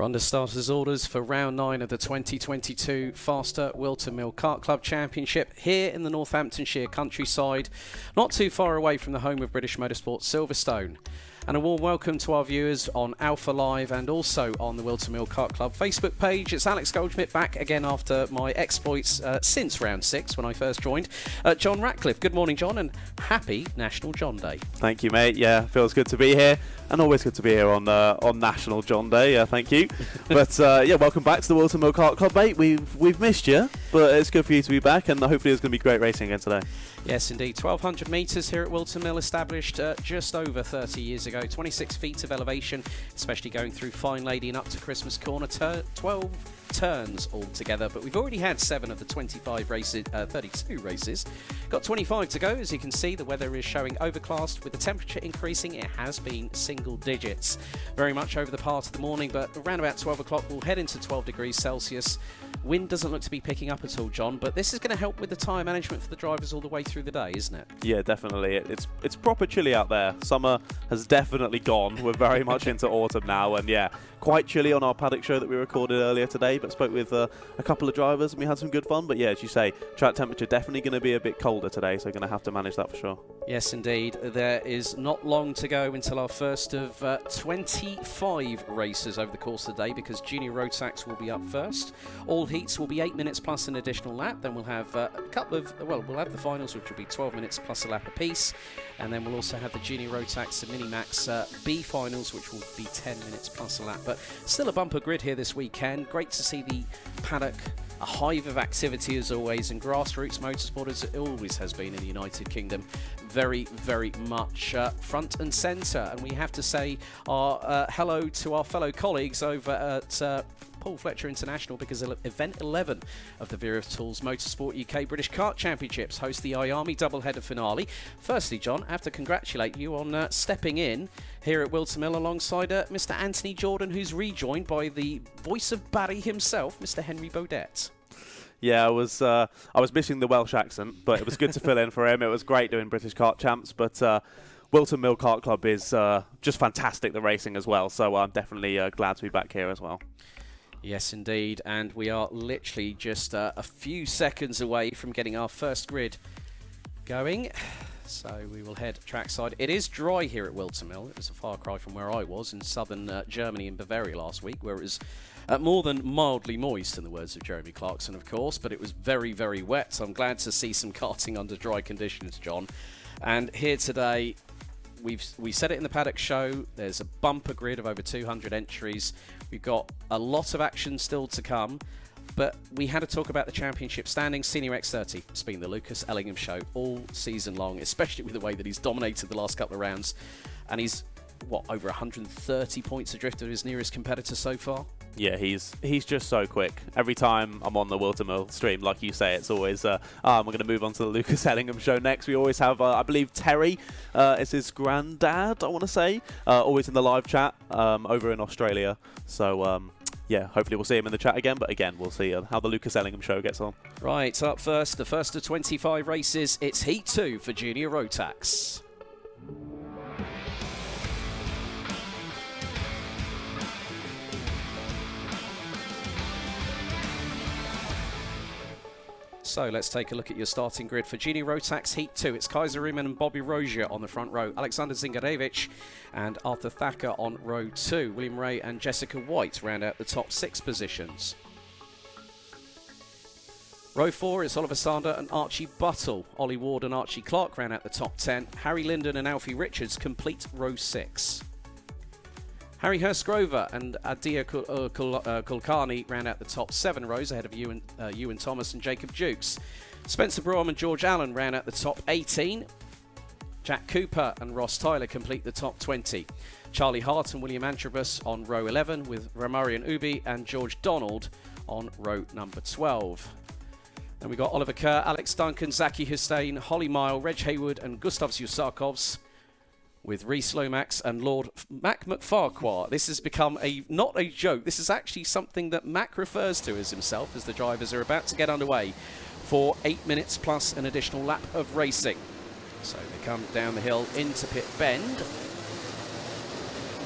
We're under starters orders for round 9 of the 2022 FastR Whilton Kart Club Championship here in the Northamptonshire countryside, not too far away from the home of British Motorsport Silverstone. And a warm welcome to our viewers on alphalive and also on the Whilton Kart Club Facebook page. It's Alex Goldschmidt back again after my exploits since round 6 when I first joined. John Ratcliffe, good morning John, and happy National John Day. Thank you mate, yeah, feels good to be here and always good to be here on National John Day, thank you. But yeah, welcome back to the Whilton Kart Club mate. We've missed you, but it's good for you to be back and hopefully there's going to be great racing again today. Yes, indeed. 1,200 metres here at Whilton Mill, established just over 30 years ago. 26 feet of elevation, especially going through Fine Lady and up to Christmas Corner. 12 turns altogether, but we've already had 7 of the 25 races, 32 races. Got 25 to go. As you can see, the weather is showing overcast. With the temperature increasing, it has been single digits very much over the part of the morning, but around about 12 o'clock, we'll head into 12 degrees Celsius. Wind doesn't look to be picking up at all, John, but this is going to help with the tyre management for the drivers all the way through the day, isn't it? Yeah, definitely. It's proper chilly out there. Summer has definitely gone. We're very much into autumn now, and yeah, quite chilly on our Paddock show that we recorded earlier today, but spoke with a couple of drivers and we had some good fun. But yeah, as you say, track temperature definitely going to be a bit colder today, so going to have to manage that for sure. Yes, indeed. There is not long to go until our first of 25 races over the course of the day, because Junior Rotax will be up first. All heats will be 8 minutes plus an additional lap. Then we'll have a couple of, well, we'll have the finals, which will be 12 minutes plus a lap apiece. And then we'll also have the Junior Rotax and Minimax B finals, which will be 10 minutes plus a lap. But still a bumper grid here this weekend. Great to see the Paddock, a hive of activity as always, and grassroots motorsport, as it always has been in the United Kingdom, very, very much front and centre. And we have to say our hello to our fellow colleagues over at Paul Fletcher International, because event 11 of the Vera Tools Motorsport UK British Kart Championships host the IAME doubleheader finale. Firstly, John, I have to congratulate you on stepping in here at Whilton Mill alongside Mr. Anthony Jordan, who's rejoined by the voice of Barry himself, Mr. Henry Baudet. Yeah, I was missing the Welsh accent, but it was good to fill in for him. It was great doing British Kart Champs, but Whilton Mill Kart Club is just fantastic, the racing as well, so I'm definitely glad to be back here as well. Yes, indeed, and we are literally just a few seconds away from getting our first grid going. So we will head trackside. It is dry here at Whilton Mill. It was a far cry from where I was in southern Germany and Bavaria last week, where it was more than mildly moist, in the words of Jeremy Clarkson, of course, but it was very, very wet. So I'm glad to see some karting under dry conditions, John. And here today, we said it in the Paddock show, there's a bumper grid of over 200 entries. We've got a lot of action still to come, but we had to talk about the championship standings. Senior X30, it's been the Lucas Ellingham show all season long, especially with the way that he's dominated the last couple of rounds, and he's over 130 points adrift of his nearest competitor so far. Yeah, he's just so quick. Every time I'm on the Whilton Mill stream, like you say, it's always, we're going to move on to the Lucas Ellingham show next. We always have, I believe, Terry is his granddad, I want to say, always in the live chat over in Australia. So, yeah, hopefully we'll see him in the chat again. But again, we'll see how the Lucas Ellingham show gets on. Right, up first, the first of 25 races. It's Heat 2 for Junior Rotax. So let's take a look at your starting grid for Junior Rotax Heat 2. It's Kaiser Riemann and Bobby Rozier on the front row. Alexander Zingarevich and Arthur Thacker on row 2. William Ray and Jessica White round out the top 6 positions. Row 4 is Oliver Sander and Archie Buttle. Ollie Ward and Archie Clark round out the top 10. Harry Linden and Alfie Richards complete row 6. Harry Hurstgrover and Adia Kulkarni round out the top 7 rows ahead of Ewan Thomas and Jacob Dukes. Spencer Brougham and George Allen round out the top 18. Jack Cooper and Ross Tyler complete the top 20. Charlie Hart and William Antrobus on row 11, with Ramarian Ubi and George Donald on row number 12. Then we got Oliver Kerr, Alex Duncan, Zaki Hussein, Holly Mile, Reg Haywood and Gustav Zusakovs, with Reese Lomax and Lord Mac McFarquhar. This has become not a joke. This is actually something that Mac refers to as himself, as the drivers are about to get underway for 8 minutes plus an additional lap of racing. So they come down the hill into Pit Bend.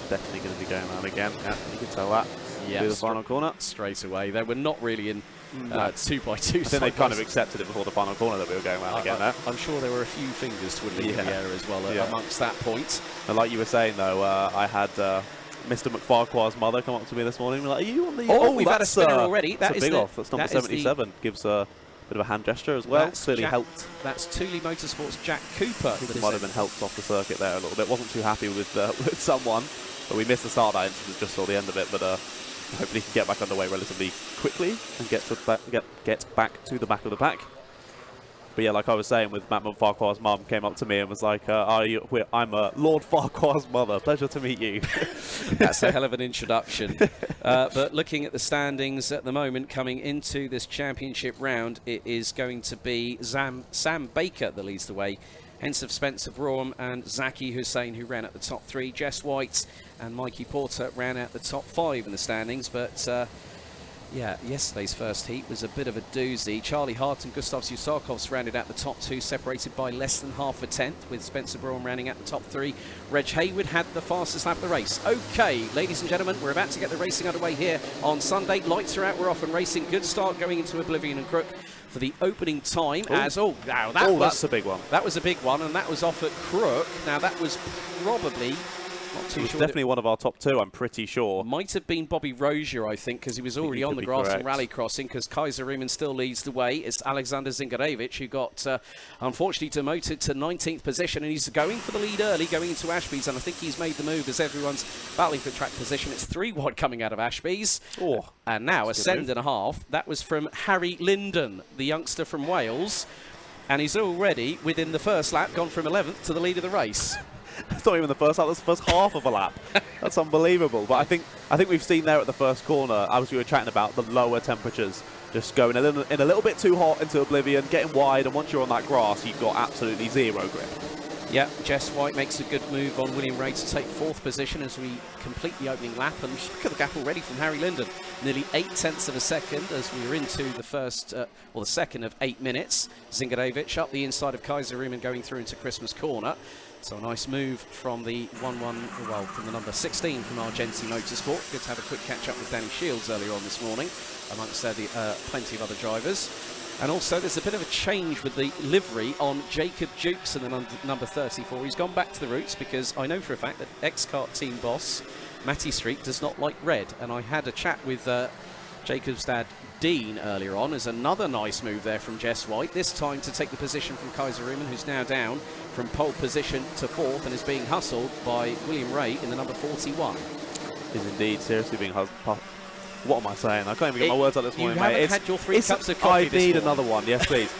Definitely going to be going on again. Yeah, you can tell that. do the final corner. Straight away. They were not really in 2x2. I think they kind of accepted it before the final corner that we were going around again there. I'm sure there were a few fingers twiddling in the air as well amongst that point. And like you were saying, though, I had Mr. McFarquhar's mother come up to me this morning and be like, are you on the... Oh, we've had a spinner already. That's a big off. That's number 77. Gives a bit of a hand gesture as well. Clearly helped. That's Thule Motorsports' Jack Cooper. He might have been helped off the circuit there a little bit. Wasn't too happy with someone. But we missed the start of that incident, just saw the end of it. But hopefully he can get back underway relatively quickly and get back to the back of the pack. But yeah, like I was saying, with Matt Farquhar's mum came up to me and was like, I'm Lord Farquhar's mother. Pleasure to meet you. That's a hell of an introduction. But looking at the standings at the moment, coming into this championship round, it is going to be Sam Baker that leads the way. Hence of Spencer Brougham and Zaki Hussain, who ran at the top 3. Jess White and Mikey Porter ran out the top 5 in the standings. But yeah, yesterday's first heat was a bit of a doozy. Charlie Hart and Gustav Susarkovs rounded out the top 2, separated by less than half a tenth, with Spencer Brougham rounding out the top 3. Reg Hayward had the fastest lap of the race. Okay, ladies and gentlemen, we're about to get the racing underway here on Sunday. Lights are out, we're off and racing. Good start going into Oblivion and Crook for the opening time. That's a big one. That was a big one, and that was off at Crook. Now, that was probably... Not too sure. Definitely one of our top 2, I'm pretty sure. Might have been Bobby Rozier, I think, because he was already on the grass and rally crossing, because Kaiser Riemann still leads the way. It's Alexander Zingarevich, who got, unfortunately, demoted to 19th position, and he's going for the lead early, going into Ashby's, and I think he's made the move as everyone's battling for track position. It's 3 wide coming out of Ashby's. Oh, and now a second and a half. That was from Harry Linden, the youngster from Wales, and he's already, within the first lap, gone from 11th to the lead of the race. It's not even the first lap, that's the first half of a lap. That's unbelievable. But I think we've seen there at the first corner, as we were chatting about, the lower temperatures just going in a little bit too hot into Oblivion, getting wide, and once you're on that grass, you've got absolutely zero grip. Yeah, Jess White makes a good move on William Ray to take 4th position as we complete the opening lap. And look at the gap already from Harry Linden. Nearly 8/10 of a second as we are into the first, or the second of 8 minutes. Zingarevich up the inside of Kaiser Riemann going through into Christmas Corner. So a nice move from the from the number 16 from Argenti Motorsport. Good to have a quick catch up with Danny Shields earlier on this morning, amongst plenty of other drivers. And also there's a bit of a change with the livery on Jacob Jukes and the number 34. He's gone back to the roots because I know for a fact that ex-kart team boss Matty Street does not like red. And I had a chat with Jacob's dad Dean earlier on. As another nice move there from Jess White, this time to take the position from Kaiser Riemann, who's now down from pole position to 4th and is being hustled by William Ray in the number 41. Is indeed seriously being hustled. What am I saying? I can't even get my words out this morning, mate. You haven't had your 3 cups of coffee I need another one, yes please.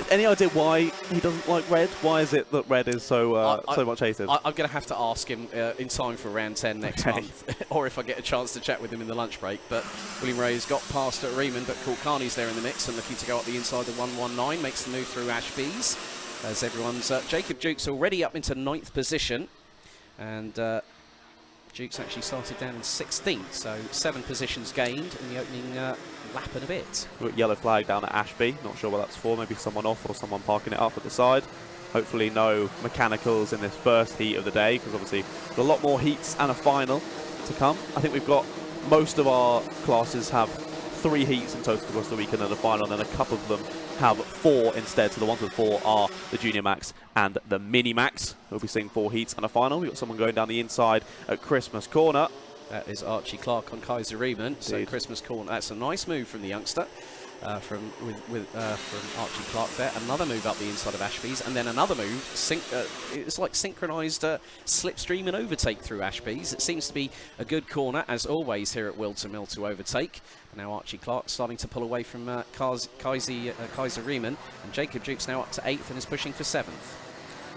Any idea why he doesn't like red? Why is it that red is so so much hated? I'm going to have to ask him in time for round 10 next month, or if I get a chance to chat with him in the lunch break. But William Ray's got past at Riemann, but Kulkarni's there in the mix and looking to go up the inside of 119, makes the move through Ashby's. As everyone's Jacob Jukes already up into 9th position, and Jukes actually started down in 16th, so 7 positions gained in the opening lap and a bit. We've got yellow flag down at Ashby, not sure what that's for, maybe someone off or someone parking it up at the side. Hopefully no mechanicals in this first heat of the day, because obviously there's a lot more heats and a final to come. I think we've got, most of our classes have 3 heats in total across the weekend and a final, and then a couple of them have 4 instead. So the ones with 4 are the Junior Max and the Minimax. We'll be seeing 4 heats and a final. We've got someone going down the inside at Christmas Corner. That is Archie Clark on Kaiser Riemann. So Christmas Corner, that's a nice move from the youngster. From Archie Clark there. Another move up the inside of Ashby's, and then another move. It's like synchronised slipstream and overtake through Ashby's. It seems to be a good corner, as always, here at Whilton Mill to overtake. Now Archie Clark starting to pull away from Kaiser Riemann, and Jacob Jukes now up to 8th and is pushing for 7th.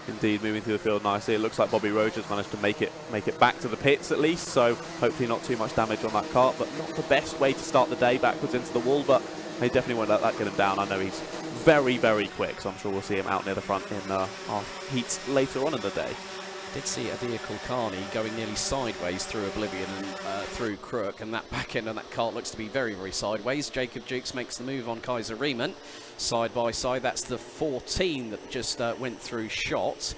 Indeed, moving through the field nicely. It looks like Bobby Rogers managed to make it back to the pits at least, so hopefully not too much damage on that kart, but not the best way to start the day, backwards into the wall, but they definitely won't let that get him down. I know he's very, very quick, so I'm sure we'll see him out near the front in our heats later on in the day. Did see Adir Kulkarni going nearly sideways through Oblivion and through Crook, and that back end on that kart looks to be very, very sideways. Jacob Jukes makes the move on Kaiser Riemann. Side by side, that's the 14 that just went through shot.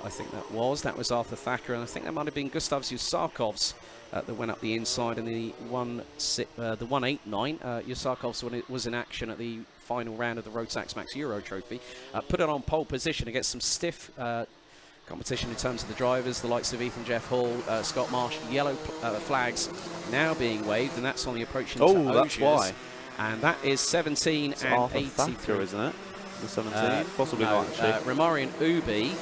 I think that was Arthur Thacker, and I think that might have been Gustav Yusarkovs that went up the inside in the 189. Yusarkovs was in action at the final round of the Rotax Max Euro Trophy. Put it on pole position against some stiff competition in terms of the drivers, the likes of Ethan Jeff Hall, Scott Marsh. Yellow flags now being waved, and that's on the approaching to Oh, that's why. And that is 17 It's and Arthur 83. Thacker, isn't it? The 17? Possibly not, actually. Romarian Ubi,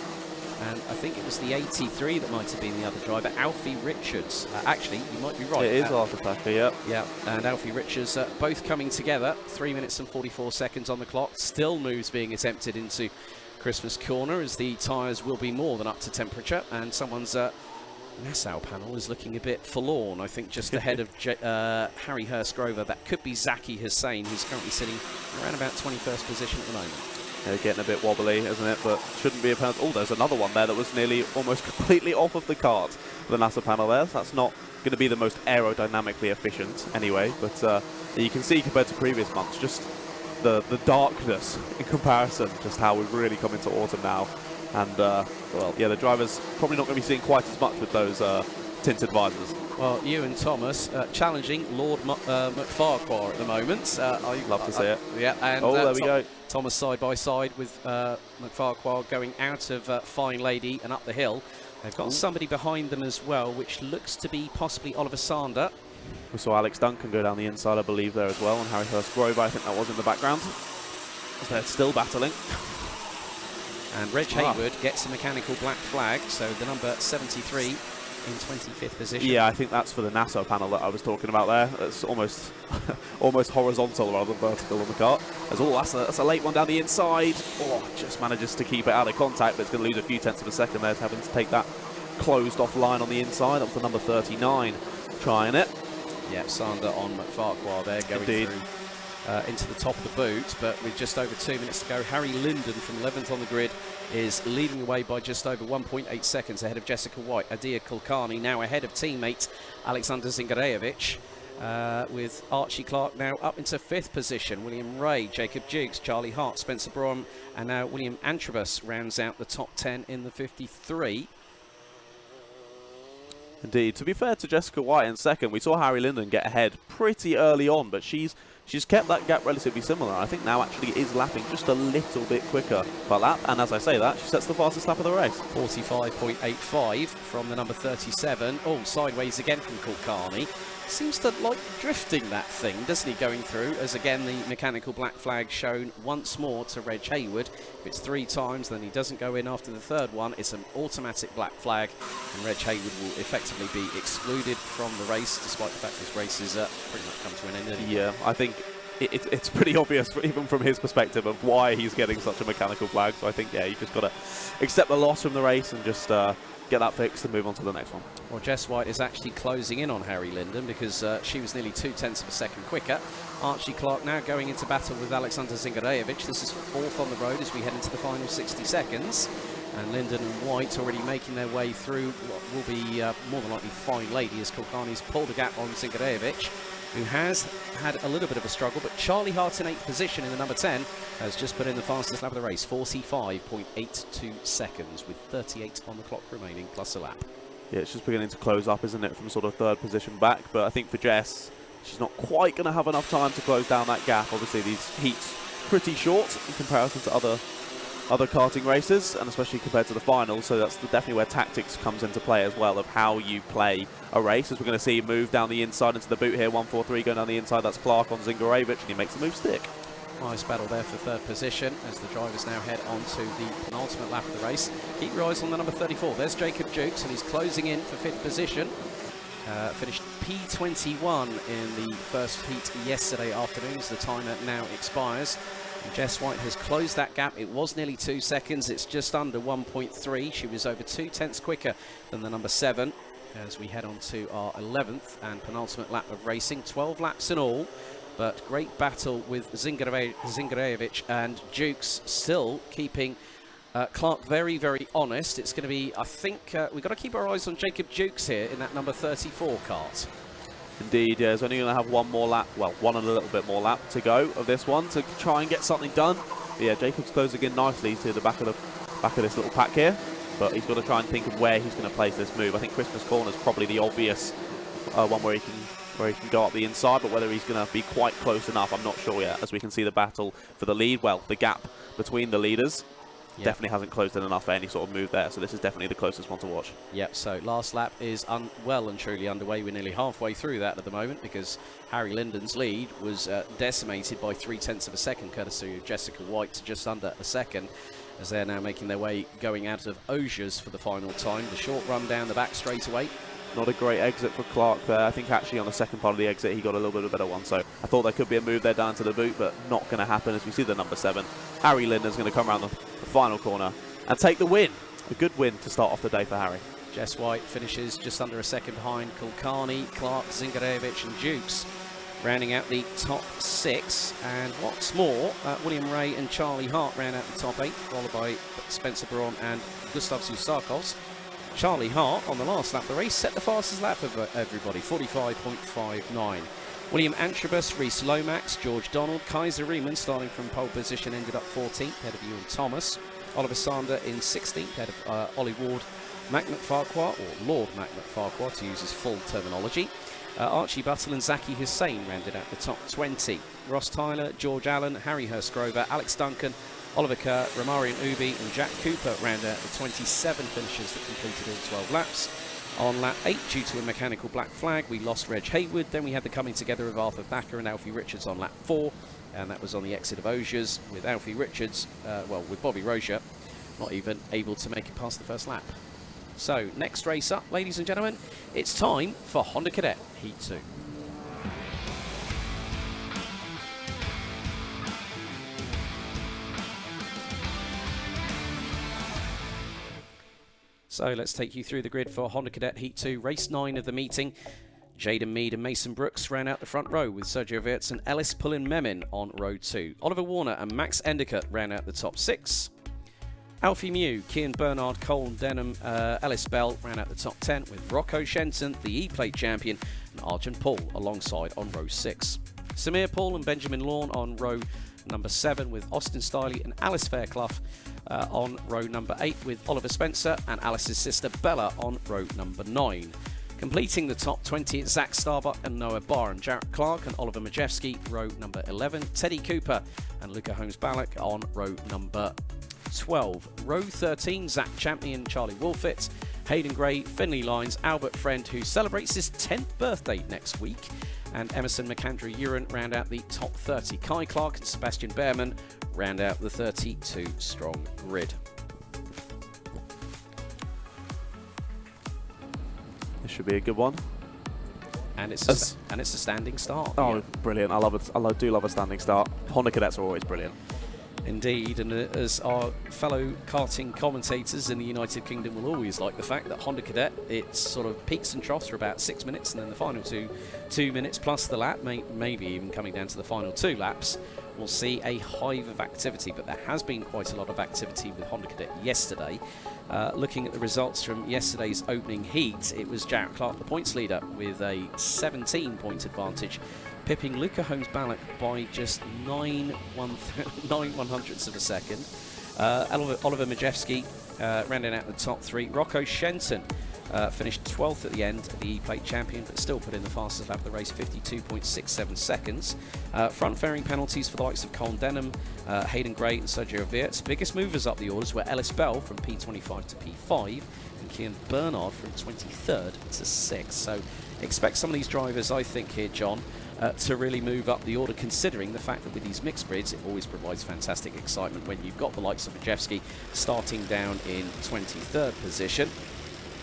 and I think it was the 83 that might have been the other driver, Alfie Richards. Actually, you might be right. It is Arthur Thacker, yep. Yeah, and Alfie Richards both coming together. 3 minutes and 44 seconds on the clock. Still moves being attempted into Christmas corner as the tyres will be more than up to temperature, and someone's Nassau panel is looking a bit forlorn. I think just ahead of Harry Hurst-Grover. That could be Zaki Hussain, who's currently sitting around about 21st position at the moment. Yeah, getting a bit wobbly, isn't it? But shouldn't be a penalty. Oh, there's another one there that was nearly almost completely off of the kart. The NASA panel there. So that's not going to be the most aerodynamically efficient anyway. But you can see compared to previous months, just the darkness in comparison, just how we've really come into autumn now. And, well, yeah, the drivers probably not going to be seeing quite as much with those tinted visors. Well, Ewan Thomas challenging Lord McFarquhar at the moment. I'd love to see it. Yeah, and there we go. Thomas side by side with McFarquhar going out of Fine Lady and up the hill. They've got somebody behind them as well, which looks to be possibly Oliver Sander. We saw Alex Duncan go down the inside, I believe, there as well, and Harry Hurst-Grover, I think that was in the background. They're still battling. And Reg Hayward gets a mechanical black flag, so the number 73 in 25th position. Yeah, I think that's for the NASA panel that I was talking about there. It's almost almost horizontal rather than vertical on the kart. That's a late one down the inside. Oh, just manages to keep it out of contact, but it's going to lose a few tenths of a second there, having to take that closed off line on the inside. Up to number 39, trying it. Yeah, Sander on McFarquhar there, going through into the top of the boot, but with just over 2 minutes to go. Harry Linden from 11th on the grid is leading the way by just over 1.8 seconds ahead of Jessica White. Adia Kulkarni now ahead of teammate Alexander Zingarevich, with Archie Clark now up into 5th position. William Ray, Jacob Jiggs, Charlie Hart, Spencer Brom, and now William Antrobus rounds out the top 10 in the 53. Indeed. To be fair to Jessica White in second, we saw Harry Linden get ahead pretty early on, but she's kept that gap relatively similar. I think now actually is lapping just a little bit quicker per lap, and as I say that, she sets the fastest lap of the race. 45.85 from the number 37. Oh, sideways again from Kulkarni. Seems to like drifting that thing, doesn't he, going through, as again the mechanical black flag shown once more to Reg Hayward. If it's 3 times, then he doesn't go in after the 3rd one. It's an automatic black flag, and Reg Hayward will effectively be excluded from the race, despite the fact this race is pretty much come to an end anyway. Yeah, I think it's pretty obvious, even from his perspective, of why he's getting such a mechanical flag. So I think, yeah, you just got to accept the loss from the race and just get that fixed and move on to the next one. Well, Jess White is actually closing in on Harry Linden because she was nearly 0.2 of a second quicker. Archie Clark now going into battle with Alexander Zingarevich. This is 4th on the road as we head into the final 60 seconds. And Linden and White already making their way through what will be more than likely Fine Lady as Kulkarni's pulled a gap on Zingarevich, who has had a little bit of a struggle, but Charlie Hart in 8th position in the number 10 has just put in the fastest lap of the race, 45.82 seconds with 38 on the clock remaining plus a lap. Yeah, it's just beginning to close up, isn't it, from sort of 3rd position back, but I think for Jess, she's not quite going to have enough time to close down that gap. Obviously these heats pretty short in comparison to other karting races, and especially compared to the final, so that's definitely where tactics comes into play as well, of how you play a race, as we're going to see move down the inside into the boot here. 143 going down the inside, that's Clark on Zingarevich, and he makes the move stick. Nice battle there for 3rd position as the drivers now head on to the penultimate lap of the race. Keep your eyes on the number 34. There's Jacob Jukes, and he's closing in for 5th position. Finished P21 in the first heat yesterday afternoon as the timer now expires. And Jess White has closed that gap. It was nearly 2 seconds. It's just under 1.3. She was over 0.2 quicker than the number 7 as we head on to our 11th and penultimate lap of racing. 12 laps in all, but great battle with Zingarevich and Jukes still keeping Clark very, very honest. It's going to be, I think, we've got to keep our eyes on Jacob Jukes here in that number 34 kart. Indeed, yeah, he's only going to have one more lap, well, one and a little bit more lap to go of this one to try and get something done. But yeah, Jacob's closing in nicely to the back of this little pack here. but he's got to try and think of where he's going to place this move. I think Christmas Corner is probably the obvious one where he can go up the inside, but whether he's going to be quite close enough, I'm not sure yet. As we can see the battle for the lead, well, the gap between the leaders definitely hasn't closed in enough for any sort of move there, so this is definitely the closest one to watch. Yep, so last lap is well and truly underway. We're nearly halfway through that at the moment because Harry Linden's lead was decimated by 0.3 of a second, courtesy of Jessica White, to just under a second, as they're now making their way going out of Osiers for the final time. The short run down the back straightaway. Not a great exit for Clark there. I think actually on the second part of the exit he got a little bit of a better one, so I thought there could be a move there down to the boot, but not going to happen as we see the number 7. Harry Linden's going to come around the final corner and take the win. A good win to start off the day for Harry. Jess White finishes just under a second behind Kulkarni, Clark, Zingarevich and Dukes, rounding out the top 6. And what's more, William Ray and Charlie Hart ran out the top 8, followed by Spencer Braun and Gustav Susakos. Charlie Hart, on the last lap of the race, set the fastest lap of everybody, 45.59. William Antrobus, Reese Lomax, George Donald, Kaiser Riemann, starting from pole position, ended up 14th, ahead of Ewan Thomas. Oliver Sander in 16th, ahead of Ollie Ward, Mac McFarquhar, or Lord Mac McFarquhar, to use his full terminology. Archie Buttle and Zaki Hussain rounded out the top 20. Ross Tyler, George Allen, Harry Hurst-Grover, Alex Duncan, Oliver Kerr, Romarian Ubi and Jack Cooper round out the 27 finishers that completed all 12 laps. On lap 8, due to a mechanical black flag, we lost Reg Haywood. Then we had the coming together of Arthur Thacker and Alfie Richards on lap 4. And that was on the exit of Osiers, with Alfie Richards, with Bobby Rozier, not even able to make it past the first lap. So, next race up, ladies and gentlemen, it's time for Honda Cadet Heat 2. So let's take you through the grid for Honda Cadet Heat 2, race 9 of the meeting. Jaden Mead and Mason Brooks ran out the front row, with Sergio Wirtz and Ellis Pullen-Memin on row 2. Oliver Warner and Max Endicott ran out the top 6. Alfie Mew, Kian Bernard, Cole Denham, Ellis Bell ran out the top 10, with Rocco Shenton, the E-Plate champion, and Arjun Paul alongside on row 6. Samir Paul and Benjamin Lawn on row number 7, with Austin Stiley and Alice Fairclough on row number 8, with Oliver Spencer and Alice's sister Bella on row number 9. Completing the top 20, Zach Starbuck and Noah Barr, and Jarrett Clark and Oliver Majewski, row number 11. Teddy Cooper and Luca Holmes-Ballack on row number 12. Row 13, Zach Champney and Charlie Wolfett, Hayden Gray, Finley Lyons, Albert Friend, who celebrates his 10th birthday next week, and Emerson McAndrew Uren round out the top 30. Kai Clark and Sebastian Behrman round out the 32-strong grid. This should be a good one. And it's a standing start. Oh, yeah. Brilliant. I do love a standing start. Honda Cadets are always brilliant. Indeed, and as our fellow karting commentators in the United Kingdom will always like the fact that Honda Cadet, it's sort of peaks and troughs for about 6 minutes, and then the final 2 minutes plus the lap, maybe even coming down to the final 2 laps, we'll see a hive of activity. But there has been quite a lot of activity with Honda Cadet yesterday. Looking at the results from yesterday's opening heat, it was Jarrett Clark, the points leader, with a 17-point advantage, pipping Luca Holmes-Ballack by just 9/100ths of a second. Oliver Majewski rounding out the top 3. Rocco Shenton finished 12th at the end, the E-Plate champion, but still put in the fastest lap of the race, 52.67 seconds. Front fairing penalties for the likes of Colin Denham, Hayden Gray and Sergio Wirtz. Biggest movers up the orders were Ellis Bell from P25 to P5 and Kian Bernard from 23rd to 6th. So expect some of these drivers, I think here, John, to really move up the order, considering the fact that with these mixed grids it always provides fantastic excitement when you've got the likes of Majewski starting down in 23rd position.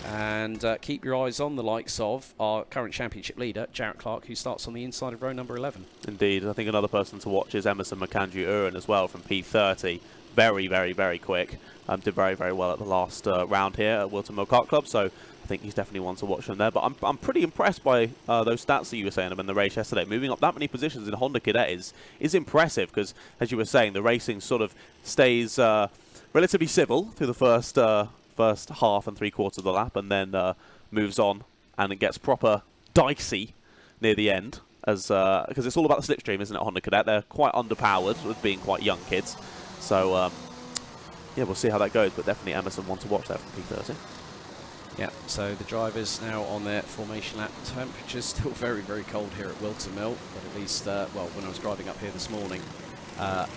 And keep your eyes on the likes of our current championship leader, Jarrett Clark, who starts on the inside of row number 11. Indeed. I think another person to watch is Emerson McAndrew Uren as well from P30. Very, very, very quick. Did very, very well at the last round here at Whilton Kart Club, so I think he's definitely one to watch from there. But I'm pretty impressed by those stats that you were saying in the race yesterday. Moving up that many positions in Honda Cadet is impressive, because, as you were saying, the racing sort of stays relatively civil through the first half and 3/4 of the lap, and then moves on, and it gets proper dicey near the end, as because it's all about the slipstream, isn't it, Honda Cadet? They're quite underpowered with being quite young kids, so yeah, we'll see how that goes, but definitely Emerson one to watch there from P30. Yeah, so the drivers now on their formation lap. Temperature's still very, very cold here at Whilton Mill, but at least, well, when I was driving up here this morning, a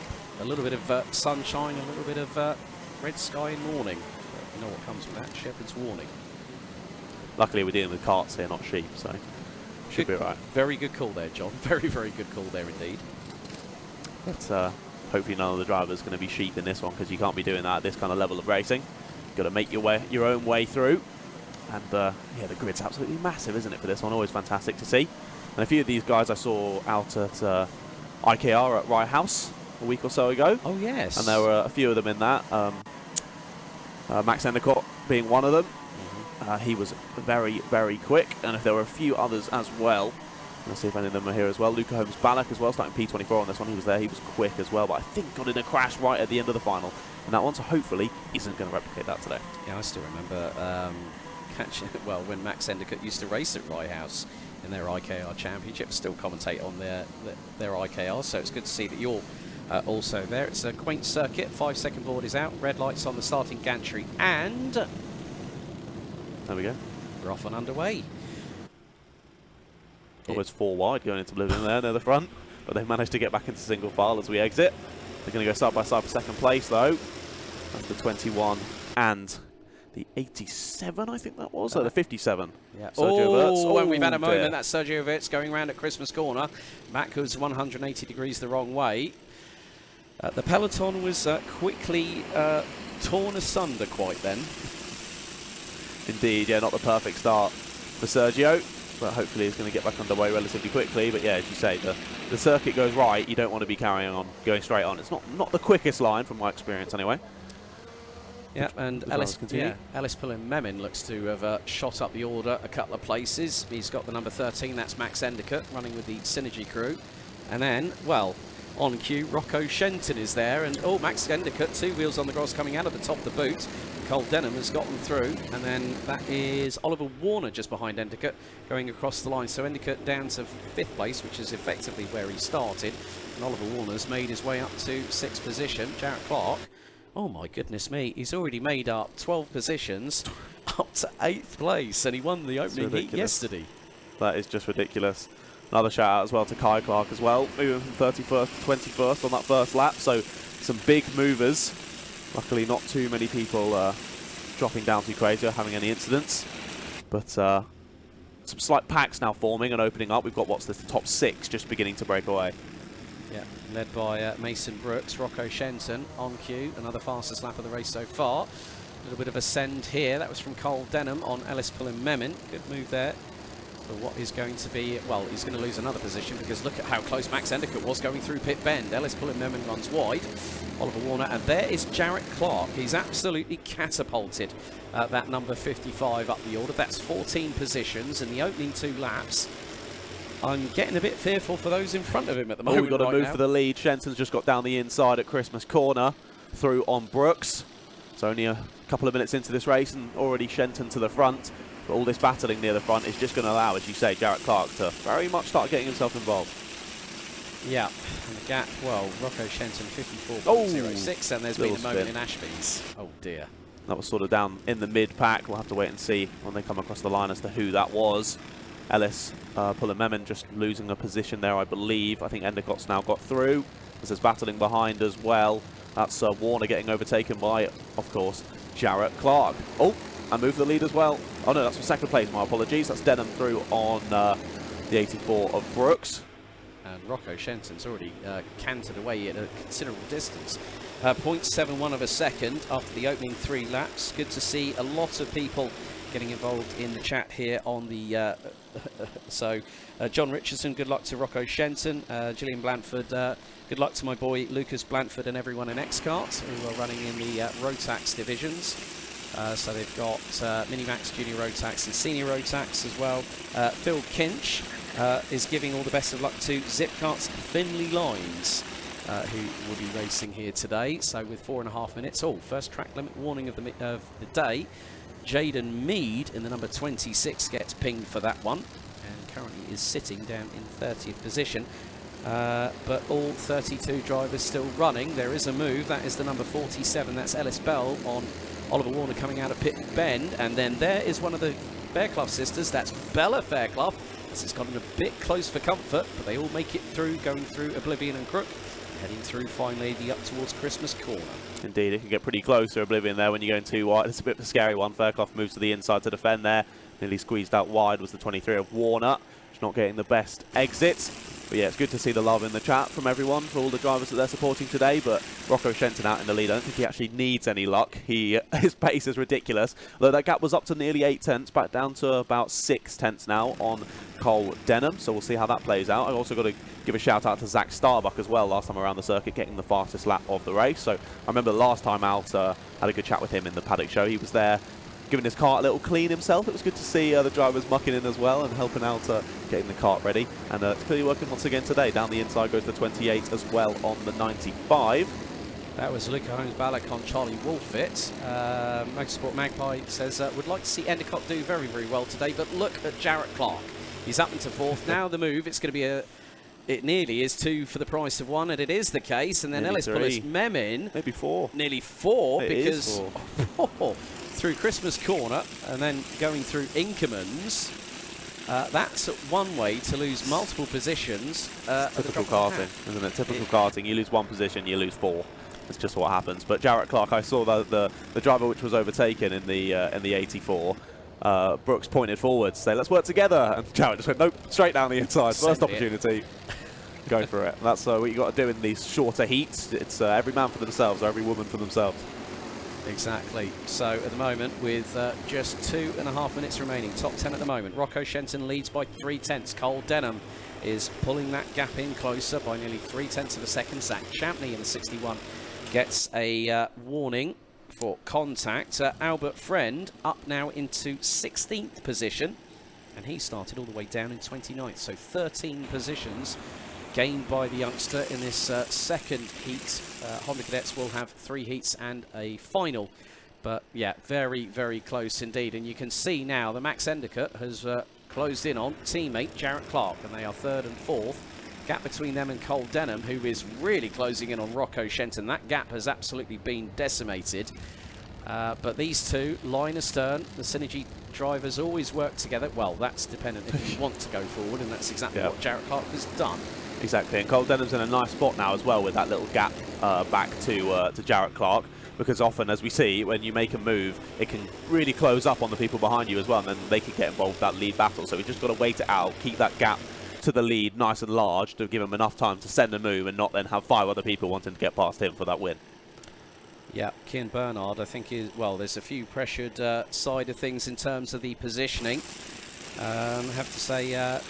little bit of sunshine, a little bit of red sky in the morning. But you know what comes with that? Shepherd's warning. Luckily, we're dealing with carts here, not sheep, so should be right. Very good call there, John. Very, very good call there indeed. But hopefully none of the drivers are going to be sheep in this one, because you can't be doing that at this kind of level of racing. You've got to make your own way through. And yeah, the grid's absolutely massive, isn't it, for this one? Always fantastic to see. And a few of these guys I saw out at IKR at Rye House a week or so ago. Oh, yes. And there were a few of them in that. Max Endicott being one of them. He was very, very quick. And if there were a few others as well, let's see if any of them are here as well. Luca Holmes-Balak as well, starting P24 on this one. He was there. He was quick as well, but I think got in a crash right at the end of the final. And that one, so hopefully, isn't going to replicate that today. Yeah, I still remember well, when Max Endicott used to race at Rye House in their IKR championship, still commentate on their IKR, so it's good to see that you're also there. It's a quaint circuit. 5-second board is out, red lights on the starting gantry, and there we go. We're off and underway. Almost 4 wide going into Oblivion there near the front, but they've managed to get back into single file as we exit. They're going to go side by side for second place though. That's the 21 and the 87, I think that was, or the 57. Yeah. Sergio Wirtz. Oh, and we've had a moment. Dear. That's Sergio Wirtz going round at Christmas Corner. Backwards 180 degrees the wrong way. The peloton was quickly torn asunder quite then. Indeed, yeah, not the perfect start for Sergio, but hopefully he's going to get back underway relatively quickly. But yeah, as you say, the circuit goes right, you don't want to be carrying on, going straight on. It's not the quickest line from my experience anyway. Yeah, and Ellis Pullen-Memin looks to have shot up the order a couple of places. He's got the number 13, that's Max Endicott, running with the Synergy crew. And then, well, on cue, Rocco Shenton is there, and Max Endicott, 2 wheels on the grass coming out of the top of the boot. Cole Denham has got them through, and then that is Oliver Warner just behind Endicott going across the line. So Endicott down to 5th place, which is effectively where he started. And Oliver Warner's made his way up to 6th position. Jarrett Clark, oh my goodness me, he's already made up 12 positions up to 8th place, and he won the opening heat yesterday. That is just ridiculous. Another shout out as well to Kai Clark as well, moving from 31st to 21st on that first lap, so some big movers. Luckily not too many people dropping down too crazy or having any incidents, but some slight packs now forming and opening up. We've got the top 6 just beginning to break away. Yeah, led by Mason Brooks, Rocco Shenton on cue, another fastest lap of the race so far. A little bit of a send here, that was from Cole Denham on Ellis Pullen-Memin. Good move there for what is going to be, well, he's going to lose another position because look at how close Max Endicott was going through pit bend. Ellis Pullen-Memin runs wide, Oliver Warner, and there is Jarrett Clark. He's absolutely catapulted that number 55 up the order. That's 14 positions in the opening 2 laps. I'm getting a bit fearful for those in front of him at the moment. We've got to move for the lead. Shenton's just got down the inside at Christmas Corner, through on Brooks. It's only a couple of minutes into this race and already Shenton to the front. But all this battling near the front is just going to allow, as you say, Jarrett Clark to very much start getting himself involved. Yeah, and the gap, well, Rocco Shenton 54.06, and there's been a moment in Ashby's. Oh dear. That was sort of down in the mid-pack. We'll have to wait and see when they come across the line as to who that was. Ellis Pullen-Memin just losing a position there, I believe. I think Endicott's now got through. There's battling behind as well. That's Warner getting overtaken by, of course, Jarrett Clark. Oh, and moved the lead as well. Oh no, that's for 2nd place, my apologies. That's Denham through on the 84 of Brooks. And Rocco Shenton's already cantered away at a considerable distance. 0.71 of a second after the opening 3 laps. Good to see a lot of people getting involved in the chat here on the John Richardson, good luck to Rocco Shenton. Gillian Blanford, good luck to my boy Lucas Blanford and everyone in X-Kart who are running in the Rotax divisions. So they've got Minimax, Junior Rotax and Senior Rotax as well. Phil Kinch is giving all the best of luck to Zipkart's Finley Lines, who will be racing here today. So with 4.5 minutes, first track limit warning of the day. Jaden Mead in the number 26 gets pinged for that one, and currently is sitting down in 30th position. But all 32 drivers still running. There is a move. That is the number 47. That's Ellis Bell on Oliver Warner coming out of Pit Bend. And then there is one of the Fairclough sisters. That's Bella Fairclough. This has gotten a bit close for comfort, but they all make it through, going through Oblivion and Crook, heading through Fine Lady up towards Christmas Corner. Indeed, it can get pretty close to Oblivion there when you're going too wide. It's a bit of a scary one. Fairclough moves to the inside to defend there. Nearly squeezed out wide was the 23 of Warner. She's not getting the best exit. But yeah, it's good to see the love in the chat from everyone for all the drivers that they're supporting today. But Rocco Shenton out in the lead. I don't think he actually needs any luck. His pace is ridiculous. Although that gap was up to nearly 8 tenths, back down to about 6 tenths now on Cole Denham. So we'll see how that plays out. I've also got to give a shout out to Zach Starbuck as well, last time around the circuit, getting the fastest lap of the race. So I remember the last time out, had a good chat with him in the Paddock show. He was there giving his kart a little clean himself. It was good to see the drivers mucking in as well and helping out getting the kart ready. And it's clearly working once again today. Down the inside goes the 28 as well on the 95. That was Luca Holmes-Ballack on Charlie Wolfit. Motorsport Magpie says, would like to see Endicott do very, very well today, but look at Jarrett Clark. He's up into 4th. Now the move, it's going to be it nearly is 2 for the price of 1, and it is the case. And then Nearly Ellis Bullis Memmin. Maybe 4. Nearly 4, It because is 4. through Christmas Corner and then going through Inkermans. That's one way to lose multiple positions. Typical karting, isn't it? Typical karting. You lose 1 position, you lose 4. That's just what happens. But Jarrett Clark, I saw the driver which was overtaken in the 84. Brooks pointed forward to say, let's work together. And Jarrett just went, nope, straight down the inside. First opportunity. Go for it. And that's what you got to do in these shorter heats. It's every man for themselves, or every woman for themselves. Exactly. So at the moment, with just 2.5 minutes remaining, top 10 at the moment, Rocco Shenton leads by 3 tenths. Cole Denham is pulling that gap in closer by nearly 3 tenths of a second. Zach Champney in the 61 gets a warning for contact. Albert Friend up now into 16th position, and he started all the way down in 29th. So 13 positions gained by the youngster in this second heat. Honda Cadets will have 3 heats and a final. But yeah, very, very close indeed. And you can see now that Max Endicott has closed in on teammate Jarrett Clark, and they are 3rd and 4th. Gap between them and Cole Denham, who is really closing in on Rocco Shenton. That gap has absolutely been decimated. But these two, line astern, the Synergy drivers always work together. Well, that's dependent if you want to go forward, and that's exactly what Jarrett Clark has done. Exactly, and Cole Denham's in a nice spot now as well with that little gap back to Jarrett Clark, because often, as we see, when you make a move, it can really close up on the people behind you as well, and then they can get involved with that lead battle. So we just got to wait it out, keep that gap to the lead nice and large to give him enough time to send a move and not then have 5 other people wanting to get past him for that win. Yeah, Kian Bernard, I think, well, there's a few pressured side of things in terms of the positioning. I have to say,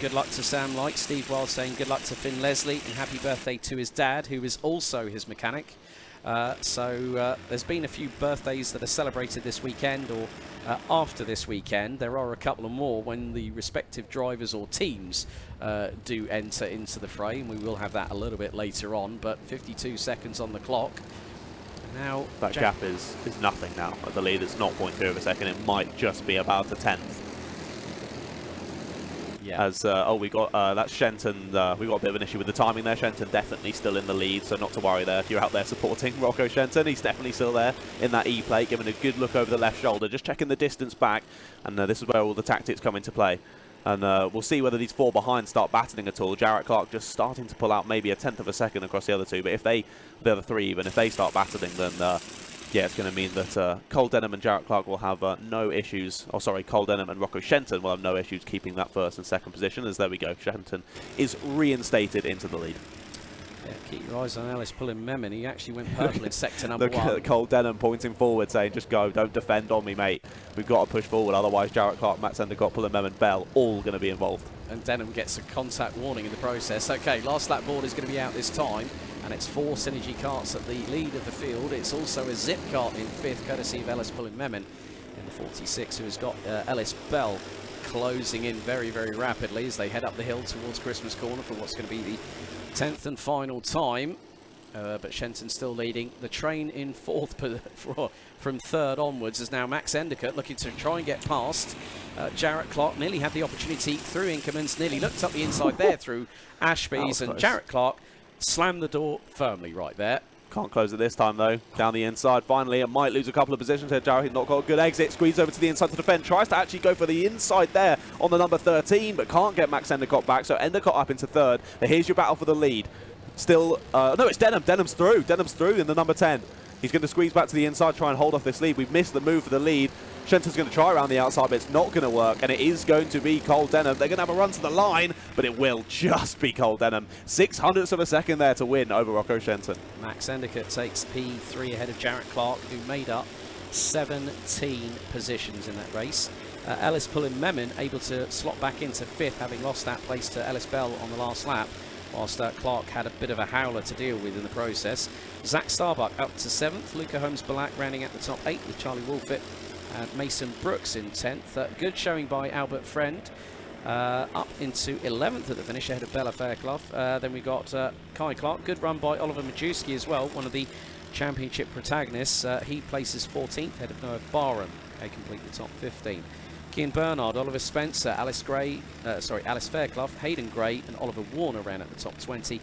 good luck to Sam Light. Steve Wild saying good luck to Finn Leslie and happy birthday to his dad, who is also his mechanic. So there's been a few birthdays that are celebrated this weekend or after this weekend. There are a couple of more when the respective drivers or teams do enter into the fray, and we will have that a little bit later on. But 52 seconds on the clock. Now that gap is nothing now at the lead. It's not 0.2 of a second. It might just be about a 10th. Yeah. As we got that's Shenton. We got a bit of an issue with the timing there. Shenton definitely still in the lead, so not to worry there. If you're out there supporting Rocco Shenton, he's definitely still there in that E plate, giving a good look over the left shoulder, just checking the distance back. And this is where all the tactics come into play. And we'll see whether these 4 behind start battling at all. Jarrett Clark just starting to pull out maybe a 10th of a second across the other 2. But if the other 3 even, if they start battling, then yeah, it's going to mean that Cole Denham and Jarrett Clark will have no issues. Oh, sorry, Cole Denham and Rocco Shenton will have no issues keeping that 1st and 2nd position. As there we go, Shenton is reinstated into the lead. Yeah, keep your eyes on Ellis pulling Memon. He actually went purple in sector number 1. Look at Cole Denham pointing forward, saying, just go, don't defend on me, mate. We've got to push forward, otherwise Jarrett Clark, Matt Endicott, pulling Memon, Bell, all going to be involved. And Denham gets a contact warning in the process. Okay, last lap board is going to be out this time, and it's 4 Synergy karts at the lead of the field. It's also a Zip kart in 5th, courtesy of Ellis pulling Memon in the 46, who has got Ellis Bell closing in very, very rapidly as they head up the hill towards Christmas Corner for what's going to be the 10th and final time. But Shenton still leading. The train in 4th from 3rd onwards is now Max Endicott looking to try and get past Jarrett Clark nearly had the opportunity through Inkermans, nearly looked up the inside there through Ashby's, and Jarrett Clark slammed the door firmly right there. Can't close it this time, though. Down the inside, finally. It might lose a couple of positions here. Jarrett not got a good exit. Squeeze over to the inside to defend. Tries to actually go for the inside there on the number 13, but can't get Max Endicott back. So Endicott up into third. But here's your battle for the lead. Still, no, it's Denham. Denham's through. Denham's through in the number 10. He's going to squeeze back to the inside, try and hold off this lead. We've missed the move for the lead. Shenton's going to try around the outside, but it's not going to work, and it is going to be Cole Denham. They're going to have a run to the line, but it will just be Cole Denham. 600ths of a second there to win over Rocco Shenton. Max Endicott takes P3 ahead of Jarrett Clark, who made up 17 positions in that race. Ellis Pullen-Memon able to slot back into 5th, having lost that place to Ellis Bell on the last lap, whilst Clark had a bit of a howler to deal with in the process. Zach Starbuck up to 7th, Luca Holmes-Balak rounding at the top 8 with Charlie Wolfett and Mason Brooks in 10th. Good showing by Albert Friend, up into 11th at the finish ahead of Bella Fairclough. Then we got Kai Clark, good run by Oliver Majewski as well, one of the championship protagonists. He places 14th ahead of Noah Barham, they complete the top 15. Kean Bernard, Oliver Spencer, Alice Fairclough, Hayden Gray and Oliver Warner ran at the top 20.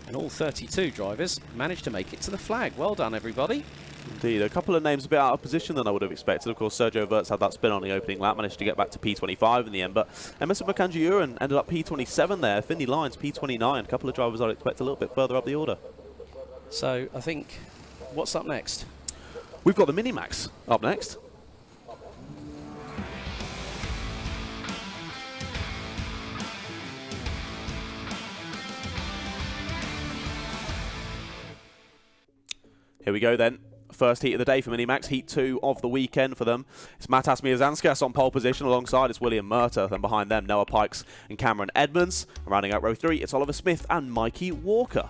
And all 32 drivers managed to make it to the flag. Well done, everybody. Indeed, a couple of names a bit out of position than I would have expected. Of course, Sergio Verts had that spin on the opening lap, managed to get back to P25 in the end, but Emerson McAndrew ended up P27 there. Finley Lyons, P29. A couple of drivers I'd expect a little bit further up the order. So, I think, what's up next? We've got the Minimax up next. Here we go then. First heat of the day for Minimax, heat 2 of the weekend for them. It's Matas Miazanskas on pole position, alongside it's William Murta, then behind them Noah Pikes and Cameron Edmonds. Rounding out row 3, it's Oliver Smith and Mikey Walker.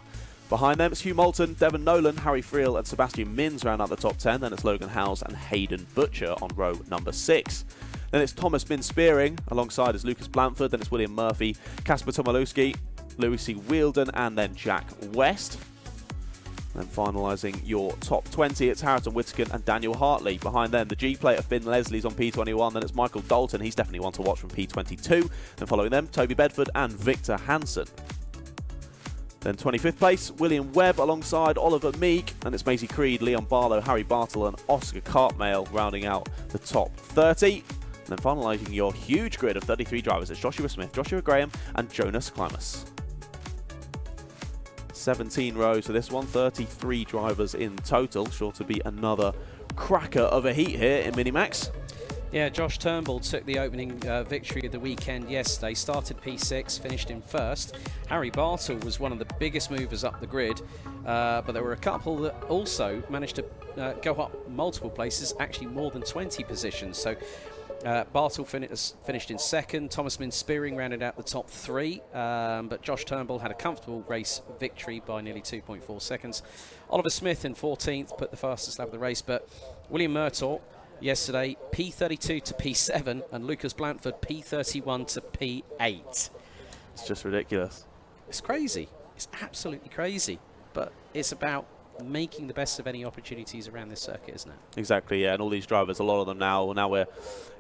Behind them it's Hugh Moulton, Devon Nolan, Harry Friel and Sebastian Mins round out the top 10. Then it's Logan Howes and Hayden Butcher on row number 6. Then it's Thomas Min Spearing, alongside is Lucas Blanford, then it's William Murphy, Kasper Tomalewski, Louis C. Wielden and then Jack West. And then finalising your top 20, it's Harrison Whittakin and Daniel Hartley. Behind them, the G-plater Finn Leslie's on P21, then it's Michael Dalton, he's definitely one to watch from P22. Then following them, Toby Bedford and Victor Hansen. Then 25th place, William Webb alongside Oliver Meek, and it's Maisie Creed, Leon Barlow, Harry Bartle and Oscar Cartmail rounding out the top 30. And then finalising your huge grid of 33 drivers, it's Joshua Smith, Joshua Graham and Jonas Klimas. 17 rows for this one, 33 drivers in total. Sure to be another cracker of a heat here in Minimax. Yeah, Josh Turnbull took the opening victory of the weekend yesterday. Started P6, finished in 1st. Harry Bartle was one of the biggest movers up the grid, but there were a couple that also managed to go up multiple places, actually more than 20 positions. So Bartle finished in 2nd. Thomas Min Spearing rounded out the top 3, but Josh Turnbull had a comfortable race victory by nearly 2.4 seconds. Oliver Smith in 14th, put the fastest lap of the race, but William Murtaugh yesterday P32 to P7 and Lucas Blanford P31 to P8. It's just ridiculous. It's crazy. It's absolutely crazy, but it's about making the best of any opportunities around this circuit, isn't it? Exactly, yeah, and all these drivers, a lot of them now we're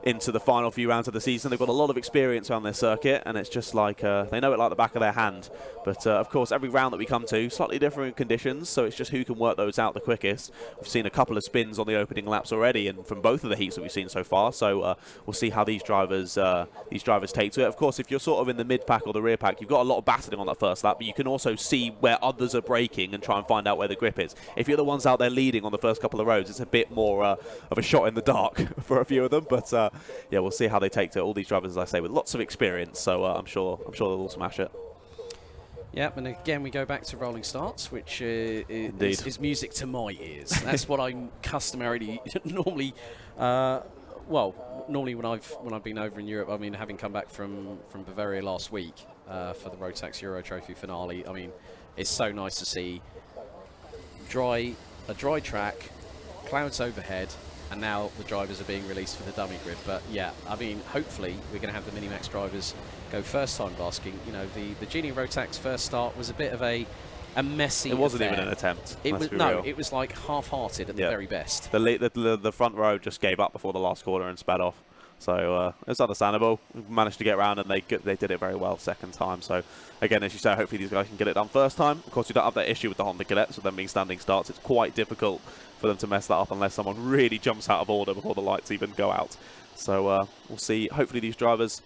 into the final few rounds of the season. They've got a lot of experience around their circuit, and it's just like they know it like the back of their hand. But of course, every round that we come to, slightly different conditions, so it's just who can work those out the quickest. We've seen a couple of spins on the opening laps already, and from both of the heats that we've seen so far. So we'll see how these drivers take to it. Of course, if you're sort of in the mid pack or the rear pack, you've got a lot of battling on that first lap, but you can also see where others are braking and try and find out where the grip is. If you're the ones out there leading on the first couple of rows, it's a bit more of a shot in the dark for a few of them. But yeah, we'll see how they take to it. All these drivers, as I say, with lots of experience, so I'm sure they'll all smash it. Yep, and again we go back to rolling starts, which is music to my ears. That's what I'm customarily normally. Normally when I've been over in Europe, I mean, having come back from Bavaria last week for the Rotax Euro Trophy finale, I mean, it's so nice to see a dry track, clouds overhead, and now the drivers are being released for the dummy grid. But yeah, I mean, hopefully we're going to have the Minimax drivers go first time basking. You know, the Genie Rotax first start was a bit of a messy. It wasn't affair. even an attempt. It was no, it was like half-hearted at the very best. The front row just gave up before the last corner and sped off. So it's understandable. We managed to get around, and they did it very well second time. So again, as you say, hopefully these guys can get it done first time. Of course, you don't have that issue with the Honda Cadets, with them being standing starts. It's quite difficult for them to mess that up unless someone really jumps out of order before the lights even go out. So we'll see. Hopefully these drivers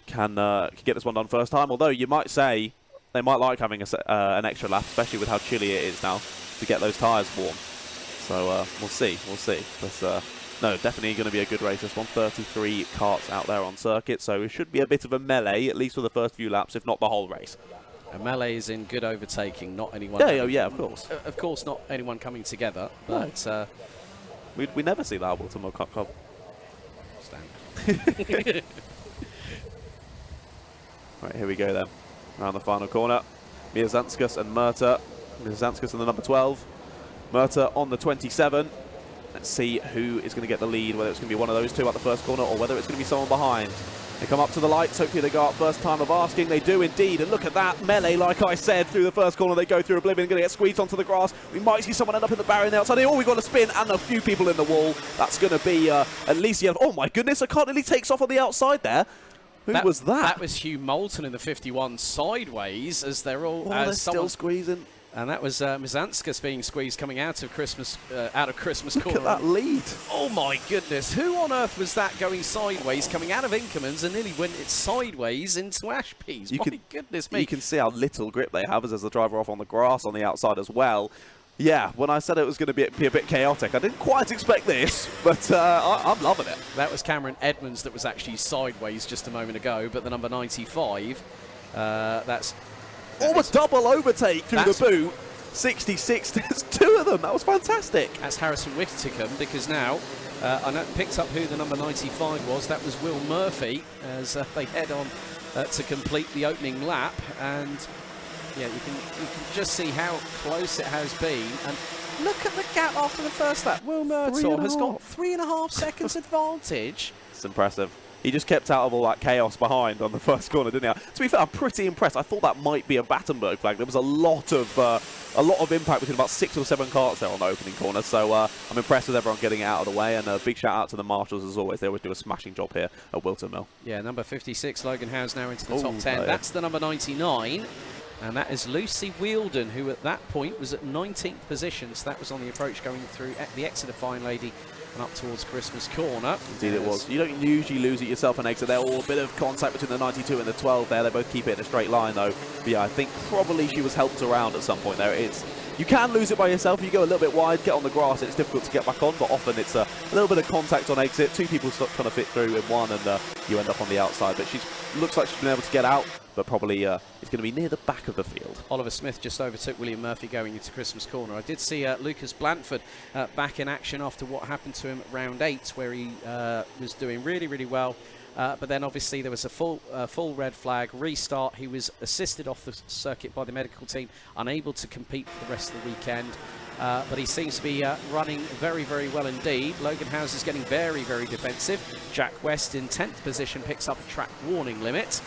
can get this one done first time. Although you might say they might like having an extra lap, especially with how chilly it is now, to get those tyres warm. So we'll see. But no, definitely going to be a good race. This one, 33 karts out there on circuit, so it should be a bit of a melee, at least for the first few laps, if not the whole race. A melee is in good overtaking, not anyone. Yeah, of course. Of course, not anyone coming together, but we never see that at Whilton World Cup Club. Standard. Right, here we go then. Around the final corner, Mierzanskas and Murta. Mierzanskas in the number 12, Murta on the 27. Let's see who is going to get the lead, whether it's going to be one of those two at the first corner or whether it's going to be someone behind. They come up to the lights, hopefully they go up first time of asking. They do indeed, and look at that melee, like I said, through the first corner. They go through Oblivion, going to get squeezed onto the grass. We might see someone end up in the barrier on the outside. Oh, we've got a spin and a few people in the wall. That's going to be Alicia. Oh my goodness, a car nearly takes off on the outside there. Who was that? That was Hugh Moulton in the 51 sideways, as they're all... they're still squeezing. And that was Mierzanskas being squeezed coming out of Christmas Corner. Look at that lead. Oh my goodness, who on earth was that going sideways, coming out of Inkermans and nearly went it sideways into Ashby's? Goodness me. You can see how little grip they have as the driver off on the grass on the outside as well. Yeah, when I said it was going to be a bit chaotic, I didn't quite expect this, but I'm loving it. That was Cameron Edmonds that was actually sideways just a moment ago, but the number 95, that's... a double overtake through the boot. 66, there's two of them. That was fantastic. That's Harrison Whitticombe, because now I picked up who the number 95 was. That was Will Murphy, as they head on to complete the opening lap. And yeah, you can just see how close it has been. And look at the gap after the first lap. Will Murtaugh has got 3.5 seconds advantage. It's impressive. He just kept out of all that chaos behind on the first corner, didn't he? To be fair, I'm pretty impressed. I thought that might be a Battenberg flag. There was a lot of impact between about 6 or 7 karts there on the opening corner. So I'm impressed with everyone getting it out of the way. And a big shout out to the marshals as always. They always do a smashing job here at Whilton Mill. Yeah, number 56, Logan Howes now into the top 10. That's the number 99. And that is Lucy Whilton, who at that point was at 19th position. So that was on the approach going through the Exeter Fine Lady and up towards Christmas Corner. Indeed it was. You don't usually lose it yourself in Exeter. There all a bit of contact between the 92 and the 12 there. They both keep it in a straight line though. But yeah, I think probably she was helped around at some point there. You can lose it by yourself. You go a little bit wide, get on the grass, it's difficult to get back on, but often it's a little bit of contact on exit. 2 people start trying to fit through in one, and you end up on the outside. But looks like she's been able to get out, but probably it's going to be near the back of the field. Oliver Smith just overtook William Murphy going into Christmas Corner. I did see Lucas Blanford back in action after what happened to him at round 8, where he was doing really, really well. But then obviously there was a full red flag restart. He was assisted off the circuit by the medical team, unable to compete for the rest of the weekend. But he seems to be running very, very well indeed. Logan Howes is getting very, very defensive. Jack West in 10th position picks up a track warning limit.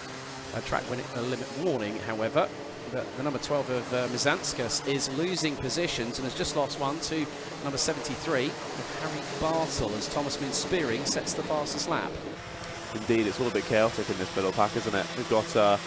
Limit warning, however. The number 12 of Mierzanskas is losing positions and has just lost one to number 73 of Harry Bartle, as Thomas Min Spearing sets the fastest lap. Indeed, it's all a bit chaotic in this middle pack, isn't it? We've got a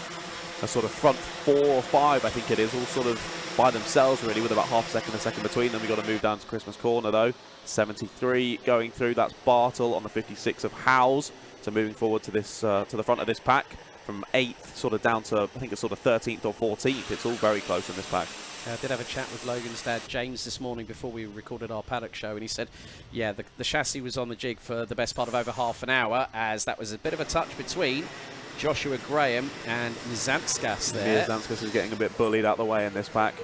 sort of front 4 or 5, I think it is, all sort of by themselves really, with about half a second between them. We've got to move down to Christmas Corner though. 73 going through, that's Bartle on the 56 of Howes. So moving forward to this to the front of this pack, from 8th sort of down to, I think it's sort of 13th or 14th. It's all very close in this pack. I did have a chat with Logan's dad, James, this morning before we recorded our Paddock show, and he said, yeah, the chassis was on the jig for the best part of over half an hour, as that was a bit of a touch between Joshua Graham and Mierzanskas there. Mierzanskas is getting a bit bullied out the way in this pack.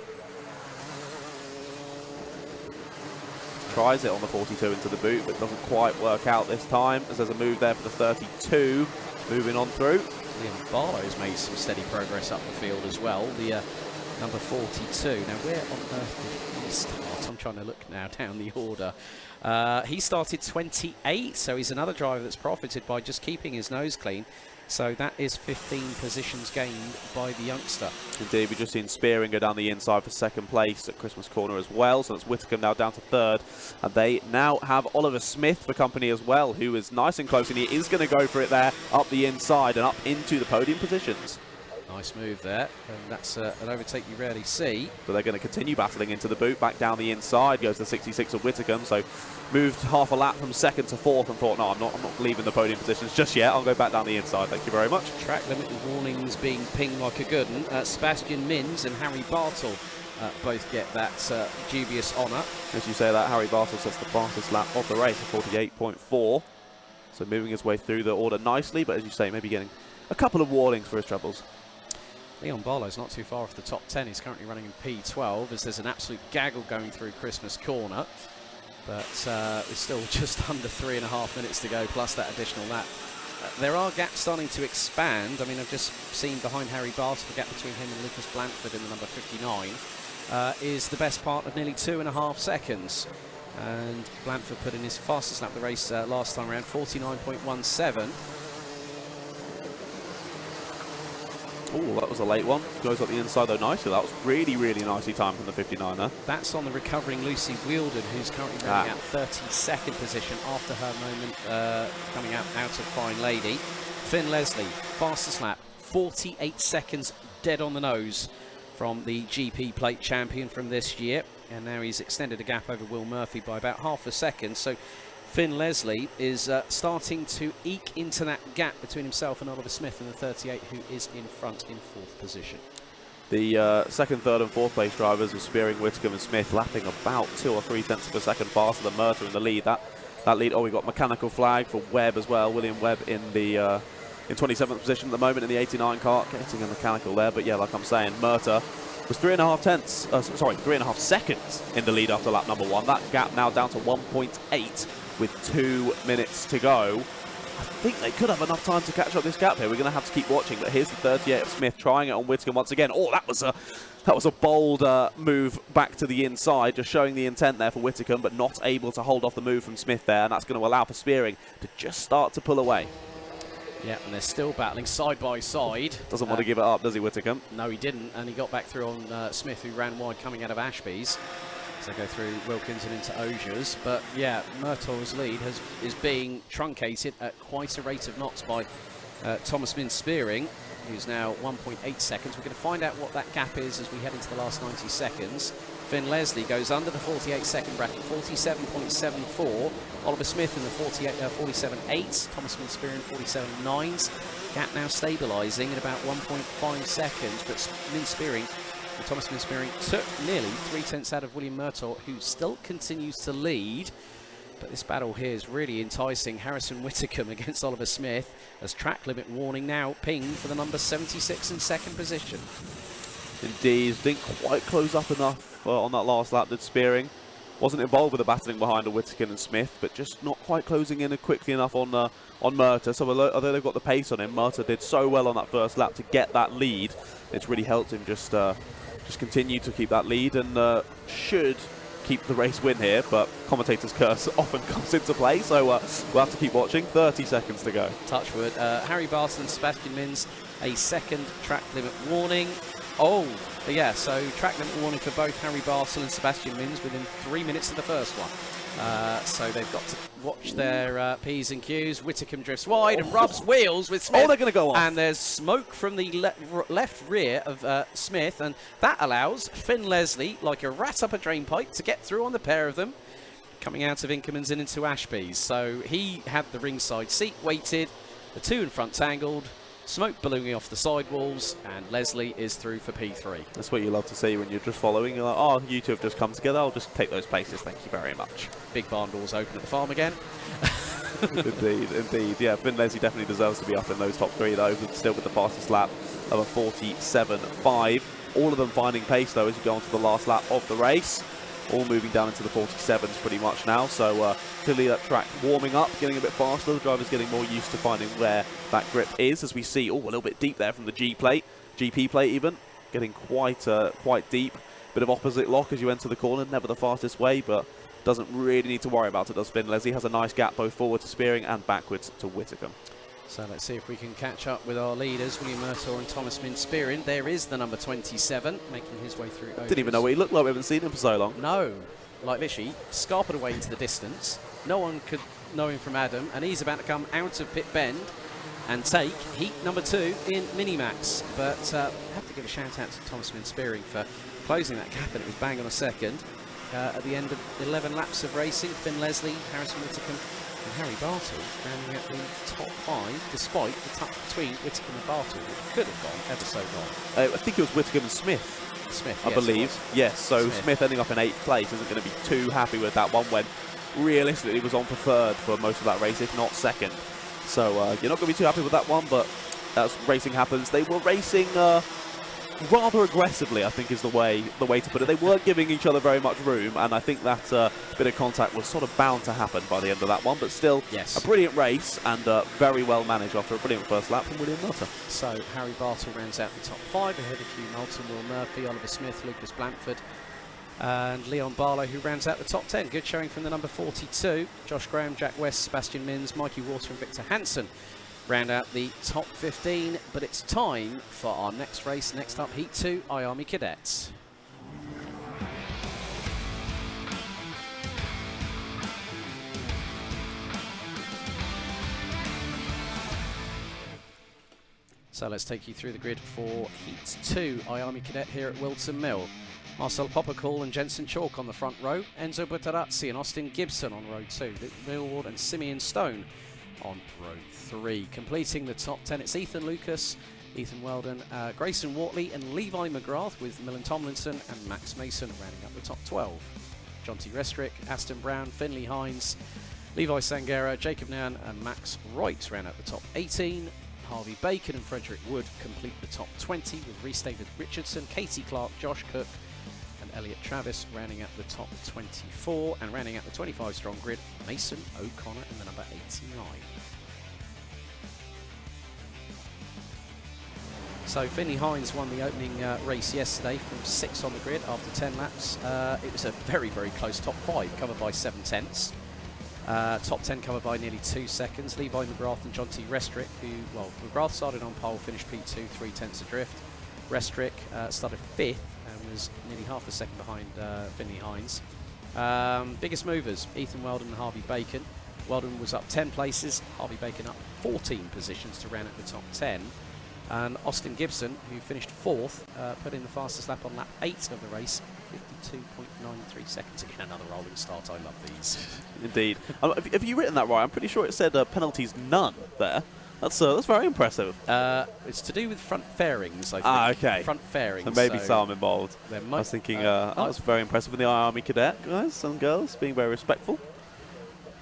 Tries it on the 42 into the boot, but doesn't quite work out this time, as there's a move there for the 32, moving on through. Liam Barlow's made some steady progress up the field as well, the number 42. Now, where on earth did he start? fact, I'm trying to look now down the order. He started 28, so he's another driver that's profited by just keeping his nose clean. So that is 15 positions gained by the youngster. Indeed, we've just seen Spearing go down the inside for second place at Christmas Corner as well. So that's Whittaker now down to third. And they now have Oliver Smith for company as well, who is nice and close. And he is going to go for it there, up the inside and up into the podium positions. Nice move there, and that's an overtake you rarely see. But they're going to continue battling into the boot, back down the inside, goes to 66 of Whitacombe, so moved half a lap from second to fourth and thought, no, I'm not leaving the podium positions just yet, I'll go back down the inside, thank you very much. Track limit warnings being pinged like a good one. Sebastian Mins and Harry Bartle both get that dubious honour. As you say that, Harry Bartle sets the fastest lap of the race at 48.4, so moving his way through the order nicely, but as you say, maybe getting a couple of warnings for his troubles. Leon Barlow's not too far off the top 10. He's currently running in P12 as there's an absolute gaggle going through Christmas Corner. But it's still just under 3.5 minutes to go, plus that additional lap. There are gaps starting to expand. I mean, I've just seen behind Harry Bartle, the gap between him and Lucas Blanford in the number 59 is the best part of nearly 2.5 seconds. And Blanford put in his fastest lap of the race last time around, 49.17. Oh, that was a late one. Goes up the inside though nicely. That was really, really nicely timed from the 59er. That's on the recovering Lucy Whilton, who's currently running out 32nd position after her moment coming out of Fine Lady. Finn Leslie, fastest lap, 48 seconds dead on the nose from the GP plate champion from this year. And now he's extended a gap over Will Murphy by about half a second. So Finn Leslie is starting to eke into that gap between himself and Oliver Smith in the 38, who is in front in fourth position. The second, third and fourth place drivers were Spearing, Whittaker and Smith lapping about 2 or 3 tenths of a second faster than Murta in the lead. That lead, oh, we got mechanical flag for Webb as well. William Webb in the in 27th position at the moment in the 89 kart, getting a mechanical there. But yeah, like I'm saying, Murta was 3.5 seconds in the lead after lap number 1. That gap now down to 1.8 with 2 minutes to go. I think they could have enough time to catch up this gap here. We're going to have to keep watching, but here's the 38 of Smith trying it on Whittaker once again. Oh, that was a bold move back to the inside, just showing the intent there for Whittaker, but not able to hold off the move from Smith there, and that's going to allow for Spearing to just start to pull away. Yeah, and they're still battling side by side. Doesn't want to give it up, does he, Whittaker? No, he didn't, and he got back through on Smith, who ran wide coming out of Ashby's. So go through Wilkins and into Osiers. But yeah, Murtaugh's lead is being truncated at quite a rate of knots by Thomas Min Spearing, who's now 1.8 seconds. We're going to find out what that gap is as we head into the last 90 seconds. Finn Leslie goes under the 48-second bracket, 47.74. Oliver Smith in the 47.8. Thomas Min Spearing, 47.9s. Gap now stabilising at about 1.5 seconds, but Min Spearing, Thomas Min Spearing took nearly 3 tenths out of William Murtaugh, who still continues to lead. But this battle here is really enticing. Harrison Whittaker against Oliver Smith, as track limit warning now pinged for the number 76 in second position. Indeed, didn't quite close up enough on that last lap, did Spearing. Wasn't involved with the battling behind Whittaker and Smith, but just not quite closing in quickly enough on Murta. So although they've got the pace on him, Murta did so well on that first lap to get that lead. It's really helped him just continue to keep that lead and should keep the race win here, but commentator's curse often comes into play, so we'll have to keep watching. 30 seconds to go. Touchwood. Harry Barton and Sebastian Mins, a second track limit warning. Oh, yeah, so track limit warning for both Harry Barton and Sebastian Mins within 3 minutes of the first one. So they've got to watch their P's and Q's. Whittaker drifts wide and rubs wheels with Smith. Oh, they're going to go off. And there's smoke from the left rear of Smith, and that allows Finn Leslie, like a rat up a drain pipe, to get through on the pair of them, coming out of Inkerman's and into Ashby's. So he had the ringside seat weighted, the two in front tangled, smoke ballooning off the sidewalls, and Leslie is through for P3. That's what you love to see when you're just following. You're like, oh, you two have just come together. I'll just take those places. Thank you very much. Big barn doors open at the farm again. Indeed. Yeah, Finn Leslie definitely deserves to be up in those top three, though, still with the fastest lap of a 47.5. All of them finding pace, though, as you go on to the last lap of the race. All moving down into the 47s pretty much now, so clearly that track warming up, getting a bit faster. The driver's getting more used to finding where that grip is, as we see, a little bit deep there from the GP plate even, getting quite deep. Bit of opposite lock as you enter the corner, never the fastest way, but doesn't really need to worry about it, does Finn Leslie. Has a nice gap both forward to Spearing and backwards to Whittaker. So let's see if we can catch up with our leaders, William Murtaugh and Thomas Min-Spearing. There is the number 27 making his way through. Didn't even know what he looked like. We haven't seen him for so long. No, like literally scarpered away into the distance. No one could know him from Adam, and he's about to come out of Pit Bend and take heat number 2 in Minimax. But I have to give a shout out to Thomas Min-Spearing for closing that gap, and it was bang on a second. At the end of 11 laps of racing, Finn Leslie, Harrison Whittaker and Harry Bartle rounding at the top 5, despite the touch between Whittaker and Bartle, which could have gone ever so long. I think it was Whittaker and Smith. Smith, I believe. Yes, so Smith ending up in 8th place isn't going to be too happy with that one when realistically he was on for 3rd for most of that race, if not 2nd. So you're not going to be too happy with that one, but as racing happens, they were racing rather aggressively, I think is the way to put it. They weren't giving each other very much room, and I think that bit of contact was sort of bound to happen by the end of that one. But still, a brilliant race and very well managed after a brilliant first lap from William Murtaugh. So Harry Bartle rounds out the top 5 ahead of Hugh Moulton, Will Murphy, Oliver Smith, Lucas Blanford and Leon Barlow, who rounds out the top 10. Good showing from the number 42. Josh Graham, Jack West, Sebastian Mins, Mikey Water and Victor Hansen round out the top 15. But it's time for our next race. Next up, Heat 2, IAME Cadets. So let's take you through the grid for Heat 2, IAME Cadet here at Whilton Mill. Marcel Poppercall and Jensen Chalk on the front row, Enzo Butarazzi and Austin Gibson on row 2, Luke Millward and Simeon Stone on row 3. Completing the top 10, it's Ethan Lucas, Ethan Weldon, Grayson Wortley and Levi McGrath with Millen Tomlinson and Max Mason rounding up the top 12. John T. Restrick, Aston Brown, Finley Hines, Levi Sangera, Jacob Nan and Max Wright round out the top 18. Harvey Bacon and Frederick Wood complete the top 20 with Rhys David Richardson, Katie Clark, Josh Cook and Elliot Travis rounding out the top 24, and rounding out the 25 strong grid, Mason O'Connor in the number 89. So Finley Hines won the opening race yesterday from 6th on the grid after 10 laps. It was a very, very close top 5 covered by 7/10. Top 10 covered by nearly 2 seconds. Levi McGrath and John T. Restrick, who, well, McGrath started on pole, finished P2, 3/10 adrift. Restrick started 5th and was nearly half a second behind Finley Hines. Biggest movers, Ethan Weldon and Harvey Bacon. Weldon was up 10 places, Harvey Bacon up 14 positions to round out the top 10. And Austin Gibson, who finished 4th, put in the fastest lap on lap 8 of the race, 52.93 seconds. Again, another rolling start. I love these. Indeed. Have you written that right? I'm pretty sure it said penalties none there. That's very impressive. It's to do with front fairings, I think. Okay. Front fairings. And maybe some involved. I was thinking that was very impressive with the IAME Cadet guys and girls being very respectful.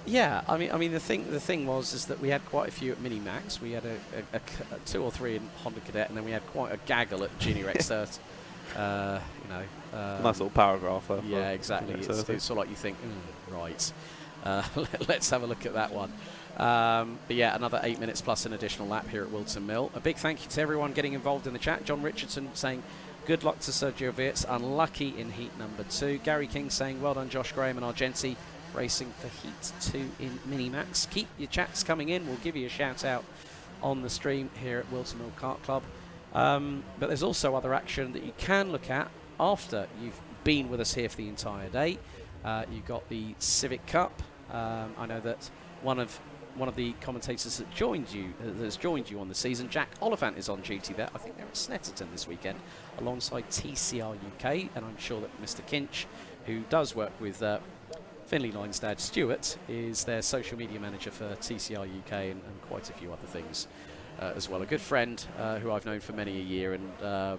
Yeah, I mean the thing was that we had quite a few at Minimax. We had a 2 or 3 in Honda Cadet, and then we had quite a gaggle at Junior X30. A nice little paragraph. Yeah, exactly. It's sort of like you think, right. Let's have a look at that one. But yeah, another 8 minutes plus an additional lap here at Whilton Mill. A big thank you to everyone getting involved in the chat. John Richardson saying, good luck to Sergio Wirtz, unlucky in heat number 2. Gary King saying, well done Josh Graham and Argenti, racing for heat 2 in Minimax. Keep your chats coming in. We'll give you a shout out on the stream here at Whilton Mill Kart Club. But there's also other action that you can look at after you've been with us here for the entire day. You've got the Civic Cup. I know that one of the commentators that has joined you on the season, Jack Oliphant, is on duty there. I think they're at Snetterton this weekend alongside TCR UK, and I'm sure that Mr. Kinch, who does work with Finley Line's dad Stuart, is their social media manager for TCR UK and quite a few other things as well. A good friend who I've known for many a year, and I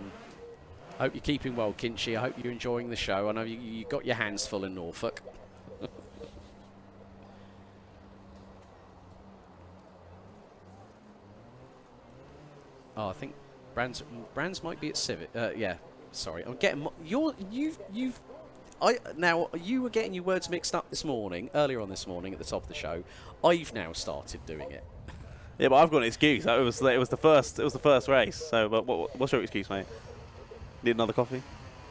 hope you're keeping well, Kinchy. I hope you're enjoying the show. I know you got your hands full in Norfolk. Oh, I think Brands might be at Civic. Yeah, sorry, I'm getting now you were getting your words mixed up earlier on this morning at the top of the show. I've now started doing it. Yeah, but I've got an excuse. It was the first race. So, but what's your excuse, mate? Need another coffee?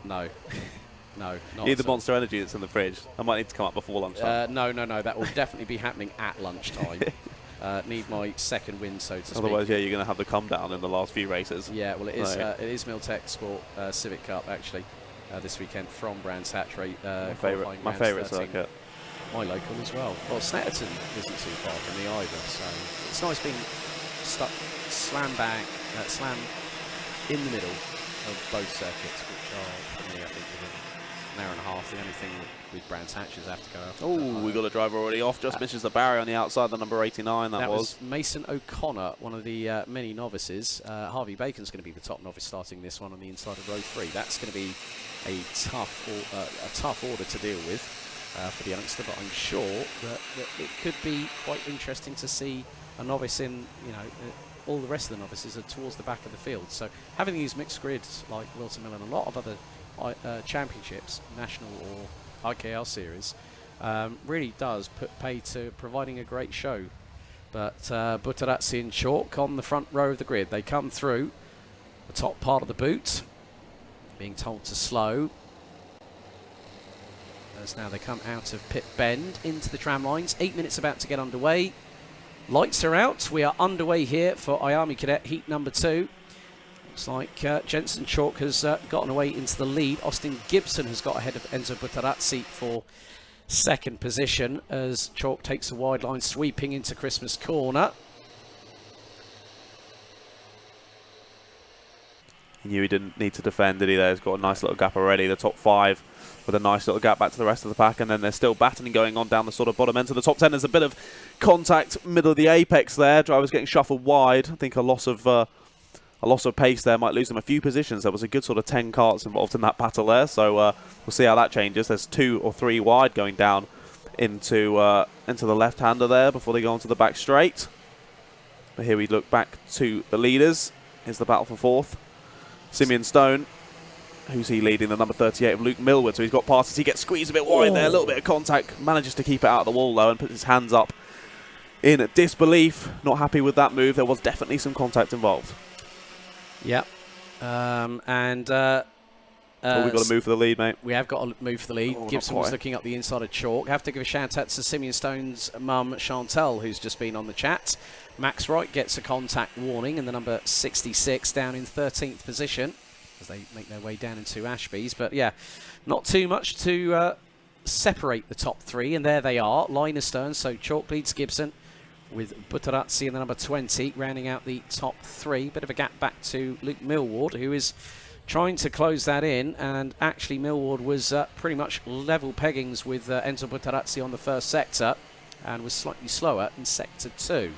No. No, not Need the at all. Monster Energy that's in the fridge. I might need to come up before lunchtime. No. That will definitely be happening at lunchtime. Need my second win, so to speak. Otherwise, yeah, you're going to have the come down in the last few races. Yeah, well, it is Miltech Sport Civic Cup, actually, this weekend from Brands Hatch. My favourite circuit. My local as well. Well, Stretton isn't too far from me either, so it's nice being stuck slam in the middle of both circuits, which are, for me, I think, within an hour and a half. The only thing with Brands Hatch is I have to go after. Oh, we got a driver already off. Just misses the barrier on the outside, the number 89. That was Mason O'Connor, one of the many novices. Harvey Bacon's going to be the top novice starting this one on the inside of row 3. That's going to be a tough order to deal with for the youngster, but I'm sure that it could be quite interesting to see a novice in, all the rest of the novices are towards the back of the field. So having these mixed grids like Whilton Mill and a lot of other championships, national or IKL series, really does pay to providing a great show. But Butterazzi and Chalk on the front row of the grid. They come through the top part of the boot, being told to slow. As now they come out of pit bend into the tram lines. 8 minutes about to get underway. Lights are out. We are underway here for IAME Cadet heat number 2. Looks like Jensen Chalk has gotten away into the lead. Austin Gibson has got ahead of Enzo Butterazzi for second position as Chalk takes a wide line sweeping into Christmas corner. He knew he didn't need to defend, did he? There, he's got a nice little gap already. The top 5 with a nice little gap back to the rest of the pack, and then there's still battling going on down the sort of bottom end of the top 10. There's a bit of contact middle of the apex there. Drivers getting shuffled wide. I think a loss of pace there might lose them a few positions. There was a good sort of 10 karts involved in that battle there, so we'll see how that changes. There's 2 or 3 wide going down into the left-hander there before they go onto the back straight. But here we look back to the leaders. Here's the battle for 4th. Simeon Stone. Who's he leading? The number 38 of Luke Millward. So he's got past as he gets squeezed a bit wide there. A little bit of contact. Manages to keep it out of the wall though and puts his hands up in disbelief. Not happy with that move. There was definitely some contact involved. Yep. But we've got to move for the lead, mate. We have got to move for the lead. Oh, Gibson was looking up the inside of Chalk. Have to give a shout out to Simeon Stone's mum, Chantel, who's just been on the chat. Max Wright gets a contact warning in the number 66 down in 13th position as they make their way down into Ashby's. But yeah, not too much to separate the top 3, and there they are, line astern. So Chalk leads Gibson with Butterazzi in the number 20, rounding out the top 3. Bit of a gap back to Luke Millward, who is trying to close that in, and actually Millward was pretty much level peggings with Enzo Butterazzi on the first sector and was slightly slower in sector 2.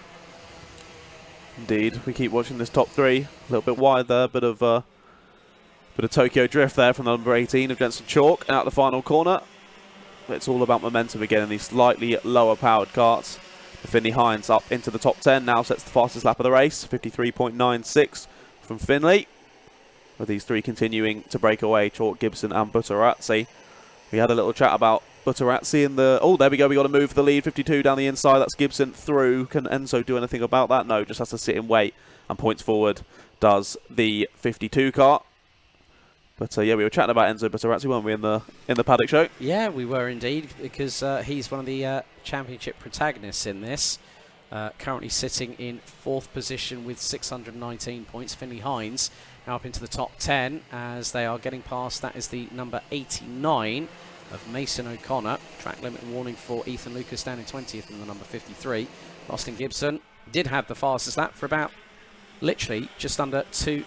Indeed, we keep watching this top 3. A little bit wide there, bit of Tokyo drift there from the number 18 of Jensen Chalk out the final corner. It's all about momentum again in these slightly lower powered karts. Finley Hines up into the top 10 now, sets the fastest lap of the race, 53.96 from Finley. With these 3 continuing to break away, Chalk, Gibson and Butterazzi. We had a little chat about Butterazzi in the... Oh, there we go. We got to move for the lead. 52 down the inside. That's Gibson through. Can Enzo do anything about that? No, just has to sit and wait. And points forward does the 52 car. But yeah, we were chatting about Enzo Butterazzi, weren't we, in the Paddock show? Yeah, we were indeed, because he's one of the championship protagonists in this. Currently sitting in 4th position with 619 points. Finley Hines now up into the top 10 as they are getting past. That is the number 89 of Mason O'Connor. Track limit warning for Ethan Lucas down in 20th in the number 53. Austin Gibson did have the fastest lap for about literally just under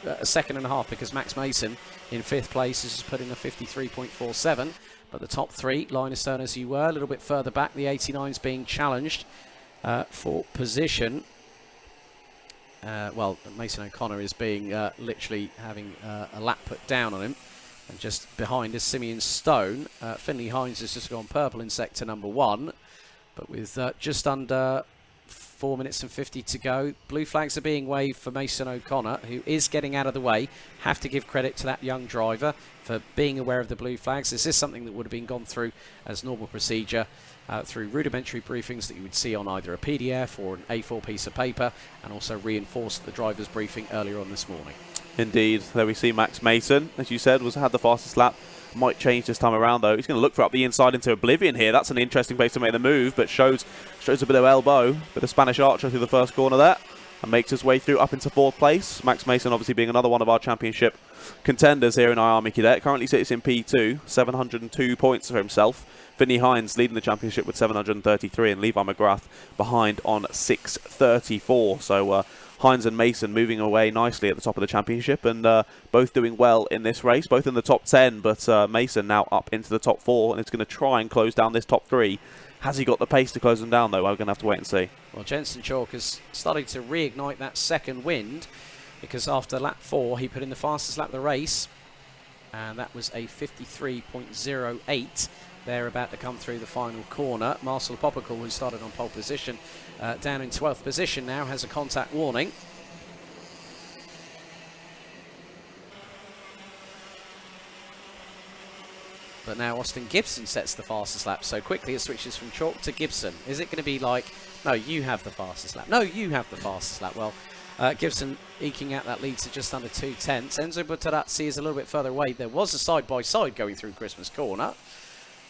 a second and a half, because Max Mason in 5th place has just put in a 53.47. But the top 3, line astern as you were, a little bit further back. The 89's being challenged for position. Well, Mason O'Connor is being literally having a lap put down on him. And just behind is Simeon Stone. Finley Hines has just gone purple in sector number 1. But with just under 4 minutes and 50 to go, blue flags are being waved for Mason O'Connor, who is getting out of the way. Have to give credit to that young driver for being aware of the blue flags. This is something that would have been gone through as normal procedure through rudimentary briefings that you would see on either a PDF or an A4 piece of paper, and also reinforced at the driver's briefing earlier on this morning. Indeed. There we see Max Mason, as you said, had the fastest lap Might change this time around, though. He's going to look for up the inside into Oblivion here. That's an interesting place to make the move, but shows a bit of elbow. Bit of Spanish Archer through the first corner there. And makes his way through up into 4th place. Max Mason obviously being another one of our championship contenders here in IAME Cadet. Currently sits in P2, 702 points for himself. Finney Hines leading the championship with 733 and Levi McGrath behind on 634. So Hines and Mason moving away nicely at the top of the championship and both doing well in this race, both in the top 10, but Mason now up into the top 4 and it's going to try and close down this top 3. Has he got the pace to close them down, though? We're going to have to wait and see. Well, Jensen Chalk is starting to reignite that second wind because after lap 4, he put in the fastest lap of the race, and that was a 53.08. They're about to come through the final corner. Marcel Popical, who started on pole position, down in 12th position now, has a contact warning. But now Austin Gibson sets the fastest lap so quickly it switches from Chalk to Gibson. Is it going to be like, no, you have the fastest lap. No, you have the fastest lap. Well, Gibson eking out that lead to just under 2/10. Enzo Butterazzi is a little bit further away. There was a side-by-side going through Christmas Corner.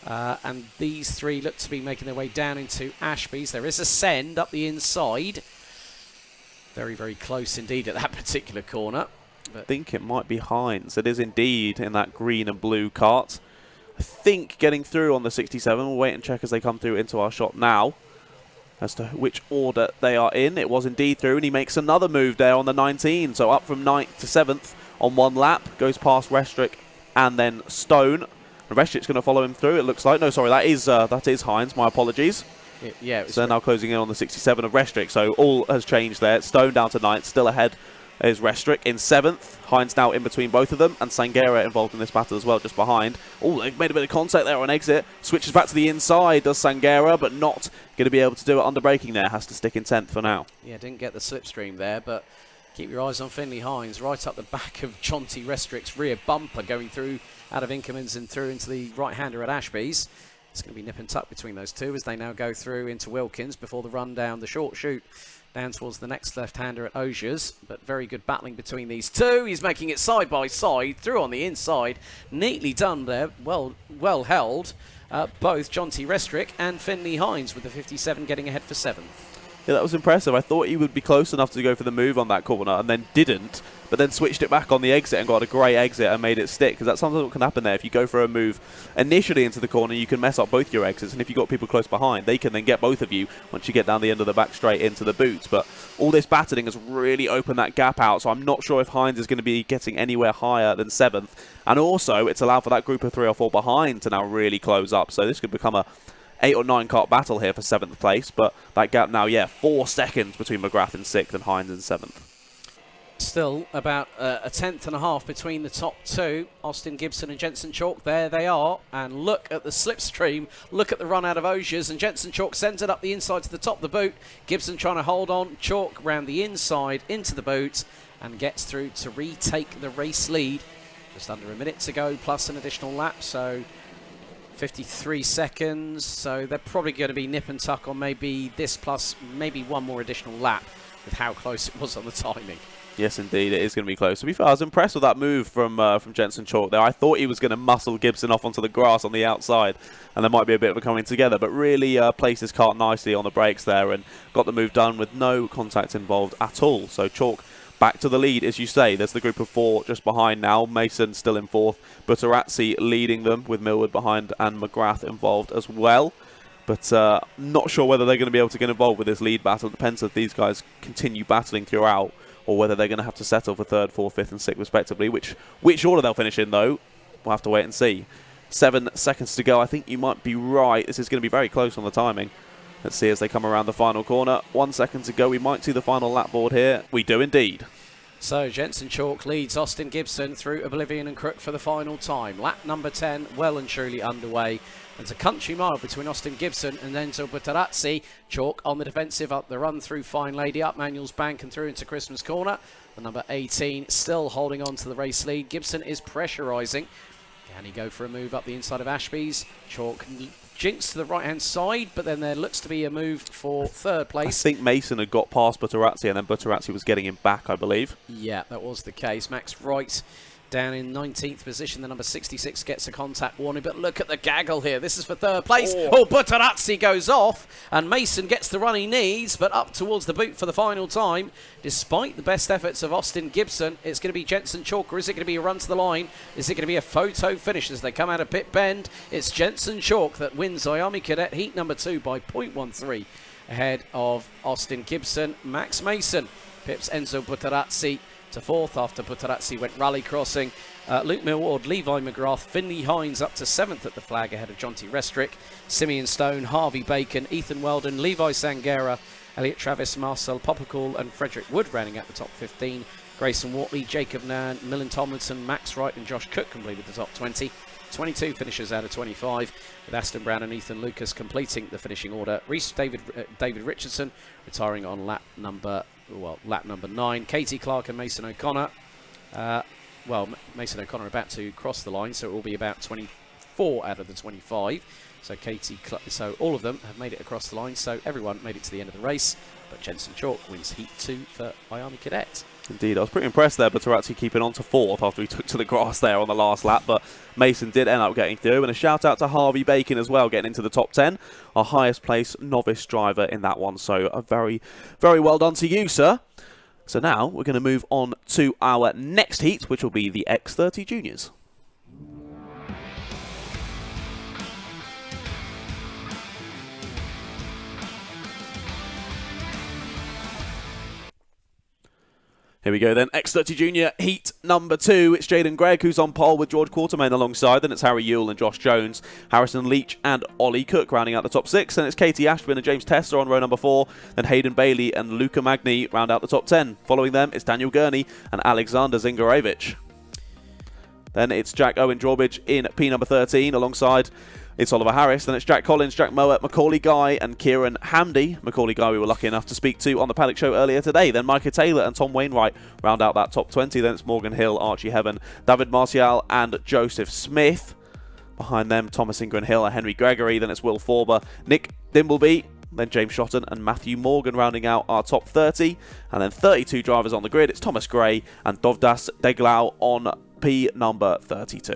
And these three look to be making their way down into Ashby's. There is a send up the inside. Very, very close indeed at that particular corner. But I think it might be Hines. It is indeed in that green and blue kart. I think getting through on the 67. We'll wait and check as they come through into our shot now as to which order they are in. It was indeed through, and he makes another move there on the 19. So up from 9th to 7th on one lap. Goes past Restrick and then Stone. Restrick's going to follow him through, it looks like. No, sorry, that is Hines. My apologies. Yeah. So they're now closing in on the 67 of Restrick. So all has changed there. Stone down to 9th, still ahead is Restrick in 7th. Hines now in between both of them, and Sangera involved in this battle as well, just behind. Oh, they've made a bit of contact there on exit. Switches back to the inside, does Sangera, but not going to be able to do it under braking there. Has to stick in 10th for now. Yeah, didn't get the slipstream there, but keep your eyes on Finley Hines, right up the back of Jonty Restrick's rear bumper, going through out of Inkermans and through into the right-hander at Ashby's. It's going to be nip and tuck between those two as they now go through into Wilkins before the run down the short chute down towards the next left-hander at Osiers. But very good battling between these two. He's making it side by side through on the inside. Neatly done there. Well held. Both Jonty Restrick and Finley Hines with the 57 getting ahead for 7th. Yeah, that was impressive. I thought he would be close enough to go for the move on that corner and then didn't, but then switched it back on the exit and got a great exit and made it stick, because that's sometimes what can happen there. If you go for a move initially into the corner, you can mess up both your exits, and if you've got people close behind, they can then get both of you once you get down the end of the back straight into the boots. But all this battering has really opened that gap out, so I'm not sure if Hines is going to be getting anywhere higher than 7th. And also, it's allowed for that group of 3 or 4 behind to now really close up, so this could become a 8 or 9 kart battle here for 7th place, but that gap now, yeah, 4 seconds between McGrath in 6th and Hines in 7th. Still about a 10th and a half between the top two, Austin Gibson and Jensen Chalk. There they are, and look at the slipstream, look at the run out of Osiers, and Jensen Chalk sends it up the inside to the top of the boot. Gibson trying to hold on, Chalk round the inside into the boot and gets through to retake the race lead. Just under a minute to go plus an additional lap, so 53 seconds, so they're probably going to be nip and tuck on maybe this plus maybe one more additional lap with how close it was on the timing. Yes, indeed, it is going to be close. To be fair, I was impressed with that move from Jensen Chalk there. I thought he was going to muscle Gibson off onto the grass on the outside, and there might be a bit of a coming together, but really placed his kart nicely on the brakes there and got the move done with no contact involved at all. So Chalk back to the lead, as you say. There's the group of 4 just behind now. Mason still in 4th. Butterazzi leading them with Millward behind and McGrath involved as well. But not sure whether they're going to be able to get involved with this lead battle. It depends if these guys continue battling throughout or whether they're going to have to settle for 3rd, 4th, 5th and 6th respectively. Which order they'll finish in, though, we'll have to wait and see. 7 seconds to go. I think you might be right. This is going to be very close on the timing. Let's see as they come around the final corner. 1 second to go. We might see the final lap board here. We do indeed. So Jensen Chalk leads Austin Gibson through Oblivion and Crook for the final time. Lap number 10 well and truly underway. There's a country mile between Austin Gibson and Enzo Butterazzi. Chalk on the defensive up the run through Fine Lady, up Manuel's Bank and through into Christmas Corner. The number 18 still holding on to the race lead. Gibson is pressurising. Can he go for a move up the inside of Ashby's? Chalk jinks to the right-hand side, but then there looks to be a move for 3rd place. I think Mason had got past Butterazzi, and then Butterazzi was getting him back, I believe. Yeah, that was the case. Max Wright Down in 19th position, the number 66 gets a contact warning, but look at the gaggle here. This is for third place. Oh, Butterazzi goes off, and Mason gets the run he needs, but up towards the boot for the final time. Despite the best efforts of Austin Gibson, it's going to be Jensen Chalk, or is it going to be a run to the line? Is it going to be a photo finish as they come out of pit bend? It's Jensen Chalk that wins IAME Cadet heat number 2 by 0.13 ahead of Austin Gibson. Max Mason pips Enzo Butterazzi to 4th after Butterazzi went rally crossing. Luke Millward, Levi McGrath, Finley Hines up to 7th at the flag ahead of Jonty Restrick, Simeon Stone, Harvey Bacon, Ethan Weldon, Levi Sangera, Elliot Travis, Marcel Poppercool and Frederick Wood rounding out the top 15. Grayson Wortley, Jacob Nan, Millen Tomlinson, Max Wright and Josh Cook completed the top 20. 22 finishers out of 25, with Aston Brown and Ethan Lucas completing the finishing order. David Richardson retiring on lap number 9. Katie Clark and Mason O'Connor. Mason O'Connor about to cross the line, so it will be about 24 out of the 25. So all of them have made it across the line, so everyone made it to the end of the race. But Jensen Chalk wins Heat 2 for IAME Cadet. Indeed, I was pretty impressed there, but Butterazzi keeping on to 4th after he took to the grass there on the last lap, but Mason did end up getting through. And a shout out to Harvey Bacon as well, getting into the top 10, our highest place novice driver in that one. So a very, very well done to you, sir. So now we're going to move on to our next heat, which will be the X30 Juniors. Here we go then, X30 Junior Heat number 2. It's Jaden Gregg who's on pole with George Quartermain alongside. Then it's Harry Ewell and Josh Jones, Harrison Leach and Ollie Cook rounding out the top 6. Then it's Katie Ashwin and James Tester on row number 4. Then Hayden Bailey and Luca Magni round out the top 10. Following them, it's Daniel Gurney and Alexander Zingarevich. Then it's Jack Owen Drawbridge in P number 13 alongside... It's Oliver Harris, then it's Jack Collins, Jack Mowat, Macaulay Guy and Kieran Hamdy. Macaulay Guy we were lucky enough to speak to on the Paddock show earlier today. Then Micah Taylor and Tom Wainwright round out that top 20. Then it's Morgan Hill, Archie Heaven, David Martial and Joseph Smith. Behind them, Thomas Ingram Hill and Henry Gregory. Then it's Will Forber, Nick Dimbleby, then James Shotton and Matthew Morgan rounding out our top 30. And then 32 drivers on the grid. It's Thomas Gray and Dovdas Deglau on P number 32.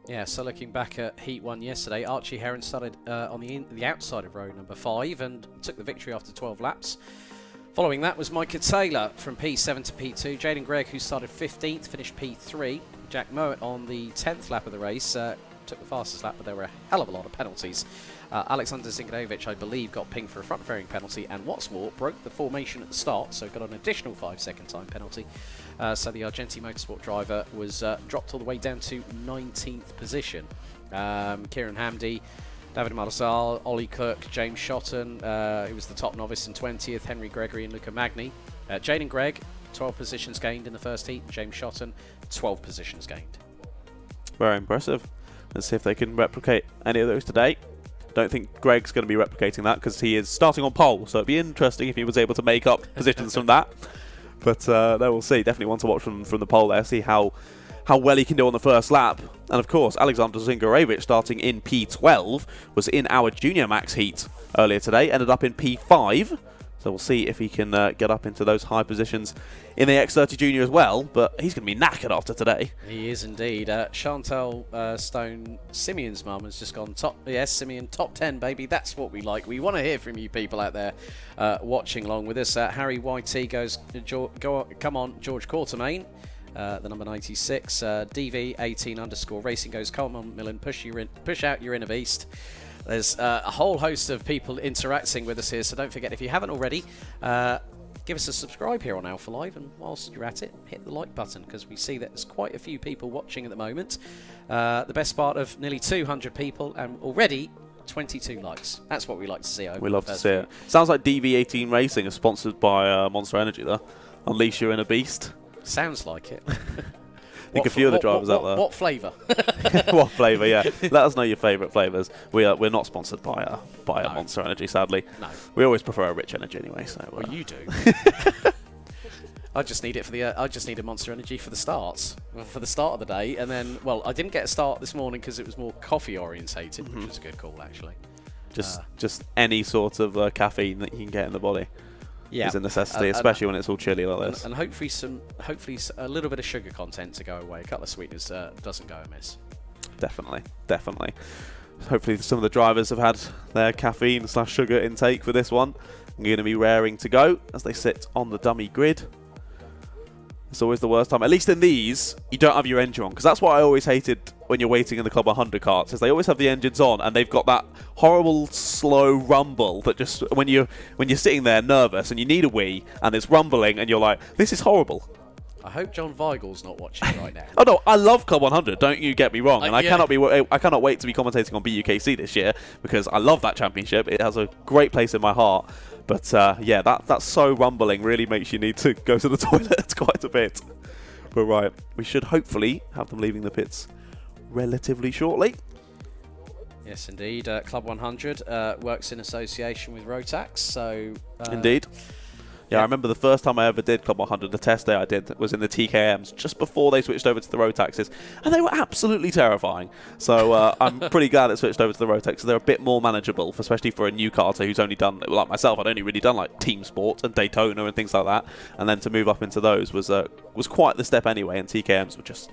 Yeah, so looking back at Heat 1 yesterday, Archie Heron started on the outside of row number 5 and took the victory after 12 laps. Following that was Micah Taylor from P7 to P2. Jaden Gregg, who started 15th, finished P3. Jack Mowat on the 10th lap of the race took the fastest lap, but there were a hell of a lot of penalties. Alexander Zingadovich, I believe, got pinged for a front fairing penalty, and what's more, broke the formation at the start, so got an additional 5-second time penalty. So the Argenti Motorsport driver was dropped all the way down to 19th position. Kieran Hamdy, David Marsal, Ollie Cook, James Shotton, who was the top novice in 20th, Henry Gregory and Luca Magni. Jaden Gregg, 12 positions gained in the first heat. James Shotton, 12 positions gained. Very impressive. Let's see if they can replicate any of those today. Don't think Greg's going to be replicating that because he is starting on pole, so it'd be interesting if he was able to make up positions from that. But no, we'll see. Definitely want to watch from the pole there, see how well he can do on the first lap. And of course, Alexander Zingarevich, starting in P12, was in our Junior Max heat earlier today, ended up in P5. So we'll see if he can get up into those high positions in the X30 Junior as well. But he's going to be knackered after today. He is indeed. Chantal Stone, Simeon's mum, has just gone top. Yes, Simeon, top 10, baby. That's what we like. We want to hear from you people out there watching along with us. Harry YT goes, come on, George Quartermain. The number 96. DV18_ racing goes, come on, Millen, push out your inner beast. There's a whole host of people interacting with us here, so don't forget, if you haven't already, give us a subscribe here on alphalive, and whilst you're at it, hit the like button, because we see that there's quite a few people watching at the moment. The best part of nearly 200 people, and already 22 likes. That's what we like to see. We love to see it. Sounds like DV18 Racing is sponsored by Monster Energy, though. Unleash your inner beast. Sounds like it. I think a few of the drivers out there. What flavour? What flavour, yeah. Let us know your favourite flavours. We're not sponsored by no. Monster Energy, sadly. No. We always prefer a Rich Energy anyway. So, well, you do. I just need it for the. I just need a Monster Energy for the starts, for the start of the day, and then. Well, I didn't get a start this morning because it was more coffee orientated, which was a good call actually. Just any sort of caffeine that you can get in the body. Yeah. is a necessity, especially when it's all chilly like this. And hopefully a little bit of sugar content to go away. A couple of sweeteners doesn't go amiss. Definitely, definitely. Hopefully some of the drivers have had their caffeine/sugar intake for this one. They're going to be raring to go as they sit on the dummy grid. It's always the worst time. At least in these, you don't have your engine on, because that's what I always hated when you're waiting in the Club 100 karts, is they always have the engines on and they've got that horrible slow rumble that just when you're sitting there nervous and you need a wee and it's rumbling and you're like, this is horrible. I hope John Weigel's not watching right now. Oh no, I love Club 100. Don't you get me wrong, and I yeah. cannot wait to be commentating on BUKC this year because I love that championship. It has a great place in my heart. But yeah, that so rumbling really makes you need to go to the toilet quite a bit. But right, we should hopefully have them leaving the pits relatively shortly. Yes, indeed. Club 100 works in association with Rotax, so... Indeed. Yeah, I remember the first time I ever did Club 100, the test day I did was in the TKMs, just before they switched over to the Rotaxes, and they were absolutely terrifying. So I'm pretty glad it switched over to the Rotax, so they're a bit more manageable, especially for a new karter who's only done, like myself, I'd only really done like Team Sport and Daytona and things like that, and then to move up into those was quite the step anyway, and TKMs were just...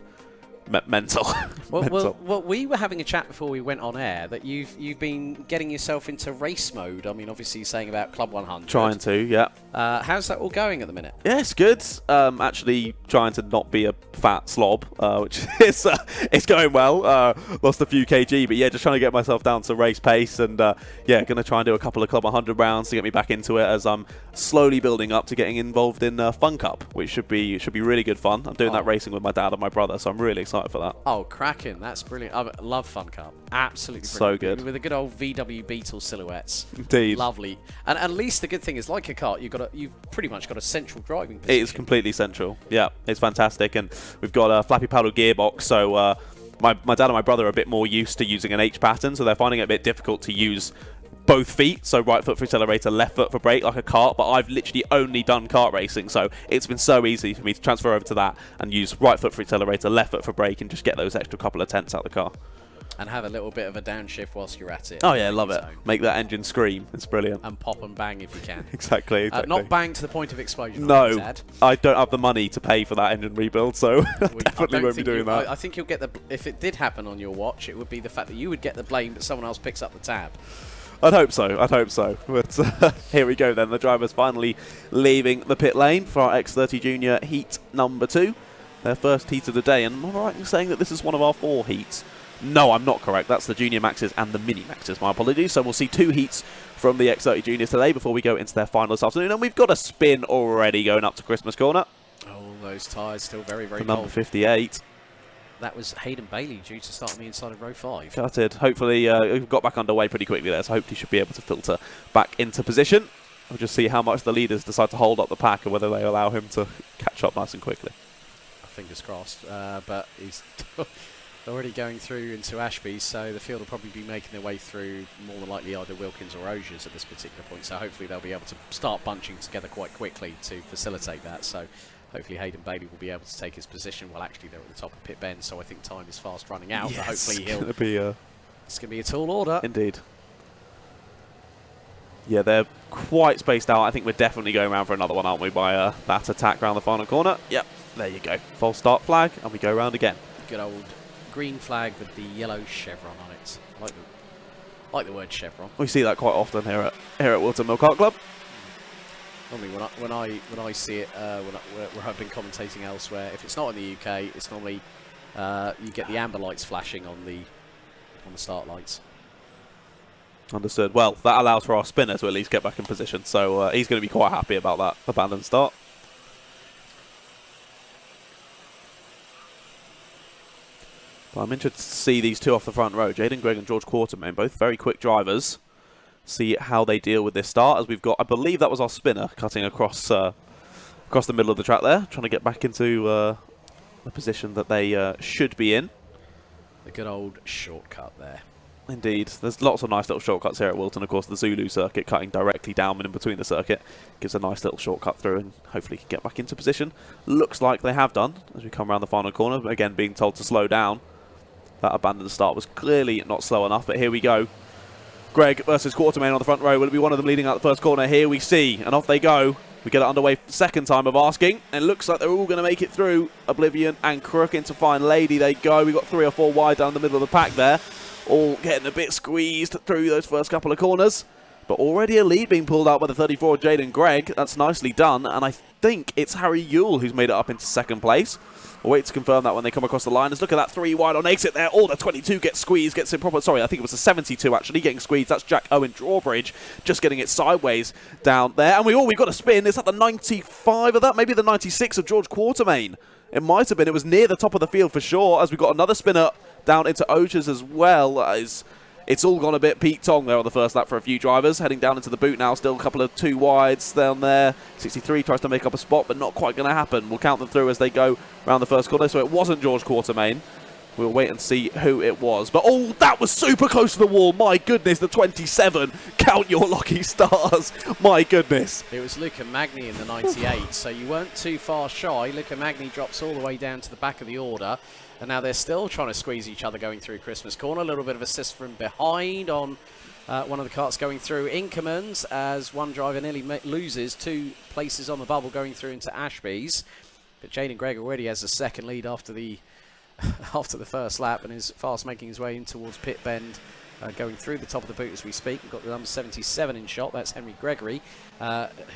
mental. Well, we were having a chat before we went on air that you've been getting yourself into race mode. I mean, obviously you're saying about Club 100. Trying to, yeah. How's that all going at the minute? Yeah, it's good. Actually trying to not be a fat slob, which is it's going well. Lost a few kg, but yeah, just trying to get myself down to race pace, and yeah, going to try and do a couple of Club 100 rounds to get me back into it as I'm slowly building up to getting involved in Fun Cup, which should be really good fun. I'm doing that racing with my dad and my brother, so I'm really excited for that. Oh, cracking. That's brilliant. I love Fun Cup. Absolutely brilliant. So good. With the good old VW Beetle silhouettes. Indeed. Lovely. And at least the good thing is, like a kart, you've pretty much got a central driving position. It is completely central. Yeah, it's fantastic. And we've got a flappy paddle gearbox, so my dad and my brother are a bit more used to using an H pattern, so they're finding it a bit difficult to use both feet, so right foot for accelerator, left foot for brake, like a kart, but I've literally only done kart racing, so it's been so easy for me to transfer over to that and use right foot for accelerator, left foot for brake, and just get those extra couple of tenths out of the car. And have a little bit of a downshift whilst you're at it. Oh yeah, love it. Make that engine scream. It's brilliant. And pop and bang if you can. Exactly. Not bang to the point of explosion. No, I don't have the money to pay for that engine rebuild, so definitely won't be doing that. I think you'll get if it did happen on your watch, it would be the fact that you would get the blame, but someone else picks up the tab. I'd hope so. I'd hope so. But here we go then. The driver's finally leaving the pit lane for our X30 Junior heat number 2. Their first heat of the day. And am I right in saying that this is one of our 4 heats? No, I'm not correct. That's the Junior Maxes and the Mini Maxes. My apologies. So we'll see 2 heats from the X30 Juniors today before we go into their final this afternoon. And we've got a spin already going up to Christmas Corner. Oh, those tyres still very, very cold. Number 58. That was Hayden Bailey due to start on the inside of row 5. Gutted. Hopefully, got back underway pretty quickly there, so hopefully should be able to filter back into position. We'll just see how much the leaders decide to hold up the pack and whether they allow him to catch up nice and quickly. Fingers crossed, but he's already going through into Ashby, so the field will probably be making their way through more than likely either Wilkins or Osiers at this particular point, so hopefully they'll be able to start bunching together quite quickly to facilitate that. So hopefully Hayden Bailey will be able to take his position. Well, actually, they're at the top of pit bend, so I think time is fast running out. Yes, but hopefully it's going to be a tall order. Indeed. Yeah, they're quite spaced out. I think we're definitely going around for another one, aren't we, by that attack around the final corner. Yep, there you go. False start flag, and we go around again. Good old green flag with the yellow chevron on it. Like the word chevron. We see that quite often here at Whilton Kart Club. Normally, when I see it, where I've been commentating elsewhere, if it's not in the UK, it's normally you get the amber lights flashing on the start lights. Understood. Well, that allows for our spinner to at least get back in position, so he's going to be quite happy about that abandoned start. But I'm interested to see these 2 off the front row, Jaden Gregg and George Quartermain, both very quick drivers. See how they deal with this start, as we've got, I believe that was our spinner cutting across the middle of the track there, trying to get back into the position that they should be in. The good old shortcut there. Indeed. There's lots of nice little shortcuts here at Whilton. Of course, the Zulu circuit cutting directly down and in between the circuit gives a nice little shortcut through and hopefully can get back into position. Looks like they have done as we come around the final corner. Again, being told to slow down. That abandoned start was clearly not slow enough, but here we go. Greg versus Quartermain on the front row. Will it be one of them leading out the first corner? Here we see, and off they go. We get it underway second time of asking, and it looks like they're all going to make it through. Oblivion and Crook into Fine Lady they go. We've got 3 or 4 wide down the middle of the pack there. All getting a bit squeezed through those first couple of corners. But already a lead being pulled out by the 34 Jaden Gregg. That's nicely done, and I think it's Harry Yule who's made it up into second place. We'll wait to confirm that when they come across the line. Let's look at that 3 wide on exit there. Oh, the 22 gets squeezed, gets it proper. Sorry, I think it was the 72 actually getting squeezed. That's Jack Owen Drawbridge just getting it sideways down there. And we've got a spin. Is that the 95 of that? Maybe the 96 of George Quartermain. It might have been. It was near the top of the field for sure, as we got another spinner down into Ochers as well. It's all gone a bit Pete Tong there on the first lap for a few drivers. Heading down into the boot now, still a couple of 2 wides down there. 63 tries to make up a spot, but not quite going to happen. We'll count them through as they go around the first corner. So it wasn't George Quartermain. We'll wait and see who it was. But oh, that was super close to the wall. My goodness, the 27. Count your lucky stars. My goodness. It was Luca Magni in the 98, so you weren't too far shy. Luca Magni drops all the way down to the back of the order. And now they're still trying to squeeze each other going through Christmas Corner. A little bit of assist from behind on one of the karts going through Inkermans as one driver nearly loses 2 places on the bubble going through into Ashby's. But Jaden Gregg already has a second lead after the first lap and is fast making his way in towards pit bend. Going through the top of the boot as we speak. We've got the number 77 in shot. That's Henry Gregory,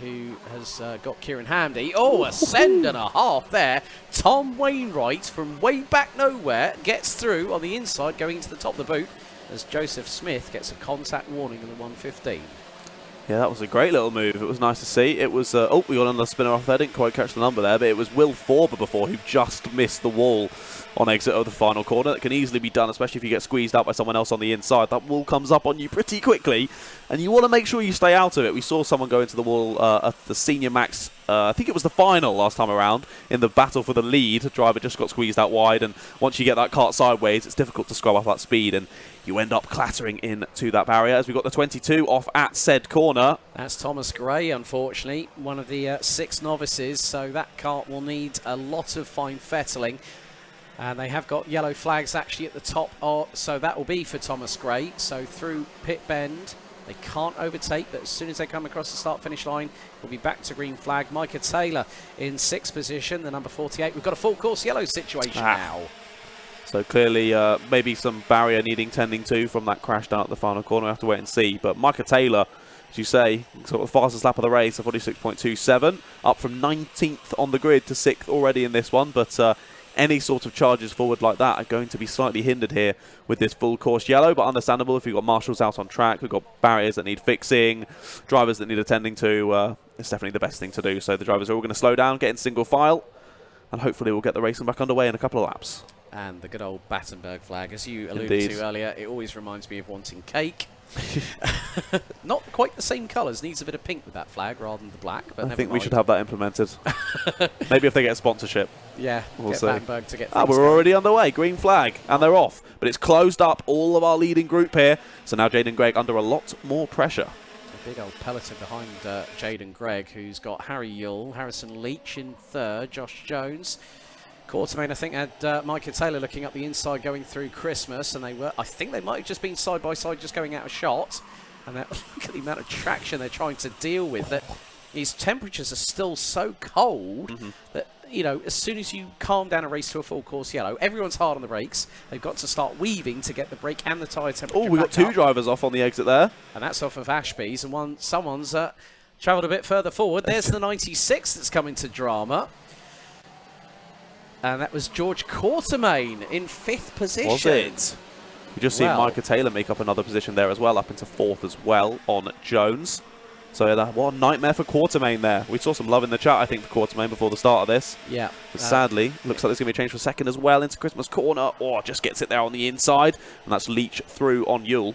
who has got Kieran Hamdy. Oh, a send and a half there. Tom Wainwright from way back nowhere gets through on the inside going into the top of the boot as Joseph Smith gets a contact warning in the 115. Yeah, that was a great little move. It was nice to see. It was, oh, we got another spinner off there. Didn't quite catch the number there, but it was Will Forber before who just missed the wall on exit of the final corner. That can easily be done, especially if you get squeezed out by someone else on the inside. That wall comes up on you pretty quickly, and you want to make sure you stay out of it. We saw someone go into the wall at the Senior Max, I think it was the final last time around, in the battle for the lead. The driver just got squeezed out wide, and once you get that kart sideways, it's difficult to scrub off that speed, and you end up clattering into that barrier as we got the 22 off at said corner. That's Thomas Gray, unfortunately, one of the 6 novices, so that kart will need a lot of fine fettling. And they have got yellow flags actually at the top, so that will be for Thomas Gray. So through pit bend, they can't overtake, but as soon as they come across the start-finish line, we'll be back to green flag. Micah Taylor in 6th position, the number 48. We've got a full course yellow situation now. So clearly maybe some barrier needing tending to from that crash down at the final corner. We have to wait and see. But Micah Taylor, as you say, sort of fastest lap of the race, a 46.27, up from 19th on the grid to 6th already in this one. But any sort of charges forward like that are going to be slightly hindered here with this full course yellow, but understandable if you've got marshals out on track, we've got barriers that need fixing, drivers that need attending to. It's definitely the best thing to do. So the drivers are all going to slow down, get in single file, and hopefully we'll get the racing back underway in a couple of laps. And the good old Battenberg flag, as you alluded to earlier, it always reminds me of wanting cake. Not quite the same colours, needs a bit of pink with that flag rather than the black. But I think we should have that implemented. Maybe if they get sponsorship. Yeah, we'll get see. Battenberg to get we're going. already underway, green flag, and they're off. But it's closed up all of our leading group here, so now Jaden Gregg under a lot more pressure. A big old peloton behind Jaden Gregg, who's got Harry Yule, Harrison Leach in 3rd, Josh Jones. Quartermain, I think, had Micah Taylor looking up the inside going through Christmas, and I think they might have just been side by side just going out of shot. And look at the amount of traction they're trying to deal with. That these temperatures are still so cold that, you know, as soon as you calm down a race to a full course yellow, everyone's hard on the brakes. They've got to start weaving to get the brake and the tyre temperature. Oh, we've got 2 drivers off on the exit there. And that's off of Ashby's, and someone's travelled a bit further forward. There's the 96 that's come into drama. And that was George Quartermain in 5th position. Was it? We just seen Micah Taylor make up another position there as well, up into 4th as well on Jones. So what a nightmare for Quartermain there. We saw some love in the chat, I think, for Quartermain before the start of this. Yeah. But sadly, looks like there's going to be a change for 2nd as well into Christmas corner. Oh, just gets it there on the inside. And that's Leach through on Yule.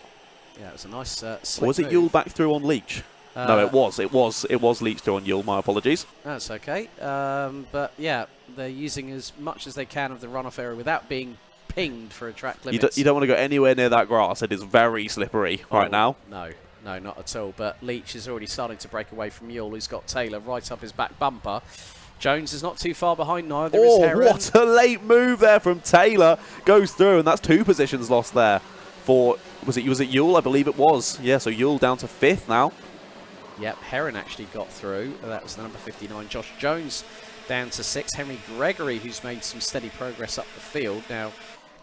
Yeah, it was a nice slick Or was it move. Yule back through on Leach? No, it was Leach through on Yule. My apologies. That's okay. But yeah, they're using as much as they can of the runoff area without being pinged for a track limit. You don't want to go anywhere near that grass. It is very slippery right now. No, not at all. But Leach is already starting to break away from Yule, who's got Taylor right up his back bumper. Jones is not too far behind neither. Oh, what a late move there from Taylor. Goes through, and that's 2 positions lost there. Was it Yule? I believe it was. Yeah, so Yule down to 5th now. Yep, Heron actually got through. That was the number 59. Josh Jones down to 6. Henry Gregory, who's made some steady progress up the field. Now,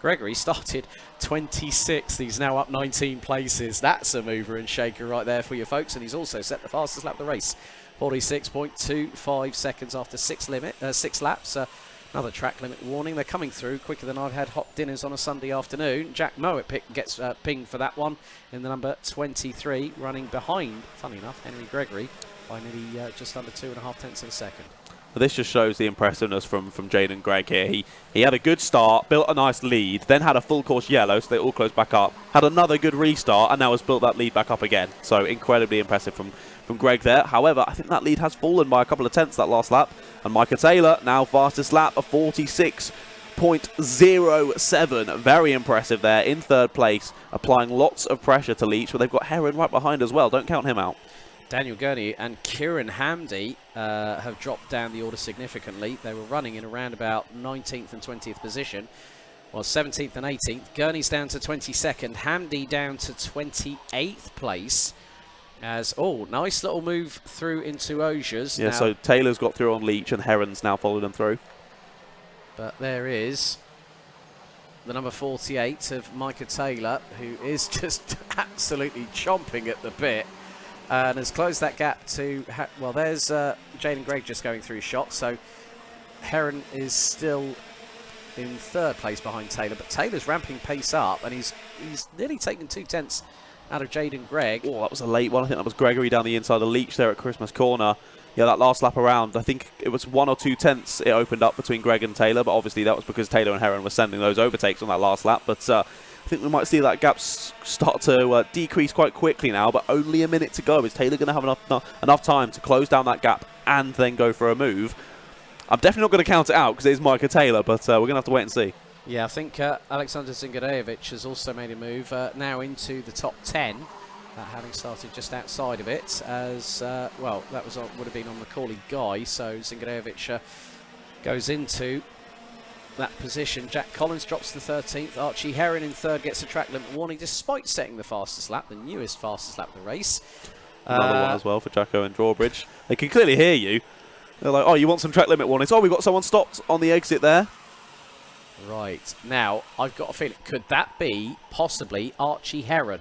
Gregory started 26th. He's now up 19 places. That's a mover and shaker right there for you folks. And he's also set the fastest lap of the race. 46.25 seconds after 6 laps. Another track limit warning. They're coming through quicker than I've had hot dinners on a Sunday afternoon. Jack Mowat gets pinged for that one in the number 23, running behind, funny enough, Henry Gregory by nearly just under 2.5 tenths of a second. Well, this just shows the impressiveness from Jaden Gregg here. He had a good start, built a nice lead, then had a full course yellow, so they all closed back up. Had another good restart, and now has built that lead back up again. So incredibly impressive from Greg there. However, I think that lead has fallen by a couple of tenths that last lap. And Micah Taylor, now fastest lap of 46.07. Very impressive there in third place, applying lots of pressure to Leach, but they've got Heron right behind as well. Don't count him out. Daniel Gurney and Kieran Hamdy have dropped down the order significantly. They were running in around about 19th and 20th position. Well, 17th and 18th. Gurney's down to 22nd. Hamdy down to 28th place. As, nice little move through into Osiers. Yeah, now, so Taylor's got through on Leach and Heron's now followed him through. But there is the number 48 of Micah Taylor, who is just absolutely chomping at the bit and has closed that gap to, there's Jaden Gregg just going through his shot. So Heron is still in third place behind Taylor, but Taylor's ramping pace up and he's nearly taken 2 tenths out of Jaden Gregg. Oh, that was a late one. I think that was Gregory down the inside of Leach there at Christmas Corner. Yeah, that last lap around, I think it was 1 or 2 tenths it opened up between Gregg and Taylor, but obviously that was because Taylor and Heron were sending those overtakes on that last lap. But I think we might see that gap start to decrease quite quickly now, but only a minute to go. Is Taylor going to have enough time to close down that gap and then go for a move? I'm definitely not going to count it out because it is Micah Taylor, but we're going to have to wait and see. Yeah, I think Alexander Zingadevic has also made a move now into the top 10, having started just outside of it. As that would have been on Macaulay Guy, so Zingadevic goes into that position. Jack Collins drops to 13th. Archie Heron in third gets a track limit warning despite setting the fastest lap, the newest fastest lap of the race. Another one as well for Jacko and Drawbridge. They can clearly hear you. They're like, oh, you want some track limit warnings? Oh, we've got someone stopped on the exit there. Right, now, I've got a feeling, could that be possibly Archie Heron?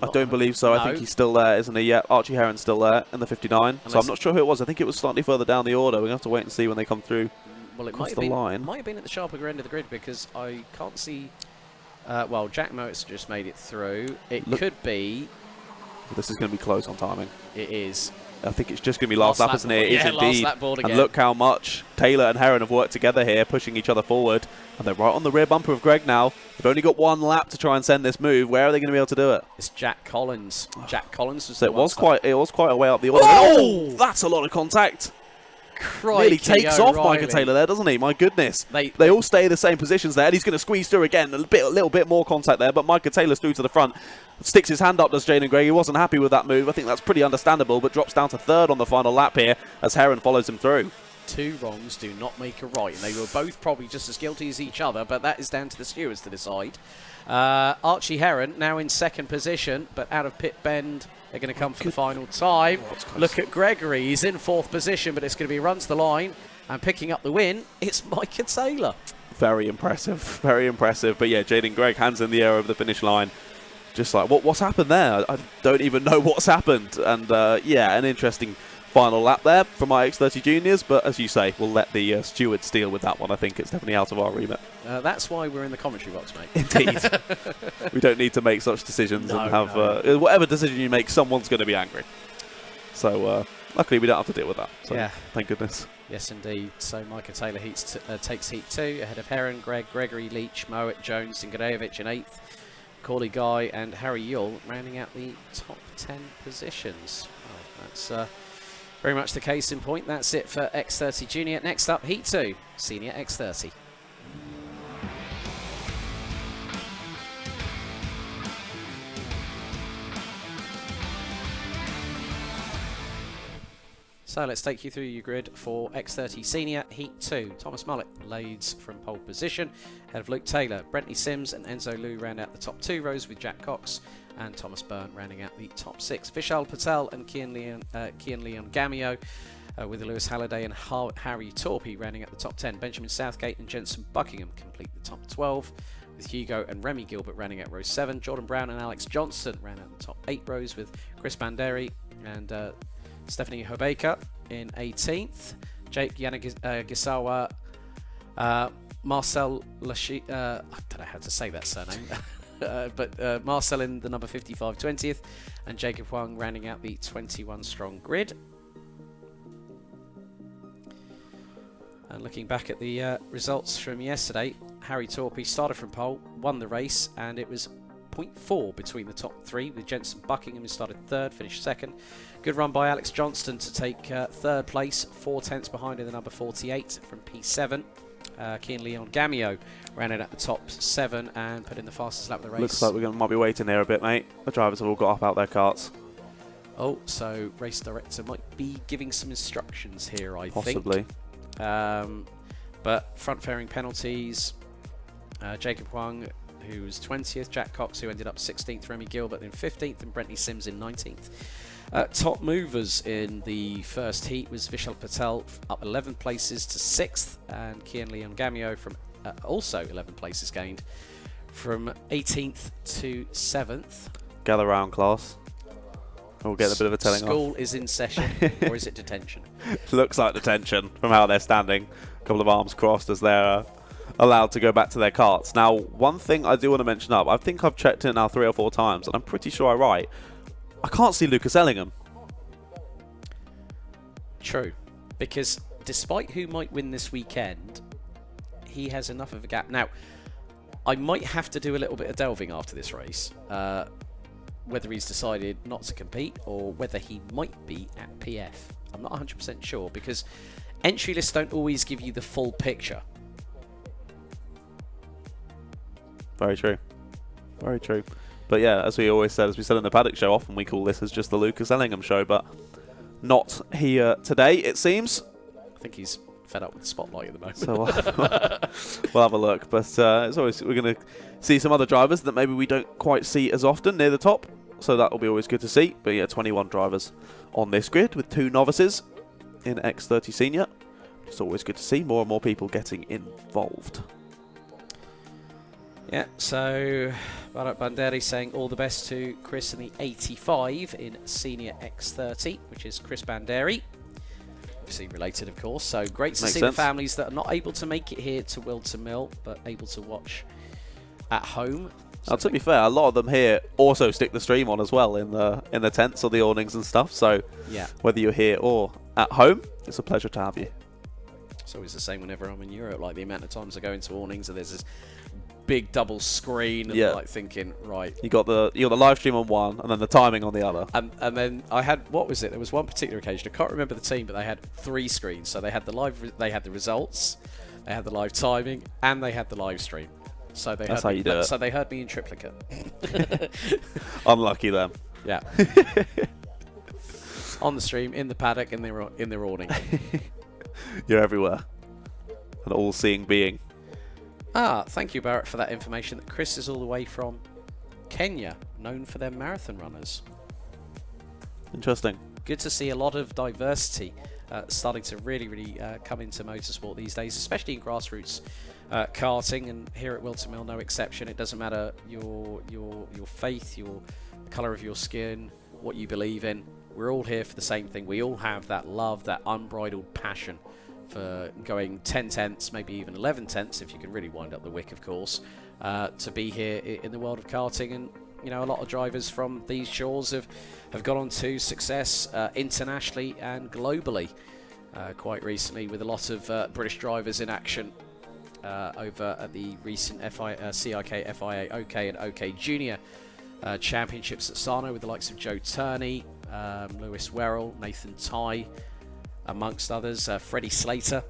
I don't believe so. No. I think he's still there, isn't he? Yeah, Archie Heron's still there in the 59. Unless so I'm not sure who it was. I think it was slightly further down the order. We're going to have to wait and see when they come through. Well, it might have been at the sharper end of the grid because I can't see... Jack Mowat's just made it through. It could be... This is going to be close on timing. It is. I think it's just going to be last lap, isn't it? It is indeed. Last lap board again. And look how much Taylor and Heron have worked together here, pushing each other forward. And they're right on the rear bumper of Gregg now. They've only got 1 lap to try and send this move. Where are they going to be able to do it? It's Jack Collins. Jack Collins was so it was quite a way up the order. Oh, that's a lot of contact. Crikey, nearly takes off Micah Taylor there, doesn't he? My goodness. They all stay in the same positions there, and he's going to squeeze through again. A little bit more contact there, but Micah Taylor's through to the front. Sticks his hand up, does Jaden Gregg. He wasn't happy with that move. I think that's pretty understandable, but drops down to third on the final lap here as Heron follows him through. 2 wrongs do not make a right, and they were both probably just as guilty as each other, but that is down to the stewards to decide. Archie Heron now in second position, but out of pit bend. They're going to come for the final time. Look at Gregory. He's in 4th position, but it's going to be runs the line. And picking up the win, it's Micah Taylor. Very impressive. Very impressive. But yeah, Jaden Gregg, hands in the air over the finish line. Just like, what's happened there? I don't even know what's happened. And yeah, an interesting final lap there from my X30 Juniors. But as you say, we'll let the stewards deal with that one. I think it's definitely out of our remit. That's why we're in the commentary box, mate. Indeed. We don't need to make such decisions and have whatever decision you make, someone's going to be angry. So luckily we don't have to deal with that. So yeah. Thank goodness. Yes, indeed. So Micah Taylor takes heat 2 ahead of Heron, Gregg, Gregory, Leach, Mowat, Jones, and Zingadevic in 8th. Corley Guy and Harry Yule rounding out the top 10 positions. Well, that's very much the case in point. That's it for X30 Junior. Next up, Heat 2, Senior X30. So let's take you through your grid for X30 Senior Heat 2. Thomas Mullet leads from pole position, ahead of Luke Taylor. Brentley Sims and Enzo Liu round out the top 2 rows with Jack Cox and Thomas Byrne rounding out the top 6. Vishal Patel and Kian Leon Gamio with Lewis Halliday and Harry Torpey rounding out the top 10. Benjamin Southgate and Jensen Buckingham complete the top 12, with Hugo and Remy Gilbert rounding out row 7. Jordan Brown and Alex Johnston round out the top 8 rows, with Chris Banderi and Stephanie Hobeka in 18th. Jake Yanagisawa, Marcel Lashi, I don't know how to say that surname, but Marcel in the number 55 20th, and Jacob Huang rounding out the 21 strong grid. And looking back at the results from yesterday, Harry Torpey started from pole, won the race, and it was 0.4 between the top 3, with Jensen Buckingham, who started 3rd, finished 2nd. Good run by Alex Johnston to take 3rd place, 4 tenths behind in the number 48 from P7. Kian Leon Gamio ran it at the top 7 and put in the fastest lap of the race. Looks like we might be waiting there a bit, mate. The drivers have all got up out their karts. Oh, so race director might be giving some instructions here, I Possibly. think. But front fairing penalties, Jacob Huang, who was 20th, Jack Cox, who ended up 16th, Remy Gilbert in 15th, and Brentley Sims in 19th. Top movers in the first heat was Vishal Patel, up 11 places to 6th, and Kian Leon Gamio from also 11 places gained, from 18th to 7th. Gather round, class. We'll get a bit of a telling off. School is in session, or is it detention? Looks like detention from how they're standing. A couple of arms crossed as they're allowed to go back to their karts. Now, one thing I do want to mention up, I think I've checked it now 3 or 4 times, and I'm pretty sure I'm right. I can't see Lucas Ellingham. True, because despite who might win this weekend, he has enough of a gap. Now, I might have to do a little bit of delving after this race, whether he's decided not to compete or whether he might be at PF. I'm not 100% sure, because entry lists don't always give you the full picture. Very true. Very true. But yeah, as we always said, as we said in the Paddock show, often we call this as just the Lucas Ellingham show, but not here today, it seems. I think he's fed up with the spotlight at the moment. So we'll have a look. But it's always, we're going to see some other drivers that maybe we don't quite see as often near the top. So that will be always good to see. But yeah, 21 drivers on this grid with 2 novices in X30 Senior. It's always good to see more and more people getting involved. Yeah, so Bharat Banderi saying all the best to Chris in the 85 in Senior X30, which is Chris Banderi. Obviously related, of course. So great to see the families that are not able to make it here to Whilton Mill, but able to watch at home. Now, to be fair, a lot of them here also stick the stream on as well in the tents or the awnings and stuff. So yeah, whether you're here or at home, it's a pleasure to have you. It's always the same whenever I'm in Europe. Like the amount of times I go into awnings and there's this big double screen, and like thinking, right, you got the live stream on one and then the timing on the other. And then I had, what was it? There was one particular occasion, I can't remember the team, but they had 3 screens. So they had the live, they had the results, they had the live timing, and they had the live stream. So they That's heard how me, you do it. So they heard me in triplicate. Unlucky them. Yeah. On the stream, in the paddock, in their awning. You're everywhere. An all-seeing being. Thank you, Barrett, for that information. That Chris is all the way from Kenya, known for their marathon runners. Interesting. Good to see a lot of diversity starting to really come into motorsport these days, especially in grassroots karting, and here at Whilton Mill, no exception. It doesn't matter your faith, the colour of your skin, what you believe in. We're all here for the same thing. We all have that love, that unbridled passion for going 10 tenths, maybe even 11 tenths, if you can really wind up the wick, of course, to be here in the world of karting. And you know, a lot of drivers from these shores have gone on to success internationally and globally quite recently, with a lot of British drivers in action over at the recent CIK, FIA, OK and OK Junior Championships at Sarno, with the likes of Joe Turney, Lewis Werrell, Nathan Tye, amongst others, Freddie Slater,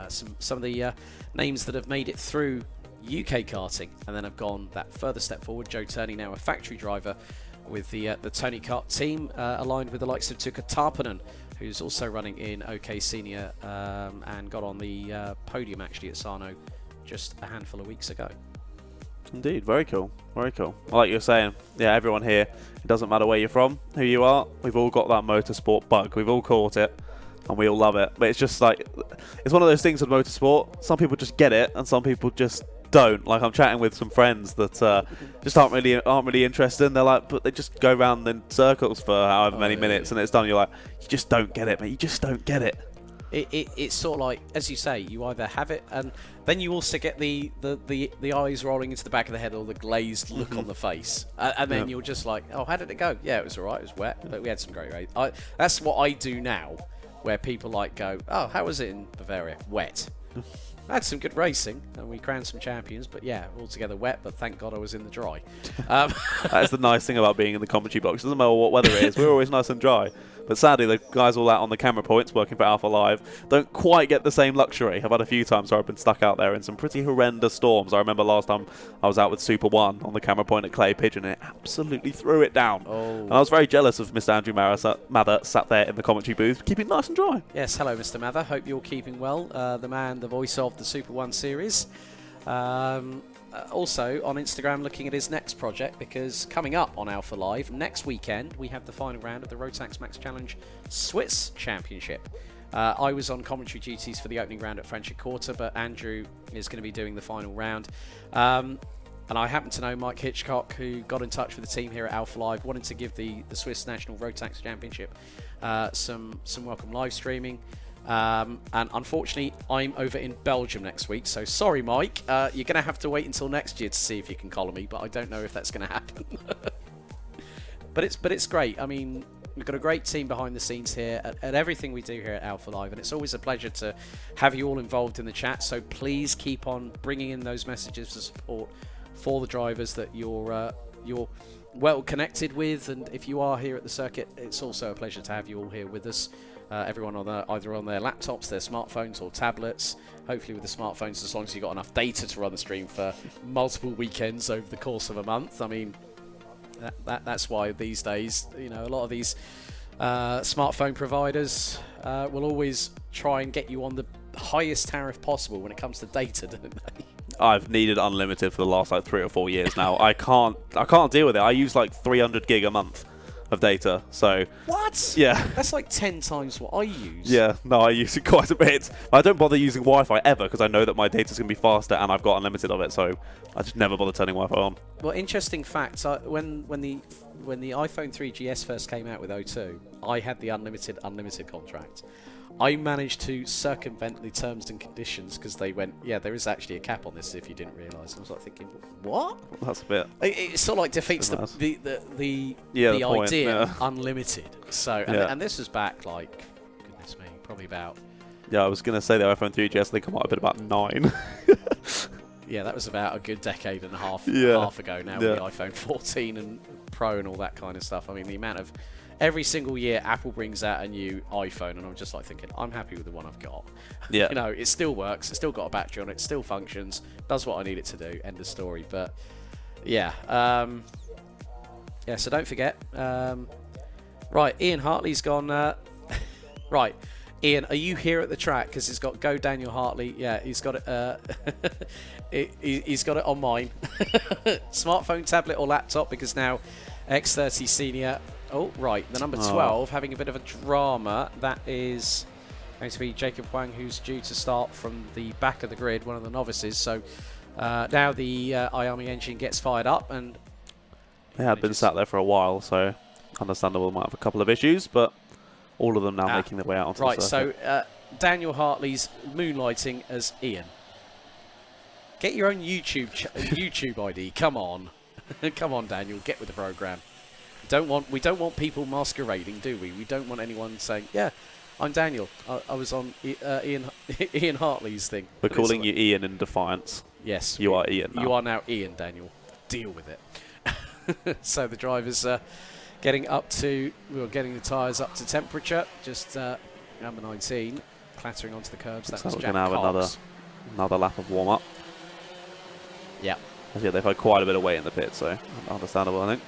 some of the names that have made it through UK karting and then have gone that further step forward. Joe Turney now a factory driver with the Tony Kart team, aligned with the likes of Tuukka Tarpanen, who's also running in OK Senior and got on the podium actually at Sarno just a handful of weeks ago. Indeed, very cool. Very cool. Like you're saying, yeah, everyone here, it doesn't matter where you're from, who you are, we've all got that motorsport bug. We've all caught it, and we all love it. But it's just like, it's one of those things with motorsport. Some people just get it, and some people just don't. Like, I'm chatting with some friends that just aren't really interested. And they're like, but they just go around in circles for however many minutes, and it's done. You're like, you just don't get it, mate. You just don't get it. It's sort of like, as you say, you either have it, and then you also get the eyes rolling into the back of the head, or the glazed look on the face, and then you're just like, oh, how did it go? Yeah, it was alright, it was wet, but we had some great races. That's what I do now, where people like go, oh, how was it in Bavaria? Wet. I had some good racing, and we crowned some champions, but yeah, altogether wet, but thank God I was in the dry. That is the nice thing about being in the commentary box. It doesn't matter what weather it is, we're always nice and dry. But sadly, the guys all out on the camera points working for alphalive don't quite get the same luxury. I've had a few times where I've been stuck out there in some pretty horrendous storms. I remember last time I was out with Super 1 on the camera point at Clay Pigeon, and it absolutely threw it down. Oh. And I was very jealous of Mr. Andrew Mather sat there in the commentary booth, keeping it nice and dry. Yes, hello, Mr. Mather. Hope you're keeping well. The voice of the Super 1 series. Also on Instagram, looking at his next project, because coming up on Alpha Live next weekend we have the final round of the Rotax Max Challenge Swiss Championship. I was on commentary duties for the opening round at Friendship Quarter, but Andrew is going to be doing the final round. And I happen to know Mike Hitchcock, who got in touch with the team here at Alpha Live, wanted to give the Swiss National Rotax Championship some welcome live streaming. And unfortunately, I'm over in Belgium next week, so sorry, Mike. You're going to have to wait until next year to see if you can collar me, but I don't know if that's going to happen. But it's great. I mean, we've got a great team behind the scenes here at everything we do here at Alpha Live, and it's always a pleasure to have you all involved in the chat. So please keep on bringing in those messages of support for the drivers that you're well connected with, and if you are here at the circuit, it's also a pleasure to have you all here with us. Everyone on either on their laptops, their smartphones, or tablets. Hopefully with the smartphones, as long as you've got enough data to run the stream for multiple weekends over the course of a month. I mean, that's why these days, you know, a lot of these smartphone providers will always try and get you on the highest tariff possible when it comes to data, don't they? I've needed unlimited for the last like 3 or 4 years now. I can't deal with it. I use like 300 gig a month of data, so what? Yeah, that's like 10 times what I use. Yeah, no, I use it quite a bit. I don't bother using Wi-Fi ever because I know that my data's going to be faster and I've got unlimited of it, so I just never bother turning Wi-Fi on. Well, interesting fact, when the iPhone 3GS first came out with O2, I had the unlimited contract. I managed to circumvent the terms and conditions because they went, yeah, there is actually a cap on this if you didn't realise. I was like thinking, what? That's a bit. It sort of like defeats the point, idea yeah. of unlimited. So, and this was back like, goodness me, probably about. Yeah, I was going to say the iPhone 3GS, I think I might have been about 9. Yeah, that was about a good decade and a half ago now with the iPhone 14 and Pro and all that kind of stuff. I mean, the amount of. Every single year, Apple brings out a new iPhone, and I'm just like thinking, I'm happy with the one I've got. Yeah. You know, it still works. It's still got a battery on it. Still functions. Does what I need it to do. End of story. But yeah, yeah. So don't forget. Right, Ian Hartley's gone. Right, Ian, are you here at the track? Because he's got Go Daniel Hartley. Yeah, he's got it. He's got it on mine. Smartphone, tablet, or laptop? Because now X30 Senior. Oh, right, the number 12 having a bit of a drama. That is going to be Jacob Wang, who's due to start from the back of the grid, one of the novices. So now the IAME engine gets fired up, and they had been sat there for a while, so understandable. Might have a couple of issues, but all of them now making their way out onto the circuit. So Daniel Hartley's moonlighting as Ian. Get your own YouTube ID. Come on, come on, Daniel, get with the program. We don't want people masquerading, do we? We don't want anyone saying, "Yeah, I'm Daniel. I was on Ian Hartley's thing." We're calling you Ian in defiance. Yes, you are Ian. You are now Ian, Daniel. Deal with it. So the drivers getting the tyres up to temperature. Just number 19 clattering onto the curbs. That was we're Jack going to have another lap of warm up. Yeah. Yeah, they've had quite a bit of weight in the pit, so understandable, I think.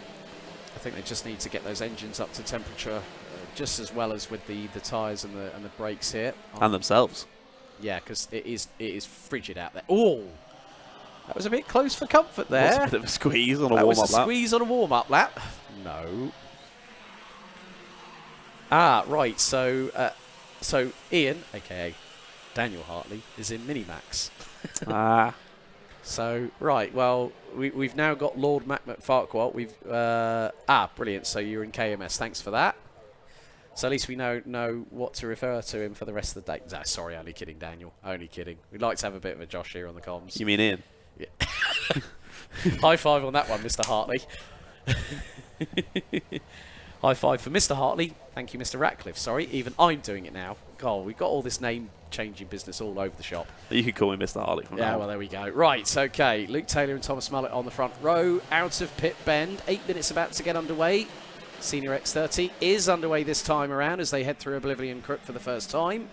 I think they just need to get those engines up to temperature, just as well as with the tyres and the brakes here. And themselves. Yeah, because it is frigid out there. Oh, That was a bit close for comfort there. That was a bit of a squeeze on a That warm-up was a lap. squeeze on a warm-up lap. No. Ah, right. So, so Ian, aka Daniel Hartley, is in Minimax. Ah. So, right. Well, we've now got Lord Mac McFarquhar. We've brilliant. So you're in KMS. Thanks for that. So at least we know what to refer to him for the rest of the day. No, sorry, only kidding, Daniel. Only kidding. We'd like to have a bit of a Josh here on the comms. You mean Ian? Yeah. High five on that one, Mr. Hartley. High five for Mr. Hartley. Thank you, Mr. Ratcliffe. Sorry, even I'm doing it now. God, we've got all this name-changing business all over the shop. You could call me Mr. Hartley from now Yeah, on. well, there we go. Right, okay. Luke Taylor and Thomas Mullet on the front row. Out of pit bend. 8 minutes about to get underway. Senior X30 is underway this time around as they head through Oblivion Crook for the first time.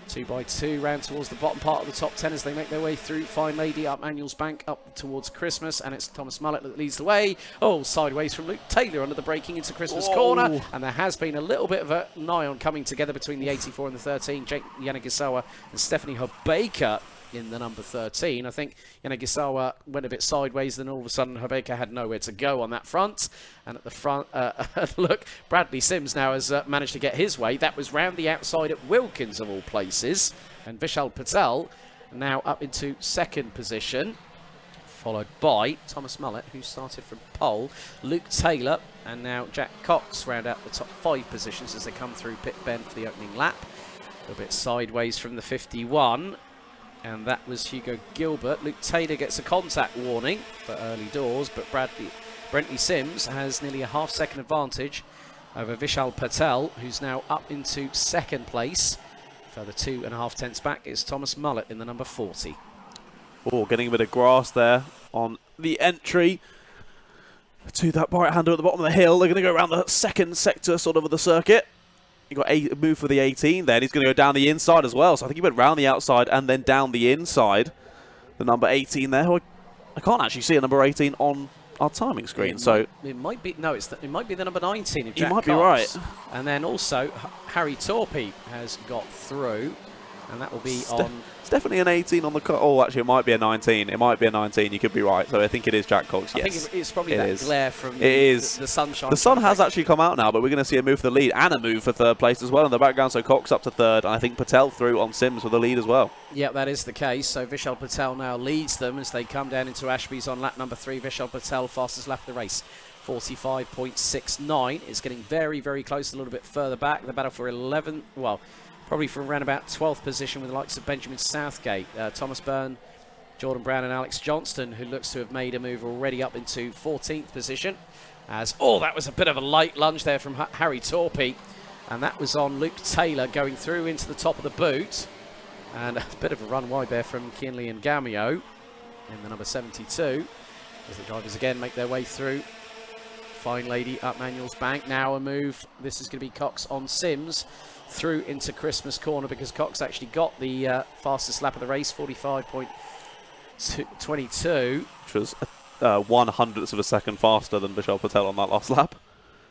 2x2 round towards the bottom part of the top 10 as they make their way through Fine Lady up Manuel's Bank up towards Christmas, and it's Thomas Mullet that leads the way. Oh, sideways from Luke Taylor under the braking into Christmas corner, and there has been a little bit of a nigh on coming together between the 84 and the 13. Jake Yanagisawa and Stephanie Hobaker in the number 13. I think Yanagisawa went a bit sideways, then all of a sudden Hobaker had nowhere to go on that front. And at the front, look, Bradley Sims now has managed to get his way. That was round the outside at Wilkins of all places. And Vishal Patel now up into second position, followed by Thomas Mullet, who started from pole, Luke Taylor, and now Jack Cox round out the top 5 positions as they come through pit bend for the opening lap. A little bit sideways from the 51. And that was Hugo Gilbert. Luke Taylor gets a contact warning for early doors, but Brentley Sims has nearly a half-second advantage over Vishal Patel, who's now up into second place. Further 2.5 tenths back is Thomas Mullet in the number 40. Oh, getting a bit of grass there on the entry to that right-hander at the bottom of the hill. They're going to go around the second sector sort of the circuit. He got a move for the 18 then. He's going to go down the inside as well. So I think he went round the outside and then down the inside. The number 18 there. I can't actually see a number 18 on our timing screen. It might be it might be the number 19 of Jack You might Cox. be right. And then also Harry Torpey has got through, and that will be on. It's definitely an 18 on the cut. Oh, actually, it might be a 19. It might be a 19. You could be right. So I think it is Jack Cox. Yes, I think it's probably that glare from the sunshine. The sun has actually come out now, but we're going to see a move for the lead and a move for third place as well in the background. So Cox up to third, and I think Patel through on Sims with the lead as well. Yeah, that is the case. So Vishal Patel now leads them as they come down into Ashby's on lap number 3. Vishal Patel, fastest lap of the race. 45.69. It's getting very, very close, a little bit further back. The battle for 11, well, probably from around about 12th position with the likes of Benjamin Southgate, Thomas Byrne, Jordan Brown and Alex Johnston, who looks to have made a move already up into 14th position. That was a bit of a late lunge there from Harry Torpey. And that was on Luke Taylor going through into the top of the boot. And a bit of a run wide there from Kinley and Gamio in the number 72. As the drivers again make their way through. Fine Lady up Manuel's Bank. Now a move. This is going to be Cox on Sims through into Christmas corner because Cox actually got the fastest lap of the race, 45.22. Which was 1/100th of a second faster than Vishal Patel on that last lap.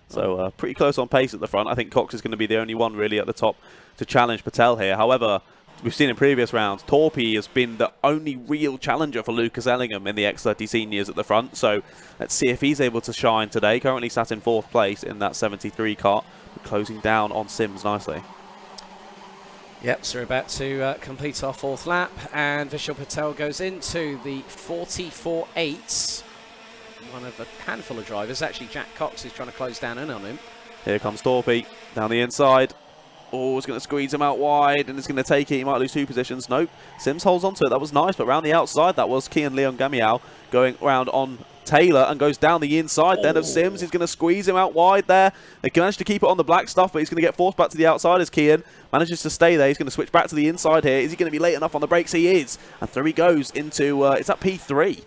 So pretty close on pace at the front. I think Cox is going to be the only one really at the top to challenge Patel here. However, we've seen in previous rounds, Torpey has been the only real challenger for Lucas Ellingham in the X30 seniors at the front. So let's see if he's able to shine today. Currently sat in 4th place in that 73 kart, closing down on Sims nicely. Yep, so we're about to complete our 4th lap, and Vishal Patel goes into the 44.8. One of a handful of drivers. Actually, Jack Cox is trying to close down in on him. Here comes Torpey down the inside. Oh, it's going to squeeze him out wide, and it's going to take it. He might lose 2 positions. Nope. Sims holds on to it. That was nice, but around the outside, that was Kian Leon Gamiao going around on Taylor and goes down the inside then of Sims. He's going to squeeze him out wide there. They can manage to keep it on the black stuff, but he's going to get forced back to the outside as Kian manages to stay there. He's going to switch back to the inside here. Is he going to be late enough on the brakes? He is. And through he goes into, is that P3?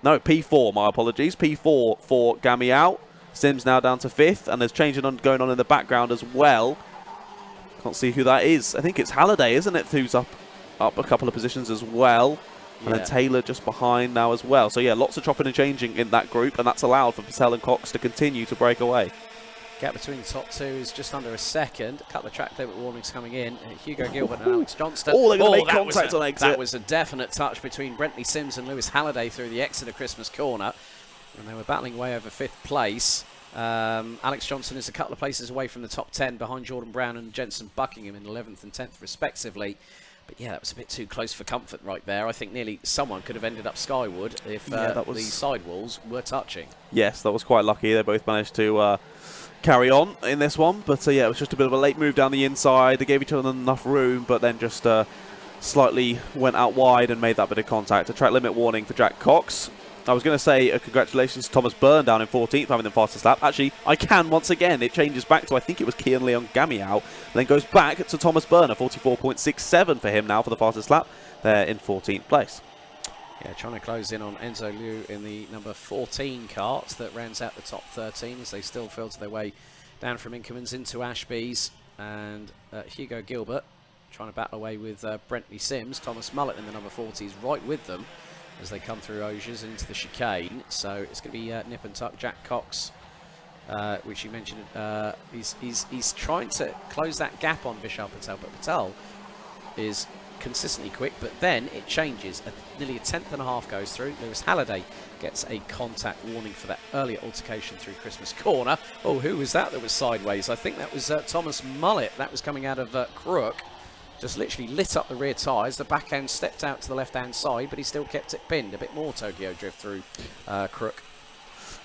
No, P4, my apologies. P4 for Gamiao. Sims now down to 5th, and there's changing going on in the background as well. Can't see who that is. I think it's Halliday, isn't it, who's up a couple of positions as well. And then Taylor just behind now as well. So yeah, lots of chopping and changing in that group, and that's allowed for Patel and Cox to continue to break away. Gap between the top two is just under a second. A couple of track limit warnings coming in. Hugo Gilbert and Alex Johnston. Oh, they're going to make contact on exit. That was a definite touch between Brentley Sims and Lewis Halliday through the exit of Christmas Corner. And they were battling way over 5th place. Alex Johnston is a couple of places away from the top 10 behind Jordan Brown and Jensen Buckingham in 11th and 10th respectively. But yeah, that was a bit too close for comfort right there. I think nearly someone could have ended up skyward if the sidewalls were touching. Yes, that was quite lucky. They both managed to carry on in this one. But yeah, it was just a bit of a late move down the inside. They gave each other enough room, but then just slightly went out wide and made that bit of contact. A track limit warning for Jack Cox. I was going to say congratulations to Thomas Byrne down in 14th, having the fastest lap. Actually, I can once again. It changes back to, I think it was Kian Leon Gamiao. Then goes back to Thomas Byrne, 44.67 for him now for the fastest lap. They're in 14th place. Yeah, trying to close in on Enzo Liu in the number 14 cart that rounds out the top 13 as they still filter their way down from Inkermans into Ashby's. And Hugo Gilbert trying to battle away with Brentley Sims. Thomas Mullett in the number 40 is right with them as they come through Osiers and into the chicane. So it's going to be nip and tuck. Jack Cox, which you mentioned, he's trying to close that gap on Vishal Patel, but Patel is consistently quick, but then it changes. Nearly a tenth and a half goes through. Lewis Halliday gets a contact warning for that earlier altercation through Christmas Corner. Oh, who was that was sideways? I think that was Thomas Mullett. That was coming out of Crook. Just literally lit up the rear tyres. The backhand stepped out to the left-hand side, but he still kept it pinned. A bit more Tokyo Drift through Crook.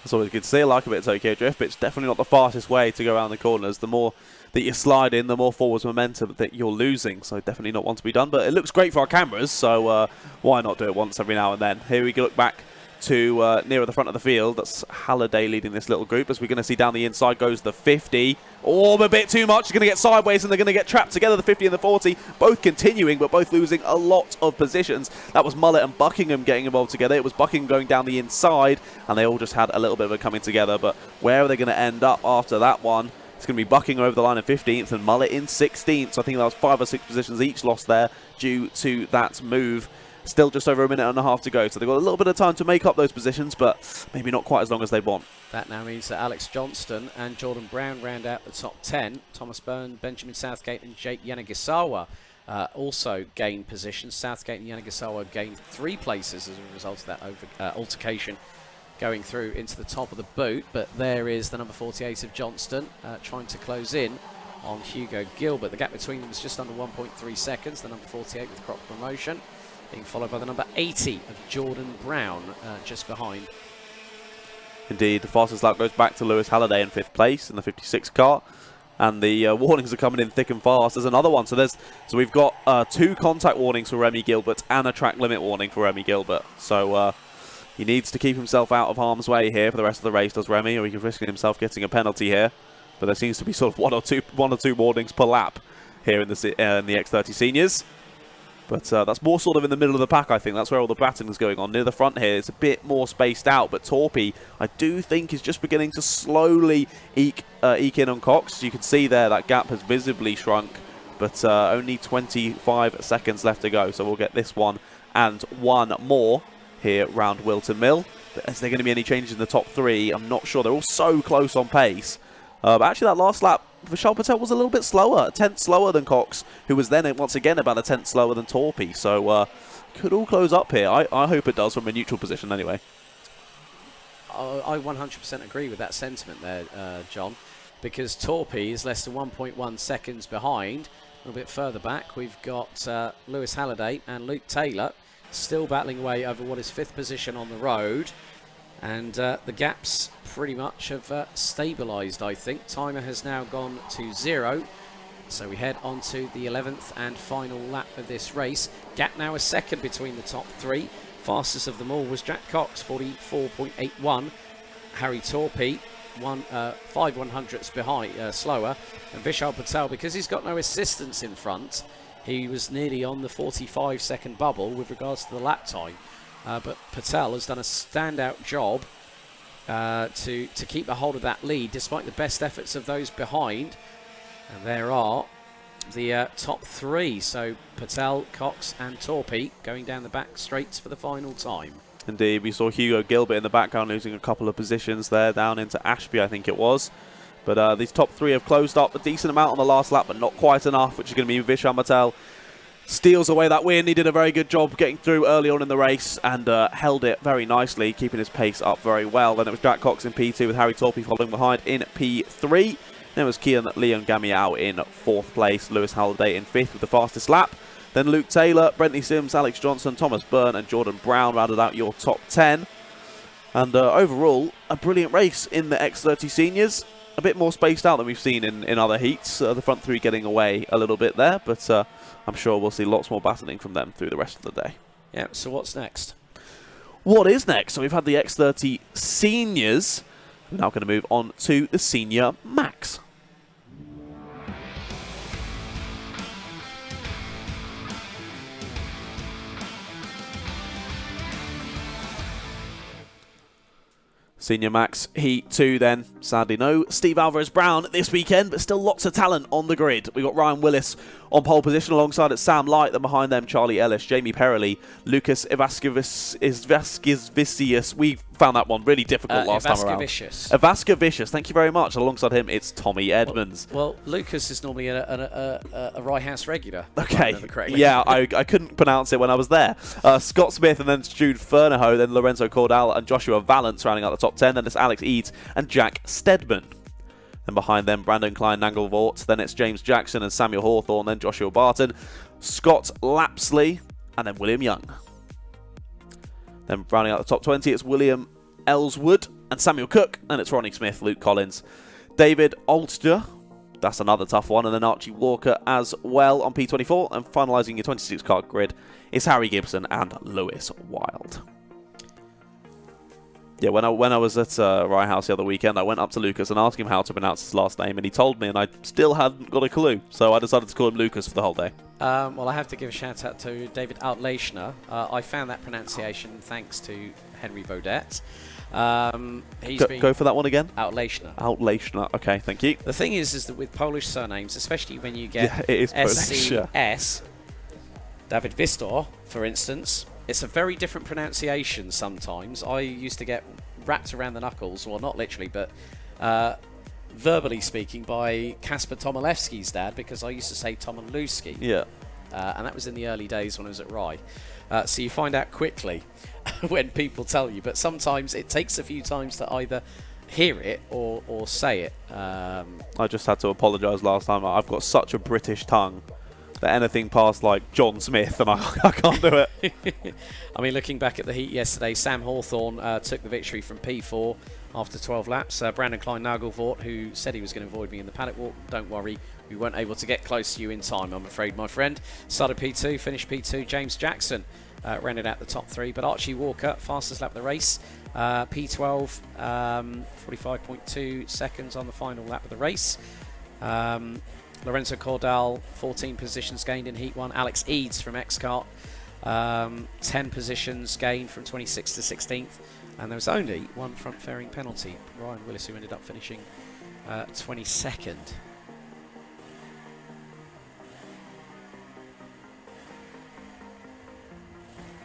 That's always good to see. I like a bit of Tokyo Drift, but it's definitely not the fastest way to go around the corners. The more that you slide in, the more forwards momentum that you're losing. So definitely not one to be done. But it looks great for our cameras, so why not do it once every now and then? Here we look back to nearer the front of the field. That's Halliday leading this little group. As we're going to see down the inside goes the 50. Oh, a bit too much. It's going to get sideways and they're going to get trapped together, the 50 and the 40. Both continuing, but both losing a lot of positions. That was Mullett and Buckingham getting involved together. It was Buckingham going down the inside, and they all just had a little bit of a coming together. But where are they going to end up after that one? It's going to be Buckingham over the line in 15th and Mullett in 16th. So I think that was 5 or 6 positions each lost there due to that move. Still just over a minute and a half to go, so they've got a little bit of time to make up those positions, but maybe not quite as long as they want. That now means that Alex Johnston and Jordan Brown round out the top 10. Thomas Byrne, Benjamin Southgate and Jake Yanagisawa also gain positions. Southgate and Yanagisawa gained 3 places as a result of that altercation going through into the top of the boot, but there is the number 48 of Johnston trying to close in on Hugo Gilbert. The gap between them is just under 1.3 seconds, the number 48 with Croc Promotion, being followed by the number 80 of Jordan Brown just behind. Indeed, the fastest lap goes back to Lewis Halliday in 5th place in the 56 car. And the warnings are coming in thick and fast. There's another one. So we've got 2 contact warnings for Remy Gilbert and a track limit warning for Remy Gilbert. So he needs to keep himself out of harm's way here for the rest of the race, does Remy, or he could risk himself getting a penalty here. But there seems to be sort of one or two warnings per lap here in the X30 Seniors. But that's more sort of in the middle of the pack, I think. That's where all the battling is going on. Near the front here, it's a bit more spaced out. But Torpy, I do think, is just beginning to slowly eke in on Cox. You can see there that gap has visibly shrunk. But only 25 seconds left to go. So we'll get this one and one more here round Whilton Mill. But is there going to be any changes in the top 3? I'm not sure. They're all so close on pace. But actually, that last lap, Vishal Patel was a little bit slower, a tenth slower than Cox, who was then, once again, about a tenth slower than Torpy. So, could all close up here. I hope it does from a neutral position anyway. I 100% agree with that sentiment there, John, because Torpy is less than 1.1 seconds behind. A little bit further back, we've got Lewis Halliday and Luke Taylor still battling away over what is 5th position on the road. And the gaps pretty much have stabilised, I think. Timer has now gone to 0. So we head on to the 11th and final lap of this race. Gap now a second between the top 3. Fastest of them all was Jack Cox, 44.81. Harry Torpy, 5 100ths behind, slower. And Vishal Patel, because he's got no assistance in front, he was nearly on the 45-second bubble with regards to the lap time. But Patel has done a standout job to keep a hold of that lead despite the best efforts of those behind. And there are the top 3. So Patel, Cox and Torpy going down the back straights for the final time. Indeed, we saw Hugo Gilbert in the background losing a couple of positions there down into Ashby, I think it was. But these top 3 have closed up a decent amount on the last lap, but not quite enough, which is going to be Vishal Mattel. Steals away that win. He did a very good job getting through early on in the race and held it very nicely, keeping his pace up very well. Then it was Jack Cox in P2 with Harry Torpy following behind in P3. Then it was Kian Leon Gamiao in 4th place, Lewis Halliday in 5th with the fastest lap. Then Luke Taylor, Brentley Sims, Alex Johnson, Thomas Byrne and Jordan Brown rounded out your top 10. And overall, a brilliant race in the X30 Seniors. A bit more spaced out than we've seen in other heats. The front 3 getting away a little bit there, but I'm sure we'll see lots more battling from them through the rest of the day. Yeah, so what's next? What is next? So we've had the X30 Seniors. We're now going to move on to the Senior Max. Senior Max Heat 2 then. Sadly no Steve Alvarez-Brown this weekend, but still lots of talent on the grid. We've got Ryan Willis on pole position alongside it Sam Light, then behind them Charlie Ellis, Jamie Perrelli, Lucas Evaskavicius. We found that one really difficult last time around. Evaskavicius, thank you very much. Alongside him it's Tommy Edmonds. Well, Lucas is normally a Rye House regular. Okay, yeah, I couldn't pronounce it when I was there. Scott Smith and then Jude Fernahoe, then Lorenzo Cordell and Joshua Valance rounding out the top 10. Then it's Alex Eads and Jack Stedman. Then behind them, Brandon Klein-Nanglevort. Then it's James Jackson and Samuel Hawthorne. Then Joshua Barton, Scott Lapsley, and then William Young. Then rounding out the top 20, it's William Ellswood and Samuel Cook. And it's Ronnie Smith, Luke Collins, David Altger. That's another tough one. And then Archie Walker as well on P24. And finalising your 26 car grid is Harry Gibson and Lewis Wild. Yeah, when I was at Rye House the other weekend, I went up to Lucas and asked him how to pronounce his last name, and he told me, and I still hadn't got a clue. So I decided to call him Lucas for the whole day. Well, I have to give a shout out to David Outleichner. I found that pronunciation thanks to Henry Baudet. Go for that one again. Outleichner. Outleichner. Okay, thank you. The thing is that with Polish surnames, especially when you get SCS, David Vistor, for instance, it's a very different pronunciation sometimes. I used to get wrapped around the knuckles, well, not literally, but verbally speaking, by Kasper Tomilewski's dad, because I used to say Tomilewski. Yeah. And that was in the early days when I was at Rye. So you find out quickly when people tell you, but sometimes it takes a few times to either hear it or say it. I just had to apologise last time. I've got such a British tongue that anything past like John Smith and I can't do it. I mean, looking back at the heat yesterday, Sam Hawthorne took the victory from P4 after 12 laps. Brandon Klein-Nagelvort, who said he was going to avoid me in the paddock walk, don't worry, we weren't able to get close to you in time, I'm afraid, my friend. Started P2, finished P2. James Jackson rounded out the top 3, but Archie Walker, fastest lap of the race, P12, 45.2 seconds on the final lap of the race. Lorenzo Cordell, 14 positions gained in Heat 1. Alex Eads from X-Kart, 10 positions gained from 26th to 16th. And there was only one front-fairing penalty. Ryan Willis, who ended up finishing 22nd.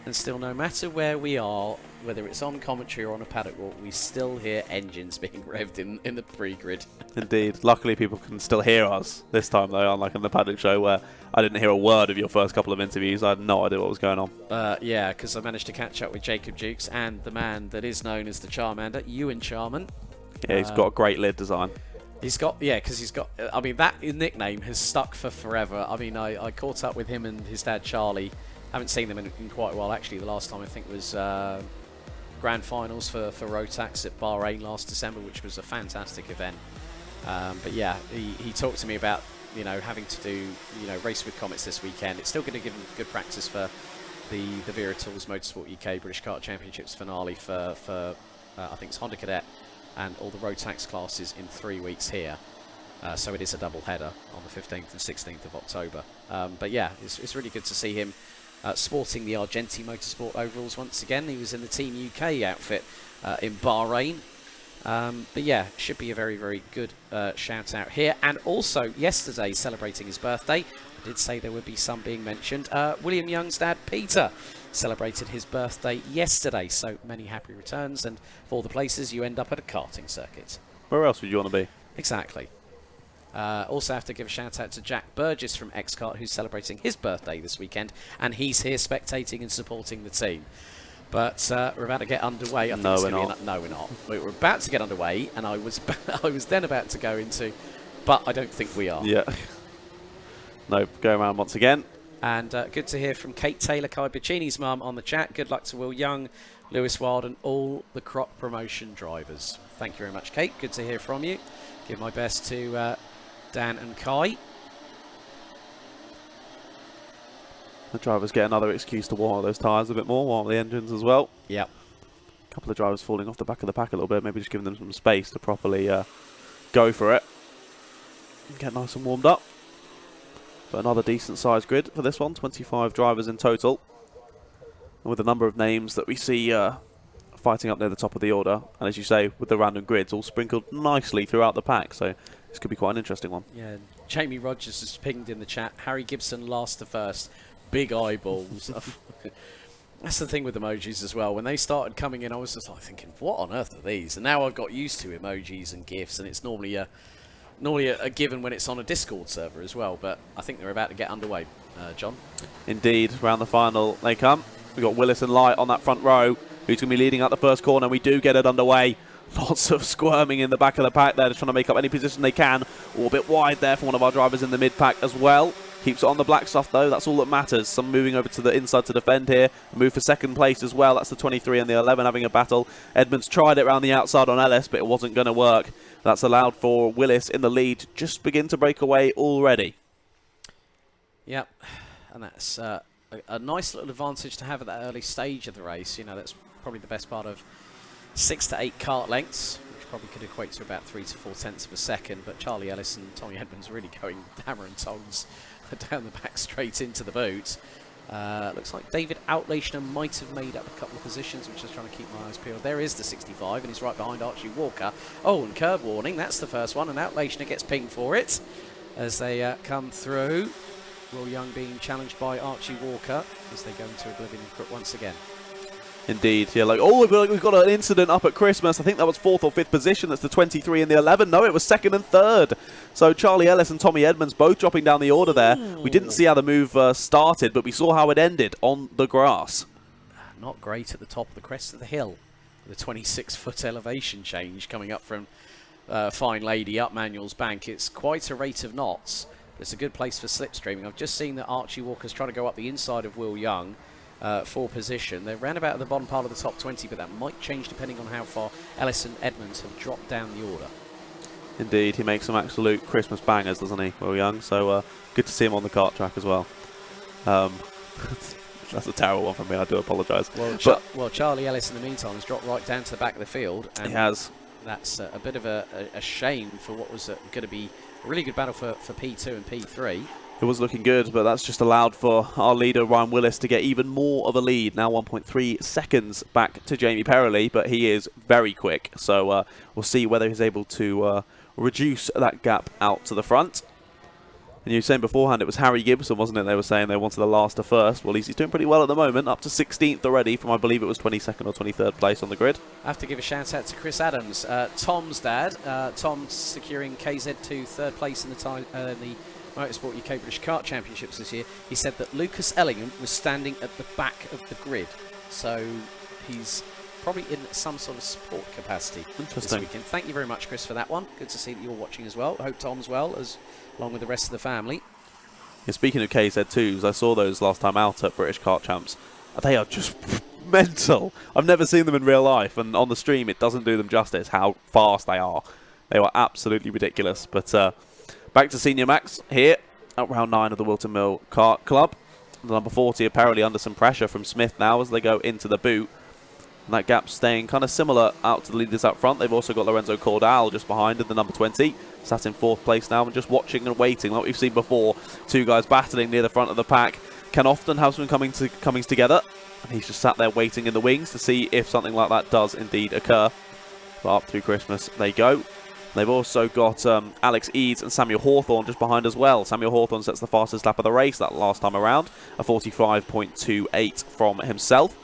And still, no matter where we are, whether it's on commentary or on a paddock walk, we still hear engines being revved in the pre-grid. Indeed. Luckily, people can still hear us this time, though, unlike in the paddock show, where I didn't hear a word of your first couple of interviews. I had no idea what was going on. Yeah, because I managed to catch up with Jacob Dukes and the man that is known as the Charmander, Ewan Charman. Yeah, he's got a great lid design. He's got, yeah, because he's got, I mean, that nickname has stuck for forever. I mean, I caught up with him and his dad, Charlie. Haven't seen them in quite a while, actually. The last time, I think, was Grand Finals for Rotax at Bahrain last December, which was a fantastic event. But yeah, he talked to me about, having to do, race with Comets this weekend. It's still going to give him good practice for the Vera Tools Motorsport UK British Kart Championships finale for I think it's Honda Cadet and all the Rotax classes in 3 weeks here. So it is a double header on the 15th and 16th of October. But yeah, it's really good to see him sporting the Argenti Motorsport overalls once again. He was in the Team UK outfit in Bahrain. But yeah, should be a very, very good shout out here. And also, yesterday, celebrating his birthday, I did say there would be some being mentioned. William Young's dad, Peter, celebrated his birthday yesterday. So many happy returns, and for all the places you end up at a karting circuit. Where else would you want to be? Exactly. Also have to give a shout out to Jack Burgess from Kart, who's celebrating his birthday this weekend, and he's here spectating and supporting the team. But we're about to get underway. I think No, it's we're gonna not. be no, we're not. We're about to get underway, and I was I was then about to go into, but I don't think we are. Yeah. No, go around once again. And good to hear from Kate Taylor, Kai Bacini's mum, on the chat. Good luck to Will Young, Lewis Wild, and all the Croc promotion drivers. Thank you very much, Kate. Good to hear from you. Give my best to Dan and Kai. The drivers get another excuse to warm those tyres a bit more, warm the engines as well. Yep. A couple of drivers falling off the back of the pack a little bit, maybe just giving them some space to properly go for it. Get nice and warmed up. But another decent sized grid for this one, 25 drivers in total. And with a number of names that we see fighting up near the top of the order, and as you say, with the random grids all sprinkled nicely throughout the pack, so this could be quite an interesting one. Yeah, Jamie Rogers has pinged in the chat. Harry Gibson last to first. Big eyeballs. That's the thing with emojis as well. When they started coming in, I was just like thinking, what on earth are these? And now I've got used to emojis and GIFs, and it's normally a given when it's on a Discord server as well. But I think they're about to get underway, John. Indeed, round the final they come. We've got Willis and Light on that front row, who's going to be leading out the first corner. We do get it underway. Lots of squirming in the back of the pack there, just trying to make up any position they can. All a bit wide there for one of our drivers in the mid-pack as well. Keeps it on the black stuff though, that's all that matters. Some moving over to the inside to defend here. Move for second place as well, that's the 23 and the 11 having a battle. Edmonds tried it around the outside on Ellis, but it wasn't going to work. That's allowed for Willis in the lead to just begin to break away already. Yep, and that's a nice little advantage to have at that early stage of the race. You know, that's probably the best part of 6 to 8 kart lengths, which probably could equate to about 3 to 4 tenths of a second. But Charlie Ellis and Tommy Edmonds really going hammer and tongs down the back straight into the boot. Looks like David Outlashner might have made up a couple of positions, which I was trying to keep my eyes peeled. There is the 65, and he's right behind Archie Walker. Oh, and curb warning, that's the first one, and Outlashner gets pinged for it as they come through. Will Young being challenged by Archie Walker as they go into oblivion and crook once again. Indeed, yeah, like, oh, we've got an incident up at Christmas. I think that was 4th or 5th position. That's the 23 and the 11. No, it was 2nd and 3rd. So Charlie Ellis and Tommy Edmonds both dropping down the order there. Ooh. We didn't see how the move started, but we saw how it ended on the grass. Not great at the top of the crest of the hill. The 26-foot elevation change coming up from Fine Lady up Manuel's Bank. It's quite a rate of knots. It's a good place for slipstreaming. I've just seen that Archie Walker's trying to go up the inside of Will Young for position. They're round about at the bottom part of the top 20, but that might change depending on how far Ellis and Edmonds have dropped down the order. Indeed, he makes some absolute Christmas bangers, doesn't he, Will Young? So good to see him on the kart track as well. That's a terrible one from me, I do apologise. Well, Charlie Ellis in the meantime has dropped right down to the back of the field. And he has. That's a bit of a shame for what was going to be a really good battle for P2 and P3. It was looking good, but that's just allowed for our leader, Ryan Willis, to get even more of a lead. Now 1.3 seconds back to Jamie Perrelly, but he is very quick. So we'll see whether he's able to reduce that gap out to the front. And you were saying beforehand it was Harry Gibson, wasn't it? They were saying they wanted the last to first. Well, he's doing pretty well at the moment, up to 16th already from, I believe it was 22nd or 23rd place on the grid. I have to give a shout out to Chris Adams, Tom's dad. Tom securing KZ2 third place in the Motorsport UK British Kart Championships this year. He said that Lucas Ellingham was standing at the back of the grid, so he's probably in some sort of support capacity this weekend. Thank you very much, Chris, for that one. Good to see that you're watching as well. I hope Tom's well, along with the rest of the family. Yeah, speaking of KZ2s, I saw those last time out at British Kart Champs. They are just mental. I've never seen them in real life, and on the stream it doesn't do them justice how fast they are. They were absolutely ridiculous. But back to Senior Max here at round 9 of the Whilton Mill Kart Club. The number 40 apparently under some pressure from Smith now as they go into the boot. And that gap staying kind of similar out to the leaders up front. They've also got Lorenzo Cordal just behind in the number 20. Sat in 4th place now and just watching and waiting like we've seen before. Two guys battling near the front of the pack. Can often have some comings together. And he's just sat there waiting in the wings to see if something like that does indeed occur. But up through Christmas they go. They've also got Alex Eads and Samuel Hawthorne just behind as well. Samuel Hawthorne sets the fastest lap of the race that last time around. A 45.28 from himself.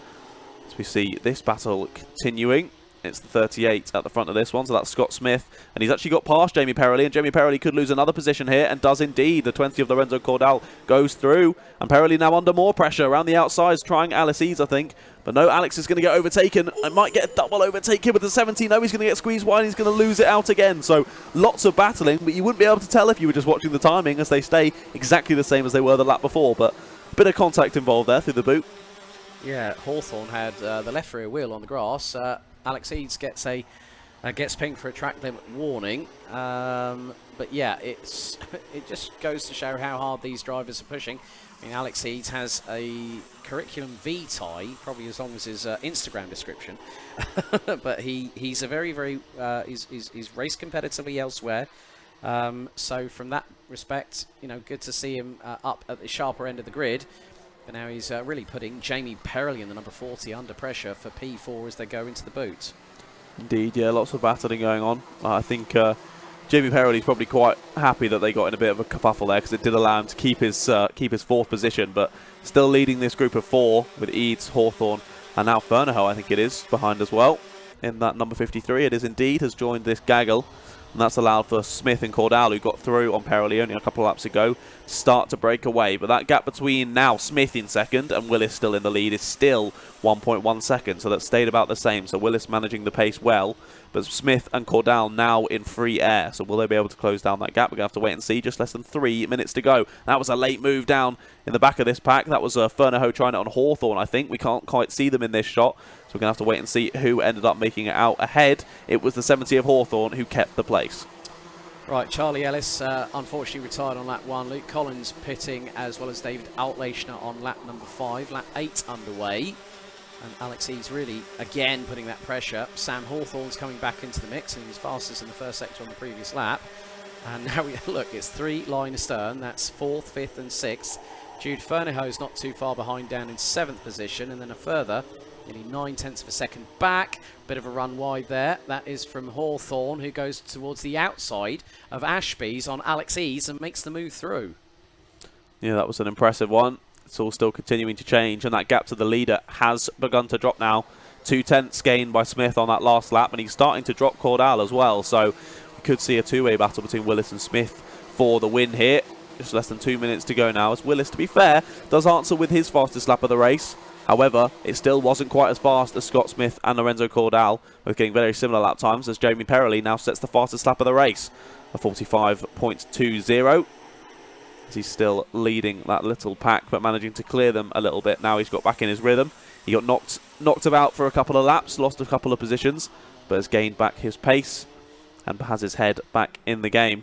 As we see this battle continuing. It's the 38 at the front of this one, so that's Scott Smith. And he's actually got past Jamie Perrelli, and Jamie Perrelli could lose another position here, and does indeed. The 20 of Lorenzo Cordal goes through, and Perrelli now under more pressure around the outsides, trying Alice Eads, I think. But no, Alex is going to get overtaken. I might get a double overtake here with the 17. No, he's going to get squeezed wide, and he's going to lose it out again. So lots of battling, but you wouldn't be able to tell if you were just watching the timing, as they stay exactly the same as they were the lap before. But a bit of contact involved there through the boot. Yeah, Hawthorne had the left rear wheel on the grass. Alex Eads gets pinged for a track limit warning. But yeah, it just goes to show how hard these drivers are pushing. I mean, Alex Eads has a curriculum V tie, probably as long as his Instagram description. But he's a very he's raced competitively elsewhere. So from that respect, you know, good to see him up at the sharper end of the grid. But now he's really putting Jamie Perrelli in the number 40 under pressure for P4 as they go into the boot. Indeed, yeah, lots of battling going on. I think Jamie Perrelli's probably quite happy that they got in a bit of a kerfuffle there, because it did allow him to keep his fourth position, but still leading this group of four with Eads, Hawthorne, and now Fernahoe, I think it is, behind as well. In that number 53, it is indeed, has joined this gaggle. And that's allowed for Smith and Cordal, who got through on Perrelli only a couple of laps ago, to start to break away. But that gap between now Smith in second and Willis still in the lead is still 1.1 seconds. So that stayed about the same. So Willis managing the pace well. But Smith and Cordal now in free air. So will they be able to close down that gap? We're going to have to wait and see. Just less than 3 minutes to go. That was a late move down in the back of this pack. That was Fernahoe trying it on Hawthorne, I think. We can't quite see them in this shot. So we're going to have to wait and see who ended up making it out ahead. It was the 70 of Hawthorne who kept the place. Right, Charlie Ellis unfortunately retired on lap 1. Luke Collins pitting, as well as David Outlashner on lap number 5. Lap 8 underway. And Alex Eads really, again, putting that pressure. Sam Hawthorne's coming back into the mix, and he was fastest in the first sector on the previous lap. And now, look, it's 3 line astern. That's 4th, 5th and 6th. Jude Fernahoe's not too far behind, down in 7th position. And then a further, nearly 9/10 of a second back. Bit of a run wide there. That is from Hawthorne, who goes towards the outside of Ashby's on Alex Eads and makes the move through. Yeah, that was an impressive one. It's all still continuing to change, and that gap to the leader has begun to drop now. 2/10 gained by Smith on that last lap, and he's starting to drop Cordal as well. So we could see a two-way battle between Willis and Smith for the win here. Just less than 2 minutes to go now, as Willis, to be fair, does answer with his fastest lap of the race. However, it still wasn't quite as fast as Scott Smith and Lorenzo Cordal, both getting very similar lap times, as Jamie Perrelli now sets the fastest lap of the race, a 45.20. As he's still leading that little pack, but managing to clear them a little bit. Now he's got back in his rhythm. He got knocked about for a couple of laps, lost a couple of positions, but has gained back his pace and has his head back in the game.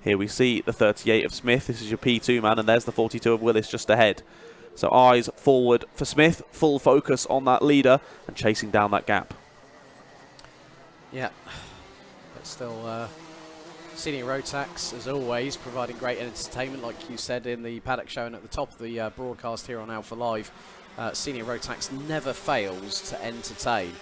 Here we see the 38 of Smith. This is your P2 man, and there's the 42 of Willis just ahead. So eyes forward for Smith, full focus on that leader and chasing down that gap. Yeah, but still Senior Rotax, as always, providing great entertainment, like you said in the Paddock show and at the top of the broadcast here on Alpha Live. Senior Rotax never fails to entertain.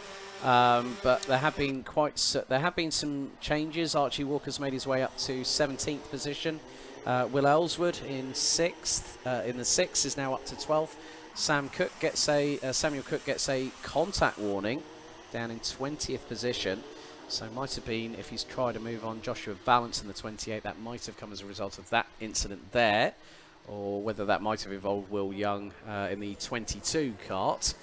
But there have been some changes. Archie Walker's made his way up to 17th position. Will Ellswood in 6th. In the 6th is now up to 12th. Samuel Cook gets a contact warning down in 20th position. So it might have been, if he's tried to move on Joshua Valance in the 28, that might have come as a result of that incident there, or whether that might have involved Will Young in the 22 kart.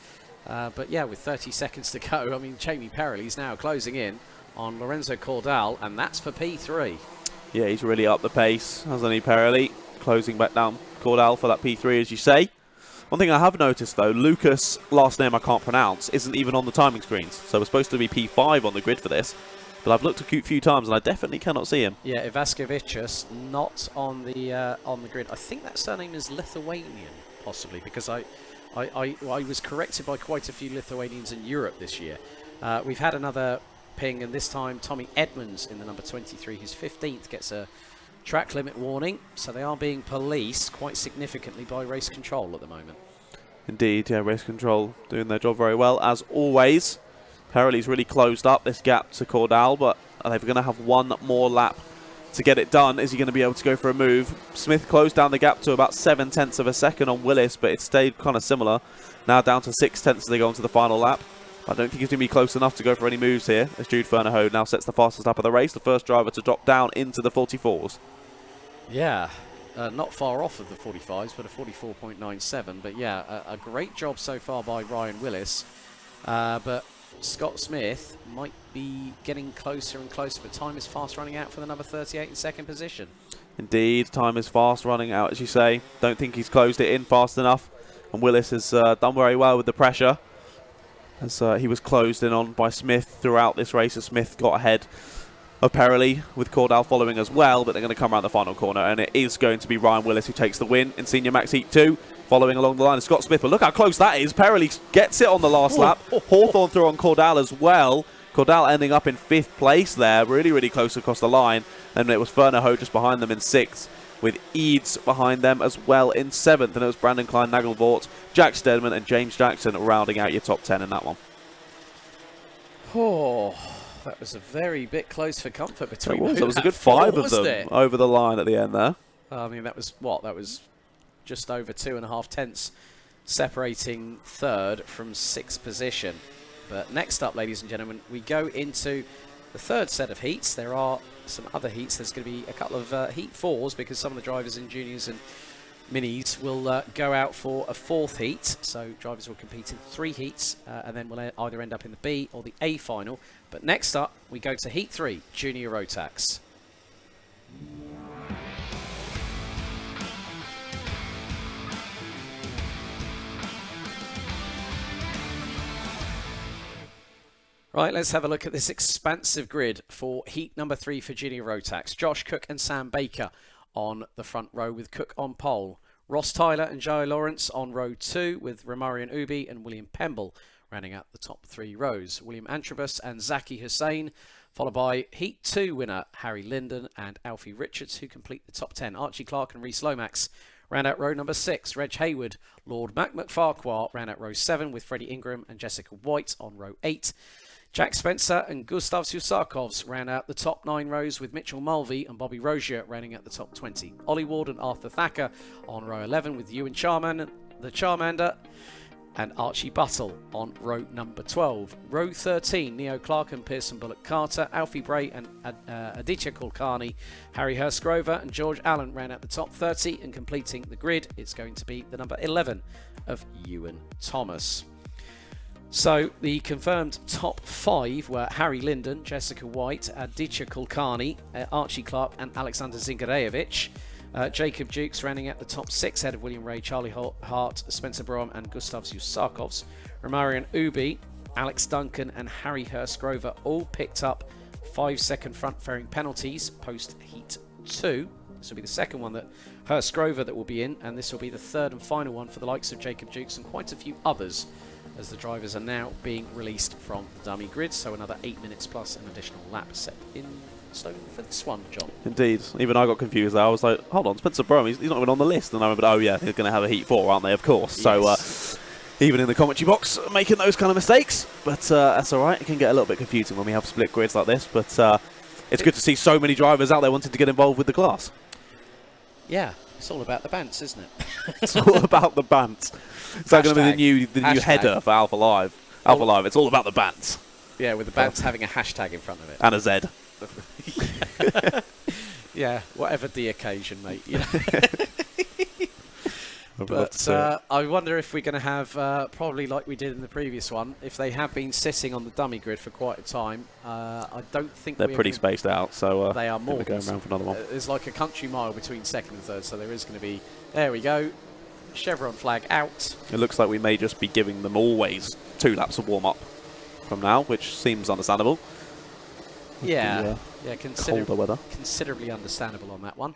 But yeah, with 30 seconds to go, I mean, Jamie Perrelli's now closing in on Lorenzo Cordal, and that's for P3. Yeah, he's really up the pace, hasn't he, Perrelli? Closing back down Cordal for that P3, as you say. One thing I have noticed, though, Lucas, last name I can't pronounce, isn't even on the timing screens. So we're supposed to be P5 on the grid for this. But I've looked a few times, and I definitely cannot see him. Yeah, Ivaskevicius not on the grid. I think that surname is Lithuanian, possibly, because I was corrected by quite a few Lithuanians in Europe this year. We've had another ping, and this time Tommy Edmonds in the number 23, who's 15th, gets a track limit warning. So they are being policed quite significantly by race control at the moment. Indeed, yeah, race control doing their job very well, as always. Perrelli's really closed up this gap to Cordal, but they're going to have one more lap to get it done. Is he going to be able to go for a move? Smith closed down the gap to about 7/10 of a second on Willis, but it stayed kind of similar. Now down to 6/10 as they go into the final lap. I don't think he's going to be close enough to go for any moves here, as Jude Fernahoe now sets the fastest lap of the race, the first driver to drop down into the 44s. Yeah, not far off of the 45s, but a 44.97. But yeah, a great job so far by Ryan Willis. But Scott Smith might be getting closer and closer, but time is fast running out for the number 38 in second position. Indeed, time is fast running out, as you say. Don't think he's closed it in fast enough. And Willis has done very well with the pressure, as he was closed in on by Smith throughout this race, as Smith got ahead of Perily, with Cordell following as well, but they're going to come around the final corner, and it is going to be Ryan Willis who takes the win in Senior Max Heat 2, following along the line of Scott Smith. But look how close that is. Perily gets it on the last lap. Hawthorne through on Cordell as well. Cordell ending up in 5th place there, really, really close across the line. And it was Fernahoe just behind them in 6th, with Eads behind them as well in 7th. And it was Brandon Klein, Nagelvort, Jack Stedman and James Jackson rounding out your top 10 in that one. Oh, that was a very bit close for comfort between them. There was a good 5 of them over the line at the end there. I mean, that was what? That was just over 2.5 tenths separating 3rd from 6th position. But next up, ladies and gentlemen, we go into the 3rd set of heats. There are some other heats. There's going to be a couple of heat 4s, because some of the drivers in juniors and minis will go out for a 4th heat. So drivers will compete in 3 heats, and then will either end up in the B or the A final. But next up, we go to heat 3, junior Rotax. Right, let's have a look at this expansive grid for heat number 3 for junior Rotax. Josh Cook and Sam Baker on the front row, with Cook on pole. Ross Tyler and Joe Lawrence on row 2, with Romarian Ubi and William Pemble rounding out the top 3 rows. William Antrobus and Zaki Hussain, followed by heat 2 winner Harry Linden and Alfie Richards, who complete the top 10. Archie Clark and Reese Lomax round out row number 6. Reg Hayward, Lord Mac McFarquhar round out row 7, with Freddie Ingram and Jessica White on row 8. Jack Spencer and Gustav Susakovs round out the top 9 rows, with Mitchell Mulvey and Bobby Rozier rounding out the top 20. Ollie Ward and Arthur Thacker on row 11, with Ewan Charman, the Charmander, and Archie Buttle on row number 12. Row 13, Neo Clark and Pearson Bullock Carter, Alfie Bray and Aditya Kulkarni, Harry Hurstgrover and George Allen round out the top 30, and completing the grid, it's going to be the number 11 of Ewan Thomas. So the confirmed top 5 were Harry Linden, Jessica White, Aditya Kulkarni, Archie Clark and Alexander Zingarevich. Jacob Dukes rounding out the top 6 ahead of William Ray, Charlie Hart, Spencer Brougham and Gustav Zusakovs. Romarian Ubi, Alex Duncan and Harry Hurstgrover all picked up 5-second front fairing penalties post heat 2. This will be the second one that Hurstgrover that will be in, and this will be the 3rd and final one for the likes of Jacob Dukes and quite a few others, as the drivers are now being released from the dummy grid. So another 8 minutes plus an additional lap set in stone for this one, John. Indeed. Even I got confused there. I was like, hold on, Spencer Brougham, he's not even on the list. And I remembered, oh yeah, they're going to have a heat 4, aren't they? Of course. Yes. So even in the commentary box, making those kind of mistakes. But that's all right. It can get a little bit confusing when we have split grids like this. But it's good to see so many drivers out there wanting to get involved with the class. Yeah, it's all about the bants, isn't it? It's all about the bants. Is that going to be the new header for alphalive? Alphalive, it's all about the bants. Yeah, with the bants having a hashtag in front of it. And a Z. Yeah, whatever the occasion, mate. You know? But I wonder if we're going to have, probably like we did in the previous one, if they have been sitting on the dummy grid for quite a time. I don't think they're pretty spaced out, so they are more. We're going around for another one. There's like a country mile between second and third, so there is going to be. There we go. Chevron flag out. It looks like we may just be giving them always 2 laps of warm-up from now, which seems understandable. Yeah, yeah, colder weather. Considerably understandable on that one.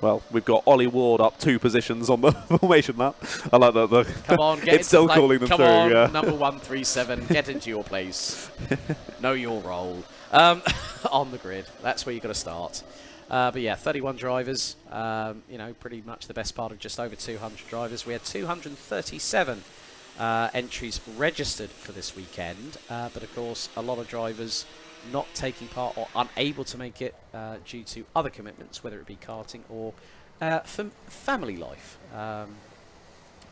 Well, we've got Ollie Ward up 2 positions on the formation map. I like that. Come on, get it's still calling them Come through. On, yeah. Number 137, get into your place. Know your role. On the grid, that's where you've got to start. But yeah, 31 drivers, you know, pretty much the best part of just over 200 drivers. We had 237 entries registered for this weekend, but of course a lot of drivers not taking part or unable to make it due to other commitments, whether it be karting or family life.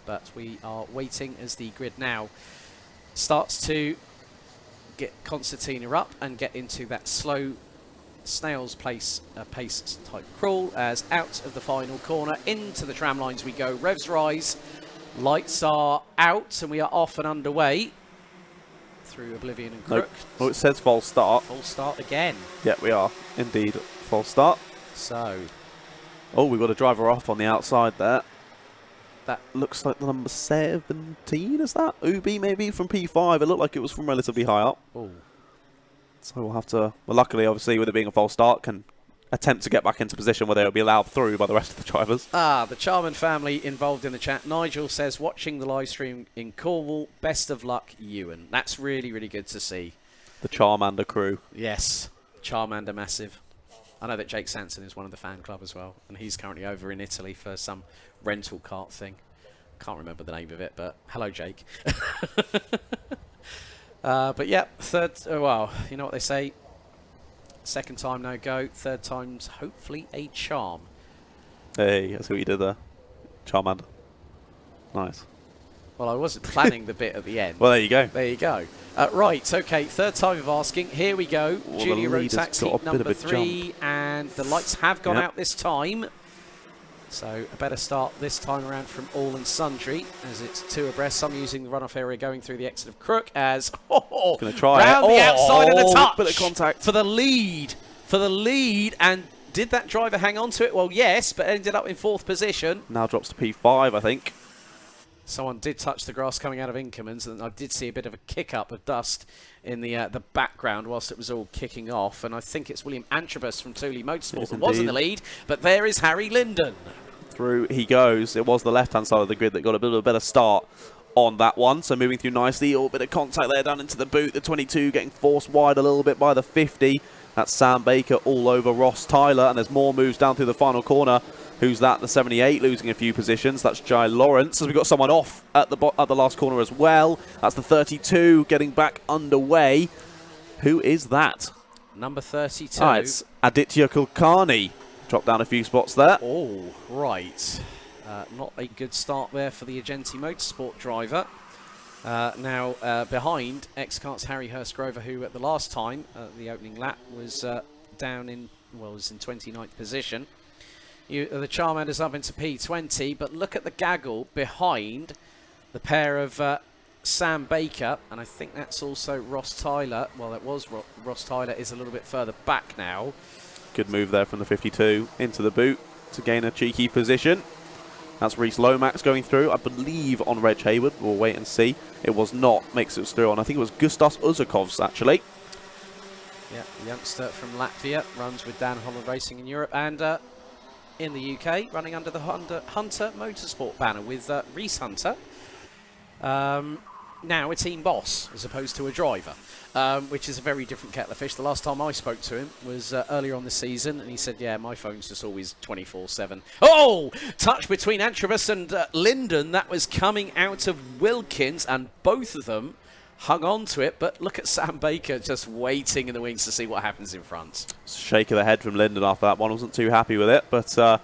but we are waiting as the grid now starts to get concertina up and get into that slow snail's pace type crawl as out of the final corner into the tram lines we go. Revs rise, lights are out, and we are off and underway through Oblivion and Crook. Oh, it says false start. Full start again. Yeah, we are indeed false start. So, oh, we've got a driver off on the outside there. That looks like the number 17, is that? Ubi maybe from P5. It looked like it was from relatively high up. oh. So we'll have to, well, luckily, obviously, with it being a false start, can attempt to get back into position where they'll be allowed through by the rest of the drivers. Ah, the Charman family involved in the chat. Nigel says, watching the live stream in Cornwall, best of luck, Ewan. That's really, really good to see. The Charmander crew. Yes, Charmander massive. I know that Jake Sanson is one of the fan club as well, and he's currently over in Italy for some rental kart thing. Can't remember the name of it, but hello, Jake. But yeah, third, well, you know what they say. Second time no go, third time's hopefully a charm. Hey, that's what you did there. Charmander. Nice. Well, I wasn't planning the bit at the end. Well, there you go. There you go. Right, okay, third time of asking. Here we go. Junior Rotax heat number 3, and the lights have gone out this time. So a better start this time around from all and sundry, as it's two abreast. Some using the runoff area going through the exit of Crook as going to try round the outside of the touch bit of contact for the lead. And did that driver hang on to it? Well, yes, but ended up in 4th position. Now drops to P5, I think. Someone did touch the grass coming out of Inkerman's, and I did see a bit of a kick-up of dust in the background whilst it was all kicking off. And I think it's William Antrobus from Thule Motorsport that was in the lead, but there is Harry Linden. Through he goes. It was the left-hand side of the grid that got a bit of a better start on that one. So moving through nicely. A bit of contact there down into the boot. The 22 getting forced wide a little bit by the 50. That's Sam Baker all over Ross Tyler. And there's more moves down through the final corner. Who's that? The 78 losing a few positions. That's Jai Lawrence. As we've got someone off at the last corner as well. That's the 32 getting back underway. Who is that? Number 32. Ah, it's Aditya Kulkarni. Dropped down a few spots there. Oh, right. Not a good start there for the Agenti Motorsport driver. Now, behind X-Kart's Harry Hurst-Grover, who at the last time, the opening lap, was down in, well, was in 29th position. The Charmander's up into P20, but look at the gaggle behind the pair of Sam Baker, and I think that's also Ross Tyler. Well, that was Ross Tyler is a little bit further back now. Good move there from the 52 into the boot to gain a cheeky position. That's Reese Lomax going through, I believe, on Reg Hayward. We'll wait and see. It was not. Makes it through on, I think it was Gustas Uzakovs, actually. Yeah, the youngster from Latvia, runs with Dan Holland Racing in Europe and in the UK, running under the Hunter Motorsport banner with Reese Hunter. Now a team boss as opposed to a driver, which is a very different kettle of fish. The last time I spoke to him was earlier on the season, and he said, yeah, my phone's just always 24/7. Oh! Touch between Antrobus and Linden. That was coming out of Wilkins, and both of them hung on to it. But look at Sam Baker just waiting in the wings to see what happens in front. Shake of the head from Linden after that one. Wasn't too happy with it, but I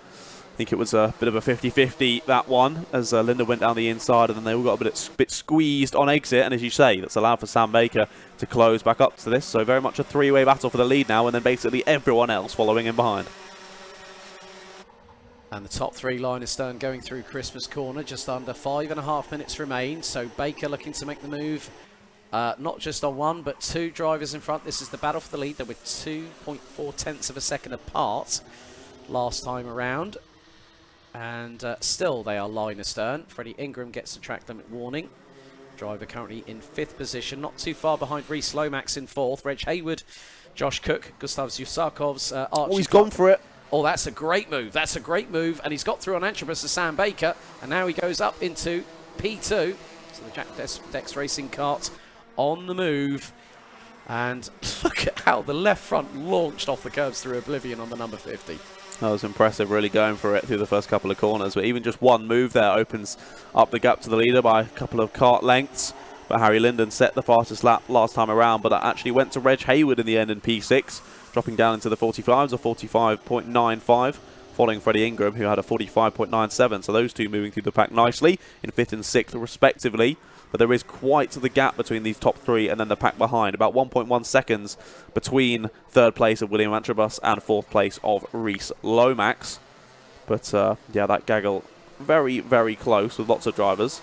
think it was a bit of a 50-50, that one, as Linden went down the inside, and then they all got a bit squeezed on exit. And as you say, that's allowed for Sam Baker to close back up to this. So very much a three-way battle for the lead now, and then basically everyone else following in behind. And the top three line astern going through Christmas Corner. Just under 5.5 minutes remain. So Baker looking to make the move. Not just on one, but two drivers in front. This is the battle for the lead. They were 2.4 tenths of a second apart last time around. And still they are line astern. Freddie Ingram gets the track limit warning. Driver currently in 5th position, not too far behind Reese Lomax in 4th. Reg Hayward, Josh Cook, Gustav Zusakov's Archie. Oh, he's gone for it. Oh, that's a great move. That's a great move. And he's got through on Antrobus to Sam Baker. And now he goes up into P2. So the Jack Dex Racing kart on the move. And look at how the left front launched off the curbs through Oblivion on the number 50. That was impressive, really going for it through the first couple of corners. But even just one move there opens up the gap to the leader by a couple of kart lengths. But Harry Linden set the fastest lap last time around, but that actually went to Reg Hayward in the end in P6, dropping down into the 45s or 45.95 following Freddie Ingram, who had a 45.97. So those two moving through the pack nicely in 5th and 6th, respectively. But there is quite the gap between these top three and then the pack behind. About 1.1 seconds between 3rd place of William Antrobus and 4th place of Reese Lomax. But yeah, that gaggle very, very close with lots of drivers.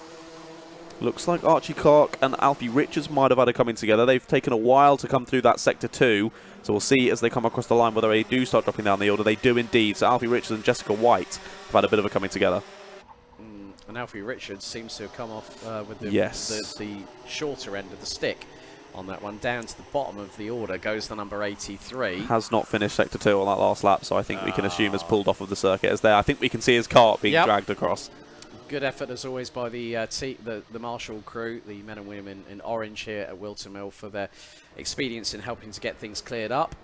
Looks like Archie Clark and Alfie Richards might have had a coming together. They've taken a while to come through that sector 2. So we'll see as they come across the line whether they do start dropping down the order. They do indeed. So Alfie Richards and Jessica White have had a bit of a coming together. And Alfie Richards seems to have come off with the, yes. the shorter end of the stick on that one. Down to the bottom of the order goes the number 83. Has not finished sector 2 on that last lap, so I think we can assume has pulled off of the circuit as there. I think we can see his cart being dragged across. Good effort as always by the Marshall crew, the men and women in orange here at Whilton Mill for their expedience in helping to get things cleared up.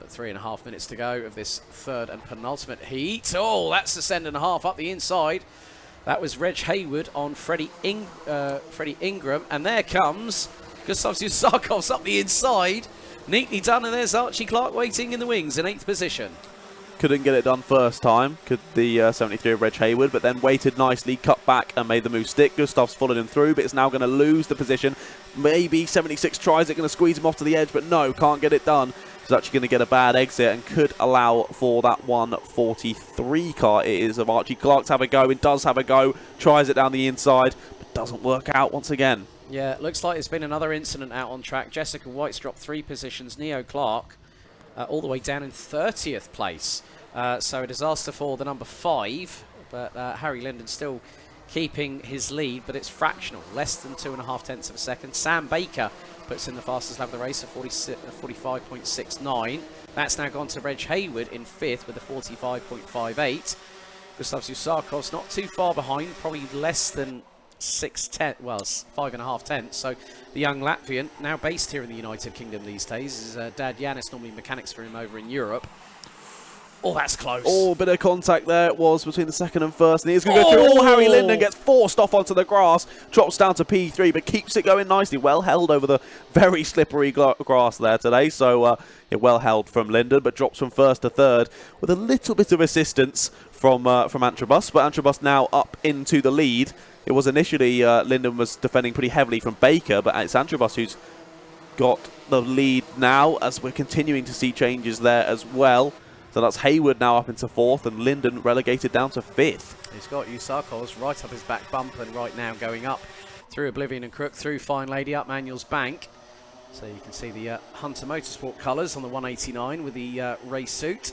But 3.5 minutes to go of this 3rd and penultimate heat. Oh, that's a send and a half up the inside. That was Reg Hayward on Freddie Ingram. And there comes Gustav Zusakos up the inside. Neatly done, and there's Archie Clark waiting in the wings in 8th position. Couldn't get it done first time, could the 73 of Reg Hayward, but then waited nicely, cut back and made the move stick. Gustav's followed him through, but it's now going to lose the position. Maybe 76 tries it, going to squeeze him off to the edge, but no, can't get it done. He's actually going to get a bad exit and could allow for that 143 car. It is of Archie Clark to have a go. It does have a go, tries it down the inside, but doesn't work out once again. Yeah, looks like there's been another incident out on track. Jessica White's dropped 3 positions. Neo Clark all the way down in 30th place. So a disaster for the number 5, but Harry Linden still keeping his lead, but it's fractional, less than 2.5 tenths of a second. Sam Baker puts in the fastest lap of the race at 45.69. That's now gone to Reg Hayward in 5th with a 45.58. Gustav Zusakos not too far behind, probably less than 5.5 tenths. So the young Latvian, now based here in the United Kingdom these days, his dad Yanis normally mechanics for him over in Europe. Oh, that's close. Oh, bit of contact there it was between the 2nd and 1st. And he's going to go through. Oh, Harry Linden gets forced off onto the grass, drops down to P3, but keeps it going nicely. Well held over the very slippery grass there today. So, well held from Linden, but drops from 1st to 3rd with a little bit of assistance from Antrobus. But Antrobus now up into the lead. It was initially Linden was defending pretty heavily from Baker, but it's Antrobus who's got the lead now as we're continuing to see changes there as well. So that's Hayward now up into 4th and Linden relegated down to 5th. He's got Zusakos right up his back bump and right now going up through Oblivion and Crook, through Fine Lady, up Manuel's Bank. So you can see the Hunter Motorsport colours on the 189 with the race suit.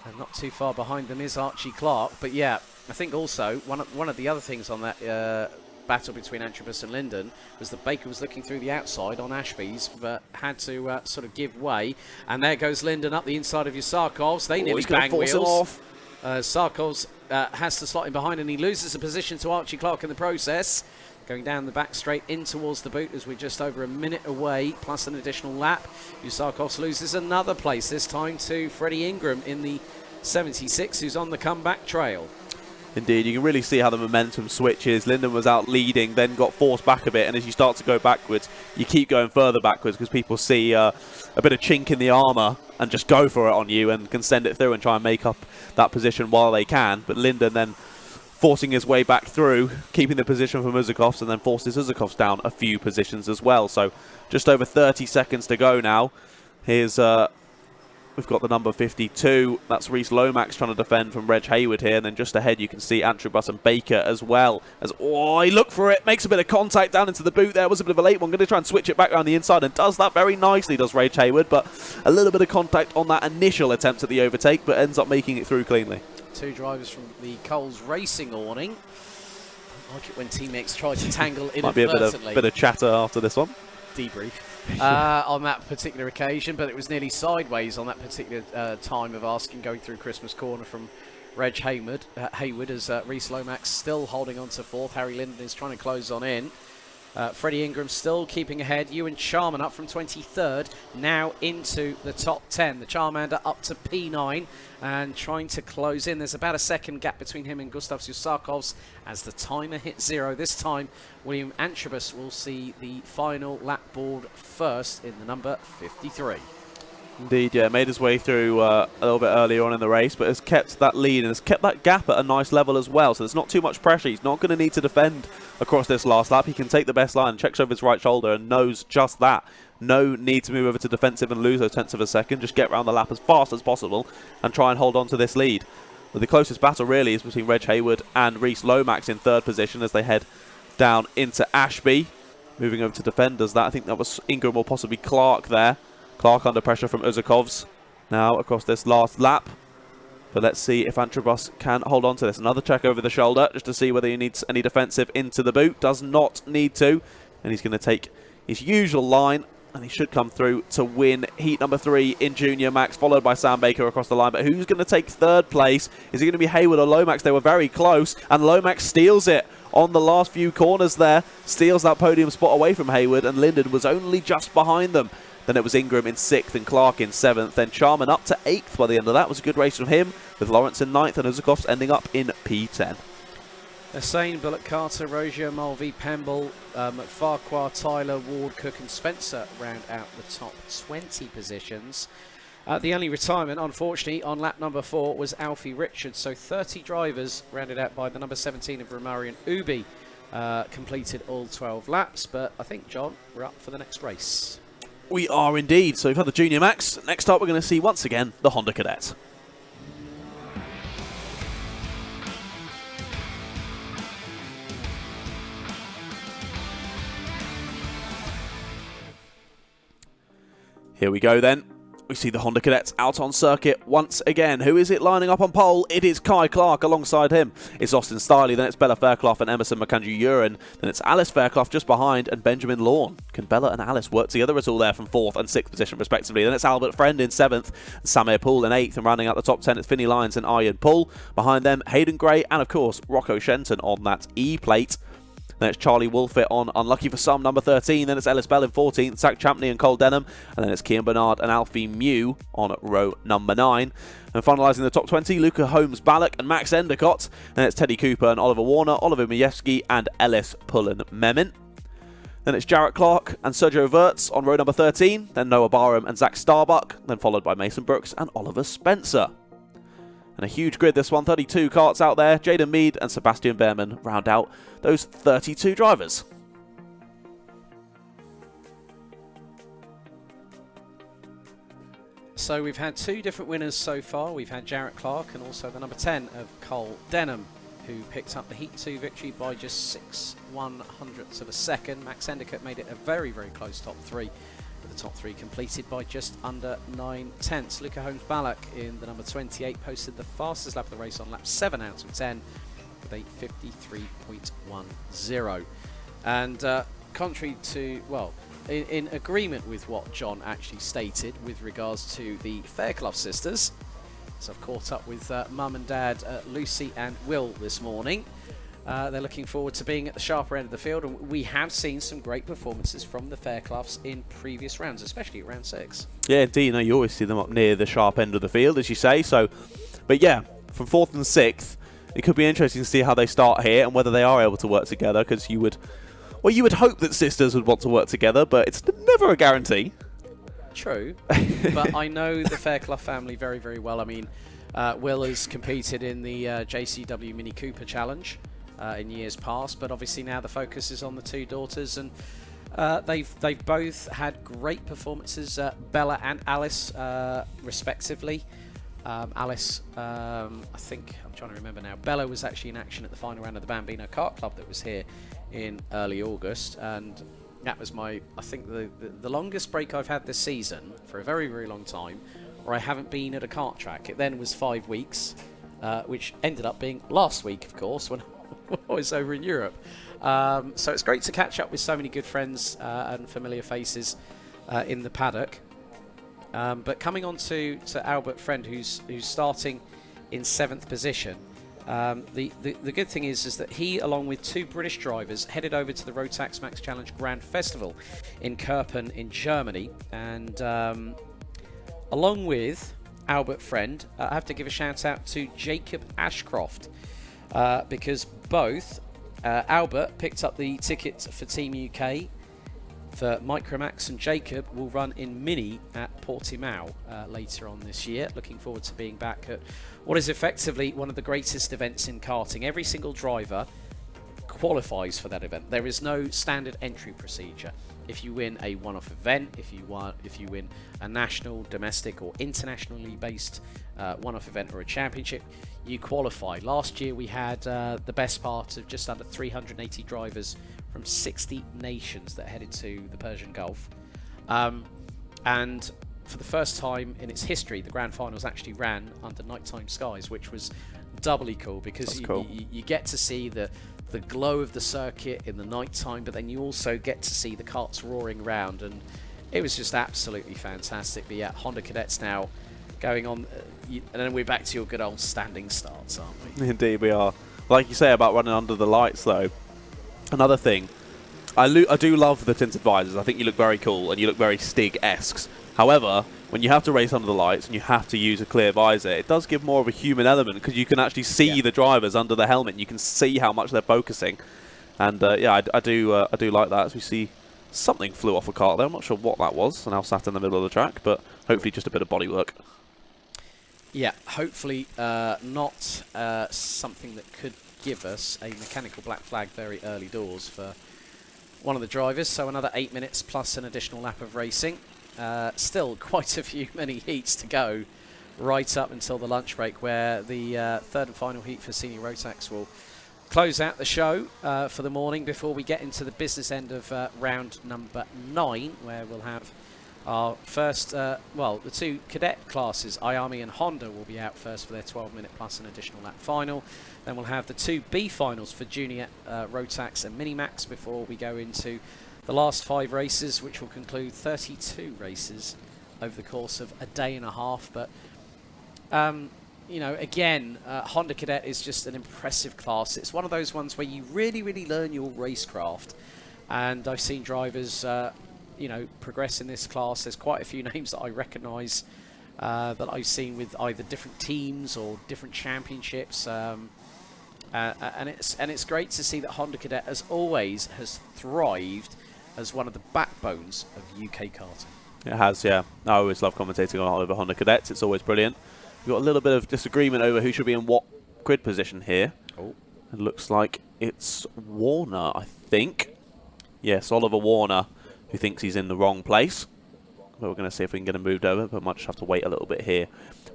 And not too far behind them is Archie Clark. But yeah, I think also one of the other things on that battle between Antrobus and Linden was that Baker was looking through the outside on Ashby's, but had to sort of give way. And there goes Linden up the inside of Zusakos. They nearly bang wheels. Sarkos has to slot in behind, and he loses a position to Archie Clark in the process. Going down the back straight in towards the boot as we're just over a minute away, plus an additional lap. Zusakos loses another place, this time to Freddie Ingram in the 76, who's on the comeback trail. Indeed, you can really see how the momentum switches. Linden was out leading, then got forced back a bit, and as you start to go backwards, you keep going further backwards because people see a bit of chink in the armour and just go for it on you and can send it through and try and make up that position while they can. But Linden then forcing his way back through, keeping the position from Uzakovs, and then forces Uzakovs down a few positions as well. So just over 30 seconds to go now. Here's we've got the number 52. That's Reese Lomax trying to defend from Reg Hayward here. And then just ahead you can see Antrobus and Baker as well. As he looked for it, makes a bit of contact down into the boot there. Was a bit of a late one. Going to try and switch it back around the inside and does that very nicely, does Reg Hayward. But a little bit of contact on that initial attempt at the overtake, but ends up making it through cleanly. 2 drivers from the Coles Racing awning. I like it when teammates try to tangle inadvertently. Might be a bit of chatter after this one. Debrief. On that particular occasion, but it was nearly sideways on that particular time of asking, going through Christmas corner from Reg Hayward as Reese Lomax still holding on to 4th. Harry Linden is trying to close on in. Freddie Ingram still keeping ahead. Ewan Charman up from 23rd, now into the top 10. The Charmander up to P9 and trying to close in. There's about a second gap between him and Gustav Zusakos as the timer hits 0. This time, William Antrobus will see the final lap board first in the number 53. Indeed, yeah, made his way through a little bit earlier on in the race, but has kept that lead and has kept that gap at a nice level as well, so there's not too much pressure. He's not going to need to defend across this last lap. He can take the best line, checks over his right shoulder and knows just that. No need to move over to defensive and lose those tenths of a second. Just get around the lap as fast as possible and try and hold on to this lead. But the closest battle really is between Reg Hayward and Reese Lomax in third position as they head down into Ashby. Moving over to defenders, that I think that was Ingram or possibly Clark there. Clark under pressure from Uzakovs now across this last lap. But let's see if Antrobus can hold on to this. Another check over the shoulder just to see whether he needs any defensive into the boot. Does not need to. And he's going to take his usual line. And he should come through to win heat number 3 in Junior Max, followed by Sam Baker across the line. But who's going to take third place? Is it going to be Hayward or Lomax? They were very close. And Lomax steals it on the last few corners there. Steals that podium spot away from Hayward. And Linden was only just behind them. Then it was Ingram in 6th and Clark in 7th. Then Charman up to 8th by the end of that. It was a good race from him, with Lawrence in 9th and Uzakovs ending up in P10. Hussain, Bullock, Carter, Rozier, Mulvey, Pemble, Farquhar, Tyler, Ward, Cook and Spencer round out the top 20 positions. The only retirement, unfortunately, on lap number 4 was Alfie Richards. So 30 drivers rounded out by the number 17 of Romarian Ubi completed all 12 laps. But I think, John, we're up for the next race. We are indeed. So we've had the Junior Max. Next up, we're going to see once again the Honda Cadet. Here we go then. We see the Honda Cadets out on circuit once again. Who is it lining up on pole? It is Kai Clark alongside him. It's Austin Stiley, then it's Bella Fairclough and Emerson McAndrew-Uren. Then it's Alice Fairclough just behind and Benjamin Lawn. Can Bella and Alice work together at all there from 4th and 6th position respectively? Then it's Albert Friend in 7th, and Samir Poole in 8th, and rounding out the top 10 it's Finney Lyons and Ian Poole. Behind them, Hayden Gray and of course Rocco Shenton on that E-plate. Then it's Charlie Wolfett on Unlucky for Some, number 13. Then it's Ellis Bell in 14th, Zach Champney and Cole Denham. And then it's Kian Bernard and Alfie Mew on row number 9. And finalising the top 20, Luca Holmes-Ballack and Max Endicott. Then it's Teddy Cooper and Oliver Warner, Oliver Majewski and Ellis Pullen-Memon. Then it's Jarrett Clark and Sergio Wirtz on row number 13. Then Noah Barham and Zach Starbuck. Then followed by Mason Brooks and Oliver Spencer. And a huge grid this one, 32 karts out there. Jaden Mead and Sebastian Behrman round out those 32 drivers. So we've had 2 different winners so far. We've had Jarrett Clark and also the number 10 of Cole Denham, who picked up the Heat 2 victory by just 6/100ths of a second. Max Endicott made it a very, very close top 3. The top 3 completed by just under 9/10. Luca Holmes-Ballack in the number 28 posted the fastest lap of the race on lap 7 out of 10 with a 53.10. And contrary to, well, in agreement with what John actually stated with regards to the Fairclough sisters, so I've caught up with Mum and Dad Lucy and Will this morning. They're looking forward to being at the sharper end of the field, and we have seen some great performances from the Faircloughs in previous rounds, especially at round 6. Yeah, indeed. You always see them up near the sharp end of the field, as you say. So, but yeah, from 4th and 6th, it could be interesting to see how they start here and whether they are able to work together. Because you would hope that sisters would want to work together, but it's never a guarantee. True, but I know the Fairclough family very, very well. I mean, Will has competed in the JCW Mini Cooper Challenge in years past, but obviously now the focus is on the 2 daughters, and they've both had great performances, Bella and Alice respectively. Alice, I think, I'm trying to remember now, Bella was actually in action at the final round of the Bambino Kart Club that was here in early August, and that was I think the longest break I've had this season for a very, very long time, where I haven't been at a kart track. It then was 5 weeks, which ended up being last week, of course, when I was over in Europe. So it's great to catch up with so many good friends and familiar faces in the paddock. But coming on to Albert Friend, who's starting in 7th position. The good thing is that he, along with 2 British drivers, headed over to the Rotax Max Challenge Grand Festival in Kerpen in Germany. And along with Albert Friend, I have to give a shout out to Jacob Ashcroft, because both Albert picked up the ticket for Team UK for Micromax and Jacob will run in Mini at Portimao later on this year. Looking forward to being back at what is effectively one of the greatest events in karting. Every single driver qualifies for that event. There is no standard entry procedure. If you win a one-off event, if you win a national, domestic or internationally based one-off event or a championship, you qualify. Last year we had the best part of just under 380 drivers from 60 nations that headed to the Persian Gulf. And for the first time in its history, the grand finals actually ran under nighttime skies, which was doubly cool because you get to see the glow of the circuit in the night time, but then you also get to see the karts roaring around, and it was just absolutely fantastic. But yeah, Honda Cadets now going on, and then we're back to your good old standing starts, aren't we? Indeed we are. Like you say about running under the lights though, another thing, I do love the tinted visors. I think you look very cool and you look very Stig-esque. However, when you have to race under the lights and you have to use a clear visor, it does give more of a human element because you can actually see the drivers under the helmet. And you can see how much they're focusing, and yeah, I do like that. As we see, something flew off a kart there. I'm not sure what that was, and now sat in the middle of the track, but hopefully just a bit of bodywork. Yeah, hopefully not something that could give us a mechanical black flag very early doors for one of the drivers. So another 8 minutes plus an additional lap of racing. Still quite a few many heats to go right up until the lunch break, where the third and final heat for Senior Rotax will close out the show for the morning before we get into the business end of round number 9, where we'll have our first, well, the two cadet classes, IAME and Honda, will be out first for their 12-minute plus an additional lap final. Then we'll have the two B finals for Junior Rotax and Minimax before we go into the last 5 races, which will conclude 32 races over the course of a day and a half. But, you know, again, Honda Cadet is just an impressive class. It's one of those ones where you really, really learn your racecraft. And I've seen drivers, you know, progress in this class. There's quite a few names that I recognise that I've seen with either different teams or different championships. And it's great to see that Honda Cadet, as always, has thrived as one of the backbones of UK karting. It has, yeah. I always love commentating on over Honda Cadets. It's always brilliant. We've got a little bit of disagreement over who should be in what grid position here. Oh. It looks like it's Warner, I think. Yes, Oliver Warner, who thinks he's in the wrong place. But we're going to see if we can get him moved over, but might just have to wait a little bit here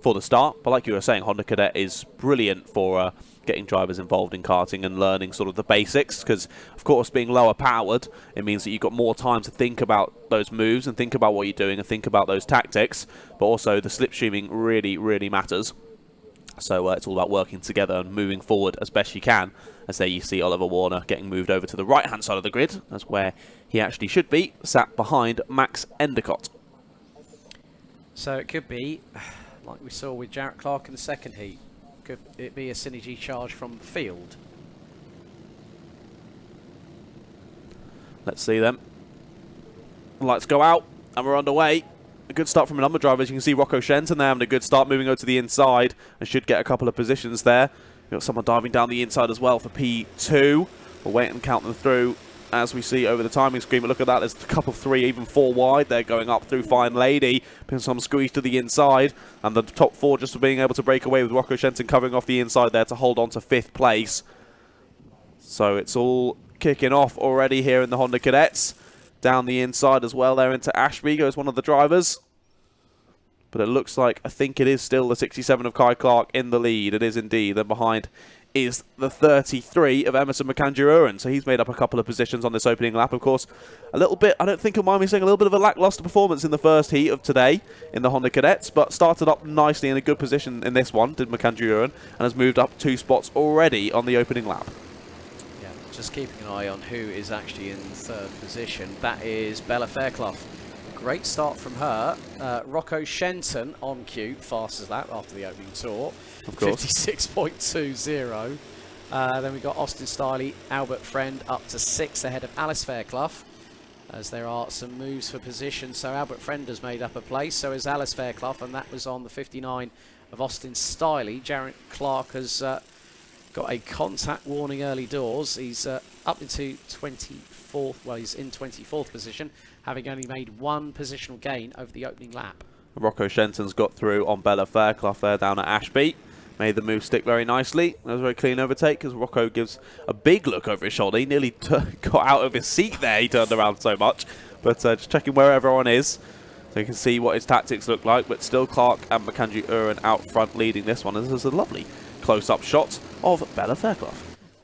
for the start. But like you were saying, Honda Cadet is brilliant for getting drivers involved in karting and learning sort of the basics, because of course being lower powered, it means that you've got more time to think about those moves and think about what you're doing and think about those tactics, but also the slipstreaming really, really matters. So it's all about working together and moving forward as best you can. As there you see Oliver Warner getting moved over to the right hand side of the grid. That's where he actually should be, sat behind Max Endicott. So it could be, like we saw with Jarrett Clark in the second heat, could it be a synergy charge from the field? Let's see them. Lights go out, and we're underway. A good start from a number of drivers. You can see Rocco Shenton there having a good start, moving over to the inside, and should get a couple of positions there. We've got someone diving down the inside as well for P2. We'll wait and count them through as we see over the timing screen. But look at that, there's a couple, 3, even 4 wide. They're going up through Fine Lady, putting some squeeze to the inside, and the top 4 just being able to break away with Rocco Shenton covering off the inside there to hold on to 5th place. So it's all kicking off already here in the Honda Cadets. Down the inside as well there into Ashby goes one of the drivers. But it looks like, I think it is still the 67 of Kai Clark in the lead. It is indeed. Then behind is the 33 of Emerson McAndrew-Uren. So he's made up a couple of positions on this opening lap. Of course, a little bit, I don't think you'll mind me saying, a little bit of a lackluster performance in the first heat of today in the Honda Cadets, but started up nicely in a good position in this one, did McAndrew-Uren, and has moved up 2 spots already on the opening lap. Yeah, just keeping an eye on who is actually in 3rd position. That is Bella Fairclough. Great start from her. Rocco Shenton on cue, fastest lap after the opening tour. Of course. 56.20. Then we've got Austin Stiley, Albert Friend up to 6th ahead of Alice Fairclough, as there are some moves for position. So Albert Friend has made up a place, so is Alice Fairclough, and that was on the 59 of Austin Stiley. Jarrett Clark has got a contact warning early doors. He's up into 25th 24th, well, he's in 24th position, having only made one positional gain over the opening lap. Rocco Shenton's got through on Bella Fairclough there down at Ashby. Made the move stick very nicely. That was a very clean overtake as Rocco gives a big look over his shoulder. He nearly got out of his seat there. He turned around so much. But just checking where everyone is so you can see what his tactics look like. But still Clark and Macandrew Uren out front leading this one. And this is a lovely close-up shot of Bella Fairclough.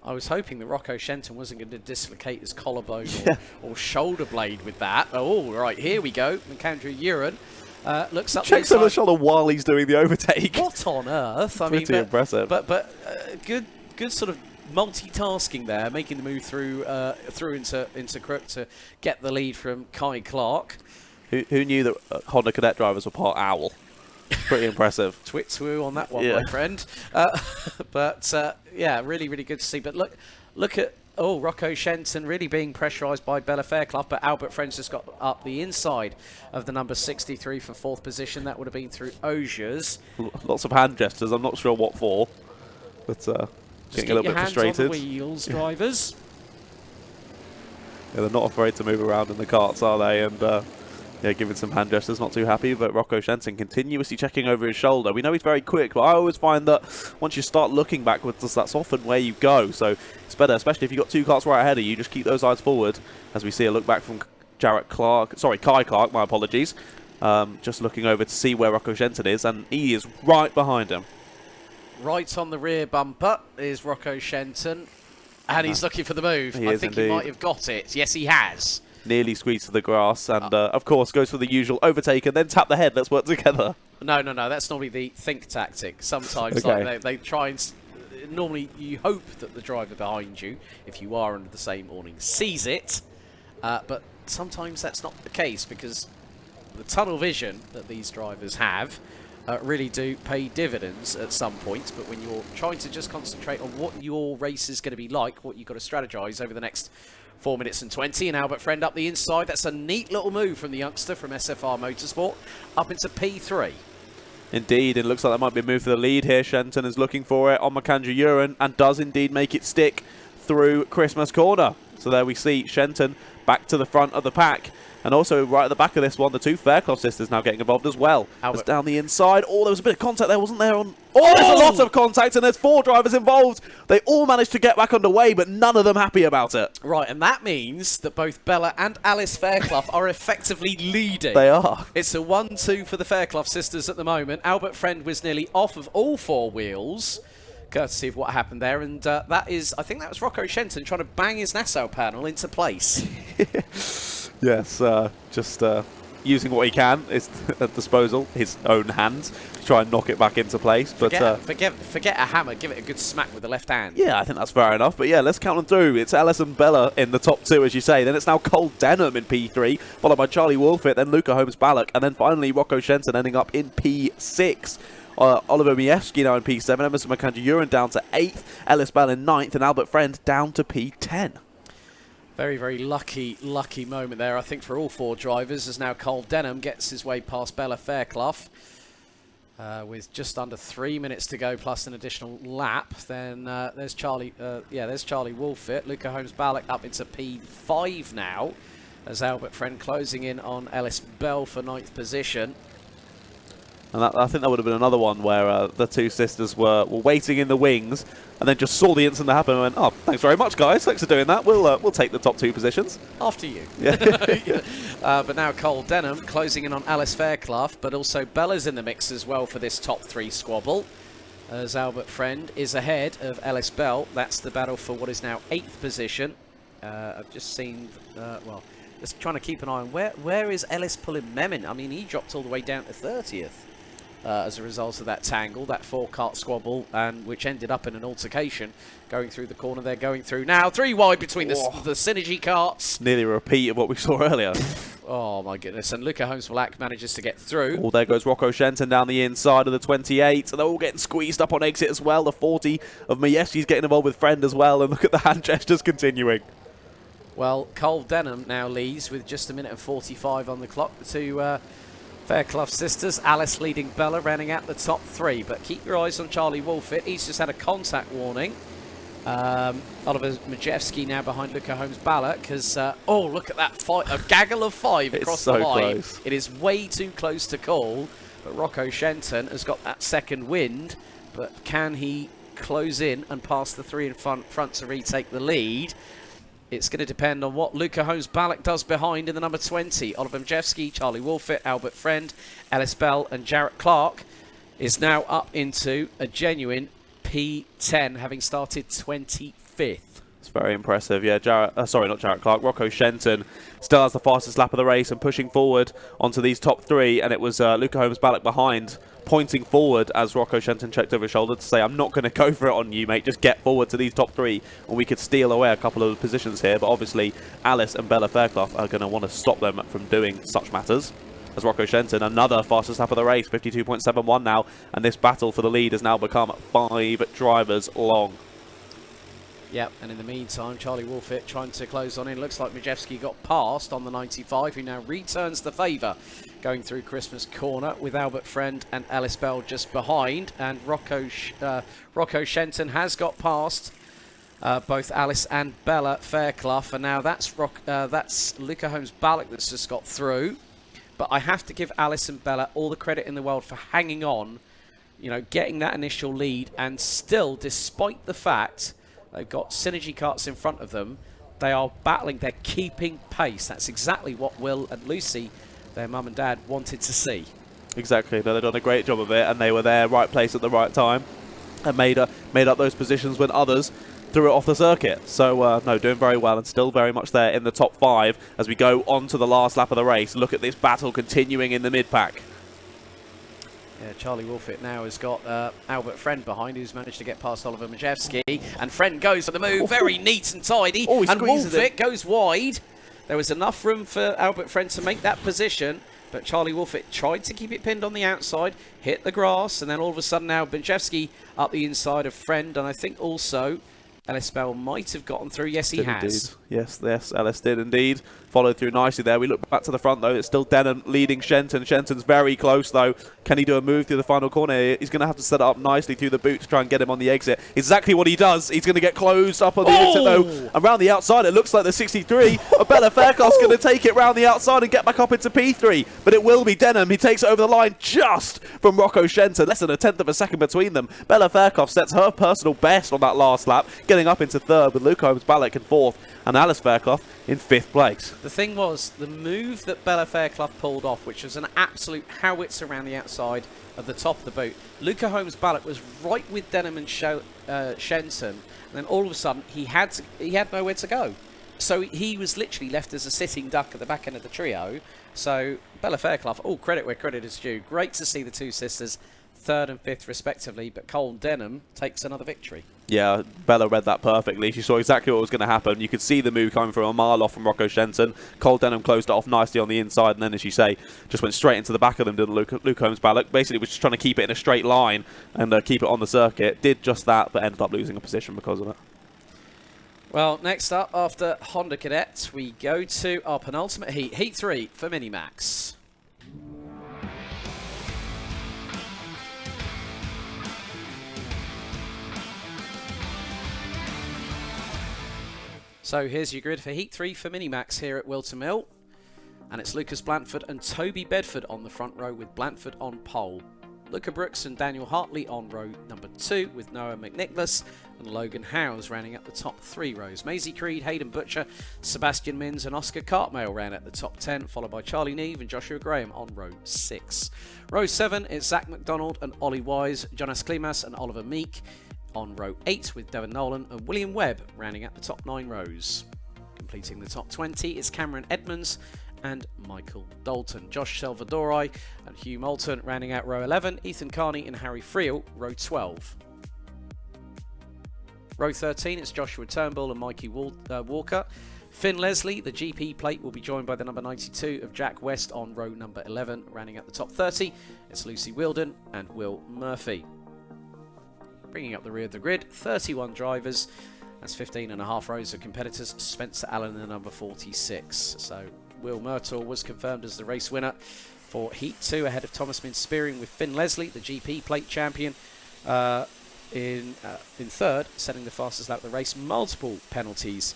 I was hoping that Rocco Shenton wasn't going to dislocate his collarbone or shoulder blade with that. Oh, right, here we go. Macandrew Uren. Looks up. Checks over the shoulder while he's doing the overtake. What on earth? I Pretty mean, impressive. But good sort of multitasking there, making the move through into Crook to get the lead from Kai Clark. Who knew that Honda Cadet drivers were part owl? Pretty impressive. Twit-twoo on that one, my friend. Yeah, really, really good to see. But look at. Oh, Rocco Shenton really being pressurised by Bella Fairclough, but Albert Friends just got up the inside of the number 63 for 4th position. That would have been through Osiers. Lots of hand gestures. I'm not sure what for, but getting a little bit frustrated. Just get your hands on the wheels, drivers. Yeah, they're not afraid to move around in the karts, are they? And yeah, giving some hand gestures, not too happy, but Rocco Shenton continuously checking over his shoulder. We know he's very quick, but I always find that once you start looking backwards, that's often where you go. So it's better, especially if you've got 2 karts right ahead of you, just keep those eyes forward. As we see a look back from Kai Clark, my apologies. Just looking over to see where Rocco Shenton is, and he is right behind him. Right on the rear bumper is Rocco Shenton, and he's looking for the move. I think he might have got it. Yes, he has. Nearly squeezed to the grass, and of course goes for the usual overtake and then tap the head. Let's work together. No. That's normally the think tactic. Sometimes like, they try and... Normally you hope that the driver behind you, if you are under the same awning, sees it. But sometimes that's not the case, because the tunnel vision that these drivers have really do pay dividends at some points. But when you're trying to just concentrate on what your race is going to be like, what you've got to strategize over the next 4 minutes and 20, and Albert Friend up the inside. That's a neat little move from the youngster from SFR Motorsport up into P3. Indeed, it looks like that might be a move for the lead here. Shenton is looking for it on Macandrew Uren and does indeed make it stick through Christmas Corner. So there we see Shenton back to the front of the pack. And also right at the back of this one, the 2 Fairclough sisters now getting involved as well. It's down the inside. Oh, there was a bit of contact there, wasn't there? There's a lot of contact, and there's 4 drivers involved. They all managed to get back underway, but none of them happy about it. Right, and that means that both Bella and Alice Fairclough are effectively leading. They are. It's a 1-2 for the Fairclough sisters at the moment. Albert Friend was nearly off of all 4 wheels, courtesy of what happened there, and I think that was Rocco Shenton trying to bang his Nassau panel into place. Yes, just using what he can is at disposal, his own hands, to try and knock it back into place. But forget a hammer, give it a good smack with the left hand. Yeah, I think that's fair enough. But yeah, let's count them through. It's Ellis and Bella in the top 2, as you say. Then it's now Cole Denham in P3, followed by Charlie Wolfit, then Luca Holmes-Ballock, and then finally Rocco Shenton ending up in P6. Oliver Miewski now in P7, Emerson Macandrew Uren down to 8th, Ellis Bell in 9th, and Albert Friend down to P10. Very, very lucky moment there, I think, for all 4 drivers, as now Cole Denham gets his way past Bella Fairclough with just under 3 minutes to go, plus an additional lap. Then there's Charlie Wolfit, Luca Holmes-Ballock up into P5 now, as Albert Friend closing in on Ellis Bell for 9th position. And I think that would have been another one where the 2 sisters were waiting in the wings and then just saw the incident happen and went, oh, thanks very much, guys. Thanks for doing that. We'll take the top 2 positions. After you. Yeah. But now Cole Denham closing in on Alice Fairclough, but also Bella's in the mix as well for this top 3 squabble, as Albert Friend is ahead of Ellis Bell. That's the battle for what is now 8th position. I've just seen, just trying to keep an eye on where is Ellis pulling Memon. I mean, he dropped all the way down to 30th. As a result of that tangle, that 4-kart squabble, and which ended up in an altercation going through the corner. They're going through now, 3 wide between the Synergy karts. Nearly a repeat of what we saw earlier. Oh my goodness, and Luca Holmes-Black manages to get through. Oh, there goes Rocco Shenton down the inside of the 28. They're all getting squeezed up on exit as well. The 40 of Miewski's getting involved with Friend as well, and look at the hand gestures continuing. Well, Cole Denham now leads with just 1 minute and 45 on the clock. The 2 Fairclough sisters, Alice leading Bella, rounding out the top 3. But keep your eyes on Charlie Wolfit. He's just had a contact warning Oliver Majewski now behind Luca Holmes-Ballock has, oh, look at that fight, a gaggle of 5 across the line. Close. It is way too close to call, but Rocco Shenton has got that second wind, but can he close in and pass the 3 in front to retake the lead? It's going to depend on what Luca Holmes-Ballock does behind in the number 20. Oliver Majewski, Charlie Wolfett, Albert Friend, Ellis Bell and Jarrett Clark is now up into a genuine P10, having started 25th. It's very impressive. Yeah, sorry, not Jarrett Clark. Rocco Shenton still has the fastest lap of the race and pushing forward onto these top 3. And it was Luca Holmes-Ballock behind, pointing forward as Rocco Shenton checked over his shoulder to say, I'm not going to go for it on you, mate. Just get forward to these top 3 and we could steal away a couple of positions here. But obviously, Alice and Bella Fairclough are going to want to stop them from doing such matters. As Rocco Shenton, another fastest lap of the race, 52.71 now, and this battle for the lead has now become 5 drivers long. Yep, and in the meantime, Charlie Wolfett trying to close on in. Looks like Majewski got past on the 95, who now returns the favour, going through Christmas Corner with Albert Friend and Ellis Bell just behind. And Rocco Shenton has got past both Alice and Bella Fairclough, and now that's Luca Holmes-Ballock that's just got through. But I have to give Alice and Bella all the credit in the world for hanging on, you know, getting that initial lead, and still, despite the fact they've got Synergy Karts in front of them, they are battling, they're keeping pace. That's exactly what Will and Lucy, their mum and dad, wanted to see. Exactly, they've done a great job of it, and they were there, right place at the right time, and made up those positions when others threw it off the circuit. So, no, doing very well and still very much there in the top 5 as we go on to the last lap of the race. Look at this battle continuing in the mid-pack. Yeah, Charlie Wolfett now has got Albert Friend behind, who's managed to get past Oliver Majewski. And Friend goes for the move, very neat and tidy. Oh, and Wolfett goes wide. There was enough room for Albert Friend to make that position, but Charlie Wolfett tried to keep it pinned on the outside, hit the grass, and then all of a sudden now Majewski up the inside of Friend, and I think also Ellis Bell might have gotten through. Yes, he has. Yes, Ellis did indeed. Followed through nicely there. We look back to the front, though. It's still Denham leading Shenton. Shenton's very close, though. Can he do a move through the final corner? He's going to have to set it up nicely through the boot to try and get him on the exit. Exactly what he does. He's going to get closed up on the exit, though. Around the outside, it looks like the 63. Bella Fairclough's going to take it round the outside and get back up into P3. But it will be Denham. He takes it over the line just from Rocco Shenton. Less than a tenth of a second between them. Bella Fairclough sets her personal best on that last lap, getting up into 3rd with Luca Holmes-Ballock in 4th and Alice Fairclough in 5th place. The thing was, the move that Bella Fairclough pulled off, which was an absolute howitzer around the outside of the top of the boot, Luca Holmes-Ballock was right with Denham and Shenton, and then all of a sudden he had nowhere to go. So he was literally left as a sitting duck at the back end of the trio. So Bella Fairclough, all credit where credit is due. Great to see the two sisters 3rd and 5th respectively, but Cole Denham takes another victory. Yeah, Bella read that perfectly. She saw exactly what was going to happen. You could see the move coming from a mile off from Rocco Shenton. Cole Denham closed it off nicely on the inside, and then, as you say, just went straight into the back of them, didn't Luke Holmes-Ballock. Basically was just trying to keep it in a straight line and keep it on the circuit. Did just that, but ended up losing a position because of it. Well, next up, after Honda Cadet, we go to our penultimate heat, Heat 3 for Minimax. So here's your grid for Heat 3 for Minimax here at Whilton Mill. And it's Lucas Blanford and Toby Bedford on the front row with Blanford on pole. Luca Brooks and Daniel Hartley on row number 2 with Noah McNicholas and Logan Howes rounding up the top 3 rows. Maisie Creed, Hayden Butcher, Sebastian Minns and Oscar Cartmail round at the top 10, followed by Charlie Neve and Joshua Graham on row 6. Row 7 is Zach McDonald and Ollie Wise, Jonas Klimas and Oliver Meek on row 8 with Devon Nolan and William Webb rounding out the top 9 rows. Completing the top 20 is Cameron Edmonds and Michael Dalton. Josh Salvadori and Hugh Moulton rounding out row 11, Ethan Carney and Harry Friel row 12. Row 13 it's Joshua Turnbull and Mikey Walker. Finn Leslie, the GP plate, will be joined by the number 92 of Jack West on row number 11. Rounding out the top 30, it's Lucy Wilden and Will Murphy. Bringing up the rear of the grid, 31 drivers. That's 15 and a half rows of competitors. Spencer Allen in the number 46. So Will Murtaugh was confirmed as the race winner for Heat 2 ahead of Thomas Min Spearing with Finn Leslie, the GP plate champion. in third, setting the fastest lap of the race. Multiple penalties.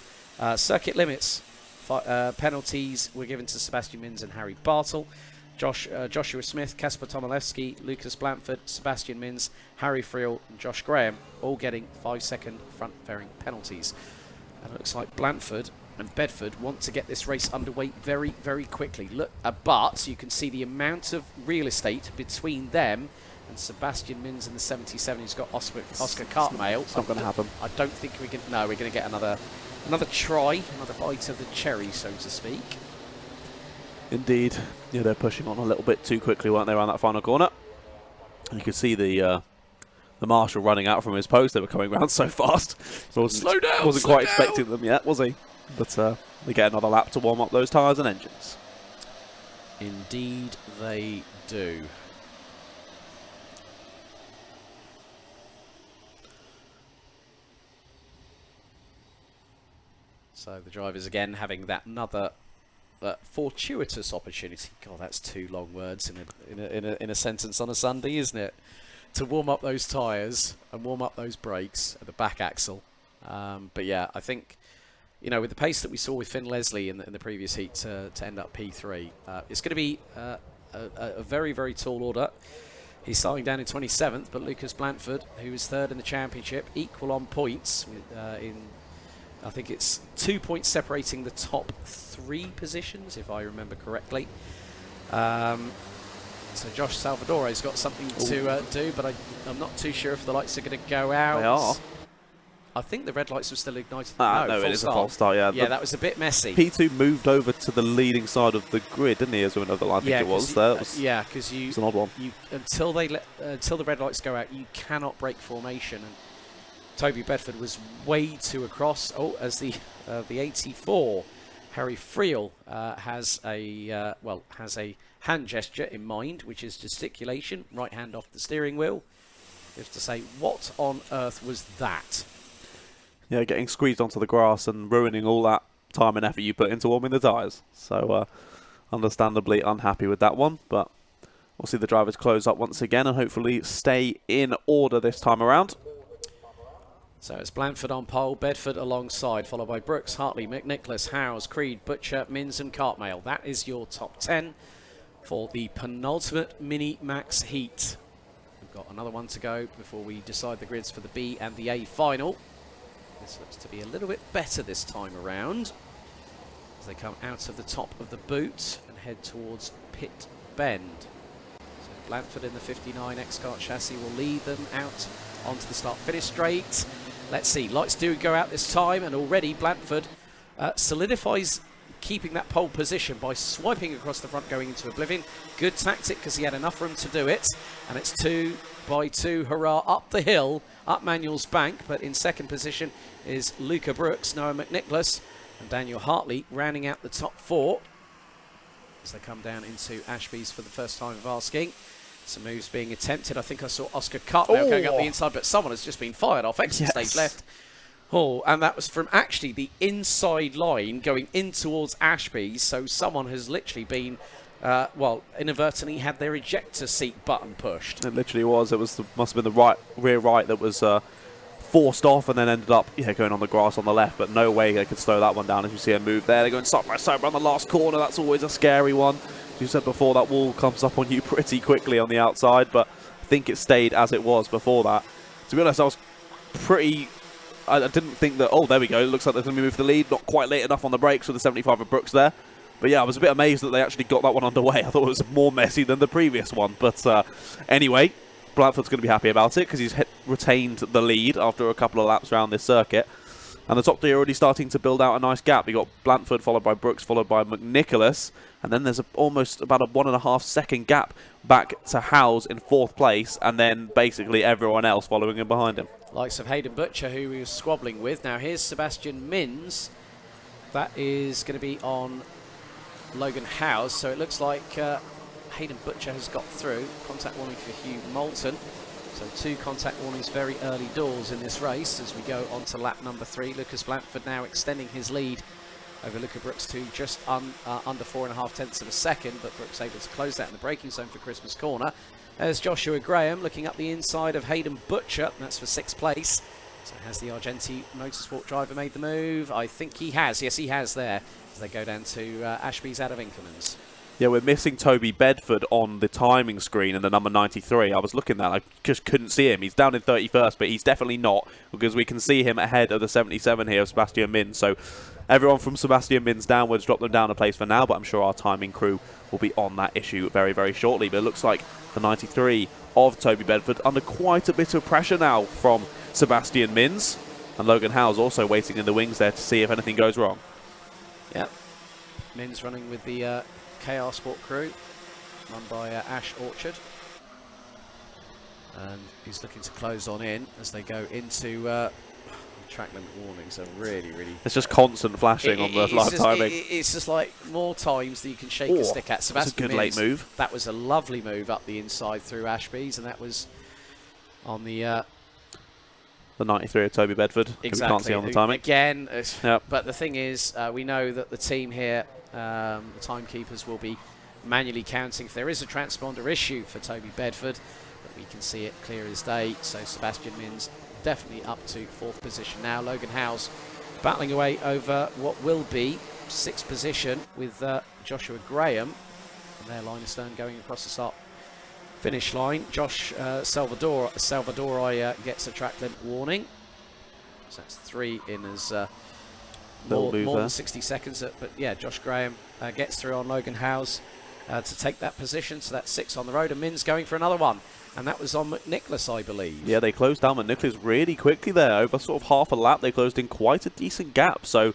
Circuit limits. Penalties were given to Sebastian Minns and Harry Bartle. Joshua Smith, Kasper Tomilewski, Lucas Blanford, Sebastian Minns, Harry Friel and Josh Graham all getting 5-second front fairing penalties. And it looks like Blanford and Bedford want to get this race underway very, very quickly. Look, but you can see the amount of real estate between them and Sebastian Minns in the 77, who's got Oscar Cartmail. It's not going to happen. I don't think we're going to... No, we're going to get another try, another bite of the cherry, so to speak. Indeed. Yeah, they're pushing on a little bit too quickly, weren't they, around that final corner? And you could see the marshal running out from his post. They were coming around so fast. Slow down! Wasn't quite expecting them yet, was he? But they get another lap to warm up those tyres and engines. Indeed they do. So the drivers again having that another fortuitous opportunity. God, that's 2 long words in a sentence on a Sunday, isn't it? To warm up those tyres and warm up those brakes at the back axle. But yeah, I think, you know, with the pace that we saw with Finn Leslie in the previous heat to end up P3, it's going to be a very, very tall order. He's starting down in 27th, but Lucas Blanford, who is third in the championship, equal on points in... I think it's 2 points separating the top 3 positions, if I remember correctly. So Josh Salvadore's got something to do, but I'm not too sure if the lights are going to go out. They are. I think the red lights were still ignited. No, it is a false start, yeah. Yeah, that was a bit messy. P2 moved over to the leading side of the grid, didn't he, as we know the line, I think it was. Yeah, because it's an odd one. Until the red lights go out, you cannot break formation. And Toby Bedford was way too across. Oh, as the 84, Harry Friel has a hand gesture in mind, which is gesticulation. Right hand off the steering wheel. You have to say, what on earth was that? Yeah, getting squeezed onto the grass and ruining all that time and effort you put into warming the tyres. So, understandably unhappy with that one, but we'll see the drivers close up once again and hopefully stay in order this time around. So it's Blanford on pole, Bedford alongside, followed by Brooks, Hartley, McNicholas, Howes, Creed, Butcher, Minns and Cartmail. That is your top 10 for the penultimate Minimax heat. We've got another one to go before we decide the grids for the B and the A final. This looks to be a little bit better this time around as they come out of the top of the boot and head towards Pit Bend. So Blanford in the 59 X-Kart chassis will lead them out onto the start-finish straight. Let's see, lights do go out this time, and already Blanford solidifies keeping that pole position by swiping across the front going into oblivion. Good tactic because he had enough room to do it, and it's 2 by 2, hurrah, up the hill, up Manuel's bank, but in second position is Luca Brooks, Noah McNicholas and Daniel Hartley rounding out the top 4 as they come down into Ashby's for the first time of asking. Some moves being attempted. I think I saw Oscar Cartmail going up the inside, but someone has just been fired off. Exit stage left. Oh, and that was from actually the inside line going in towards Ashby's. So someone has literally been, inadvertently had their ejector seat button pushed. It literally was. It was must have been the rear right that was forced off and then ended up going on the grass on the left. But no way they could slow that one down. As you see a move there, they're going side by side around the last corner. That's always a scary one. You said before, that wall comes up on you pretty quickly on the outside, but I think it stayed as it was before that. To be honest, I was I didn't think that, oh, there we go, it looks like they're going to move the lead, not quite late enough on the brakes with the 75 of Brooks there. But yeah, I was a bit amazed that they actually got that one underway. I thought it was more messy than the previous one. But anyway, Blanford's going to be happy about it because he's retained the lead after a couple of laps around this circuit. And the top 3 are already starting to build out a nice gap. You got Blanford followed by Brooks, followed by McNicholas. And then there's almost about a 1.5 second gap back to Howes in 4th place. And then basically everyone else following in behind him. Likes of Hayden Butcher, who he was squabbling with. Now here's Sebastian Minns. That is going to be on Logan Howes. So it looks like Hayden Butcher has got through. Contact warning for Hugh Moulton. So 2 contact warnings very early doors in this race as we go on to lap number 3. Lucas Blanford now extending his lead over Luca Brooks to just under 4.5 tenths of a second, but Brooks able to close that in the braking zone for Christmas Corner. There's Joshua Graham looking up the inside of Hayden Butcher, and that's for 6th place. So has the Argenti Motorsport driver made the move? I think he has. Yes, he has there, as they go down to Ashby's out of Inkermans. Yeah, we're missing Toby Bedford on the timing screen in the number 93. I was looking at that, I just couldn't see him. He's down in 31st, but he's definitely not, because we can see him ahead of the 77 here of Sebastian Mins. So everyone from Sebastian Mins downwards, drop them down a place for now, but I'm sure our timing crew will be on that issue very, very shortly. But it looks like the 93 of Toby Bedford under quite a bit of pressure now from Sebastian Mins. And Logan Howes also waiting in the wings there to see if anything goes wrong. Yep. Mins running with the KR Sport crew, run by Ash Orchard. And he's looking to close on in as they go into track limit warnings. Are really, really... It's just constant flashing on the live timing. It's just like more times that you can shake a stick at. That's a good late move. That was a lovely move up the inside through Ashby's, and that was on the 93 of Toby Bedford. Exactly. We can't see on the timing. Again, yep. But the thing is, we know that the team here, the timekeepers, will be manually counting if there is a transponder issue for Toby Bedford, but we can see it clear as day. So Sebastian Mins definitely up to 4th position now. Logan Howes battling away over what will be 6th position with Joshua Graham, and their line of stern going across the start finish line. Josh Salvador gets a track limit warning, so that's 3 in as more than 60 seconds. But yeah, Josh Graham gets through on Logan Howes to take that position, so that's 6 on the road, and Mins going for another one, and that was on McNicholas, I believe. Yeah, they closed down McNicholas really quickly there. Over sort of half a lap, they closed in quite a decent gap, so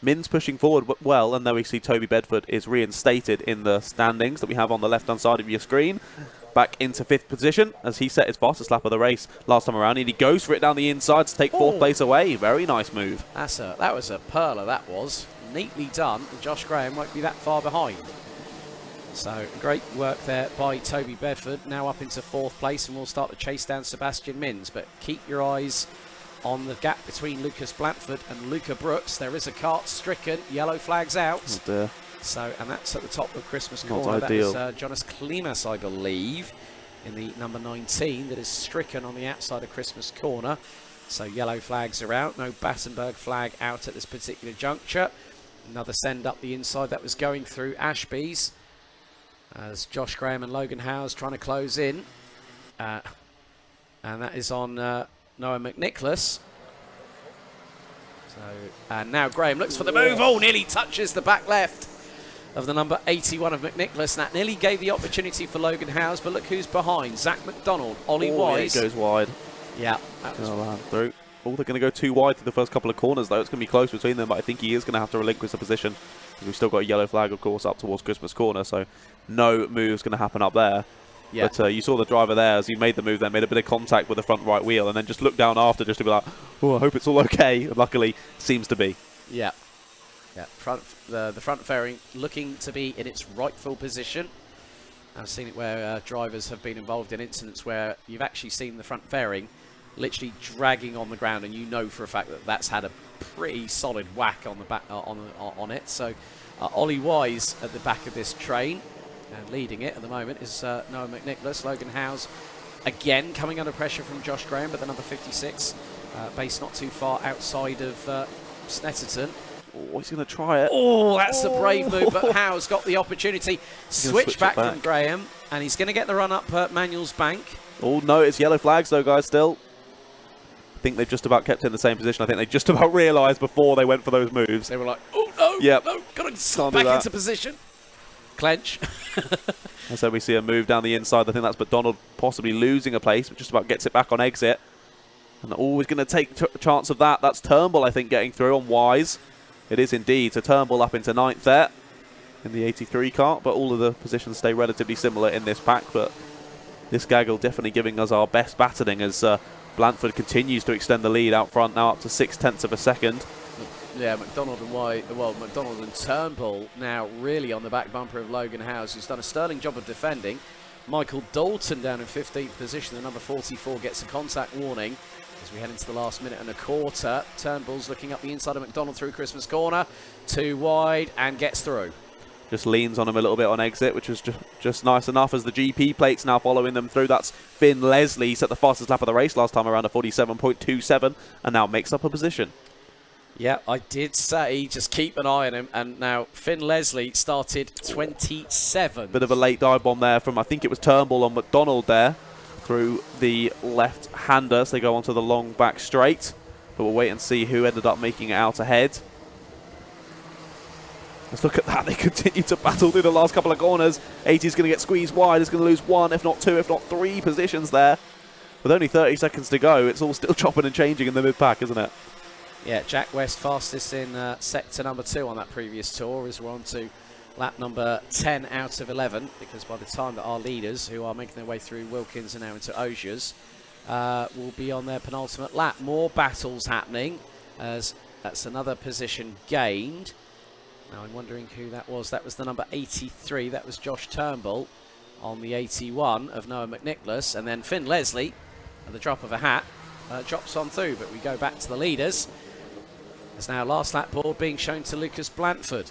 Mins pushing forward well, and then we see Toby Bedford is reinstated in the standings that we have on the left-hand side of your screen. Back into 5th position as he set his fastest lap of the race last time around, and he goes for it down the inside to take 4th place away. Very nice move. That was a perler, that was. Neatly done, and Josh Graham won't be that far behind. So great work there by Toby Bedford, now up into 4th place, and we'll start to chase down Sebastian Mins. But keep your eyes on the gap between Lucas Blanford and Luca Brooks. There is a Kart stricken, yellow flags out. Oh dear. So, and that's at the top of Christmas Not Corner. ideal. That is Jonas Klimas, I believe, in the number 19 that is stricken on the outside of Christmas Corner. So yellow flags are out. No Battenberg flag out at this particular juncture. Another send up the inside that was going through Ashby's, as Josh Graham and Logan Howes trying to close in. And that is on Noah McNicholas. So, and now Graham looks for the move. Oh, nearly touches the back left of the number 81 of McNicholas. That nearly gave the opportunity for Logan Howes, but look who's behind. Zach McDonald, Ollie Wise. Yeah, it goes wide. Yeah. That was through. Oh, they're going to go too wide through the first couple of corners, though. It's going to be close between them, but I think he is going to have to relinquish the position, because we've still got a yellow flag, of course, up towards Christmas Corner, so no move's going to happen up there. Yeah. But you saw the driver there as he made the move there, made a bit of contact with the front right wheel, and then just looked down after just to be like, oh, I hope it's all okay. And luckily, seems to be. Yeah. Yeah. The front fairing looking to be in its rightful position. I've seen it where drivers have been involved in incidents where you've actually seen the front fairing literally dragging on the ground, and you know for a fact that that's had a pretty solid whack on the back on it. So Ollie Wise at the back of this train, and leading it at the moment is Noah McNicholas. Logan Howes again coming under pressure from Josh Graham, but the number 56 base not too far outside of Snetterton. Oh, he's going to try it. Oh, that's a brave move, but Howes got the opportunity. Switch back from Graham, and he's going to get the run up Manuel's bank. Oh, no, it's yellow flags, though, guys, still. I think they've just about kept it in the same position. I think they just about realised before they went for those moves. They were like, oh, no, yep. no, got to slot back into position. Clench. And so we see a move down the inside. I think that's McDonald possibly losing a place, but just about gets it back on exit. And always going to take a chance of that. That's Turnbull, I think, getting through on Wise. It is indeed. So Turnbull up into 9th there in the 83 kart, but all of the positions stay relatively similar in this pack. But this gaggle definitely giving us our best battering as Blanford continues to extend the lead out front, now up to 0.6 of a second. Yeah, McDonald and Turnbull now really on the back bumper of Logan Howes, who's done a sterling job of defending. Michael Dalton down in 15th position, the number 44 gets a contact warning. as we head into the last minute and a quarter. Turnbull's looking up the inside of McDonald through Christmas corner. Too wide and gets through. Just leans on him a little bit on exit, which was just nice enough as the GP plates now following them through. That's Finn Leslie. He set the fastest lap of the race last time around a 47.27 and now makes up a position. Yeah, I did say just keep an eye on him, and now Finn Leslie started 27. Bit of a late dive bomb there from, I think it was Turnbull on McDonald there through the left-hander, so they go onto the long back straight. But we'll wait and see who ended up making it out ahead. Let's look at that. They continue to battle through the last couple of corners. 80's going to get squeezed wide. He's going to lose one, if not two, if not three positions there. With only 30 seconds to go, it's all still chopping and changing in the mid-pack, isn't it? Yeah, Jack West fastest in sector number 2 on that previous tour, as we're on to lap number 10 out of 11, because by the time that our leaders, who are making their way through Wilkins and now into Osiers, will be on their penultimate lap. More battles happening, as that's another position gained. Now I'm wondering who that was. That was the number 83. That was Josh Turnbull on the 81 of Noah McNicholas. And then Finn Leslie, at the drop of a hat, drops on through. But we go back to the leaders. There's now last lap board being shown to Lucas Blanford.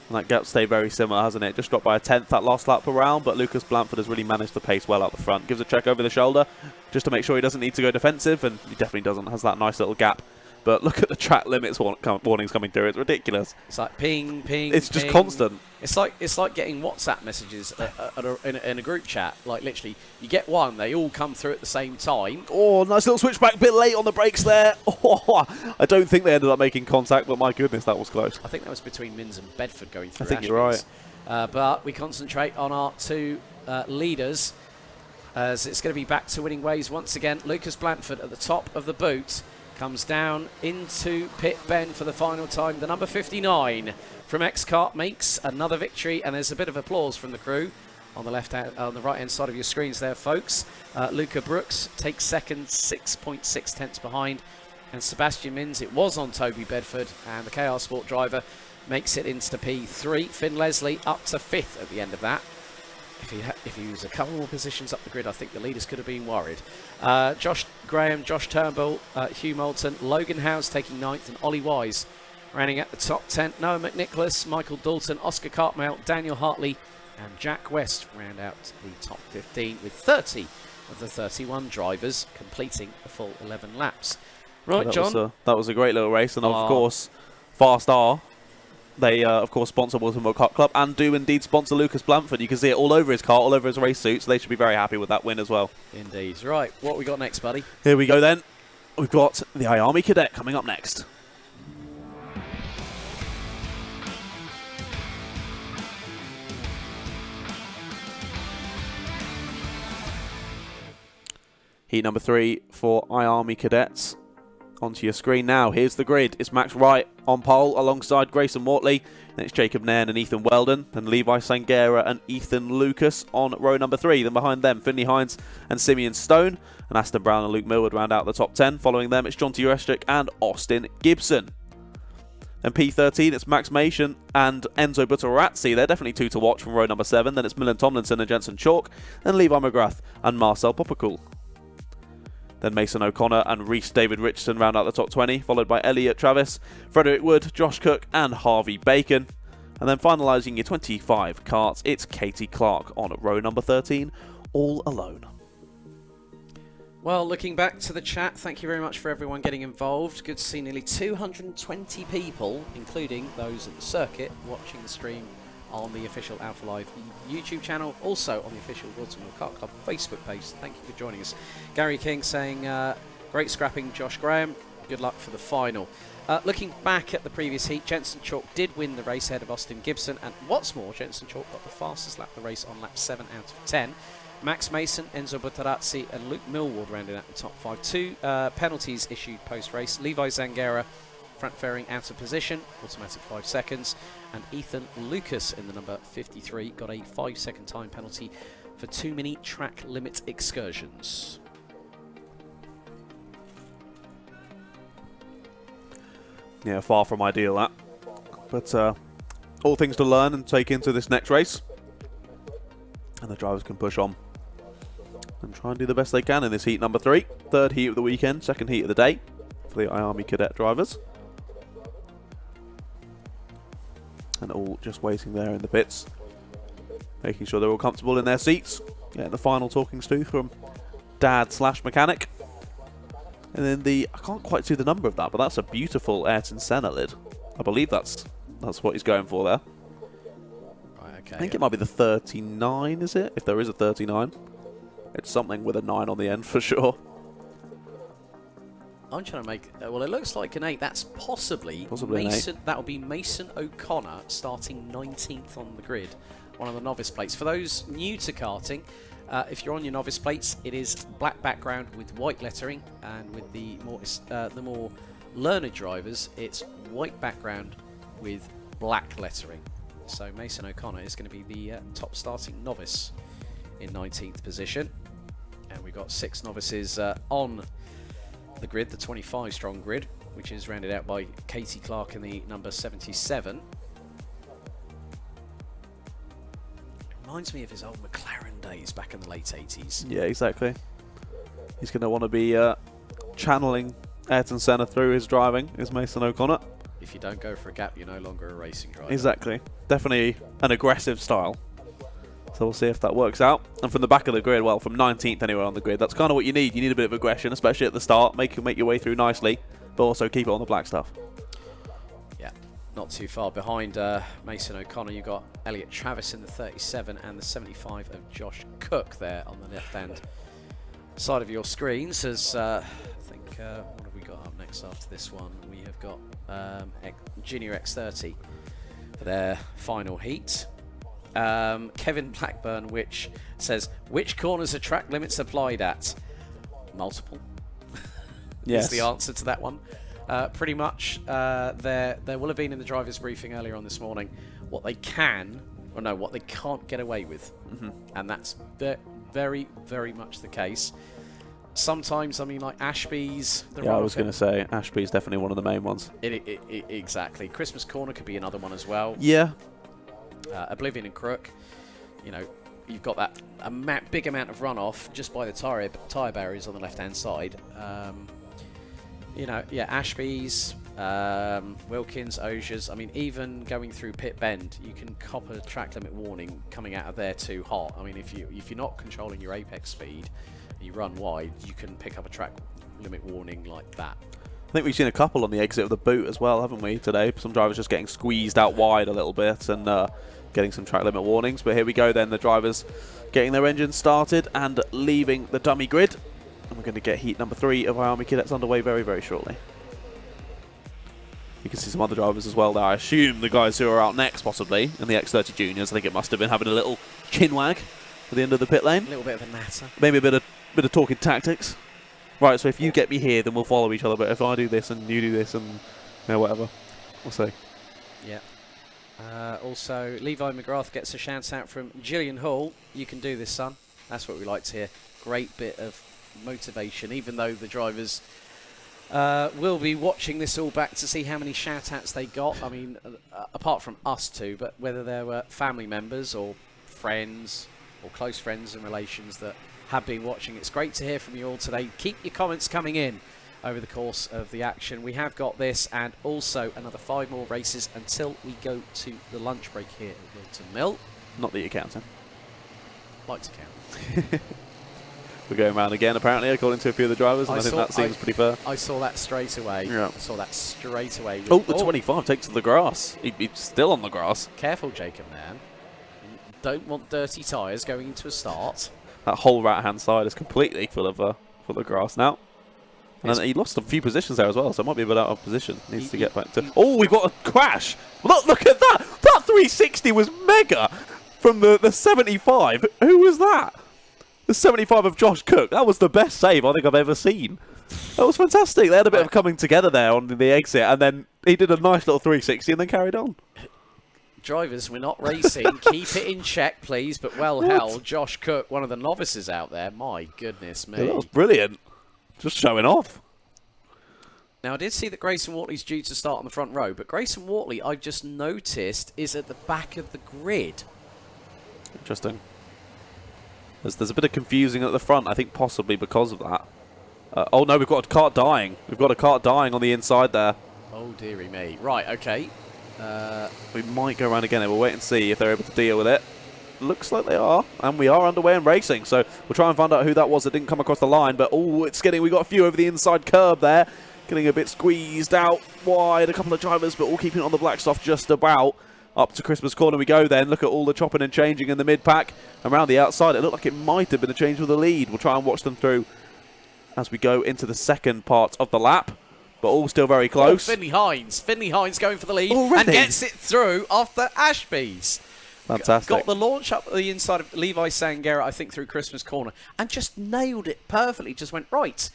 And that gap stayed very similar, hasn't it? Just dropped by a tenth that last lap around, but Lucas Blanford has really managed the pace well out the front. Gives a check over the shoulder just to make sure he doesn't need to go defensive, and he definitely doesn't. Has that nice little gap. But look at the track limits warnings coming through. It's ridiculous. It's like ping, ping, It's just ping. constant. It's like getting WhatsApp messages in a group chat. Like literally, you get one, they all come through at the same time. Oh, nice little switchback, bit late on the brakes there. Oh, I don't think they ended up making contact, but my goodness, that was close. I think that was between Mins and Bedford going through. I think you're right. But we concentrate on our two leaders, as it's going to be back to winning ways once again. Lucas Blanford at the top of the boot. Comes down into pit bend for the final time. The number 59 from Kart makes another victory, and there's a bit of applause from the crew on the right hand side of your screens there, folks. Luca Brooks takes second, 6.6 tenths behind, and Sebastian Mins, it was on Toby Bedford, and the KR Sport driver makes it into P3. Finn Leslie up to 5th at the end of that. If he was a couple more positions up the grid, I think the leaders could have been worried. Josh Graham, Josh Turnbull, Hugh Moulton, Logan Howes taking 9th, and Ollie Wise rounding at the top 10. Noah McNicholas, Michael Dalton, Oscar Cartmel, Daniel Hartley, and Jack West round out the top 15, with 30 of the 31 drivers completing a full 11 laps. Right, John? That was a great little race, and of course, FastR. They, of course, sponsor Whilton Kart Club and do indeed sponsor Lucas Blanford. You can see it all over his car, all over his race suit, so they should be very happy with that win as well. Indeed. Right, what we got next, buddy? Here we go then. We've got the IAME Cadet coming up next. Heat number 3 for IAME Cadets. Onto your screen now. Here's the grid. It's Max Wright on pole alongside Grayson Wortley. Then it's Jacob Nairn and Ethan Weldon. Then Levi Sangera and Ethan Lucas on row number 3. Then behind them, Finley Hines and Simeon Stone. And Aston Brown and Luke Millward round out the top 10. Following them, it's Jonty Restrick and Austin Gibson. Then P13, it's Max Mason and Enzo Buttarazzi. They're definitely 2 to watch from row number 7. Then it's Millen Tomlinson and Jensen Chalk. Then Levi McGrath and Marcel Popocool. Then Mason O'Connor and Reese David Richardson round out the top 20, followed by Elliot Travis, Frederick Wood, Josh Cook and Harvey Bacon. And then finalising your 25 karts, it's Katie Clark on row number 13, all alone. Well, looking back to the chat, thank you very much for everyone getting involved. Good to see nearly 220 people, including those at the circuit, watching the stream on the official alphalive YouTube channel, also on the official Whilton Kart Club Facebook page. Thank you for joining us. Gary King saying, great scrapping, Josh Graham. Good luck for the final. Looking back at the previous heat, Jensen Chalk did win the race ahead of Austin Gibson, and what's more, Jensen Chalk got the fastest lap of the race on lap 7 out of 10. Max Mason, Enzo Buttarazzi and Luke Millward rounded out the top 5. 2 penalties issued post-race. Levi Zangera front fairing out of position, automatic 5 seconds, and Ethan Lucas in the number 53 got a 5-second time penalty for too many track limit excursions. Yeah, far from ideal that, but all things to learn and take into this next race, and the drivers can push on. and try and do the best they can in this heat number 3. Third heat of the weekend, second heat of the day for the IAME Cadet drivers. And all just waiting there in the pits, making sure they're all comfortable in their seats. Getting the final talkings to from Dad/mechanic. And then I can't quite see the number of that, but that's a beautiful Ayrton Senna lid. I believe that's what he's going for there. Right, okay. I think it might be the 39, is it? If there is a 39. It's something with a 9 on the end for sure. I'm trying to make... well, it looks like an 8. That's possibly Mason. An 8. That will be Mason O'Connor starting 19th on the grid. One of the novice plates. For those new to karting, if you're on your novice plates, it is black background with white lettering, and with the more learned drivers, it's white background with black lettering. So Mason O'Connor is going to be the top starting novice in 19th position, and we've got 6 novices on the grid, the 25 strong grid, which is rounded out by Katie Clark in the number 77. Reminds me of his old McLaren days back in the late 80s. Yeah, exactly. He's going to want to be channeling Ayrton Senna through his driving, is Mason O'Connor. If you don't go for a gap, you're no longer a racing driver. Exactly. Definitely an aggressive style. So we'll see if that works out. And from the back of the grid, well, from 19th anywhere on the grid, that's kind of what you need. You need a bit of aggression, especially at the start. Make your way through nicely, but also keep it on the black stuff. Yeah, not too far behind Mason O'Connor. You've got Elliot Travis in the 37 and the 75 of Josh Cook there on the left-hand side of your screens. As I think, what have we got up next after this one? We have got Junior X30 for their final heat. Kevin Blackburn, which says, which corners are track limits applied at? Multiple. Yes. Is the answer to that one. Pretty much, there will have been in the driver's briefing earlier on this morning what they can, or no, what they can't get away with. And that's very, very much the case. Sometimes, I mean, like Ashby's. Yeah, I was going to say, Ashby's definitely one of the main ones. Exactly. Christmas Corner could be another one as well. Yeah. Oblivion and Crook, you know, you've got that big amount of runoff just by the tyre barriers on the left-hand side. You know, yeah, Ashby's, Wilkins, Osiers. I mean, even going through Pit Bend, you can cop a track limit warning coming out of there too hot. I mean, if you're not controlling your apex speed, and you run wide, you can pick up a track limit warning like that. I think we've seen a couple on the exit of the boot as well, haven't we, today? Some drivers just getting squeezed out wide a little bit and getting some track limit warnings. But here we go then, the drivers getting their engines started and leaving the dummy grid. And we're going to get heat number 3 of IAME Cadets underway very, very shortly. You can see some other drivers as well there. I assume the guys who are out next, possibly, in the X30 Juniors, I think it must have been having a little chin wag at the end of the pit lane. A little bit of a natter. Maybe a bit of talking tactics. Right, so if you get me here, then we'll follow each other. But if I do this and you do this and you know, whatever, we'll see. Yeah. Also, Levi McGrath gets a shout out from Gillian Hall. You can do this, son. That's what we like to hear. Great bit of motivation, even though the drivers will be watching this all back to see how many shout outs they got. I mean, apart from us two, but whether there were family members or friends or close friends and relations that have been watching. It's great to hear from you all today. Keep your comments coming in over the course of the action. We have got this and also another 5 more races until we go to the lunch break here at Whilton Mill. Not that you're counting. Like to count. We're going around again, apparently, according to a few of the drivers, and I think that seems pretty fair. I saw that straight away. Yeah. I saw that straight away. Oh, the 25 takes to the grass. He's still on the grass. Careful, Jacob, man. Don't want dirty tyres going into a start. That whole right-hand side is completely full of grass now. And then he lost a few positions there as well, so it might be a bit out of position. Needs to get back to... Oh, we've got a crash! Look at that! That 360 was mega from the 75. Who was that? The 75 of Josh Cook. That was the best save I think I've ever seen. That was fantastic. They had a bit of coming together there on the exit, and then he did a nice little 360 and then carried on. Drivers, we're not racing. Keep it in check, please. But well held, Josh Cook, one of the novices out there. My goodness me. Yeah, that was brilliant. Just showing off. Now, I did see that Grayson Wortley's due to start on the front row, but Grayson Wortley, I've just noticed, is at the back of the grid. Interesting. There's a bit of confusing at the front, I think possibly because of that. Oh no, we've got a Kart dying. We've got a Kart dying on the inside there. Oh, dearie me. Right, okay. We might go around again. We'll wait and see if they're able to deal with it. Looks like they are, and we are underway in racing, so we'll try and find out who that was that didn't come across the line. But oh, we got a few over the inside curb there, getting a bit squeezed out wide. A couple of drivers, but all keeping it on the black stuff just about. Up to Christmas corner we go then. Look at all the chopping and changing in the mid-pack. Around the outside, it looked like it might have been a change with the lead. We'll try and watch them through as we go into the second part of the lap, but all still very close. Oh, Finley Hines going for the lead Already? and gets it through after Ashby's. Fantastic. Got the launch up the inside of Levi Sangera, I think, through Christmas corner, and just nailed it perfectly. Just went, right,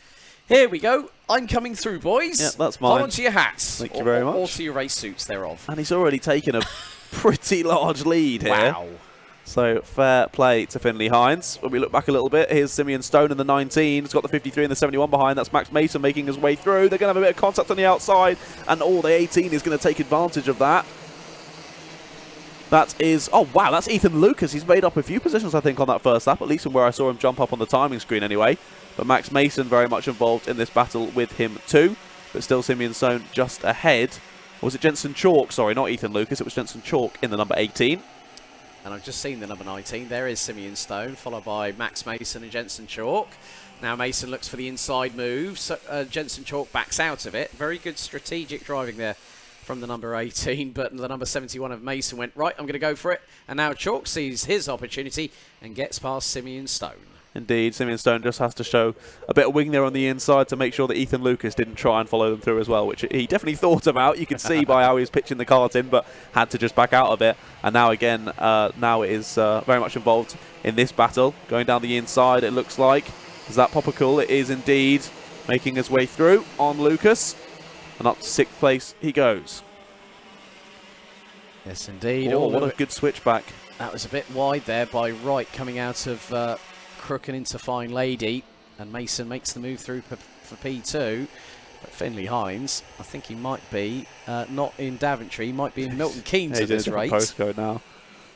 here we go. I'm coming through, boys. Yeah, that's mine. Hold on to your hats. Thank you very much. Or to your race suits thereof. And he's already taken a pretty large lead here. Wow. So fair play to Finley Hines. When we look back a little bit, here's Simeon Stone in the 19. He's got the 53 and the 71 behind. That's Max Mason making his way through. They're going to have a bit of contact on the outside, and the 18 is going to take advantage of that. That is, oh wow, that's Ethan Lucas. He's made up a few positions, I think, on that first lap, at least from where I saw him jump up on the timing screen anyway. But Max Mason very much involved in this battle with him too. But still Simeon Stone just ahead. Or was it Jensen Chalk? Sorry, not Ethan Lucas. It was Jensen Chalk in the number 18. And I've just seen the number 19. There is Simeon Stone, followed by Max Mason and Jensen Chalk. Now Mason looks for the inside move. So, Jensen Chalk backs out of it. Very good strategic driving there from the number 18, but the number 71 of Mason went, right, I'm going to go for it. And now Chalk sees his opportunity and gets past Simeon Stone. Indeed, Simeon Stone just has to show a bit of wing there on the inside to make sure that Ethan Lucas didn't try and follow them through as well, which he definitely thought about. You can see by how he was pitching the kart in, but had to just back out of it. And now again, now it is very much involved in this battle. Going down the inside, it looks like. Is that Poppercool? It is indeed, making his way through on Lucas. And up to 6th place he goes. Yes, indeed. Oh, what a good switchback. That was a bit wide there by Wright coming out of Crook and into Fine Lady. And Mason makes the move through for P2. But Finley Hines, I think he might be not in Daventry. He might be in Milton Keynes at this rate. Postcode now.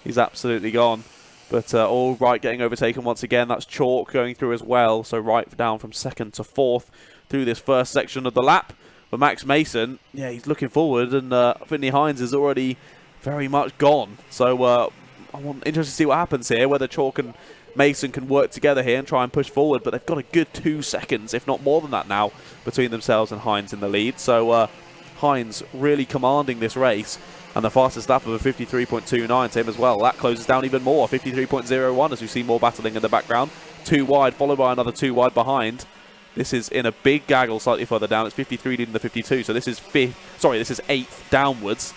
He's absolutely gone. But all Wright getting overtaken once again. That's Chalk going through as well. So Wright down from 2nd to 4th through this first section of the lap. But Max Mason, yeah, he's looking forward, and Finley Hines is already very much gone. So I'm interested to see what happens here, whether Chalk and Mason can work together here and try and push forward. But they've got a good 2 seconds, if not more than that now, between themselves and Hines in the lead. So Hines really commanding this race. And the fastest lap of a 53.29 to him as well. That closes down even more, 53.01, as we see more battling in the background. 2 wide, followed by another 2 wide behind. This is in a big gaggle slightly further down. It's 53 leading the 52, so this is 8th downwards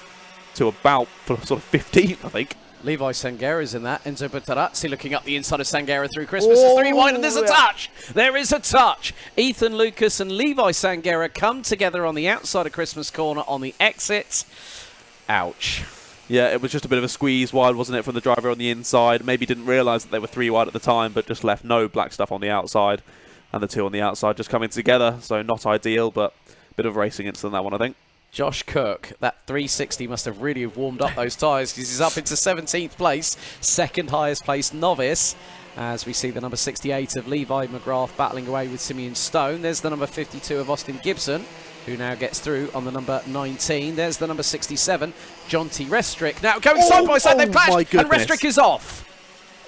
to about sort of 15th, I think. Levi Sangera's in that. Enzo Butarazzi looking up the inside of Sangera through Christmas. It's 3 wide and there's a touch. There is a touch. Ethan Lucas and Levi Sangera come together on the outside of Christmas corner on the exit. Ouch. Yeah, it was just a bit of a squeeze wide, wasn't it, from the driver on the inside. Maybe didn't realise that they were 3 wide at the time, but just left no black stuff on the outside. And the 2 on the outside just coming together. So not ideal, but a bit of racing incident that one, I think. Josh Cook, that 360 must have really warmed up those tyres because he's up into 17th place, 2nd highest place novice. As we see the number 68 of Levi McGrath battling away with Simeon Stone. There's the number 52 of Austin Gibson, who now gets through on the number 19. There's the number 67, John T. Restrick. Now going side by side, they clash, and Restrick is off.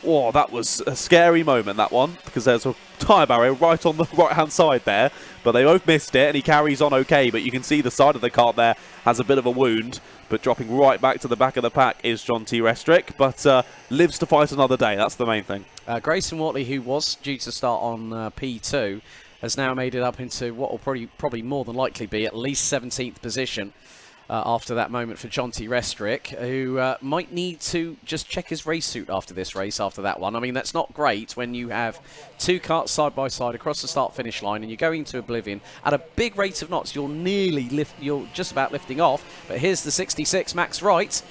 Oh, that was a scary moment, that one, because there's a tyre barrier right on the right-hand side there, but they both missed it, and he carries on okay, but you can see the side of the kart there has a bit of a wound, but dropping right back to the back of the pack is John T. Restrick, but lives to fight another day. That's the main thing. Grayson Watley, who was due to start on P2, has now made it up into what will probably more than likely be at least 17th position. After that moment for John T. Restrick, who might need to just check his race suit after this race, after that one. I mean, that's not great when you have 2 karts side by side across the start-finish line and you're going to oblivion at a big rate of knots. You're just about lifting off. But here's the 66, Max Wright,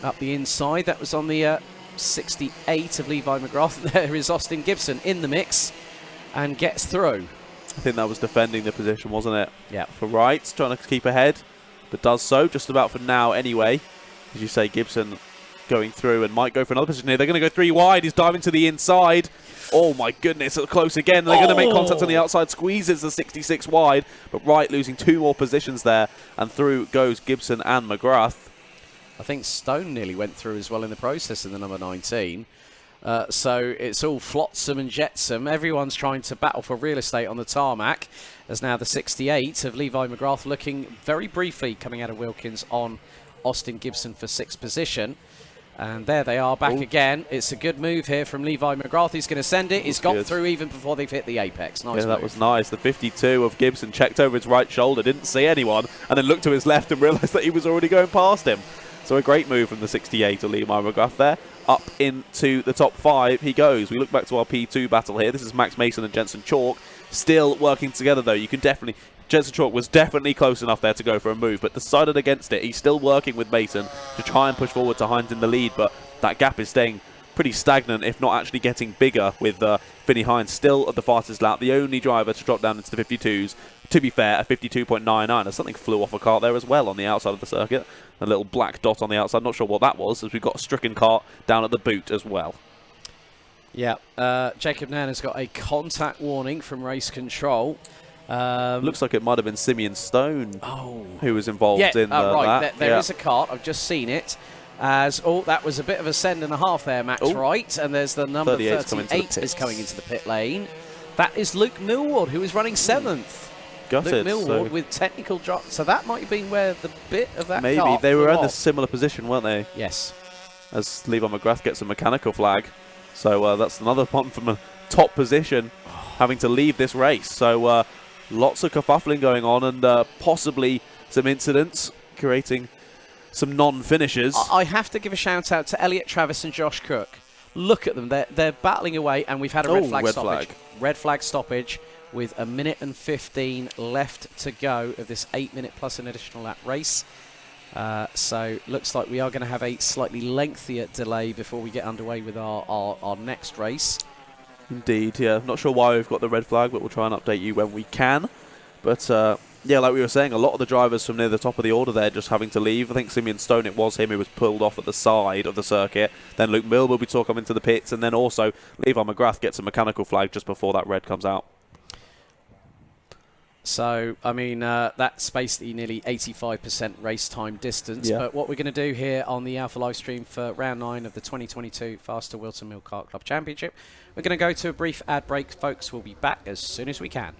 up the inside. That was on the 68 of Levi McGrath. There is Austin Gibson in the mix and gets through. I think that was defending the position, wasn't it? Yeah. For Wright, trying to keep ahead, but does so just about for now anyway. As you say, Gibson going through and might go for another position here. They're going to go 3 wide. He's diving to the inside. Oh my goodness, close again. They're going to make contact on the outside. Squeezes the 66 wide, but Wright losing 2 more positions there. And through goes Gibson and McGrath. I think Stone nearly went through as well in the process in the number 19. So it's all flotsam and jetsam. Everyone's trying to battle for real estate on the tarmac, as now the 68 of Levi McGrath looking very briefly coming out of Wilkins on Austin Gibson for 6th position. And there they are back again. It's a good move here from Levi McGrath. He's going to send it. He's got through even before they've hit the apex. Nice that was nice. The 52 of Gibson checked over his right shoulder, didn't see anyone, and then looked to his left and realised that he was already going past him. So a great move from the 68 of Levi McGrath there. Up into the top 5 he goes. We look back to our P2 battle here. This is Max Mason and Jensen Chalk. Still working together though. You can definitely... Jensen Chalk was definitely close enough there to go for a move, but decided against it. He's still working with Mason to try and push forward to Hines in the lead, but that gap is staying pretty stagnant, if not actually getting bigger, with Finney Hines still at the fastest lap, the only driver to drop down into the 52s. To be fair, a 52.99, as something flew off a kart there as well on the outside of the circuit. A little black dot on the outside, not sure what that was, as we've got a stricken kart down at the boot as well. Yeah, Jacob Nana's got a contact warning from race control. Looks like it might have been Simeon Stone who was involved in right. that. There is a kart. I've just seen it. That was a bit of a send and a half there, Max Wright. And there's the number 38 is coming into the pit lane. That is Luke Millward, who is running 7th. Got Luke it. Millward with technical drop. So that might have been where the bit of that maybe kart they were in off. a similar position, weren't they? Yes. As Levi McGrath gets a mechanical flag. So that's another one from a top position having to leave this race. So lots of kerfuffling going on and possibly some incidents creating some non-finishers. I have to give a shout out to Elliot Travis and Josh Cook. Look at them. They're battling away, and we've had a red flag stoppage. Red flag stoppage with 1 minute and 15 left to go of this 8-minute plus an additional lap race. So looks like we are going to have a slightly lengthier delay before we get underway with our next race. Indeed, yeah. Not sure why we've got the red flag, but we'll try and update you when we can. But yeah, like we were saying, a lot of the drivers from near the top of the order there just having to leave. I think Simeon Stone, it was him who was pulled off at the side of the circuit. Then Luke Mill will be talking into the pits, and then also Levi McGrath gets a mechanical flag just before that red comes out. So, I mean, that's basically nearly 85% race time distance. Yeah. But what we're going to do here on the Alpha live stream for round 9 of the 2022 FastR Whilton Mill Kart Club Championship, we're going to go to a brief ad break, folks. We'll be back as soon as we can.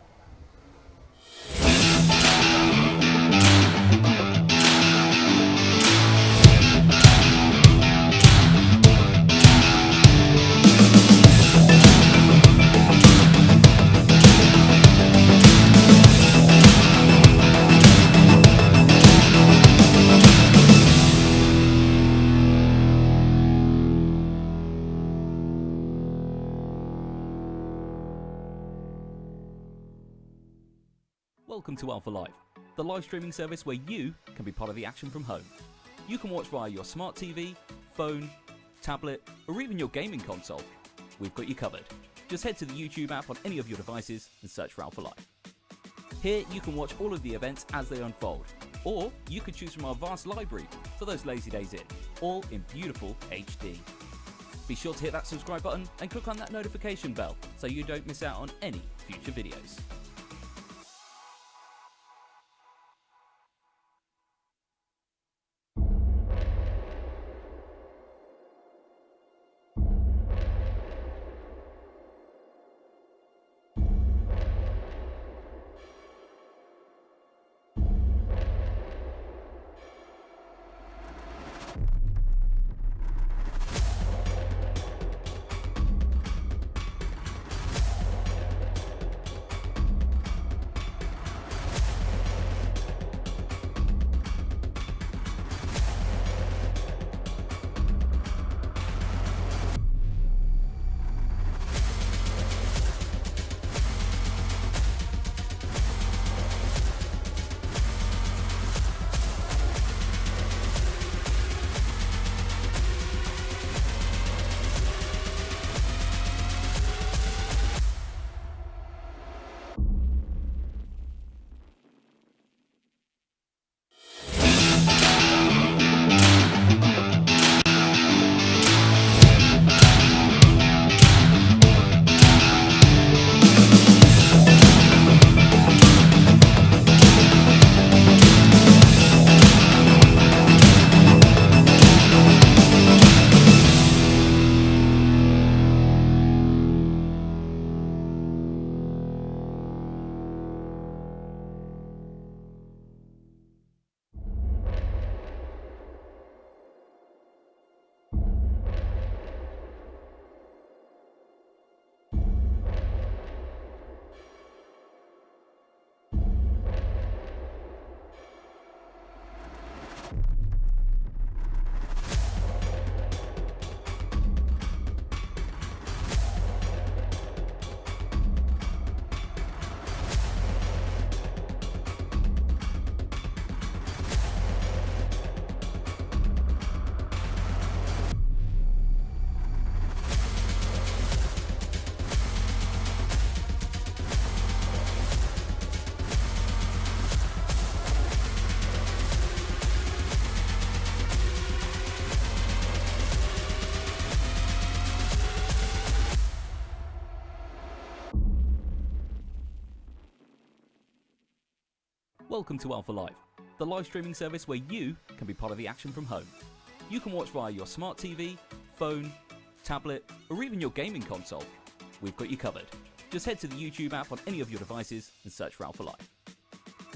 Welcome to Alpha Live, the live streaming service where you can be part of the action from home. You can watch via your smart TV, phone, tablet, or even your gaming console. We've got you covered. Just head to the YouTube app on any of your devices and search for Alpha Live. Here you can watch all of the events as they unfold, or you can choose from our vast library for those lazy days in, all in beautiful HD. Be sure to hit that subscribe button and click on that notification bell so you don't miss out on any future videos. Welcome to Alpha Live, the live streaming service where you can be part of the action from home. You can watch via your smart TV, phone, tablet, or even your gaming console. We've got you covered. Just head to the YouTube app on any of your devices and search for Alpha Live.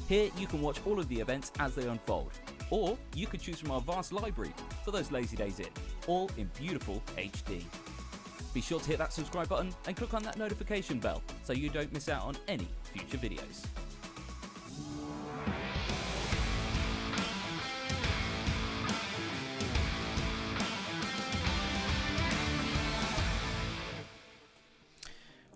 Here you can watch all of the events as they unfold, or you could choose from our vast library for those lazy days in, all in beautiful HD. Be sure to hit that subscribe button and click on that notification bell so you don't miss out on any future videos.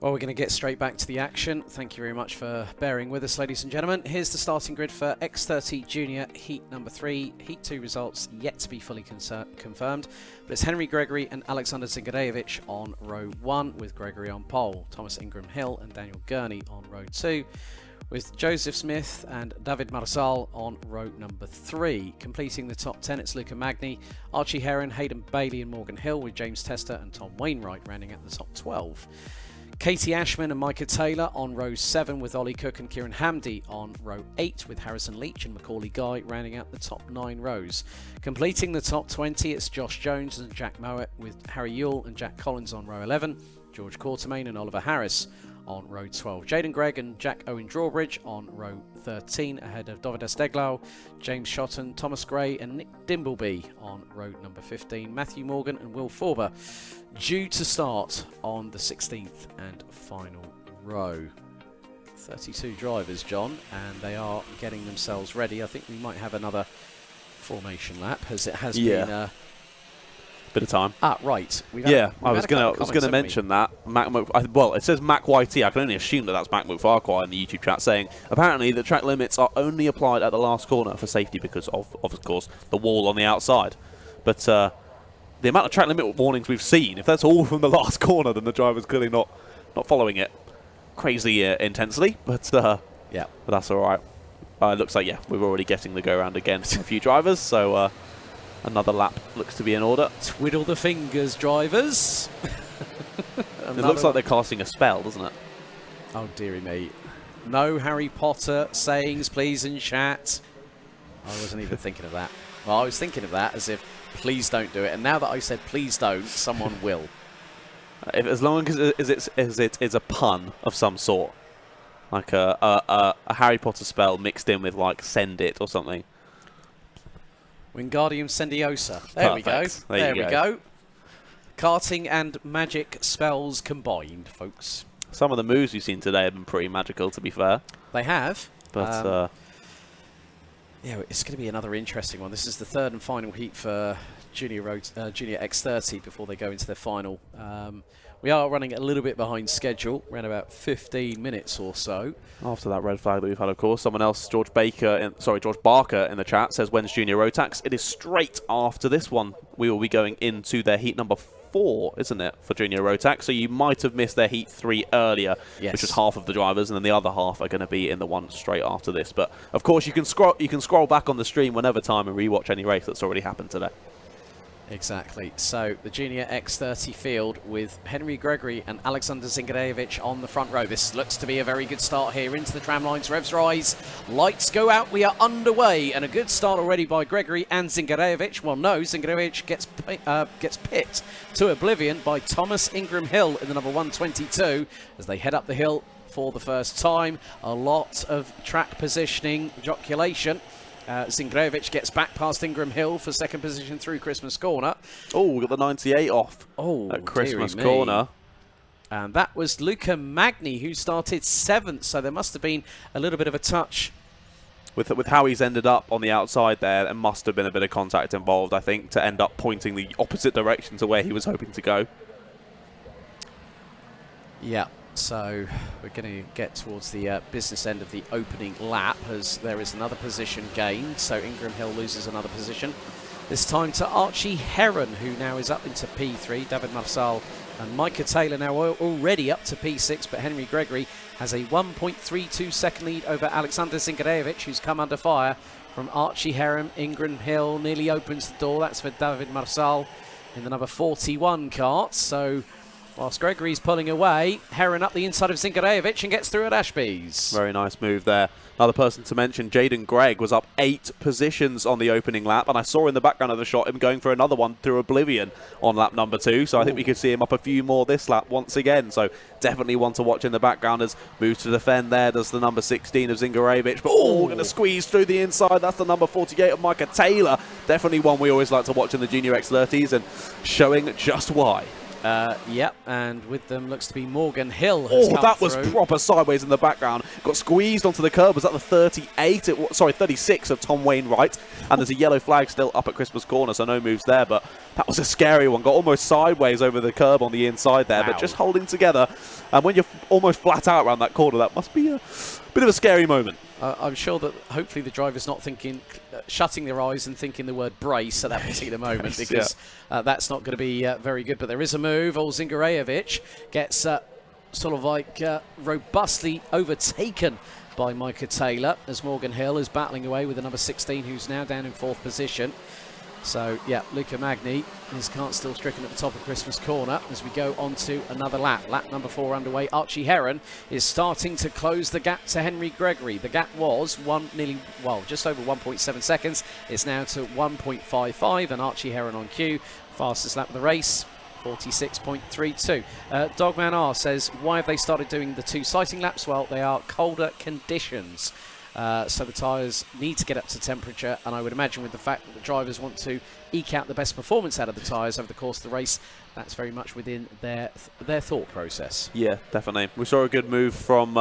Well, we're going to get straight back to the action. Thank you very much for bearing with us, ladies and gentlemen. Here's the starting grid for X30 Junior Heat number 3. Heat 2 results yet to be fully confirmed, but it's Henry Gregory and Alexander Zingadejevich on row 1, with Gregory on pole, Thomas Ingram Hill and Daniel Gurney on row 2, with Joseph Smith and David Marsal on row number 3. Completing the top 10, it's Luca Magni, Archie Heron, Hayden Bailey and Morgan Hill, with James Tester and Tom Wainwright rounding out the top 12. Katie Ashman and Micah Taylor on row 7, with Ollie Cook and Kieran Hamdy on row 8, with Harrison Leach and Macaulay Guy rounding out the top 9 rows. Completing the top 20, it's Josh Jones and Jack Mowat, with Harry Yule and Jack Collins on row 11, George Quartermain and Oliver Harris on row 12. Jaden Gregg and Jack Owen Drawbridge on row 13, ahead of Dovidas Deglau, James Shotton, Thomas Gray and Nick Dimbleby on row number 15. Matthew Morgan and Will Forber due to start on the 16th and final row. 32 drivers, John, and they are getting themselves ready. I think we might have another formation lap, as it has been... bit of time. Right. I was gonna mention that. Well, it says Mac YT. I can only assume that that's Mac Farquhar in the YouTube chat, saying apparently the track limits are only applied at the last corner for safety because of course, the wall on the outside. But the amount of track limit warnings we've seen, if that's all from the last corner, then the driver's clearly not following it crazy intensely. But but that's all right. It looks like we're already getting the go round again for a few drivers. So. Another lap looks to be in order. Twiddle the fingers, drivers. It looks like they're casting a spell, doesn't it? Oh, dearie me. No Harry Potter sayings, please, in chat. I wasn't even thinking of that. Well, I was thinking of that as if, please don't do it. And now that I said, please don't, someone will. As long as it is a pun of some sort. Like a Harry Potter spell mixed in with, like, send it or something. Wingardium Sendiosa. There we go. There we go. Karting and magic spells combined, folks. Some of the moves we've seen today have been pretty magical, to be fair. They have. But it's going to be another interesting one. This is the third and final heat for Junior X30 before they go into their final. We are running a little bit behind schedule, around about 15 minutes or so. After that red flag that we've had, of course. Someone else, George Barker in the chat says, when's Junior Rotax? It is straight after this one. We will be going into their heat number 4, isn't it, for Junior Rotax? So you might have missed their heat 3 earlier, which was half of the drivers, and then the other half are going to be in the one straight after this. But of course, you can scroll back on the stream whenever time and rewatch any race that's already happened today. Exactly. So the Junior X30 field with Henry Gregory and Alexander Zingadejevich on the front row. This looks to be a very good start here into the tram lines. Revs rise, lights go out. We are underway, and a good start already by Gregory and Zingadejevich. Well, no, Zingadejevich gets pipped to oblivion by Thomas Ingram Hill in the number 122 as they head up the hill for the first time. A lot of track positioning, joculation. Zingadejevich gets back past Ingram Hill for second position through Christmas Corner. Oh, we got the 98 off at Christmas Corner. And that was Luca Magni, who started 7th, so there must have been a little bit of a touch. With how he's ended up on the outside there, there must have been a bit of contact involved, I think, to end up pointing the opposite direction to where he was hoping to go. Yeah. So we're going to get towards the business end of the opening lap as there is another position gained. So Ingram Hill loses another position. This time to Archie Heron, who now is up into P3. David Marsal and Micah Taylor now already up to P6, but Henry Gregory has a 1.32 second lead over Alexander Zingadejevich, who's come under fire from Archie Heron. Ingram Hill nearly opens the door. That's for David Marsal in the number 41 kart. So Whilst Gregory's pulling away, Heron up the inside of Zingarevic and gets through at Ashby's. Very nice move there. Another person to mention, Jaden Gregg, was up 8 positions on the opening lap, and I saw in the background of the shot him going for another one through Oblivion on lap number 2, so I think we could see him up a few more this lap once again, so definitely one to watch in the background as moves to defend there. Does the number 16 of Zingarevic, but going to squeeze through the inside. That's the number 48 of Micah Taylor. Definitely one we always like to watch in the Junior X30s, and showing just why. Yep, and with them looks to be Morgan Hill. That was proper sideways in the background. Got squeezed onto the curb. Was that the 38? Sorry, 36 of Tom Wainwright. And there's a yellow flag still up at Christmas corner, so no moves there. But that was a scary one. Got almost sideways over the curb on the inside there, but just holding together. And when you're almost flat out around that corner, that must be a bit of a scary moment. I'm sure that hopefully the driver's not thinking, shutting their eyes and thinking the word brace at that particular moment, because that's not going to be very good. But there is a move. Zingarevic gets sort of like robustly overtaken by Micah Taylor as Morgan Hill is battling away with the number 16, who's now down in 4th position. So, yeah, Luca Magni is Kart still stricken at the top of Christmas corner as we go on to another lap. Lap number 4 underway. Archie Heron is starting to close the gap to Henry Gregory. The gap was just over 1.7 seconds. It's now to 1.55, and Archie Heron on cue. Fastest lap of the race, 46.32. Dogman R says, why have they started doing the 2 sighting laps? Well, they are colder conditions. So the tyres need to get up to temperature, and I would imagine with the fact that the drivers want to eke out the best performance out of the tyres over the course of the race, that's very much within their thought process. Yeah, definitely. We saw a good move from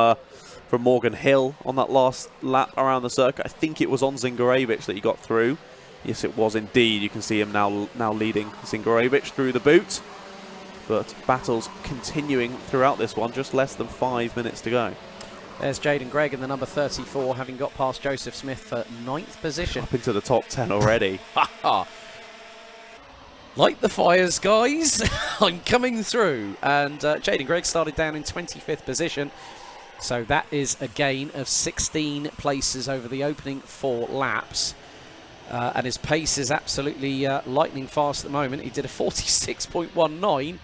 Morgan Hill on that last lap around the circuit. I think it was on Zingarevic that he got through. Yes, it was indeed. You can see him now leading Zingarevic through the boot. But battles continuing throughout this one, just less than 5 minutes to go. There's Jaden Gregg in the number 34, having got past Joseph Smith for 9th position. Up into the top 10 already. Light the fires, guys. I'm coming through. And Jaden Gregg started down in 25th position. So that is a gain of 16 places over the opening 4 laps. And his pace is absolutely lightning fast at the moment. He did a 46.19.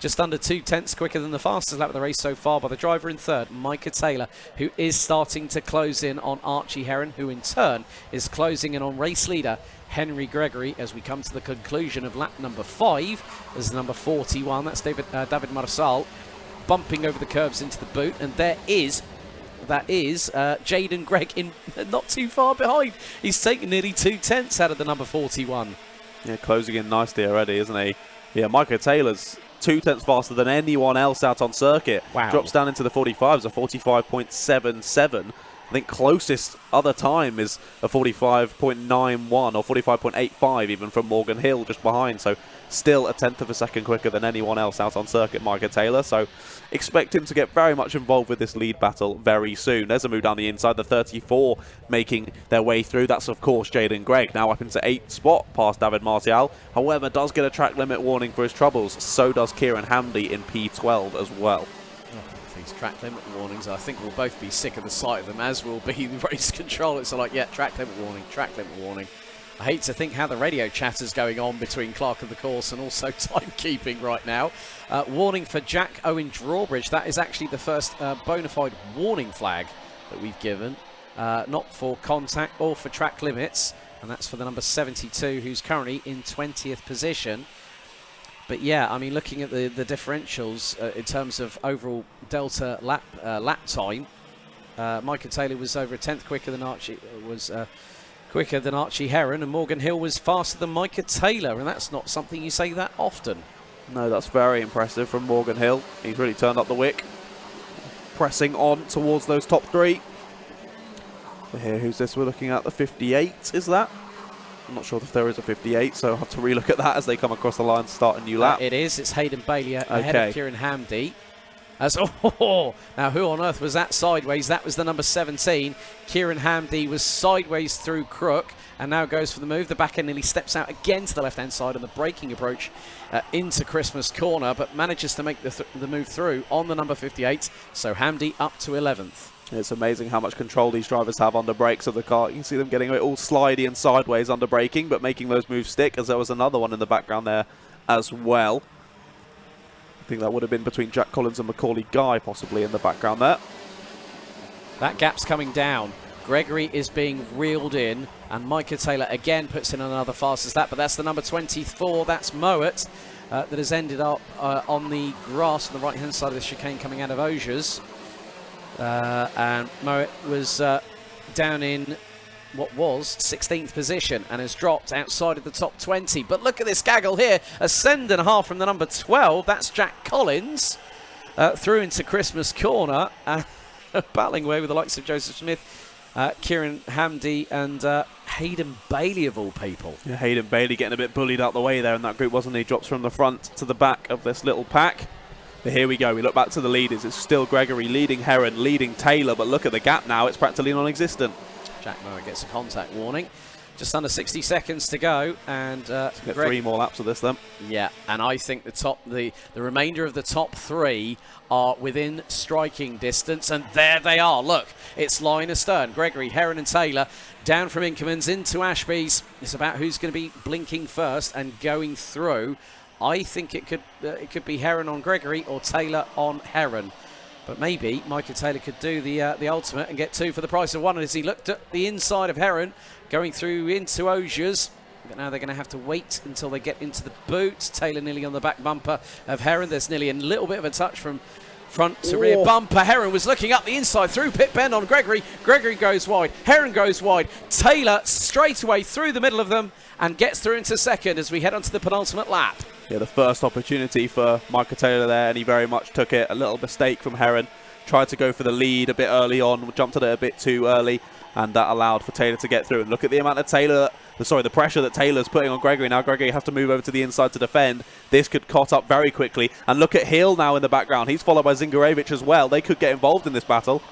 Just under 2/10 quicker than the fastest lap of the race so far by the driver in 3rd, Micah Taylor, who is starting to close in on Archie Heron, who in turn is closing in on race leader Henry Gregory as we come to the conclusion of lap number 5 as number 41. That's David Marsal bumping over the curbs into the boot, and that is Jaden Gregg in not too far behind. He's taken nearly 2/10 out of the number 41. Yeah, closing in nicely already, isn't he? Yeah, Micah Taylor's 2/10 faster than anyone else out on circuit. Wow. Drops down into the 45s, a 45.77. I think closest other time is a 45.91 or 45.85 even from Morgan Hill just behind. So still a 1/10 of a second quicker than anyone else out on circuit, Micah Taylor. So expect him to get very much involved with this lead battle very soon. There's a move down the inside, the 34 making their way through. That's, of course, Jaden Gregg, now up into 8th spot past David Martial. However, does get a track limit warning for his troubles. So does Kieran Hamdy in P12 as well. These track limit warnings, I think we'll both be sick of the sight of them, as will be the race control. It's like, yeah, track limit warning, track limit warning. I hate to think how the radio chatter's going on between Clerk of the Course and also timekeeping right now. Warning for Jack Owen Drawbridge. That is actually the first bona fide warning flag that we've given. Not for contact or for track limits. And that's for the number 72, who's currently in 20th position. But yeah, I mean, looking at the differentials in terms of overall delta lap time, Micah Taylor was over a 1/10 quicker than Archie Heron, and Morgan Hill was faster than Micah Taylor, and that's not something you say that often. No, that's very impressive from Morgan Hill. He's really turned up the wick, pressing on towards those top 3. So here, who's this we're looking at? The 58, is that? I'm not sure if there is a 58, so I'll have to relook at that as they come across the line to start a new lap. It is. It's Hayden Bailey ahead of Kieran Hamdy. Now who on earth was that sideways? That was the number 17. Kieran Hamdy was sideways through Crook and now goes for the move. The back end nearly steps out again to the left-hand side on the braking approach into Christmas corner, but manages to make the move through on the number 58. So Hamdy up to 11th. It's amazing how much control these drivers have under brakes of the car. You can see them getting it all slidey and sideways under braking, but making those moves stick, as there was another one in the background there as well. think that would have been between Jack Collins and Macaulay Guy, possibly, in the background there. That gap's coming down. Gregory is being reeled in, and Micah Taylor again puts in another fastest lap, but that's the number 24, that's Mowat, that has ended up on the grass on the right-hand side of the chicane coming out of Osiers. And Mowat was down in what was 16th position and has dropped outside of the top 20. But look at this gaggle here, a send and a half from the number 12, that's Jack Collins, through into Christmas Corner, battling away with the likes of Joseph Smith, Kieran Hamdi and Hayden Bailey of all people. Yeah, Hayden Bailey getting a bit bullied out the way there in that group, wasn't he? Drops from the front to the back of this little pack. But here we go, we look back to the leaders. It's still Gregory leading Heron, leading Taylor, but look at the gap now, it's practically non-existent. Jack Murray gets a contact warning. Just under 60 seconds to go, and get 3 more laps of this then. Yeah, and I think the remainder of the top 3 are within striking distance, and there they are. Look, it's line astern. Gregory, Heron and Taylor down from Inkermans into Ashby's. It's about who's going to be blinking first and going through. I think it could be Heron on Gregory or Taylor on Heron. But maybe Micah Taylor could do the ultimate and get 2 for the price of 1. And as he looked at the inside of Heron, going through into Osiers, but now they're going to have to wait until they get into the boot. Taylor nearly on the back bumper of Heron. There's nearly a little bit of a touch from front to rear bumper. Heron was looking up the inside through pit bend on Gregory. Gregory goes wide. Heron goes wide. Taylor straight away through the middle of them and gets through into second as we head on to the penultimate lap. Yeah, the first opportunity for Micah Taylor there, and he very much took it. A little mistake from Heron. Tried to go for the lead a bit early on, jumped at it a bit too early, and that allowed for Taylor to get through. And look at the amount of the pressure that Taylor's putting on Gregory. Now Gregory has to move over to the inside to defend. This could cot up very quickly. And look at Hill now in the background. He's followed by Zingarevich as well. They could get involved in this battle.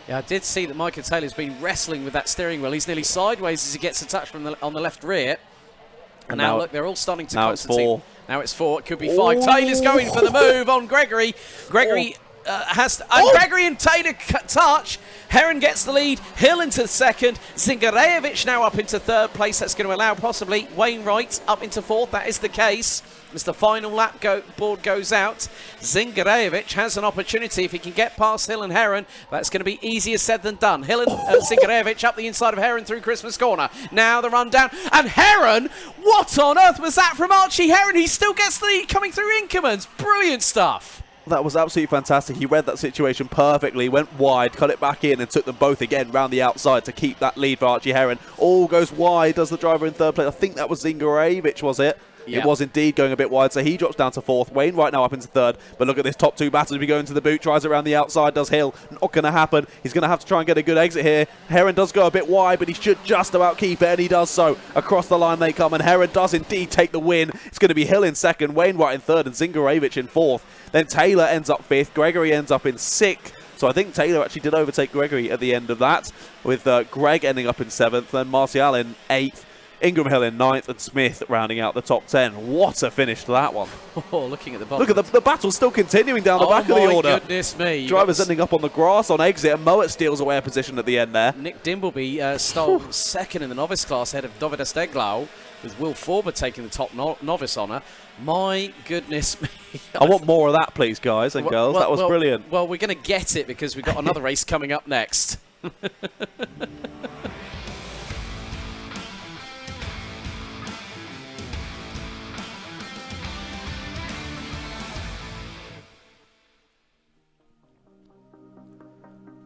Yeah, I did see that Micah Taylor's been wrestling with that steering wheel. He's nearly sideways as he gets a touch from on the left rear. And now look, they're all starting to concentrate. It's 4. Now it's 4. It could be 5. Taylor's going for the move on Gregory. Gregory Gregory and Taylor touch. Heron gets the lead. Hill into second. Zingarevich now up into third place. That's going to allow possibly Wainwright up into fourth. That is the case. As the final lap board goes out, Zingarevich has an opportunity if he can get past Hill and Heron. That's going to be easier said than done. Hill and Zingarevich up the inside of Heron through Christmas Corner. Now the run down. And Heron, what on earth was that from Archie Heron? He still gets the lead coming through Inkermans. Brilliant stuff. That was absolutely fantastic. He read that situation perfectly, went wide, cut it back in, and took them both again round the outside to keep that lead for Archie Heron. All goes wide, does the driver in third place. I think that was Zingarevich, was it? Yeah. It was indeed going a bit wide, so he drops down to fourth. Wainwright now up into third, but look at this top 2 battles. We go into the boot, tries it around the outside, does Hill. Not going to happen. He's going to have to try and get a good exit here. Heron does go a bit wide, but he should just about keep it, and he does so. Across the line they come, and Heron does indeed take the win. It's going to be Hill in second, Wainwright in third, and Zingarevich in fourth. Then Taylor ends up 5th, Gregory ends up in 6th. So I think Taylor actually did overtake Gregory at the end of that, with Greg ending up in 7th, then Martial in 8th. Ingram Hill in 9th and Smith rounding out the top 10. What a finish to that one. Oh, looking at the bottom. Look at the battle's still continuing down the back of the order. Oh, my goodness me. Drivers ending up on the grass on exit, and Mowat steals away a position at the end there. Nick Dimbleby stole second in the novice class ahead of David Esteglau, with Will Forber taking the top novice honour. My goodness me. I want more of that, please, guys and girls. That was brilliant. Well, we're going to get it because we've got another race coming up next.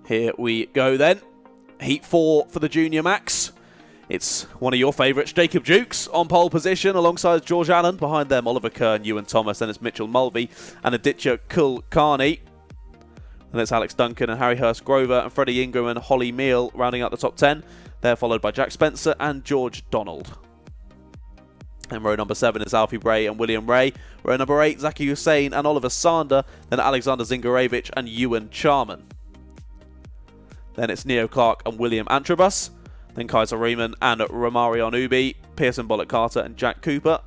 Here we go then. Heat 4 for the Junior Max. It's one of your favourites, Jacob Dukes, on pole position alongside George Allen. Behind them, Oliver Kern, Ewan Thomas, then it's Mitchell Mulvey and Aditya Kulkarni. And it's Alex Duncan and Harry Hurst Grover and Freddie Ingram and Holly Meal rounding out the top 10. They're followed by Jack Spencer and George Donald. And row number 7 is Alfie Bray and William Ray. Row number 8, Zaki Hussain and Oliver Sander. Then Alexander Zingarevich and Ewan Charman. Then it's Neo Clark and William Antrobus. Then Kaiser Riemann and Romarion Ubi, Pearson Bollock Carter and Jack Cooper.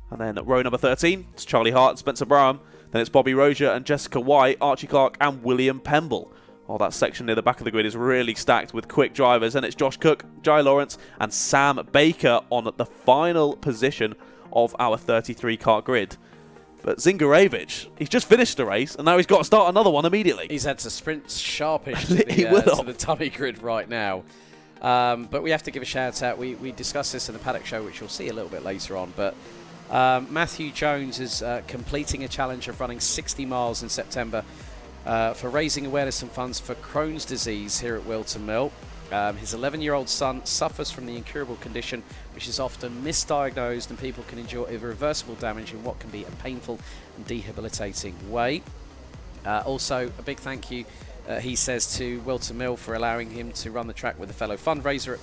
And then row number 13, it's Charlie Hart and Spencer Brown. Then it's Bobby Rozier and Jessica White, Archie Clark and William Pemble. Oh, that section near the back of the grid is really stacked with quick drivers. And it's Josh Cook, Jai Lawrence and Sam Baker on the final position of our 33 kart grid. But Zingarevich, he's just finished a race, and now he's got to start another one immediately. He's had to sprint sharpish to the dummy grid right now. But we have to give a shout out. We discussed this in the Paddock show, which you'll see a little bit later on. But Matthew Jones is completing a challenge of running 60 miles in September for raising awareness and funds for Crohn's disease here at Whilton Mill. His 11-year-old son suffers from the incurable condition, which is often misdiagnosed, and people can endure irreversible damage in what can be a painful and debilitating way. Also, a big thank you, he says, to Whilton Mill for allowing him to run the track with a fellow fundraiser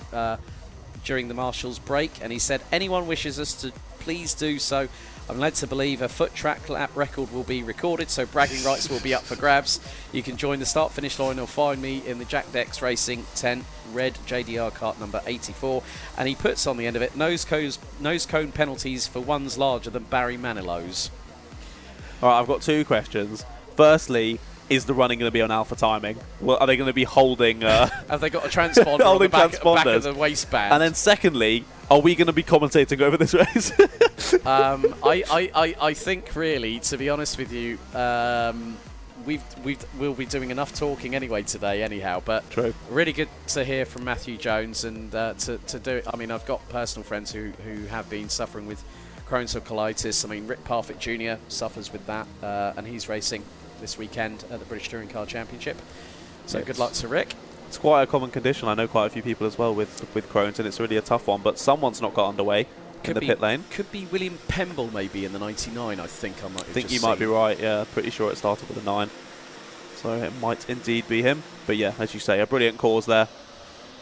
during the Marshall's break. And he said, anyone wishes us to please do so. I'm led to believe a foot track lap record will be recorded, so bragging rights will be up for grabs. You can join the start-finish line or find me in the Jack Dex Racing 10 red JDR kart number 84. And he puts on the end of it, nose cone penalties for ones larger than Barry Manilow's. All right, I've got two questions. Firstly, is the running going to be on alpha timing? Well, are they going to be holding... Have they got a transponder on the back of the waistband? And then secondly, are we going to be commentating over this race? I think really, to be honest with you, we'll be doing enough talking anyway today anyhow. But True. Really good to hear from Matthew Jones and to do it. I mean, I've got personal friends who have been suffering with Crohn's or colitis. I mean, Rick Parfitt Jr. suffers with that, and he's racing this weekend at the British Touring Car Championship. So good luck to Rick. It's quite a common condition. I know quite a few people as well with Crohn's, and it's really a tough one. But someone's not got underway in the pit lane. Could be William Pemble maybe in the 99. I think I might. I think you might be right. Yeah, pretty sure it started with a 9. So it might indeed be him. But yeah, as you say, a brilliant cause there,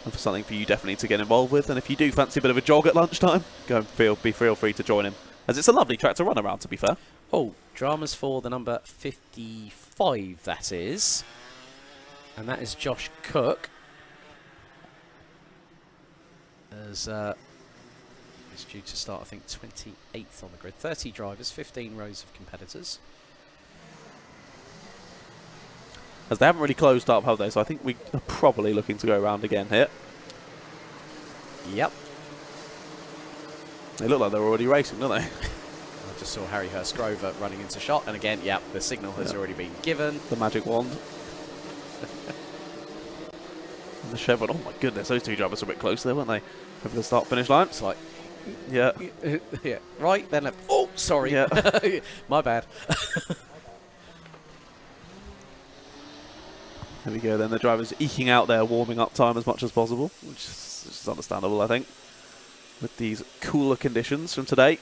and for something for you definitely to get involved with. And if you do fancy a bit of a jog at lunchtime, go and feel free to join him, as it's a lovely track to run around, to be fair. Oh, dramas for the number 55, that is. And that is Josh Cook. As it's due to start, I think, 28th on the grid. 30 drivers, 15 rows of competitors. As they haven't really closed up, have they? So I think we are probably looking to go around again here. Yep. They look like they're already racing, don't they? I just saw Harry Hurst-Grover running into shot, and again, yep, the signal has already been given. The magic wand. And the Chevron. Oh my goodness, those two drivers are a bit close there, weren't they? Over the start-finish line. It's like, yeah. Yeah. Right, then left. Oh, sorry. Yeah. My bad. There we go, then the drivers eking out their warming up time as much as possible, which is understandable, I think, with these cooler conditions from today.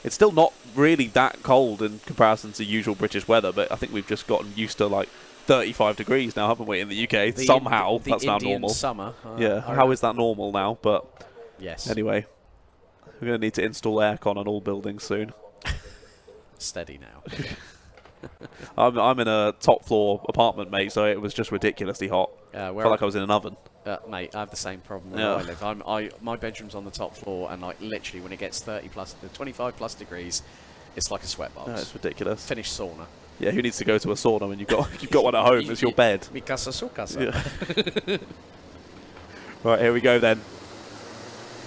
It's still not really that cold in comparison to usual British weather, but I think we've just gotten used to like 35 degrees now, haven't we, in the UK? Somehow, that's now normal. Summer. Yeah, how is that normal now? But yes. Anyway, we're going to need to install aircon on all buildings soon. Steady now. I'm in a top floor apartment, mate, so it was just ridiculously hot. I felt like I was in an oven. Mate, I have the same problem where I live. My bedroom's on the top floor, and like literally when it gets 25 plus degrees, it's like a sweat box. No, it's ridiculous. Finished sauna. Yeah, who needs to go to a sauna when you've got one at home? It's your bed. Mi casa su casa. Yeah. Right, here we go then.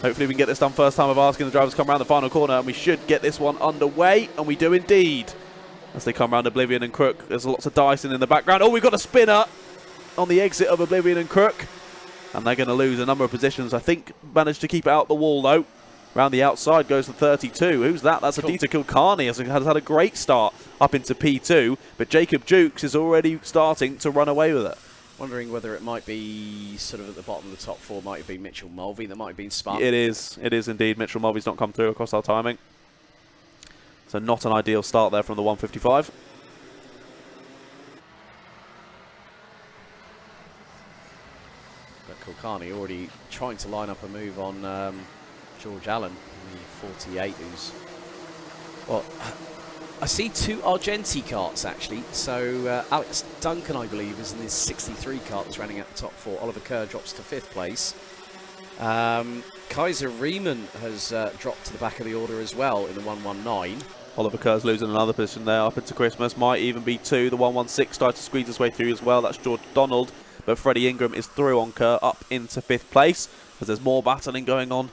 Hopefully we can get this done first time of asking the drivers to come around the final corner, and we should get this one underway, and we do indeed. As they come around Oblivion and Crook, there's lots of Dyson in the background. Oh, we've got a spinner on the exit of Oblivion and Crook. And they're going to lose a number of positions. I think managed to keep it out the wall, though. Round the outside goes to 32. Who's that? That's Adita Kilcarney. Has had a great start up into P2. But Jacob Jukes is already starting to run away with it. Wondering whether it might be sort of at the bottom of the top four, might have been Mitchell Mulvey, that might have been spun. It is indeed. Mitchell Mulvey's not come through across our timing. So not an ideal start there from the 155. But Kilcarney already trying to line up a move on George Allen, the 48, who's... Well, I see two Argenti karts, actually. So Alex Duncan, I believe, is in this 63 kart that's running at the top four. Oliver Kerr drops to 5th place. Kaiser Riemann has dropped to the back of the order as well in the 119. Oliver Kerr's losing another position there up into Christmas. Might even be 2. The 116 started to squeeze his way through as well. That's George Donald. But Freddie Ingram is through on Kerr up into 5th place. As there's more battling going on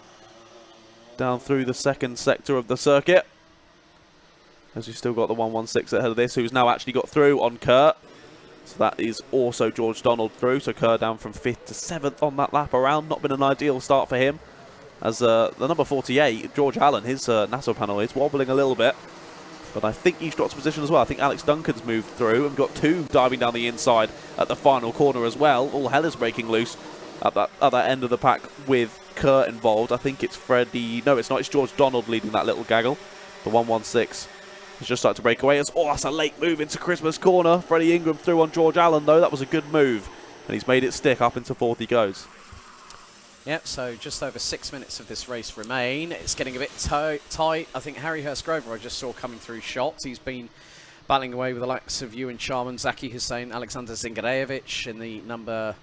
down through the second sector of the circuit. As we've still got the 116 ahead of this, who's now actually got through on Kurt. So that is also George Donald through. So Kurt down from 5th to 7th on that lap around. Not been an ideal start for him. As the number 48, George Allen, his NASA panel is wobbling a little bit. But I think he's dropped position as well. I think Alex Duncan's moved through and got 2 diving down the inside at the final corner as well. All hell is breaking loose at that end of the pack with Kurt involved. I think it's Freddie. No, it's not. It's George Donald leading that little gaggle. The 116 has just started to break away. That's a late move into Christmas corner. Freddie Ingram through on George Allen, though. That was a good move. And he's made it stick. Up into 4th he goes. Yep, so just over 6 minutes of this race remain. It's getting a bit tight. I think Harry Hurst-Grover I just saw coming through shots. He's been battling away with the likes of Ewan Charman, Zaki Hussein, Alexander Zingarevich in the number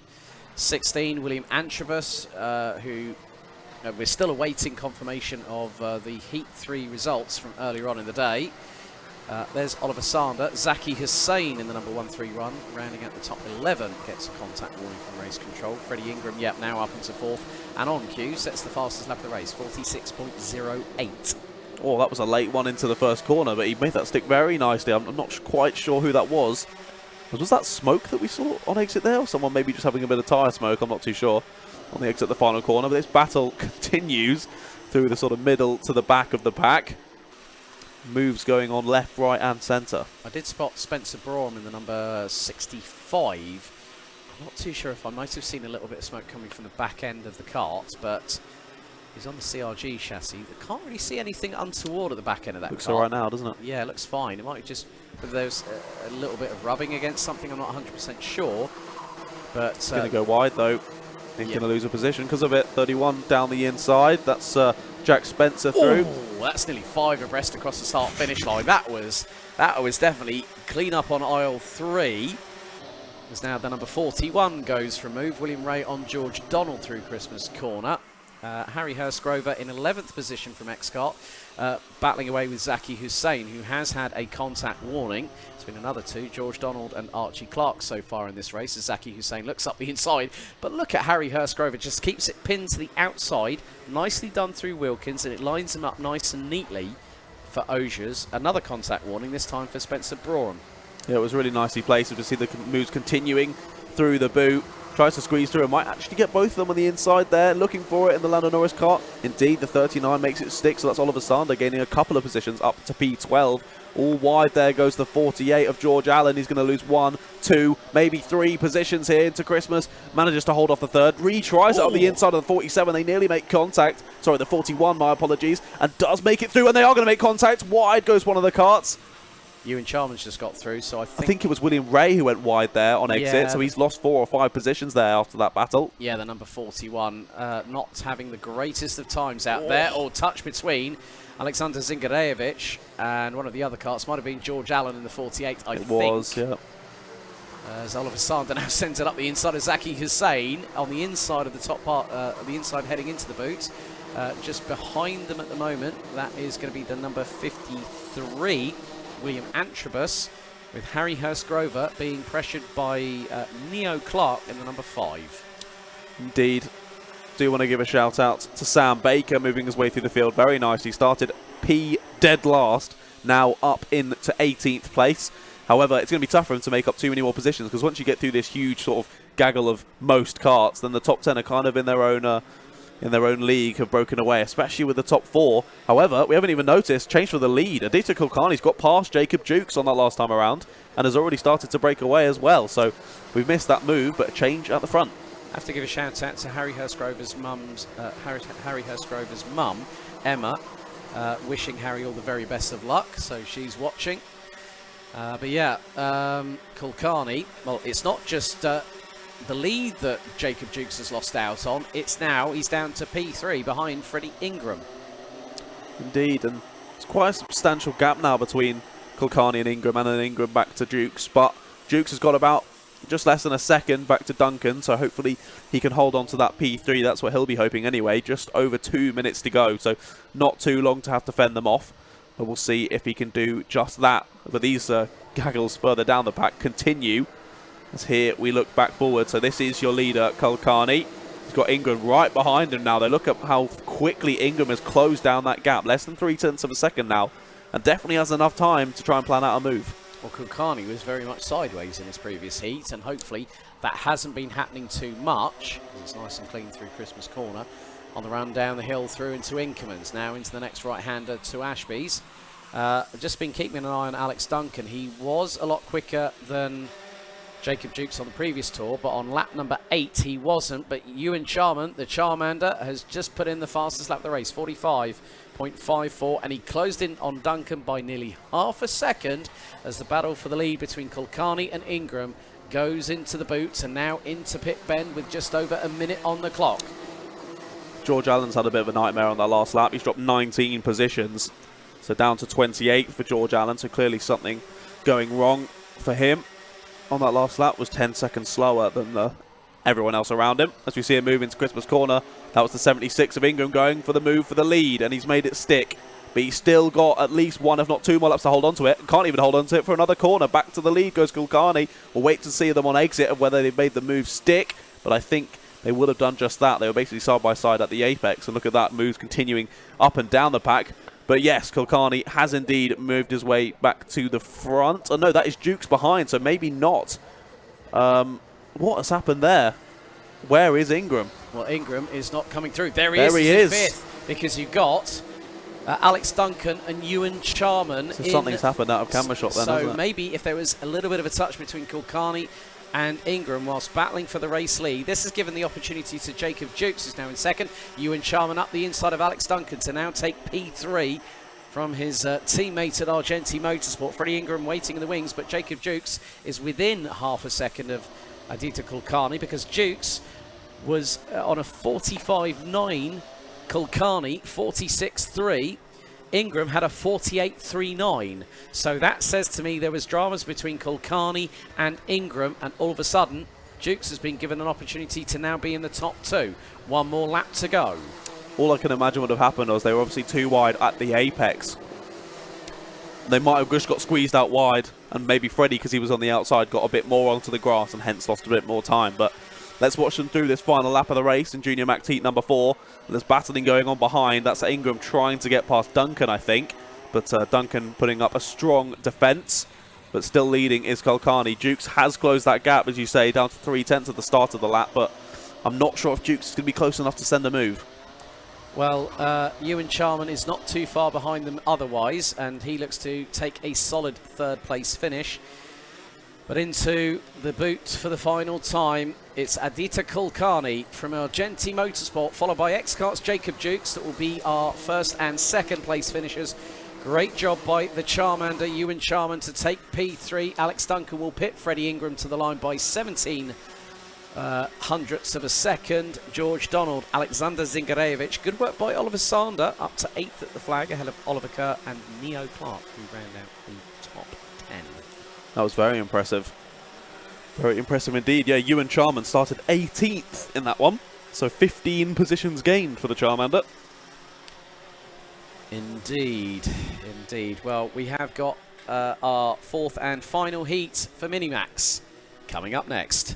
16, William Antrobus, who we're still awaiting confirmation of the Heat 3 results from earlier on in the day. There's Oliver Sander. Zaki Hussein in the number 1-3 run, rounding out the top 11, gets a contact warning from race control. Freddie Ingram, yep, now up into 4th, and on cue, sets the fastest lap of the race, 46.08. Oh, that was a late one into the first corner, but he made that stick very nicely. I'm not quite sure who that was. Was that smoke that we saw on exit there, or someone maybe just having a bit of tyre smoke? I'm not too sure on the exit of the final corner, but this battle continues through the sort of middle to the back of the pack. Moves going on left, right and centre. I did spot Spencer Brougham in the number 65. I'm not too sure if I might have seen a little bit of smoke coming from the back end of the kart, but he's on the CRG chassis. I can't really see anything untoward at the back end of that looks kart. Looks alright now, doesn't it? Yeah, it looks fine. It might just, there's a little bit of rubbing against something, I'm not 100% sure. But it's going to go wide though. He's going to lose a position because of it. 31 down the inside. That's Jack Spencer through. Oh, that's nearly 5 abreast across the start-finish line. That was definitely clean up on aisle 3. As now the number 41 goes from move. William Ray on George Donald through Christmas corner. Harry Hurst-Grover in 11th position from X-Kart, battling away with Zaki Hussein, who has had a contact warning. It's been another 2, George Donald and Archie Clark so far in this race, as Zaki Hussein looks up the inside. But look at Harry Hurst-Grover, just keeps it pinned to the outside, nicely done through Wilkins, and it lines him up nice and neatly for Osiers. Another contact warning, this time for Spencer Brougham. Yeah, it was really nicely placed. You can see the moves continuing through the boot. Tries to squeeze through and might actually get both of them on the inside there. Looking for it in the Lando Norris kart. Indeed, the 39 makes it stick, so that's Oliver Sander gaining a couple of positions up to P12. All wide there goes the 48 of George Allen. He's going to lose 1, 2, maybe 3 positions here into Christmas. Manages to hold off the third. Retries it on the inside of the 47. They nearly make contact. Sorry, the 41, my apologies. And does make it through, and they are going to make contact. Wide goes one of the karts. Ewan Charman's just got through, so I think it was William Ray who went wide there on exit, so he's lost 4 or 5 positions there after that battle. Yeah, the number 41 not having the greatest of times out there, or touch between Alexander Zingarevich and one of the other karts. Might have been George Allen in the 48, I think. It was, yeah. As Oliver Sander now sends it up the inside of Zaki Hussein on the inside of the top part, the inside heading into the boot. Just behind them at the moment, that is going to be the number 53. William Antrobus, with Harry Hurst-Grover being pressured by Neo Clark in the number 5. Indeed. Do want to give a shout out to Sam Baker, moving his way through the field very nicely. Started P dead last, now up into 18th place. However, it's going to be tough for him to make up too many more positions, because once you get through this huge sort of gaggle of most karts, then the top 10 are kind of in their own league, have broken away, especially with the top 4. However, we haven't even noticed change for the lead. Aditya Kulkarni's got past Jacob Jukes on that last time around and has already started to break away as well. So we've missed that move, but a change at the front. I have to give a shout out to Harry Hurst-Grover's Harry Hurst-Grover's mum, Emma, wishing Harry all the very best of luck. So she's watching. But yeah, Kulkarni. Well, it's not just the lead that Jacob Jukes has lost out on. It's now he's down to P3 behind Freddie Ingram. Indeed, and it's quite a substantial gap now between Kulkarni and Ingram, and then Ingram back to Jukes. But Jukes has got about just less than a second back to Duncan, so hopefully he can hold on to that P3. That's what he'll be hoping anyway. Just over 2 minutes to go, so not too long to have to fend them off. But we'll see if he can do just that. But these gaggles further down the pack continue. As here we look back forward. So this is your leader, Kulkarni. He's got Ingram right behind him now. They look at how quickly Ingram has closed down that gap. Less than 0.3 of a second now. And definitely has enough time to try and plan out a move. Well, Kulkarni was very much sideways in his previous heat, and hopefully that hasn't been happening too much. It's nice and clean through Christmas Corner. On the run down the hill through into Inkerman's, now into the next right-hander to Ashby's. Just been keeping an eye on Alex Duncan. He was a lot quicker than Jacob Dukes on the previous tour, but on lap number 8 he wasn't. But Ewan Charman, the Charmander, has just put in the fastest lap of the race, 45.54, and he closed in on Duncan by nearly half a second as the battle for the lead between Kulkarni and Ingram goes into the boots and now into pit bend with just over a minute on the clock. George Allen's had a bit of a nightmare on that last lap. He's dropped 19 positions, so down to 28 for George Allen, so clearly something going wrong for him. On that last lap was 10 seconds slower than everyone else around him. As we see him move into Christmas Corner, that was the 76 of Ingram going for the move for the lead, and he's made it stick. But he's still got at least one, if not two more laps to hold on to it. Can't even hold on to it for another corner. Back to the lead goes Kulkarni. We'll wait to see them on exit of whether they've made the move stick, but I think they would have done just that. They were basically side by side at the apex, and look at that, moves continuing up and down the pack. But yes, Kulkarni has indeed moved his way back to the front. Oh no, that is Dukes behind, so maybe not. What has happened there? Where is Ingram? Well, Ingram is not coming through. There he is. In fifth, because you've got Alex Duncan and Ewan Charman. So something's happened out of camera shot then, hasn't So it? maybe if there was a little bit of a touch between Kulkarni and Ingram whilst battling for the race lead. This has given the opportunity to Jacob Dukes, who's now in second. Ewan Charman up the inside of Alex Duncan to now take P3 from his teammate at Argenti Motorsport. Freddie Ingram waiting in the wings, but Jacob Dukes is within half a second of Aditya Kulkarni because Dukes was on a 45.9, Kulkarni 46.3. Ingram had a 48.39. So that says to me there was dramas between Kulkarni and Ingram, and all of a sudden Dukes has been given an opportunity to now be in the top two. One more lap to go. All I can imagine would have happened was they were obviously too wide at the apex. They might have just got squeezed out wide, and maybe Freddie, because he was on the outside, got a bit more onto the grass and hence lost a bit more time. But let's watch them through this final lap of the race in Junior Mac Heat number 4. There's battling going on behind. That's Ingram trying to get past Duncan, I think. But Duncan putting up a strong defence. But still leading is Kulkarni. Dukes has closed that gap, as you say, down to 0.3 at the start of the lap. But I'm not sure if Dukes is going to be close enough to send a move. Well, Ewan Charman is not too far behind them otherwise, and he looks to take a solid third-place finish. But into the boot for the final time, it's Aditya Kulkarni from Argenti Motorsport, followed by X-Kart's Jacob Dukes. That will be our first and second place finishers. Great job by the Charmander, Ewan Charman, to take P3. Alex Duncan will pit Freddie Ingram to the line by 17 hundredths of a second. George Donald, Alexander Zingarevich. Good work by Oliver Sander, up to 8th at the flag, ahead of Oliver Kerr and Neo Clark, who round out the top 10. That was very impressive. Very impressive indeed. Yeah, Ewan Charman started 18th in that one. So 15 positions gained for the Charmander. Indeed, indeed. Well, we have got our fourth and final heat for Minimax coming up next.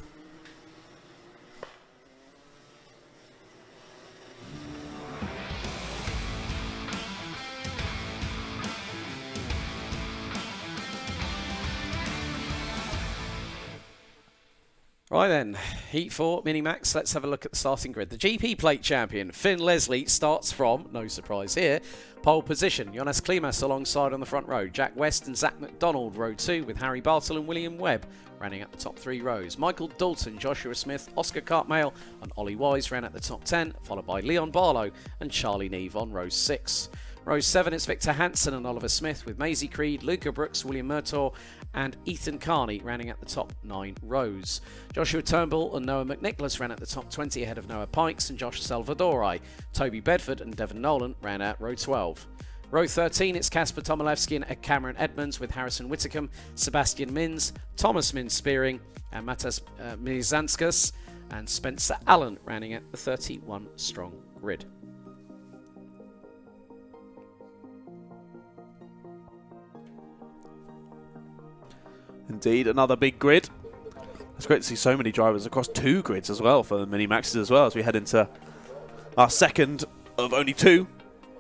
Right then, Heat 4, Minimax. Let's have a look at the starting grid. The GP Plate champion, Finn Leslie, starts from, no surprise here, pole position. Jonas Klimas alongside on the front row. Jack West and Zach McDonald, row 2, with Harry Bartle and William Webb running up the top 3 rows. Michael Dalton, Joshua Smith, Oscar Cartmail and Ollie Wise ran at the top 10, followed by Leon Barlow and Charlie Neve on row 6. Row 7, it's Victor Hansen and Oliver Smith, with Maisie Creed, Luca Brooks, William Murtaugh and Ethan Carney rounding at the top 9 rows. Joshua Turnbull and Noah McNicholas ran at the top 20 ahead of Noah Pikes and Josh Salvadori. Toby Bedford and Devon Nolan ran out row 12. Row 13, it's Kasper Tomilewski and Cameron Edmonds, with Harrison Whitcomb, Sebastian Mins, Thomas Mins-Spearing and Matas Mizanskas and Spencer Allen rounding at the 31 strong grid. Indeed, another big grid. It's great to see so many drivers across 2 grids as well for the Minimaxes as well as we head into our second of only 2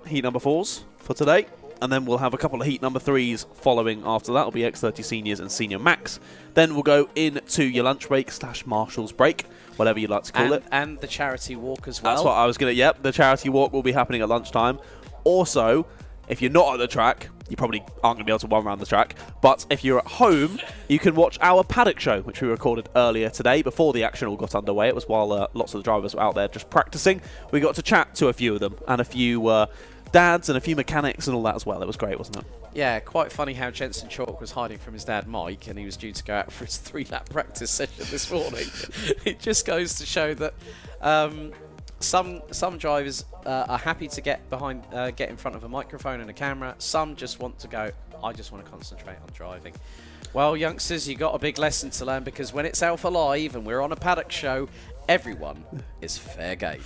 heat number 4s for today. And then we'll have a couple of heat number 3s following after that. It'll be X30 Seniors and Senior Max. Then we'll go into your lunch break / Marshall's break, whatever you'd like to call it. And the charity walk as well. That's what I was going to... Yep, the charity walk will be happening at lunchtime. Also, if you're not at the track, you probably aren't going to be able to run around the track. But if you're at home, you can watch our Paddock show, which we recorded earlier today before the action all got underway. It was while lots of the drivers were out there just practicing. We got to chat to a few of them and a few dads and a few mechanics and all that as well. It was great, wasn't it? Yeah, quite funny how Jensen Chalk was hiding from his dad Mike, and he was due to go out for his 3-lap practice session this morning. It just goes to show that some drivers are happy to get in front of a microphone and a camera. Some just want to go, I just want to concentrate on driving. Well, youngsters, you got a big lesson to learn, because when it's alphalive and we're on a Paddock show, everyone is fair game.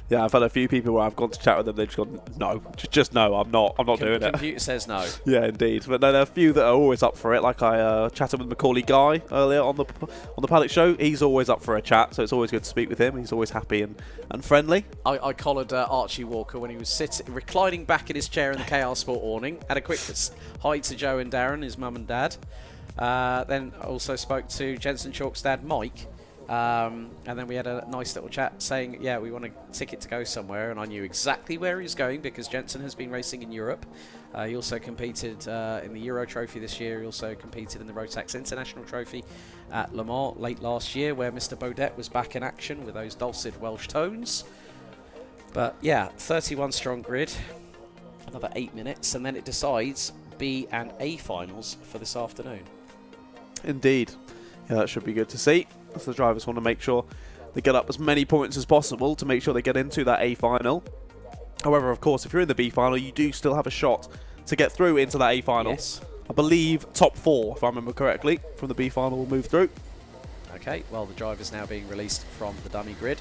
Yeah, I've had a few people where I've gone to chat with them, they've just gone, no, just no, I'm not doing it. Computer says no. Yeah, indeed. But no, there are a few that are always up for it. Like I chatted with Macaulay Guy earlier on the Paddock show. He's always up for a chat, so it's always good to speak with him. He's always happy and friendly. I collared Archie Walker when he was reclining back in his chair in the KR Sport awning. Had a quick hi to Joe and Darren, his mum and dad. Then I also spoke to Jensen Chalk's dad, Mike. And then we had a nice little chat saying, yeah, we want a ticket to go somewhere, and I knew exactly where he was going because Jensen has been racing in Europe. He also competed in the Euro Trophy this year. He also competed in the Rotax International Trophy at Le Mans late last year, where Mr. Baudet was back in action with those dulcet Welsh tones. But yeah, 31 strong grid, another 8 minutes, and then it decides B and A finals for this afternoon. Indeed. Yeah, that should be good to see. So the drivers want to make sure they get up as many points as possible to make sure they get into that A final. However, of course, if you're in the B final, you do still have a shot to get through into that A final. Yes. I believe top 4, if I remember correctly, from the B final will move through. Okay, well, the driver's now being released from the dummy grid.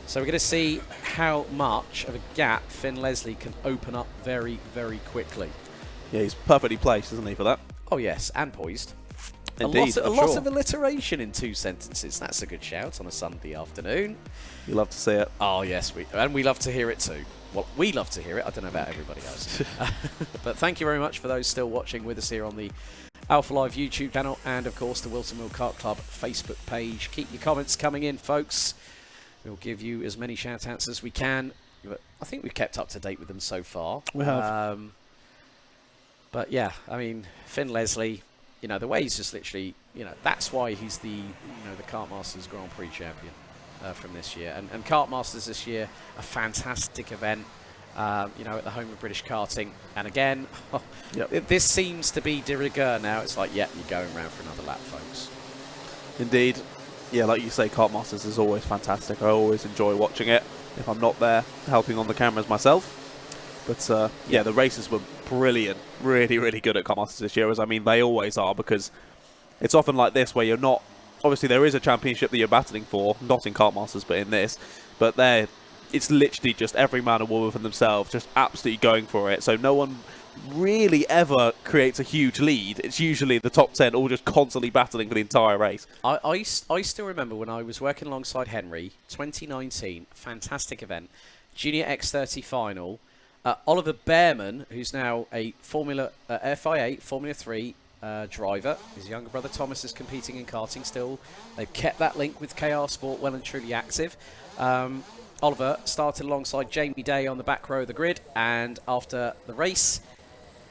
So we're going to see how much of a gap Finn Leslie can open up very, very quickly. Yeah, he's perfectly placed, isn't he, for that? Oh, yes, and poised. Indeed, a lot of alliteration in 2 sentences. That's a good shout on a Sunday afternoon. You love to see it. Oh, yes, we love to hear it too. Well, we love to hear it. I don't know about everybody else. But thank you very much for those still watching with us here on the alphalive YouTube channel and, of course, the Whilton Kart Club Facebook page. Keep your comments coming in, folks. We'll give you as many shout-outs as we can. I think we've kept up to date with them so far. We have. But, yeah, I mean, Finn Leslie... You know, the way he's just literally, that's why he's the Kart Masters Grand Prix champion from this year. And Kart Masters this year, a fantastic event, at the home of British karting. And again, this seems to be de rigueur now. It's like, yeah, you're going around for another lap, folks. Indeed. Yeah, like you say, Kart Masters is always fantastic. I always enjoy watching it if I'm not there helping on the cameras myself. But, yeah, the races were brilliant. Really, really good at Kart Masters this year, as I mean, they always are, because it's often like this where you're not... Obviously, there is a championship that you're battling for, not in Kart Masters, but in this. But it's literally just every man and woman for themselves, just absolutely going for it. So no one really ever creates a huge lead. It's usually the top 10 all just constantly battling for the entire race. I still remember when I was working alongside Henry, 2019, fantastic event, Junior X30 final. Oliver Behrman, who's now a FIA Formula 3 driver. His younger brother Thomas is competing in karting still. They've kept that link with KR Sport well and truly active. Oliver started alongside Jamie Day on the back row of the grid, and after the race,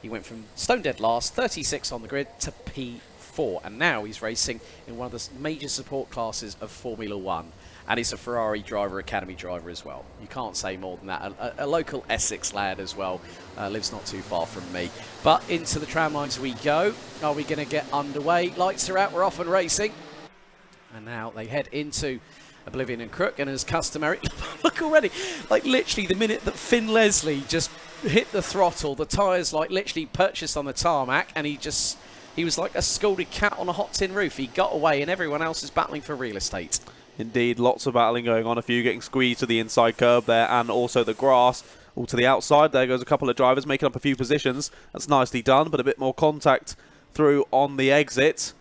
he went from stone dead last, 36 on the grid, to P4. And now he's racing in one of the major support classes of Formula 1. And he's a Ferrari driver, Academy driver as well. You can't say more than that. A local Essex lad as well. Lives not too far from me. But into the tram lines we go. Are we going to get underway? Lights are out. We're off and racing. And now they head into Oblivion and Crook. And as customary, look already. Like literally the minute that Finn Leslie just hit the throttle, the tyres like literally purchased on the tarmac. And he was like a scalded cat on a hot tin roof. He got away and everyone else is battling for real estate. Indeed, lots of battling going on. A few getting squeezed to the inside curb there, and also the grass all to the outside. There goes a couple of drivers making up a few positions. That's nicely done, but a bit more contact through on the exit.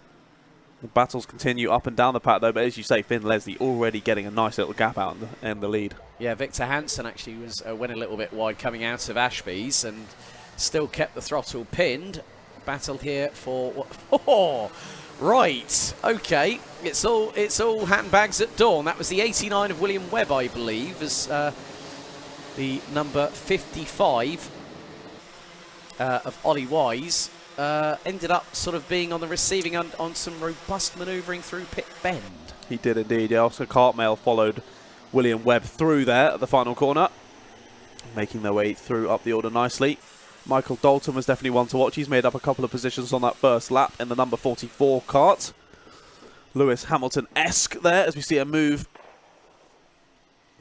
The battles continue up and down the pack though, but as you say, Finn Leslie already getting a nice little gap out in the lead. Yeah, Victor Hansen actually went a little bit wide coming out of Ashby's and still kept the throttle pinned. Battle here for... Oh, right, okay. It's all handbags at dawn. That was the 89 of William Webb, I believe, as the number 55 of Ollie Wise ended up sort of being on the receiving end on some robust manoeuvring through pit bend. He did indeed, yeah. Oscar Cartmail followed William Webb through there at the final corner, making their way through up the order nicely. Michael Dalton was definitely one to watch. He's made up a couple of positions on that first lap in the number 44 kart. Lewis Hamilton-esque there as we see a move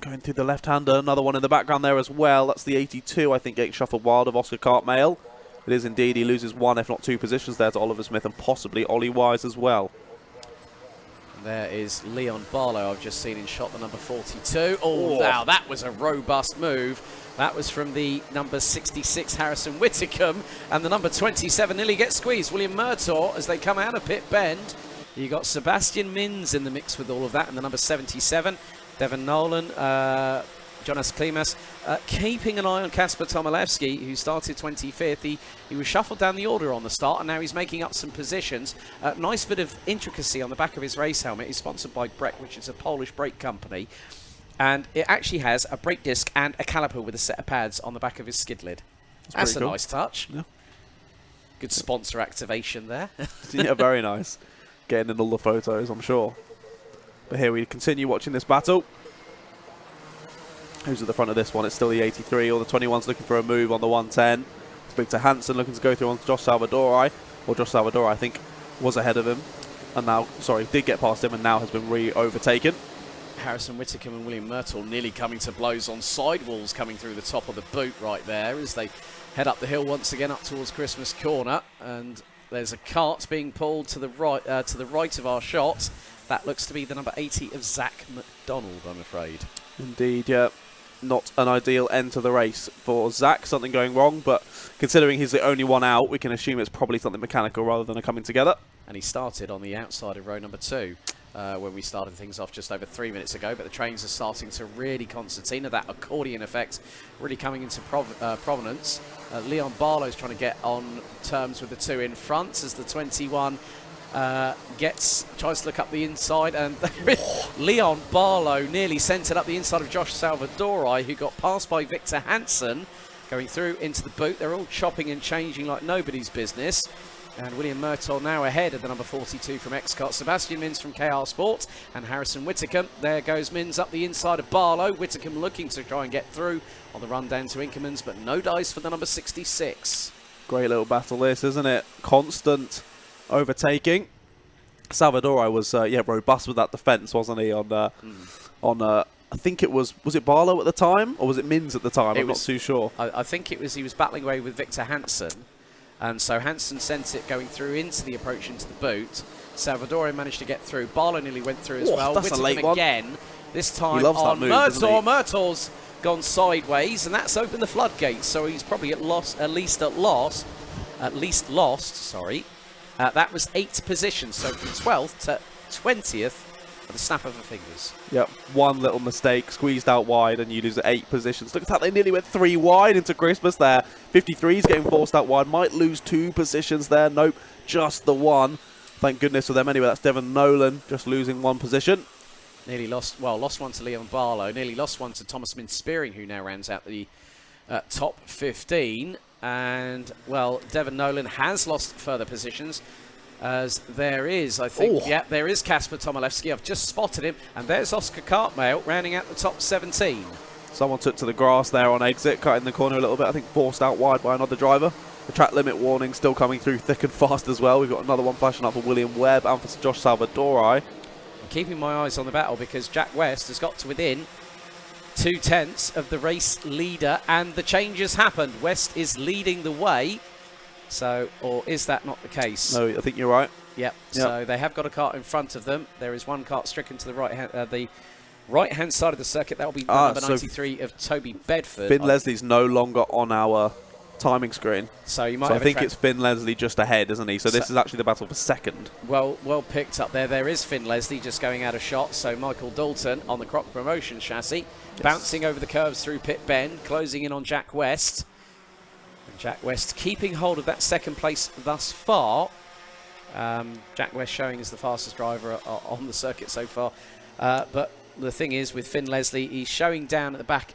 going through the left-hander. Another one in the background there as well. That's the 82, I think, getting shuffled wild of Oscar Cartmail. It is indeed. He loses one, if not two positions there to Oliver Smith and possibly Ollie Wise as well. There is Leon Barlow, I've just seen in shot, the number 42. Oh, wow, that was a robust move. That was from the number 66, Harrison Whitcomb, and the number 27 nearly gets squeezed. William Murtaugh, as they come out of pit bend. You got Sebastian Mins in the mix with all of that, and the number 77, Devon Nolan, Jonas Klimas, keeping an eye on Kasper Tomilewski, who started 25th. He was shuffled down the order on the start, and now he's making up some positions. Nice bit of intricacy on the back of his race helmet. He's sponsored by Breck, which is a Polish brake company. And it actually has a brake disc and a caliper with a set of pads on the back of his skid lid. That's a nice touch. Yeah. Good sponsor activation there. Yeah, very nice. Getting in all the photos, I'm sure. But here we continue watching this battle. Who's at the front of this one? It's still the 83, or the 21's looking for a move on the 110. It's Victor Hansen looking to go through on Josh Salvadori. Or Josh Salvadori, I think, was ahead of him. And now, sorry, did get past him and now has been re-overtaken. Harrison Whitcomb and William Murtaugh nearly coming to blows on sidewalls coming through the top of the boot right there as they head up the hill once again up towards Christmas Corner. And there's a cart being pulled to the right of our shot. That looks to be the number 80 of Zach McDonald, I'm afraid. Indeed, yeah. Not an ideal end to the race for Zach. Something going wrong, but considering he's the only one out, we can assume it's probably something mechanical rather than a coming together. And he started on the outside of row number 2. When we started things off just over 3 minutes ago, but the trains are starting to really concertina. That accordion effect really coming into provenance. Leon Barlow's trying to get on terms with the two in front as the 21 tries to look up the inside, and Leon Barlow nearly centred up the inside of Josh Salvadori, who got passed by Victor Hansen going through into the boot. They're all chopping and changing like nobody's business. And William Murtaugh now ahead of the number 42 from X-Kart, Sebastian Mins from KR Sport, and Harrison Whitcomb. There goes Mins up the inside of Barlow. Whitcomb looking to try and get through on the run down to Inkermans, but no dice for the number 66. Great little battle this, isn't it? Constant overtaking. Salvadori was robust with that defence, wasn't he? I think it was it Barlow at the time, or was it Mins at the time? I'm not too sure. I think it was, he was battling away with Victor Hansen. And so Hansen sent it going through into the approach into the boot. Salvadori managed to get through. Barlow nearly went through as well. That's a late one. Again, this time he loves on that move, Murtaugh. Murtaugh's gone sideways, and that's opened the floodgates. So he's probably at least lost. That was 8 positions. So from 12th to 20th. At the snap of the fingers. Yep, one little mistake, squeezed out wide, and you lose 8 positions. Look at that, they nearly went 3 wide into Christmas there. 53's getting forced out wide, might lose 2 positions there. Nope, just the 1. Thank goodness for them anyway. That's Devon Nolan just losing 1 position. Nearly lost one to Leon Barlow. Nearly lost one to Thomas Min-Spearing, who now rounds out the top 15. And, well, Devon Nolan has lost further positions. As there is, I think, there is Kasper Tomilewski. I've just spotted him, and there's Oscar Cartmail rounding out the top 17. Someone took to the grass there on exit, cutting the corner a little bit. I think forced out wide by another driver. The track limit warning still coming through thick and fast as well. We've got another one flashing up for William Webb and for Josh Salvadori. I'm keeping my eyes on the battle because Jack West has got to within 2/10 of the race leader, and the change has happened. West is leading the way. So, or is that not the case? No, I think you're right. Yep. So they have got a kart in front of them. There is one kart stricken to the right-hand side of the circuit. That will be number 93 of Toby Bedford. Finn Leslie's no longer on our timing screen. So you might. So I think it's Finn Leslie just ahead, isn't he? So this is actually the battle for second. Well picked up there. There is Finn Leslie just going out of shot. So Michael Dalton on the Croc Promotion chassis, bouncing over the curves through Pit Bend, closing in on Jack West. And Jack West keeping hold of that second place thus far. Jack West showing as the fastest driver on the circuit so far. But the thing is, with Finn Leslie, he's showing down at the back.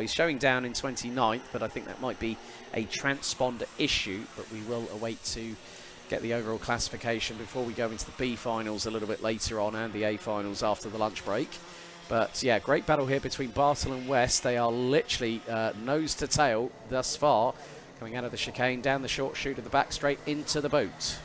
He's showing down in 29th, but I think that might be a transponder issue. But we will await to get the overall classification before we go into the B finals a little bit later on and the A finals after the lunch break. But yeah, great battle here between Bartle and West. They are literally nose to tail thus far, coming out of the chicane, down the short chute of the back straight into the boot.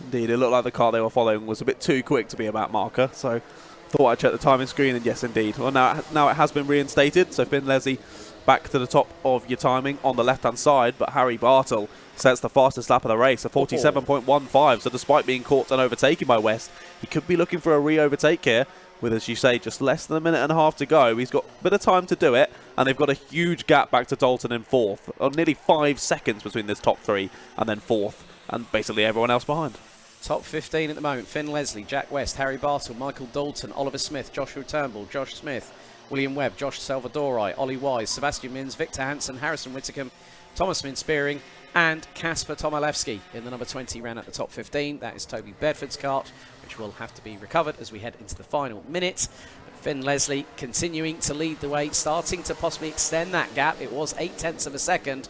Indeed, it looked like the car they were following was a bit too quick to be a map marker, so thought I'd check the timing screen, and yes, indeed. Well, now it has been reinstated, so Finn Leslie back to the top of your timing on the left-hand side, but Harry Bartle sets the fastest lap of the race, a 47.15, so despite being caught and overtaken by West, he could be looking for a re-overtake here, with, as you say, just less than a minute and a half to go. He's got a bit of time to do it, and they've got a huge gap back to Dalton in fourth, nearly 5 seconds between this top three and then fourth, and basically everyone else behind. Top 15 at the moment: Finn Leslie, Jack West, Harry Bartle, Michael Dalton, Oliver Smith, Joshua Turnbull, Josh Smith, William Webb, Josh Salvadori, Ollie Wise, Sebastian Mins, Victor Hansen, Harrison Whitcomb, Thomas Min-Spearing, and Kasper Tomilewski in the number 20 round at the top 15. That is Toby Bedford's kart, which will have to be recovered as we head into the final minute. But Finn Leslie continuing to lead the way, starting to possibly extend that gap. It was 0.8 of a second.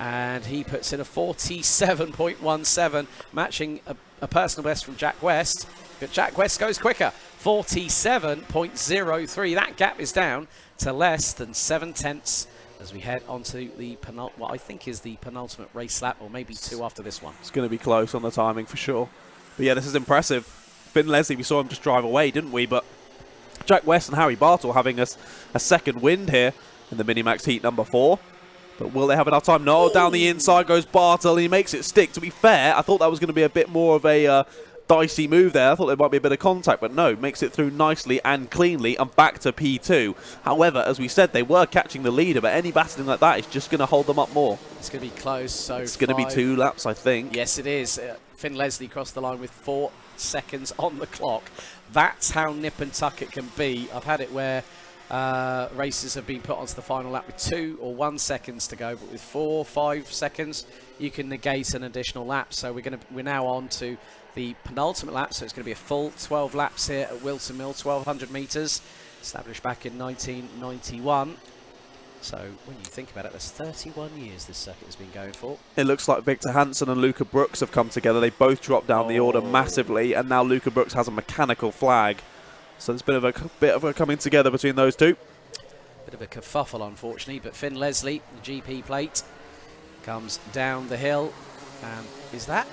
And he puts in a 47.17, matching a personal best from Jack West. But Jack West goes quicker, 47.03. That gap is down to less than 7/10 as we head onto the what I think is the penultimate race lap, or maybe two after this one. It's going to be close on the timing for sure. But yeah, this is impressive. Finn Leslie, we saw him just drive away, didn't we? But Jack West and Harry Bartle having a second wind here in the Minimax heat number 4. But will they have enough time? No, down the inside goes Bartle, and he makes it stick. To be fair, I thought that was going to be a bit more of a dicey move there. I thought there might be a bit of contact, but no, makes it through nicely and cleanly and back to P2. However, as we said, they were catching the leader, but any battling like that is just going to hold them up more. It's going to be close. So it's going to be 2 laps, I think. Yes, it is. Finn Leslie crossed the line with 4 seconds on the clock. That's how nip and tuck it can be. I've had it where races have been put onto the final lap with 2 or 1 seconds to go, but with 4, 5 seconds, you can negate an additional lap. So we're now on to the penultimate lap. So it's going to be a full 12 laps here at Whilton Mill, 1,200 metres, established back in 1991. So when you think about it, that's 31 years this circuit has been going for. It looks like Victor Hansen and Luca Brooks have come together. They both dropped down the order massively, and now Luca Brooks has a mechanical flag. So there's been a bit of a coming together between those two. Bit of a kerfuffle, unfortunately, but Finn Leslie, the GP plate, comes down the hill. And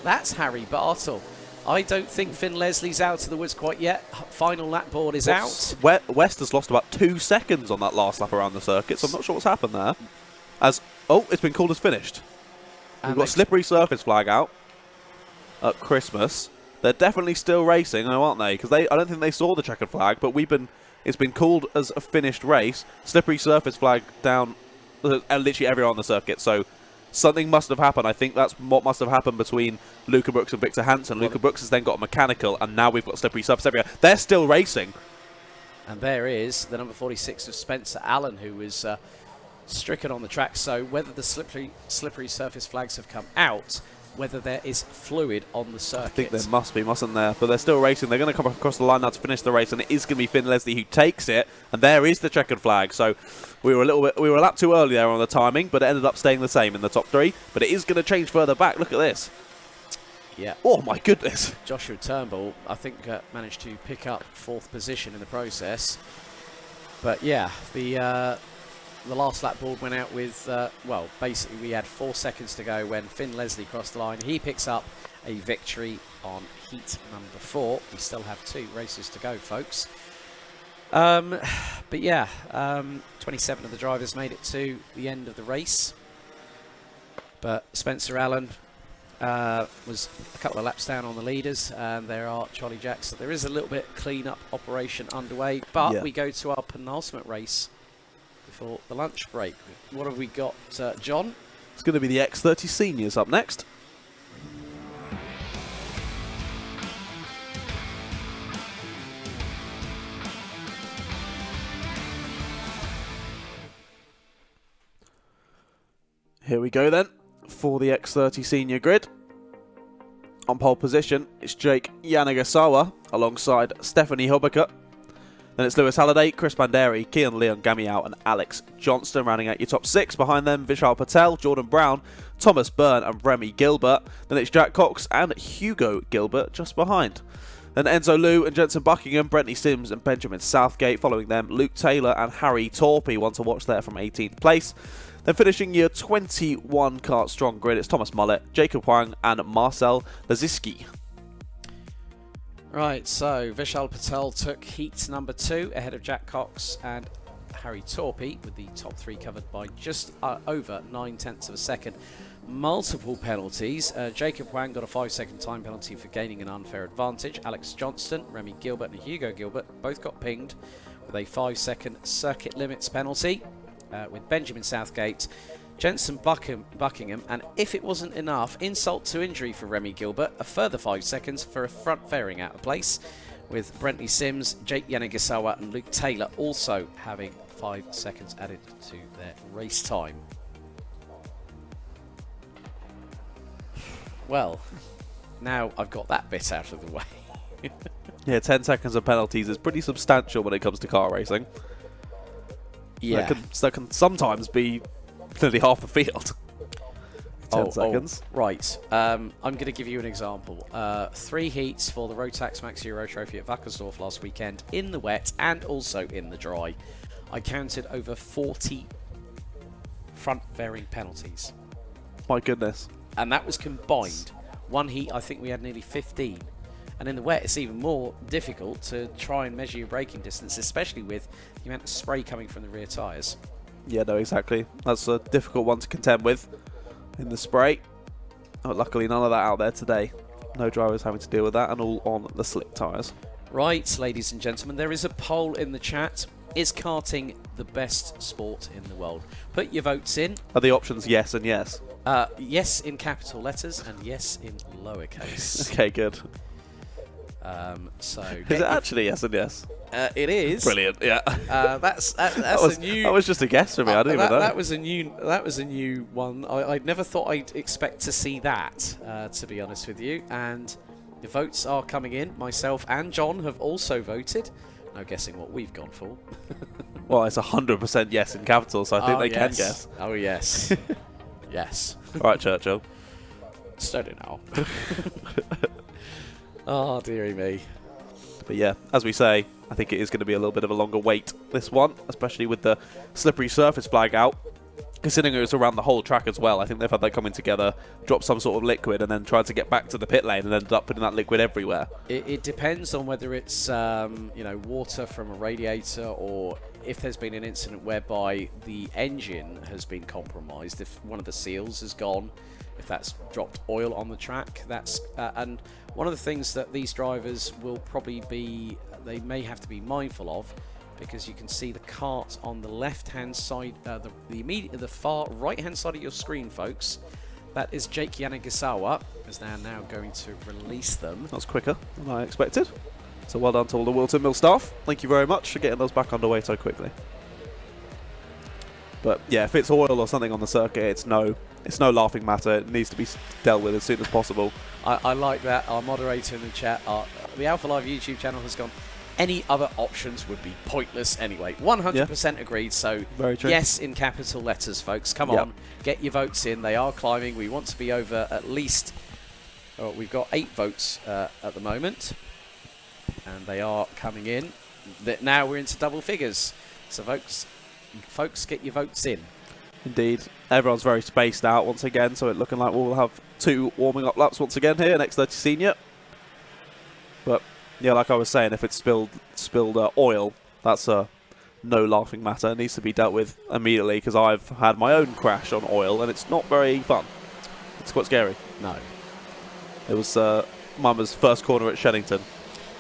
that's Harry Bartle. I don't think Finn Leslie's out of the woods quite yet. Final lap board is out. West has lost about 2 seconds on that last lap around the circuit, so I'm not sure what's happened there. It's been called as finished. We've got slippery surface flag out at Christmas. They're definitely still racing, aren't they? Because I don't think they saw the checkered flag, but it's been called as a finished race. Slippery surface flag down, literally everywhere on the circuit. So something must have happened. I think that's what must have happened between Luca Brooks and Victor Hansen. Luca Brooks has then got a mechanical, and now we've got slippery surface everywhere. They're still racing. And there is the number 46 of Spencer Allen, who was stricken on the track. So whether the slippery surface flags have come out, whether there is fluid on the circuit. I think there must be, mustn't there? But they're still racing. They're going to come across the line now to finish the race, and it is going to be Finn Leslie who takes it. And there is the checkered flag. So we were a lap too early there on the timing, but it ended up staying the same in the top 3. But it is going to change further back. Look at this. Yeah. Oh my goodness. Joshua Turnbull, I think, managed to pick up 4th position in the process. But yeah, the last lap board went out with, basically we had 4 seconds to go when Finn Leslie crossed the line. He picks up a victory on heat number 4. We still have 2 races to go, folks. But yeah, 27 of the drivers made it to the end of the race. But Spencer Allen was a couple of laps down on the leaders, and there are Charlie Jackson. There is a little bit clean-up operation underway, but we go to our penultimate race before the lunch break. What have we got, John? It's going to be the X30 Seniors up next. Here we go then, for the X30 Senior grid. On pole position, it's Jake Yanagasawa alongside Stephanie Hobbeker. Then it's Lewis Halliday, Chris Banderi, Kian Leon Gamiao and Alex Johnston rounding out your top 6. Behind them, Vishal Patel, Jordan Brown, Thomas Byrne and Remy Gilbert. Then it's Jack Cox and Hugo Gilbert just behind. Then Enzo Liu and Jensen Buckingham, Brentley Sims and Benjamin Southgate. Following them, Luke Taylor and Harry Torpy. One to watch there from 18th place. Then finishing your 21 kart strong grid, it's Thomas Mullett, Jacob Huang and Marcel Laziski. Right, so Vishal Patel took heat number 2 ahead of Jack Cox and Harry Torpy, with the top 3 covered by just over 9/10 of a second. Multiple penalties. Jacob Huang got a 5-second time penalty for gaining an unfair advantage. Alex Johnston, Remy Gilbert and Hugo Gilbert both got pinged with a 5-second circuit limits penalty. With Benjamin Southgate, Jensen Buckingham, and if it wasn't enough, insult to injury for Remy Gilbert, a further 5 seconds for a front fairing out of place, with Brentley Sims, Jake Yanagasawa and Luke Taylor also having 5 seconds added to their race time. Well, now I've got that bit out of the way. Yeah, 10 seconds of penalties is pretty substantial when it comes to car racing. Yeah. That can sometimes be nearly half the field. 10 seconds. Right. I'm going to give you an example. 3 heats for the Rotax Max Euro Trophy at Wackersdorf last weekend in the wet and also in the dry. I counted over 40 front fairing penalties. My goodness. And that was combined. One heat, I think we had nearly 15. And in the wet, it's even more difficult to try and measure your braking distance, especially with the amount of spray coming from the rear tyres. Yeah, no, exactly. That's a difficult one to contend with in the spray. Oh, luckily, none of that out there today. No drivers having to deal with that, and all on the slick tyres. Right, ladies and gentlemen, there is a poll in the chat. Is karting the best sport in the world? Put your votes in. Are the options yes and yes? Yes in capital letters and yes in lowercase. Okay, good. So is it actually yes and yes? It is. Brilliant. Yeah. That's a new. That was just a guess for me. I didn't even know. That was a new one. I'd never thought I'd expect to see that. To be honest with you, and the votes are coming in. Myself and John have also voted. No guessing what we've gone for. Well, it's 100% yes in capital, so I think they can guess. Oh yes. Yes. All right, Churchill. Steady now. Oh, dearie me. But yeah, as we say, I think it is going to be a little bit of a longer wait, this one, especially with the slippery surface flag out. Considering it was around the whole track as well, I think they've had that coming together, drop some sort of liquid, and then tried to get back to the pit lane and ended up putting that liquid everywhere. It depends on whether it's water from a radiator, or if there's been an incident whereby the engine has been compromised, if one of the seals has gone, if that's dropped oil on the track. That's and one of the things that these drivers will probably they may have to be mindful of, because you can see the kart on the left-hand side, the far right-hand side of your screen, folks. That is Jake Yanagasawa, as they are now going to release them. That was quicker than I expected. So well done to all the Whilton Mill staff. Thank you very much for getting those back underway so quickly. But yeah, if it's oil or something on the circuit, it's no laughing matter. It needs to be dealt with as soon as possible. I like that. Our moderator in the chat, the alphalive YouTube channel has gone, any other options would be pointless anyway. 100% agreed. So very true. Yes in capital letters, folks. Come on, get your votes in. They are climbing. We want to be over at least, we've got 8 votes at the moment, and they are coming in. Now we're into double figures. So folks, get your votes in. Indeed. Everyone's very spaced out once again, so it's looking like we'll have 2 warming up laps once again here, next 30 Senior. But yeah, like I was saying, if it's spilled oil, that's a no laughing matter. It needs to be dealt with immediately, because I've had my own crash on oil, and it's not very fun. It's quite scary. No. It was Mama's first corner at Sheddington.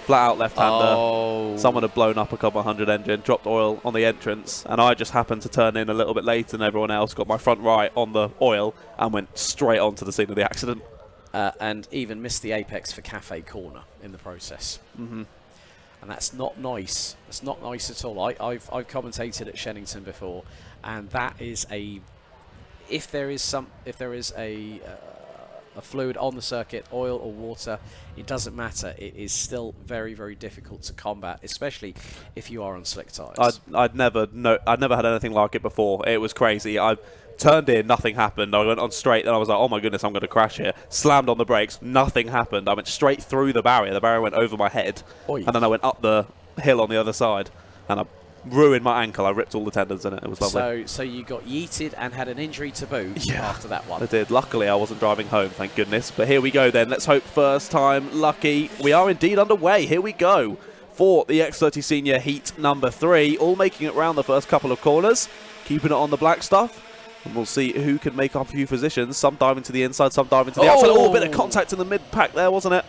flat out left-hander. Oh. Someone had blown up a couple 100 engine, dropped oil on the entrance, and I just happened to turn in a little bit later than everyone else, got my front right on the oil, and went straight onto the scene of the accident. And even missed the apex for Cafe Corner in the process. Mm-hmm. And that's not nice. That's not nice at all. I've commentated at Shennington before, and that is a... If there is a fluid on the circuit, oil or water, it doesn't matter. It is still very, very difficult to combat, especially if you are on slick tyres. I'd never had anything like it before. It was crazy. I turned in, nothing happened. I went on straight, and I was like, oh my goodness, I'm going to crash here. Slammed on the brakes, nothing happened. I went straight through the barrier. The barrier went over my head, Oy. and then I went up the hill on the other side, and I ruined my ankle. I ripped all the tendons in it. It was lovely. So you got yeeted and had an injury to boot after that one. I did. Luckily, I wasn't driving home, thank goodness. But here we go then. Let's hope first time lucky. We are indeed underway. Here we go for the X30 Senior Heat number 3. All making it round the first couple of corners. Keeping it on the black stuff. And we'll see who can make up a few positions. Some diving to the inside, some diving to the outside. Oh, a bit of contact in the mid-pack there, wasn't it?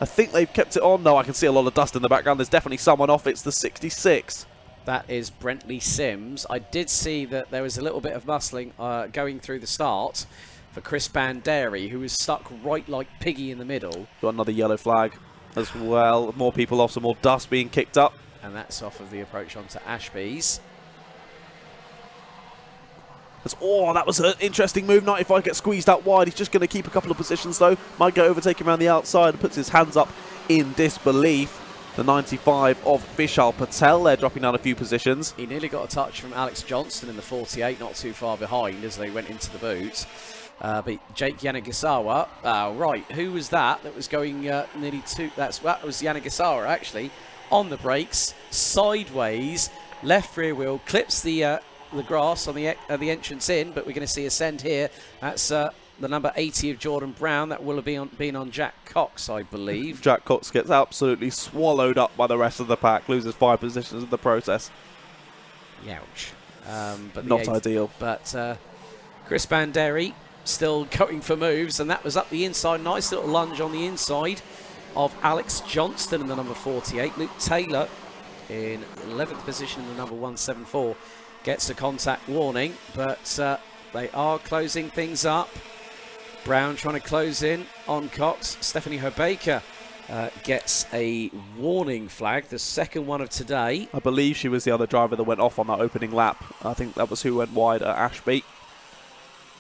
I think they've kept it on. No, I can see a lot of dust in the background. There's definitely someone off. It's the 66. That is Brentley Sims. I did see that there was a little bit of muscling going through the start for Chris Banderi, who was stuck right like Piggy in the middle. Got another yellow flag as well. More people off, some more dust being kicked up. And that's off of the approach onto Ashby's. Oh, that was an interesting move. 95 gets squeezed out wide. He's just going to keep a couple of positions, though. Might get overtaken around the outside and puts his hands up in disbelief. The 95 of Vishal Patel there, dropping down a few positions. He nearly got a touch from Alex Johnston in the 48, not too far behind as they went into the boot. But Jake Yanagisawa, right, who was that was going nearly two? That was Yanagisawa, actually, on the brakes, sideways, left rear wheel, clips the grass on the entrance in, but we're going to see ascend here. That's the number 80 of Jordan Brown. That will have been on Jack Cox, I believe. Jack Cox gets absolutely swallowed up by the rest of the pack, loses 5 positions in the process. Ouch. But not ideal. But Chris Banderi still going for moves, and that was up the inside. Nice little lunge on the inside of Alex Johnston in the number 48. Luke Taylor in 11th position in the number 174 gets a contact warning, but they are closing things up. Brown trying to close in on Cox. Stephanie Hobaker gets a warning flag, the second one of today. I believe she was the other driver that went off on that opening lap. I think that was who went wide at Ashby.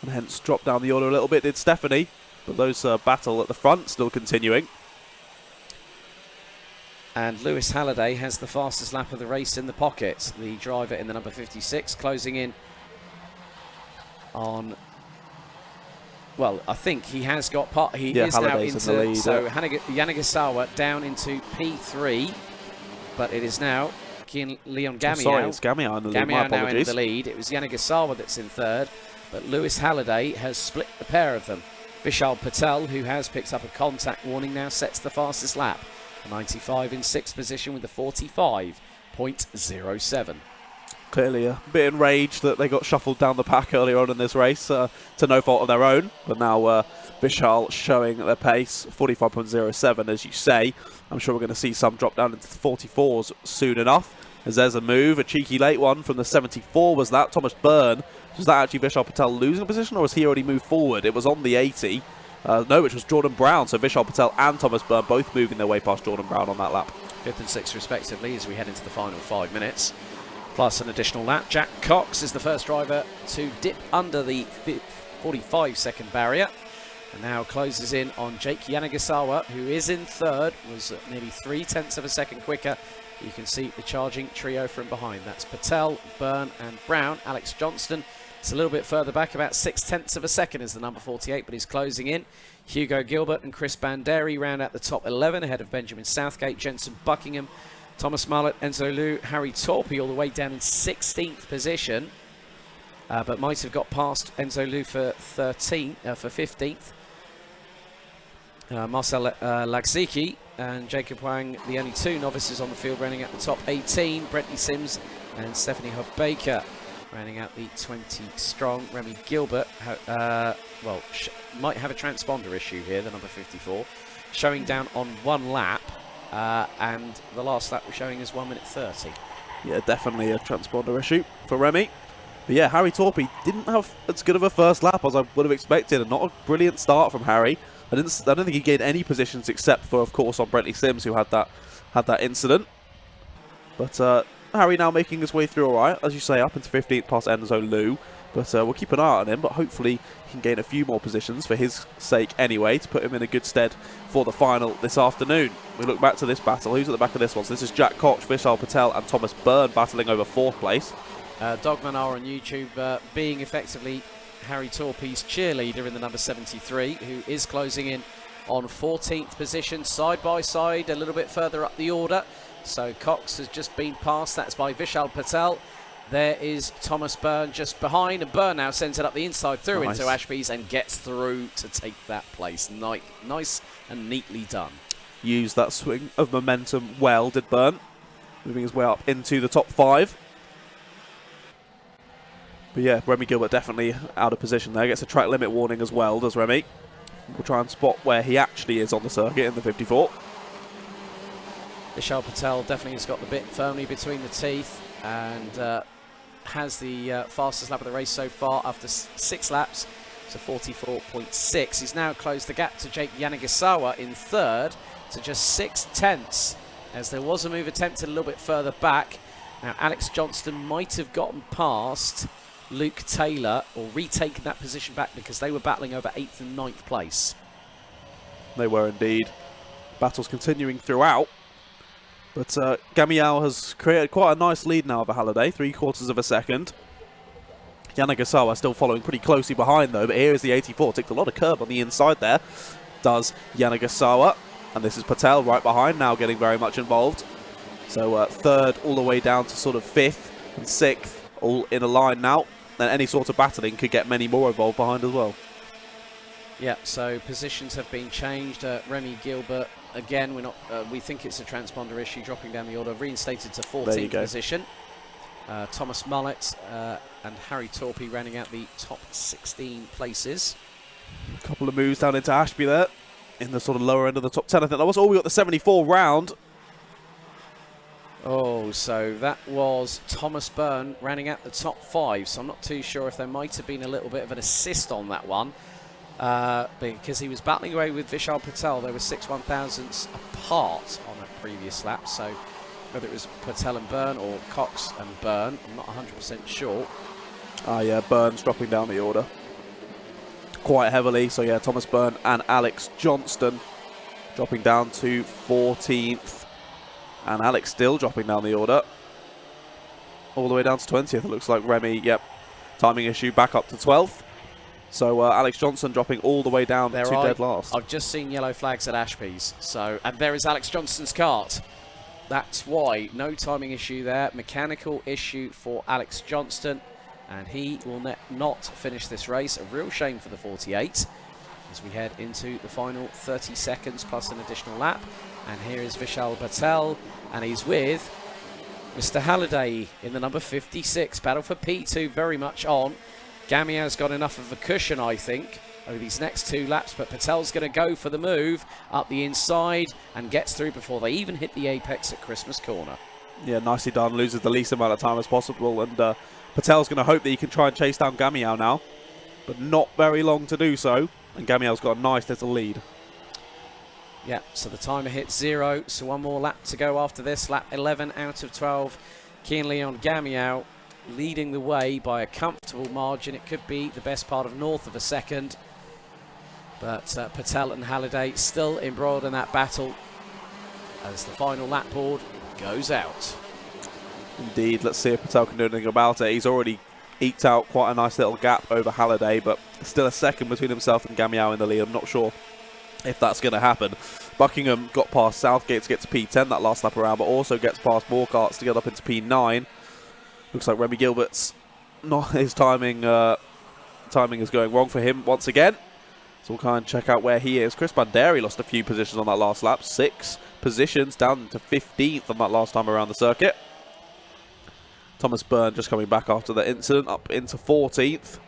And hence dropped down the order a little bit, did Stephanie. But those battle at the front still continuing. And Lewis Halliday has the fastest lap of the race in the pocket. The driver in the number 56 closing in on... Well, I think he has got part. He is now into in the lead, so Yanagisawa down into P3, but it is now Leon Gamiao. Sorry, it's Gamiao in the lead. My Gamiao now in apologies. the lead. It was Yanagisawa that's in third, but Lewis Halliday has split the pair of them. Vishal Patel, who has picked up a contact warning, now sets the fastest lap. The 95 in sixth position with the 45.07. Clearly a bit enraged that they got shuffled down the pack earlier on in this race to no fault of their own. But now Vishal showing their pace, 45.07 as you say. I'm sure we're going to see some drop down into the 44s soon enough. As there's a move, a cheeky late one from the 74 was that. Thomas Byrne. Was that actually Vishal Patel losing a position, or was he already moved forward? It was on the 80. No, which was Jordan Brown. So Vishal Patel and Thomas Byrne both moving their way past Jordan Brown on that lap. 5th and 6th respectively as we head into the final 5 minutes. Plus an additional lap. Jack Cox is the first driver to dip under the 45-second barrier. And now closes in on Jake Yanagisawa, who is in third, was nearly 0.3 of a second quicker. You can see the charging trio from behind. That's Patel, Byrne and Brown. Alex Johnston, it's a little bit further back, about 0.6 of a second is the number 48, but he's closing in. Hugo Gilbert and Chris Banderi round out the top 11 ahead of Benjamin Southgate, Jensen Buckingham, Thomas Mullett, Enzo Liu, Harry Torpy all the way down in 16th position, but might have got past Enzo Liu for 15th. Marcel Lagziki and Jacob Wang, the only 2 novices on the field, running at the top 18. Brentley Sims and Stephanie Hobaker rounding out the 20 strong. Remy Gilbert, might have a transponder issue here, the number 54, showing down on 1 lap. and the last lap we're showing is 1 minute 30. Yeah, definitely a transponder issue for Remy. But yeah, Harry Torpy didn't have as good of a first lap as I would have expected, and not a brilliant start from Harry. I don't think he gained any positions except for, of course, on Brentley Sims, who had that incident. But Harry now making his way through all right, as you say, up into 15th past Enzo Liu. But we'll keep an eye on him, but hopefully he can gain a few more positions for his sake anyway, to put him in a good stead for the final this afternoon. We look back to this battle. Who's at the back of this one? So this is Jack Koch, Vishal Patel and Thomas Byrne battling over 4th place. Dogman are on YouTube being effectively Harry Torpy's cheerleader in the number 73, who is closing in on 14th position, side by side, a little bit further up the order. So Cox has just been passed. That's by Vishal Patel. There is Thomas Byrne just behind, and Byrne now sends it up the inside through into Ashby's and gets through to take that place. Nice and neatly done. Used that swing of momentum well, did Byrne. Moving his way up into the top 5. But yeah, Remy Gilbert definitely out of position there. Gets a track limit warning as well, does Remy. We'll try and spot where he actually is on the circuit in the 54. Vishal Patel definitely has got the bit firmly between the teeth and has the fastest lap of the race so far after 6 laps. So 44.6. He's now closed the gap to Jake Yanagisawa in 3rd to just 6/10, as there was a move attempted a little bit further back. Now Alex Johnston might have gotten past Luke Taylor or retaken that position back, because they were battling over 8th and 9th place. They were indeed. Battles continuing throughout. But Gamiao has created quite a nice lead now over Halliday, 3/4 of a second. Yanagisawa still following pretty closely behind though, but here is the 84. Takes a lot of curb on the inside there, does Yanagisawa. And this is Patel right behind, now getting very much involved. So 3rd all the way down to sort of 5th and 6th, all in a line now. And any sort of battling could get many more involved behind as well. Yeah, so positions have been changed. Remy Gilbert, again, we think it's a transponder issue, dropping down the order, reinstated to 14th position. Thomas Mullett and Harry Torpy rounding out the top 16 places. A couple of moves down into Ashby there, in the sort of lower end of the top 10. I think that was all. We got the 74 round. Oh, so that was Thomas Byrne rounding out the top 5. So I'm not too sure if there might have been a little bit of an assist on that one. Because he was battling away with Vishal Patel. They were 6/1000ths apart on that previous lap. So whether it was Patel and Byrne or Cox and Byrne, I'm not 100% sure. Ah, yeah, Byrne's dropping down the order quite heavily. So yeah, Thomas Byrne and Alex Johnston dropping down to 14th. And Alex still dropping down the order all the way down to 20th. It looks like Remy, yep, timing issue back up to 12th. So Alex Johnson dropping all the way down to dead last. I've just seen yellow flags at Ashby's. So, and there is Alex Johnston's kart. That's why. No timing issue there. Mechanical issue for Alex Johnston. And he will not finish this race. A real shame for the 48 as we head into the final 30 seconds plus an additional lap. And here is Vishal Patel. And he's with Mr. Halliday in the number 56. Battle for P2 very much on. Gamiao's got enough of a cushion, I think, over these next 2 laps, but Patel's going to go for the move up the inside and gets through before they even hit the apex at Christmas Corner. Yeah, nicely done. Loses the least amount of time as possible, and Patel's going to hope that he can try and chase down Gamiao now, but not very long to do so, and Gamiao's got a nice little lead. Yeah, so the timer hits 0, so 1 more lap to go after this. Lap 11 out of 12. Kian Leon Gamiao leading the way by a comfortable margin. It could be the best part of north of a second. But Patel and Halliday still embroiled in that battle as the final lap board goes out. Indeed, let's see if Patel can do anything about it. He's already eked out quite a nice little gap over Halliday, but still a second between himself and Gamiao in the lead. I'm not sure if that's going to happen. Buckingham got past Southgate to get to P10 that last lap around, but also gets past more karts to get up into P9. Looks like Remy Gilbert's his timing is going wrong for him once again. So we'll kind of check out where he is. Chris Banderi lost a few positions on that last lap. 6 positions down to 15th on that last time around the circuit. Thomas Byrne just coming back after the incident up into 14th.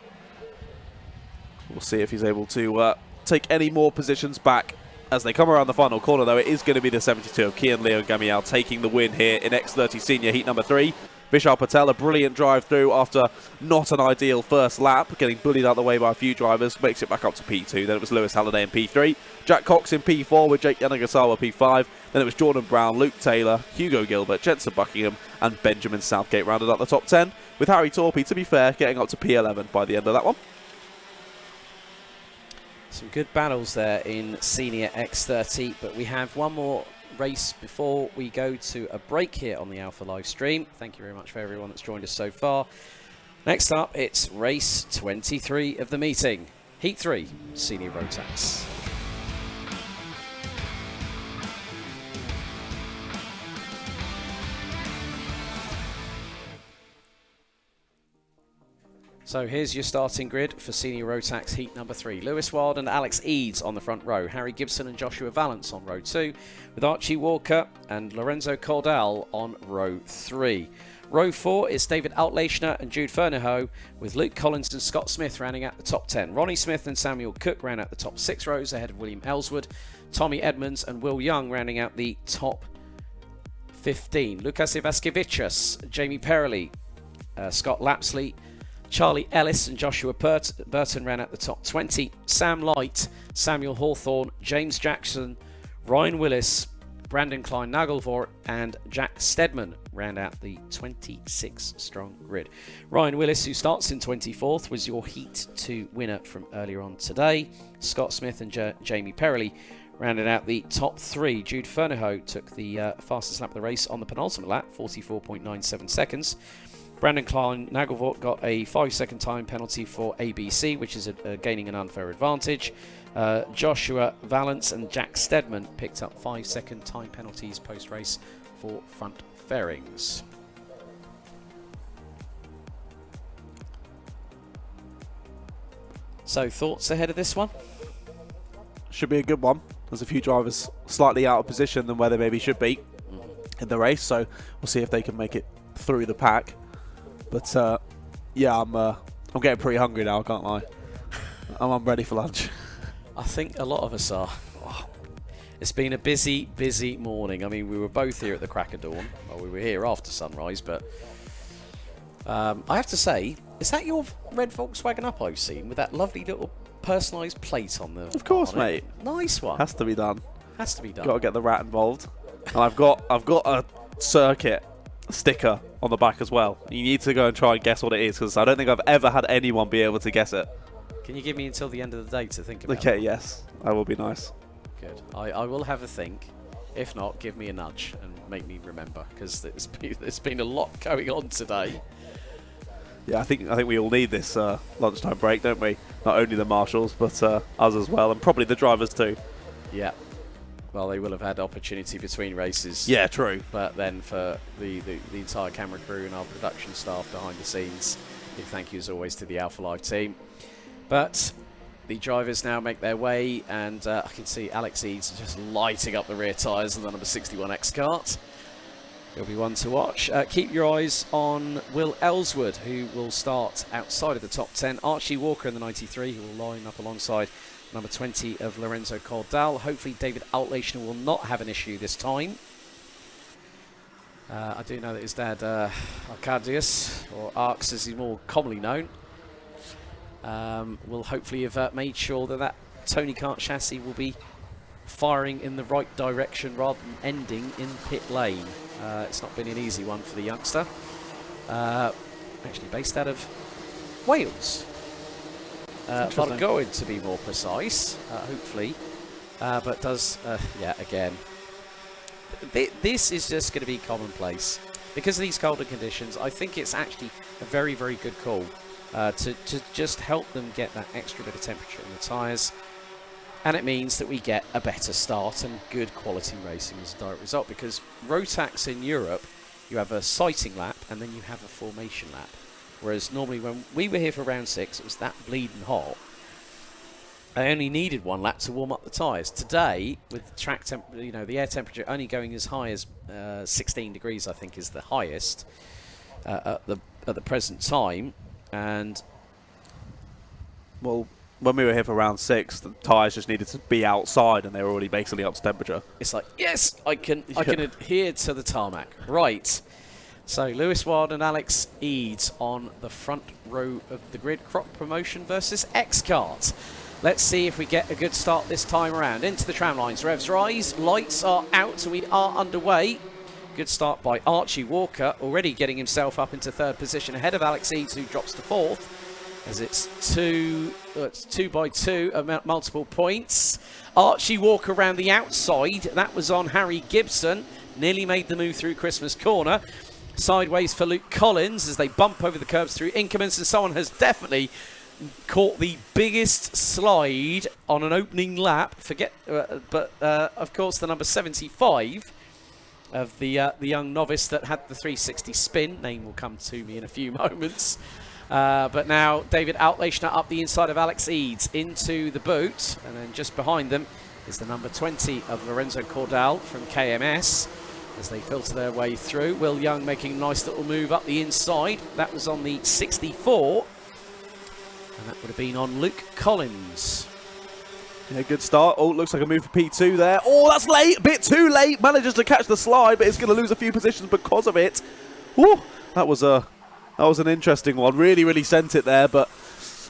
We'll see if he's able to take any more positions back As they come around the final corner, though, it is going to be the 72 of Kian Leo Gamial taking the win here in X30 Senior Heat number 3. Vishal Patel, a brilliant drive through after not an ideal first lap, getting bullied out the way by a few drivers, makes it back up to P2. Then it was Lewis Halliday in P3, Jack Cox in P4 with Jake Yanagasawa P5. Then it was Jordan Brown, Luke Taylor, Hugo Gilbert, Jensen Buckingham and Benjamin Southgate rounded out the top 10, with Harry Torpy, to be fair, getting up to P11 by the end of that one. Some good battles there in Senior X30, but we have one more race before we go to a break here on the Alpha live stream. Thank you very much for everyone that's joined us so far. Next up, it's race 23 of the meeting, Heat 3, Senior Rotax. So here's your starting grid for Senior Rotax Heat number 3. Lewis Wild and Alex Eads on the front row. Harry Gibson and Joshua Valance on row 2. With Archie Walker and Lorenzo Cordell on row 3. Row 4 is David Outlashner and Jude Fernihoe, with Luke Collins and Scott Smith rounding out the top 10. Ronnie Smith and Samuel Cook round out the top 6 rows ahead of William Ellswood. Tommy Edmonds and Will Young rounding out the top 15. Lukas Ivaskevicius, Jamie Perrelly, Scott Lapsley, Charlie Ellis and Joshua Burton ran out the top 20. Sam Light, Samuel Hawthorne, James Jackson, Ryan Willis, Brandon Klein Nagelvort and Jack Stedman round out the 26 strong grid. Ryan Willis, who starts in 24th, was your Heat 2 winner from earlier on today. Scott Smith and Jamie Perrelly rounded out the top 3. Jude Fernihoe took the fastest lap of the race on the penultimate lap, 44.97 seconds. Brandon Klein Nagelvort got a 5-second time penalty for ABC, which is gaining an unfair advantage. Joshua Valance and Jack Stedman picked up 5-second time penalties post-race for front fairings. So, thoughts ahead of this one? Should be a good one. There's a few drivers slightly out of position than where they maybe should be in the race, so we'll see if they can make it through the pack. But yeah, I'm getting pretty hungry now, I can't lie. I'm ready for lunch. I think a lot of us are. It's been a busy, busy morning. I mean, we were both here at the crack of dawn. Well, we were here after sunrise, but I have to say, is that your red Volkswagen up I've seen with that lovely little personalised plate on the? Of course, mate. Nice one. Has to be done. Has to be done. Got to get the rat involved. And I've got a circuit sticker on the back as well. You need to go and try and guess what it is, because I don't think I've ever had anyone be able to guess it. Can you give me until the end of the day to think about it? Okay, yes. I will be nice. Good. I will have a think. If not, give me a nudge and make me remember, because there's been a lot going on today. Yeah, I think we all need this lunchtime break, don't we? Not only the marshals, but us as well, and probably the drivers too. Yeah. Well, they will have had opportunity between races. Yeah, true. But then for the entire camera crew and our production staff behind the scenes, big thank you as always to the Alpha Live team. But the drivers now make their way, and I can see Alex Eads just lighting up the rear tyres of the number 61X Kart. He'll be one to watch. Keep your eyes on Will Ellswood, who will start outside of the top 10. Archie Walker in the 93, who will line up alongside number 20 of Lorenzo Cordell. Hopefully David Outlashner will not have an issue this time. I do know that his dad, Arcadius, or Arx as he's more commonly known, will hopefully have made sure that Tony Kart chassis will be firing in the right direction rather than ending in pit lane. It's not been an easy one for the youngster. Actually based out of Wales. Going to be more precise, hopefully. But does, yeah, again. This is just going to be commonplace. Because of these colder conditions, I think it's actually a very, very good call to just help them get that extra bit of temperature in the tyres. And it means that we get a better start and good quality racing as a direct result. Because Rotax in Europe, you have a sighting lap and then you have a formation lap. Whereas normally when we were here for round 6, it was that bleeding hot. I only needed one lap to warm up the tyres. Today, with the track the air temperature only going as high as 16 degrees, I think, is the highest at the present time. And well, when we were here for round 6, the tyres just needed to be outside and they were already basically up to temperature. It's like, yes, I can adhere to the tarmac. Right. So Lewis Wild and Alex Eads on the front row of the grid. Crop Promotion versus X-Kart. Let's see if we get a good start this time around. Into the tram lines. Revs rise. Lights are out, so we are underway. Good start by Archie Walker, already getting himself up into 3rd position ahead of Alex Eads, who drops to 4th. As it's 2 by 2 at multiple points. Archie Walker around the outside. That was on Harry Gibson. Nearly made the move through Christmas Corner. Sideways for Luke Collins as they bump over the curbs through increments, and someone has definitely caught the biggest slide on an opening lap. Of course, the number 75 of the young novice that had the 360 spin. Name will come to me in a few moments. But now David Outlashner up the inside of Alex Eads into the boot, and then just behind them is the number 20 of Lorenzo Cordal from KMS as they filter their way through. Will Young making a nice little move up the inside. That was on the 64, and that would have been on Luke Collins. Yeah, good start. Oh, looks like a move for P2 there. Oh, that's late, a bit too late. Manages to catch the slide, but it's going to lose a few positions because of it. Ooh, that was an interesting one. Really sent it there, but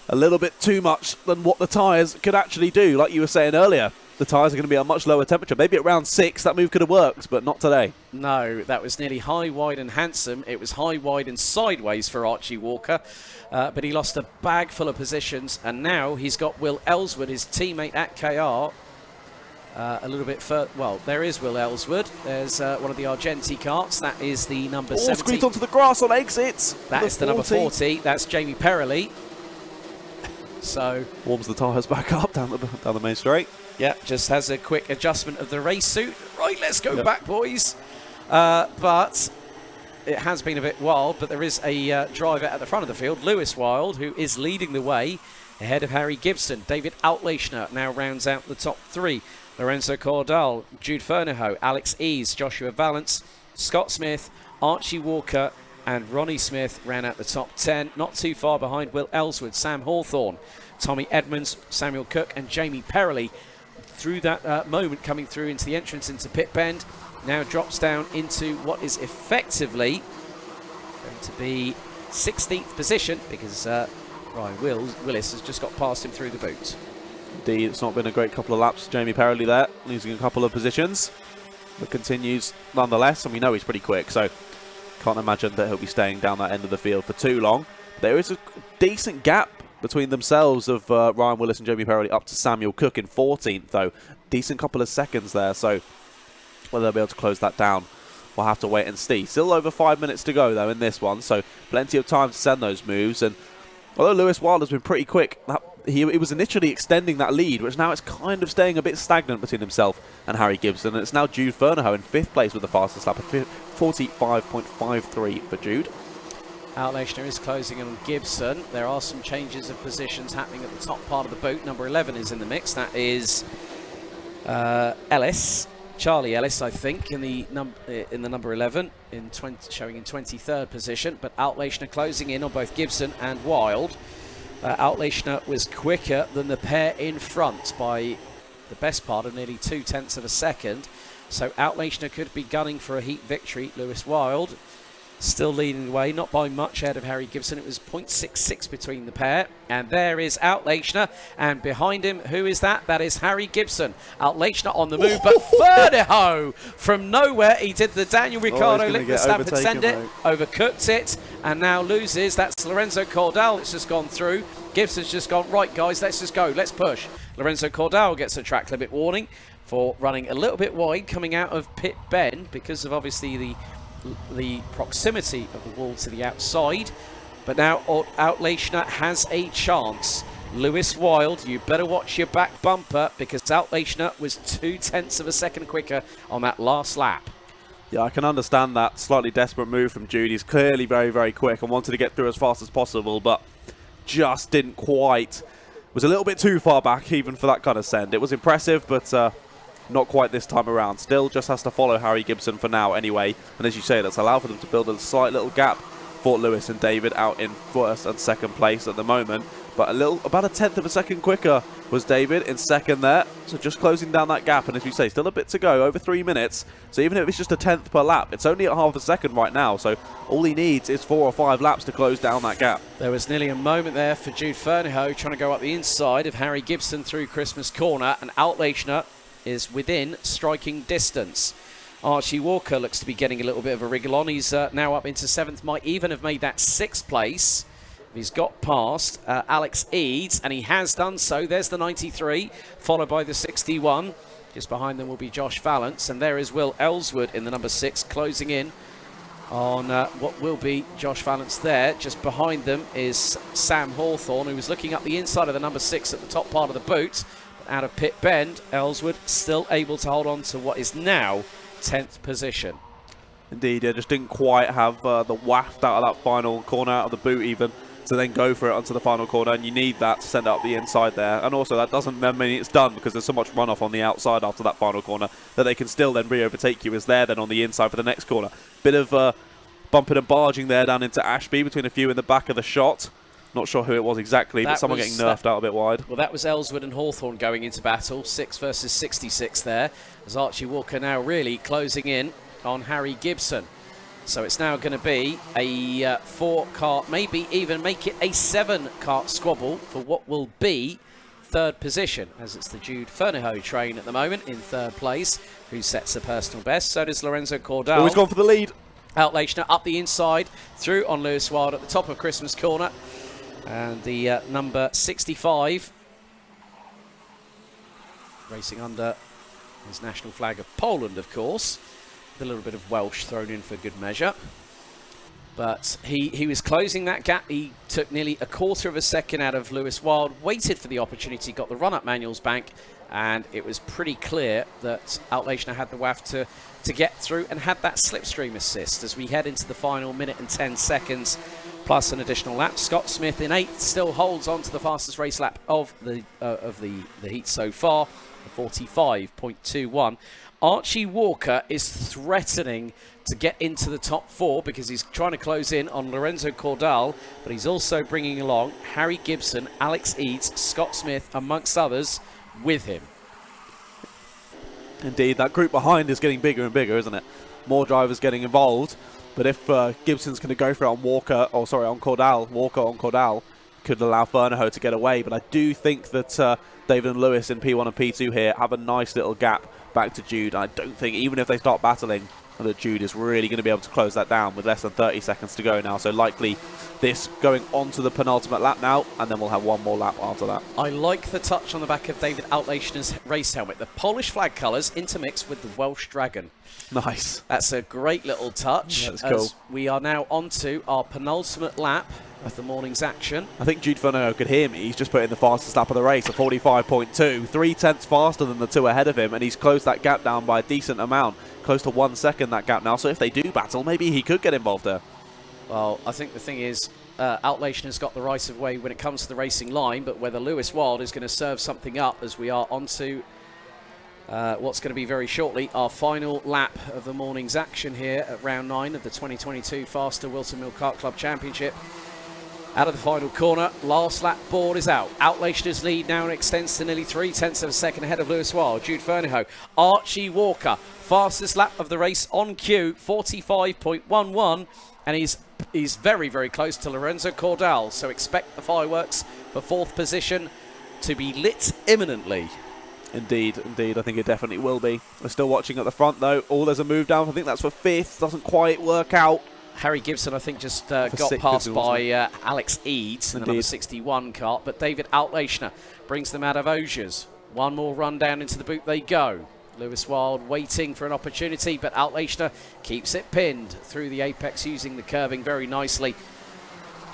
a little bit too much than what the tyres could actually do. Like you were saying earlier, the tyres are going to be at a much lower temperature. Maybe at round 6 that move could have worked, but not today. No, that was nearly high, wide and handsome. It was high, wide and sideways for Archie Walker, but he lost a bag full of positions, and now he's got Will Ellswood, his teammate at KR, a little bit further. Well, there is Will Ellswood. There's one of the Argenti karts. That is the number 70. Squeezed onto the grass on exits. That is the number 40. That's Jamie Perrelly. So warms the tyres back up down the main straight. Yeah, just has a quick adjustment of the race suit. Right, let's go back, boys. But it has been a bit wild, but there is a driver at the front of the field, Lewis Wild, who is leading the way ahead of Harry Gibson. David Outlashner now rounds out the top 3. Lorenzo Cordal, Jude Ferniho, Alex Eads, Joshua Valance, Scott Smith, Archie Walker, and Ronnie Smith ran out the top 10. Not too far behind Will Ellswood, Sam Hawthorne, Tommy Edmonds, Samuel Cook, and Jamie Perrelly. Through that moment coming through into the entrance into pit bend, now drops down into what is effectively going to be 16th position because Ryan Willis has just got past him through the boot. Indeed, it's not been a great couple of laps. Jamie Perrelly there, losing a couple of positions, but continues nonetheless, and we know he's pretty quick, so can't imagine that he'll be staying down that end of the field for too long. There is a decent gap between themselves of Ryan Willis and Jamie Perrelly up to Samuel Cook in 14th, though. Decent couple of seconds there, so whether they'll be able to close that down, we'll have to wait and see. Still over 5 minutes to go, though, in this one, so plenty of time to send those moves. And although Lewis Wild has been pretty quick, he was initially extending that lead, which now it's kind of staying a bit stagnant between himself and Harry Gibson. And it's now Jude Ferniho in 5th place with the fastest lap of 45.53 for Jude. Outlashner is closing in on Gibson. There are some changes of positions happening at the top part of the boot. Number 11 is in the mix. That is Ellis, Charlie Ellis, I think, in the number 11, showing in 23rd position. But Outlashner closing in on both Gibson and Wild. Outlashner was quicker than the pair in front by the best part of nearly 0.2 of a second. So Outlashner could be gunning for a heat victory. Lewis Wild still leading the way, not by much ahead of Harry Gibson. It was 0.66 between the pair. And there is Outlashner. And behind him, who is that? That is Harry Gibson. Outlashner on the move, but Ferniho from nowhere. He did the Daniel Ricciardo lick the stamp and send it. Overcooked it. And now loses. That's Lorenzo Cordal that's just gone through. Gibson's just gone, right, guys, let's just go. Let's push. Lorenzo Cordal gets a track limit warning for running a little bit wide coming out of pit bend because of obviously the proximity of the wall to the outside. But now Outlashner has a chance. Lewis Wild, you better watch your back bumper because Outlashner was 0.2 of a second quicker on that last lap. Yeah, I can understand that slightly desperate move from Jude. He's clearly very quick and wanted to get through as fast as possible, but just didn't quite. Was a little bit too far back even for that kind of send. It was impressive, but not quite this time around. Still just has to follow Harry Gibson for now anyway. And as you say, that's allowed for them to build a slight little gap for Lewis and David out in 1st and 2nd place at the moment. but about a tenth of a second quicker was David in second there. So just closing down that gap, and as you say, still a bit to go, over 3 minutes. So even if it's just a tenth per lap, it's only at half a second right now. So all he needs is 4 or 5 laps to close down that gap. There was nearly a moment there for Jude Fernihoe trying to go up the inside of Harry Gibson through Christmas Corner, and Outlachner is within striking distance. Archie Walker looks to be getting a little bit of a wriggle on. He's now up into 7th, might even have made that 6th place. He's got past Alex Eads, and he has done so. There's the 93, followed by the 61. Just behind them will be Josh Vallance, and there is Will Ellswood in the number 6, closing in on what will be Josh Vallance there. Just behind them is Sam Hawthorne, who was looking up the inside of the number 6 at the top part of the boot. Out of pit bend, Ellswood still able to hold on to what is now 10th position. Indeed, yeah, just didn't quite have the waft out of that final corner, out of the boot even, to then go for it onto the final corner, and you need that to send it up the inside there. And also that doesn't mean it's done, because there's so much runoff on the outside after that final corner that they can still then re-overtake you as they're then on the inside for the next corner. Bit of bumping and barging there down into Ashby between a few in the back of the shot. Not sure who it was exactly, but someone getting nerfed out a bit wide. Well, that was Ellswood and Hawthorne going into battle, 6 versus 66 there, as Archie Walker now really closing in on Harry Gibson. So it's now going to be a 4-kart, maybe even make it a 7-kart squabble for what will be 3rd position, as it's the Jude Fernihoe train at the moment in 3rd place, who sets a personal best. So does Lorenzo Cordell. Oh, he's gone for the lead. Outlachner up the inside, through on Lewis Wild at the top of Christmas Corner. And the number 65, racing under his national flag of Poland, of course, with a little bit of Welsh thrown in for good measure. But he was closing that gap. He took nearly a quarter of a second out of Lewis Wild, waited for the opportunity, got the run-up manuals back, and it was pretty clear that Outlachner had the waft to get through and had that slipstream assist as we head into the final minute and 10 seconds. Plus an additional lap. Scott Smith in 8th still holds on to the fastest race lap of the heat so far, 45.21. Archie Walker is threatening to get into the top 4 because he's trying to close in on Lorenzo Cordell, but he's also bringing along Harry Gibson, Alex Eads, Scott Smith, amongst others, with him. Indeed, that group behind is getting bigger and bigger, isn't it? More drivers getting involved. But if Gibson's going to go for it on Walker on Cordell could allow Fernihoe to get away. But I do think that David and Lewis in P1 and P2 here have a nice little gap back to Jude. I don't think, even if they start battling, that Jude is really going to be able to close that down with less than 30 seconds to go now. So likely this going on to the penultimate lap now, and then we'll have one more lap after that. I like the touch on the back of David Outlachner's race helmet. The Polish flag colours intermixed with the Welsh dragon. Nice. That's a great little touch. That's cool. We are now on to our penultimate lap of the morning's action. I think Jude Fernihoe could hear me. He's just put in the fastest lap of the race, a 45.2. 3 tenths faster than the 2 ahead of him, and he's closed that gap down by a decent amount. Close to 1 second, that gap now. So if they do battle, maybe he could get involved there. Well, I think the thing is, Outlachner's got the right of way when it comes to the racing line, but whether Lewis Wild is going to serve something up as we are on to what's going to be very shortly our final lap of the morning's action here at round 9 of the 2022 FastR Whilton Mill Kart Club Championship. Out of the final corner, last lap board is out. Outlachner's lead now extends to nearly 3 tenths of a second ahead of Lewis Wild. Jude Fernihoe, Archie Walker, fastest lap of the race on cue, 45.11, and he's very, very close to Lorenzo Cordell. So expect the fireworks for 4th position to be lit imminently. Indeed, indeed. I think it definitely will be. We're still watching at the front, though. Oh, there's a move down. I think that's for 5th. Doesn't quite work out. Harry Gibson, I think, just got passed by Alex Eads in the number 61 kart. But David Outlachner brings them out of Osiers. One more run down into the boot they go. Lewis Wild waiting for an opportunity, but Outlachner keeps it pinned through the apex using the curbing very nicely.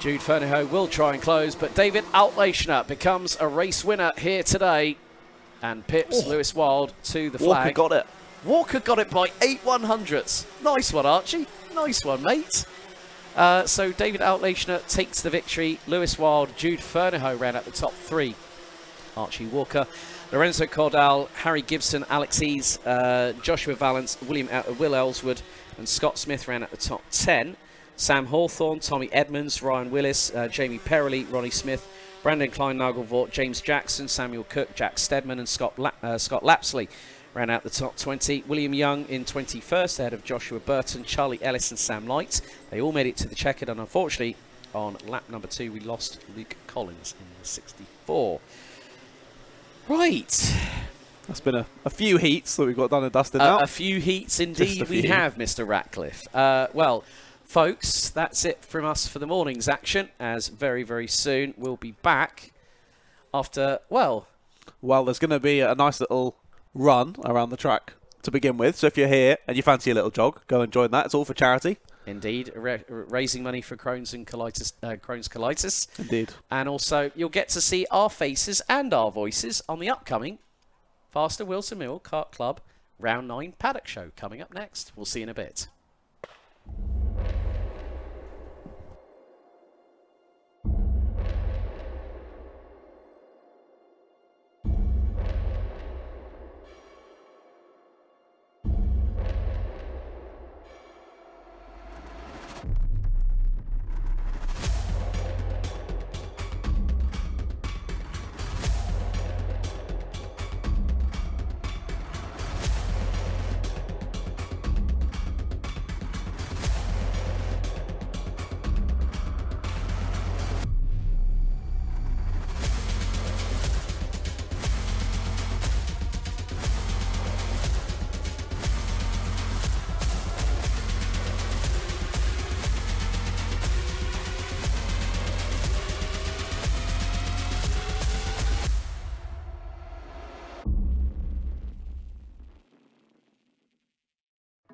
Jude Fernihoe will try and close, but David Outlachner becomes a race winner here today and pips Lewis Wild to the flag. Walker got it. Walker got it by 8/100ths. Nice one, Archie. Nice one, mate. So David Outlachner takes the victory. Lewis Wild, Jude Fernihoe ran at the top 3. Archie Walker, Lorenzo Cordell, Harry Gibson, Alex Eads, Joshua Vallance, Will Ellswood, and Scott Smith ran at the top 10. Sam Hawthorne, Tommy Edmonds, Ryan Willis, Jamie Perrelly, Ronnie Smith, Brandon Klein-Nagelvort, James Jackson, Samuel Cook, Jack Stedman and Scott Lapsley ran out the top 20. William Young in 21st ahead of Joshua Burton, Charlie Ellis and Sam Light. They all made it to the checkered, and unfortunately on lap number 2 we lost Luke Collins in the 64. Right. That's been a few heats that we've got done and dusted now. A few heats indeed we have, Mr. Ratcliffe. Well, folks, that's it from us for the morning's action, as very, very soon we'll be back after, well, there's going to be a nice little run around the track to begin with. So if you're here and you fancy a little jog, go and join that. It's all for charity. Indeed, raising money for Crohn's colitis. Indeed. And also, you'll get to see our faces and our voices on the upcoming FastR Whilton Mill Kart Club Round 9 Paddock Show coming up next. We'll see you in a bit.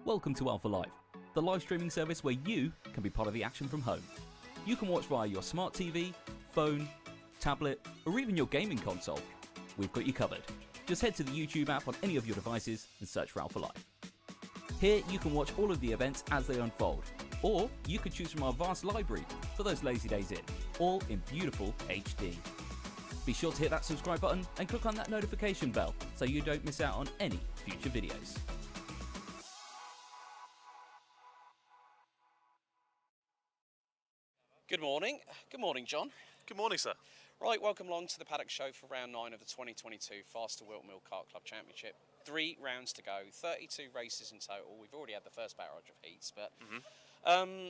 Welcome to Alpha Live, the live streaming service where you can be part of the action from home. You can watch via your smart TV, phone, tablet, or even your gaming console. We've got you covered. Just head to the YouTube app on any of your devices and search for Alpha Live. Here you can watch all of the events as they unfold, or you could choose from our vast library for those lazy days in, all in beautiful HD. Be sure to hit that subscribe button and click on that notification bell so you don't miss out on any future videos. Good morning. Good morning, John. Good morning, sir. Right, welcome along to the Paddock Show for round 9 of the 2022 FastR Whilton Mill Kart Club Championship. 3 rounds to go, 32 races in total. We've already had the first barrage of heats, but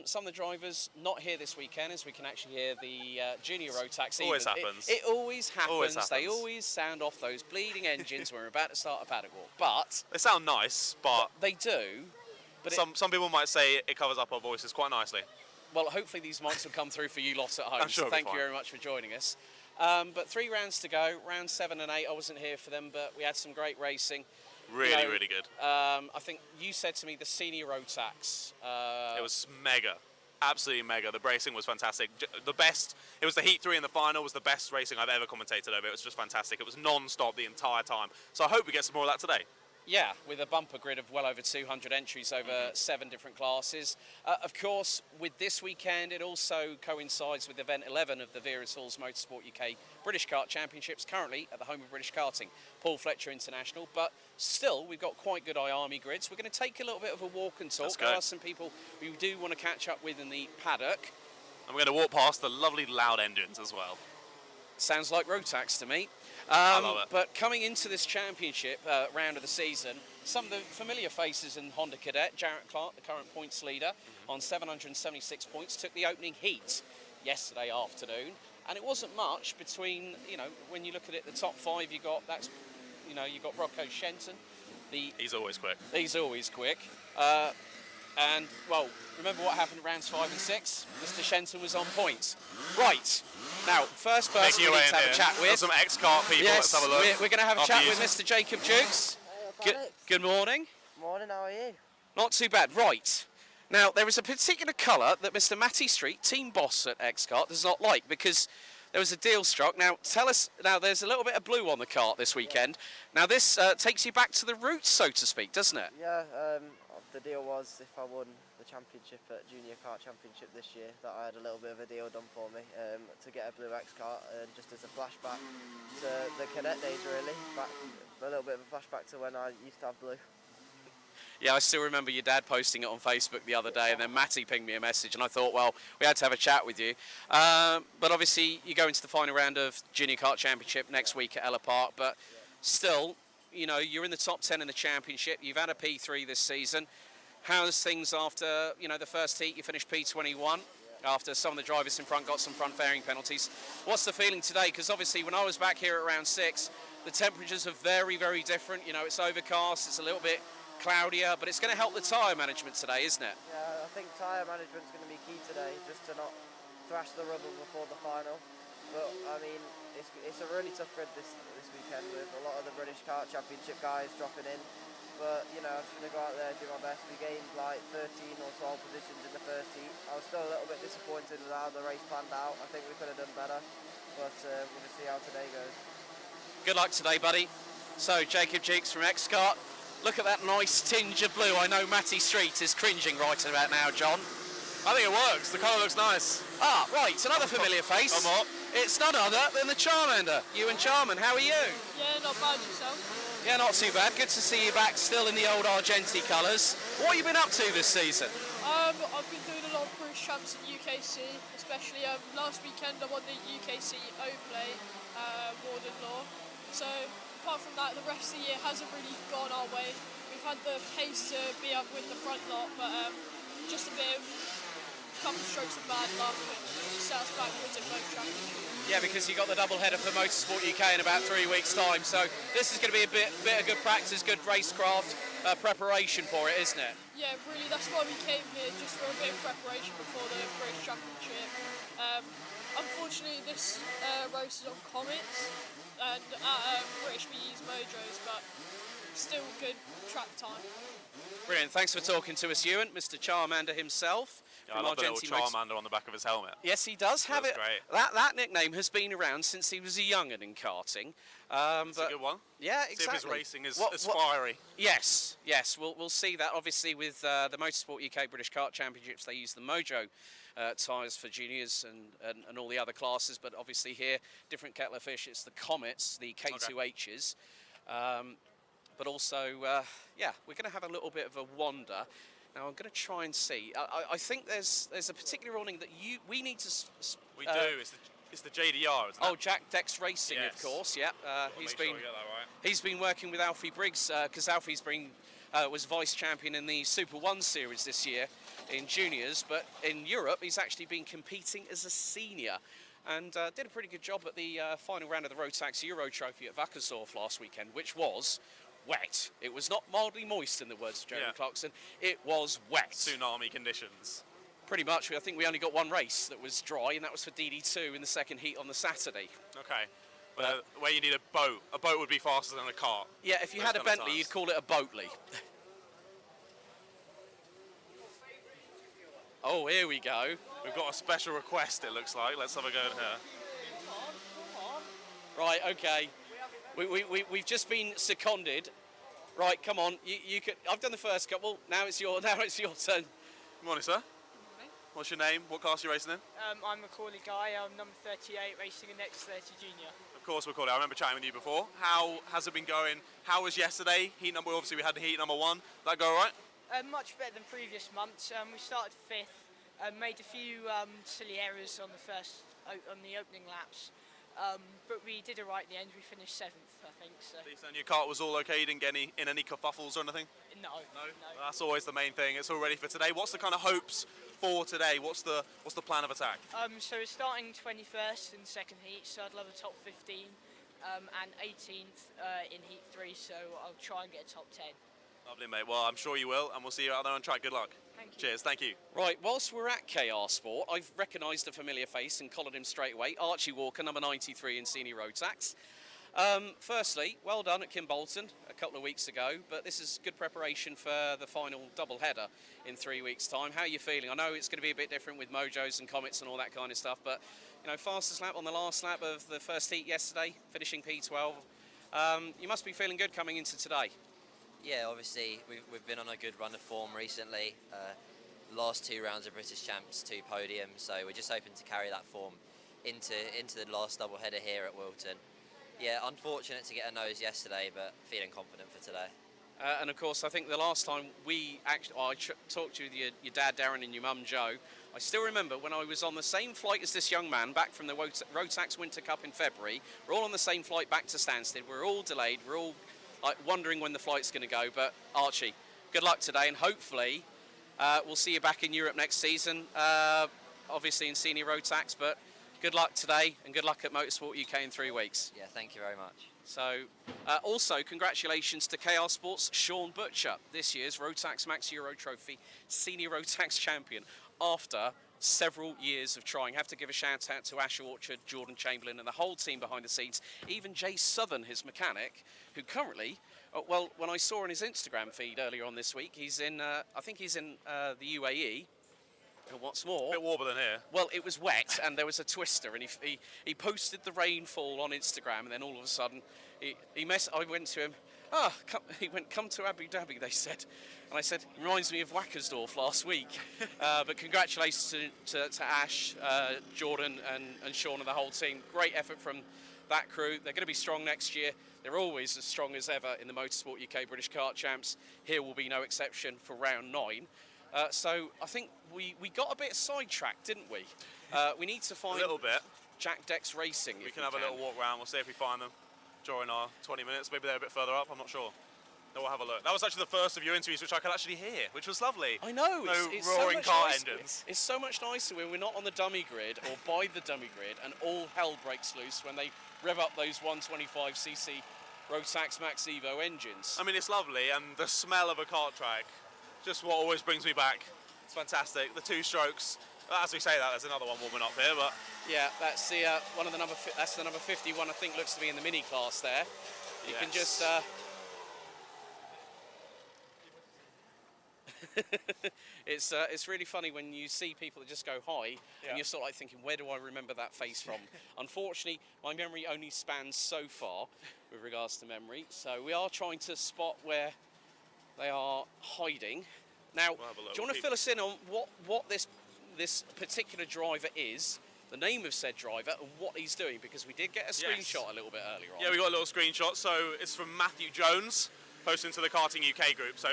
some of the drivers not here this weekend, as we can actually hear the junior Rotax. Always happens. It always happens. Always happens. They always sound off those bleeding engines when we're about to start a paddock walk. But They sound nice, but they do. But some people might say it covers up our voices quite nicely. well, hopefully these mics will come through for you lots at home. I'm sure So it'll be thank you fine. very much for joining us. But 3 rounds to go. Round 7 and 8, I wasn't here for them, but we had some great racing. Really, really good. I think you said to me the senior Rotax. It was mega. Absolutely mega. The racing was fantastic. The best, it was the Heat 3 in the final, was the best racing I've ever commentated over. It was just fantastic. It was non-stop the entire time. So I hope we get some more of that today. Yeah, with a bumper grid of well over 200 entries over 7 different classes. Of course, with this weekend, it also coincides with event 11 of the Vera's Halls Motorsport UK British Kart Championships, currently at the home of British Karting, Paul Fletcher International. But still, we've got quite good IAME grids. We're going to take a little bit of a walk and talk. Let's go. There are some people we do want to catch up with in the paddock. And we're going to walk past the lovely loud engines as well. Sounds like Rotax to me. I love it. But coming into this championship round of the season, some of the familiar faces in Honda Cadet, Jarrett Clark, the current points leader, on 776 points, took the opening heat yesterday afternoon. And it wasn't much between, when you look at it, the top 5 you got, you've got Rocco Shenton. He's always quick. He's always quick. And, well, remember what happened at rounds 5 and 6? Mr. Shenton was on points. Right. Now, first person we need to have a chat with. Got some ex-kart people. Yes, Let's have a look. we're going to have a After chat you. with Mr. Jacob Jukes. Good morning. Morning, how are you? Not too bad. Right. Now, there is a particular colour that Mr. Matty Street, team boss at X-Kart, does not like because there was a deal struck. Now, tell us, there's a little bit of blue on the kart this weekend. Now, this takes you back to the roots, so to speak, doesn't it? Yeah, the deal was if I won the championship at Junior Kart Championship this year, that I had a little bit of a deal done for me to get a blue X-Kart, just as a flashback to the cadet days, really. A little bit of a flashback to when I used to have blue. Yeah, I still remember your dad posting it on Facebook the other day, and then Matty pinged me a message, and I thought, well, we had to have a chat with you. But obviously, you go into the final round of Junior Kart Championship next week at Ella Park, but still, you know, you're in the top 10 in the championship. You've had a P3 this season. How's things after, you know, the first heat? You finished P21 after some of the drivers in front got some front fairing penalties. What's the feeling today? Because obviously, when I was back here at round 6, the temperatures are very, very different. You know, it's overcast, it's a little bit cloudier, but it's going to help the tyre management today, isn't it? Yeah, I think tyre management's going to be key today, just to not thrash the rubber before the final. But I mean, it's a really tough grid this weekend with a lot of the British Kart Championship guys dropping in. But you know, I'm just going to go out there and do my best. We gained like 13 or 12 positions in the first heat. I was still a little bit disappointed with how the race planned out. I think we could have done better, but we'll just see how today goes. Good luck today, buddy. So, Jacob Jeeks from X-Kart. Look at that nice tinge of blue. I know Matty Street is cringing right about now, John. I think it works. The colour looks nice. Ah, right, another familiar face. Come on. It's none other than the Charmander. You and Charman, how are you? Yeah, not bad yourself. Yeah, not too bad. Good to see you back still in the old Argenti colours. What have you been up to this season? I've been doing a lot of British champs in UKC, especially last weekend I won the UKC Oplay Warden Law. So apart from that, the rest of the year hasn't really gone our way. We've had the pace to be up with the front lot, but just a bit of couple strokes of bad luck and set us backwards in both championships. Yeah, because you got the double header for Motorsport UK in about 3 weeks' time, so this is going to be a bit of good practice, good racecraft preparation for it, isn't it? Yeah, really, that's why we came here, just for a bit of preparation before the British Championship. Unfortunately, this race is on Comets and British BE's Mojos, but still good track time. Brilliant. Thanks for talking to us, Ewan. Mr. Charmander himself. Yeah, I love the little Charmander on the back of his helmet. Yes, he does have it. Great. That nickname has been around since he was a young'un in karting. It's a good one. Yeah, See exactly. if his racing is as fiery. Yes, we'll see that. Obviously, with the Motorsport UK British Kart Championships, they use the Mojo tyres for juniors and all the other classes. But obviously here, different kettle of fish. It's the Comets, the K2Hs. But also, yeah, we're going to have a little bit of a wander. Now I'm going to try and see. I think there's a particular awning that we need to. We do. It's the JDR, isn't it? Oh, Jack Dex Racing, Yes. of course. Yeah, He's been. Sure we get that right. he's been working with Alfie Briggs because Alfie's was vice champion in the Super 1 series this year in juniors, but in Europe he's actually been competing as a senior. And did a pretty good job at the final round of the Rotax Euro Trophy at Wackersdorf last weekend, which was wet. It was not mildly moist, in the words of Jeremy Clarkson. It was wet. Tsunami conditions. Pretty much. I think we only got one race that was dry, and that was for DD2 in the second heat on the Saturday. Okay. But where you need a boat would be faster than a car. Yeah, if you had a Bentley, you'd call it a Boatley. Oh, here we go. We've got a special request, it looks like. Let's have a go in here. Right, okay. We've just been seconded. Right, come on. You could. I've done the first couple. Now it's your turn. Good morning, sir. What's your name? What class are you racing in? I'm Macaulay Guy. I'm number 38, racing in X30 Junior. Of course, Macaulay. I remember chatting with you before. How has it been going? How was yesterday? Heat number. Obviously, we had the heat number 1. Did that go all right? Much better than previous months. We started 5th, made a few silly errors on the opening laps, but we did all right in the end. We finished 7th, I think. So. Decent. Your kart was all okay? You didn't get any kerfuffles or anything? No. That's always the main thing. It's all ready for today. What's the kind of hopes for today? What's the plan of attack? So we're starting 21st in the second heat, so I'd love a top 15, and 18th in heat 3. So I'll try and get a top 10. Lovely, mate. Well, I'm sure you will, and we'll see you out there on track. Good luck. Thank you. Cheers. Thank you. Right, whilst we're at KR Sport, I've recognised a familiar face and collared him straight away. Archie Walker, number 93 in Senior Rotax. Firstly, well done at Kimbolton a couple of weeks ago, but this is good preparation for the final double header in 3 weeks' time. How are you feeling? I know it's going to be a bit different with Mojos and Comets and all that kind of stuff, but you know, fastest lap on the last lap of the first heat yesterday, finishing P12. You must be feeling good coming into today. Yeah, obviously we've been on a good run of form recently. Last 2 rounds of British Champs, 2 podiums, so we're just hoping to carry that form into the last double header here at Whilton. Yeah, unfortunate to get a nose yesterday, but feeling confident for today. And of course, I think the last time I talked to your dad Darren and your mum Jo, I still remember when I was on the same flight as this young man back from the Rotax Winter Cup in February. We're all on the same flight back to Stansted. We're all delayed. We're all wondering when the flight's going to go. But Archie, good luck today, and hopefully we'll see you back in Europe next season. Obviously in senior Rotax, but good luck today and good luck at Motorsport UK in 3 weeks. Yeah, thank you very much. So, also congratulations to KR Sports' Sean Butcher, this year's Rotax Max Euro Trophy Senior Rotax Champion, after several years of trying. Have to give a shout out to Ash Orchard, Jordan Chamberlain and the whole team behind the scenes, even Jay Southern, his mechanic, who currently, well, when I saw on his Instagram feed earlier on this week, he's in, I think he's in the UAE. And what's more, A bit warmer than here. well, it was wet and there was a twister, and he posted the rainfall on Instagram, and then all of a sudden I went to him. He went, come to Abu Dhabi, they said. And I said, reminds me of Wackersdorf last week. But congratulations to Ash, Jordan and Sean and the whole team. Great effort from that crew. They're going to be strong next year. They're always as strong as ever in the Motorsport UK British Kart Champs. Here will be no exception for round 9. So I think we got a bit sidetracked, didn't we? We need to find A little bit. Jack Dex Racing. We can have a little walk around. We'll see if we find them during our 20 minutes. Maybe they're a bit further up. I'm not sure. No, we'll have a look. That was actually the first of your interviews which I could actually hear, which was lovely. I know. No it's roaring so car nicer. engines. It's so much nicer when we're not on the dummy grid or by the dummy grid, and all hell breaks loose when they rev up those 125cc Rotax Max Evo engines. I mean, it's lovely, and the smell of a kart track, just what always brings me back. It's fantastic. The 2 strokes. As we say that, there's another one warming up here, but Yeah, that's the one of the that's the number 51. I think looks to be in the mini class there. You can just. It's really funny when you see people that just go hi, and you're sort of like thinking, where do I remember that face from? Unfortunately, my memory only spans so far with regards to memory, so we are trying to spot where they are hiding. Now, We'll have a look. do you want to fill us in on what this particular driver is, the name of said driver, and what he's doing? Because we did get a screenshot a little bit earlier on. yeah, we got a little screenshot. So it's from Matthew Jones, posting to the Karting UK group. So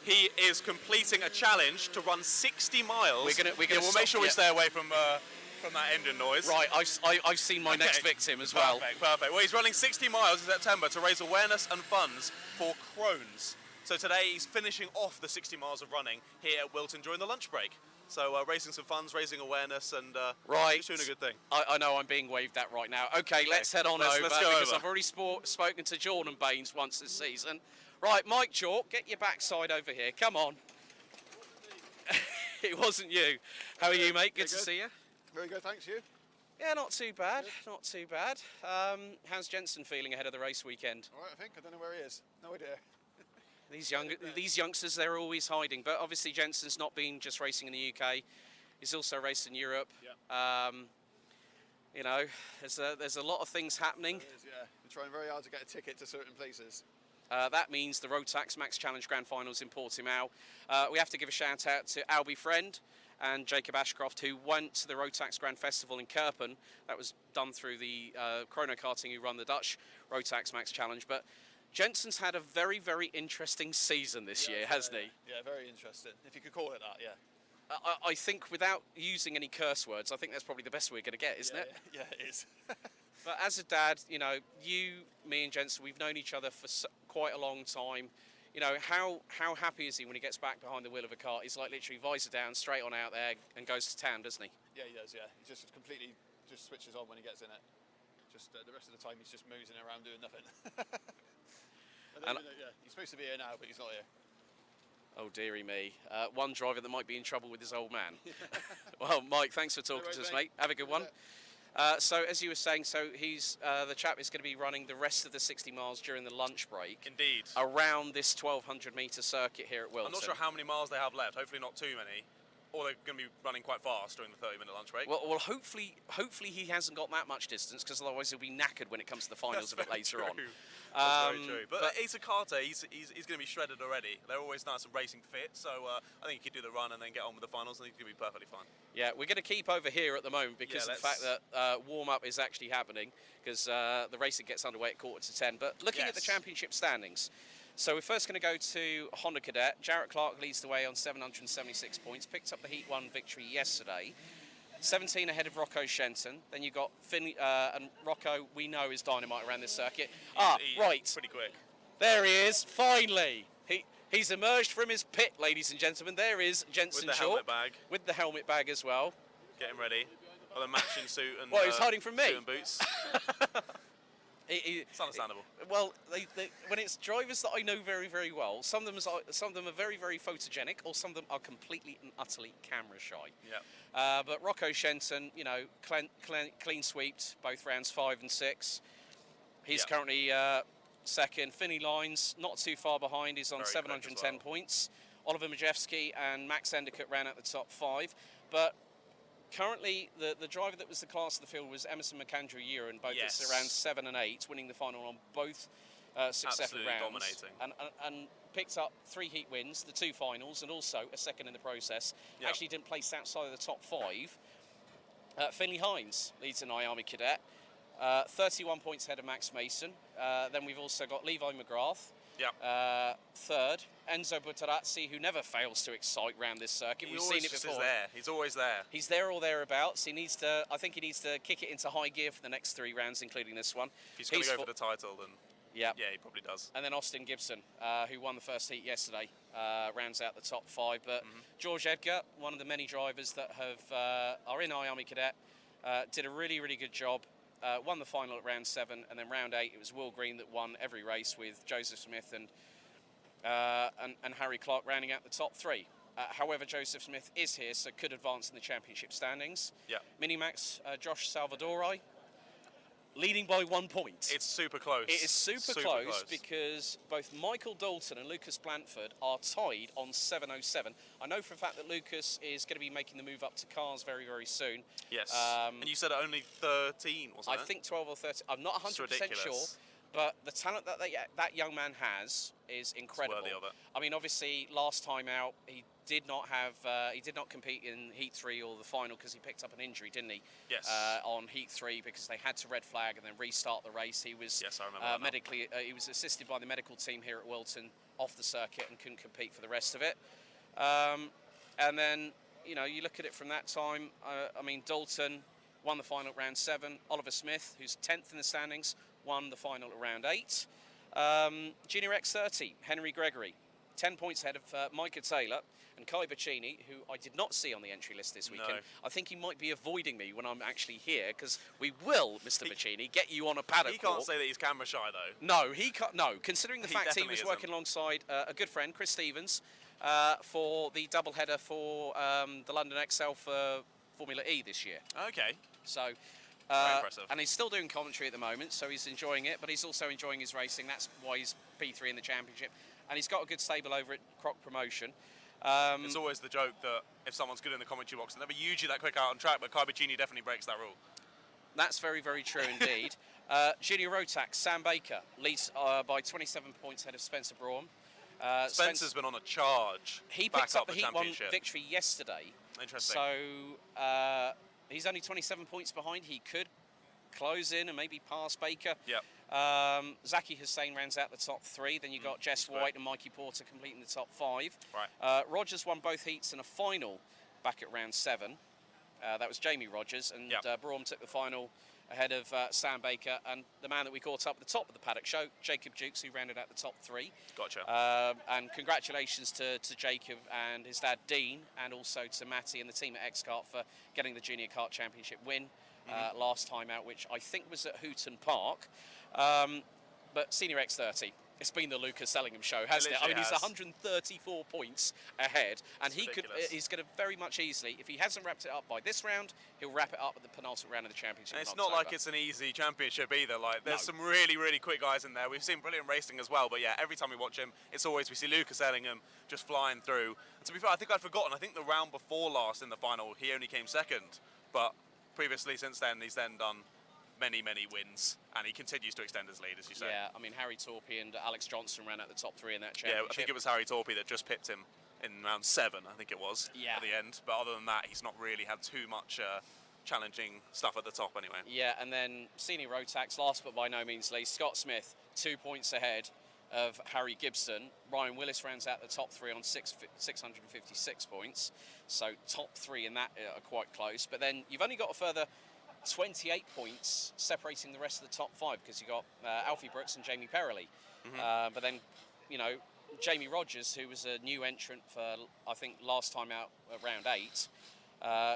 he is completing a challenge to run 60 miles. We're gonna we'll make sure we stay away from that engine noise. Right, I've seen my next victim as well. Perfect. Well, he's running 60 miles in September to raise awareness and funds for Crohn's. So today he's finishing off the 60 miles of running here at Whilton during the lunch break. So raising some funds, raising awareness, and just doing a good thing. I know I'm being waved at right now. Okay, let's head on let's over, go because over. I've already spoken to Jordan Baines once this season. Right, Mike Chalk, get your backside over here. Come on. It wasn't you. How are you, mate? Good to see you. Very good, thanks. You? Yeah, not too bad. Not too bad. How's Jensen feeling ahead of the race weekend? All right, I think. I don't know where he is. No idea. These youngsters, they're always hiding. But obviously Jensen's not been just racing in the UK. He's also raced in Europe. Yeah. You know, there's a lot of things happening. There is, yeah. We're trying very hard to get a ticket to certain places. That means the Rotax Max Challenge Grand Finals in Portimao. We have to give a shout out to Albie Friend and Jacob Ashcroft, who went to the Rotax Grand Festival in Kerpen. That was done through the Chrono Karting, who run the Dutch Rotax Max Challenge. But Jensen's had a very, very interesting season this year, hasn't he? Yeah, very interesting. If you could call it that, yeah. I think, without using any curse words, I think that's probably the best we're going to get, isn't it? Yeah, it is. But as a dad, you know, me and Jensen, we've known each other for quite a long time. You know, how happy is he when he gets back behind the wheel of a car? He's like literally visor down, straight on out there, and goes to town, doesn't he? Yeah, he does, yeah. He just completely just switches on when he gets in it. Just the rest of the time he's just moosing around doing nothing. He's supposed to be here now, but he's not here. Oh, dearie me. One driver that might be in trouble with his old man. Well, Mike, thanks for talking to us, mate. Have a good one. So, as you were saying, he's the chap is going to be running the rest of the 60 miles during the lunch break. Indeed. Around this 1,200 metre circuit here at Whilton. I'm not sure how many miles they have left. Hopefully not too many. Or they're going to be running quite fast during the 30-minute lunch break. Well, hopefully he hasn't got that much distance, because otherwise he'll be knackered when it comes to the finals a bit later on. That's very true. But he's a karter. He's going to be shredded already. They're always nice and racing fit. So I think he could do the run and then get on with the finals, and he's going to be perfectly fine. Yeah, we're going to keep over here at the moment because of the fact that warm-up is actually happening, because the racing gets underway at 9:45. But looking at the championship standings, So we're first going to go to Honda Cadet. Jarrett Clark leads the way on 776 points. Picked up the Heat 1 victory yesterday. 17 ahead of Rocco Shenton. Then you've got and Rocco, we know, is dynamite around this circuit. He's Right. pretty quick. There he is, finally. He's emerged from his pit, ladies and gentlemen. There is Jensen With the Shaw. helmet bag. With the helmet bag as well. Getting ready. Well, a matching suit and Well, he was hiding from me. suit and boots. It's understandable. Well, when it's drivers that I know very, very well, some of them are very, very photogenic, or some of them are completely and utterly camera shy. Yeah. But Rocco Shenton, you know, clean sweeped both rounds 5 and 6. He's currently second. Finney Lines not too far behind. He's on Very 710 quick as points. Oliver Majewski and Max Endicott ran out the top 5. But currently, the driver that was the class of the field was Emerson McAndrew-Ewan, both at around 7 and 8, winning the final on both successive Absolutely rounds. dominating. And picked up 3 heat wins, the 2 finals, and also a second in the process. Yep. Actually didn't place outside of the top 5. Finley Hines leads an IAME Cadet, 31 points ahead of Max Mason. Then we've also got Levi McGrath, third. Enzo Butarazzi, who never fails to excite round this circuit. We've seen it before. He's always there. He's there or thereabouts. I think he needs to kick it into high gear for the next 3 rounds, including this one. If he's going to go for the title, then yeah, he probably does. And then Austin Gibson, who won the first heat yesterday, rounds out the top 5. But George Edgar, one of the many drivers that are in IAME Cadet, did a really, really good job. Won the final at round 7, and then round 8 it was Will Green that won every race, with Joseph Smith and Harry Clark rounding out the top 3. However, Joseph Smith is here, so could advance in the championship standings. Yeah. Minimax, Josh Salvadori, leading by 1 point. It's super close. It is super close because both Michael Dalton and Lucas Blanford are tied on 707. I know for a fact that Lucas is going to be making the move up to cars very, very soon. Yes. And you said only 13, wasn't it? I think 12 or 13. I'm not 100% sure. But the talent that that young man has is incredible. It's worthy of it. I mean, obviously, last time out he did not compete in Heat 3 or the final because he picked up an injury, didn't he? Yes. On Heat 3 because they had to red flag and then restart the race. He was I remember medically. He was assisted by the medical team here at Whilton off the circuit and couldn't compete for the rest of it. And then you look at it from that time. I mean, Dalton won the final at round 7. Oliver Smith, who's 10th in the standings, won the final at round 8. Junior X30, Henry Gregory, 10 points ahead of Micah Taylor and Kai Bacchini, who I did not see on the entry list this weekend. No. I think he might be avoiding me when I'm actually here, because we will, Mr. Bacchini, get you on a paddock He can't walk. say that he's camera shy, though. No, he can't. No, considering the fact he definitely was working alongside a good friend, Chris Stevens, for the doubleheader for the London XL for Formula E this year. Okay. So. Very impressive. And he's still doing commentary at the moment, so he's enjoying it, but he's also enjoying his racing. That's why he's P3 in the championship. And he's got a good stable over at Croc Promotion. It's always the joke that if someone's good in the commentary box, they're never usually that quick out on track, but Kai Bacchini definitely breaks that rule. That's very, very true indeed. Junior Rotax, Sam Baker, leads by 27 points ahead of Spencer Braun. Spencer's been on a charge. He back picked up the the Heat 1 championship. victory yesterday. Interesting. So he's only 27 points behind. He could close in and maybe pass Baker. Yep. Zaki Hussain rounds out the top 3. Then you got Jess White and Mikey Porter completing the top 5. Right. Rogers won both heats in a final back at round 7. That was Jamie Rogers, and Braun took the final ahead of Sam Baker and the man that we caught up at the top of the paddock show, Jacob Dukes, who rounded out the top 3. Gotcha. And congratulations to Jacob and his dad Dean, and also to Matty and the team at X-Kart for getting the Junior Kart Championship win last time out, which I think was at Hooton Park. But Senior X30, it's been the Lucas Ellingham show, hasn't it? I mean, he's 134 points ahead, and he's going to very much easily, if he hasn't wrapped it up by this round, he'll wrap it up at the penultimate round of the championship. And it's not like it's an easy championship either. Like, there's some really, really quick guys in there. We've seen brilliant racing as well, but yeah, every time we watch him, it's always we see Lucas Ellingham just flying through. And to be fair, I think I'd forgotten. I think the round before last in the final, he only came second, but previously, since then, he's then done many, many wins, and he continues to extend his lead, as you say. Yeah, I mean, Harry Torpy and Alex Johnson ran at the top 3 in that championship. Yeah, I think it was Harry Torpy that just pipped him in round 7, I think it was, at the end. But other than that, he's not really had too much challenging stuff at the top anyway. Yeah, and then Senior Rotax, last but by no means least, Scott Smith, 2 points ahead of Harry Gibson. Ryan Willis rounds out the top 3 on 656 points. So top 3 in that are quite close. But then you've only got a further 28 points separating the rest of the top 5, because you've got Alfie Brooks and Jamie Perrelly. But then, you know, Jamie Rogers, who was a new entrant for, I think, last time out at round 8,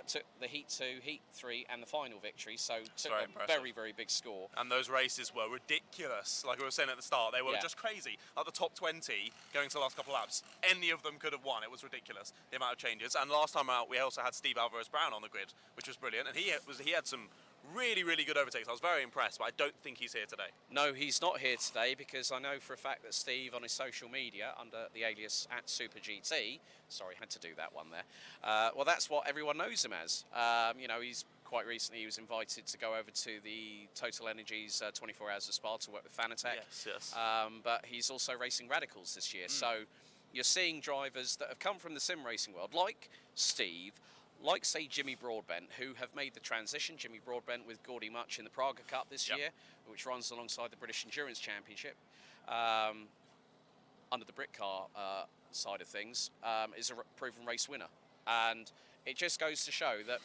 took the Heat 2, Heat 3 and the final victory, so took a very, very big score. And those races were ridiculous. Like we were saying at the start, they were just crazy. Like the top 20 going to the last couple of laps, any of them could have won. It was ridiculous, the amount of changes. And last time out, we also had Steve Alvarez-Brown on the grid, which was brilliant. And he had some really, really good overtakes. I was very impressed, but I don't think he's here today. No, he's not here today, because I know for a fact that Steve, on his social media, under the alias @SuperGT, sorry, had to do that one there, well, that's what everyone knows him as. You know, he's quite recently, he was invited to go over to the Total Energies 24 Hours of Spa to work with Fanatec. Yes. But he's also racing Radicals this year. So you're seeing drivers that have come from the sim racing world, like Steve, like, say, Jimmy Broadbent, who have made the transition. Jimmy Broadbent with Gordy Much in the Praga Cup this year, which runs alongside the British Endurance Championship. Under the Brit car side of things, is a proven race winner. And it just goes to show that,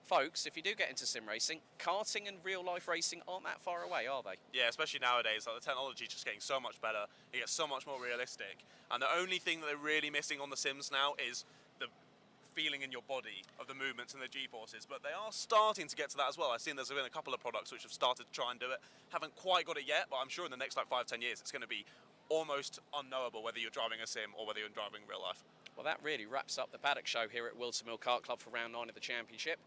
folks, if you do get into sim racing, karting and real-life racing aren't that far away, are they? Yeah, especially nowadays. Like, the technology is just getting so much better. It gets so much more realistic. And the only thing that they're really missing on the sims now is the feeling in your body of the movements and the G-forces, but they are starting to get to that as well. I've seen there's been a couple of products which have started to try and do it. Haven't quite got it yet, but I'm sure in the next like 5-10 years it's going to be almost unknowable whether you're driving a sim or whether you're driving real life. Well, that really wraps up the Paddock show here at Whilton Mill Kart Club for round 9 of the championship.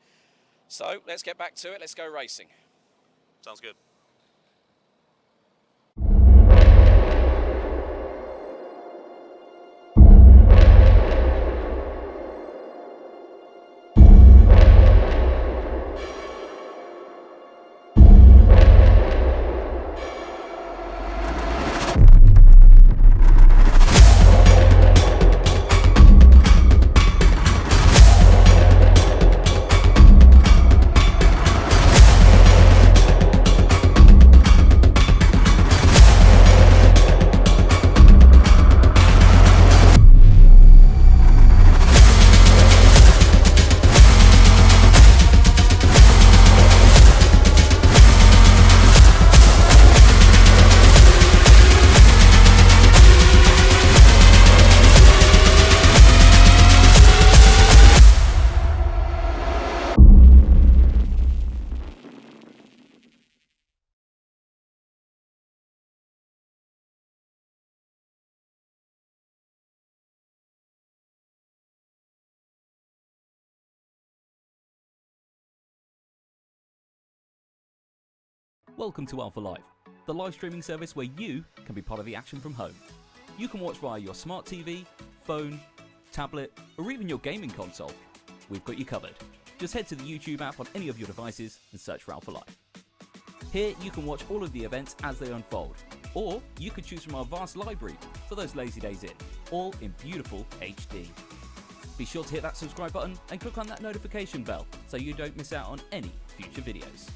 So let's get back to it. Let's go racing. Sounds good. Welcome to Alpha Live, the live streaming service where you can be part of the action from home. You can watch via your smart TV, phone, tablet, or even your gaming console. We've got you covered. Just head to the YouTube app on any of your devices and search for Alpha Live. Here you can watch all of the events as they unfold, or you could choose from our vast library for those lazy days in, all in beautiful HD. Be sure to hit that subscribe button and click on that notification bell so you don't miss out on any future videos.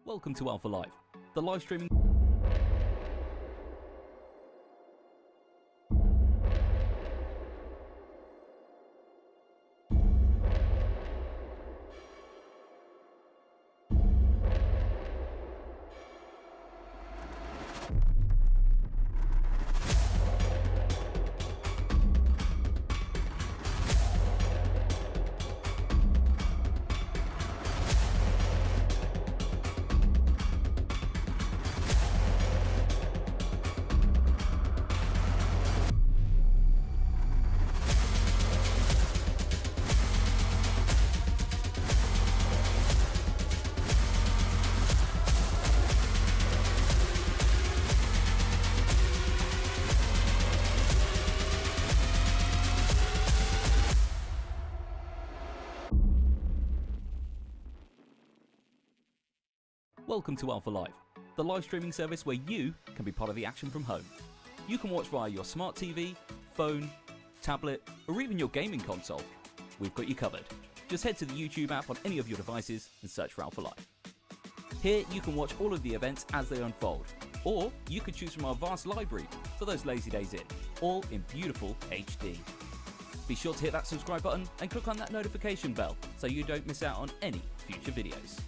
Welcome to Alpha Live, the live streaming... Welcome to Alpha Live, the live streaming service where you can be part of the action from home. You can watch via your smart TV, phone, tablet, or even your gaming console. We've got you covered. Just head to the YouTube app on any of your devices and search for Alpha Live. Here you can watch all of the events as they unfold, or you could choose from our vast library for those lazy days in, all in beautiful HD. Be sure to hit that subscribe button and click on that notification bell so you don't miss out on any future videos.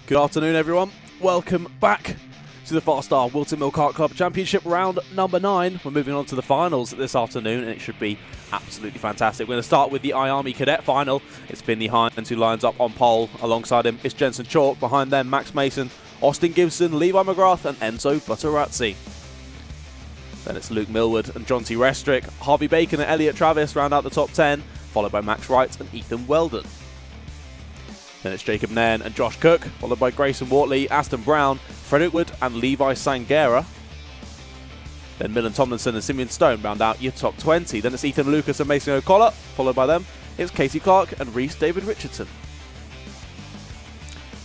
Good afternoon, everyone. Welcome back to the FastR Whilton Mill Kart Club Championship round number 9. We're moving on to the finals this afternoon, and it should be absolutely fantastic. We're going to start with the IAME Cadet final. It's Finley Hines who lines up on pole. Alongside him is Jensen Chalk. Behind them, Max Mason, Austin Gibson, Levi McGrath, and Enzo Butterazzi. Then it's Luke Millward and John T. Restrick. Harvey Bacon and Elliot Travis round out the top 10, followed by Max Wright and Ethan Weldon. Then it's Jacob Nairn and Josh Cook, followed by Grayson Wortley, Aston Brown, Frederick Wood and Levi Sangera. Then Millen Tomlinson and Simeon Stone round out your top 20. Then it's Ethan Lucas and Mason O'Collar, followed by them it's Casey Clark and Reese David Richardson.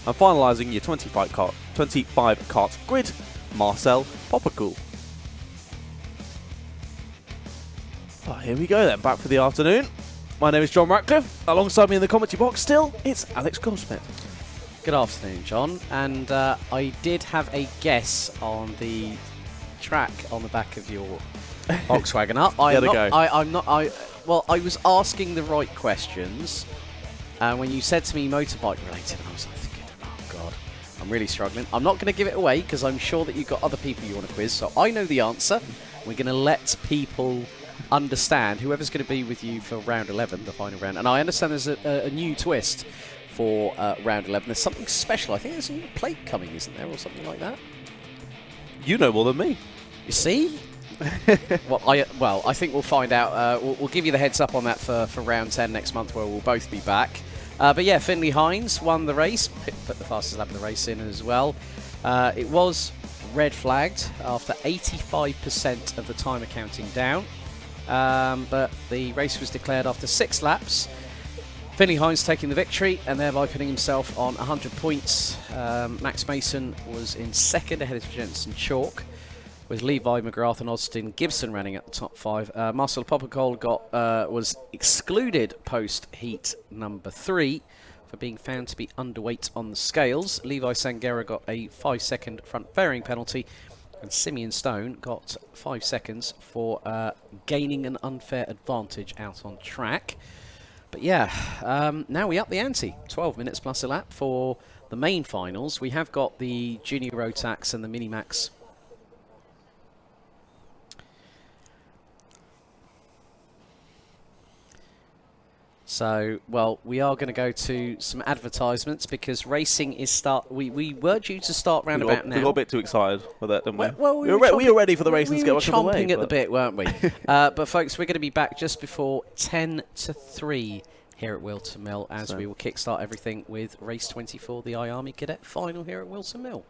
And finalising your 25 kart grid, Marcel Poppercool. Oh, here we go then, back for the afternoon. My name is John Ratcliffe. Alongside me in the commentary box still, it's Alex Goldsmith. Good afternoon, John. And I did have a guess on the track on the back of your Volkswagen. I was asking the right questions. And when you said to me motorbike related, I was like thinking, oh God, I'm really struggling. I'm not going to give it away because I'm sure that you've got other people you want to quiz. So I know the answer. We're going to let people understand, whoever's going to be with you for round 11, the final round. And I understand there's a new twist for round 11. There's something special. I think there's a new plate coming, isn't there, or something like that? You know more than me. You see? Well, I think we'll find out. We'll give you the heads up on that for round 10 next month, where we'll both be back. But yeah, Finley Hines won the race, put the fastest lap of the race in as well. It was red flagged after 85% of the timer counting down. But the race was declared after 6 laps. Finley Hines taking the victory and thereby putting himself on 100 points. Max Mason was in second ahead of Jensen Chalk, with Levi McGrath and Austin Gibson running at the top 5. Marcel Poppercool was excluded post-heat number 3 for being found to be underweight on the scales. Levi Sangera got a 5-second front fairing penalty, and Simeon Stone got 5 seconds for gaining an unfair advantage out on track. But yeah, now we up the ante. 12 minutes plus a lap for the main finals. We have got the Junior Rotax and the Minimax. So, well, we are going to go to some advertisements because racing is we were due to start round about now. We got a bit too excited with that, didn't we? Well, we were ready for the racing to get back on the way. Chomping at the bit, weren't we? But folks, we're going to be back just before 10 to 3 here at Whilton Mill as we will kickstart everything with race 24, the IAME Cadet final here at Whilton Mill.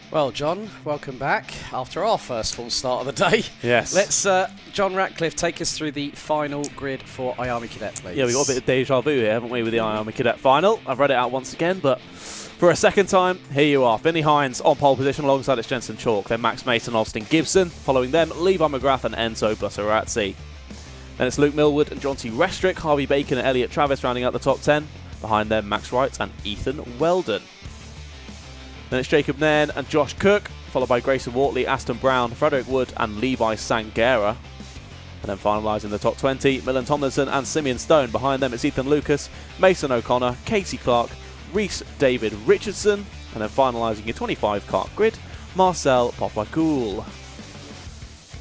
Well, John, welcome back after our first full start of the day. Yes. Let's, John Ratcliffe, take us through the final grid for IAME Cadet, please. Yeah, we've got a bit of deja vu here, haven't we, with the IAME Cadet final? I've read it out once again, but for a second time, here you are. Finley Hines on pole position alongside its Jensen Chalk. Then Max Mason, Austin Gibson. Following them, Levi McGrath and Enzo Bussarazzi. Then it's Luke Millwood and Jonty Restrick, Harvey Bacon and Elliot Travis rounding out the top 10. Behind them, Max Wright and Ethan Weldon. Then it's Jacob Nairn and Josh Cook, followed by Grayson Wortley, Aston Brown, Frederick Wood and Levi Sangera. And then finalising the top 20, Millen Tomlinson and Simeon Stone. Behind them it's Ethan Lucas, Mason O'Connor, Casey Clark, Reese David Richardson. And then finalising your 25 kart grid, Marcel Popacool.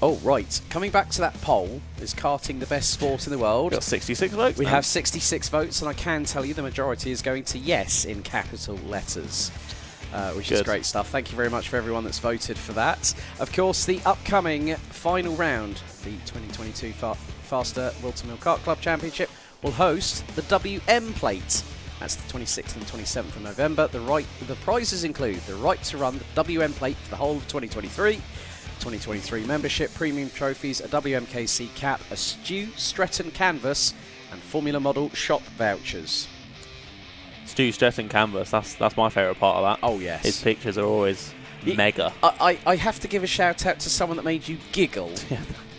Oh, right. Coming back to that poll, is karting the best sport in the world? We've got 66 votes. We now. have 66 votes, and I can tell you the majority is going to yes in capital letters. Which is great stuff. Thank you very much for everyone that's voted for that. Of course, the upcoming final round, the 2022 FastR Whilton Kart Club Championship, will host the WM Plate. That's the 26th and 27th of November. The prizes include the right to run the WM Plate for the whole of 2023 membership, premium trophies, a WMKC cap, a Stretton canvas, and Formula Model shop vouchers. Stretton canvas, that's my favourite part of that. Oh, yes. His pictures are always mega. I have to give a shout out to someone that made you giggle.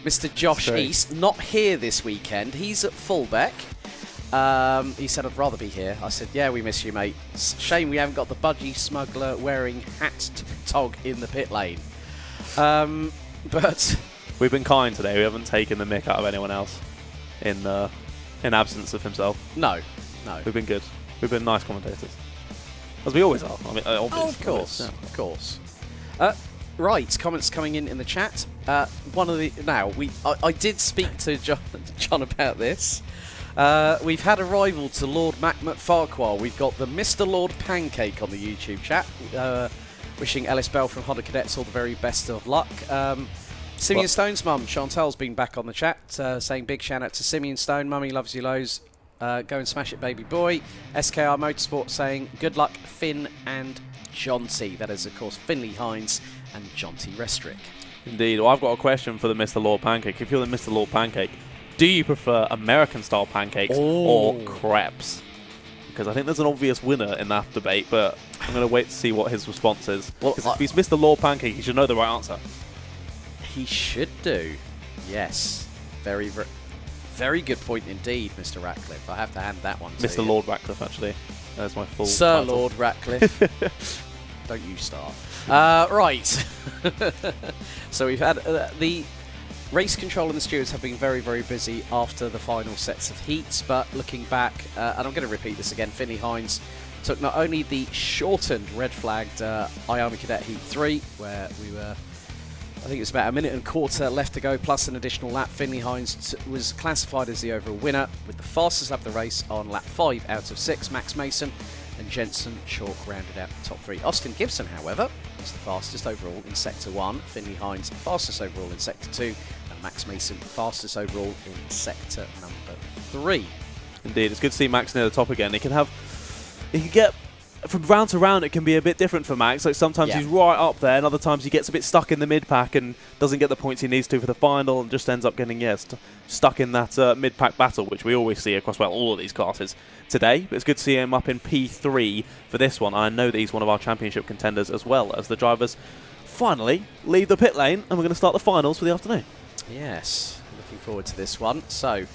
Mr. Josh East, not here this weekend. He's at Fullbeck. He said, I'd rather be here. I said, yeah, we miss you, mate. Shame we haven't got the budgie smuggler wearing hat tog in the pit lane. But we've been kind today. We haven't taken the mick out of anyone else in absence of himself. No. We've been good. We've been nice commentators, as we always are. I mean, of course. Right, comments coming in the chat. I did speak to John about this. We've had a rival to Lord Mac Farquhar. We've got the Mr. Lord Pancake on the YouTube chat. Wishing Ellis Bell from Honda Cadets all the very best of luck. Simeon Stone's mum, Chantal's been back on the chat, saying big shout out to Simeon Stone. Mummy loves you loads. Go and smash it, baby boy. SKR Motorsport saying good luck, Finn and Jonty. That is, of course, Finley Hines and Jonty Restrick. Indeed. Well, I've got a question for the Mr. Lord Pancake. If you're the Mr. Lord Pancake, do you prefer American-style pancakes or crepes? Because I think there's an obvious winner in that debate, but I'm going to wait to see what his response is. Because if he's Mr. Lord Pancake, he should know the right answer. He should do. Yes. Very, very good point indeed, Mr. Ratcliffe. I have to hand that one to Mr. Lord Ratcliffe, actually. That's my full Sir title. Lord Ratcliffe. Don't you start. Right. So we've had the race control and the stewards have been very, very busy after the final sets of heats, but looking back, and I'm going to repeat this again, Finley Hines took not only the shortened red-flagged IAME Cadet Heat 3, where we were, I think it was about a minute and a quarter left to go, plus an additional lap. Finley Hines was classified as the overall winner, with the fastest lap of the race on lap 5 out of 6. Max Mason and Jensen Chalk rounded out the top 3. Austin Gibson, however, was the fastest overall in Sector 1. Finley Hines, fastest overall in Sector 2. And Max Mason, fastest overall in Sector number 3. Indeed, it's good to see Max near the top again. He can get from round to round. It can be a bit different for Max. Like sometimes he's right up there, and other times he gets a bit stuck in the mid pack and doesn't get the points he needs to for the final, and just ends up getting stuck in that mid pack battle, which we always see across all of these classes today. But it's good to see him up in P3 for this one. I know that he's one of our championship contenders as well, as the drivers finally leave the pit lane, and we're going to start the finals for the afternoon. Yes, looking forward to this one. So,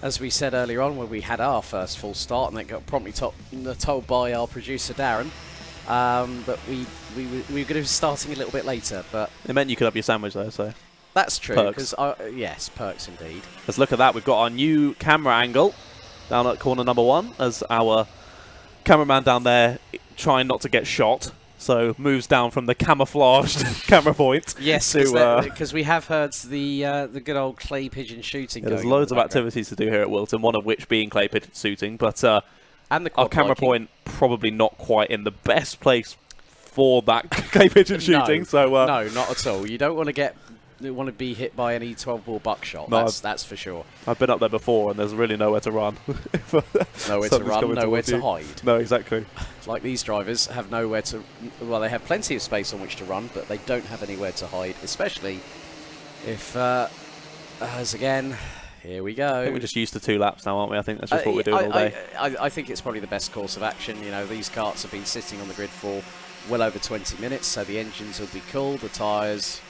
as we said earlier on, when we had our first full start, and that got promptly told by our producer Darren, but we were going to be starting a little bit later. But it meant you could have your sandwich though, so that's true. Because yes, perks indeed. Let's look at that. We've got our new camera angle down at corner number 1, as our cameraman down there trying not to get shot. So moves down from the camouflaged camera point. Yes, because we have heard the good old clay pigeon shooting. There's loads of activities to do here at Whilton, one of which being clay pigeon shooting, but and our camera point probably not quite in the best place for that clay pigeon shooting. No, not at all. You don't want to get want to be hit by any 12-ball buckshot. No, That's for sure. I've been up there before, and there's really nowhere to run. Nowhere to run, nowhere to hide. No, exactly. Like these drivers have nowhere to... Well, they have plenty of space on which to run, but they don't have anywhere to hide, especially if, as again, here we go. I think we're just used to 2 laps now, aren't we? I think that's just what we're doing all day. I think it's probably the best course of action. You know, these karts have been sitting on the grid for well over 20 minutes, so the engines will be cool, the tyres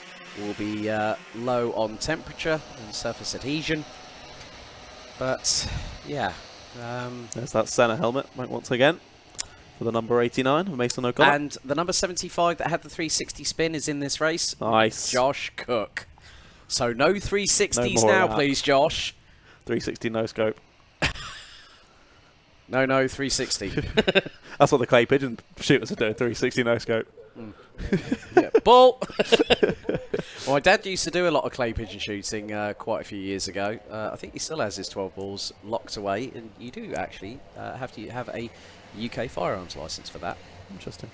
will be low on temperature and surface adhesion. But, yeah. There's that centre helmet once again for the number 89, Mason O'Connor. And the number 75 that had the 360 spin is in this race. Nice. Josh Cook. So no 360s No now, please, Josh. 360 no scope. No, 360. That's what the clay pigeon shooters are doing, 360 no scope. Yeah, ball! Well, my dad used to do a lot of clay pigeon shooting quite a few years ago. I think he still has his 12 balls locked away, and you do actually have to have a UK firearms licence for that. Interesting.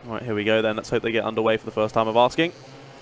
Right, here we go then. Let's hope they get underway for the first time of asking.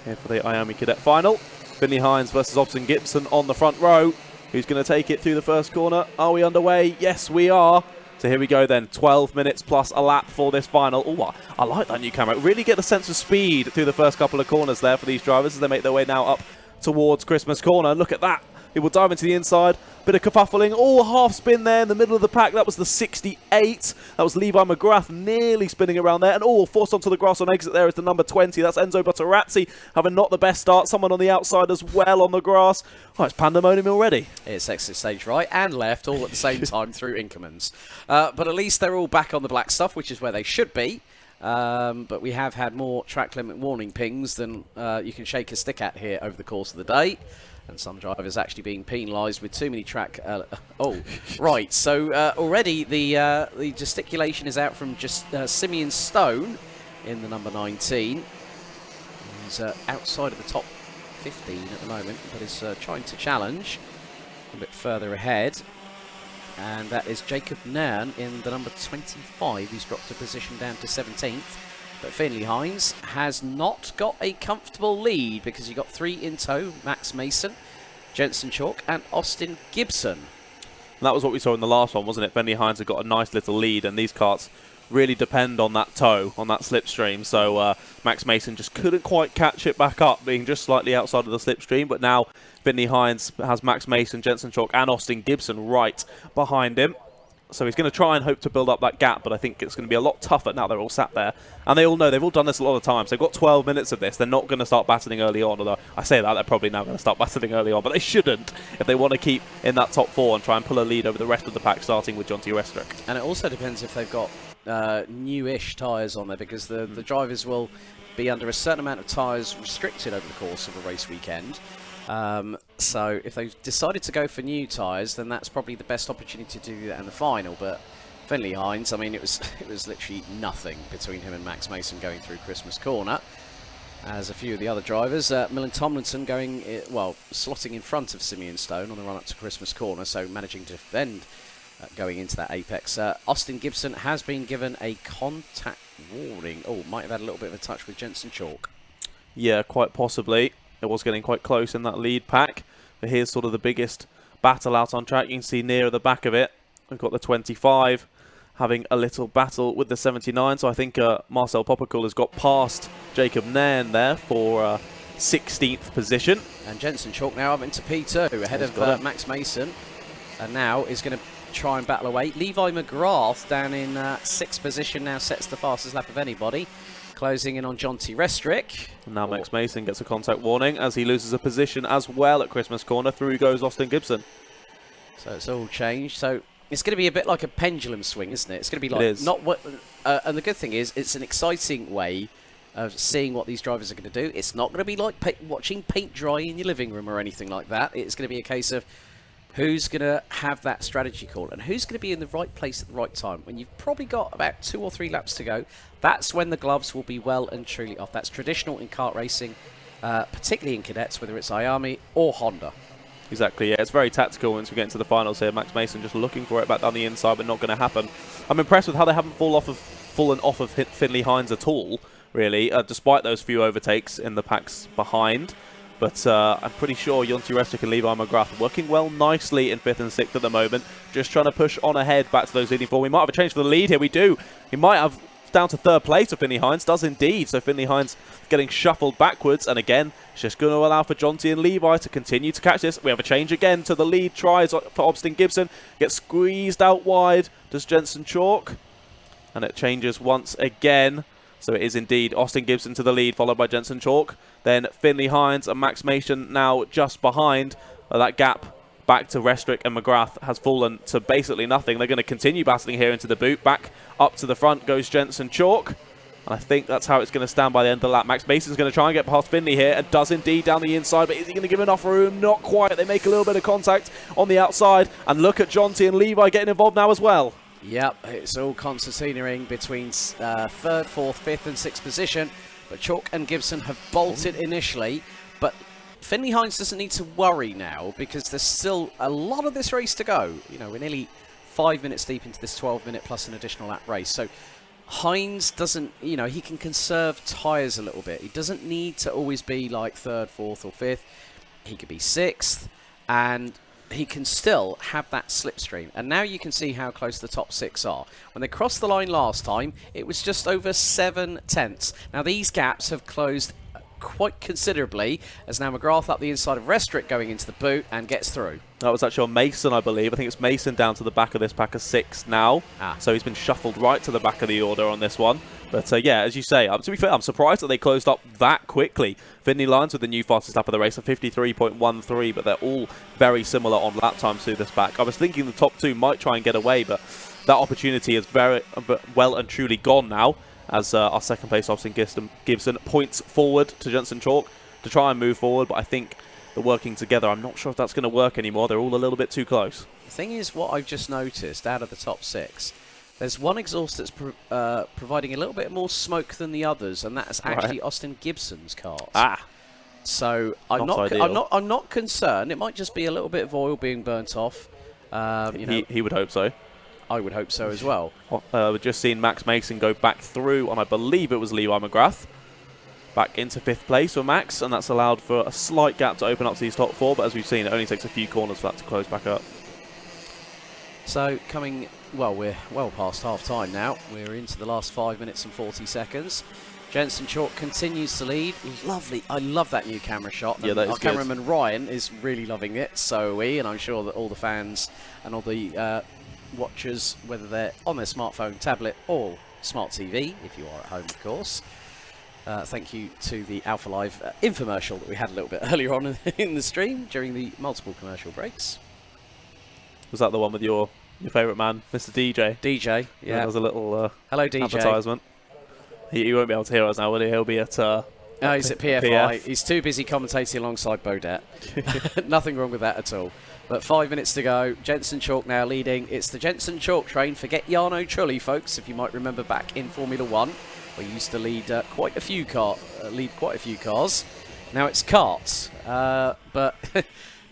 Here for the IAME Cadet final. Finley Hines versus Austin Gibson on the front row. Who's going to take it through the first corner? Are we underway? Yes, we are. So here we go then. 12 minutes plus a lap for this final. Oh, I like that new camera. Really get a sense of speed through the first couple of corners there for these drivers as they make their way now up towards Christmas Corner. Look at that. It will dive into the inside. Bit of kerfuffling. Oh, half spin there in the middle of the pack. That was the 68. That was Levi McGrath nearly spinning around there. And forced onto the grass on exit there is the number 20. That's Enzo Butterazzi having not the best start. Someone on the outside as well on the grass. Oh, it's pandemonium already. It's exit stage right and left all at the same time through Inkermans. But at least they're all back on the black stuff, which is where they should be. But we have had more track limit warning pings than you can shake a stick at here over the course of the day. And some drivers actually being penalised with too many track... right. So already the gesticulation is out from just Simeon Stone in the number 19. He's outside of the top 15 at the moment, but is trying to challenge a bit further ahead. And that is Jacob Nairn in the number 25, who's dropped a position down to 17th. But Finley Hines has not got a comfortable lead because he got 3 in tow. Max Mason, Jensen Chalk and Austin Gibson. And that was what we saw in the last one, wasn't it? Finley Hines had got a nice little lead, and these karts really depend on that tow, on that slipstream. So Max Mason just couldn't quite catch it back up, being just slightly outside of the slipstream. But now Finley Hines has Max Mason, Jensen Chalk and Austin Gibson right behind him. So he's going to try and hope to build up that gap, but I think it's going to be a lot tougher now they're all sat there. And they all know, they've all done this a lot of times. They've got 12 minutes of this. They're not going to start battling early on, although I say that, they're probably now going to start battling early on, but they shouldn't if they want to keep in that top 4 and try and pull a lead over the rest of the pack, starting with Jonty Restrick. And it also depends if they've got newish tyres on there, because the drivers will be under a certain amount of tyres restricted over the course of a race weekend. So if they've decided to go for new tyres, then that's probably the best opportunity to do that in the final. But Finley Hines, I mean, it was literally nothing between him and Max Mason going through Christmas Corner. As a few of the other drivers, Millen Tomlinson going, slotting in front of Simeon Stone on the run up to Christmas Corner, so managing to defend going into that apex. Austin Gibson has been given a contact warning. Oh, might have had a little bit of a touch with Jensen Chalk. Yeah, quite possibly. It was getting quite close in that lead pack. But here's sort of the biggest battle out on track. You can see near the back of it, we've got the 25 having a little battle with the 79. So I think Marcel Poppercool has got past Jacob Nairn there for 16th position. And Jensen Chalk now up into P2 ahead of Max Mason. And now is going to try and battle away. Levi McGrath down in 6th position now sets the fastest lap of anybody. Closing in on Jonty Restrick. And now Max Mason gets a contact warning as he loses a position as well at Christmas Corner. Through goes Austin Gibson. So it's all changed. So it's going to be a bit like a pendulum swing, isn't it? It's going to be like not what. And the good thing is, it's an exciting way of seeing what these drivers are going to do. It's not going to be like watching paint dry in your living room or anything like that. It's going to be a case of who's going to have that strategy call and who's going to be in the right place at the right time. When you've probably got about 2 or 3 laps to go, that's when the gloves will be well and truly off. That's traditional in kart racing, particularly in cadets, whether it's IAME or Honda. Exactly, yeah. It's very tactical once we get into the finals here. Max Mason just looking for it back down the inside, but not going to happen. I'm impressed with how they haven't fallen off of Finley Hines at all. really, despite those few overtakes in the packs behind. But I'm pretty sure Jonty Restrick and Levi McGrath working well nicely in 5th and 6th at the moment. Just trying to push on ahead back to those leading four. We might have a change for the lead here. We do. He might have down to 3rd place for Finley Hines. Does indeed. So Finley Hines getting shuffled backwards. And again, it's just going to allow for Jonty and Levi to continue to catch this. We have a change again to the lead. Tries for Austin Gibson. Gets squeezed out wide. Does Jensen Chalk. And it changes once again. So it is indeed Austin Gibson to the lead, followed by Jensen Chalk. Then Finley Hines and Max Mason now just behind. That gap back to Restrick and McGrath has fallen to basically nothing. They're going to continue battling here into the boot. Back up to the front goes Jensen Chalk. And I think that's how it's going to stand by the end of the lap. Max Mason's going to try and get past Finley here, and does indeed down the inside. But is he going to give enough room? Not quite. They make a little bit of contact on the outside. And look at Jonty and Levi getting involved now as well. Yep, it's all concertinaing between 3rd, 4th, 5th and 6th position. But Chalk and Gibson have bolted initially. But Finley Hines doesn't need to worry now, because there's still a lot of this race to go. You know, we're nearly 5 minutes deep into this 12-minute plus an additional lap race. So Hines doesn't, you know, he can conserve tyres a little bit. He doesn't need to always be like 3rd, 4th or 5th. He could be 6th, and he can still have that slipstream. And now you can see how close the top 6 are. When they crossed the line last time, it was just over 7 tenths. Now these gaps have closed quite considerably, as now McGrath up the inside of Restrick going into the boot and gets through. That was actually on Mason, I believe. I think it's Mason down to the back of this pack of 6 now. So he's been shuffled right to the back of the order on this one. But yeah, as you say, to be fair, I'm surprised that they closed up that quickly. Finley Lyons with the new fastest lap of the race of 53.13, but they're all very similar on lap times through this pack. I was thinking the top 2 might try and get away, but that opportunity is very well and truly gone now, as our 2nd place Austin Gibson points forward to Jensen Chalk to try and move forward. But I think they're working together. I'm not sure if that's going to work anymore. They're all a little bit too close. The thing is, what I've just noticed out of the top 6, there's one exhaust that's providing a little bit more smoke than the others, and that's actually Austin Gibson's kart. So I'm not concerned. It might just be a little bit of oil being burnt off. You know, he would hope so. I would hope so as well. We've just seen Max Mason go back through, and I believe it was Levi McGrath. Back into 5th place for Max, and that's allowed for a slight gap to open up to these top 4, but as we've seen, it only takes a few corners for that to close back up. So we're well past half time now. We're into the last 5 minutes and 40 seconds. Jensen Chalk continues to lead. Lovely. I love that new camera shot. Yeah, that is our cameraman Ryan is really loving it. So are we, and I'm sure that all the fans and all the watchers, whether they're on their smartphone, tablet or smart TV, if you are at home, of course. Thank you to the alphalive infomercial that we had a little bit earlier on in the stream during the multiple commercial breaks. Was that the one with your favourite man, Mr. DJ? DJ, yeah. That was a little hello, DJ. Advertisement. He won't be able to hear us now, will he? He'll be at... no, he's at PFI. He's too busy commentating alongside Bodette. Nothing wrong with that at all. But 5 minutes to go. Jensen Chalk now leading. It's the Jensen Chalk train. Forget Jarno Trulli, folks, if you might remember back in Formula 1. We used to lead quite a few cars. Now it's karts. But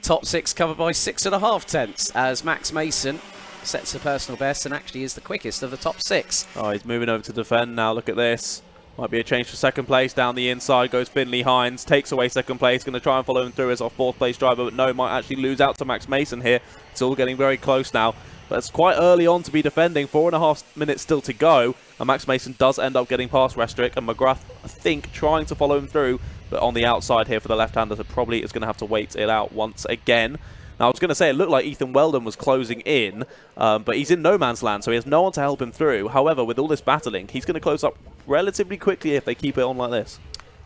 top 6 covered by 6.5 tenths as Max Mason sets a personal best and actually is the quickest of the top 6. Oh, he's moving over to defend now. Look at this. Might be a change for 2nd place. Down the inside goes Finley Hines. Takes away 2nd place. Going to try and follow him through as our 4th place driver. But no, might actually lose out to Max Mason here. It's all getting very close now. But it's quite early on to be defending. 4.5 minutes still to go. And Max Mason does end up getting past Restrick. And McGrath, I think, trying to follow him through. But on the outside here for the left-hander, so probably is going to have to wait it out once again. Now, I was going to say, it looked like Ethan Weldon was closing in, but he's in no man's land, so he has no one to help him through. However, with all this battling, he's going to close up relatively quickly if they keep it on like this.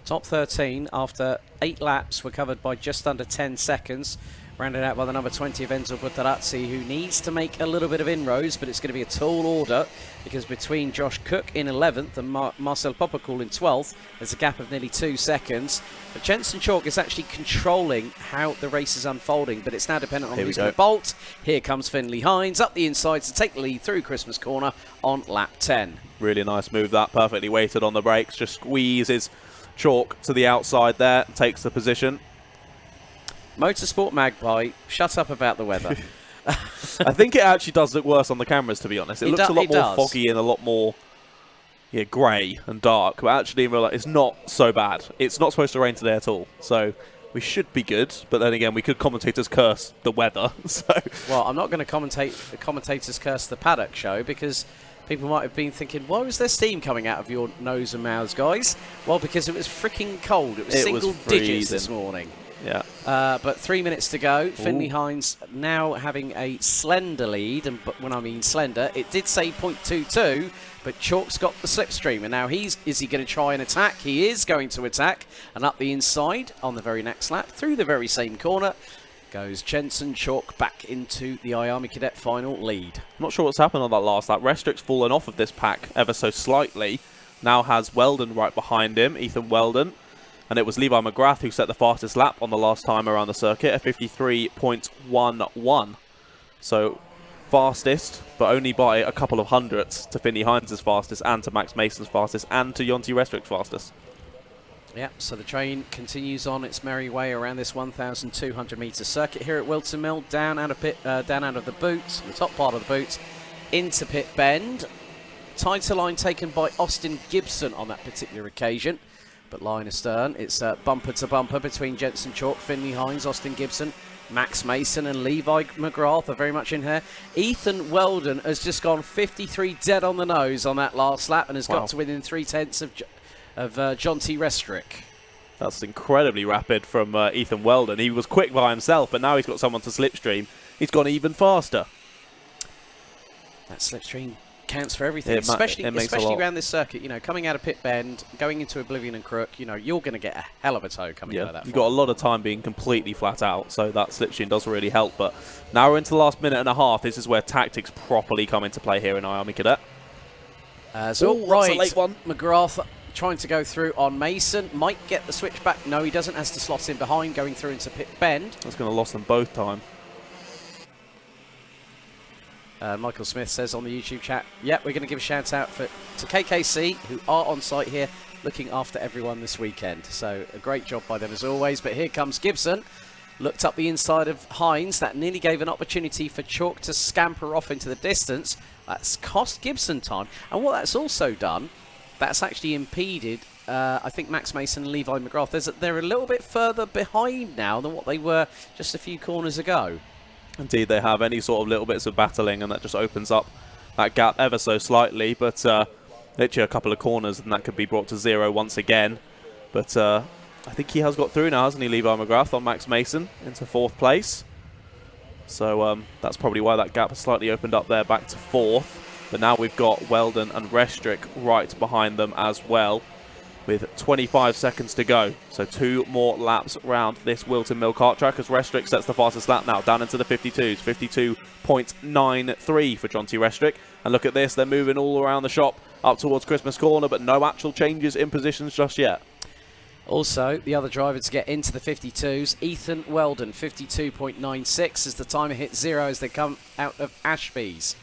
Top 13, after 8 laps, were covered by just under 10 seconds. Rounded out by the number 20 of Enzo Butarazzi, who needs to make a little bit of inroads, but it's going to be a tall order, because between Josh Cook in 11th and Marcel Poppercool in 12th, there's a gap of nearly 2 seconds. But Jensen Chalk is actually controlling how the race is unfolding, but it's now dependent on who's going to bolt. Here comes Finley Hines up the inside to take the lead through Christmas Corner on lap 10. Really nice move that, perfectly weighted on the brakes, just squeezes Chalk to the outside there, takes the position. Motorsport Magpie, shut up about the weather. I think it actually does look worse on the cameras, to be honest. It looks a lot more foggy and a lot more, grey and dark, but actually in real life it's not so bad. It's not supposed to rain today at all, so we should be good. But then again, we could commentators curse the weather. So well, I'm not going to commentators curse the Paddock show, because people might have been thinking, why was there steam coming out of your nose and mouths, guys? Well, because it was freaking cold. It was single digits this morning. Yeah. But 3 minutes to go. Finley Hines now having a slender lead, and but when I mean slender, it did say 0.22, but Chalk's got the slipstream, and now is he going to try and attack? He is going to attack, and up the inside on the very next lap, through the very same corner, goes Jensen Chalk back into the IAME Cadet final lead. I'm not sure what's happened on that last lap. Restrick's fallen off of this pack ever so slightly. Now has Weldon right behind him, Ethan Weldon. And it was Levi McGrath who set the fastest lap on the last time around the circuit at 53.11. So fastest, but only by a couple of hundredths to Finley Hines' fastest, and to Max Mason's fastest, and to Jonty Restrick's fastest. Yeah, so the train continues on its merry way around this 1,200 metre circuit here at Whilton Mill, down out of the boots, the top part of the boots, into pit bend. Tighter line taken by Austin Gibson on that particular occasion. But line astern, it's bumper to bumper between Jensen Chalk, Finley Hines, Austin Gibson, Max Mason and Levi McGrath are very much in here. Ethan Weldon has just gone 53 dead on the nose on that last lap and has got to within 3/10 of Jonty Restrick. That's incredibly rapid from Ethan Weldon. He was quick by himself, but now he's got someone to slipstream. He's gone even faster. That slipstream counts for everything, especially around this circuit. You know, coming out of pit bend, going into Oblivion and Crook, you know, you're going to get a hell of a tow coming out of that. You've got a lot of time being completely flat out, so that slipstream does really help. But now we're into the last minute and a half. This is where tactics properly come into play here in IAME Cadet. Right, late one. McGrath trying to go through on Mason, might get the switch back. No, he doesn't, has to slot in behind, going through into pit bend. That's going to lose them both time. Michael Smith says on the YouTube chat, yep, we're going to give a shout out to KKC, who are on site here looking after everyone this weekend. So a great job by them as always. But here comes Gibson. Looked up the inside of Hines. That nearly gave an opportunity for Chalk to scamper off into the distance. That's cost Gibson time. And what that's also done, that's actually impeded, I think, Max Mason and Levi McGrath. They're a little bit further behind now than what they were just a few corners ago. Indeed, they have any sort of little bits of battling, and that just opens up that gap ever so slightly. But literally a couple of corners, and that could be brought to zero once again. But I think he has got through now, hasn't he, Levi McGrath on Max Mason into fourth place. So that's probably why that gap has slightly opened up there back to fourth. But now we've got Weldon and Restrick right behind them as well, with 25 seconds to go. So 2 more laps round this Whilton Mill kart track as Restrick sets the fastest lap now, down into the 52s. 52.93 for Jonty Restrick. And look at this, they're moving all around the shop up towards Christmas Corner, but no actual changes in positions just yet. Also, the other driver to get into the 52s, Ethan Weldon, 52.96 as the timer hits zero as they come out of Ashby's.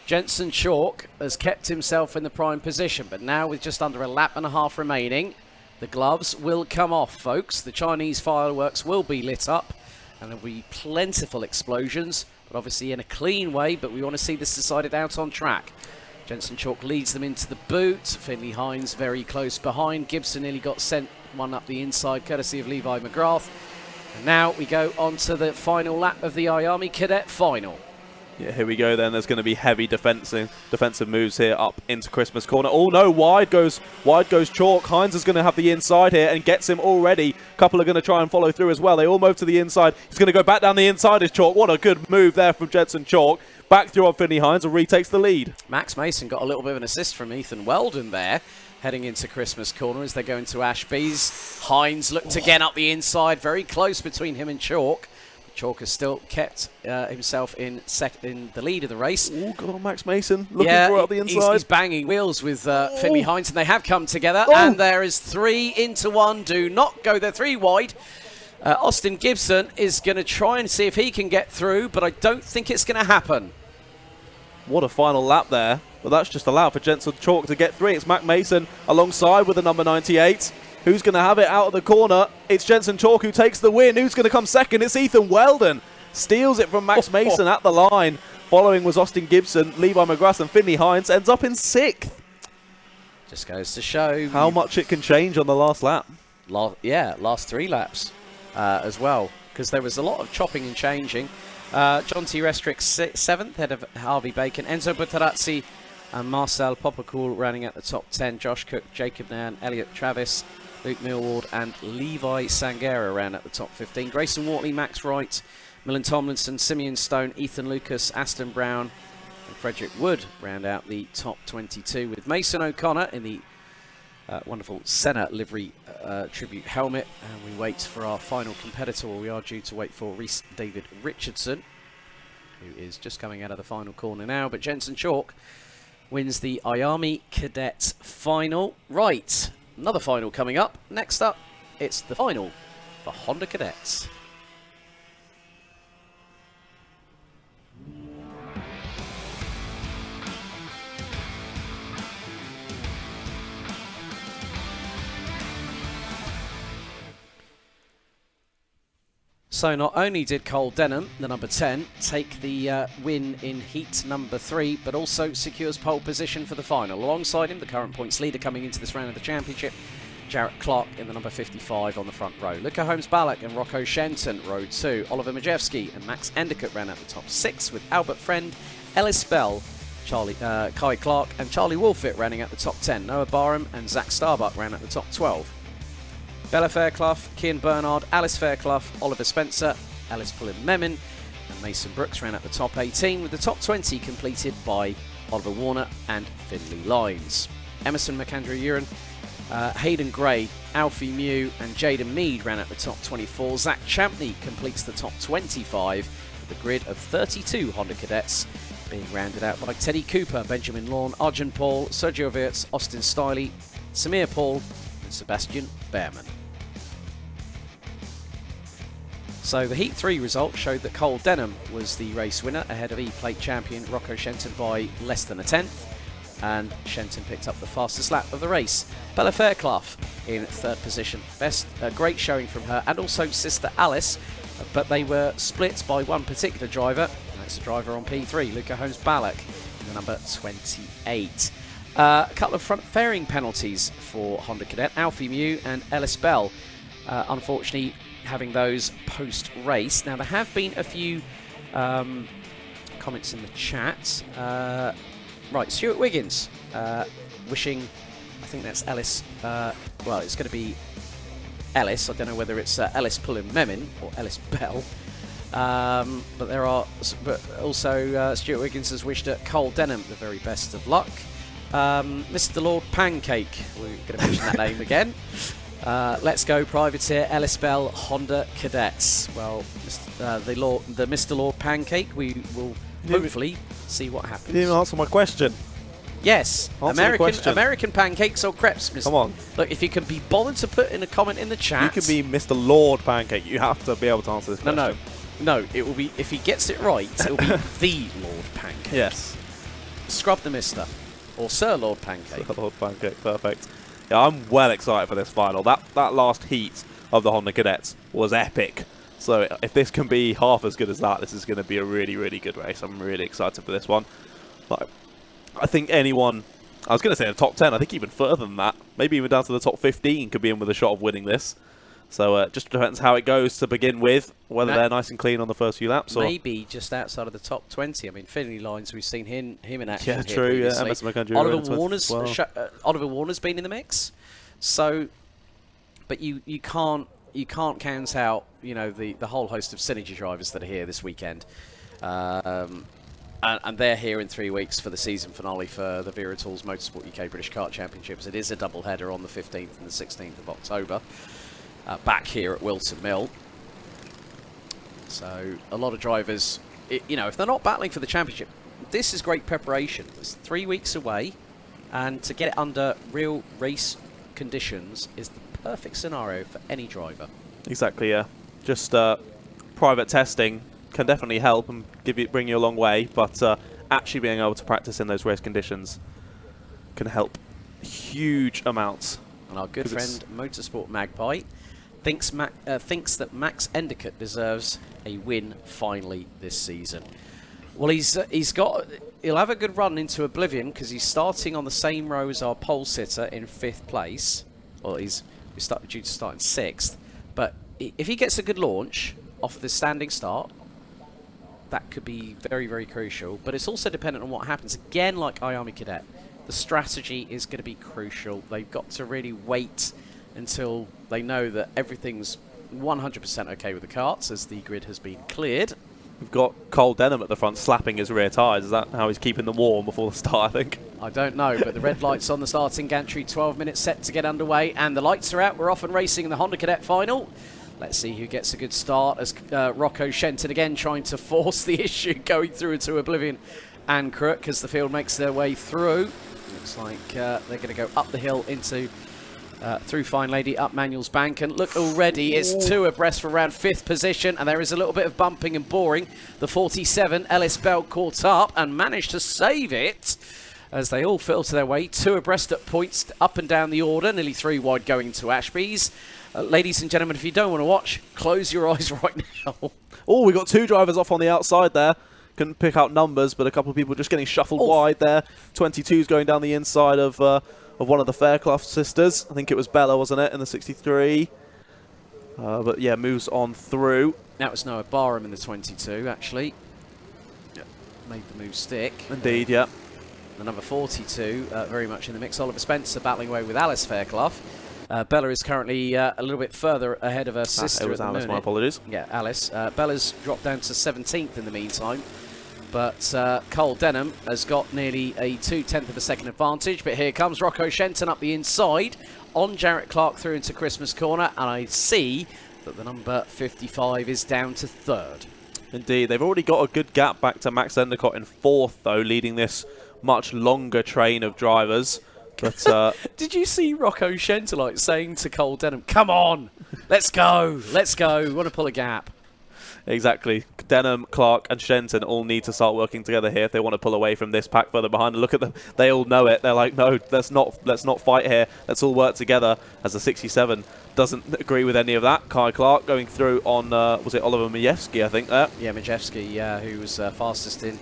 Jensen Chalk has kept himself in the prime position, but now with just under a lap and a half remaining, the gloves will come off, folks. The Chinese fireworks will be lit up, and there'll be plentiful explosions, but obviously in a clean way, but we want to see this decided out on track. Jensen Chalk leads them into the boot. Finley Hines very close behind. Gibson nearly got sent one up the inside, courtesy of Levi McGrath. And now we go on to the final lap of the IAME Cadet final. Yeah, here we go then. There's going to be heavy defensive moves here up into Christmas Corner. Oh no, wide goes Chalk. Hines is going to have the inside here and gets him already. A couple are going to try and follow through as well. They all move to the inside. He's going to go back down the inside as Chalk. What a good move there from Jensen Chalk. Back through on Finley Hines and retakes the lead. Max Mason got a little bit of an assist from Ethan Weldon there, heading into Christmas Corner as they go into Ashby's. Hines looked again up the inside, very close between him and Chalk. Chalk has still kept himself in the lead of the race. Oh, good on Max Mason, looking for up the inside. He's banging wheels with Finley Hines, and they have come together. And there is 3 into 1. Do not go there, 3 wide. Austin Gibson is going to try and see if he can get through, but I don't think it's going to happen. What a final lap there. But that's just allowed for Jensen Chalk to get 3. It's Mac Mason alongside with the number 98. Who's going to have it out of the corner? It's Jensen Chalk who takes the win. Who's going to come second? It's Ethan Weldon. Steals it from Max Mason at the line. Following was Austin Gibson, Levi McGrath and Finley Hines. Ends up in 6th. Just goes to show how much it can change on the last lap. Last 3 laps as well, because there was a lot of chopping and changing. John T. Restrick 7th, ahead of Harvey Bacon. Enzo Butarazzi and Marcel Popocool running at the top 10. Josh Cook, Jacob Nairn, Elliot Travis, Luke Millward and Levi Sangera ran at the top 15. Grayson Wortley, Max Wright, Millen Tomlinson, Simeon Stone, Ethan Lucas, Aston Brown and Frederick Wood round out the top 22, with Mason O'Connor in the wonderful Senna livery tribute helmet. And we wait for our final competitor. We are due to wait for Rhys David Richardson, who is just coming out of the final corner now. But Jensen Chalk wins the IAME Cadet final. Right, another final coming up. Next up, it's the final for Honda Cadets. So not only did Cole Denham, the number 10, take the win in heat number 3, but also secures pole position for the final. Alongside him, the current points leader coming into this round of the championship, Jarrett Clark in the number 55 on the front row. Luca Holmes-Ballack and Rocco Shenton rode 2. Oliver Majewski and Max Endicott ran out the top 6, with Albert Friend, Ellis Bell, Kai Clark and Charlie Wolfett running at the top 10. Noah Barham and Zach Starbuck ran at the top 12. Bella Fairclough, Kian Bernard, Alice Fairclough, Oliver Spencer, Alice Pullen-Memon and Mason Brooks ran at the top 18, with the top 20 completed by Oliver Warner and Finley Lines. Emerson McAndrew-Uren, Hayden Gray, Alfie Mew and Jaden Mead ran at the top 24. Zach Champney completes the top 25, with a grid of 32 Honda Cadets being rounded out by Teddy Cooper, Benjamin Lawn, Arjun Paul, Sergio Wirtz, Austin Stiley, Samir Paul and Sebastian Behrman. So the Heat 3 result showed that Cole Denham was the race winner, ahead of E-Plate champion Rocco Shenton by less than a tenth, and Shenton picked up the fastest lap of the race. Bella Fairclough in 3rd position. Great showing from her and also sister Alice, but they were split by one particular driver, and that's the driver on P3, Luca Holmes-Ballack, in the number 28. A couple of front fairing penalties for Honda Cadet, Alfie Mew and Ellis Bell, unfortunately having those post-race. Now there have been a few comments in the chat. Right, Stuart Wiggins wishing, I think that's Ellis, well it's going to be Ellis, I don't know whether it's Ellis Pullen-Memon or Ellis Bell. But also Stuart Wiggins has wished Cole Denham the very best of luck. Mr. Lord Pancake, we're going to mention that name again. Let's go privateer Ellis Bell Honda Cadets. Well, the Mr. Lord Pancake, we will hopefully see what happens. You didn't even answer my question. Yes, American pancakes or crepes, Mr. Come on. Look, if you can be bothered to put in a comment in the chat. You can be Mr. Lord Pancake. You have to be able to answer this question. No, it will be, if he gets it right, it will be the Lord Pancake. Yes. Scrub the Mister. Or Sir Lord Pancake. Sir Lord Pancake, perfect. Yeah, I'm well excited for this final. That last heat of the Honda Cadets was epic. So if this can be half as good as that, this is going to be a really, really good race. I'm really excited for this one. Like, I think anyone, I was going to say the top 10, I think even further than that, maybe even down to the top 15 could be in with a shot of winning this. So just depends how it goes to begin with, whether they're nice and clean on the first few laps. Maybe just outside of the top 20. I mean, Finley Lines, we've seen him in action. Yeah, true. Yeah, Emerson McAndrew. Oliver Warner's been in the mix. So, but you can't count out, you know, the whole host of Synergy drivers that are here this weekend. And they're here in 3 weeks for the season finale for the Vera Tools Motorsport UK British Kart Championships. It is a double header on the 15th and the 16th of October. Back here at Whilton Mill. So a lot of drivers, you know, if they're not battling for the championship, this is great preparation. It's 3 weeks away, and to get it under real race conditions is the perfect scenario for any driver. Exactly, yeah. Just private testing can definitely help and bring you a long way, but actually being able to practice in those race conditions can help huge amounts. And our good friend Motorsport Magpie thinks that Max Endicott deserves a win finally this season. Well, he'll have a good run into oblivion because he's starting on the same row as our pole sitter in 5th place. Well, he's due to start in 6th. But if he gets a good launch off the standing start, that could be very, very crucial. But it's also dependent on what happens. Again, like IAME Cadet, the strategy is going to be crucial. They've got to really wait until they know that everything's 100% okay with the karts as the grid has been cleared. We've got Cole Denham at the front slapping his rear tyres. Is that how he's keeping them warm before the start, I think? I don't know, but the red light's on the starting gantry. 12 minutes set to get underway, and the lights are out. We're off and racing in the Honda Cadet final. Let's see who gets a good start as Rocco Shenton again trying to force the issue going through into oblivion and crook as the field makes their way through. Looks like they're going to go up the hill into through Fine Lady, up Manuel's Bank, and look already, it's 2 abreast for around 5th position, and there is a little bit of bumping and boring. The 47, Ellis Bell, caught up and managed to save it as they all filter their way, 2 abreast at points up and down the order, nearly 3 wide going to Ashby's. Ladies and gentlemen, if you don't want to watch, close your eyes right now. Oh, we got 2 drivers off on the outside there. Couldn't pick out numbers, but a couple of people just getting shuffled wide there. 22's going down the inside of one of the Fairclough sisters. I think it was Bella, wasn't it, in the 63? But yeah, moves on through. That was Noah Barham in the 22, actually. Yep. Made the move stick. Indeed, yeah. The number 42, very much in the mix. Oliver Spencer battling away with Alice Fairclough. Bella is currently a little bit further ahead of her sister. It was Alice, my apologies. Yeah, Alice. Bella's dropped down to 17th in the meantime. But Cole Denham has got nearly a 0.2 of a second advantage. But here comes Rocco Shenton up the inside on Jarrett Clark through into Christmas Corner. And I see that the number 55 is down to 3rd. Indeed. They've already got a good gap back to Max Endicott in 4th, though, leading this much longer train of drivers. But did you see Rocco Shenton saying to Cole Denham, come on, let's go, we want to pull a gap. Exactly. Denham, Clark and Shenton all need to start working together here if they want to pull away from this pack further behind. And look at them. They all know it. They're like, no, let's not fight here. Let's all work together. As the 67 doesn't agree with any of that. Kai Clark going through on, was it Oliver Majewski, I think, there? Yeah, Majewski, who was fastest in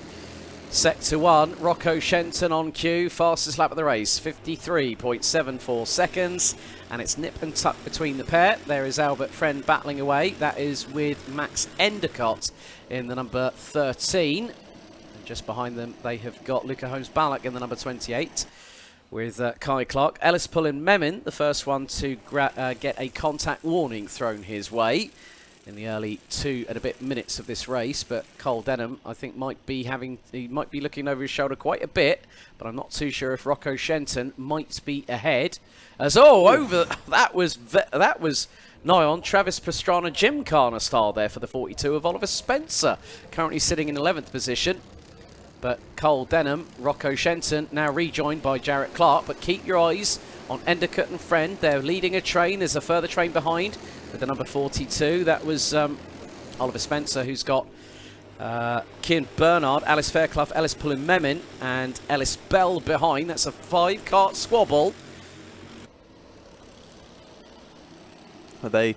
Sector 1. Rocco Shenton on cue. Fastest lap of the race, 53.74 seconds. And it's nip and tuck between the pair. There is Albert Friend battling away. That is with Max Endicott in the number 13. And just behind them, they have got Luca Holmes-Ballack in the number 28 with Kai Clark. Ellis Pullen Memin, the first one to get a contact warning thrown his way in the early 2 and a bit minutes of this race. But Cole Denham, I think, might be looking over his shoulder quite a bit, but I'm not too sure if Rocco Shenton might be ahead. As that was nigh on Travis Pastrana Gymkhana style there for the 42 of Oliver Spencer, currently sitting in 11th position. But Cole Denham, Rocco Shenton now rejoined by Jarrett Clark. But keep your eyes on Endicott and Friend. They're leading a train. There's a further train behind with the number 42. That was Oliver Spencer, who's got Kian Bernard, Alice Fairclough, Ellis Pullen Memin and Ellis Bell behind. That's a 5-kart squabble. They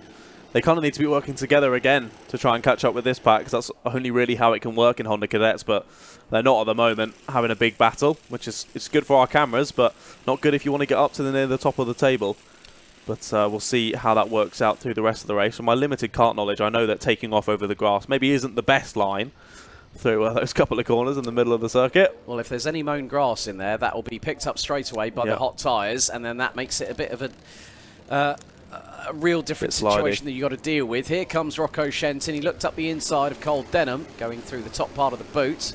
kind of need to be working together again to try and catch up with this pack, because that's only really how it can work in Honda Cadets, but they're not at the moment having a big battle, which is it's good for our cameras, but not good if you want to get up to near the top of the table. But we'll see how that works out through the rest of the race. From my limited kart knowledge, I know that taking off over the grass maybe isn't the best line through those couple of corners in the middle of the circuit. Well, if there's any mown grass in there, that will be picked up straight away by the hot tyres, and then that makes it a bit of a real different situation that you've got to deal with. Here comes Rocco Shenton. He looked up the inside of Cole Denham, going through the top part of the boot.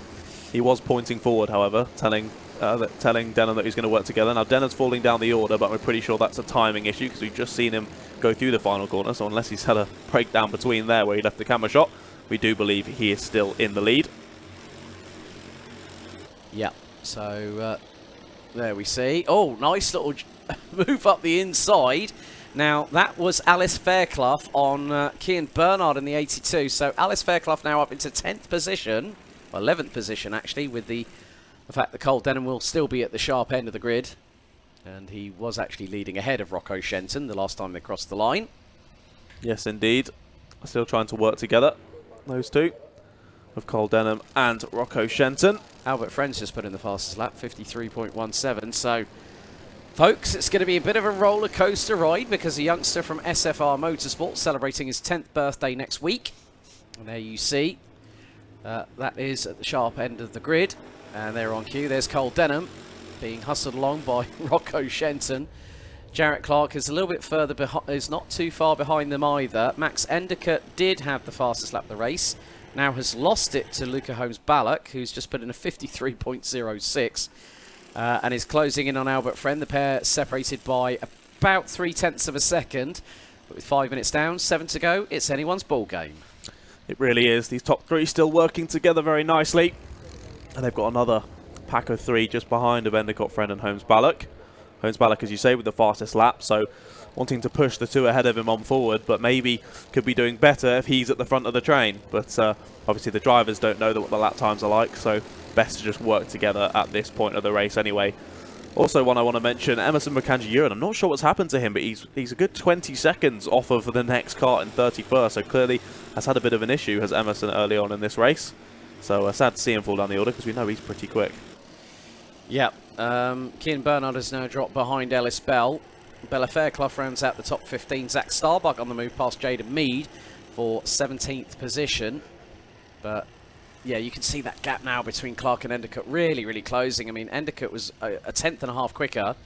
He was pointing forward, however, telling Denham that he's going to work together. Now, Denham's falling down the order, but we're pretty sure that's a timing issue because we've just seen him go through the final corner. So unless he's had a breakdown between there where he left the camera shot, we do believe he is still in the lead. Yeah, so there we see. Oh, nice little move up the inside. Now, that was Alice Fairclough on Kian Bernard in the 82. So Alice Fairclough now up into 10th position, well, 11th position actually, with the fact that Cole Denham will still be at the sharp end of the grid. And he was actually leading ahead of Rocco Shenton the last time they crossed the line. Yes, indeed. Still trying to work together, those two. of Cole Denham and Rocco Shenton. Albert Friend's just put in the fastest lap, 53.17. So, folks, it's going to be a bit of a roller coaster ride because a youngster from SFR Motorsport celebrating his 10th birthday next week. And there you see, that is at the sharp end of the grid. And they're on cue. There's Cole Denham being hustled along by Rocco Shenton. Jarrett Clark is a little bit further behind, is not too far behind them either. Max Endicott did have the fastest lap of the race. Now has lost it to Luca Holmes-Ballock, who's just put in a 53.06 and is closing in on Albert Friend. The pair separated by about 0.3 of a second. But with 5 minutes down, 7 to go, it's anyone's ball game. It really is. These top three still working together very nicely. And they've got another pack of 3 just behind of Endicott, Friend and Holmes-Ballock. Holmes-Ballock, as you say, with the fastest lap, so wanting to push the 2 ahead of him on forward, but maybe could be doing better if he's at the front of the train. But obviously the drivers don't know what the lap times are like, so best to just work together at this point of the race anyway. Also one I want to mention, Emerson Mukanji-Yuran. I'm not sure what's happened to him, but he's a good 20 seconds off of the next kart in 31st, so clearly has had a bit of an issue, has Emerson, early on in this race. So sad to see him fall down the order because we know he's pretty quick. Yep. Cian Bernard has now dropped behind Ellis Bell. Bella Fairclough rounds out the top 15. Zach Starbuck on the move past Jaden Mead for 17th position. But yeah, you can see that gap now between Clark and Endicott really closing. I mean, Endicott was a 10th quicker. And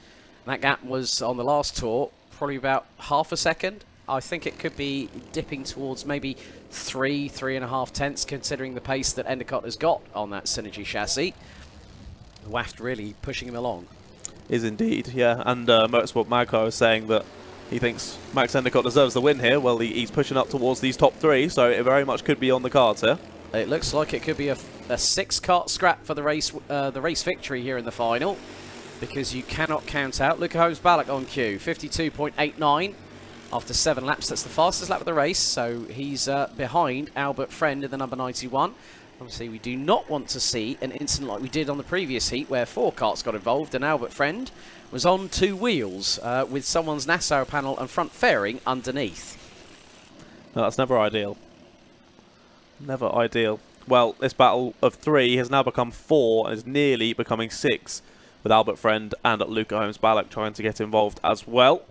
that gap was on the last tour probably about half a second. I think it could be dipping towards maybe 3.5 tenths, considering the pace that Endicott has got on that Synergy chassis. Waft really pushing him along. Is indeed, yeah. And Motorsport Magpie was saying that he thinks Max Endicott deserves the win here. Well, he's pushing up towards these top 3, so it very much could be on the cards here. It looks like it could be a 6-kart scrap for the race victory here in the final, because you cannot count out Luca Holmes-Ballock on cue, 52.89 after 7 laps. That's the fastest lap of the race, so he's behind Albert Friend in the number 91. Obviously, we do not want to see an incident like we did on the previous heat where 4 karts got involved and Albert Friend was on 2 wheels with someone's Nassau panel and front fairing underneath. No, that's never ideal. Never ideal. Well, this battle of 3 has now become 4 and is nearly becoming 6 with Albert Friend and Luca Holmes-Ballock trying to get involved as well.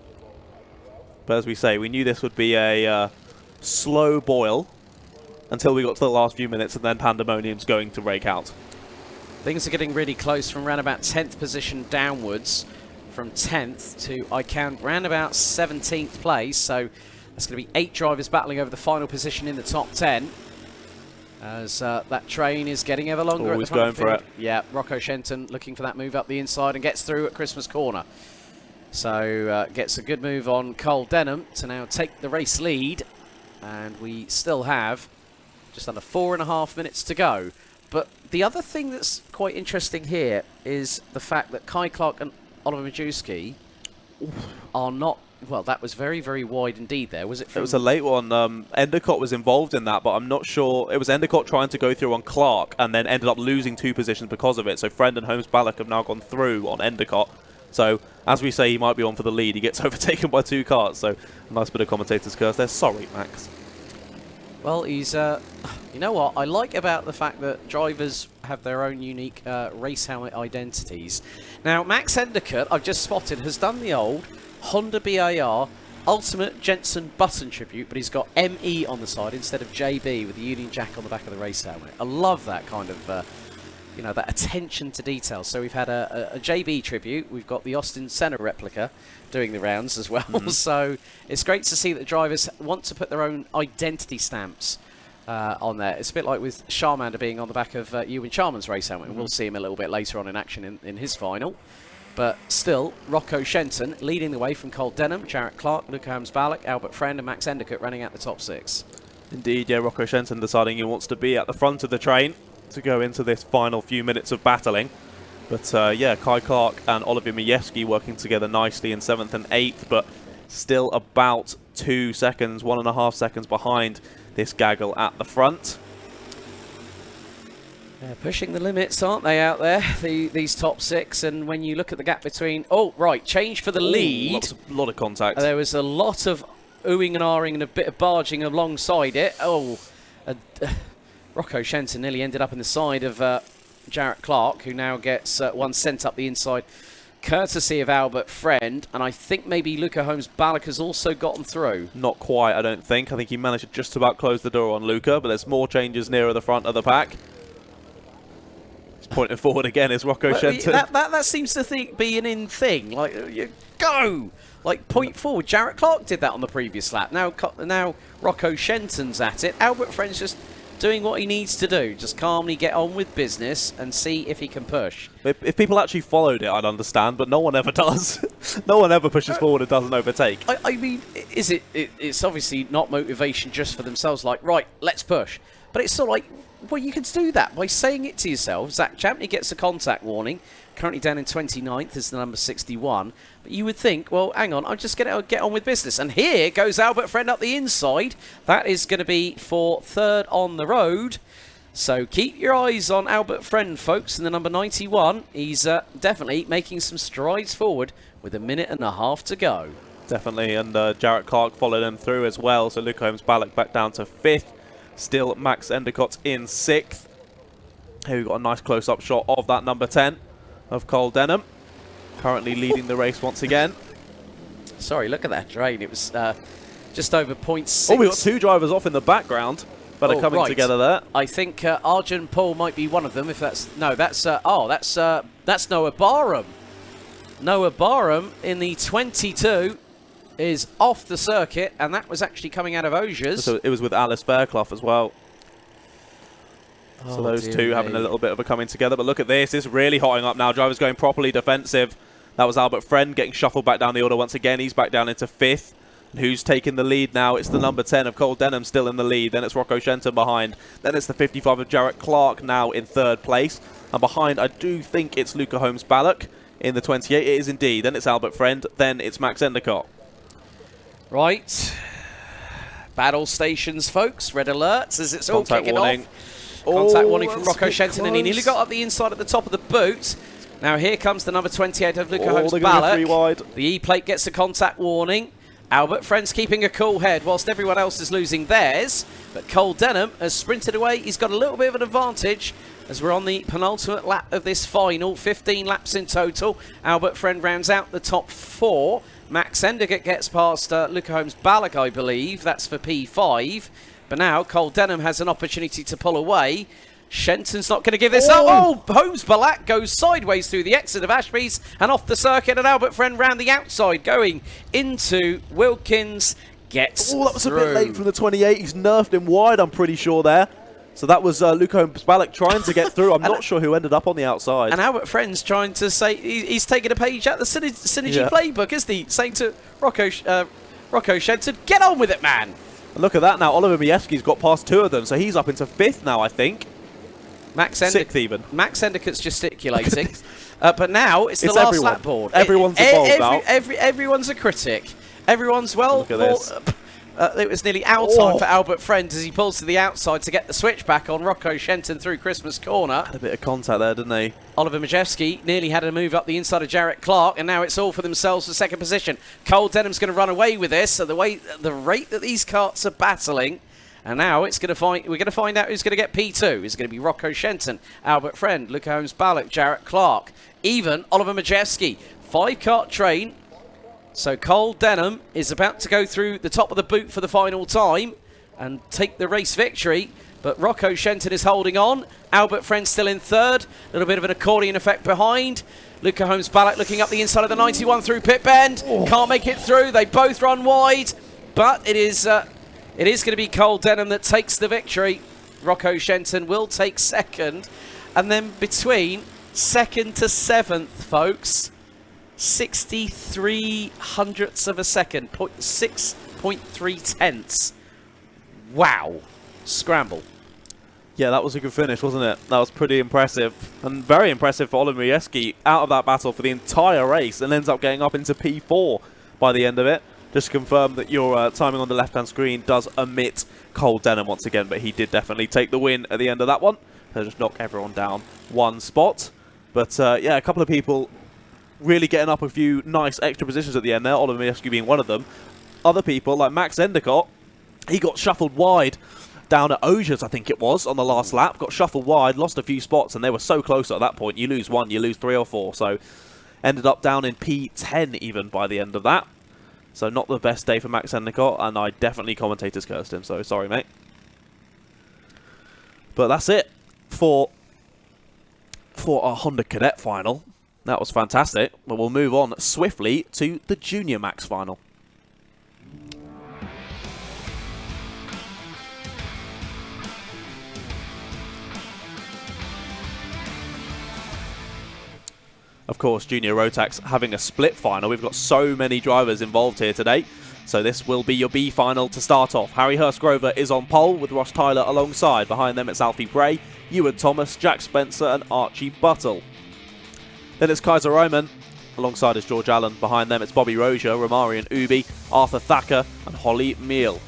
But as we say, we knew this would be a slow boil until we got to the last few minutes, and then pandemonium's going to rake out. Things are getting really close from around about 10th position downwards, from 10th to, I count, round about 17th place, so that's going to be 8 drivers battling over the final position in the top 10. As that train is getting ever longer. Always going for it. Yeah, Rocco Shenton looking for that move up the inside and gets through at Christmas Corner. So gets a good move on Cole Denham to now take the race lead, and we still have just under 4.5 minutes to go. But the other thing that's quite interesting here is the fact that Kai Clark and Oliver Majewski are not... Well, that was very wide indeed there. Was it? It was a late one. Endicott was involved in that, but I'm not sure. It was Endicott trying to go through on Clark and then ended up losing 2 positions because of it. So Friend and Holmes-Ballock have now gone through on Endicott. So, as we say, he might be on for the lead. He gets overtaken by 2 karts. So, a nice bit of commentator's curse there. Sorry, Max. Well, he's... you know what I like about the fact that drivers have their own unique race helmet identities. Now, Max Endicott, I've just spotted, has done the old Honda BAR Ultimate Jensen Button tribute, but he's got ME on the side instead of JB with the Union Jack on the back of the race helmet. I love that kind of, you know, that attention to detail. So we've had a JB tribute. We've got the Austin Senna replica doing the rounds as well. So it's great to see that drivers want to put their own identity stamps on there. It's a bit like with Charmander being on the back of Ewan Charman's race helmet, and we'll see him a little bit later on in action in his final. But still, Rocco Shenton leading the way from Cole Denham, Jarrett Clark, Luca Holmes-Ballock, Albert Friend and Max Endicott running out the top 6. Indeed, yeah, Rocco Shenton deciding he wants to be at the front of the train to go into this final few minutes of battling. But yeah, Kai Clark and Oliver Majewski working together nicely in 7th and 8th, but still about 2 seconds, 1.5 seconds behind this gaggle at the front. They're pushing the limits, aren't they, out there, these top 6? And when you look at the gap between... Oh, right, change for the lead. Lots a lot of contact. There was a lot of oohing and ahhing and a bit of barging alongside it. Oh, Rocco Shenton nearly ended up in the side of Jarrett Clark, who now gets one sent up the inside, courtesy of Albert Friend, and I think maybe Luca Holmes-Ballock has also gotten through. Not quite, I don't think. I think he managed to just about close the door on Luca, but there's more changes nearer the front of the pack. He's pointing forward again, is Rocco Shenton. That seems to be an in thing. Like, you go! Like, point forward. Jarrett Clark did that on the previous lap. Now Rocco Shenton's at it. Albert Friend's just doing what he needs to do. Just calmly get on with business and see if he can push. If people actually followed it, I'd understand, but no one ever does. No one ever pushes forward and doesn't overtake. I mean, it's obviously not motivation just for themselves, like, right, let's push. But it's sort of like, well, you can do that by saying it to yourself. Zach Champney gets a contact warning, currently down in 29th is the number 61. But you would think, well, hang on, I'm just going to get on with business. And here goes Albert Friend up the inside. That is going to be for third on the road. So keep your eyes on Albert Friend, folks, in the number 91. He's definitely making some strides forward with a minute and a half to go. Definitely, and Jarrett Clark followed him through as well. So Luke Holmes-Ballock back down to 5th. Still Max Endicott in 6th. Here we've got a nice close-up shot of that number 10 of Cole Denham. Currently leading the race once again. Sorry, look at that drain. It was just over 0.6. Oh, we've got 2 drivers off in the background that are coming together there. I think Arjun Paul might be one of them. If that's that's Noah Barham. Noah Barham in the 22 is off the circuit, and that was actually coming out of Osiers. So it was with Alice Fairclough as well. So those two having a little bit of a coming together. But look at this. It's really hotting up now. Drivers going properly defensive. That was Albert Friend getting shuffled back down the order once again. He's back down into 5th. And who's taking the lead now? It's the number 10 of Cole Denham still in the lead. Then it's Rocco Shenton behind. Then it's the 55 of Jarrett Clark now in 3rd place. And behind, I do think it's Luca Holmes-Ballock in the 28. It is indeed. Then it's Albert Friend. Then it's Max Endicott. Right. Battle stations, folks. Red alerts as it's all kicking off. Contact warning from Rocco Shenton, and he nearly got up the inside at the top of the boot. Now here comes the number 28 of Luca Holmes-Ballock. The E-plate gets a contact warning. Albert Friend's keeping a cool head whilst everyone else is losing theirs. But Cole Denham has sprinted away. He's got a little bit of an advantage as we're on the penultimate lap of this final. 15 laps in total. Albert Friend rounds out the top 4. Max Endicott gets past Luca Holmes-Ballock, I believe. That's for P5. But now Cole Denham has an opportunity to pull away. Shenton's not going to give this up. Oh, Holmes-Ballock goes sideways through the exit of Ashby's and off the circuit, and Albert Friend round the outside going into Wilkins. Gets that was a bit late from the 28. He's nerfed him wide, I'm pretty sure there. So that was Luca Holmes-Ballock trying to get through. I'm not sure who ended up on the outside. And Albert Friend's trying to say he's taking a page out of the Synergy playbook, isn't he? Saying to Rocco Shenton, get on with it, man. And look at that now. Oliver Miewski's got past 2 of them, so he's up into 5th now, I think. 6th even. Max Endicott's gesticulating. But now it's the last lap board. Everyone's involved now. Everyone's a critic. Everyone's, well, look at this. It was nearly out time for Albert Friend as he pulls to the outside to get the switch back on Rocco Shenton through Christmas Corner. Had a bit of contact there, didn't he? Oliver Majewski nearly had a move up the inside of Jarrett Clark, and now it's all for themselves for 2nd position. Cole Denham's going to run away with this. So the rate that these karts are battling, and now we're going to find out who's going to get P2. Is it going to be Rocco Shenton, Albert Friend, Luca Holmes-Ballock, Jarrett Clark, even Oliver Majewski. 5-kart train. So Cole Denham is about to go through the top of the boot for the final time and take the race victory. But Rocco Shenton is holding on. Albert Friend still in 3rd. A little bit of an accordion effect behind. Luca Holmes-Ballock looking up the inside of the 91 through pit bend. Can't make it through. They both run wide. But it is going to be Cole Denham that takes the victory. Rocco Shenton will take 2nd. And then between 2nd to 7th, folks, 63 hundredths of a second, 6.3 tenths. Wow. Scramble. Yeah, that was a good finish, wasn't it? That was pretty impressive. And very impressive for Oliver Miewski out of that battle for the entire race and ends up getting up into P4 by the end of it. Just to confirm that your timing on the left-hand screen does omit Cole Denham once again, but he did definitely take the win at the end of that one. So just knock everyone down 1 spot. But yeah, a couple of people really getting up a few nice extra positions at the end there, Oliver Miewski being one of them. Other people, like Max Endicott, he got shuffled wide down at Osiers, I think it was, on the last lap. Got shuffled wide, lost a few spots, and they were so close at that point. You lose one, you lose 3 or 4. So ended up down in P10 even by the end of that. So not the best day for Max Endicott, and I definitely commentators cursed him, so sorry, mate. But that's it for our Honda Cadet final. That was fantastic. But we'll move on swiftly to the Junior Max final. Of course, Junior Rotax having a split final. We've got so many drivers involved here today. So this will be your B final to start off. Harry Hurstgrover is on pole with Ross Tyler alongside. Behind them it's Alfie Bray, Ewan Thomas, Jack Spencer and Archie Buttle. Then it's Kaiser Ryman. Alongside is George Allen. Behind them it's Bobby Rozier, Romarian Ubi, Arthur Thacker and Holly Meal.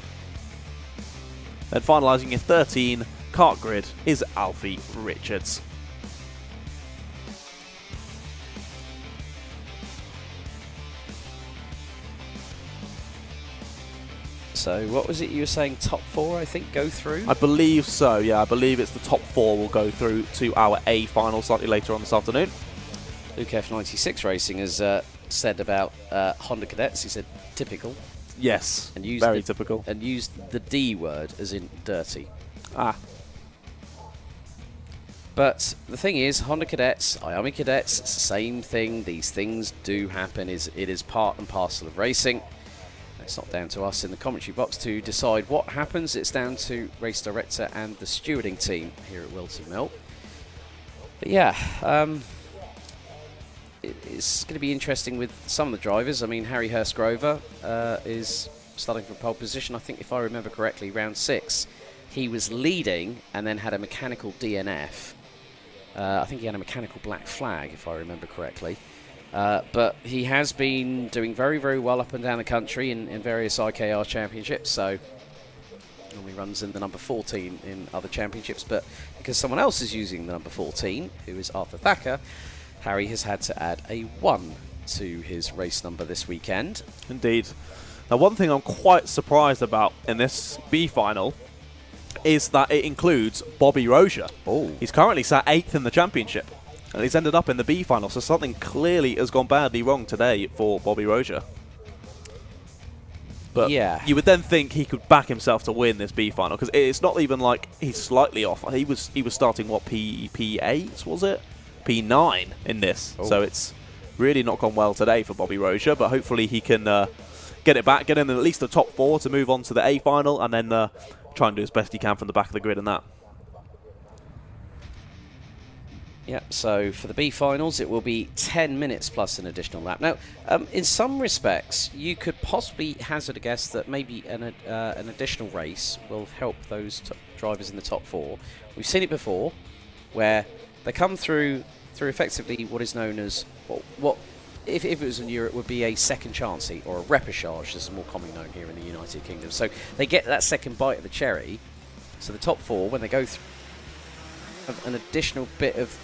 Then finalising your 13 kart grid is Alfie Richards. So what was it you were saying, top 4 I think go through? I believe so, yeah. I believe it's the top 4 will go through to our A final slightly later on this afternoon. Luke F96 Racing has said about Honda Cadets, he said typical. Yes, and used very typical. And used the D word as in dirty. Ah. But the thing is, Honda Cadets, IAME Cadets, it's the same thing. These things do happen. It is part and parcel of racing. It's not down to us in the commentary box to decide what happens. It's down to race director and the stewarding team here at Whilton Mill. But yeah, it's going to be interesting with some of the drivers. I mean, Harry Hurstgrover is starting from pole position. I think if I remember correctly, round 6, he was leading and then had a mechanical DNF. I think he had a mechanical black flag, if I remember correctly. But he has been doing very, very well up and down the country in various IKR championships, so normally runs in the number 14 in other championships, but because someone else is using the number 14, who is Arthur Thacker, Harry has had to add a 1 to his race number this weekend. Indeed. Now, one thing I'm quite surprised about in this B final is that it includes Bobby Rozier. Oh. He's currently sat 8th in the championship. And he's ended up in the B final, so something clearly has gone badly wrong today for Bobby Rozier. But yeah, you would then think he could back himself to win this B final, because it's not even like he's slightly off. He was starting, what, P8, was it? P9 in this. Oh. So it's really not gone well today for Bobby Rozier, but hopefully he can get it back, get in at least the top 4 to move on to the A final, and then try and do as best he can from the back of the grid in that. Yep, so for the B finals, it will be 10 minutes plus an additional lap. Now, in some respects, you could possibly hazard a guess that maybe an additional race will help those drivers in the top 4. We've seen it before, where they come through effectively what is known as, what if it was in Europe, would be a second chancey, or a repechage, as is more commonly known here in the United Kingdom. So they get that second bite of the cherry, so the top 4, when they go through, have an additional bit of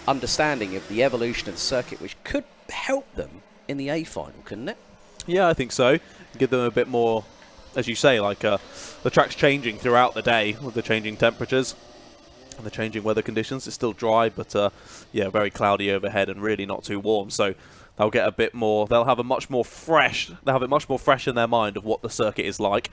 understanding of the evolution of the circuit, which could help them in the A final, couldn't it? Yeah, I think so. Give them a bit more, as you say, like the track's changing throughout the day with the changing temperatures and the changing weather conditions. It's still dry, but yeah, very cloudy overhead and really not too warm. So they'll get a bit more. They'll have a much more fresh. They'll have it much more fresh in their mind of what the circuit is like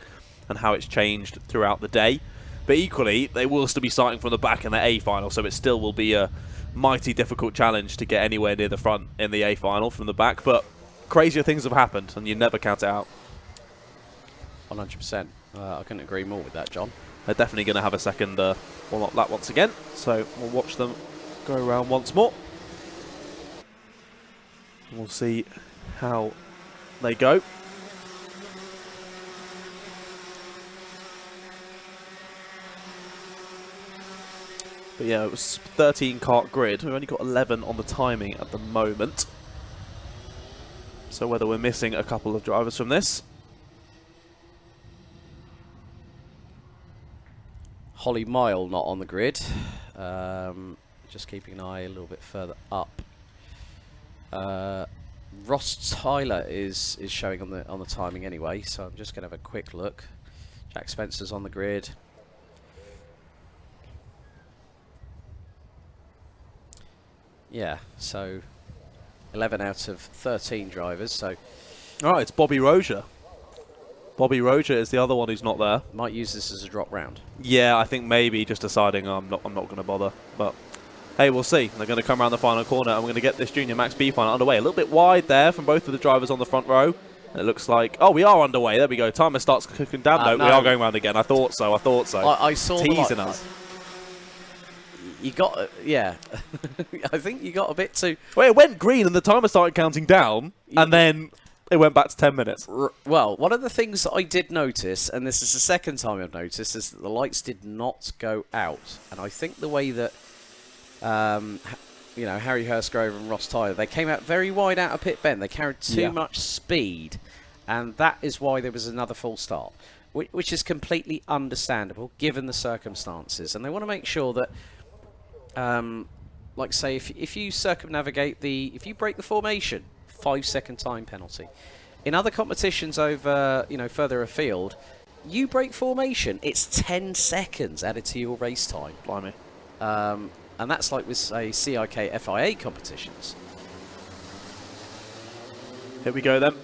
and how it's changed throughout the day. But equally, they will still be starting from the back in the A final, so it still will be a mighty difficult challenge to get anywhere near the front in the A final from the back, but crazier things have happened and you never count it out. 100%. I couldn't agree more with that, John. They're definitely going to have a second warm-up lap once again, so we'll watch them go around once more. We'll see how they go. But yeah, it was 13 kart grid. We've only got 11 on the timing at the moment. So whether we're missing a couple of drivers from this. Holly Mile not on the grid. Just keeping an eye a little bit further up. Ross Tyler is showing on the timing anyway, so I'm just going to have a quick look. Jack Spencer's on the grid. Yeah, so 11 out of 13 drivers, so... All right, it's Bobby Rozier. Bobby Rozier is the other one who's not there. Might use this as a drop round. Yeah, I think maybe just deciding I'm not going to bother. But hey, we'll see. They're going to come around the final corner, and we're going to get this Junior Max B final underway. A little bit wide there from both of the drivers on the front row. And it looks like, oh, we are underway. There we go. Timer starts cooking down. No, we are going round again. I thought so. I saw teasing us. You got, yeah. I think you got a bit too... Well, it went green, and the timer started counting down, and then it went back to 10 minutes. Well, one of the things that I did notice, and this is the second time I've noticed, is that the lights did not go out. And I think the way that, you know, Harry Hurstgrove and Ross Tyler, they came out very wide out of pit bend. They carried too much speed, and that is why there was another false start, which is completely understandable given the circumstances. And they want to make sure that, like say, if you circumnavigate if you break the formation, 5-second time penalty. In other competitions over, you know, further afield, you break formation, it's 10 seconds added to your race time. Blimey. And that's like with, say, CIK FIA competitions. Here we go then.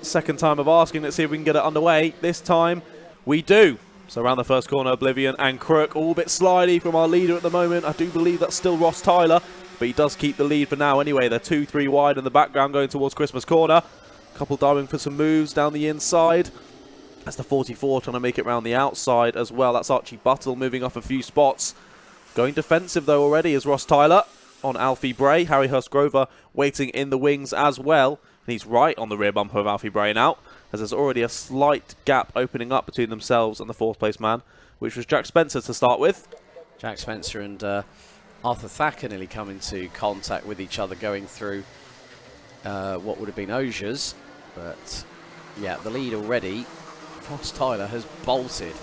Second time of asking. Let's see if we can get it underway. This time we do. So around the first corner, Oblivion and Crook, all a bit slidey from our leader at the moment. I do believe that's still Ross Tyler, but he does keep the lead for now anyway. They're 2-3 wide in the background going towards Christmas corner. A couple diving for some moves down the inside. That's the 44 trying to make it round the outside as well. That's Archie Buttle moving off a few spots. Going defensive though already is Ross Tyler on Alfie Bray. Harry Hurstgrover waiting in the wings as well. And he's right on the rear bumper of Alfie Bray now, as there's already a slight gap opening up between themselves and the fourth place man, which was Jack Spencer to start with. Jack Spencer and Arthur Thacker nearly come into contact with each other going through what would have been Osiers. But yeah, the lead already. Ross Tyler has bolted.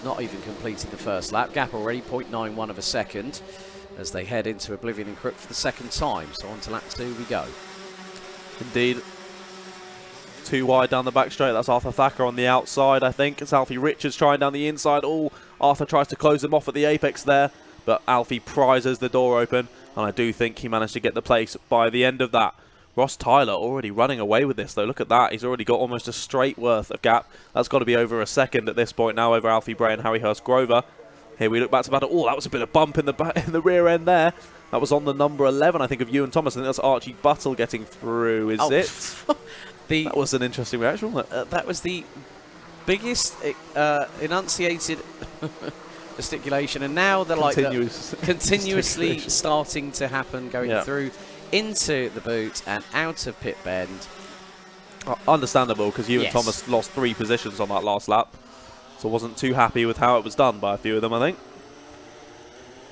Not even completed the first lap. Gap already 0.91 of a second as they head into Oblivion and Crook for the second time. So on to lap 2 we go. Indeed. Too wide down the back straight. That's Arthur Thacker on the outside, I think. It's Alfie Richards trying down the inside. Oh, Arthur tries to close him off at the apex there, but Alfie prizes the door open, and I do think he managed to get the place by the end of that. Ross Tyler already running away with this, though. Look at that. He's already got almost a straight worth of gap. That's got to be over a second at this point now over Alfie Bray and Harry Hurstgrover. Here we look back to battle. Oh, that was a bit of bump in the rear end there. That was on the number 11, I think, of Ewan Thomas. I think that's Archie Buttle getting through, is it? That was an interesting reaction, wasn't it? That was the biggest enunciated gesticulation, and now they're continuously starting to happen, going through into the boot and out of pit bend. Understandable, because Ewan Thomas lost 3 positions on that last lap, so wasn't too happy with how it was done by a few of them, I think.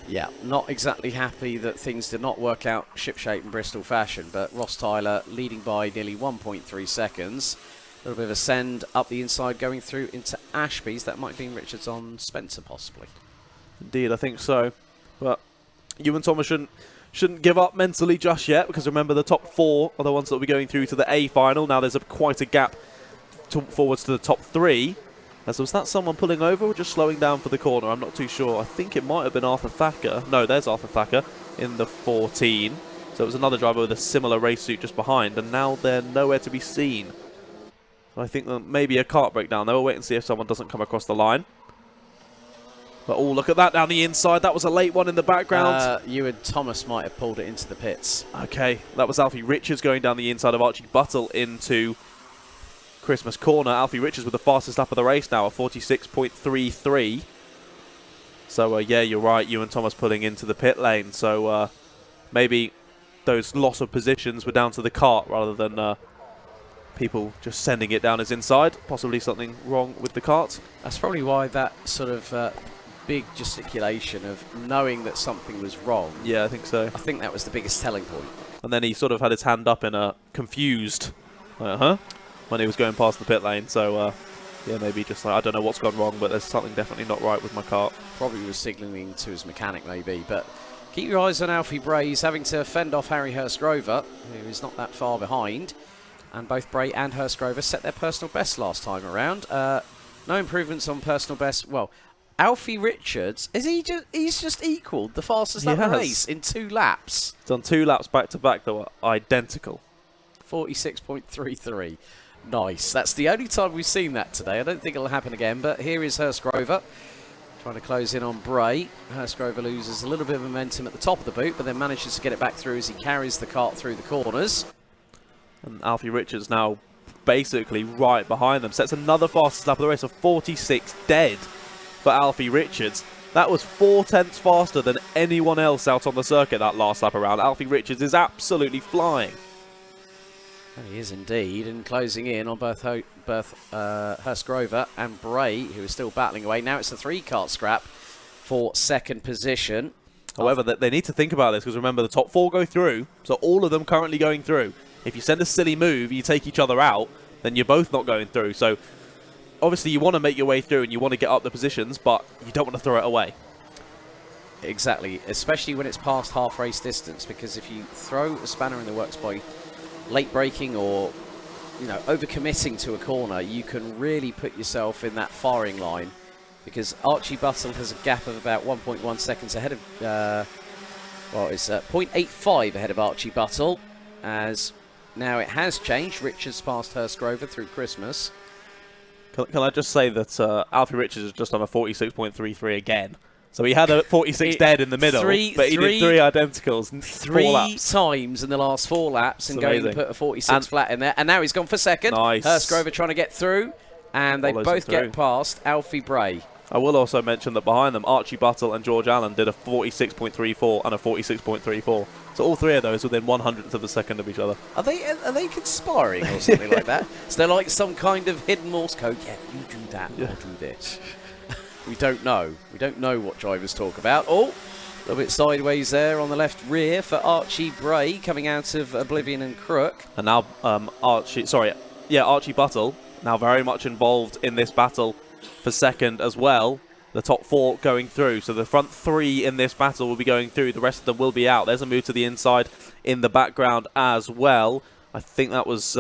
Yeah, not exactly happy that things did not work out shipshape in Bristol fashion, but Ross Tyler leading by nearly 1.3 seconds. A little bit of a send up the inside going through into Ashby's. That might have been Richards on Spencer, possibly. Indeed, I think so. But Ewan Thomas shouldn't give up mentally just yet, because remember the top 4 are the ones that will be going through to the A final. Now there's quite a gap forwards to the top 3. So was that someone pulling over or just slowing down for the corner? I'm not too sure. I think it might have been Arthur Thacker. No, there's Arthur Thacker in the 14. So it was another driver with a similar race suit just behind, and now they're nowhere to be seen. So I think that maybe a kart breakdown. They will wait and see if someone doesn't come across the line. But oh, look at that down the inside. That was a late one in the background. Ewan Thomas might have pulled it into the pits. Okay, that was Alfie Richards going down the inside of Archie Buttle into Christmas corner. Alfie Richards with the fastest lap of the race now, a 46.33. So yeah, you're right, Ewan Thomas pulling into the pit lane. So maybe those loss of positions were down to the kart rather than people just sending it down his inside. Possibly something wrong with the kart. That's probably why that sort of big gesticulation of knowing that something was wrong. Yeah, I think so. I think that was the biggest telling point. And then he sort of had his hand up in a confused, when he was going past the pit lane. So yeah, maybe just like, I don't know what's gone wrong, but there's something definitely not right with my kart. Probably was signalling to his mechanic maybe, but keep your eyes on Alfie Bray. He's having to fend off Harry Hurstgrover, who is not that far behind. And both Bray and Hurstgrover set their personal best last time around. No improvements on personal best. Well, Alfie Richards, he's just equalled the fastest lap of the race in 2 laps. Done 2 laps back to back that were identical. 46.33. Nice. That's the only time we've seen that today. I don't think it'll happen again, but here is Hurstgrover trying to close in on Bray. Hurstgrover loses a little bit of momentum at the top of the boot, but then manages to get it back through as he carries the kart through the corners. And Alfie Richards now basically right behind them. Sets another fastest lap of the race of 46 dead for Alfie Richards. That was 4 tenths faster than anyone else out on the circuit that last lap around. Alfie Richards is absolutely flying. And he is indeed, and closing in on both Hurstgrover and Bray, who is still battling away. Now it's a 3-kart scrap for 2nd position. However, they need to think about this, because remember, the top 4 go through, so all of them currently going through. If you send a silly move, you take each other out, then you're both not going through. So obviously you want to make your way through and you want to get up the positions, but you don't want to throw it away. Exactly, especially when it's past half race distance, because if you throw a spanner in the works by late braking or overcommitting to a corner, you can really put yourself in that firing line, because Archie Buttle has a gap of about 1.1 seconds ahead of it's 0.85 ahead of Archie Buttle, as now it has changed. Richards passed Hurstgrover through Christmas. Can I just say that Alfie Richards has just done a 46.33 again. So he had a 46 dead in the middle, but he did 3 identicals in 4 laps. 3 times in the last 4 laps, and going to put a 46 flat in there. And now he's gone for 2nd. Nice. Hurstgrover trying to get through, and they both get past Alfie Bray. I will also mention that behind them, Archie Buttle and George Allen did a 46.34 and a 46.34. So all 3 of those within 100th of a second of each other. Are they conspiring or something like that? So they're like some kind of hidden Morse code. Yeah, you do that, I'll do this. We don't know. We don't know what drivers talk about. Oh, a little bit sideways there on the left rear for Archie Bray coming out of Oblivion and Crook. And now Archie Buttle now very much involved in this battle for 2nd as well. The top 4 going through. So the front 3 in this battle will be going through. The rest of them will be out. There's a move to the inside in the background as well. I think that was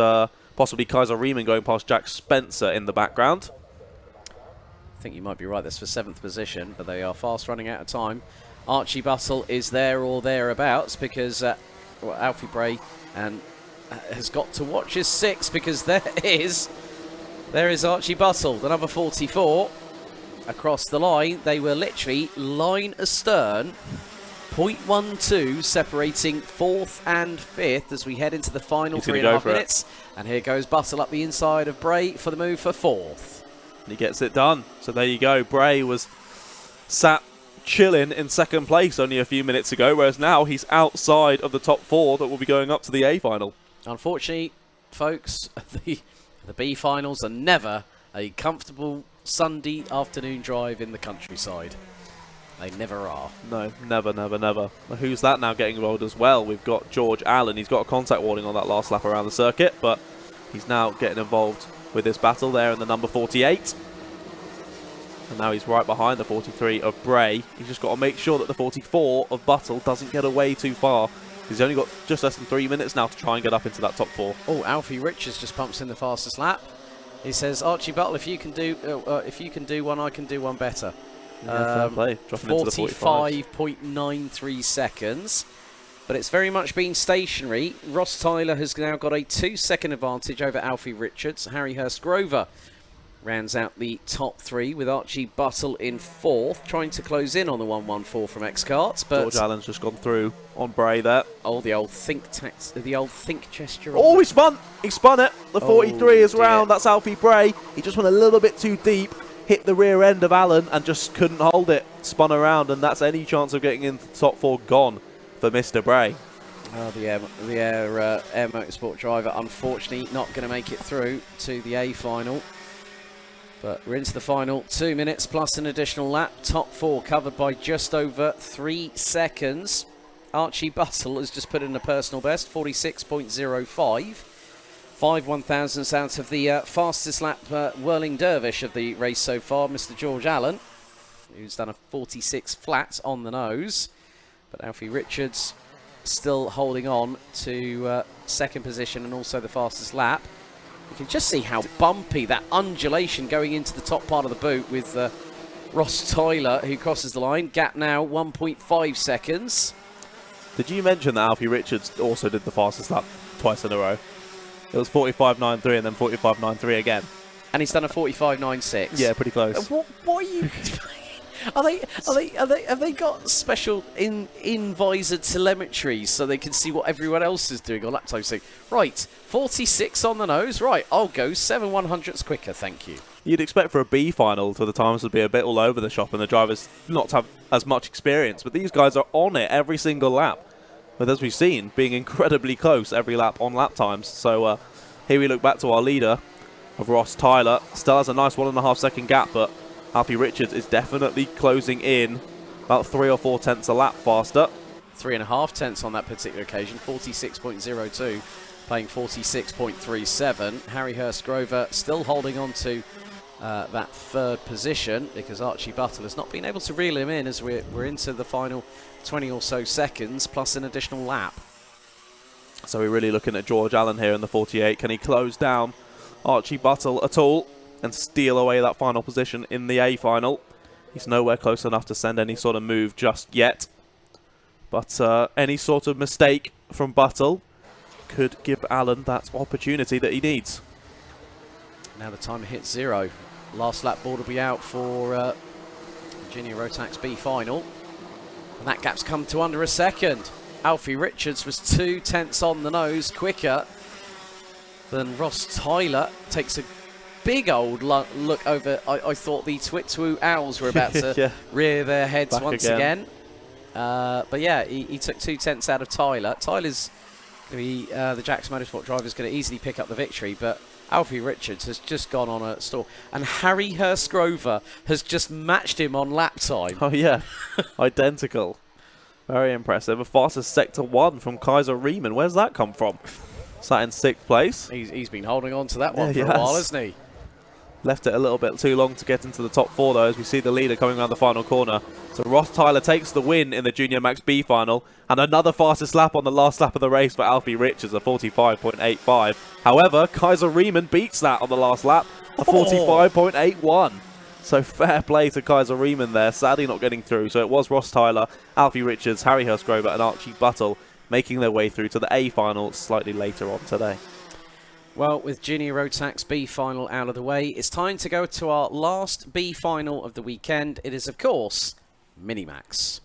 possibly Kaiser Riemann going past Jack Spencer in the background. I think you might be right. That's for 7th position, but they are fast running out of time. Archie Buttle is there or thereabouts, because Alfie Bray has got to watch his 6, because there is Archie Buttle, the number 44, across the line. They were literally line astern, 0.12 separating 4th and 5th as we head into the final 3.5 minutes. And here goes Buttle up the inside of Bray for the move for 4th. He gets it done. So there you go. Bray was sat chilling in 2nd place only a few minutes ago, whereas now he's outside of the top 4 that will be going up to the A final. Unfortunately, folks, the B finals are never a comfortable Sunday afternoon drive in the countryside. They never are. No, never, never, never. Who's that now getting involved as well? We've got George Allen. He's got a contact warning on that last lap around the circuit, but he's now getting involved with this battle there in the number 48. And now he's right behind the 43 of Bray. He's just got to make sure that the 44 of Buttle doesn't get away too far. He's only got just less than 3 minutes now to try and get up into that top 4. Oh, Alfie Richards just pumps in the fastest lap. He says, Archie Buttle, if you can do one, I can do one better. Yeah, fair play. Dropping into the 45.93 seconds. But it's very much been stationary. Ross Tyler has now got a 2-second advantage over Alfie Richards. Harry Hurstgrover rounds out the top 3 with Archie Buttle in 4th, trying to close in on the 114 from X-Karts. But George Allen's just gone through on Bray there. Oh, the old think gesture. Oh, he spun it. The 43 is round. That's Alfie Bray. He just went a little bit too deep, hit the rear end of Allen and just couldn't hold it. Spun around, and that's any chance of getting into the top 4 gone for Mr. Bray. Oh, the Air Motorsport driver, unfortunately, not going to make it through to the A final. But we're into the final 2 minutes plus an additional lap. Top 4 covered by just over 3 seconds. Archie Buttle has just put in a personal best, 46.05. 5 1,000ths out of the fastest lap whirling dervish of the race so far, Mr. George Allen, who's done a 46 flat on the nose. But Alfie Richards still holding on to 2nd position and also the fastest lap. You can just see how bumpy that undulation going into the top part of the boot with Ross Tyler, who crosses the line. Gap now 1.5 seconds. Did you mention that Alfie Richards also did the fastest lap twice in a row? It was 45.93 and then 45.93 again. And he's done a 45.96. Yeah, pretty close. What are you? Have they got special in-visor telemetry so they can see what everyone else is doing on lap time? So, right, 46 on the nose. Right, I'll go 7/100ths quicker, thank you. You'd expect for a B final for the times to be a bit all over the shop and the drivers not to have as much experience, but these guys are on it every single lap. But as we've seen, being incredibly close every lap on lap times. So here we look back to our leader of Ross Tyler. Still has a nice 1.5 second gap, but Alfie Richards is definitely closing in about 3 or 4 tenths a lap faster. 3.5 tenths on that particular occasion, 46.02, playing 46.37. Harry Hurst-Grover still holding on to that third position because Archie Buttle has not been able to reel him in as we're into the final 20 or so seconds plus an additional lap. So we're really looking at George Allen here in the 48. Can he close down Archie Buttle at all and steal away that final position in the A final? He's nowhere close enough to send any sort of move just yet. But any sort of mistake from Buttle could give Allen that opportunity that he needs. Now the timer hits 0. Last lap board will be out for Junior Rotax B final. And that gap's come to under a second. Alfie Richards was 2 tenths on the nose quicker than Ross Tyler. Takes a big old look over. I thought the Twitwoo Owls were about to yeah. rear their heads Back once again. But yeah, he took 2 tenths out of Tyler. Tyler's the Jackson Motorsport driver is going to easily pick up the victory, but Alfie Richards has just gone on a stall. And Harry Hurst-Grover has just matched him on lap time. Oh yeah, identical. Very impressive. A fastest Sector 1 from Kaiser Riemann. Where's that come from? Sat in 6th place. He's been holding on to that one Yeah, for a while, hasn't he? Left it a little bit too long to get into the top 4 though, as we see the leader coming around the final corner. So Ross Tyler takes the win in the Junior Max B final, and another fastest lap on the last lap of the race for Alfie Richards, a 45.85. However, Kaiser Riemann beats that on the last lap, a 45.81. So fair play to Kaiser Riemann there, sadly not getting through. So it was Ross Tyler, Alfie Richards, Harry Hurst-Grover and Archie Buttle making their way through to the A final slightly later on today. Well, with Junior Rotax B final out of the way, it's time to go to our last B final of the weekend. It is, of course, Minimax.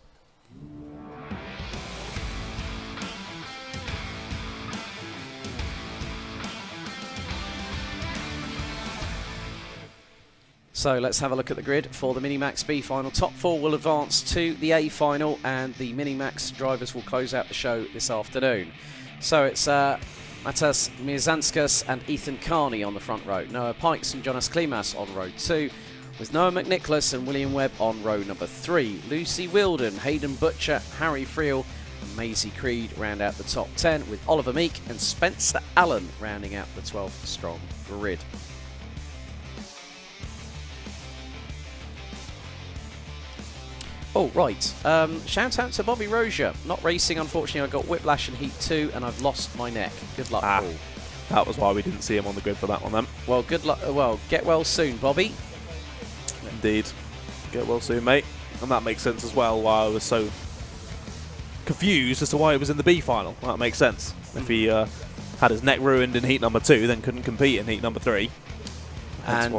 So let's have a look at the grid for the Minimax B final. Top 4 will advance to the A final, and the Minimax drivers will close out the show this afternoon. So it's Matas Mierzanskas and Ethan Carney on the front row. Noah Pikes and Jonas Klimas on row 2, with Noah McNicholas and William Webb on row number 3. Lucy Wilden, Hayden Butcher, Harry Friel and Maisie Creed round out the top 10, with Oliver Meek and Spencer Allen rounding out the 12th strong grid. Oh, right. Shout out to Bobby Rozier. Not racing, unfortunately. I got whiplash in Heat 2 and I've lost my neck. Good luck, Paul. That was why we didn't see him on the grid for that one then. Well, good luck. Well, get well soon, Bobby. Indeed. Get well soon, mate. And that makes sense as well, why I was so confused as to why he was in the B final. That makes sense. If he had his neck ruined in Heat number 2, then couldn't compete in Heat number 3. And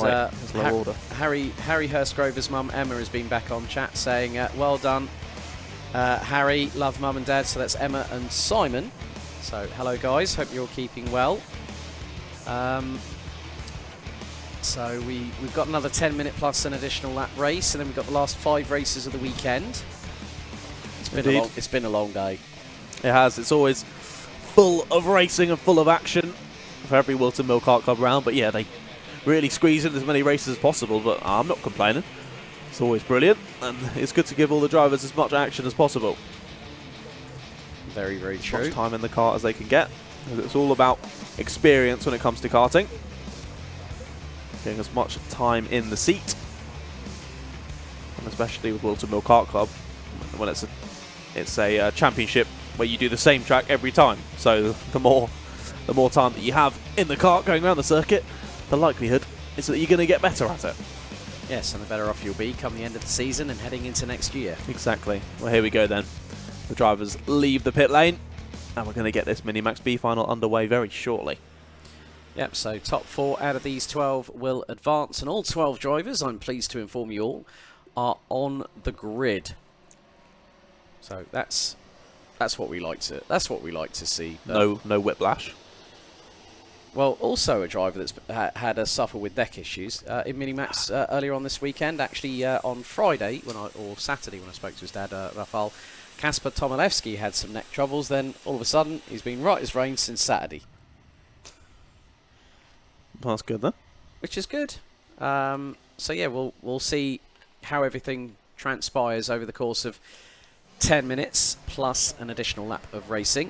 Harry Hurst-Grover's mum, Emma, has been back on chat saying, well done, Harry, love mum and dad. So that's Emma and Simon. So hello, guys. Hope you're all keeping well. So we've got another 10-minute plus an additional lap race, and then we've got the last 5 races of the weekend. It's been a long day. It has. It's always full of racing and full of action for every Whilton Mill Kart Club round. But yeah, they really squeeze in as many races as possible, but I'm not complaining. It's always brilliant, and it's good to give all the drivers as much action as possible. Very, very true. As much time in the kart as they can get. It's all about experience when it comes to karting. Getting as much time in the seat, and especially with Whilton Mill Kart Club, when it's a championship where you do the same track every time. So the more time that you have in the kart going around the circuit, the likelihood is that you're going to get better at it. Yes, and the better off you'll be come the end of the season and heading into next year. Exactly. Well, here we go then. The drivers leave the pit lane, and we're going to get this Minimax B final underway very shortly. Yep, so top 4 out of these 12 will advance, and all 12 drivers, I'm pleased to inform you all, are on the grid. So that's what we like to see. No whiplash. Well, also a driver that's had a suffer with neck issues in Minimax earlier on this weekend. Actually, on Friday or Saturday when I spoke to his dad, Rafał, Kasper Tomilewski had some neck troubles. Then all of a sudden, he's been right as rain since Saturday. That's good then. Which is good. So yeah, we'll see how everything transpires over the course of 10 minutes plus an additional lap of racing.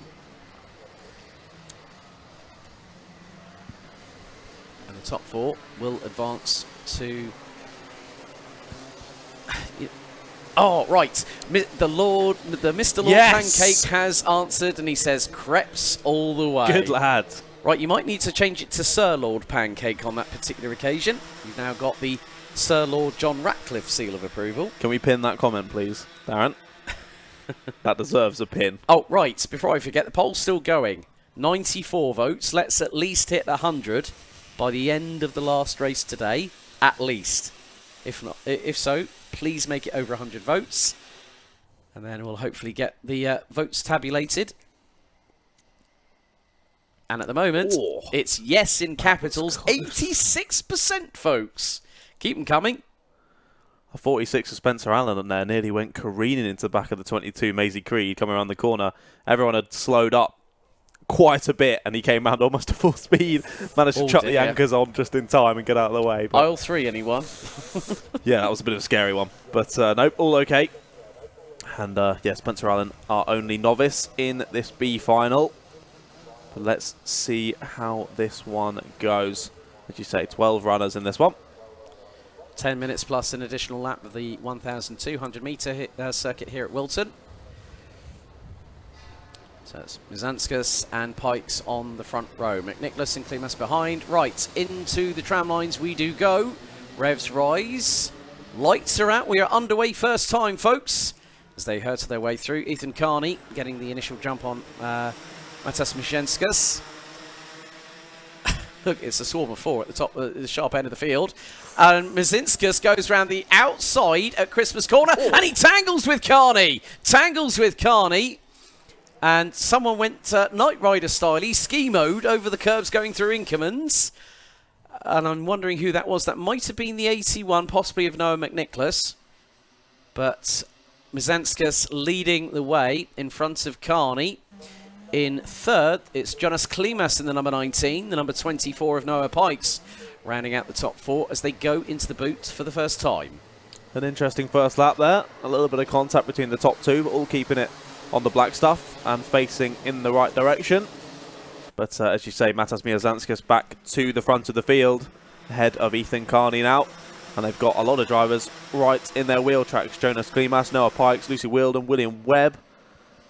And the top 4 will advance to... Oh, right. Mr. Lord Yes! Pancake has answered, and he says crepes all the way. Good lad. Right, you might need to change it to Sir Lord Pancake on that particular occasion. You've now got the Sir Lord John Ratcliffe seal of approval. Can we pin that comment, please, Darren? That deserves a pin. Oh, right. Before I forget, the poll's still going. 94 votes. Let's at least hit 100 by the end of the last race today. At least. If so, please make it over 100 votes. And then we'll hopefully get the votes tabulated. And at the moment, it's yes in capitals. 86%, folks. Keep them coming. A 46 for Spencer Allen on there nearly went careening into the back of the 22 Maisie Creed coming around the corner. Everyone had slowed up quite a bit and he came out almost to full speed. Managed to chuck the anchors on just in time and get out of the way. But Aisle 3, anyone? yeah, that was a bit of a scary one. But nope, all okay. And yeah, Spencer Allen, our only novice in this B final. But let's see how this one goes. As you say, 12 runners in this one. 10 minutes plus an additional lap of the 1,200 metre circuit here at Whilton. So it's Mizanskas and Pikes on the front row. McNicholas and Klimas behind. Right, into the tram lines we do go. Revs rise. Lights are out. We are underway first time, folks. As they hurtle their way through. Ethan Carney getting the initial jump on Matas Mizanskas. Look, it's a swarm of 4 at the top, the sharp end of the field. And Mizanskas goes round the outside at Christmas corner. And he tangles with Carney. And someone went Knight Rider style, ski mode over the curbs going through Inkermans. And I'm wondering who that was. That might have been the 81, possibly of Noah McNicholas. But Mizanskas leading the way in front of Carney. In third, it's Jonas Klimas in the number 19, the number 24 of Noah Pikes, rounding out the top 4 as they go into the boot for the first time. An interesting first lap there. A little bit of contact between the top 2, but all keeping it on the black stuff and facing in the right direction. But as you say, Matas Mizanskas back to the front of the field, ahead of Ethan Carney now. And they've got a lot of drivers right in their wheel tracks. Jonas Klimas, Noah Pikes, Lucy Whilton, William Webb.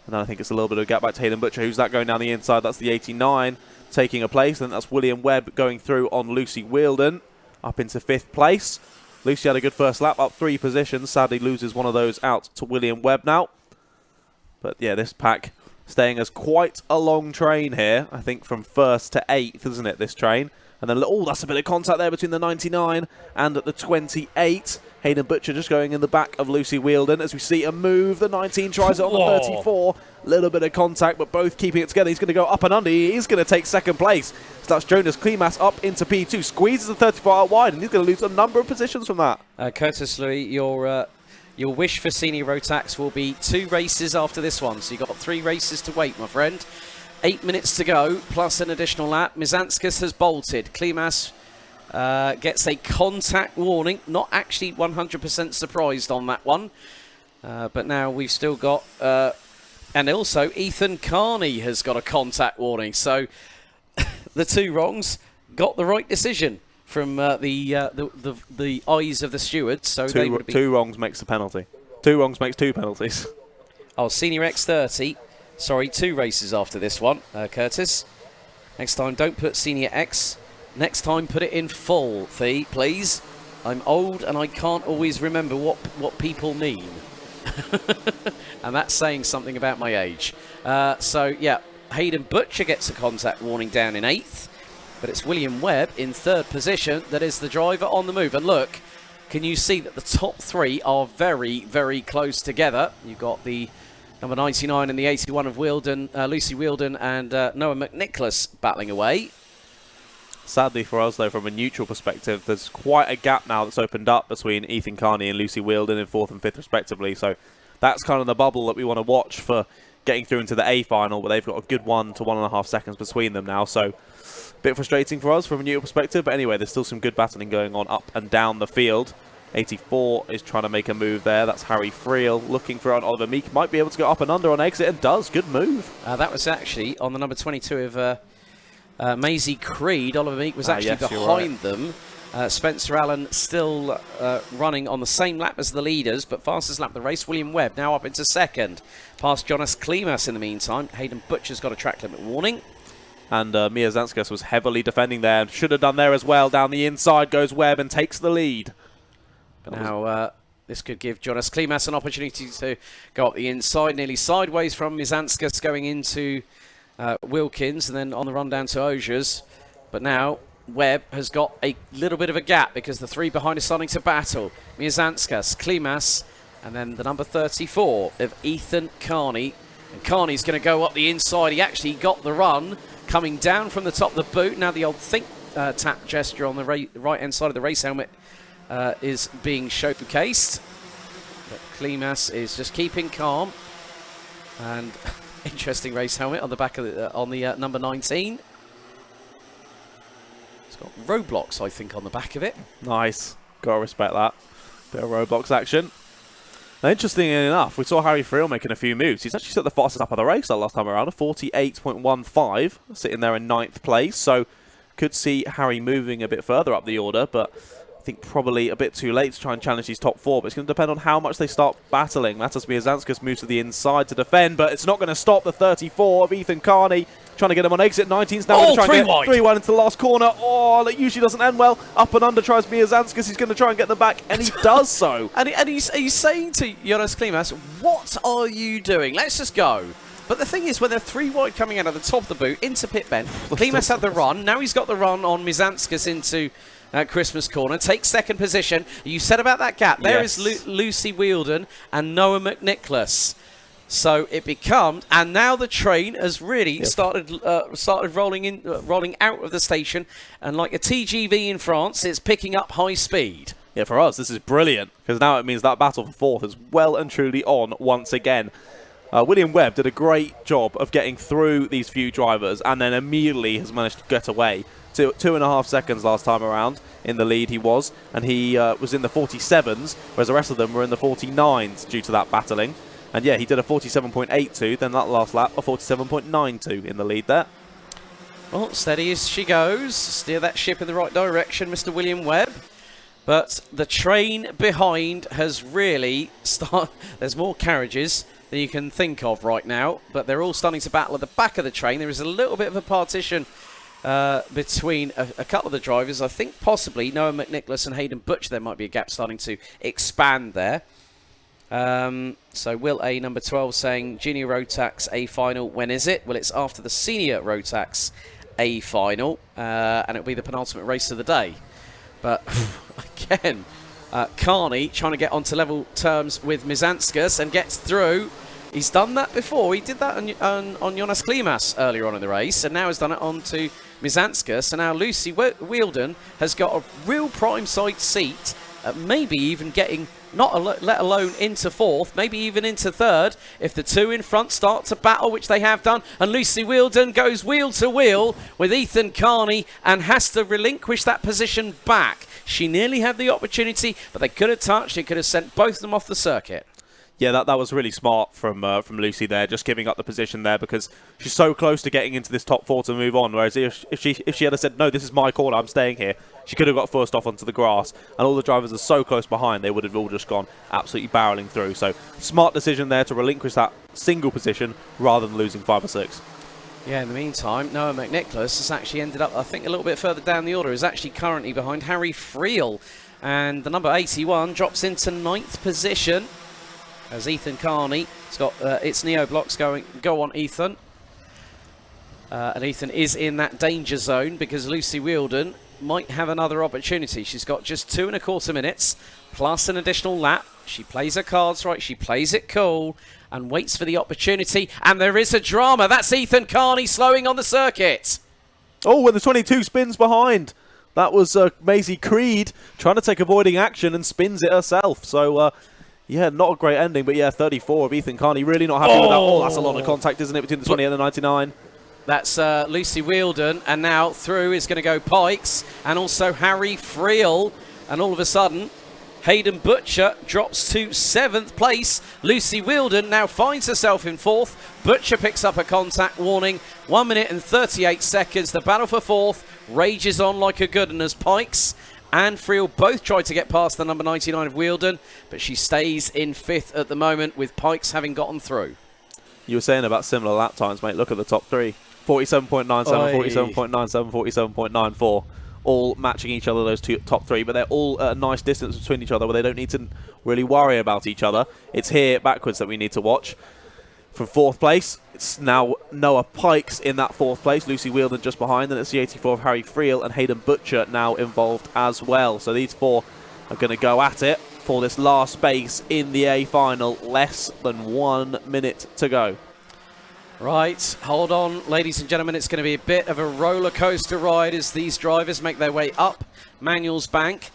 And then I think it's a little bit of a gap back to Hayden Butcher. Who's that going down the inside? That's the 89 taking a place. And that's William Webb going through on Lucy Whilton up into 5th place. Lucy had a good first lap, up 3 positions. Sadly loses one of those out to William Webb now. But yeah, this pack staying as quite a long train here. I think from 1st to 8th, isn't it, this train? And then, oh, that's a bit of contact there between the 99 and the 28. Hayden Butcher just going in the back of Lucy Whilton as we see a move. The 19 tries it on the 34. Little bit of contact, but both keeping it together. He's going to go up and under. He's going to take 2nd place. So that's Jonas Klimas up into P2. Squeezes the 34 out wide, and he's going to lose a number of positions from that. Curtis Louis, your wish for senior Rotax will be 2 races after this one. So you've got 3 races to wait, my friend. 8 minutes to go, plus an additional lap. Mizanskas has bolted. Klimas gets a contact warning. Not actually 100% surprised on that one. But now we've still got... and also, Ethan Carney has got a contact warning. So the 2 wrongs got the right decision from the eyes of the stewards. So they would be... 2 wrongs makes a penalty. 2 wrongs makes 2 penalties. Oh, Senior X30. Sorry, 2 races after this one, Curtis. Next time, don't put Senior X. Next time, put it in full, please. I'm old and I can't always remember what people mean. And that's saying something about my age. So, yeah, Hayden Butcher gets a contact warning down in 8th. But it's William Webb in 3rd position that is the driver on the move. And look, can you see that the top 3 are very, very close together? You've got the number 99 and the 81 of Whilton, Lucy Whilton and Noah McNicholas battling away. Sadly for us, though, from a neutral perspective, there's quite a gap now that's opened up between Ethan Carney and Lucy Whilton in 4th and 5th, respectively. So that's kind of the bubble that we want to watch for getting through into the A final, but they've got a good 1 to 1.5 seconds between them now. So a bit frustrating for us from a neutral perspective. But anyway, there's still some good battling going on up and down the field. 84 is trying to make a move there. That's Harry Friel looking for Oliver Meek. Might be able to go up and under on exit, and does. Good move. That was actually on the number 22 of Maisie Creed. Oliver Meek was actually behind them. Spencer Allen still running on the same lap as the leaders, but fastest lap of the race. William Webb now up into 2nd. Past Jonas Klimas in the meantime. Hayden Butcher's got a track limit warning. And Mia Zanskas was heavily defending there. Should have done there as well. Down the inside goes Webb and takes the lead. But now this could give Jonas Klimas an opportunity to go up the inside, nearly sideways from Mizanskas going into Wilkins, and then on the run down to Osiers. But now Webb has got a little bit of a gap because the 3 behind are starting to battle. Mizanskas, Klimas, and then the number 34 of Ethan Carney. And Carney's going to go up the inside. He actually got the run coming down from the top of the boot. Now the old think tap gesture on the right-hand side of the race helmet is being showcased. But Klimas is just keeping calm. And interesting race helmet on the back of the number 19. It's got Roblox, I think, on the back of it. Nice. Gotta respect that. Bit of Roblox action. Now, interestingly enough, we saw Harry Friel making a few moves. He's actually set the fastest lap of the race that last time around, a 48.15, sitting there in 9th place. So could see Harry moving a bit further up the order, but I think probably a bit too late to try and challenge these top 4. But it's going to depend on how much they start battling. Matas Miazanskas moves to the inside to defend, but it's not going to stop the 34 of Ethan Carney. Trying to get him on exit. 19's now going to try and get 3 wide into the last corner. Oh, that usually doesn't end well. Up and under tries Miazanskas. He's going to try and get them back, and he does so. And he's saying to Jonas Klimas, what are you doing? Let's just go. But the thing is, when they're 3 wide coming out of the top of the boot into pit bend, Klimas had the run. Now he's got the run on Mizanskas into Christmas corner. Takes 2nd position. You said about that gap. There is Lucy Whilton and Noah McNicholas. So it becomes, and now the train has really started rolling out of the station, and like a TGV in France, it's picking up high speed. Yeah, for us, this is brilliant, because now it means that battle for 4th is well and truly on once again. William Webb did a great job of getting through these few drivers, and then immediately has managed to get away. 2.5 seconds last time around in the lead he was, and he was in the 47s, whereas the rest of them were in the 49s due to that battling. And yeah, he did a 47.82, then that last lap, a 47.92 in the lead there. Well, steady as she goes. Steer that ship in the right direction, Mr. William Webb. But the train behind has really started. There's more carriages than you can think of right now, but they're all starting to battle at the back of the train. There is a little bit of a partition between a couple of the drivers. I think possibly Noah McNicholas and Hayden Butcher, there might be a gap starting to expand there. So Will A, number 12, saying Junior Rotax A final. When is it? Well, it's after the Senior Rotax A final, and it'll be the penultimate race of the day. But again, Carney trying to get onto level terms with Mizanskas and gets through. He's done that before. He did that on Jonas Klimas earlier on in the race, and now has done it on to Mizanskas. And now Lucy Whilton has got a real prime side seat, maybe even getting let alone into 4th, maybe even into 3rd, if the 2 in front start to battle, which they have done. And Lucy Whilton goes wheel to wheel with Ethan Carney and has to relinquish that position back. She nearly had the opportunity, but they could have touched. It could have sent both of them off the circuit. Yeah, that was really smart from Lucy there, just giving up the position there, because she's so close to getting into this top 4 to move on. Whereas if she had said, no, this is my corner, I'm staying here, she could have got first off onto the grass. And all the drivers are so close behind, they would have all just gone absolutely barreling through. So smart decision there to relinquish that single position rather than losing 5 or 6. Yeah, in the meantime, Noah McNicholas has actually ended up, I think, a little bit further down the order. Is actually currently behind Harry Friel. And the number 81 drops into 9th position as Ethan Carney has got its Neo blocks going. Go on, Ethan. And Ethan is in that danger zone because Lucy Whilton might have another opportunity. She's got just 2.25 minutes plus an additional lap. She plays her cards right. She plays it cool and waits for the opportunity. And there is a drama. That's Ethan Carney slowing on the circuit. Oh, when the 22 spins behind. That was Maisie Creed trying to take avoiding action and spins it herself. So, yeah, not a great ending. But, yeah, 34 of Ethan Carney. Really not happy with that. Oh, that's a lot of contact, isn't it, between the 20 and the 99. That's Lucy Whilton. And now through is going to go Pikes and also Harry Friel. And all of a sudden, Hayden Butcher drops to 7th place. Lucy Whilton now finds herself in 4th. Butcher picks up a contact warning. 1 minute and 38 seconds. The battle for 4th rages on like a good one as Pikes and Friel both tried to get past the number 99 of Whilton, but she stays in 5th at the moment with Pikes having gotten through. You were saying about similar lap times, mate. Look at the top three. 47.97, 47.97, 47.94. All matching each other, those top three, but they're all at a nice distance between each other where they don't need to really worry about each other. It's here backwards that we need to watch. From 4th place, it's now Noah Pikes in that 4th place. Lucy Whilton just behind, and it's the 84 of Harry Friel and Hayden Butcher now involved as well. So these four are going to go at it for this last space in the A final. Less than 1 minute to go. Right, hold on, ladies and gentlemen. It's going to be a bit of a roller coaster ride as these drivers make their way up Manuel's Bank.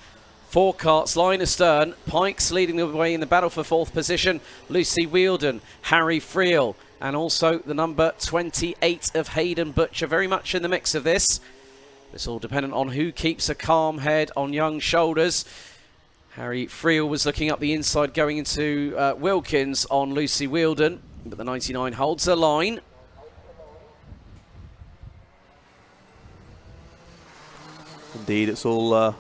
4 karts line astern. Pikes leading the way in the battle for 4th position. Lucy Whilton, Harry Friel, and also the number 28 of Hayden Butcher. Very much in the mix of this. It's all dependent on who keeps a calm head on young shoulders. Harry Friel was looking up the inside going into Wilkins on Lucy Whilton, but the 99 holds a line. Indeed, it's all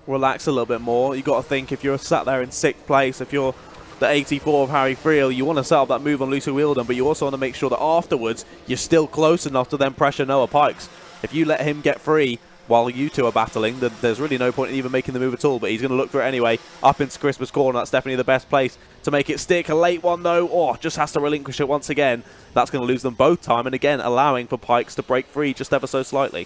relax a little bit more. You've got to think, if you're sat there in 6th place, if you're the 84 of Harry Friel, you want to set up that move on Lucy Whilton, but you also want to make sure that afterwards you're still close enough to then pressure Noah Pikes. If you let him get free while you two are battling, then there's really no point in even making the move at all, but he's going to look for it anyway. Up into Christmas Corner, that's definitely the best place to make it stick. A late one though, just has to relinquish it once again. That's going to lose them both time, and again allowing for Pikes to break free just ever so slightly.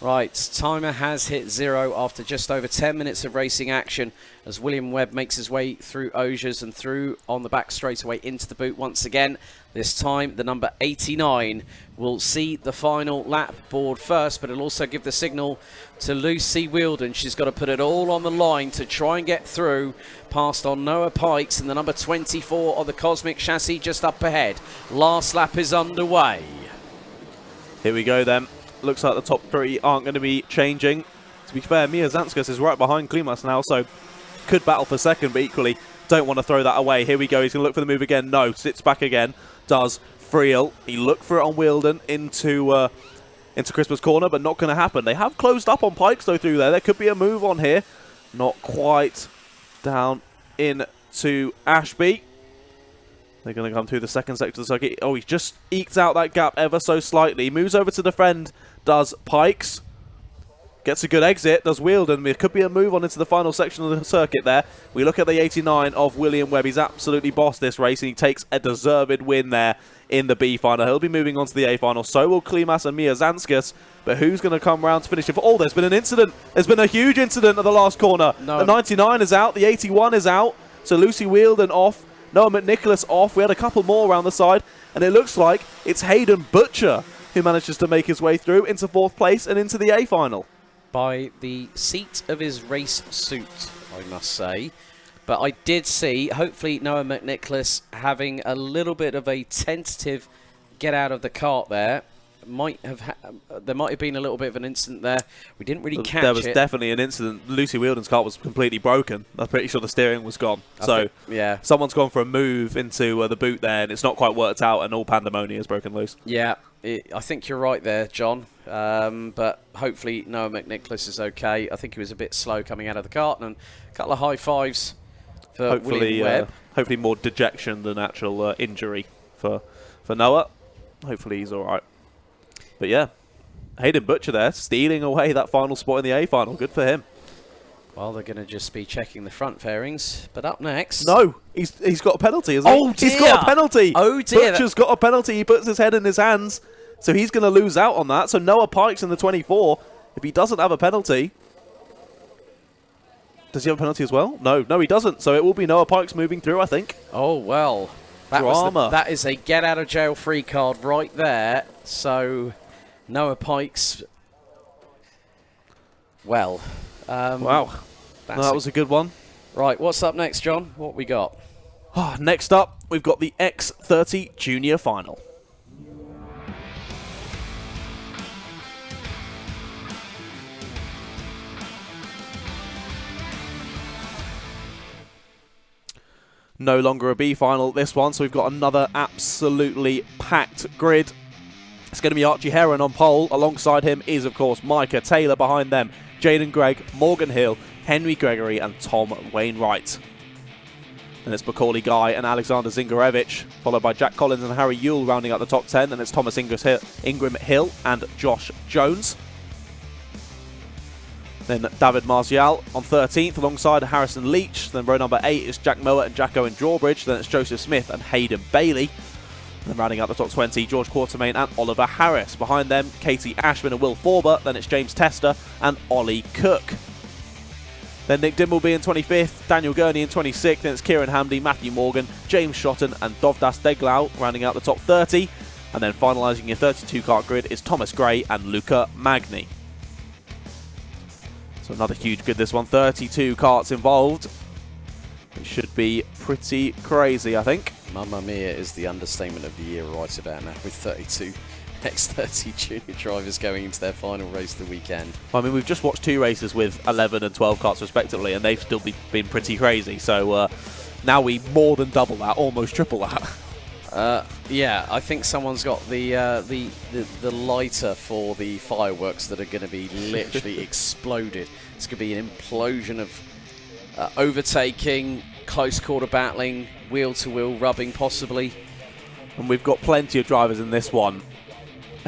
Right, timer has hit 0 after just over 10 minutes of racing action as William Webb makes his way through Osiers and through on the back straightaway into the boot once again. This time, the number 89 will see the final lap board first, but it'll also give the signal to Lucy Whilton. She's got to put it all on the line to try and get through past on Noah Pikes and the number 24 of the Cosmic Chassis just up ahead. Last lap is underway. Here we go then. Looks like the top three aren't going to be changing. To be fair, Mia Zanskas is right behind Klimas now, so could battle for second, but equally don't want to throw that away. Here we go. He's going to look for the move again. No, sits back again. Does Friel. He looked for it on Whilton into Christmas Corner, but not going to happen. They have closed up on Pikes, though, through there. There could be a move on here. Not quite down into Ashby. They're going to come through the second sector of the circuit. Oh, he just eked out that gap ever so slightly. Moves over to defend. Does Pikes. Gets a good exit. Does Whilton. There could be a move on into the final section of the circuit there. We look at the 89 of William Webb. He's absolutely bossed this race, and he takes a deserved win there in the B final. He'll be moving on to the A final. So will Klimas and Mia Zanskas. But who's going to come round to finish it? Oh, there's been an incident. There's been a huge incident at the last corner. No. The 99 is out. The 81 is out. So Lucy Whilton off. Noah McNicholas off. We had a couple more around the side. And it looks like it's Hayden Butcher who manages to make his way through into 4th place and into the A final. By the seat of his race suit, I must say. But I did see, hopefully, Noah McNicholas having a little bit of a tentative get out of the kart there. There might have been a little bit of an incident there. We didn't really catch it. There was definitely an incident. Lucy Whilton's kart was completely broken. I'm pretty sure the steering was gone. Yeah, someone's gone for a move into the boot there, and it's not quite worked out, and all pandemonium has broken loose. Yeah, I think you're right there, John. But hopefully Noah McNicholas is okay. I think he was a bit slow coming out of the kart, and a couple of high fives for William Webb. Hopefully more dejection than actual injury for Noah. Hopefully he's all right. But yeah, Hayden Butcher there, stealing away that final spot in the A final. Good for him. Well, they're going to just be checking the front fairings. But up next... No, he's got a penalty, hasn't he? Oh, dear. He's got a penalty. Oh, dear. Butcher's got a penalty. He puts his head in his hands. So he's going to lose out on that. So Noah Pike's in the 24. If he doesn't have a penalty... Does he have a penalty as well? No, he doesn't. So it will be Noah Pike's moving through, I think. Oh, well. That is a get-out-of-jail-free card right there. So Noah Pike's... Well... wow. That was a good one. Right, what's up next, John? What we got? Next up, we've got the X30 Junior Final. No longer a B final this one, so we've got another absolutely packed grid. It's going to be Archie Heron on pole. Alongside him is, of course, Micah Taylor. Behind them, Jaden Gregg, Morgan Hill, Henry Gregory and Tom Wainwright. Then it's Macaulay Guy and Alexander Zingarevich, followed by Jack Collins and Harry Yule rounding out the top 10. Then it's Thomas Ingram Hill and Josh Jones. Then David Martial on 13th alongside Harrison Leach. Then row number 8 is Jack Mowat and Jack Owen Drawbridge. Then it's Joseph Smith and Hayden Bailey. And then rounding out the top 20, George Quartermain and Oliver Harris. Behind them, Katie Ashman and Will Forber. Then it's James Tester and Ollie Cook. Then Nick Dimbleby in 25th, Daniel Gurney in 26th. Then it's Kieran Hamdy, Matthew Morgan, James Shotton and Dovdas Deglau rounding out the top 30. And then finalising your 32 kart grid is Thomas Gray and Luca Magni. So another huge grid this one, 32 karts involved. It should be pretty crazy, I think. Mamma mia is the understatement of the year right about now, with 32 X30 junior drivers going into their final race of the weekend. I mean, we've just watched 2 races with 11 and 12 karts respectively, and they've still been pretty crazy. So now we more than double that, almost triple that. Yeah, I think someone's got the lighter for the fireworks that are going to be literally exploded. It's going to be an implosion of overtaking, close quarter battling, wheel-to-wheel rubbing possibly. And we've got plenty of drivers in this one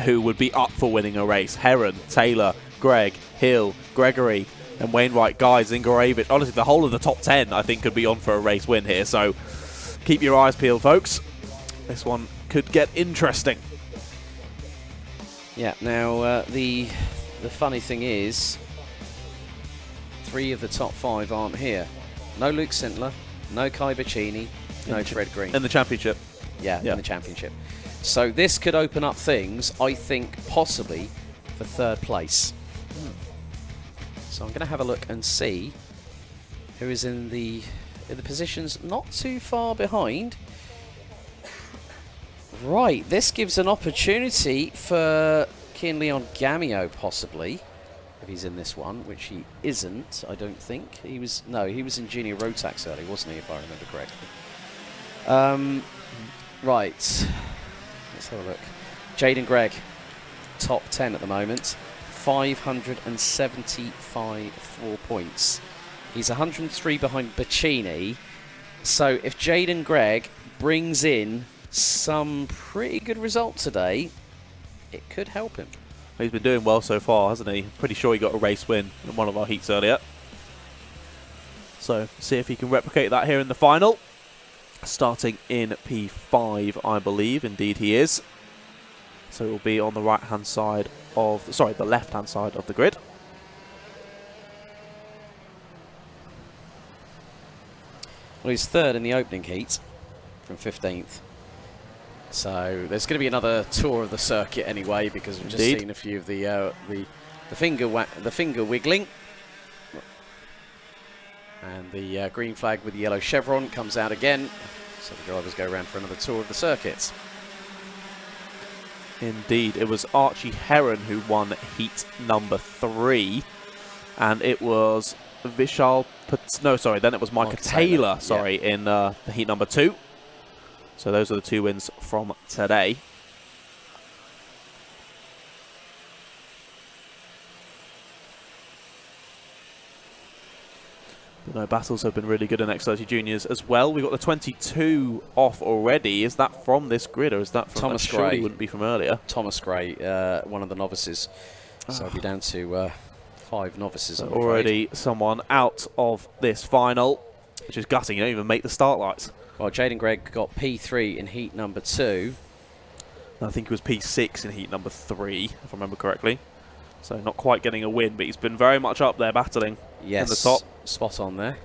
who would be up for winning a race. Heron, Taylor, Gregg, Hill, Gregory, and Wainwright, Guy, Zingarevich. Honestly, the whole of the top 10, I think, could be on for a race win here. So keep your eyes peeled, folks. This one could get interesting. Yeah, now the funny thing is, 3 of the top 5 aren't here. No Luke Sintler, no Kai Bacchini, no Fred Green. In the championship. Yeah, in the championship. So this could open up things, I think, possibly for 3rd place. So I'm going to have a look and see who is in the positions not too far behind. Right, this gives an opportunity for Kian Leon Gamio, possibly, if he's in this one, which he isn't, I don't think. He was in Junior Rotax early, wasn't he, if I remember correctly. Right, let's have a look. Jaden Gregg, top 10 at the moment, 574 points. He's 103 behind Bacchini. So if Jaden Gregg brings in some pretty good result today, it could help him. He's been doing well so far, hasn't he? Pretty sure he got a race win in one of our heats earlier. So, see if he can replicate that here in the final. Starting in P5, I believe. Indeed he is. So it will be on the right-hand side of... Sorry, the left-hand side of the grid. Well, he's 3rd in the opening heat from 15th. So there's going to be another tour of the circuit anyway, because we've just seen a few of the finger wiggling, and the green flag with the yellow chevron comes out again. So the drivers go around for another tour of the circuits. Indeed, it was Archie Heron who won heat number 3, and it was Vishal. Then it was Micah Taylor. In the heat number 2. So those are the 2 wins from today. No, battles have been really good in X30 Juniors as well. We've got the 22 off already. Is that from this grid, or is that from Thomas Gray? Gray? Wouldn't be from earlier. Thomas Gray, one of the novices. So it'll be down to 5 novices. So already someone out of this final, which is gutting. You don't even make the start lights. Well, Jaden Gregg got P3 in heat number 2. I think it was P6 in heat number 3, if I remember correctly. So not quite getting a win, but he's been very much up there battling in the top. Spot on there.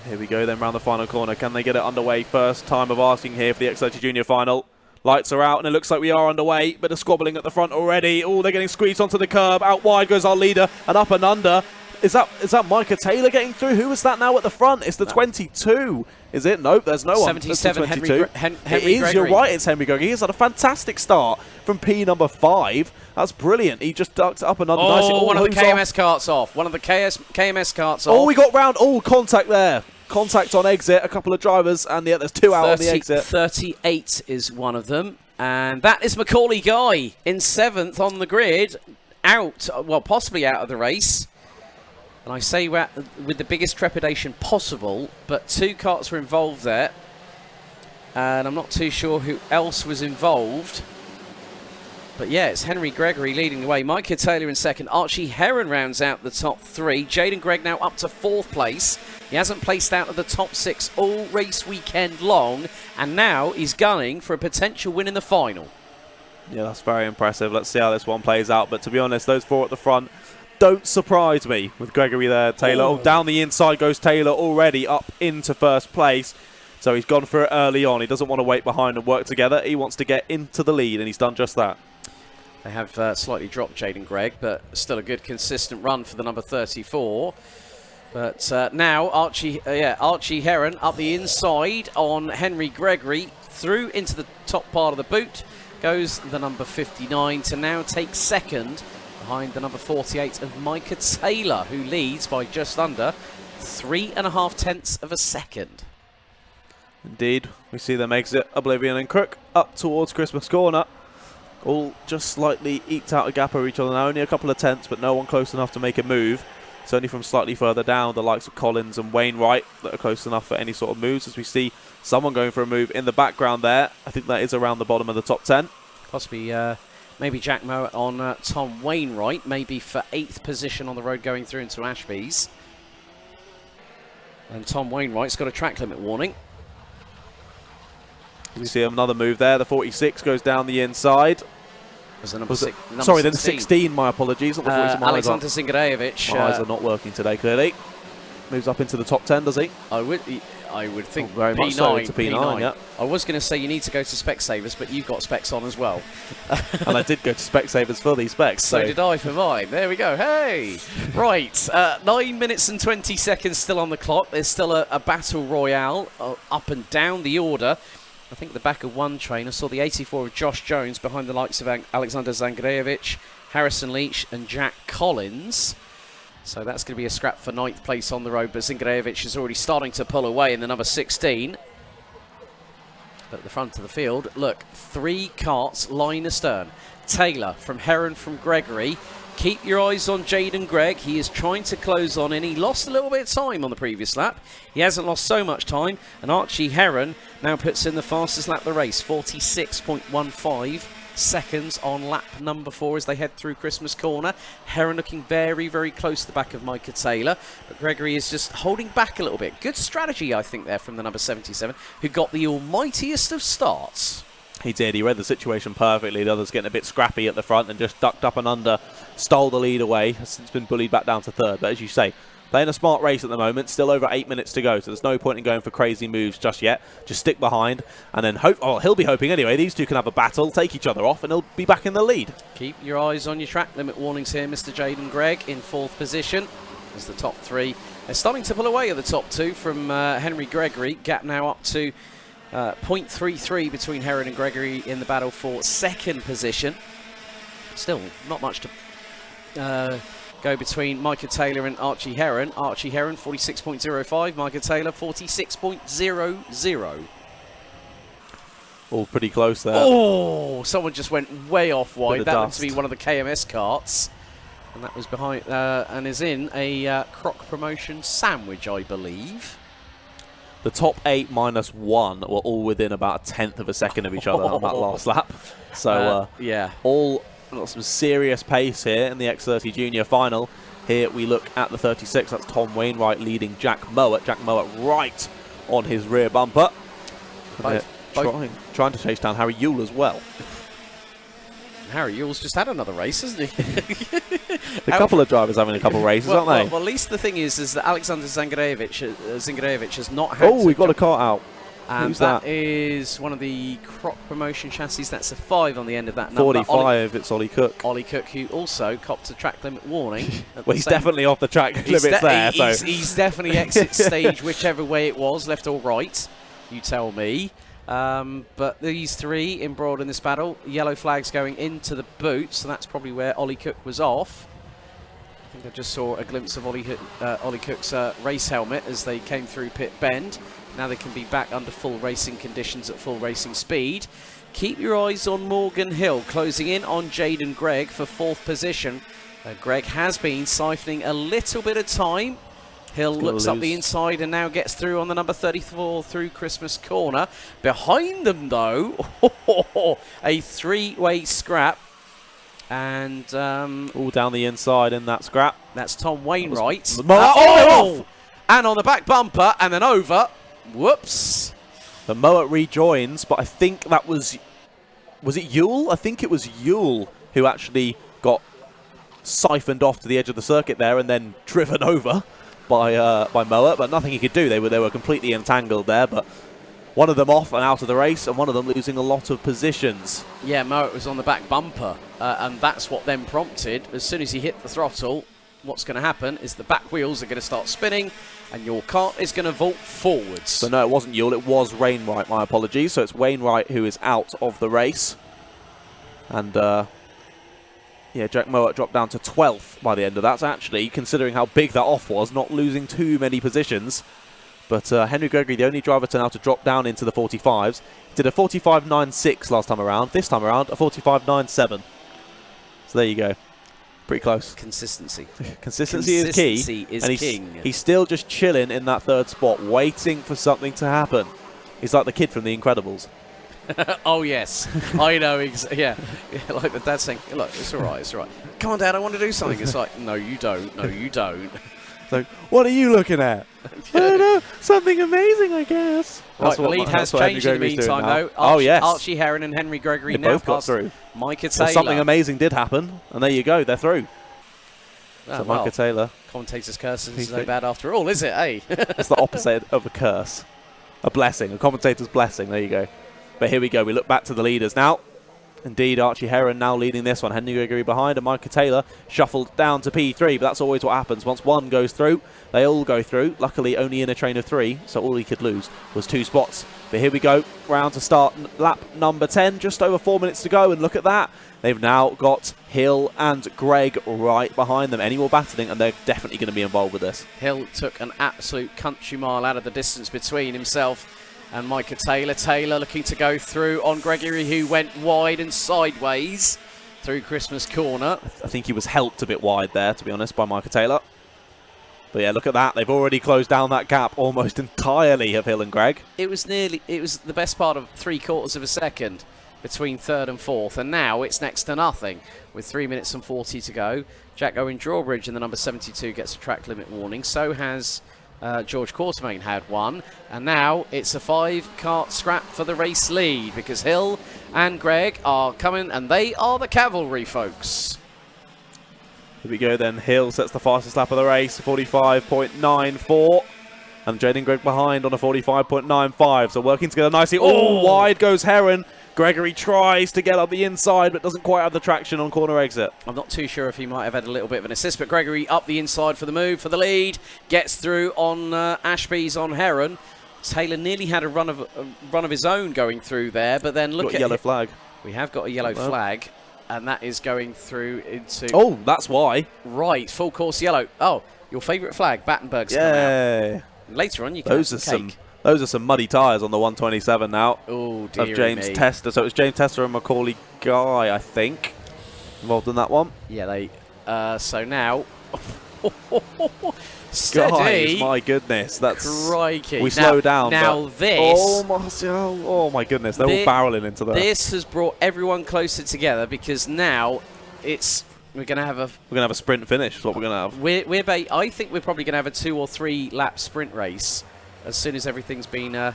Here we go then round the final corner. Can they get it underway? First time of asking here for the X30 Junior final. Lights are out and it looks like we are underway. Bit of squabbling at the front already. Oh, they're getting squeezed onto the curb. Out wide goes our leader and up and under. Is that Micah Taylor getting through? Who is that now at the front? It's the 22. Is it? Nope, there's no one. 77, Henry Henry It is, Gregory. you're right, it's Henry Gregory. He's had a fantastic start from P number 5. That's brilliant. He just ducked up and under. Oh, one of the KMS carts off. One of the KMS carts off. Oh, we got round. Oh, contact there. Contact on exit. A couple of drivers, and yeah, there's 2 out on the exit. 38 is one of them. And that is Macaulay Guy in 7th on the grid. Out, well, possibly out of the race. And I say that with the biggest trepidation possible, but 2 carts were involved there. And I'm not too sure who else was involved. But yeah, it's Henry Gregory leading the way. Micah Taylor in 2nd. Archie Heron rounds out the top 3. Jaden Gregg now up to 4th place. He hasn't placed out of the top 6 all race weekend long. And now he's gunning for a potential win in the final. Yeah, that's very impressive. Let's see how this one plays out. But to be honest, those 4 at the front don't surprise me with Gregory there. Taylor, oh, down the inside goes Taylor already up into 1st place. So he's gone for it early on. He doesn't want to wait behind and work together. He wants to get into the lead, and he's done just that. They have slightly dropped Jaden Gregg, but still a good consistent run for the number 34. But now Archie Heron up the inside on Henry Gregory, through into the top part of the boot. Goes the number 59 to now take 2nd behind the number 48 of Micah Taylor, who leads by just under 3.5 tenths of a second. Indeed, we see them exit Oblivion and Crook up towards Christmas Corner. All just slightly eked out a gap over each other now, only a couple of tenths, but no one close enough to make a move. It's only from slightly further down, the likes of Collins and Wainwright, that are close enough for any sort of moves, as we see someone going for a move in the background there. I think that is around the bottom of the top 10. Possibly maybe Jack Mowat on Tom Wainwright, maybe for 8th position on the road going through into Ashby's. And Tom Wainwright's got a track limit warning. We see another move there. The 46 goes down the inside. Was the number six, number sorry, 16. then 16, my apologies. Not the 46, Alexander Zingarevic. My eyes are not working today, clearly. Moves up into the top 10, does he? I would think very P9, much so into P9, yeah. I was going to say you need to go to Specsavers, but you've got specs on as well. And I did go to Specsavers for these specs. So did I for mine. There we go. Hey! Right, 9 minutes and 20 seconds still on the clock. There's still a battle royale up and down the order. I think the back of one train, I saw the 84 of Josh Jones behind the likes of Alexander Zangarevic, Harrison Leach and Jack Collins. So that's going to be a scrap for 9th place on the road, but Zingarevic is already starting to pull away in the number 16. But at the front of the field, look, 3 carts line astern. Taylor from Heron from Gregory. Keep your eyes on Jaden Gregg. He is trying to close on in. He lost a little bit of time on the previous lap. He hasn't lost so much time. And Archie Heron now puts in the fastest lap of the race, 46.15 seconds on lap number 4 as they head through Christmas Corner. Heron looking very, very close to the back of Micah Taylor. But Gregory is just holding back a little bit. Good strategy, I think, there from the number 77, who got the almightiest of starts. He did. He read the situation perfectly. The others getting a bit scrappy at the front and just ducked up and under, stole the lead away. Has since been bullied back down to 3rd. But as you say, playing a smart race at the moment. Still over 8 minutes to go, so there's no point in going for crazy moves just yet. Just stick behind and then hope. Oh, he'll be hoping anyway. These two can have a battle, take each other off, and he'll be back in the lead. Keep your eyes on your track limit warnings here, Mr. Jaden Gregg in 4th position. As the top 3, they're starting to pull away at the top 2 from Henry Gregory. Gap now up to 0.33 between Heron and Gregory in the battle for 2nd position. Still not much to go between Micah Taylor and Archie Heron. Archie Heron 46.05, Micah Taylor 46.00. All pretty close there. Oh, someone just went way off wide. That looks to be one of the KMS carts. And that was behind, and is in a Croc Promotion sandwich, I believe. The top 8 minus 1 were all within about a 1/10 of a second of each other on that last lap. So, yeah. all got some serious pace here in the X30 Junior final. Here we look at the 36. That's Tom Wainwright leading Jack Mowat. Jack Mowat right on his rear bumper. Trying to chase down Harry Yule as well. Harry Yule's just had another race, hasn't he? A couple of drivers having a couple of races, aren't they? Well, at least the thing is that Alexander Zingarevich has not had. Oh, we've got a Kart out. And Who's that is one of the Croc Promotion chassis. That's a 5 on the end of that number. 45, it's Ollie Cook. Ollie Cook, who also copped a track limit warning. Well, he's definitely off the track limits there. He's definitely exit stage, whichever way it was, left or right. You tell me. But these 3 embroiled in this battle. Yellow flags going into the boot, so that's probably where Ollie Cook was off. I think I just saw a glimpse of Ollie Cook's race helmet as they came through pit bend. Now they can be back under full racing conditions at full racing speed. Keep your eyes on Morgan Hill, closing in on Jaden Gregg for 4th position. Gregg has been siphoning a little bit of time. Hill looks up the inside and now gets through on the number 34 through Christmas Corner. Behind them, though, a 3-way scrap. And all down the inside in that scrap. That's Tom Wainwright. And on the back bumper and then over. Whoops. The Mowat rejoins, but I think that was it Yule? I think it was Yule who actually got siphoned off to the edge of the circuit there and then driven over by Mowat, but nothing he could do. They were completely entangled there, but one of them off and out of the race, and one of them losing a lot of positions. Yeah, Mowat was on the back bumper, and that's what then prompted, as soon as he hit the throttle, what's going to happen is the back wheels are going to start spinning, and your car is going to vault forwards. So no, it wasn't Yule, it was Wainwright, my apologies. So it's Wainwright who is out of the race. And yeah, Jack Mowat dropped down to 12th by the end of that. So actually, considering how big that off was, not losing too many positions. But Henry Gregory, the only driver to now to drop down into the 45s. He did a 45.96 last time around. This time around, a 45.97. So there you go. Pretty close. Consistency. Consistency is key. Consistency is and king. He's still just chilling in that 3rd spot, waiting for something to happen. He's like the kid from The Incredibles. Oh, yes. I know. Yeah. Like the dad saying, look, it's all right, it's all right. Come on, Dad, I want to do something. It's like, no, you don't. No, you don't. So, what are you looking at? I don't know. Something amazing, I guess. Right, the lead has changed in the meantime, though. Yes. Archie Heron and Henry Gregory they now both got through. Micah Taylor. So something amazing did happen, and there you go. They're through. So Micah Taylor. Commentator's curse is no bad after all, is it, eh? It's the opposite of a curse. A blessing. A commentator's blessing. There you go. But here we go. We look back to the leaders now. Indeed, Archie Heron now leading this one. Henry Gregory behind, and Micah Taylor shuffled down to P3. But that's always what happens. Once one goes through, they all go through. Luckily, only in a train of 3, so all he could lose was 2 spots. But here we go. Round to start. Lap number 10. Just over 4 minutes to go. And look at that. They've now got Hill and Gregg right behind them. Any more battling, and they're definitely going to be involved with this. Hill took an absolute country mile out of the distance between himself and Micah Taylor. Taylor looking to go through on Gregory, who went wide and sideways through Christmas Corner. I think he was helped a bit wide there, to be honest, by Micah Taylor. But yeah, look at that. They've already closed down that gap almost entirely of Hill and Gregg. It was the best part of 3/4 of a second between 3rd and 4th, and now it's next to nothing with 3 minutes and 40 to go. Jack Owen Drawbridge in the number 72 gets a track limit warning. So has George Quartermain had one, and now it's a 5-kart scrap for the race lead because Hill and Gregg are coming, and they are the cavalry, folks. Here we go then. Hill sets the fastest lap of the race, 45.94. And Jaden Gregg behind on a 45.95. So working together nicely. Oh, wide goes Heron. Gregory tries to get up the inside, but doesn't quite have the traction on corner exit. I'm not too sure if he might have had a little bit of an assist, but Gregory up the inside for the move, for the lead. Gets through on Ashby's on Heron. Taylor nearly had a run of his own going through there, but then look at yellow flag. We have got a yellow flag, and that is going through into... Oh, that's why. Right, full course yellow. Oh, your favourite flag, Battenberg's come out. Later on, you can have some cake. Those are some muddy tyres on the 127 now. Oh, dear of James Tester. So it was James Tester and Macaulay Guy, I think, involved in that one. Yeah, So now... Steady. Guys, my goodness, that's... Crikey. We slow down. Now but this... Oh my goodness, they're all barreling into that. This has brought everyone closer together because now it's... We're going to have a sprint finish, is what we're going to have. I think we're probably going to have a 2 or 3 lap sprint race as soon as everything's been...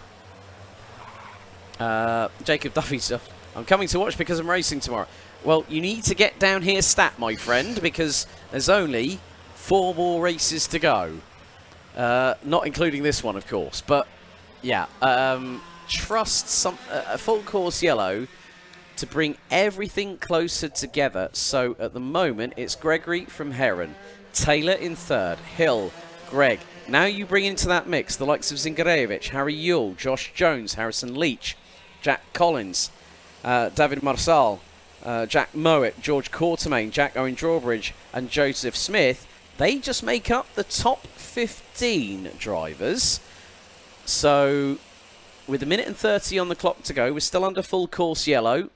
Jacob Duffy stuff. I'm coming to watch because I'm racing tomorrow. Well, you need to get down here stat, my friend, because there's only 4 more races to go. Not including this one, of course. But, yeah, trust a full course yellow to bring everything closer together. So, at the moment, it's Gregory from Heron, Taylor in 3rd, Hill, Greg. Now you bring into that mix the likes of Zingarevich, Harry Yule, Josh Jones, Harrison Leach, Jack Collins, David Marsal, Jack Mowat, George Quartermain, Jack Owen Drawbridge, and Joseph Smith. They just make up the top 15 drivers. So, with 1 minute and 30 on the clock to go, we're still under full course yellow.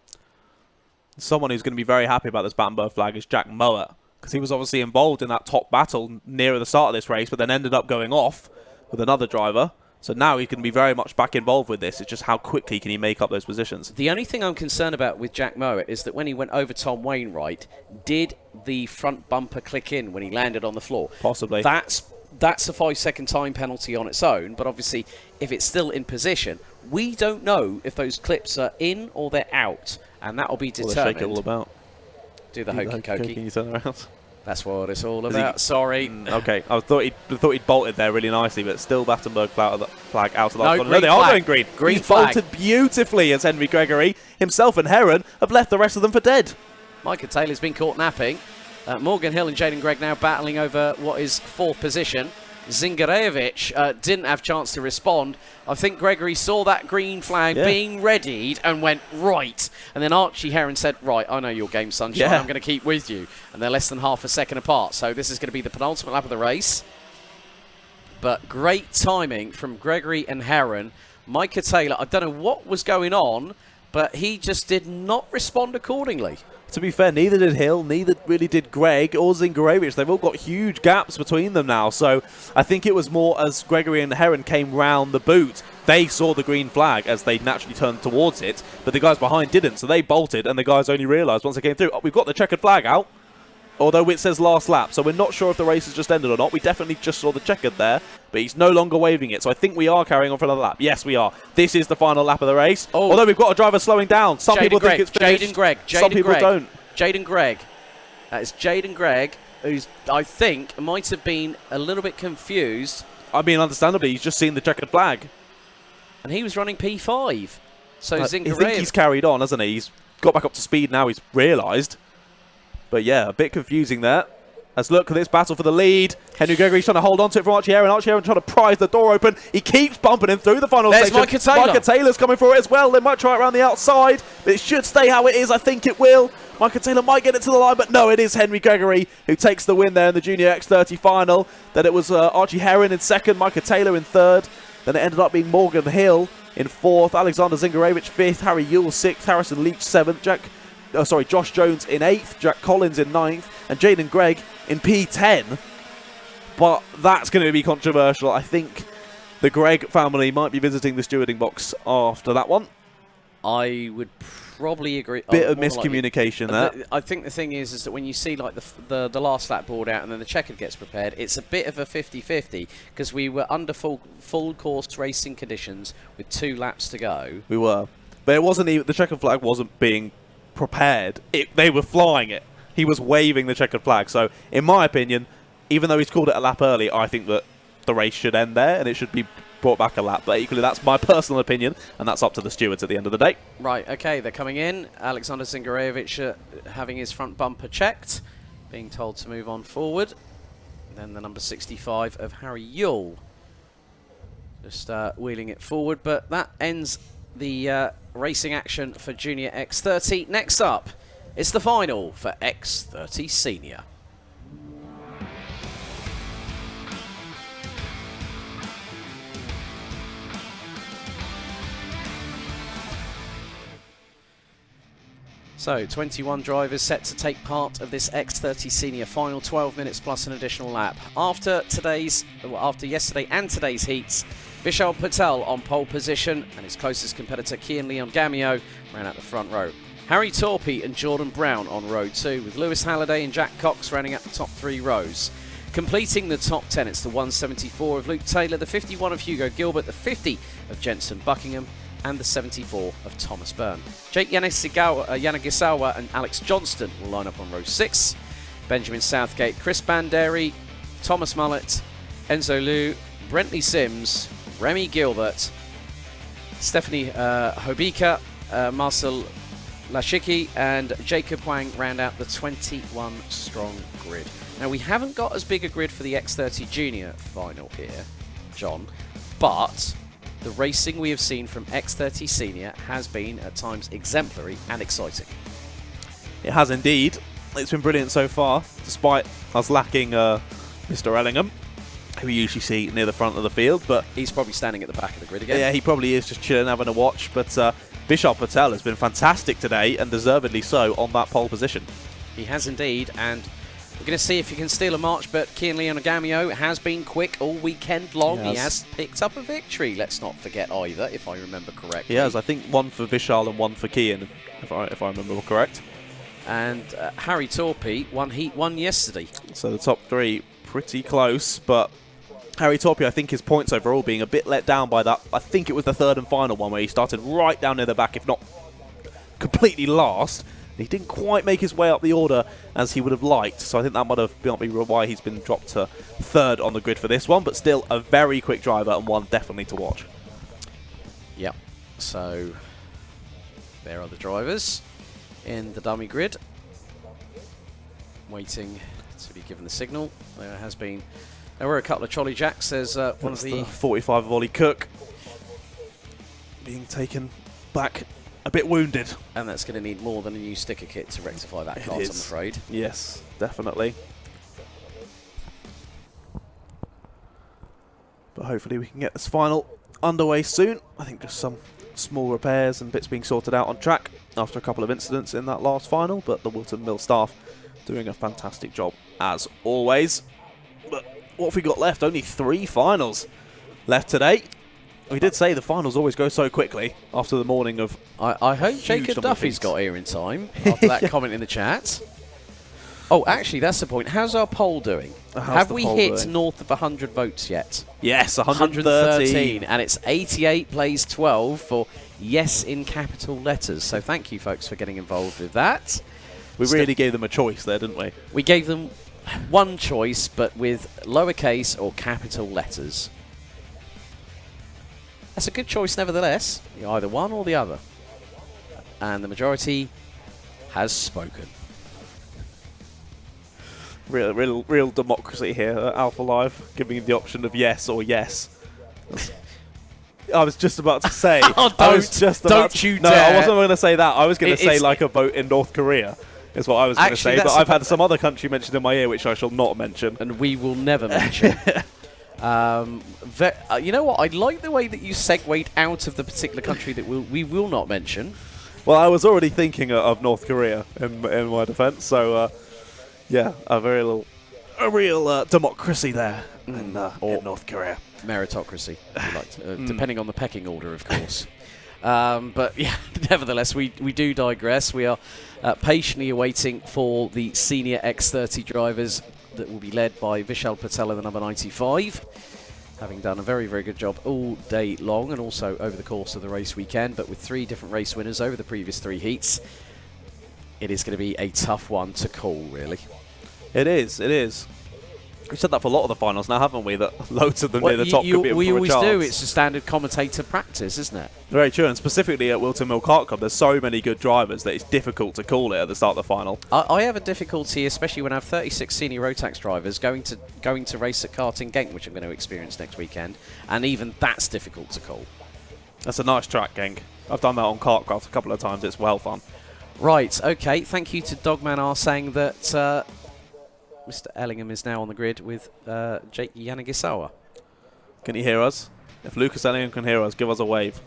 Someone who's going to be very happy about this Battenberg flag is Jack Mowat, because he was obviously involved in that top battle nearer the start of this race, but then ended up going off with another driver. So now he can be very much back involved with this. It's just how quickly can he make up those positions. The only thing I'm concerned about with Jack Mowat is that when he went over Tom Wainwright, did the front bumper click in when he landed on the floor? Possibly. That's a 5-second time penalty on its own, but obviously if it's still in position, we don't know if those clips are in or they're out, and that will be determined. What shake it all about? Do the hokey cokey. Can you turn around? That's what it's all about. Sorry. Okay, I thought he'd bolted there really nicely, but still Battenberg flag out of the last one. No, they are going green. He's flag. bolted beautifully as Henry Gregory. Himself and Heron have left the rest of them for dead. Micah Taylor's been caught napping. Morgan Hill and Jaden Gregg now battling over what is 4th position. Zingarevich didn't have chance to respond. I think Gregory saw that green flag being readied and went, right. And then Archie Heron said, right, I know your game, sunshine. I'm going to keep with you. And they're less than half a second apart. So this is going to be the penultimate lap of the race. But great timing from Gregory and Heron. Micah Taylor, I don't know what was going on, but he just did not respond accordingly. To be fair, neither did Hill, neither really did Greg or Zingarevich. They've all got huge gaps between them now. So I think it was more as Gregory and Heron came round the boot, they saw the green flag as they naturally turned towards it, but the guys behind didn't. So they bolted, and the guys only realised once they came through, oh, we've got the checkered flag out, although it says last lap. So we're not sure if the race has just ended or not. We definitely just saw the checkered there, but he's no longer waving it. So I think we are carrying on for another lap. Yes, we are. This is the final lap of the race. Oh. Although we've got a driver slowing down. Some people think it's finished. Some people don't. Jaden Gregg. That is Jaden Gregg, who's, I think, might have been a little bit confused. I mean, understandably, he's just seen the checkered flag. And he was running P5. So I think he's carried on, hasn't he? He's got back up to speed now, he's realised. But yeah, a bit confusing there. Let's look at this battle for the lead. Henry Gregory's trying to hold on to it from Archie Heron. Archie Heron trying to prise the door open. He keeps bumping him through the final There's section. Micah Taylor. Micah Taylor's coming for it as well. They might try it around the outside, but it should stay how it is. I think it will. Micah Taylor might get it to the line, but no, it is Henry Gregory who takes the win there in the Junior X30 final. Then it was Archie Heron in 2nd, Micah Taylor in 3rd. Then it ended up being Morgan Hill in 4th, Alexander Zingarevich 5th, Harry Yule 6th, Harrison Leach 7th, Josh Jones in 8th, Jack Collins in 9th, and Jaden Gregg in P10. But that's going to be controversial. I think the Gregg family might be visiting the stewarding box after that one. I would probably agree. Bit of miscommunication there. I think the thing is that when you see like the last lap board out and then the checkered gets prepared, it's a bit of a 50-50 because we were under full course racing conditions with 2 laps to go. We were. But it wasn't even, the checkered flag wasn't being prepared. They were flying it. He was waving the checkered flag. So, in my opinion, even though he's called it a lap early, I think that the race should end there and it should be brought back a lap. But equally, that's my personal opinion, and that's up to the stewards at the end of the day. Right, okay, they're coming in. Alexander Zingarevich having his front bumper checked, being told to move on forward. Then the number 65 of Harry Yule just wheeling it forward. But that ends the racing action for Junior X30. Next up, it's the final for X30 Senior. So 21 drivers set to take part of this X30 Senior final, 12 minutes plus an additional lap. After yesterday and today's heats, Vishal Patel on pole position and his closest competitor Kian Leon Gamio ran out the front row. Harry Torpey and Jordan Brown on row 2, with Lewis Halliday and Jack Cox running up the top 3 rows. Completing the top 10, it's the 174 of Luke Taylor, the 51 of Hugo Gilbert, the 50 of Jensen Buckingham, and the 74 of Thomas Byrne. Jake Yanagisawa and Alex Johnston will line up on row 6. Benjamin Southgate, Chris Banderi, Thomas Mullett, Enzo Liu, Brentley Sims, Remy Gilbert, Stephanie Hobika, Marcel Lashiki and Jacob Wang round out the 21 strong grid. Now, we haven't got as big a grid for the X30 Junior final here, John, but the racing we have seen from X30 Senior has been at times exemplary and exciting. It has indeed. It's been brilliant so far, despite us lacking Mr. Ellingham, who we usually see near the front of the field. But he's probably standing at the back of the grid again. Yeah, he probably is, just chilling, having a watch. But Vishal Patel has been fantastic today, and deservedly so, on that pole position. He has indeed, and we're going to see if he can steal a march, but Kian Leon Gamio has been quick all weekend long. He has picked up a victory, let's not forget either, if I remember correctly. He has, I think, one for Vishal and one for Kian, if I remember correct. And Harry Torpey won Heat 1 yesterday. So the top 3 pretty close, but Harry Torpey, I think his points overall being a bit let down by that. I think it was the third and final one where he started right down near the back, if not completely last. He didn't quite make his way up the order as he would have liked, so I think that might be why he's been dropped to third on the grid for this one, but still a very quick driver and one definitely to watch. Yep, so there are the drivers in the dummy grid, waiting to be given the signal. There were a couple of trolley jacks. There's one of the 45 of Ollie Cook being taken back a bit wounded. And that's going to need more than a new sticker kit to rectify that Kart, I'm afraid. Yes, definitely. But hopefully we can get this final underway soon. I think just some small repairs and bits being sorted out on track after a couple of incidents in that last final, but the Whilton Mill staff doing a fantastic job as always. But what have we got left? Only 3 finals left today. We did say the finals always go so quickly after the morning of... I hope Jacob Duffy's got here in time after that comment in the chat. Oh, actually, that's the point. How's our poll doing? Have we hit north of 100 votes yet? Yes, 113. And it's 88 plays 12 for yes in capital letters. So thank you, folks, for getting involved with that. We really gave them a choice there, didn't we? We gave them one choice, but with lowercase or capital letters. That's a good choice nevertheless. You're either one or the other. And the majority has spoken. Real democracy here at alphalive, giving you the option of yes or yes. I was just about to say. Oh, don't you dare. No, I wasn't going to say that. I was going to say like a vote in North Korea. Is what I was going to say. But I've had some other country mentioned in my ear, which I shall not mention. And we will never mention. You know what? I like the way that you segued out of the particular country that we will not mention. Well, I was already thinking of North Korea in my defence, so yeah, a real democracy there in North Korea. Meritocracy, depending on the pecking order, of course. But yeah, nevertheless, we do digress. We are patiently awaiting for the senior X30 drivers that will be led by Vishal Patel in the number 95, having done a very, very good job all day long and also over the course of the race weekend, but with 3 different race winners over the previous 3 heats. It is going to be a tough one to call, really. It is. We've said that for a lot of the finals now, haven't we? That loads of them near the top could be in for a chance. We always do. It's a standard commentator practice, isn't it? Very true, and specifically at Whilton Mill Kart Club, there's so many good drivers that it's difficult to call it at the start of the final. I have a difficulty, especially when I have 36 senior Rotax drivers going to race at Karting Genk, which I'm going to experience next weekend, and even that's difficult to call. That's a nice track, Genk. I've done that on Kartcraft a couple of times. It's well fun. Right, okay. Thank you to Dogman R saying that Mr. Ellingham is now on the grid with Jake Yanagisawa. Can you hear us? If Lucas Ellingham can hear us, give us a wave.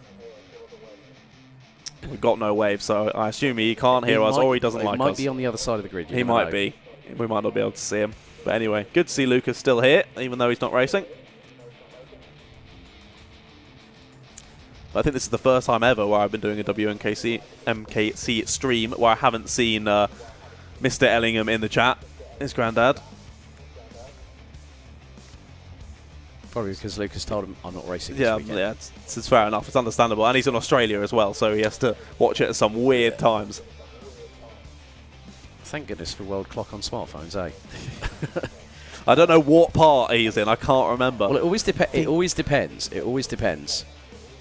We've got no wave, so I assume he can't hear us or he doesn't like us. He might be on the other side of the grid. He might be. We might not be able to see him. But anyway, good to see Lucas still here, even though he's not racing. I think this is the first time ever where I've been doing a WMKC stream where I haven't seen Mr. Ellingham in the chat, his granddad. Probably because Lucas told him, I'm not racing Yeah, this weekend. yeah, it's fair enough. It's understandable. And he's in Australia as well, so he has to watch it at some weird times. Thank goodness for World Clock on smartphones, eh? I don't know what part he's in. I can't remember. Well, it always depends. It always depends. It always depends.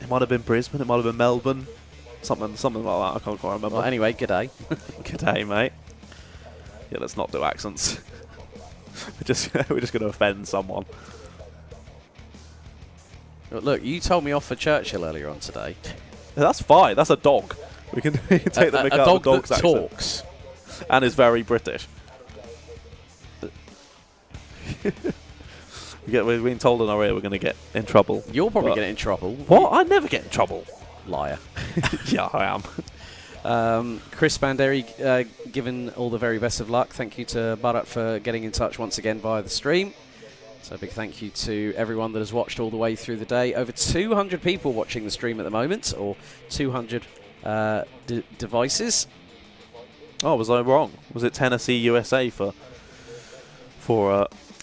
It might have been Brisbane. It might have been Melbourne. Something like that. I can't quite remember. Well, anyway, g'day. G'day, mate. Yeah, let's not do accents. we're just going to offend someone. Look, you told me off for Churchill earlier on today. That's fine. That's a dog. We can take the mick out of the dog's accent. Talks. And is very British. We've been told in our ear we're going to get in trouble. You're probably getting in trouble. What? I never get in trouble. Liar. Yeah, I am. Chris Banderi, given all the very best of luck. Thank you to Paddock for getting in touch once again via the stream. So a big thank you to everyone that has watched all the way through the day. Over 200 people watching the stream at the moment, or 200 devices. Oh, was I wrong? Was it Tennessee, USA for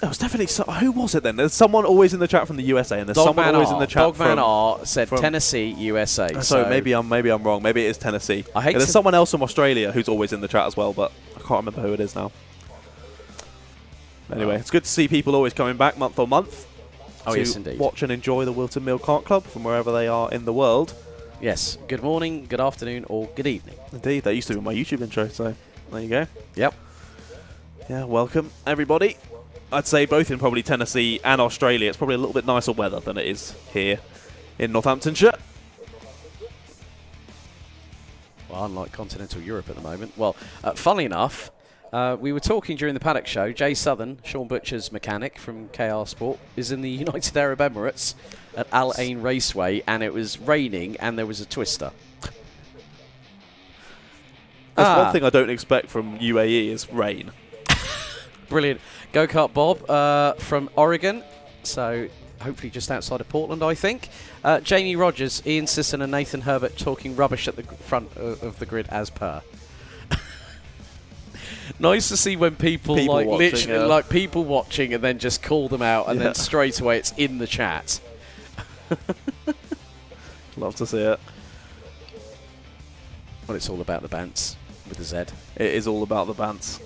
it was definitely who was it then? There's someone always in the chat from the USA, and there's someone always in the chat Dogman R said Tennessee, USA. So maybe I'm wrong. Maybe it is Tennessee. There's someone else from Australia who's always in the chat as well, but I can't remember who it is now. Anyway, it's good to see people always coming back month on month. Oh, yes, indeed. Watch and enjoy the Whilton Mill Kart Club from wherever they are in the world. Yes. Good morning, good afternoon, or good evening. Indeed, that used to be my YouTube intro, so there you go. Yep. Yeah, welcome everybody. I'd say both in probably Tennessee and Australia, it's probably a little bit nicer weather than it is here in Northamptonshire. Well, unlike continental Europe at the moment. Well, funnily enough, we were talking during the Paddock show. Jay Southern, Sean Butcher's mechanic from KR Sport, is in the United Arab Emirates at Al Ain Raceway, and it was raining and there was a twister. That's one thing I don't expect from UAE is rain. Brilliant. Go-Kart Bob from Oregon, so hopefully just outside of Portland, I think. Jamie Rogers, Ian Sisson and Nathan Herbert talking rubbish at the front of the grid as per. Nice to see when people like watching, literally like people watching and then just call them out and then straight away it's in the chat. Love to see it. Well, it's all about the bants with the Z. It is all about the bants.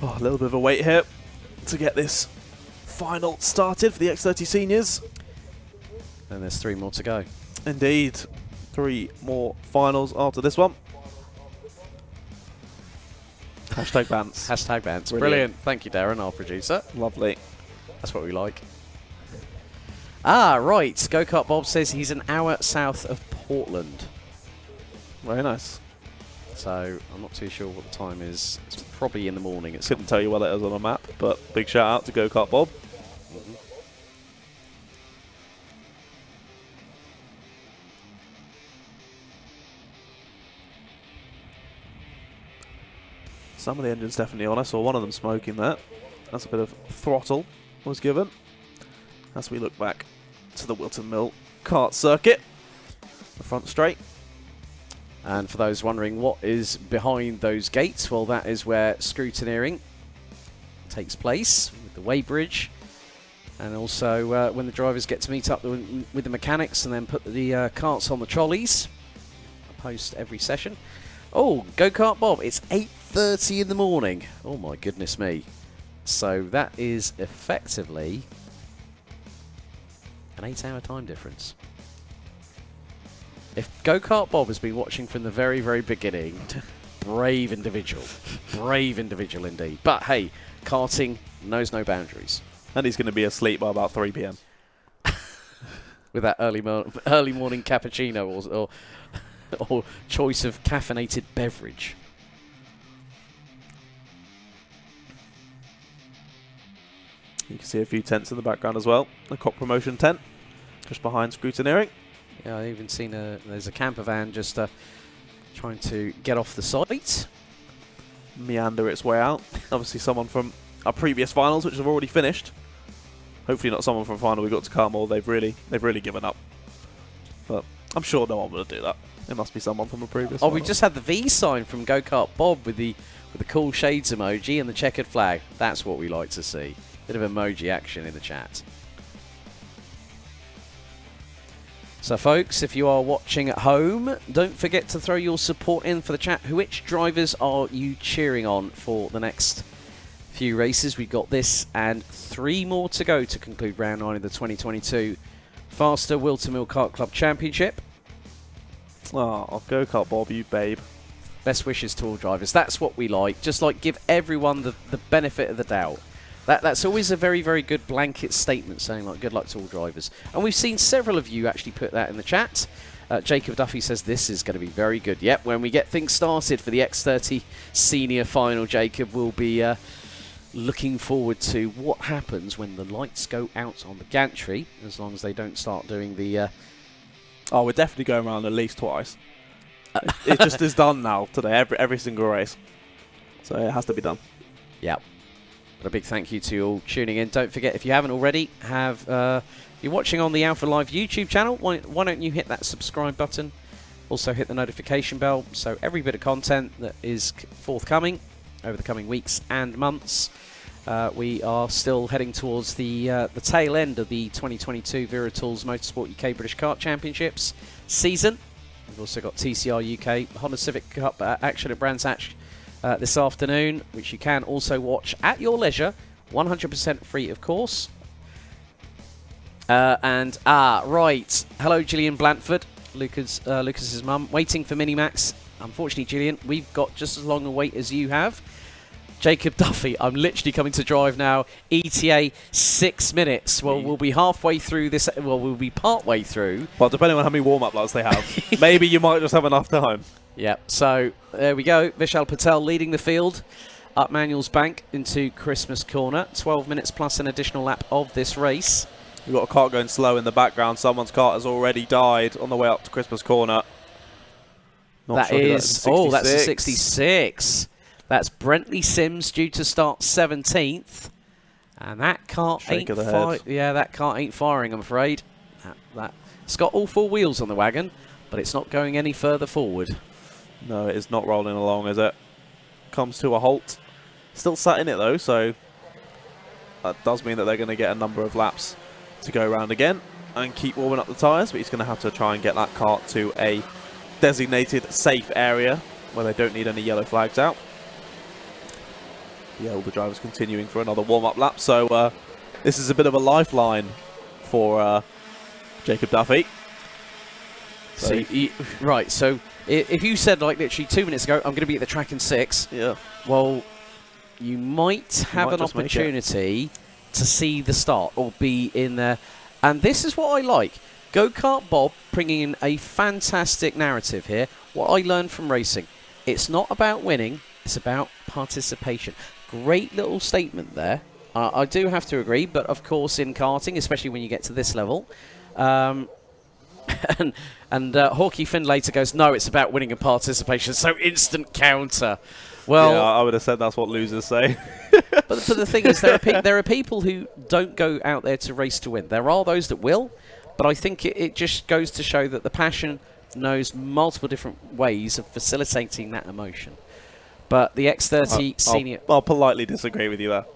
Oh, a little bit of a wait here to get this final started for the X30 seniors. And there's 3 more to go. Indeed. 3 more finals after this one. Hashtag bants. Hashtag bants. Brilliant. Thank you, Darren, our producer. Lovely. That's what we like. Ah, right. Go-Kart Bob says he's an hour south of Portland. Very nice. So I'm not too sure what the time is. It's probably in the morning. Couldn't tell you what it is on a map, but big shout out to Go-Kart Bob. Some of the engines definitely on. I saw one of them smoking there. That's a bit of throttle was given. As we look back to the Whilton Mill kart circuit, the front straight. And for those wondering what is behind those gates, well, that is where scrutineering takes place with the weighbridge. And also when the drivers get to meet up with the mechanics and then put the karts on the trolleys post every session. Oh, Go-Kart Bob, it's 8:30 in the morning. Oh my goodness me. So that is effectively an 8-hour time difference. If Go-Kart Bob has been watching from the very, very beginning, brave individual. Brave individual indeed. But hey, karting knows no boundaries. And he's going to be asleep by about 3 p.m. With that early morning cappuccino or choice of caffeinated beverage. You can see a few tents in the background as well. The Cop Promotion tent, just behind Scrutineering. Yeah, I've even seen there's a camper van just trying to get off the site. Meander its way out. Obviously someone from our previous finals, which have already finished. Hopefully not someone from final we got to come, or they've really given up. But I'm sure no one will do that. It must be someone from a previous Oh, final. we just had the V sign from Go-Kart Bob with the cool shades emoji and the checkered flag. That's what we like to see. Bit of emoji action in the chat. So folks, if you are watching at home, don't forget to throw your support in for the chat. Which drivers are you cheering on for the next few races? We've got this and 3 more to go to conclude round 9 of the 2022 FastR Whilton Kart Club Championship. Oh, Go-Kart Bob, you babe. Best wishes to all drivers. That's what we like. Just like give everyone the benefit of the doubt. That's always a very, very good blanket statement saying like good luck to all drivers. And we've seen several of you actually put that in the chat. Jacob Duffy says this is going to be very good. Yep, when we get things started for the X30 Senior Final, Jacob will be looking forward to what happens when the lights go out on the gantry, as long as they don't start doing the... Oh, we're definitely going around at least twice. It just is done now today, every single race. So it has to be done. Yep. But a big thank you to you all tuning in. Don't forget, if you haven't already, you're watching on the alphalive YouTube channel, why don't you hit that subscribe button? Also hit the notification bell, so every bit of content that is forthcoming over the coming weeks and months. We are still heading towards the tail end of the 2022 Viratools Motorsport UK British Kart Championships season. We've also got TCR UK Honda Civic Cup action at Brands Hatch this afternoon, which you can also watch at your leisure, 100% free, of course. Right. Hello, Gillian Blanford, Lucas's mum, waiting for Minimax. Unfortunately, Gillian, we've got just as long a wait as you have. Jacob Duffy, I'm literally coming to drive now. ETA 6 minutes. Well, we'll be halfway through this. Well, we'll be part way through. Well, depending on how many warm-up laps they have, maybe you might just have enough time. Yep. So there we go. Vishal Patel leading the field up Manuel's Bank into Christmas Corner. 12 minutes plus an additional lap of this race. We've got a kart going slow in the background. Someone's kart has already died on the way up to Christmas Corner. That's a 66. That's Brentley Sims due to start 17th. And that kart that kart ain't firing, I'm afraid. It's got all 4 wheels on the wagon, but it's not going any further forward. No, it is not rolling along, is it? Comes to a halt. Still sat in it, though, so that does mean that they're going to get a number of laps to go around again and keep warming up the tyres, but he's going to have to try and get that kart to a designated safe area where they don't need any yellow flags out. Yeah, all the drivers continuing for another warm-up lap, so this is a bit of a lifeline for Jacob Duffy. So right, so if you said like literally 2 minutes ago, I'm going to be at the track in 6. Yeah. Well, you might have an opportunity to see the start or be in there. And this is what I like. Go-Kart Bob bringing in a fantastic narrative here. What I learned from racing, it's not about winning, it's about participation. Great little statement there. I do have to agree, but of course in karting, especially when you get to this level, and Hawkey Finn later goes, no, it's about winning and participation, so instant counter. Well, yeah, I would have said that's what losers say. but the thing is, there are people who don't go out there to race to win. There are those that will, but I think it just goes to show that the passion knows multiple different ways of facilitating that emotion. But the X30 Senior... I'll politely disagree with you there.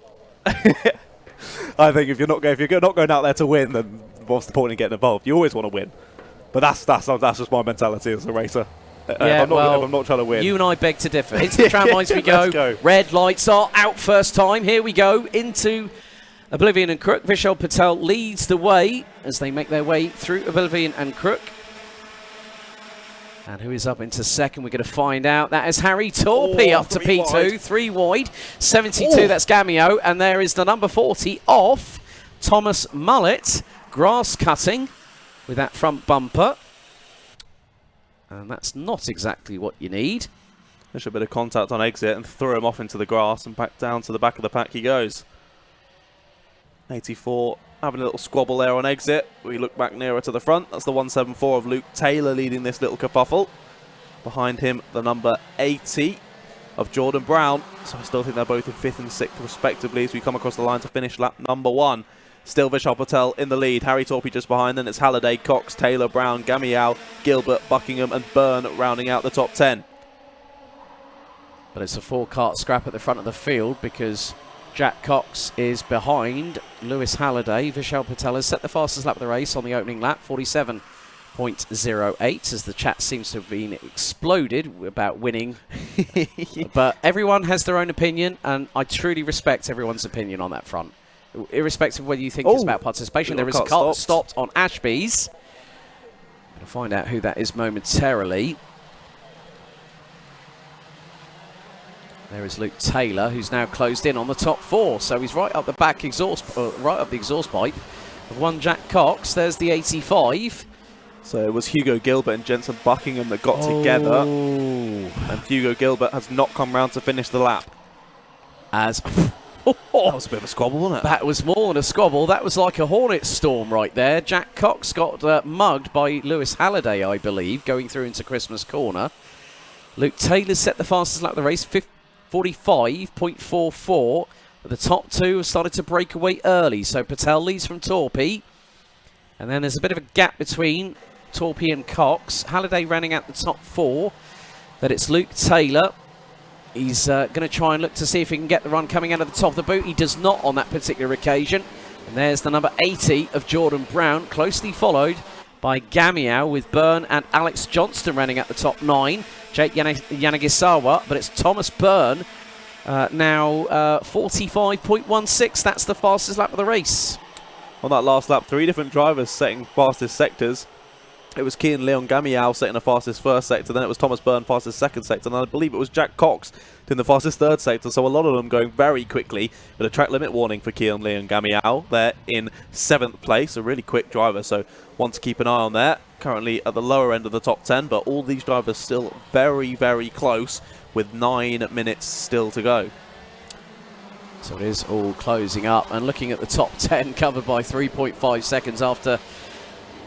I think if you're not going out there to win, then what's the point in getting involved? You always want to win. But that's just my mentality as a racer. Yeah, if I'm not trying to win. You and I beg to differ. Into the tram lines we go. Let's go. Red lights are out first time. Here we go into Oblivion and Crook. Vishal Patel leads the way as they make their way through Oblivion and Crook. And who is up into second? We're going to find out. That is Harry Torpy up to P2. Wide. 3 wide. 72, that's Gamio. And there is the number 40 off. Thomas Mullet. Grass cutting with that front bumper. And that's not exactly what you need. There's a bit of contact on exit and throw him off into the grass and back down to the back of the pack he goes. 84 having a little squabble there on exit. We look back nearer to the front. That's the 174 of Luke Taylor leading this little kerfuffle. Behind him, the number 80 of Jordan Brown. So I still think they're both in 5th and 6th respectively as we come across the line to finish lap number 1. Still Vishal Patel in the lead. Harry Torpey just behind. Then it's Halliday, Cox, Taylor, Brown, Gamiao, Gilbert, Buckingham and Byrne rounding out the top 10. But it's a 4-kart scrap at the front of the field because Jack Cox is behind Lewis Halliday. Vishal Patel has set the fastest lap of the race on the opening lap, 47.08, as the chat seems to have been exploded about winning. But everyone has their own opinion, and I truly respect everyone's opinion on that front. Irrespective of whether you think it's about participation, there is a car stopped on Ashby's. We'll find out who that is momentarily. There is Luke Taylor, who's now closed in on the top 4, so he's right up the back exhaust, right up the exhaust pipe of one Jack Cox. There's the 85. So it was Hugo Gilbert and Jensen Buckingham that got together, and Hugo Gilbert has not come round to finish the lap. As that was a bit of a squabble, wasn't it? That was more than a squabble. That was like a hornet storm right there. Jack Cox got mugged by Lewis Halliday, I believe, going through into Christmas Corner. Luke Taylor set the fastest lap of the race, 45.44. But the top 2 have started to break away early. So Patel leads from Torpey. And then there's a bit of a gap between Torpey and Cox. Halliday running out the top 4. But it's Luke Taylor. He's going to try and look to see if he can get the run coming out of the top of the boot. He does not on that particular occasion. And there's the number 80 of Jordan Brown, closely followed by Gamiao with Byrne and Alex Johnston running at the top 9. Jake Yanagisawa, but it's Thomas Byrne now 45.16. That's the fastest lap of the race. On that last lap, 3 different drivers setting fastest sectors. It was Kian Leon Gamiao setting the fastest first sector, then it was Thomas Byrne fastest second sector, and I believe it was Jack Cox doing the fastest third sector, so a lot of them going very quickly. But a track limit warning for Kian Leon Gamiao. They're in 7th place, a really quick driver, so one to keep an eye on there. Currently at the lower end of the top 10, but all these drivers still very, very close with 9 minutes still to go. So it is all closing up, and looking at the top 10 covered by 3.5 seconds after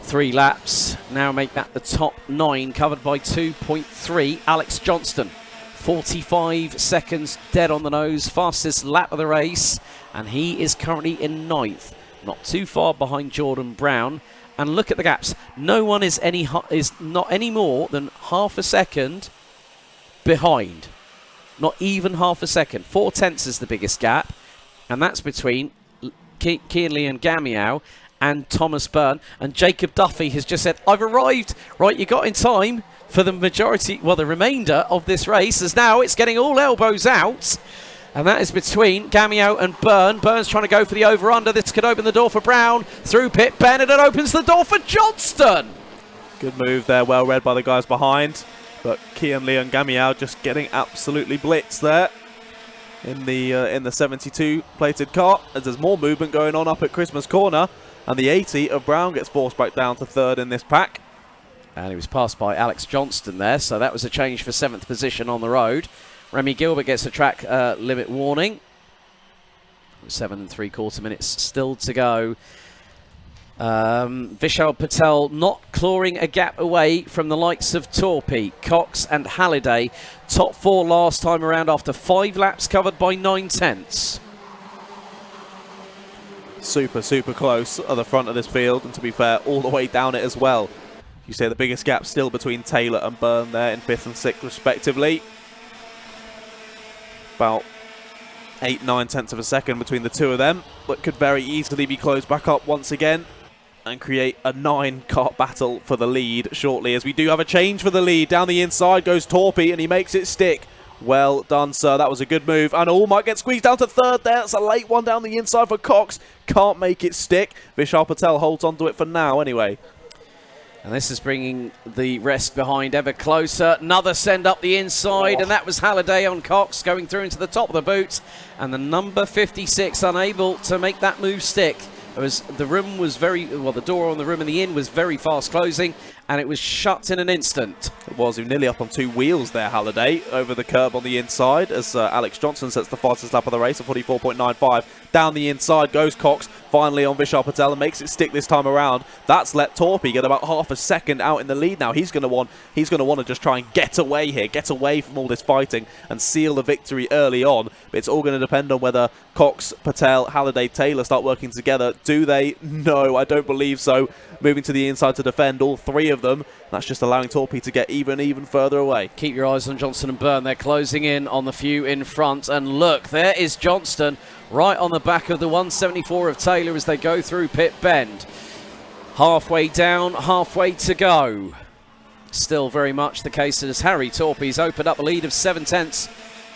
3 laps. Now make that the top 9 covered by 2.3. Alex Johnston, 45 seconds dead on the nose, fastest lap of the race, and he is currently in 9th, not too far behind Jordan Brown. And look at the gaps. No one is not any more than half a second behind. Not even half a second. 4/10 is the biggest gap, and that's between Kianli and Gamiao and Thomas Byrne. And Jacob Duffy has just said, I've arrived. Right, you got in time for the majority, well, the remainder of this race, as now it's getting all elbows out. And that is between Gamiao and Byrne. Byrne's trying to go for the over-under. This could open the door for Brown. Through pit Bennett, it opens the door for Johnston. Good move there, well read by the guys behind. But Kian Leon Gamiao just getting absolutely blitzed there in the 72 plated car, as there's more movement going on up at Christmas Corner, and the 80 of Brown gets forced back down to 3rd in this pack. And he was passed by Alex Johnston there, so that was a change for 7th position on the road. Remy Gilbert gets a track limit warning. 7 3/4 minutes still to go. Vishal Patel not clawing a gap away from the likes of Torpey, Cox and Halliday. Top 4 last time around after 5 laps covered by 9/10. Super, super close at the front of this field, and to be fair, all the way down it as well. You say the biggest gap still between Taylor and Byrne there in 5th and 6th respectively. About 8-9 of a second between the two of them, but could very easily be closed back up once again and create a 9-kart battle for the lead shortly, as we do have a change for the lead. Down the inside goes Torpey, and he makes it stick. Well done, sir. That was a good move. And all might get squeezed down to 3rd there. That's a late one down the inside for Cox. Can't make it stick. Vishal Patel holds on to it for now anyway. And this is bringing the rest behind ever closer. Another send up the inside, and that was Halliday on Cox going through into the top of the boot. And the number 56 unable to make that move stick. The room was very, well, the door on the room and the inn was very fast closing, and it was shut in an instant. It was. He was nearly up on 2 wheels there, Halliday, over the curb on the inside as Alex Johnson sets the fastest lap of the race at 44.95. Down the inside goes Cox, finally on Vishal Patel, and makes it stick this time around. That's let Torpy get about half a second out in the lead now. He's going to want to just try and get away here, get away from all this fighting and seal the victory early on. But it's all going to depend on whether Cox, Patel, Halliday, Taylor start working together. Do they? No, I don't believe so. Moving to the inside to defend, all 3 of them. That's just allowing Torpy to get even further away. Keep your eyes on Johnston and Byrne. They're closing in on the few in front. And look, there is Johnston right on the back of the 174 of Taylor as they go through pit bend. Halfway down, halfway to go. Still very much the case as Harry Torpy's opened up a lead of 7/10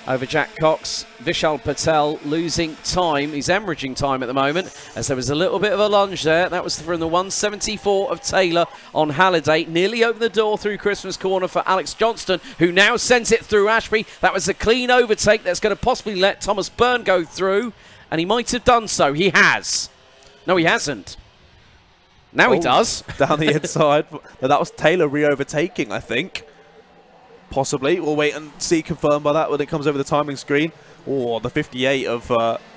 over Jack Cox. Vishal Patel losing time. He's hemorrhaging time at the moment as there was a little bit of a lunge there. That was from the 174 of Taylor on Halliday. Nearly opened the door through Christmas corner for Alex Johnston, who now sends it through Ashby. That was a clean overtake that's going to possibly let Thomas Byrne go through, and he might have done so. He has. No, he hasn't. Now he does. Down the inside. No, that was Taylor re-overtaking, I think. Possibly. We'll wait and see confirmed by that when it comes over the timing screen. Or the 58 of,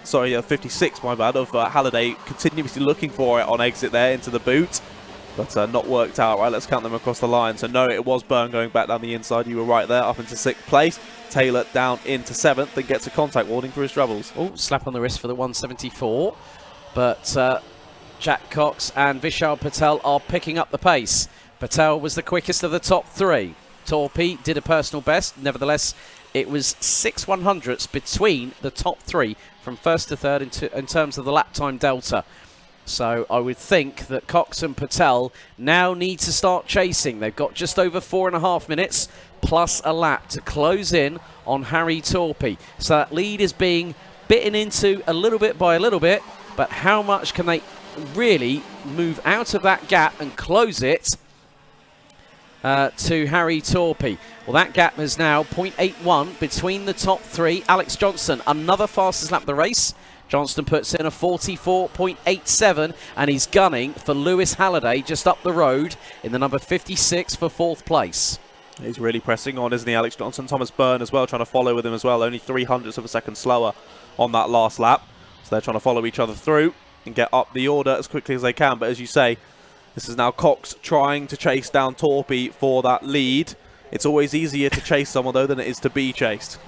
56, my bad, of Halliday continuously looking for it on exit there into the boot. But not worked out. Right, let's count them across the line. So no, it was Byrne going back down the inside. You were right there, up into 6th place. Taylor down into 7th and gets a contact warning for his troubles. Oh, slap on the wrist for the 174. But Jack Cox and Vishal Patel are picking up the pace. Patel was the quickest of the top 3. Torpy did a personal best. Nevertheless, it was 6/100ths between the top 3 from 1st to 3rd in terms of the lap time delta. So I would think that Cox and Patel now need to start chasing. They've got just over 4.5 minutes plus a lap to close in on Harry Torpy. So that lead is being bitten into a little bit by a little bit, but how much can they really move out of that gap and close it to Harry Torpy? Well, that gap is now 0.81 between the top 3. Alex Johnson, another fastest lap of the race. Johnston puts in a 44.87 and he's gunning for Lewis Halliday just up the road in the number 56 for 4th place. He's really pressing on, isn't he, Alex Johnson? Thomas Byrne as well, trying to follow with him as well. Only 0.03 of a second slower on that last lap. So they're trying to follow each other through and get up the order as quickly as they can. But as you say, this is now Cox trying to chase down Torpy for that lead. It's always easier to chase someone, though, than it is to be chased.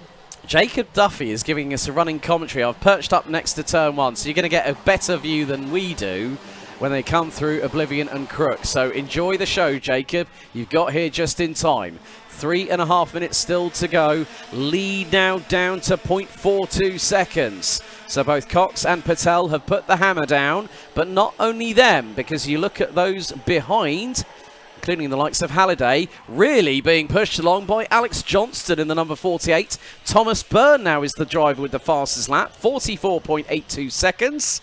Jacob Duffy is giving us a running commentary. I've perched up next to turn 1, so you're going to get a better view than we do when they come through Oblivion and Crook. So enjoy the show, Jacob. You've got here just in time. 3.5 minutes still to go. Lead now down to 0.42 seconds. So both Cox and Patel have put the hammer down, but not only them, because you look at those behind, including the likes of Halliday, really being pushed along by Alex Johnston in the number 48. Thomas Byrne now is the driver with the fastest lap, 44.82 seconds.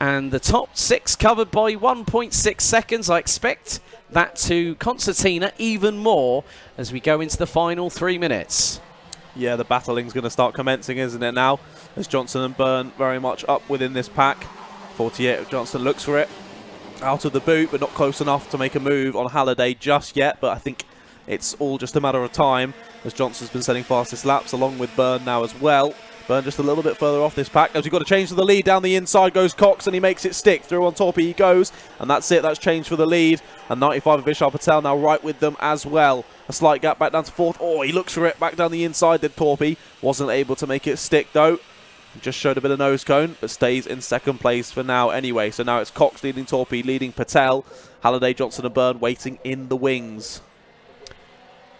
And the top 6 covered by 1.6 seconds. I expect that to concertina even more as we go into the final 3 minutes. Yeah, the battling's going to start commencing, isn't it now? As Johnson and Byrne very much up within this pack. 48, Johnson looks for it. Out of the boot, but not close enough to make a move on Halliday just yet. But I think it's all just a matter of time as Johnson's been setting fastest laps along with Byrne now as well. Byrne just a little bit further off this pack as we've got to change to the lead. Down the inside goes Cox and he makes it stick. Through on Torpy he goes, and that's it. That's changed for the lead. And 95 of Vishal Patel now right with them as well. A slight gap back down to 4th. Oh, he looks for it back down the inside. Did Torpy. Wasn't able to make it stick though. Just showed a bit of nose cone, but stays in 2nd place for now anyway. So now it's Cox leading Torpy, leading Patel. Halliday, Johnson and Byrne waiting in the wings.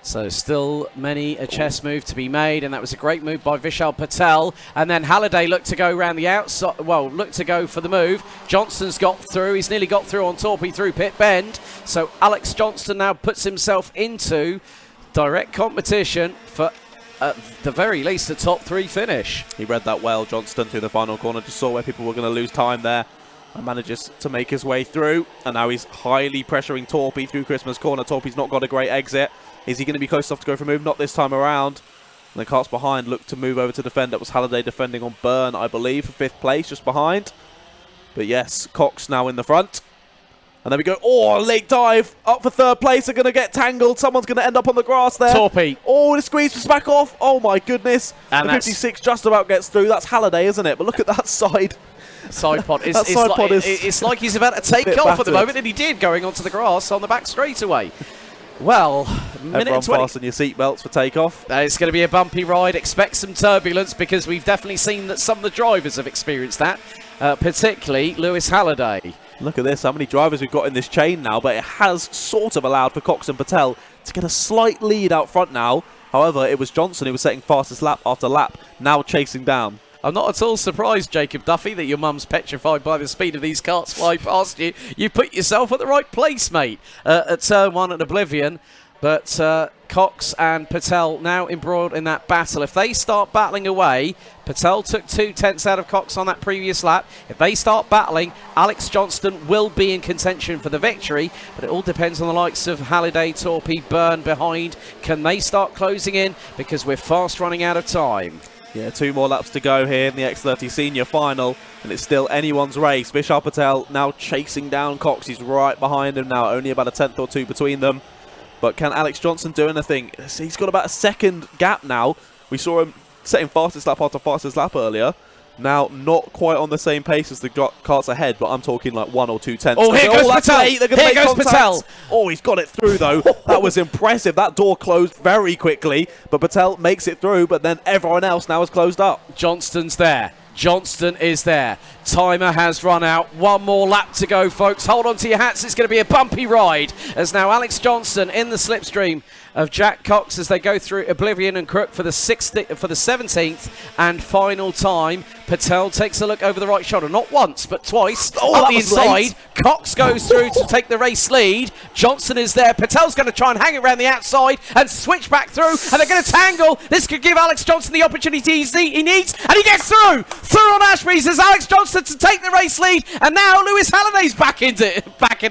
So still many a chess move to be made, and that was a great move by Vishal Patel. And then Halliday looked to go around the outside, well, looked to go for the move. Johnston's got through, he's nearly got through on Torpy through pit bend. So Alex Johnston now puts himself into direct competition for at the very least a top 3 finish. He read that well, Johnston, through the final corner, just saw where people were going to lose time there and manages to make his way through. And now he's highly pressuring Torpy through Christmas corner. Torpy's not got a great exit. Is he going to be close enough to go for a move? Not this time around. And the carts behind look to move over to defend. That was Halliday defending on Byrne, I believe, for 5th place, just behind. But yes, Cox now in the front. And there we go. Oh, late dive. Up for third place. They're going to get tangled. Someone's going to end up on the grass there. Torpy. Oh, the squeeze was back off. Oh, my goodness. And the 56 just about gets through. That's Halliday, isn't it? But look at that side. Side pod. It's like he's about to take off at the moment, and he did, going onto the grass on the back straightaway. Well, Everyone fasten your seatbelts for takeoff. It's going to be a bumpy ride. Expect some turbulence, because we've definitely seen that some of the drivers have experienced that, particularly Lewis Halliday. Look at this, how many drivers we've got in this chain now, but it has sort of allowed for Cox and Patel to get a slight lead out front now. However, it was Johnson who was setting fastest lap after lap, now chasing down. I'm not at all surprised, Jacob Duffy, that your mum's petrified by the speed of these carts fly past you. You put yourself at the right place, mate, at turn 1 at Oblivion. But Cox and Patel now embroiled in that battle. If they start battling away, Patel took 2 tenths out of Cox on that previous lap. If they start battling, Alex Johnston will be in contention for the victory. But it all depends on the likes of Halliday, Torpy, Byrne behind. Can they start closing in? Because we're fast running out of time. Yeah, 2 more laps to go here in the X30 Senior Final, and it's still anyone's race. Vishal Patel now chasing down Cox. He's right behind him now, only about a tenth or 2 between them. But can Alex Johnson do anything? He's got about a second gap now. We saw him setting fastest lap after fastest lap earlier. Now, not quite on the same pace as the carts ahead, but I'm talking like 1 or 2 tenths. Oh, here goes Patel! Here goes Patel! Oh, he's got it through, though. That was impressive. That door closed very quickly, but Patel makes it through, but then everyone else now is closed up. Johnston's there. Johnston is there. Timer has run out. 1 more lap to go, folks. Hold on to your hats. It's going to be a bumpy ride, as now Alex Johnston in the slipstream of Jack Cox as they go through Oblivion and Crook for the 17th and final time. Patel takes a look over the right shoulder, not once but twice. Up the inside, late. Cox goes through to take the race lead. Johnson is there. Patel's going to try and hang it around the outside and switch back through, and they're going to tangle. This could give Alex Johnson the opportunity he needs, and he gets through on Ashby's as Alex Johnson to take the race lead, and now Lewis Halliday's back in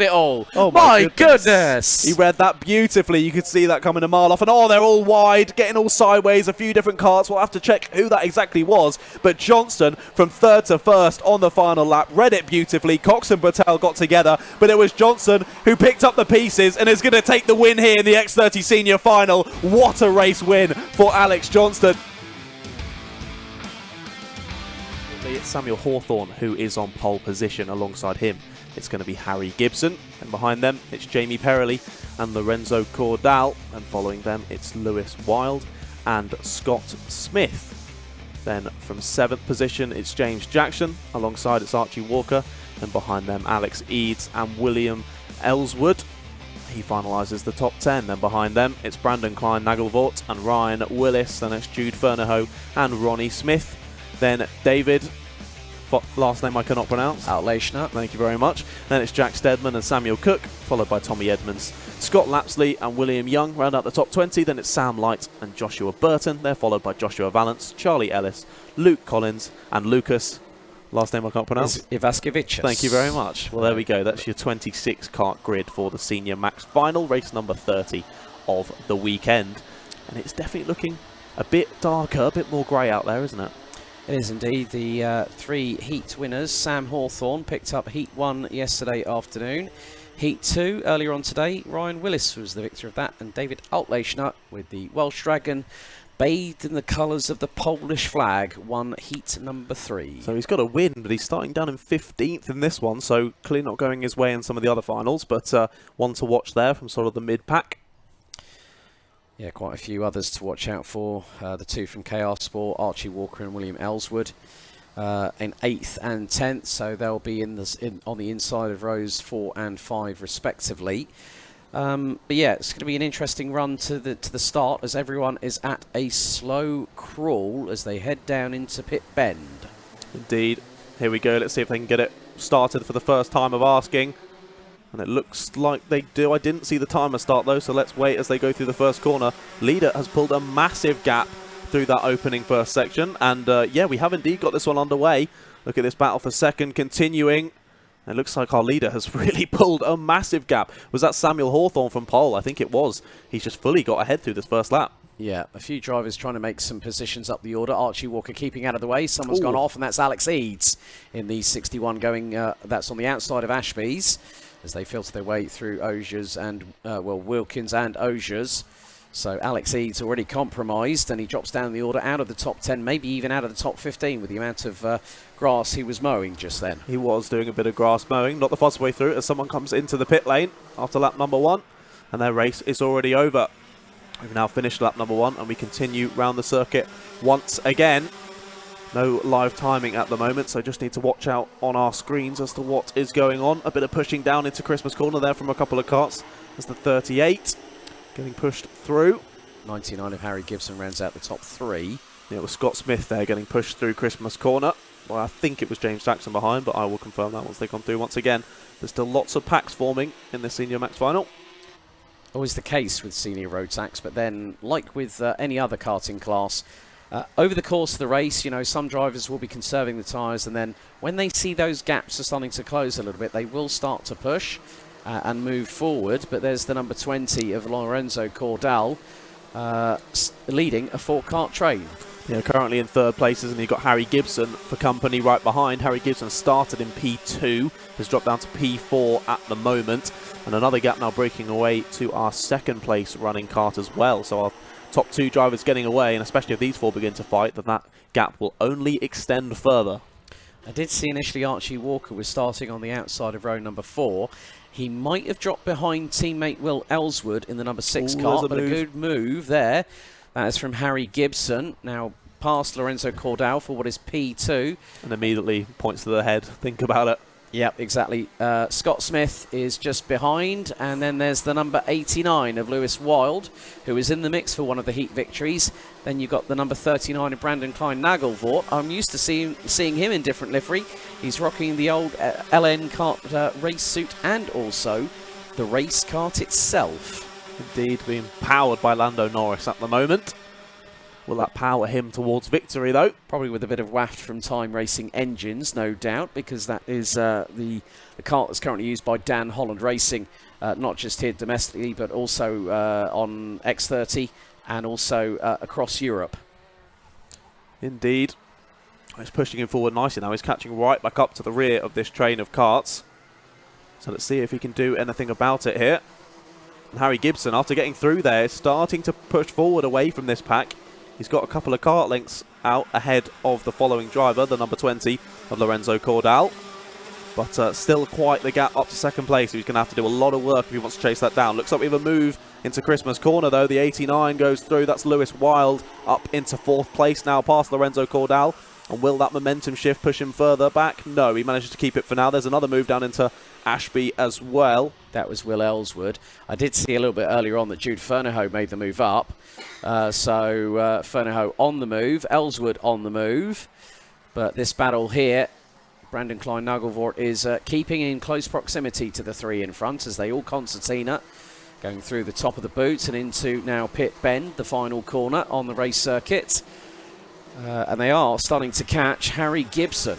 it all. Oh my goodness. He read that beautifully. You could see that coming a mile off, and oh, they're all wide, getting all sideways. A few different carts. We'll have to check who that exactly was, but Johnston from 3rd to 1st on the final lap read it beautifully. Cox and Patel got together, but it was Johnson who picked up the pieces and is going to take the win here in the X30 Senior Final. What a race win for Alex Johnston. It's Samuel Hawthorne who is on pole position. Alongside him, it's going to be Harry Gibson, and behind them it's Jamie Perrelly and Lorenzo Cordal, and following them it's Lewis Wild and Scott Smith. Then from 7th position it's James Jackson, alongside it's Archie Walker, and behind them Alex Eads and William Ellswood. He finalises the top 10. Then behind them it's Brandon Klein Nagelvort and Ryan Willis, then it's Jude Fernahoe and Ronnie Smith. Then David, last name I cannot pronounce, Outleichner. Thank you very much. Then it's Jack Steadman and Samuel Cook, followed by Tommy Edmonds. Scott Lapsley and William Young round out the top 20. Then it's Sam Light and Joshua Burton. They're followed by Joshua Valance, Charlie Ellis, Luke Collins and Lucas. Last name I can't pronounce. Ivaskevicius. Thank you very much. Well, there we go. That's your 26 kart grid for the Senior Max Final, race number 30 of the weekend. And it's definitely looking a bit darker, a bit more grey out there, isn't it? It is indeed. The 3 heat winners. Sam Hawthorne picked up Heat 1 yesterday afternoon. Heat 2 earlier on today. Ryan Willis was the victor of that, and David Outleichner with the Welsh Dragon, bathed in the colours of the Polish flag, won Heat number 3. So he's got a win, but he's starting down in 15th in this one, so clearly not going his way in some of the other finals, but one to watch there from sort of the mid-pack. Yeah, quite a few others to watch out for. The 2 from KR Sport, Archie Walker and William Ellswood, in 8th and 10th, so they'll be on the inside of rows 4 and 5 respectively. But yeah, it's going to be an interesting run to the start, as everyone is at a slow crawl as they head down into Pit Bend. Indeed. Here we go. Let's see if they can get it started for the first time of asking. And it looks like they do. I didn't see the timer start though, so let's wait as they go through the first corner. Leader has pulled a massive gap through that opening first section, and yeah, we have indeed got this one underway. Look at this battle for second continuing. It looks like our leader has really pulled a massive gap. Was that Samuel Hawthorne from pole? I think it was. He's just fully got ahead through this first lap. Yeah, a few drivers trying to make some positions up the order. Archie Walker keeping out of the way. Someone's gone off, and that's Alex Eads in the 61 going, that's on the outside of Ashby's. as they filter their way through Osiers and, Wilkins and Osiers. So Alex Eads already compromised, and he drops down the order out of the top 10, maybe even out of the top 15 with the amount of grass he was mowing just then. He was doing a bit of grass mowing, not the fastest way through, as someone comes into the pit lane after lap number 1, and their race is already over. We've now finished lap number 1, and we continue round the circuit once again. No live timing at the moment, so just need to watch out on our screens as to what is going on. A bit of pushing down into Christmas corner there from a couple of karts. As the 38 getting pushed through. 99 of Harry Gibson rounds out the top 3. Yeah, it was Scott Smith there getting pushed through Christmas corner. Well, I think it was James Jackson behind, but I will confirm that once they come through once again. There's still lots of packs forming in the Senior Max Final. Always the case with Senior Rotax, but then, like with any other karting class, over the course of the race, you know, some drivers will be conserving the tyres, and then when they see those gaps are starting to close a little bit, they will start to push and move forward. But there's the number 20 of Lorenzo Cordal leading a 4-kart train. Yeah, currently in 3rd place, and you've got Harry Gibson for company right behind. Harry Gibson started in P2, has dropped down to P4 at the moment, and another gap now breaking away to our 2nd place running kart as well. So our top 2 drivers getting away, and especially if these 4 begin to fight, then that gap will only extend further. I did see initially Archie Walker was starting on the outside of row number 4. He might have dropped behind teammate Will Ellswood in the number 6 kart, but a good move there. That is from Harry Gibson. Now past Lorenzo Cordal for what is P2. And immediately points to the head. Think about it. Yep, exactly. Scott Smith is just behind, and then there's the number 89 of Lewis Wild, who is in the mix for one of the heat victories. Then you've got the number 39 of Brandon Klein-Nagelvort. I'm used to seeing him in different livery. He's rocking the old LN kart race suit and also the race kart itself. Indeed, being powered by Lando Norris at the moment. Will that power him towards victory, though? Probably with a bit of waft from Time Racing engines, no doubt, because that is the kart that's currently used by Dan Holland Racing, not just here domestically, but also on X30 and also across Europe. Indeed. He's pushing him forward nicely now. He's catching right back up to the rear of this train of karts. So let's see if he can do anything about it here. And Harry Gibson, after getting through there, is starting to push forward away from this pack. He's got a couple of kart lengths out ahead of the following driver, the number 20 of Lorenzo Cordal. But still quite the gap up to 2nd place. He's going to have to do a lot of work if he wants to chase that down. Looks like we have a move into Christmas corner, though. The 89 goes through. That's Lewis Wild up into 4th place now, past Lorenzo Cordal. And will that momentum shift push him further back? No, he manages to keep it for now. There's another move down into Ashby as well. That was Will Ellswood. I did see a little bit earlier on that Jude Fernahoe made the move up. So Fernahoe on the move, Ellswood on the move. But this battle here, Brandon Klein-Nagelvort is keeping in close proximity to the 3 in front as they all concertina. Going through the top of the boots and into now Pit Bend, the final corner on the race circuit. And they are starting to catch Harry Gibson.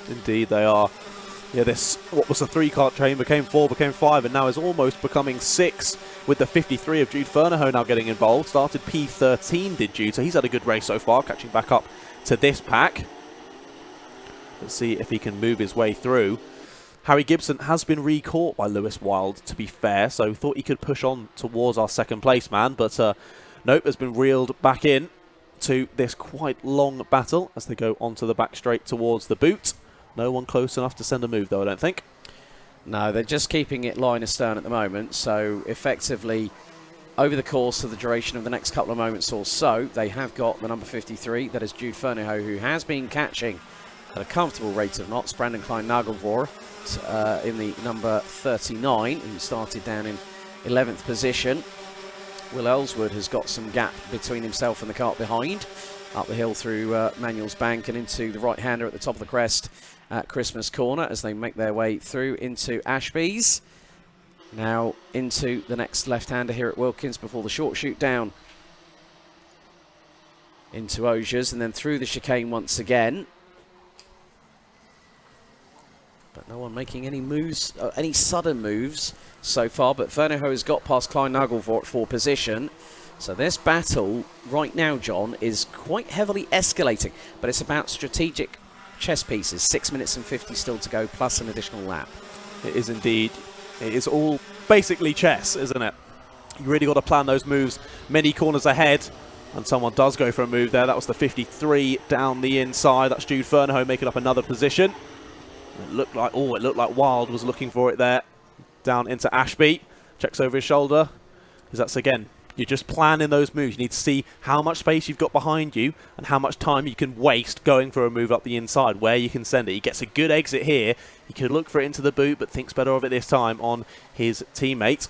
Indeed they are. Yeah, this, what was a 3-kart train, became 4, became 5, and now is almost becoming 6, with the 53 of Jude Fernahoe now getting involved. Started P13, did Jude, so he's had a good race so far, catching back up to this pack. Let's see if he can move his way through. Harry Gibson has been re-caught by Lewis Wild, to be fair, so thought he could push on towards our 2nd place man, but nope, has been reeled back in to this quite long battle as they go onto the back straight towards the boot. No one close enough to send a move, though, I don't think. No, they're just keeping it line astern at the moment, so effectively, over the course of the duration of the next couple of moments or so, they have got the number 53, that is Jude Fernahoe, who has been catching at a comfortable rate of knots. Brandon Klein-Nagelvort in the number 39, who started down in 11th position. Will Ellswood has got some gap between himself and the kart behind. Up the hill through Manuel's Bank and into the right-hander at the top of the crest at Christmas Corner as they make their way through into Ashby's. Now into the next left-hander here at Wilkins before the short shoot down into Osiers and then through the chicane once again. But no one making any moves, any sudden moves so far, but Fernahoe has got past Klein-Nagelvort for position. So this battle right now, John, is quite heavily escalating, but it's about strategic chess pieces. 6 minutes and 50 still to go, plus an additional lap. It is indeed. It is all basically chess, isn't it? You really got to plan those moves many corners ahead. And someone does go for a move there. That was the 53 down the inside. That's Jude Fernahoe making up another position. It looked like Wild was looking for it there. Down into Ashby. Checks over his shoulder. Because that's, again, you're just planning those moves. You need to see how much space you've got behind you and how much time you can waste going for a move up the inside, where you can send it. He gets a good exit here. He could look for it into the boot, but thinks better of it this time on his teammate.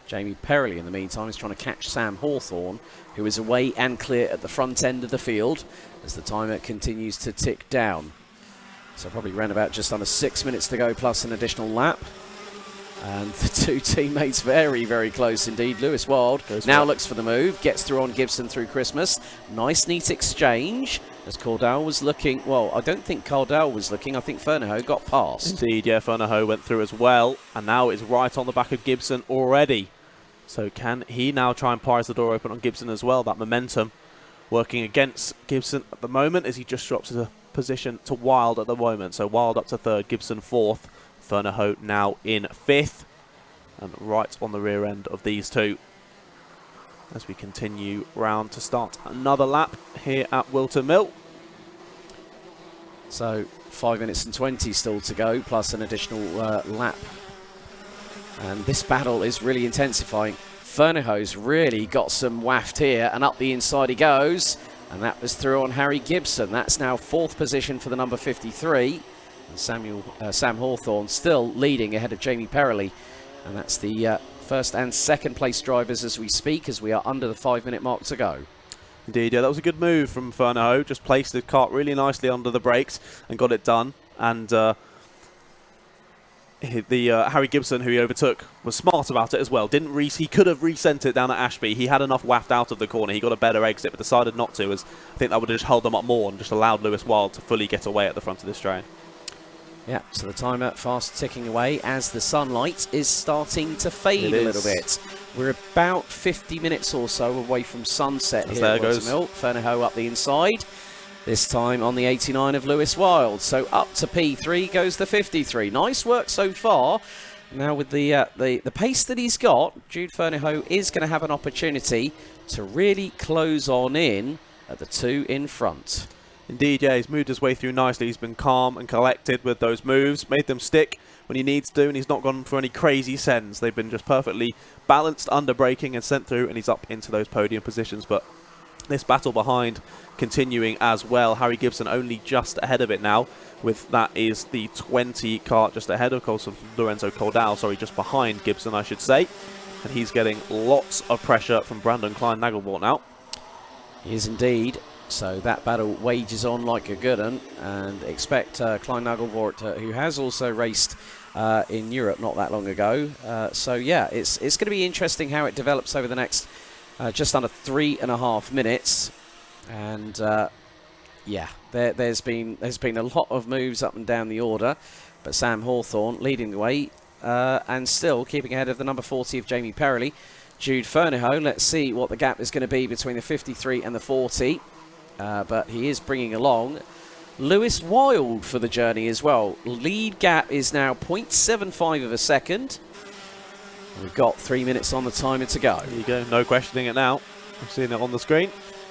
Jamie Perrelly, in the meantime, is trying to catch Sam Hawthorne, who is away and clear at the front end of the field as the timer continues to tick down. So probably around about just under 6 minutes to go, plus an additional lap. And the two teammates very, very close indeed. Lewis Wild now looks for the move, gets through on Gibson through Christmas. Nice, neat exchange as Cordell was looking. Well, I don't think Cordell was looking. I think Fernahoe got past. Indeed, yeah, Fernahoe went through as well. And now it's right on the back of Gibson already. So can he now try and prise the door open on Gibson as well? That momentum working against Gibson at the moment as he just drops a position to Wild at the moment. So Wild up to third, Gibson fourth. Fernahoe now in fifth. And right on the rear end of these two. As we continue round to start another lap here at Whilton Mill. So 5 minutes and 20 still to go, plus an additional lap. And this battle is really intensifying. Fernahoe's really got some waft here, and up the inside he goes. And that was through on Harry Gibson. That's now fourth position for the number 53. And Sam Hawthorne still leading ahead of Jamie Perrelly. And that's the first and second place drivers as we speak, as we are under the 5 minute mark to go. Indeed, yeah, that was a good move from Fernahoe. Just placed the kart really nicely under the brakes and got it done. And Harry Gibson, who he overtook, was smart about it as well. He could have resent it down at Ashby. He had enough waft out of the corner. He got a better exit, but decided not to, as I think that would have just held them up more and just allowed Lewis Wild to fully get away at the front of this straight. Yeah, so the timer fast ticking away as the sunlight is starting to fade a little bit. We're about 50 minutes or so away from sunset here at Whilton Mill. Fernahoe up the inside. This time on the 89 of Lewis Wild. So up to P3 goes the 53. Nice work so far. Now with the pace that he's got, Jude Fernahoe is going to have an opportunity to really close on in at the two in front. Indeed, yeah, he's moved his way through nicely. He's been calm and collected with those moves, made them stick when he needs to, and he's not gone for any crazy sends. They've been just perfectly balanced under braking and sent through, and he's up into those podium positions. But this battle behind continuing as well. Harry Gibson only just ahead of it now, with that is the 20 kart just ahead, of course, of Lorenzo Cordell, sorry, just behind Gibson, I should say. And he's getting lots of pressure from Brandon Klein-Nagelvort now. He is indeed. So that battle wages on like a good one, and expect Klein-Nagelvort, who has also raced in Europe not that long ago. So yeah, it's going to be interesting how it develops over the next just under 3.5 minutes. And yeah, there's been a lot of moves up and down the order, but Sam Hawthorne leading the way and still keeping ahead of the number 40 of Jamie Perrelly. Jude Fernahoe, let's see what the gap is going to be between the 53 and the 40. But he is bringing along Lewis Wild for the journey as well. Lead gap is now 0.75 of a second. We've got 3 minutes on the timer to go. There you go, no questioning it now. I'm seeing it on the screen.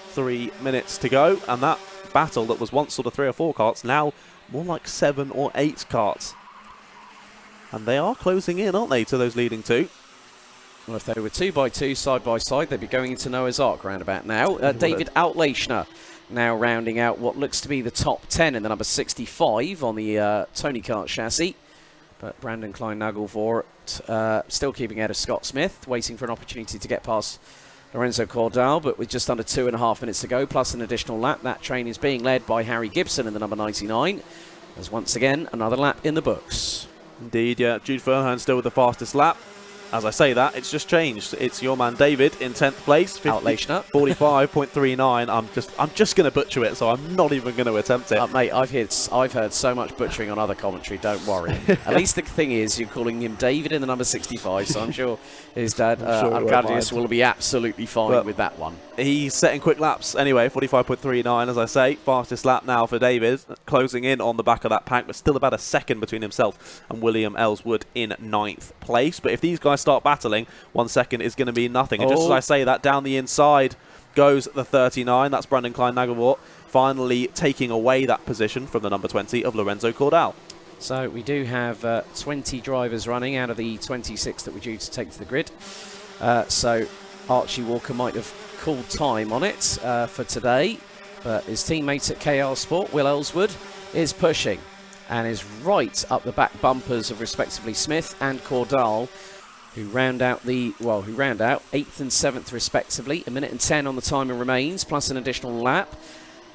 3 minutes to go, and that battle that was once sort of 3 or 4 karts, now more like 7 or 8 karts. And they are closing in, aren't they, to those leading two? Well, if they were 2x2 side by side, they'd be going into Noah's Ark round about now. David Outlachner now rounding out what looks to be the top 10 in the number 65 on the Tony Kart chassis. But Brandon Klein-Nagelvort still keeping ahead of Scott Smith, waiting for an opportunity to get past Lorenzo Cordell, but with just under 2.5 minutes to go, plus an additional lap. That train is being led by Harry Gibson in the number 99. There's once again another lap in the books. Indeed, yeah. Jude Fernahoe still with the fastest lap. as I say that, it's just changed. It's your man David in 10th place. Outlation up. 45.39. I'm just going to butcher it, so I'm not even going to attempt it. Mate, I've heard so much butchering on other commentary, don't worry. At least the thing is, you're calling him David in the number 65, so I'm sure his dad, Arcadius, will be absolutely fine with that one. He's setting quick laps anyway, 45.39, as I say. Fastest lap now for David, closing in on the back of that pack, but still about a second between himself and William Ellswood in 9th place. But if these guys start battling, 1 second is going to be nothing. And just as I say that, down the inside goes the 39. That's Brandon Klein-Nagelvort, finally taking away that position from the number 20 of Lorenzo Cordal. So we do have 20 drivers running out of the 26 that we're due to take to the grid. So Archie Walker might have called time on it for today, but his teammates at KR Sport, Will Ellswood, is pushing and is right up the back bumpers of respectively Smith and Cordal, who round out 8th and 7th respectively. 1 minute and 10 on the timer remains, plus an additional lap.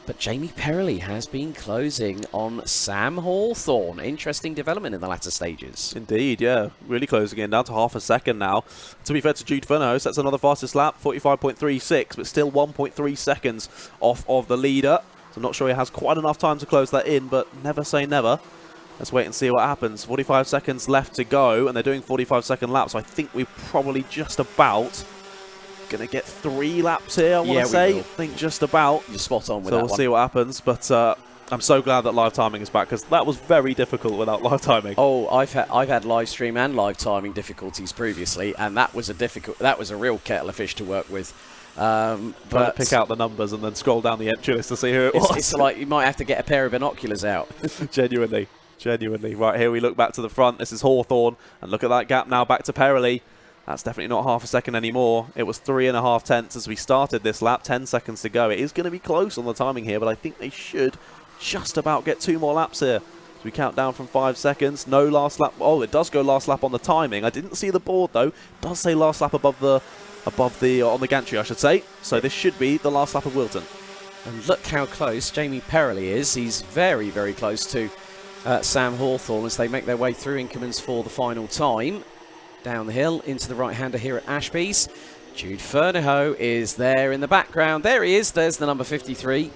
But Jamie Perrelly has been closing on Sam Hawthorne. Interesting development in the latter stages. Indeed, yeah. Really closing in, down to half a second now. To be fair to Jude Furnos, that's another fastest lap, 45.36, but still 1.3 seconds off of the leader. So I'm not sure he has quite enough time to close that in, but never say never. Let's wait and see what happens. 45 seconds left to go, and they're doing 45-second laps. So I think we're probably just about going to get 3 laps here, I want to say. I think just about. You're spot on with that one. So we'll see what happens, but I'm so glad that live timing is back, because that was very difficult without live timing. Oh, I've had live stream and live timing difficulties previously, and that was a real kettle of fish to work with. Trying to pick out the numbers and then scroll down the entry list to see who it was. It's like you might have to get a pair of binoculars out. Genuinely. Right, here we look back to the front. This is Hawthorne, and look at that gap now back to Perrelly. That's definitely not half a second anymore. It was 3.5 tenths as we started this lap. 10 seconds to go. It is going to be close on the timing here, but I think they should just about get 2 more laps here. As we count down from 5 seconds. No last lap. Oh, it does go last lap on the timing. I didn't see the board though. It does say last lap on the gantry, I should say. So this should be the last lap of Whilton. And look how close Jamie Perrelly is. He's very, very close to Sam Hawthorne as they make their way through Inkermans for the final time. Down the hill into the right-hander here at Ashby's. Jude Fernihoe is there in the background. There he is. There's the number 53.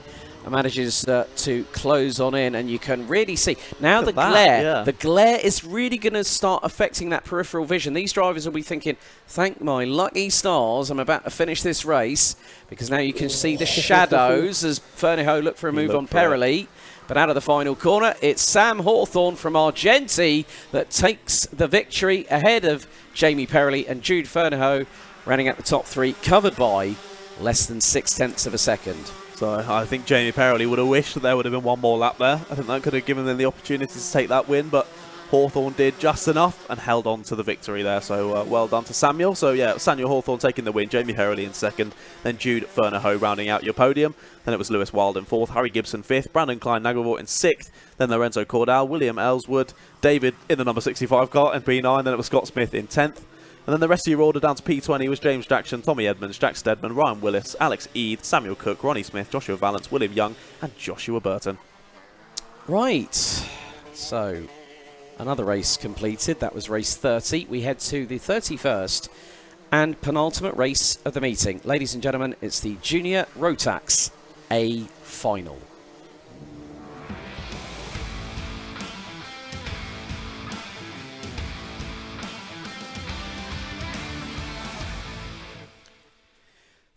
And manages to close on in, and you can really see now the glare. Yeah. The glare is really going to start affecting that peripheral vision. These drivers will be thinking, "Thank my lucky stars, I'm about to finish this race," because now you can see the shadows as Fernihoe look for a move on Perrelly. But out of the final corner, it's Sam Hawthorne from Argenti that takes the victory ahead of Jamie Perrelly and Jude Fernihoe, running at the top 3, covered by less than 0.6 of a second. So I think Jamie Perrelly would have wished that there would have been 1 more lap there. I think that could have given them the opportunity to take that win, but Hawthorne did just enough and held on to the victory there. So well done to Samuel. So yeah, Samuel Hawthorne taking the win, Jamie Perrelly in 2nd, then Jude Fernihoe rounding out your podium. Then it was Lewis Wild in 4th, Harry Gibson 5th, Brandon Klein-Nagelvort in 6th, then Lorenzo Cordal, William Ellswood, David in the number 65 car in P9, then it was Scott Smith in 10th. And then the rest of your order down to P20 was James Jackson, Tommy Edmonds, Jack Steadman, Ryan Willis, Alex Eade, Samuel Cook, Ronnie Smith, Joshua Valance, William Young and Joshua Burton. Right, so another race completed. That was race 30. We head to the 31st and penultimate race of the meeting. Ladies and gentlemen, it's the Junior Rotax A final.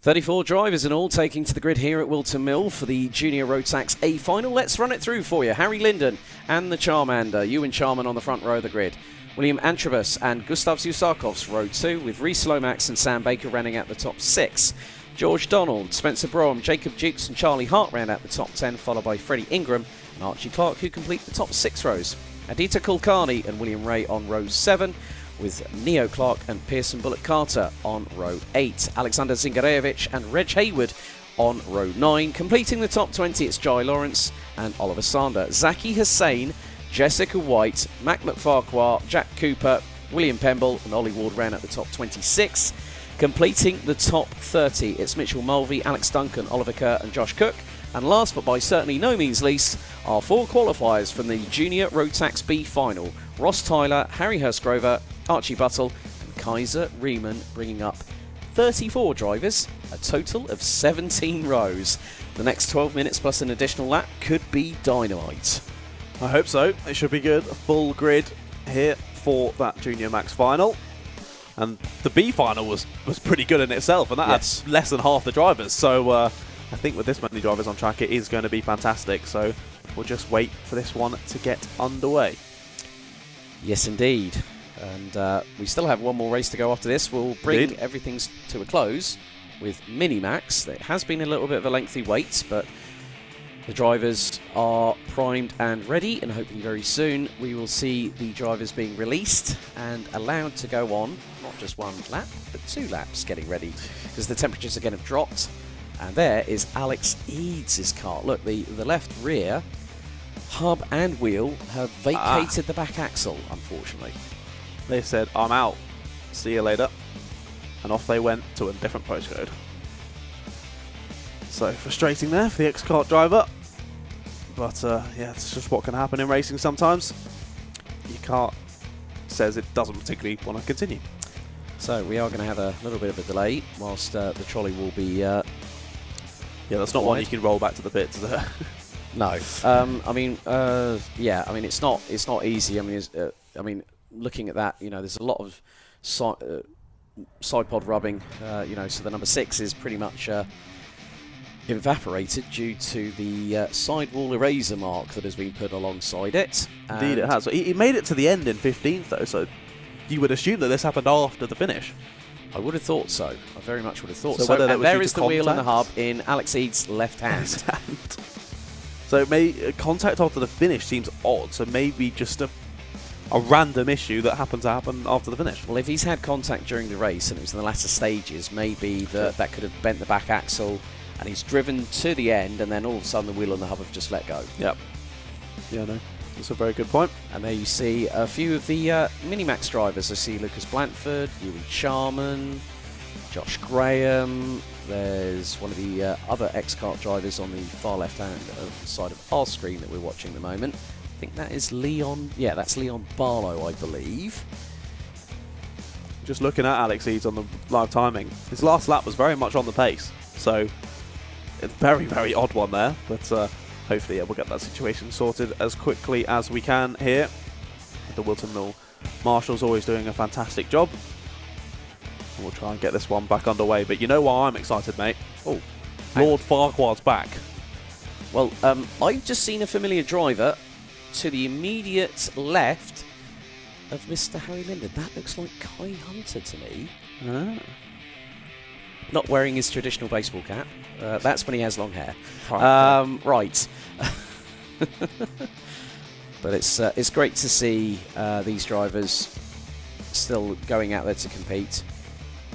"34 drivers in all taking to the grid here at Whilton Mill for the Junior Rotax A final. Let's run it through for you. Harry Linden and the Charmander, Ewan Charman on the front row of the grid. William Antrobus and Gustav Zusakovs row 2, with Reece Lomax and Sam Baker running at the top 6. George Donald, Spencer Brougham, Jacob Dukes and Charlie Hart round out the top 10, followed by Freddie Ingram and Archie Clark, who complete the top 6 rows. Aditya Kulkarni and William Ray on row 7, with Neo Clark and Pearson Bullock Carter on row 8. Alexander Zingarevich and Reg Hayward on row 9. Completing the top 20, it's Jai Lawrence and Oliver Sander. Zaki Hussain, Jessica White, Mac McFarquhar, Jack Cooper, William Pemble and Ollie Ward round at the top 26. Completing the top 30, it's Mitchell Mulvey, Alex Duncan, Oliver Kerr and Josh Cook. And last but by certainly no means least, our 4 qualifiers from the Junior Rotax B final. Ross Tyler, Harry Hurstgrover, Archie Buttle and Kaiser, Riemann bringing up 34 drivers, a total of 17 rows. The next 12 minutes plus an additional lap could be dynamite. I hope so. It should be good. A full grid here for that Junior Max final. And the B final was pretty good in itself, and that Yes. had less than half the drivers. So I think with this many drivers on track, it is going to be fantastic. So we'll just wait for this one to get underway. Yes, indeed. And we still have one more race to go after this. We'll bring Indeed. everything to a close with Minimax. It has been a little bit of a lengthy wait, but the drivers are primed and ready, and hopefully very soon we will see the drivers being released and allowed to go on, not just one lap, but 2 laps getting ready, because the temperatures again have dropped. And there is Alex Eads' car. Look, the left rear hub and wheel have vacated the back axle, unfortunately. They said, I'm out. See you later. And off they went to a different postcode. So frustrating there for the X-Kart driver. But yeah, it's just what can happen in racing sometimes. Your car says it doesn't particularly want to continue. So we are going to have a little bit of a delay whilst the trolley will be... yeah, that's not one you can roll back to the pits, is it? No. I mean, yeah, I mean, it's not easy. I mean, looking at that, you know, there's a lot of side pod rubbing, you know, so the number 6 is pretty much evaporated due to the sidewall eraser mark that has been put alongside it. Indeed it has. He made it to the end in 15th though, so you would assume that this happened after the finish. I would have thought so. I very much would have thought So so. whether that And was due there to is the wheel and the hub contact? in Alex Eads' left hand. So contact after the finish seems odd, so maybe just a random issue that happened to happen after the finish. Well, if he's had contact during the race and it was in the latter stages, maybe that could have bent the back axle, and he's driven to the end, and then all of a sudden the wheel and the hub have just let go. Yep. Yeah, no, that's a very good point. And there you see a few of the Minimax drivers. I see Lucas Blanford, Ewan Charman, Josh Graham. There's one of the other X-Kart drivers on the far left-hand side of our screen that we're watching at the moment. I think that is Leon. Yeah, that's Leon Barlow, I believe. Just looking at Alex Eads on the live timing, his last lap was very much on the pace, so a very, very odd one there, but hopefully we'll get that situation sorted as quickly as we can here. The Whilton Mill Marshall's always doing a fantastic job. And we'll try and get this one back underway, but you know why I'm excited, mate? Oh, Lord Farquhar's back. Well, I've just seen a familiar driver to the immediate left of Mr. Harry Linden. That looks like Kai Hunter to me. Not wearing his traditional baseball cap. That's when he has long hair. Right. But it's great to see these drivers still going out there to compete.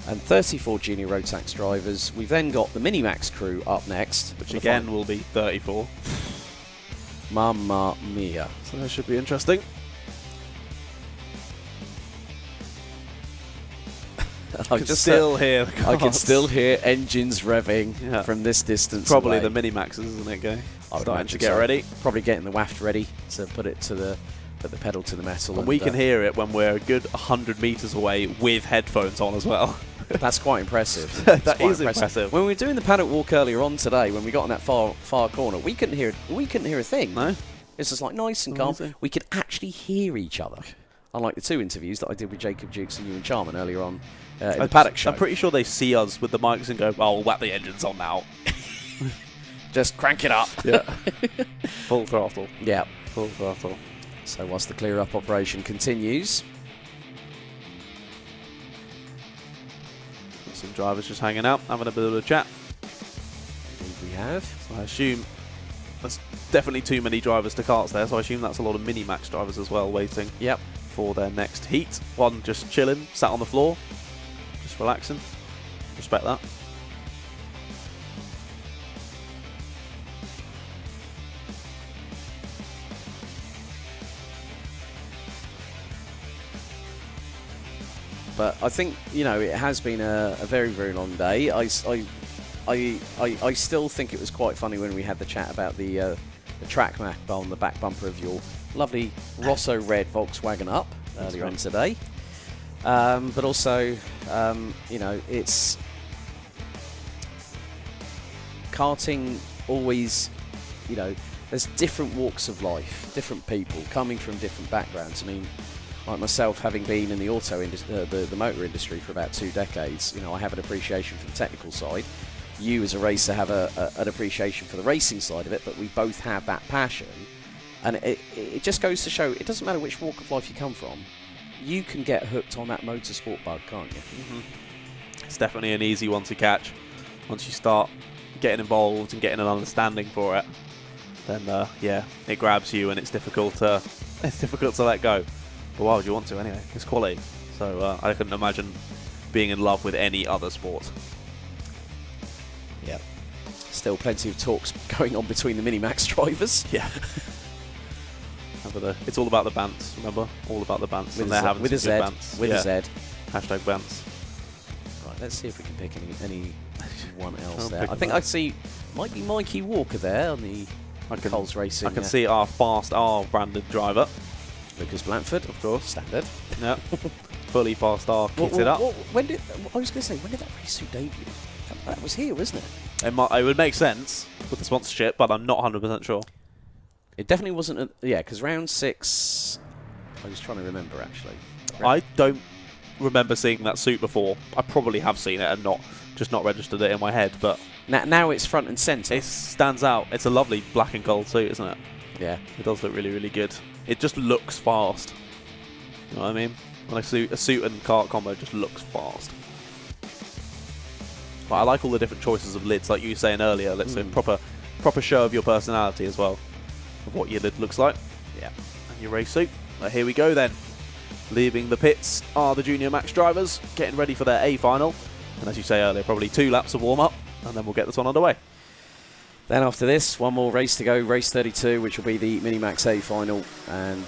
And 34 junior Rotax drivers. We've then got the Minimax crew up next. Which again will be 34. Mamma mia. So that should be interesting. I can still hear the I can cars. still hear engines revving from this distance. Probably away. the Minimaxes, isn't it, Guy? I would Starting imagine to get so. ready. Probably getting the waft ready to put the pedal to the metal. And we can hear it when we're a good 100 metres away with headphones on as well. That's quite impressive. That is impressive. When we were doing the paddock walk earlier on today, when we got in that far corner, we couldn't hear a thing. No. It's just like nice and calm. Amazing. We could actually hear each other. Unlike the 2 interviews that I did with Jacob Dukes and Ewan Charman earlier on in the paddock show. I'm pretty sure they see us with the mics and go, "Oh, we'll whack the engines on now." Just crank it up. Yeah. Full throttle. Yeah. Full throttle. So whilst the clear up operation continues. Some drivers just hanging out, having a bit of a chat. We have. So I assume there's definitely too many drivers to karts there, so I assume that's a lot of Minimax drivers as well waiting for their next heat. One just chilling, sat on the floor, just relaxing. Respect that. But I think, you know, it has been a very, very long day. I still think it was quite funny when we had the chat about the track map on the back bumper of your lovely Rosso red Volkswagen Up earlier on today. but also, you know, it's karting always, you know, there's different walks of life, different people coming from different backgrounds. I mean, like myself, having been in the the motor industry for about 2 decades, you know, I have an appreciation for the technical side. You, as a racer, have an appreciation for the racing side of it, but we both have that passion. And it just goes to show, it doesn't matter which walk of life you come from, you can get hooked on that motorsport bug, can't you? It's definitely an easy one to catch. Once you start getting involved and getting an understanding for it, then yeah, it grabs you and it's difficult to let go. But why would you want to anyway? It's quality. So I couldn't imagine being in love with any other sport. Yeah. Still plenty of talks going on between the Minimax drivers. Yeah. It's all about the bants, remember? All about the bants. With and they're having a Z. Bants. With a Z. Hashtag bants. Right, let's see if we can pick anyone else there. I think I see, might be Mikey Walker there on the Coles Racing. I can see our FastR branded driver. Lucas Blanford, of course, standard. Yeah. Fully FastR kitted up. When did, I was going to say, when did that race suit debut? That was here, wasn't it? It would make sense with the sponsorship, but I'm not 100% sure. It definitely wasn't, yeah, because round 6, I was trying to remember actually. I don't remember seeing that suit before. I probably have seen it and just not registered it in my head, but now it's front and centre. It stands out. It's a lovely black and gold suit, isn't it? Yeah. It does look really, really good. It just looks fast. You know what I mean? When a suit and kart combo just looks fast. But I like all the different choices of lids, like you were saying earlier. Let's say proper show of your personality as well, of what your lid looks like. Yeah. And your race suit. But here we go then. Leaving the pits are the Junior Max drivers, getting ready for their A final. And as you say earlier, probably 2 laps of warm up, and then we'll get this one underway. Then after this, one more race to go, race 32, which will be the Minimax A final. And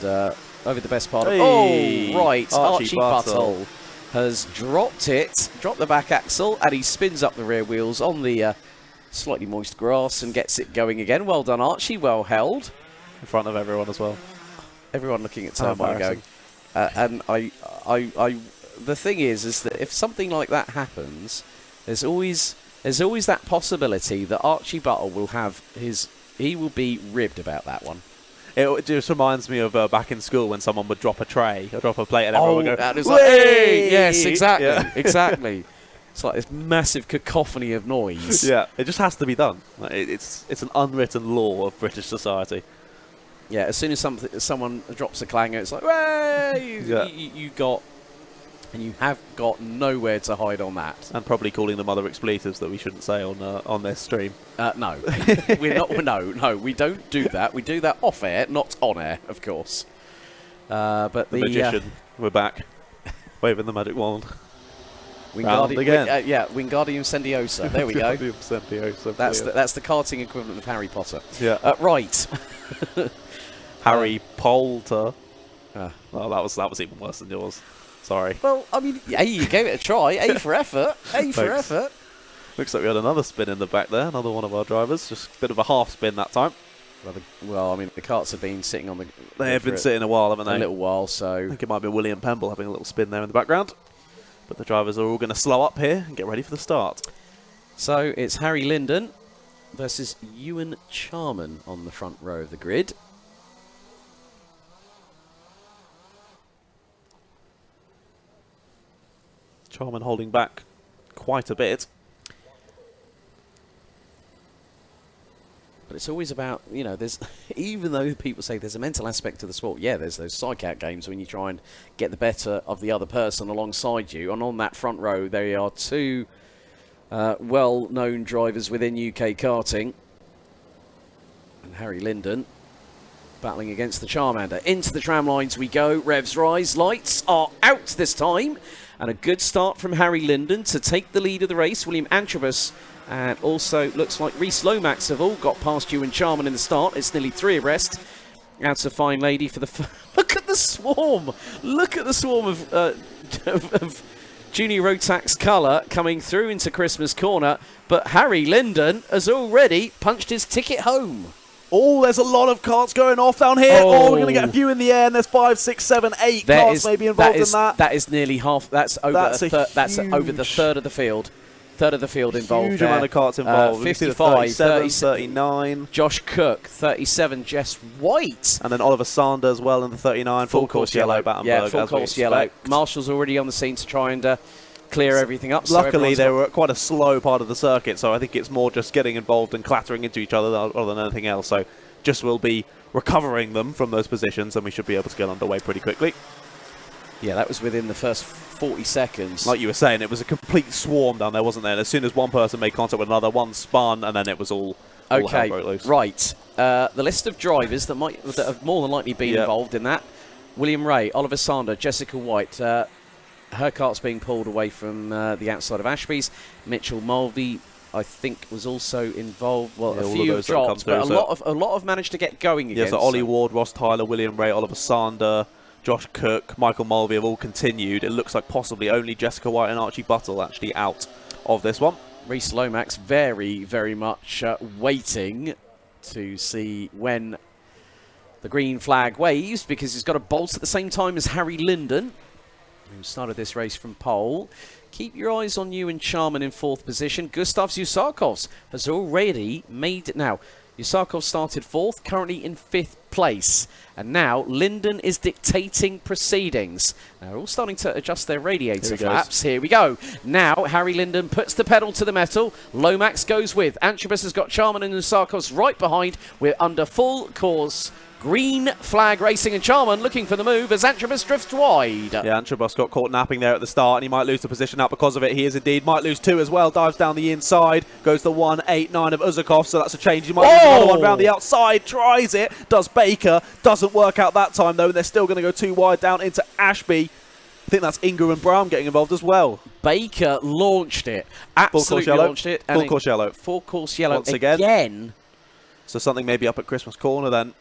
over the best part of... Hey, oh, right. Archie Buttle Buttle has dropped the back axle, and he spins up the rear wheels on the slightly moist grass and gets it going again. Well done, Archie. Well held. In front of everyone as well. Everyone looking at turn one going. And the thing is that if something like that happens, there's always that possibility that Archie Buttle will have he will be ribbed about that one. It just reminds me of back in school when someone would drop a tray or drop a plate and everyone would go, that is like, hey! Yes, exactly, yeah. Exactly. It's like this massive cacophony of noise. Yeah, it just has to be done. Like, it's an unwritten law of British society. Yeah, as soon as someone drops a clanger, it's like, hey! Yeah. You have got nowhere to hide on that. And probably calling them other expletives that we shouldn't say on this stream. No, we're not. No, we don't do that. We do that off air, not on air, of course. But the magician, we're back, waving the magic wand. Wingardium Sendiosa. There we go. Sendiosa, that's the karting equivalent of Harry Potter. Yeah. Right. Harry Potter. Well, that was even worse than yours. Sorry. Well, I mean, yeah, you gave it a try. A for effort. A for effort. Looks like we had another spin in the back there. Another one of our drivers. Just a bit of a half spin that time. Well, I mean, the karts have been sitting on the... They have been sitting a while, haven't they? A little while, so... I think it might be William Pemble having a little spin there in the background. But the drivers are all going to slow up here and get ready for the start. So it's Harry Linden versus Ewan Charman on the front row of the grid. Charman holding back quite a bit. But it's always about, you know, there's even though people say there's a mental aspect to the sport, yeah, there's those psych-out games when you try and get the better of the other person alongside you. And on that front row, there are 2 well-known drivers within UK karting. And Harry Linden battling against the Charmander. Into the tram lines we go. Revs rise. Lights are out this time. And a good start from Harry Linden to take the lead of the race. William Antrobus and also looks like Reese Lomax have all got past Ewan Charman in the start. It's nearly 3 abreast. Out a fine lady for the... Look at the swarm! Look at the swarm of Junior Rotax colour coming through into Christmas Corner. But Harry Linden has already punched his ticket home. Oh, there's a lot of karts going off down here. Oh, we're going to get a few in the air, and there's 5, 6, 7, 8 karts maybe involved in that. That is nearly half. That's over. That's over the third of the field. Third of the field involved. Huge there. amount of karts involved. 55, 37, 39. Josh Cook, 37. Jess White. And then Oliver Sander as well in the 39. Full course yellow, Battenberg. Yeah, full course yellow. Marshall's already on the scene to try and clear everything up. Luckily, they were at quite a slow part of the circuit, so I think it's more just getting involved and clattering into each other rather than anything else. So just will be recovering them from those positions, and we should be able to get underway pretty quickly. Yeah, that was within the first 40 seconds. Like you were saying, it was a complete swarm down there, wasn't there? And as soon as one person made contact with another, one spun, and then it was all hell broke loose. Right. The list of drivers that have more than likely been involved in that: William Ray, Oliver Sander, Jessica White. Her kart's being pulled away from the outside of Ashby's. Mitchell Mulvey, I think, was also involved. Well, a few have dropped, but a lot have managed to get going again. Yeah, so Ollie Ward, Ross Tyler, William Ray, Oliver Sander, Josh Cook, Michael Mulvey have all continued. It looks like possibly only Jessica White and Archie Buttle actually out of this one. Reese Lomax very, very much waiting to see when the green flag waves, because he's got a bolt at the same time as Harry Linden, who started this race from pole. Keep your eyes on you and Charman in 4th position. Gustav Yusakov has already made it. Now, Yusakov started 4th, currently in 5th place. And now Linden is dictating proceedings. Now, they're all starting to adjust their radiator flaps. Here we go. Now, Harry Linden puts the pedal to the metal. Lomax goes with. Antrobus has got Charman and Yusakov right behind. We're under full course. Green flag racing, and Charman looking for the move as Antrobus drifts wide. Yeah, Antrobus got caught napping there at the start, and he might lose the position out because of it. He is indeed. Might lose 2 as well. Dives down the inside. Goes the 1, 8, 9 of Uzakov, so that's a change. He might lose another one round the outside. Tries it. Does Baker. Doesn't work out that time, though. They're still going to go 2 wide down into Ashby. I think that's Ingram and Brown getting involved as well. Baker launched it. Absolutely launched it. Full course yellow. Full course yellow once again. So something maybe up at Christmas Corner then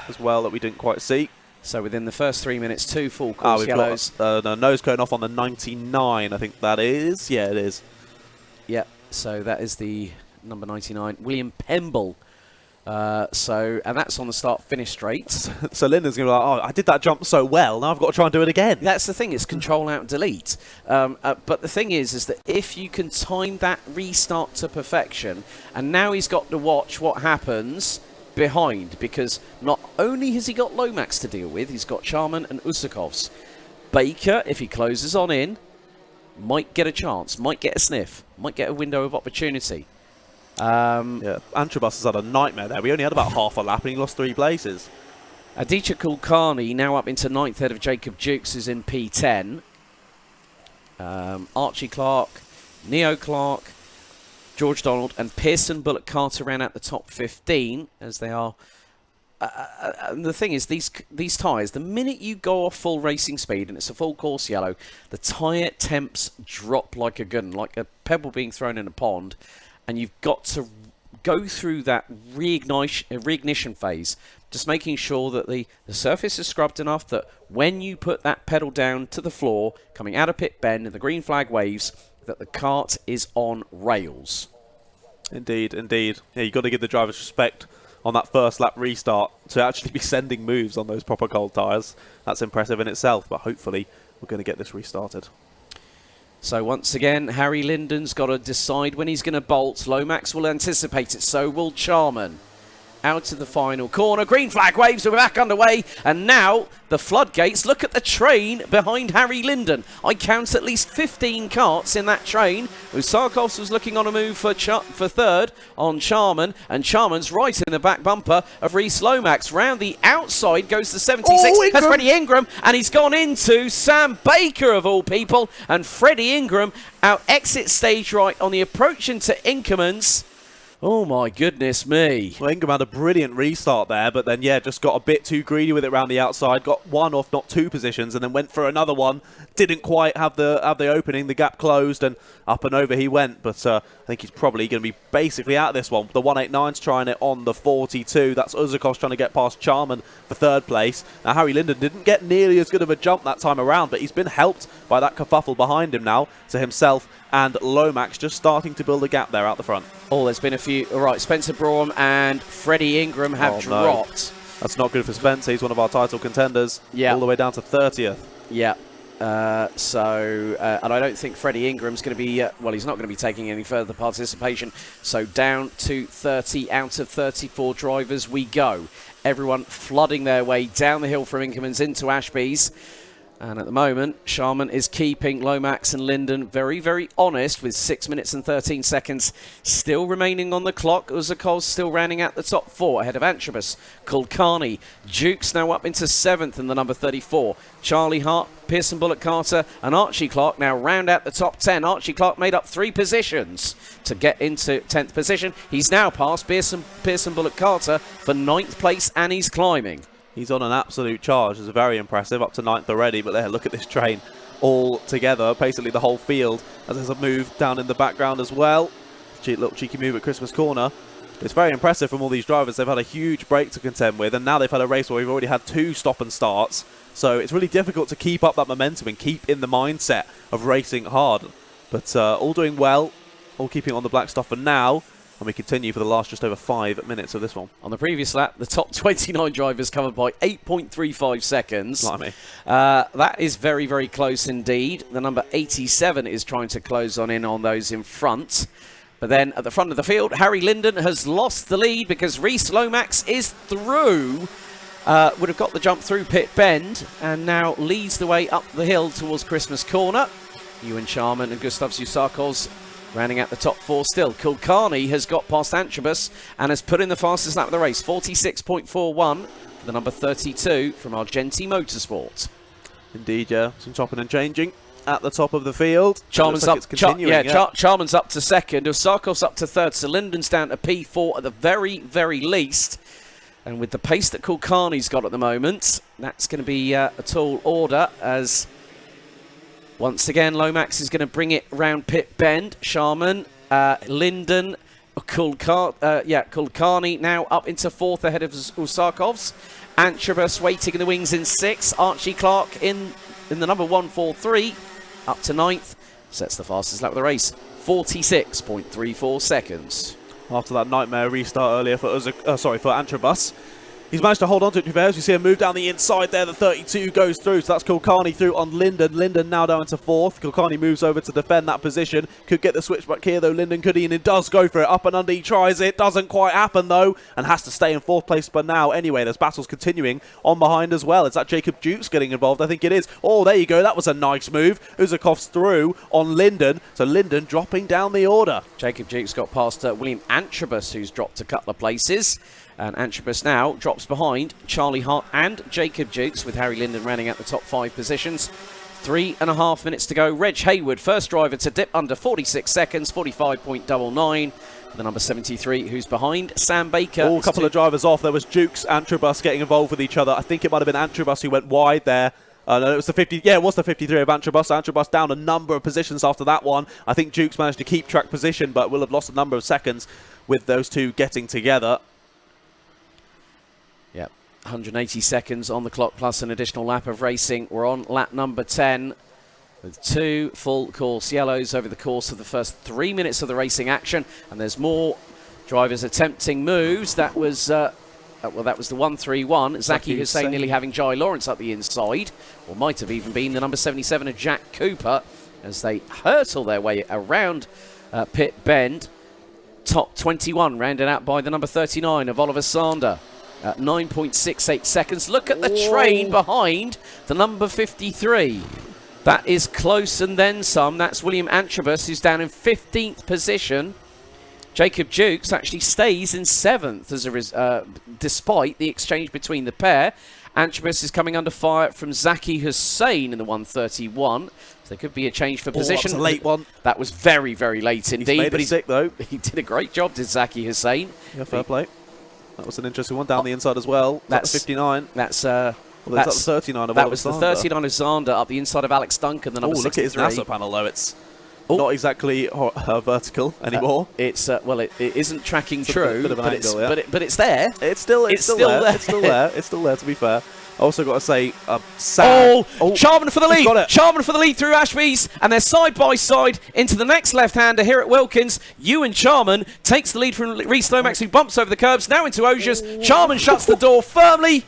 as well that we didn't quite see. So within the first 3 minutes, 2 full course yellows. No, nose cone off on the 99, I think that is. Yeah, it is. Yeah, so that is the number 99, William Pemble. And that's on the start-finish straight. So Lyndon's going to be like, oh, I did that jump so well, now I've got to try and do it again. That's the thing, it's control-out-delete. But the thing is that if you can time that restart to perfection, and now he's got to watch what happens behind, because not only has he got Lomax to deal with, he's got Charman and Usakovs. Baker, if he closes on in, might get a chance, might get a sniff, might get a window of opportunity. Yeah, Antrobus has had a nightmare there. We only had about half a lap and he lost 3 places. Adichie Kulkarni now up into 9th ahead of Jacob Jukes, is in P10. Archie Clark, Neo Clark, George Donald and Pearson Bullock Carter ran out the top 15, as they are. And the thing is, these tyres, the minute you go off full racing speed and it's a full course yellow, the tyre temps drop like a gun, like a pebble being thrown in a pond, and you've got to go through that reignition phase, just making sure that the surface is scrubbed enough that when you put that pedal down to the floor, coming out of pit bend and the green flag waves, that the kart is on rails. Indeed, indeed. Yeah, you've got to give the drivers respect on that first lap restart to actually be sending moves on those proper cold tyres. That's impressive in itself, but hopefully we're going to get this restarted. So once again, Harry Linden's got to decide when he's going to bolt. Lomax will anticipate it, so will Charman. Out to the final corner. Green flag waves, we're back underway. And now the floodgates. Look at the train behind Harry Linden. I count at least 15 karts in that train. Usakovs was looking on a move for third on Charman. And Charman's right in the back bumper of Reese Lomax. Round the outside goes the 76. That's Freddie Ingram. And he's gone into Sam Baker, of all people. And Freddie Ingram out exit stage right on the approach into Inkermans. Oh my goodness me. Well, Ingram had a brilliant restart there, but then, yeah, just got a bit too greedy with it around the outside. Got 1 off, not 2 positions, and then went for another one. Didn't quite have the opening, the gap closed, and up and over he went. But I think he's probably going to be basically out of this one. The 189's trying it on the 42. That's Uzakov's trying to get past Charman for third place. Now, Harry Linden didn't get nearly as good of a jump that time around, but he's been helped by that kerfuffle behind him now to himself and Lomax just starting to build a gap there out the front. Oh, there's been a few. All right, Spencer Brougham and Freddie Ingram have dropped. No. That's not good for Spencer. He's one of our title contenders. Yeah. All the way down to 30th. Yeah. And I don't think Freddie Ingram's going to be, well, he's not going to be taking any further participation. So down to 30 out of 34 drivers we go. Everyone flooding their way down the hill from Inkermans into Ashby's. And at the moment, Sharman is keeping Lomax and Linden very, very honest with 6 minutes and 13 seconds still remaining on the clock. Uzakov still rounding out the top 4 ahead of Antrobus, Kulkarni. Duke's now up into 7th in the number 34. Charlie Hart, Pearson Bullock Carter and Archie Clark now round out the top 10. Archie Clark made up 3 positions to get into 10th position. He's now passed Pearson Bullock Carter for 9th place and he's climbing. He's on an absolute charge. It's very impressive, up to 9th already. But there, look at this train all together. Basically the whole field. As there's a move down in the background as well. Little cheeky move at Christmas Corner. It's very impressive from all these drivers. They've had a huge break to contend with. And now they've had a race where we've already had 2 stop and starts. So it's really difficult to keep up that momentum and keep in the mindset of racing hard. But all doing well. All keeping on the black stuff for now. And we continue for the last just over 5 minutes of this one. On the previous lap, the top 29 drivers covered by 8.35 seconds. Blimey. That is very, very close indeed. The number 87 is trying to close in on those in front. But then at the front of the field, Harry Linden has lost the lead because Reese Lomax is through. Would have got the jump through Pit Bend and now leads the way up the hill towards Christmas Corner. Ewan Sharman and Gustav Zusakos rounding out the top 4 still. Kulkarni has got past Antrobus and has put in the fastest lap of the race, 46.41, the number 32 from Argenti Motorsport. Indeed, yeah. Some chopping and changing at the top of the field. Charman's like up. Charman's up to 2nd. Usakov's up to 3rd. So Linden's down to P4 at the very, very least. And with the pace that Kulkarni's got at the moment, that's going to be a tall order as... Once again, Lomax is going to bring it round Pit Bend. Sharman, Linden, Kulkarni now up into 4th ahead of Usakovs. Antrobus waiting in the wings in 6th. Archie Clark in the number 143 up to 9th. Sets the fastest lap of the race, 46.34 seconds. After that nightmare restart earlier for Antrobus. He's managed to hold on to it, to be fair. As you see him move down the inside there, the 32 goes through. So that's Kulkarni through on Linden. Linden now down to 4th. Kulkarni moves over to defend that position. Could get the switchback here, though. Linden could, and it does go for it. Up and under, he tries it. Doesn't quite happen, though, and has to stay in 4th place. But now, anyway, there's battles continuing on behind as well. Is that Jacob Dukes getting involved? I think it is. Oh, there you go. That was a nice move. Uzakov's through on Linden. So Linden dropping down the order. Jacob Dukes got past William Antrobus, who's dropped a couple of places. And Antrobus now drops behind Charlie Hart and Jacob Dukes, with Harry Linden rounding out the top 5 positions. 3.5 minutes to go. Reg Hayward, first driver to dip under 46 seconds, 45.99. The number 73, who's behind Sam Baker. A couple of drivers off. There was Dukes, Antrobus getting involved with each other. I think it might have been Antrobus who went wide there. No, it was the 50. Yeah, it was the 53 of Antrobus. Antrobus down a number of positions after that one. I think Dukes managed to keep track position, but will have lost a number of seconds with those two getting together. 180 seconds on the clock plus an additional lap of racing. We're on lap number 10 with 2 full course yellows over the course of the first 3 minutes of the racing action, and there's more drivers attempting moves. That was the 131. Zaki Hussein nearly having Jai Lawrence up the inside, or might have even been the number 77 of Jack Cooper as they hurtle their way around Pit Bend. Top 21 rounded out by the number 39 of Oliver Sander. 9.68 seconds. Look at the train behind the number 53. That is close and then some. That's William Antrobus, who's down in 15th position. Jacob Dukes actually stays in 7th despite the exchange between the pair. Antrobus is coming under fire from Zaki Hussein in the 131. So there could be a change for position. That's a late one. That was very, very late indeed. He's made it sick, though. He did a great job, did Zaki Hussein. Yeah, fair play. That was an interesting one down the inside as well. That's 59. That's the 39 of That was the 39 of Zander up the inside of Alex Duncan, the number 63. Look at his NASA panel, though. It's not exactly vertical anymore. It's well, it isn't tracking It's a true, bit of an but, angle, but it's there. It's still there. It's still there. It's still there. To be fair, I also got to say, Charman for the he's lead. got it. Charman for the lead through Ashby's, and they're side by side into the next left-hander here at Wilkins. Ewan Charman takes the lead from Reece Lomax, who bumps over the curbs, now into Osiers. Charman shuts the door firmly.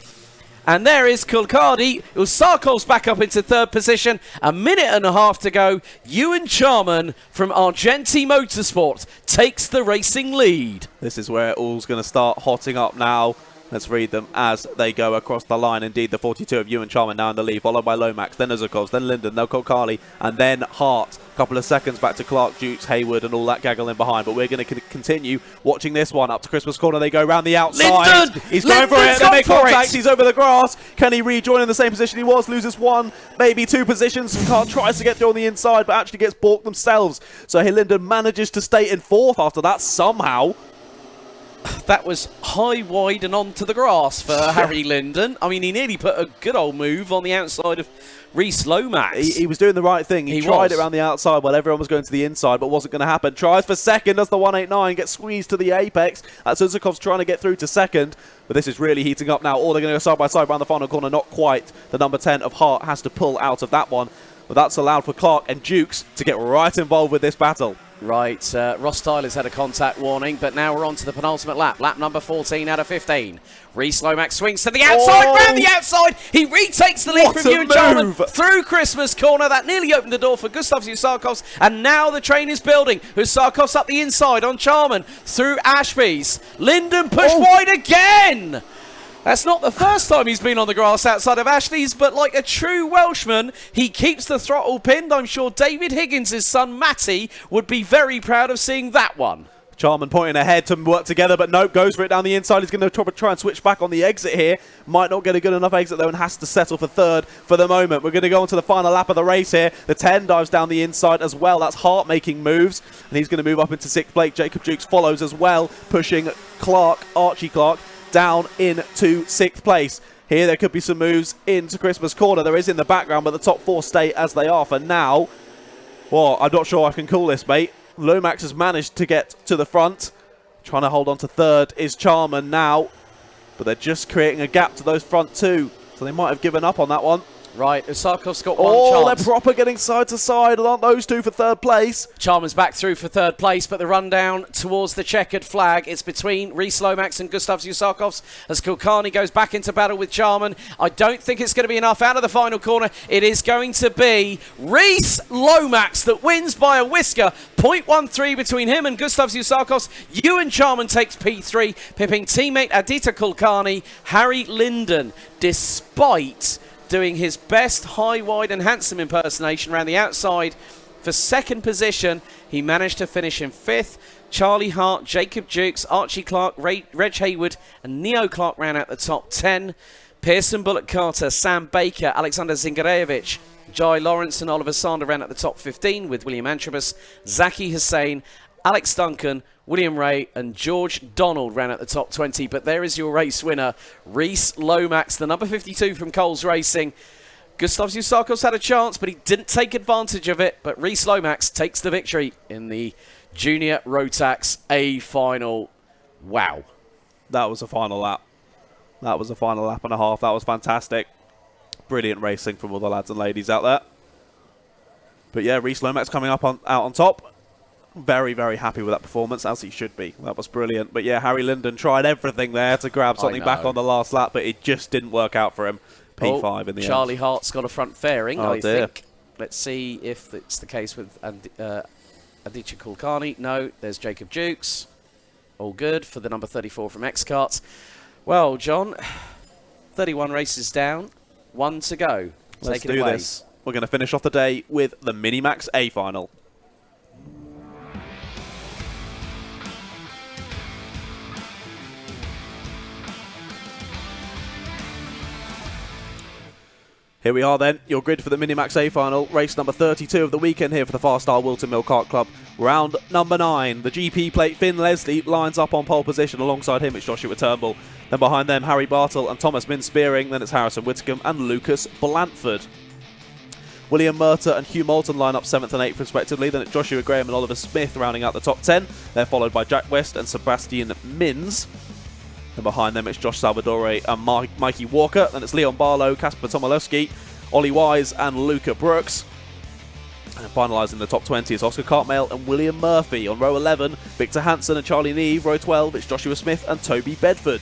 And there is Kulkardi. Usarkov's back up into third position. A minute and a half to go. Ewan Charman from Argenti Motorsport takes the racing lead. This is where it all's going to start hotting up now. Let's read them as they go across the line. Indeed, the 42 of Ewan Charman now in the lead, followed by Lomax, then Uzakovs, then Linden, then Kulkardi, and then Hart. A couple of seconds back to Clark, Dukes, Hayward, and all that gaggle in behind. But we're going to continue watching this one. Up to Christmas corner, they go round the outside. Linden! He's going for it. They make for contact. it. He's over the grass. Can he rejoin in the same position he was? Loses one, maybe two positions. Kart tries to get through on the inside, but actually gets balked themselves. So Linden manages to stay in fourth after that somehow. That was high, wide, and onto the grass for Harry Linden. I mean, he nearly put a good old move on the outside of Reece Lomax. He was doing the right thing. He tried it around the outside while everyone was going to the inside, but wasn't going to happen. Tries for second, does the 189, gets squeezed to the apex. That's Uzakov's trying to get through to second, but this is really heating up now. Or they're going to go side by side around the final corner. Not quite. The number 10 of Hart has to pull out of that one, but that's allowed for Clark and Dukes to get right involved with this battle. Right, Ross Tyler's had a contact warning, but now we're on to the penultimate lap. Lap number 14 out of 15. Reece Lomax swings to the outside, round the outside. He retakes the lead from Ewan Charman through Christmas corner. That nearly opened the door for Gustav Usarkovs, and now the train is building. Usarkovs up the inside on Charman through Ashby's. Linden pushed wide again. That's not the first time he's been on the grass outside of Ashley's, but like a true Welshman, he keeps the throttle pinned. I'm sure David Higgins' son Matty would be very proud of seeing that one. Charman pointing ahead to work together, but nope, goes for it down the inside. He's going to try and switch back on the exit here. Might not get a good enough exit, though, and has to settle for third for the moment. We're going to go on to the final lap of the race here. The 10 dives down the inside as well. That's Hart making moves, and he's going to move up into sixth place. Jacob Dukes follows as well, pushing Archie Clark, down into sixth place. Here there could be some moves into Christmas corner. There is in the background, but the top four stay as they are for now. Well, I'm not sure I can call this, mate. Lomax has managed to get to the front. Trying to hold on to third is Charman now, but they're just creating a gap to those front two, so they might have given up on that one. Right, Usarkov's got one chance. They're proper getting side to side, aren't those two for third place? Charman's back through for third place, but the run down towards the checkered flag. It's between Reece Lomax and Gustav Usarkovs as Kulkarni goes back into battle with Charman. I don't think it's going to be enough out of the final corner. It is going to be Reece Lomax that wins by a whisker. 0.13 between him and Gustav Usarkovs. Ewan Charman takes P3, pipping teammate Aditya Kulkarni. Harry Linden, despite doing his best high, wide and handsome impersonation around the outside for second position, he managed to finish in fifth. Charlie Hart, Jacob Dukes, Archie Clark, Reg Hayward and Neo Clark ran out the top 10. Pearson Bullock Carter, Sam Baker, Alexander Zingarevich, Jai Lawrence and Oliver Sander ran at the top 15 with William Antrobus, Zaki Hussain, Alex Duncan, William Ray and George Donald ran at the top 20. But there is your race winner, Reece Lomax, the number 52 from Coles Racing. Gustav Usarkovs had a chance, but he didn't take advantage of it. But Reece Lomax takes the victory in the Junior Rotax A final. Wow. That was a final lap. That was a final lap and a half. That was fantastic. Brilliant racing from all the lads and ladies out there. But yeah, Reece Lomax coming up out on top. Very, very happy with that performance, as he should be. That was brilliant. But yeah, Harry Linden tried everything there to grab something back on the last lap, but it just didn't work out for him. P5 in the end. Charlie Hart's got a front fairing, I think. Let's see if it's the case with Aditya Kulkarni. No, there's Jacob Dukes. All good for the number 34 from X-Kart. Well, John, 31 races down, 1 to go. Let's do this. We're going to finish off the day with the Minimax A final. Here we are then, your grid for the Minimax A final, race number 32 of the weekend here for the FastR Whilton Mill Kart Club. Round number 9, the GP plate Finn Leslie lines up on pole position. Alongside him it's Joshua Turnbull. Then behind them Harry Bartle and Thomas Min Spearing. Then it's Harrison Whitcomb and Lucas Blanford. William Murta and Hugh Moulton line up 7th and 8th respectively. Then it's Joshua Graham and Oliver Smith rounding out the top 10. They're followed by Jack West and Sebastian Mins. And behind them it's Josh Salvadore and Mikey Walker. Then it's Leon Barlow, Kasper Tomilewski, Ollie Wise and Luca Brooks. And finalising the top 20 is Oscar Cartmail and William Murphy. On row 11, Victor Hansen and Charlie Neve. Row 12, it's Joshua Smith and Toby Bedford.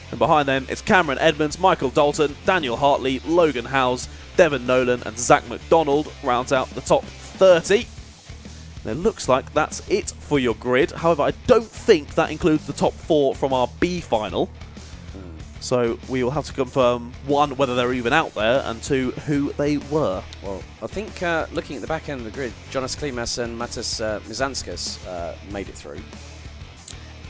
And behind them, it's Cameron Edmonds, Michael Dalton, Daniel Hartley, Logan Howes, Devon Nolan and Zach McDonald rounds out the top 30. And it looks like that's it for your grid. However, I don't think that includes the top 4 from our B final. So we will have to confirm, 1, whether they're even out there, and 2, who they were. Well, I think looking at the back end of the grid, Jonas Klimas and Matas Mizanskis made it through,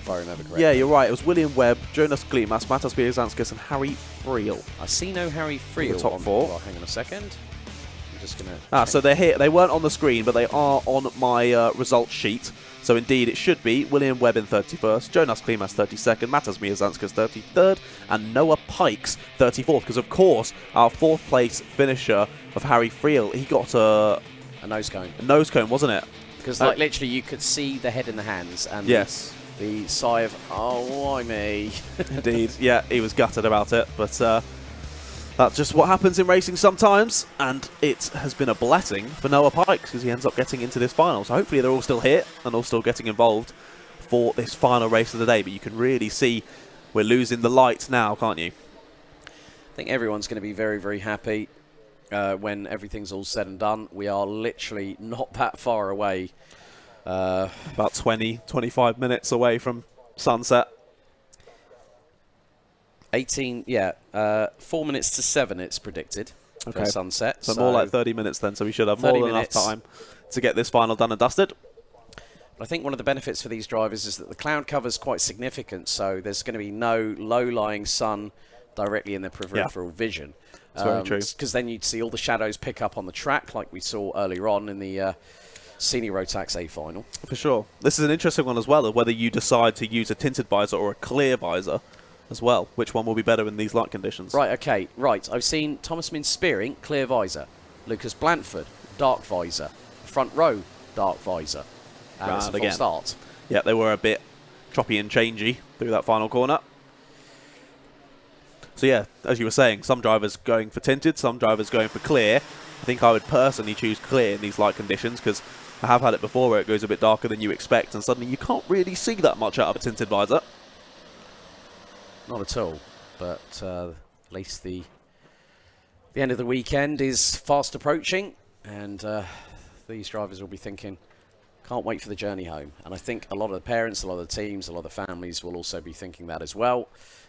if I remember correctly. Yeah, you're right. It was William Webb, Jonas Klimas, Matas Mizanskis and Harry Friel. I see no Harry Friel. The top 4. Well, hang on a second. I'm just going to... So they're here. They weren't on the screen, but they are on my results sheet. So indeed, it should be William Webb in 31st, Jonas Klimas 32nd, Matas Mizanskis 33rd, and Noah Pikes 34th. Because, of course, our 4th place finisher of Harry Friel, he got a nose cone. A nose cone, wasn't it? Because, like, literally, you could see the head in the hands. And yes. The sigh of, oh, why me? Indeed. Yeah, he was gutted about it. But that's just what happens in racing sometimes, and it has been a blessing for Noah Pikes because he ends up getting into this final. So hopefully they're all still here and all still getting involved for this final race of the day. But you can really see we're losing the light now, can't you? I think everyone's going to be very, very happy when everything's all said and done. We are literally not that far away. About 20, 25 minutes away from sunset. 4 minutes to 7 it's predicted for sunset. So more like 30 minutes then, so we should have more than enough time to get this final done and dusted. But I think one of the benefits for these drivers is that the cloud cover is quite significant, so there's going to be no low-lying sun directly in their peripheral vision. That's very true. Because then you'd see all the shadows pick up on the track like we saw earlier on in the Senior Rotax A final. For sure. This is an interesting one as well, of whether you decide to use a tinted visor or a clear visor as well. Which one will be better in these light conditions? Right, okay, right. I've seen Thomas Min Spearing, clear visor. Lucas Blanford, dark visor. Front row, dark visor. And it's a full start. Yeah, they were a bit choppy and changey through that final corner. So yeah, as you were saying, some drivers going for tinted, some drivers going for clear. I think I would personally choose clear in these light conditions because I have had it before where it goes a bit darker than you expect and suddenly you can't really see that much out of a tinted visor. Not at all, but at least the end of the weekend is fast approaching, and these drivers will be thinking, can't wait for the journey home. And I think a lot of the parents, a lot of the teams, a lot of the families will also be thinking that as well.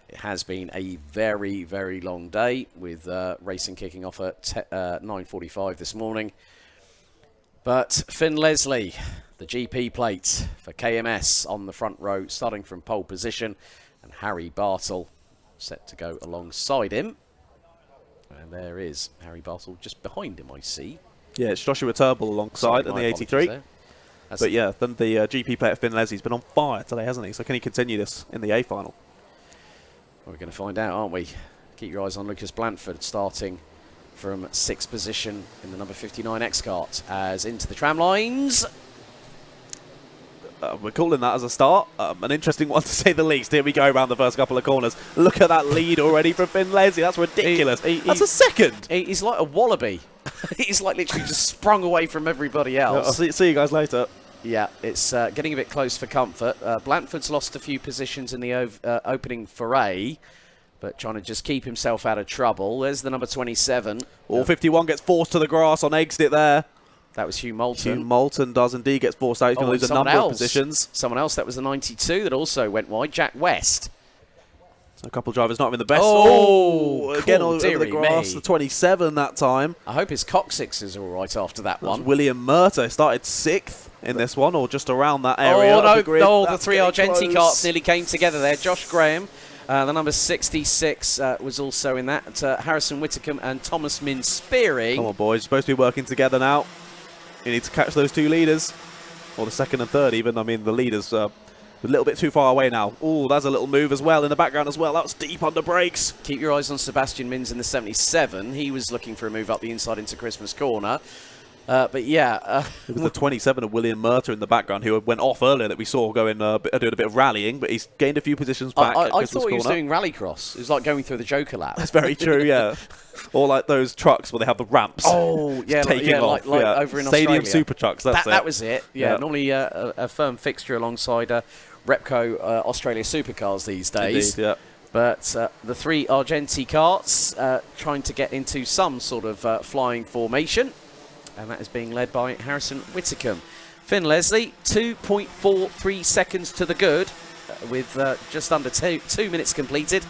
It has been a very, very long day with racing kicking off at 9:45 this morning. But Finn Leslie, the GP plate for KMS on the front row, starting from pole position. And Harry Bartle set to go alongside him. And there is Harry Bartle just behind him, I see. Yeah, it's Joshua Turnbull alongside in the 83. But yeah, then the GP player Finn Leslie's been on fire today, hasn't he? So can he continue this in the A final? Well, we're going to find out, aren't we? Keep your eyes on Lucas Blanford starting from 6th position in the number 59 X-Kart as into the tram lines. We're calling that as a start. An interesting one to say the least. Here we go around the first couple of corners. Look at that lead already from Finn Leslie. That's ridiculous. That's a second. He's like a wallaby. He's like literally just sprung away from everybody else. I'll see you guys later. Yeah, it's getting a bit close for comfort. Blanford's lost a few positions in the opening foray, but trying to just keep himself out of trouble. There's the number 27. All 51 gets forced to the grass on exit there. That was Hugh Moulton. Hugh Moulton does indeed get forced out. He's going to lose a number of positions. Someone else, that was the 92 that also went wide, Jack West. So a couple of drivers not having the best. Again over the grass, the 27 that time. I hope his coccyx is all right after that one. William Murta started 6th in this one, or just around that area. Oh, no, the grid. the 3 Argenti carts nearly came together there. Josh Graham, the number 66, was also in that. Harrison Whitcomb and Thomas Min Spearing. Come on, boys. You're supposed to be working together now. You need to catch those two leaders, or the second and third even. I mean, the leaders A little bit too far away now. Oh, there's a little move as well in the background as well. That was deep under brakes. Keep your eyes on Sebastian Mins in the 77. He was looking for a move up the inside into Christmas Corner. But yeah. It was the 27 of William Murter in the background who went off earlier that we saw going doing a bit of rallying, but he's gained a few positions back at I Christmas thought he was Corner. doing rallycross. It was like going through the Joker lap. That's very true, yeah. Or like those trucks where they have the ramps. Oh, yeah, taking off. like over in Stadium Australia. super trucks, that's it. That was it. Yeah, normally a firm fixture alongside Repco Australia Supercars these days. Indeed, yeah. But the 3 Argenti karts trying to get into some sort of flying formation. And that is being led by Harrison Whitcomb. Finn Leslie, 2.43 seconds to the good, with just under 2 minutes completed,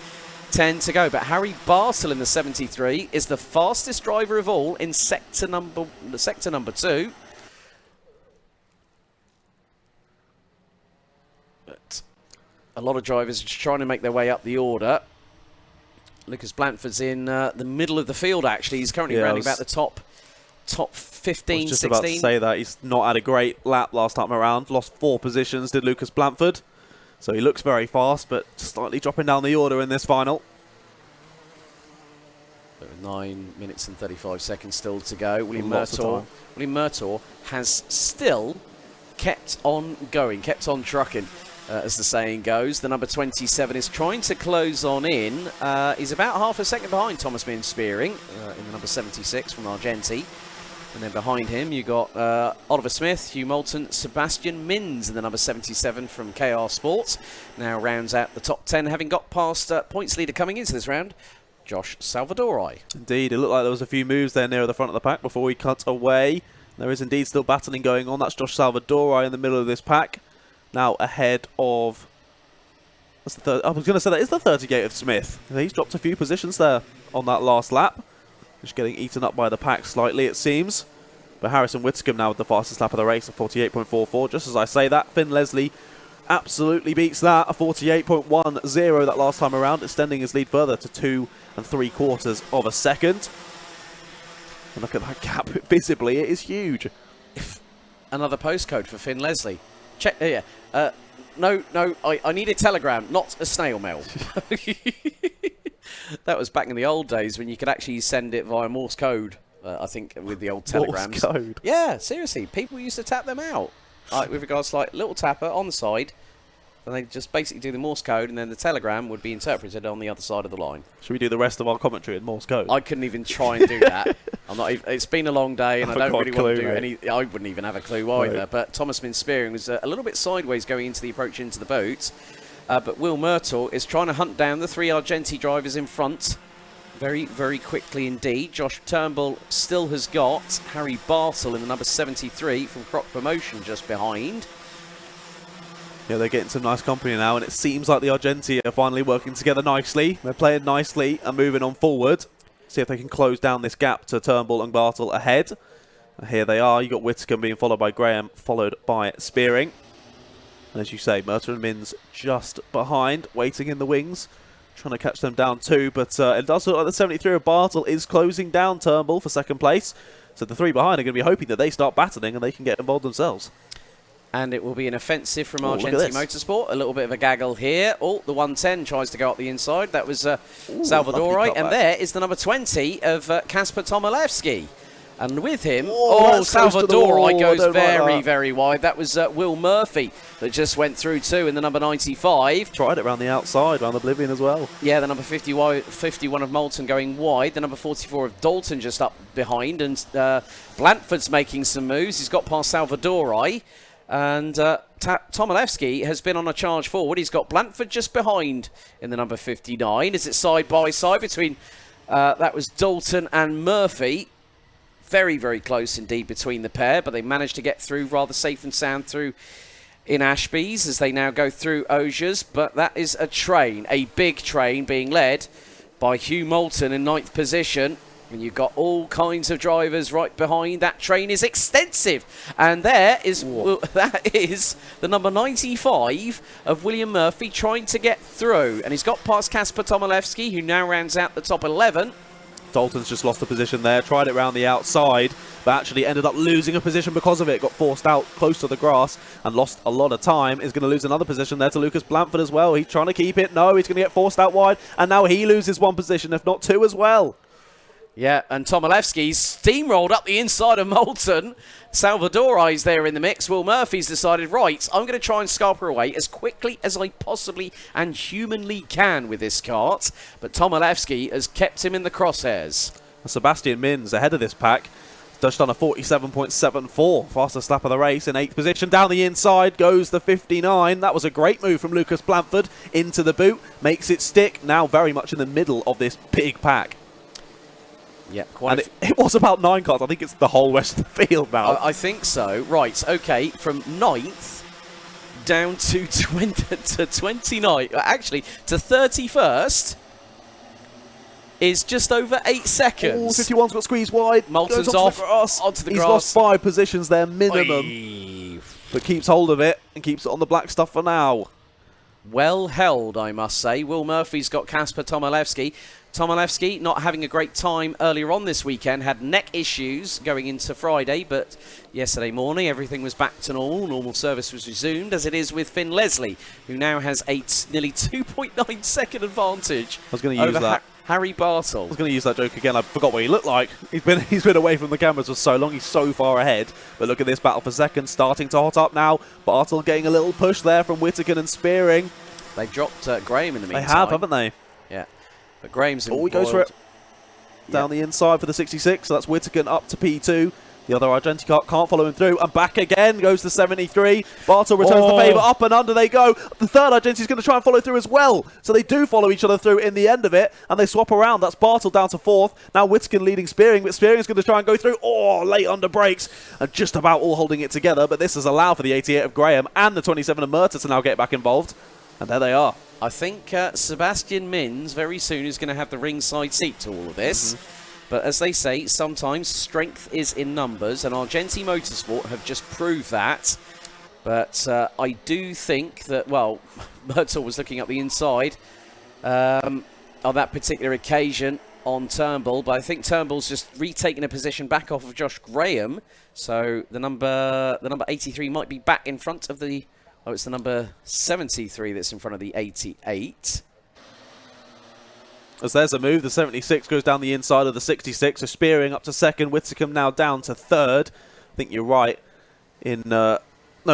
10 to go. But Harry Bartle in the 73 is the fastest driver of all in sector number 2. But a lot of drivers are just trying to make their way up the order. Lucas Blanford's in the middle of the field, actually. He's currently rounding about the top 15, I was just 16. about to say that. He's not had a great lap last time around. Lost 4 positions, did Lucas Blanford. So he looks very fast, but slightly dropping down the order in this final. 9 minutes and 35 seconds still to go. William Murtaugh has still kept on going, kept on trucking, as the saying goes. The number 27 is trying to close on in. He's about half a second behind Thomas Min Spearing in the number 76 from Argenti. And then behind him, you got Oliver Smith, Hugh Moulton, Sebastian Mins in the number 77 from KR Sports. Now rounds out the top 10, having got past points leader coming into this round, Josh Salvadori. Indeed, it looked like there was a few moves there near the front of the pack before he cut away. There is indeed still battling going on. That's Josh Salvadori in the middle of this pack. Now ahead of... That's the third, I was going to say that is the 38 of Smith. He's dropped a few positions there on that last lap. Just getting eaten up by the pack slightly, it seems. But Harrison Whitcomb now with the fastest lap of the race, a 48.44. Just as I say that, Finn Leslie absolutely beats that, a 48.10 that last time around, extending his lead further to 2 3/4 of a second. And look at that gap, visibly, it is huge. Another postcode for Finn Leslie. Check here. No, I need a telegram, not a snail mail. That was back in the old days when you could actually send it via Morse code, I think, with the old telegrams. Morse code? Yeah, seriously. People used to tap them out. Like, with regards to like little tapper on the side, and they just basically do the Morse code, and then the telegram would be interpreted on the other side of the line. Should we do the rest of our commentary in Morse code? I couldn't even try and do that. I'm not. It's been a long day, and I don't really want to do mate. any. I wouldn't even have a clue either. Right. But Thomas Min Spearing was a little bit sideways going into the approach into the boot. But Will Murtaugh is trying to hunt down the 3 Argenti drivers in front very, very quickly indeed. Josh Turnbull still has got Harry Bartle in the number 73 from Croc Promotion just behind. Yeah, they're getting some nice company now, and it seems like the Argenti are finally working together nicely. They're playing nicely and moving on forward. See if they can close down this gap to Turnbull and Bartle ahead. Here they are. You've got Whitcomb being followed by Graham, followed by Spearing. And as you say, Murtaugh and Mins just behind, waiting in the wings, trying to catch them down too. But it does look like the 73 of Bartle is closing down Turnbull for second place. So the 3 behind are going to be hoping that they start battling and they can get involved themselves. And it will be an offensive from Argenti Motorsport. A little bit of a gaggle here. Oh, the 110 tries to go up the inside. That was Salvadori. And there is the number 20 of Kasper Tomilewski. And with him, Salvadori goes very, very wide. That was Will Murphy that just went through too in the number 95. Tried it around the outside, around Oblivion as well. Yeah, the number 51 of Moulton going wide. The number 44 of Dalton just up behind. And Blanford's making some moves. He's got past Salvadori. And Tomilewski has been on a charge forward. He's got Blanford just behind in the number 59. Is it side by side between, that was Dalton and Murphy. Very, very close indeed between the pair, but they managed to get through rather safe and sound through in Ashby's as they now go through Osiers. But that is a train, a big train being led by Hugh Moulton in 9th position. And you've got all kinds of drivers right behind. That train is extensive. And there is, that is the number 95 of William Murphy trying to get through. And he's got past Kasper Tomilewski, who now rounds out the top 11. Dalton's just lost a position there, tried it round the outside, but actually ended up losing a position because of it. Got forced out close to the grass and lost a lot of time. Is going to lose another position there to Lucas Blanford as well. He's trying to keep it. No, he's going to get forced out wide, and now he loses one position, if not two as well. Yeah, and Tomilewski's steamrolled up the inside of Moulton. Salvador Eyes there in the mix. Will Murphy's decided, right, I'm going to try and scarper away as quickly as I possibly and humanly can with this kart. But Tomilewski has kept him in the crosshairs. Sebastian Mins ahead of this pack. Just on a 47.74. Fastest lap of the race in 8th position. Down the inside goes the 59. That was a great move from Lucas Blanford into the boot. Makes it stick. Now very much in the middle of this big pack. Yeah, and it was about 9 cars. I think it's the whole rest of the field now. I think so. Right, okay, from 9th down to 29, actually to 31st is just over 8 seconds. 51's got squeezed wide. Moulton's off onto the grass. He's lost 5 positions there minimum. Oy. But keeps hold of it and keeps it on the black stuff for now. Well held, I must say. Will Murphy's got Kasper Tomilewski. Tomilewski not having a great time earlier on this weekend, had neck issues going into Friday, but yesterday morning everything was back to normal. Normal service was resumed, as it is with Finn Leslie, who now has a nearly 2.9 second advantage. I was going to use that. Harry Bartle. I was going to use that joke again. I forgot what he looked like. He's been away from the cameras for so long. He's so far ahead. But look at this battle for second, starting to hot up now. Bartle getting a little push there from Whittaker and Spearing. They've dropped Graham in the meantime. They have, haven't they? Yeah. But Graham's he goes for it. Down the inside for the 66. So that's Whittaker up to P2. The other Argenti can't follow him through. And back again goes the 73. Bartle returns the favour. Up and under they go. The third Argenti is going to try and follow through as well. So they do follow each other through in the end of it. And they swap around. That's Bartle down to 4th. Now Whittaker leading Spearing. But Spearing's going to try and go through. Oh, late under brakes. And just about all holding it together. But this has allowed for the 88 of Graham and the 27 of Murta to now get back involved. And there they are. I think Sebastian Mins very soon is going to have the ringside seat to all of this. But as they say, sometimes strength is in numbers, and Argenti Motorsport have just proved that. But I do think that, well, Murtaugh was looking up the inside on that particular occasion on Turnbull, but I think Turnbull's just retaking a position back off of Josh Graham. So the number 83 might be back in front of the... Oh, it's the number 73 that's in front of the 88. As there's a move, the 76 goes down the inside of the 66. So Spearing up to second, Whittaker now down to third. I think you're right. No,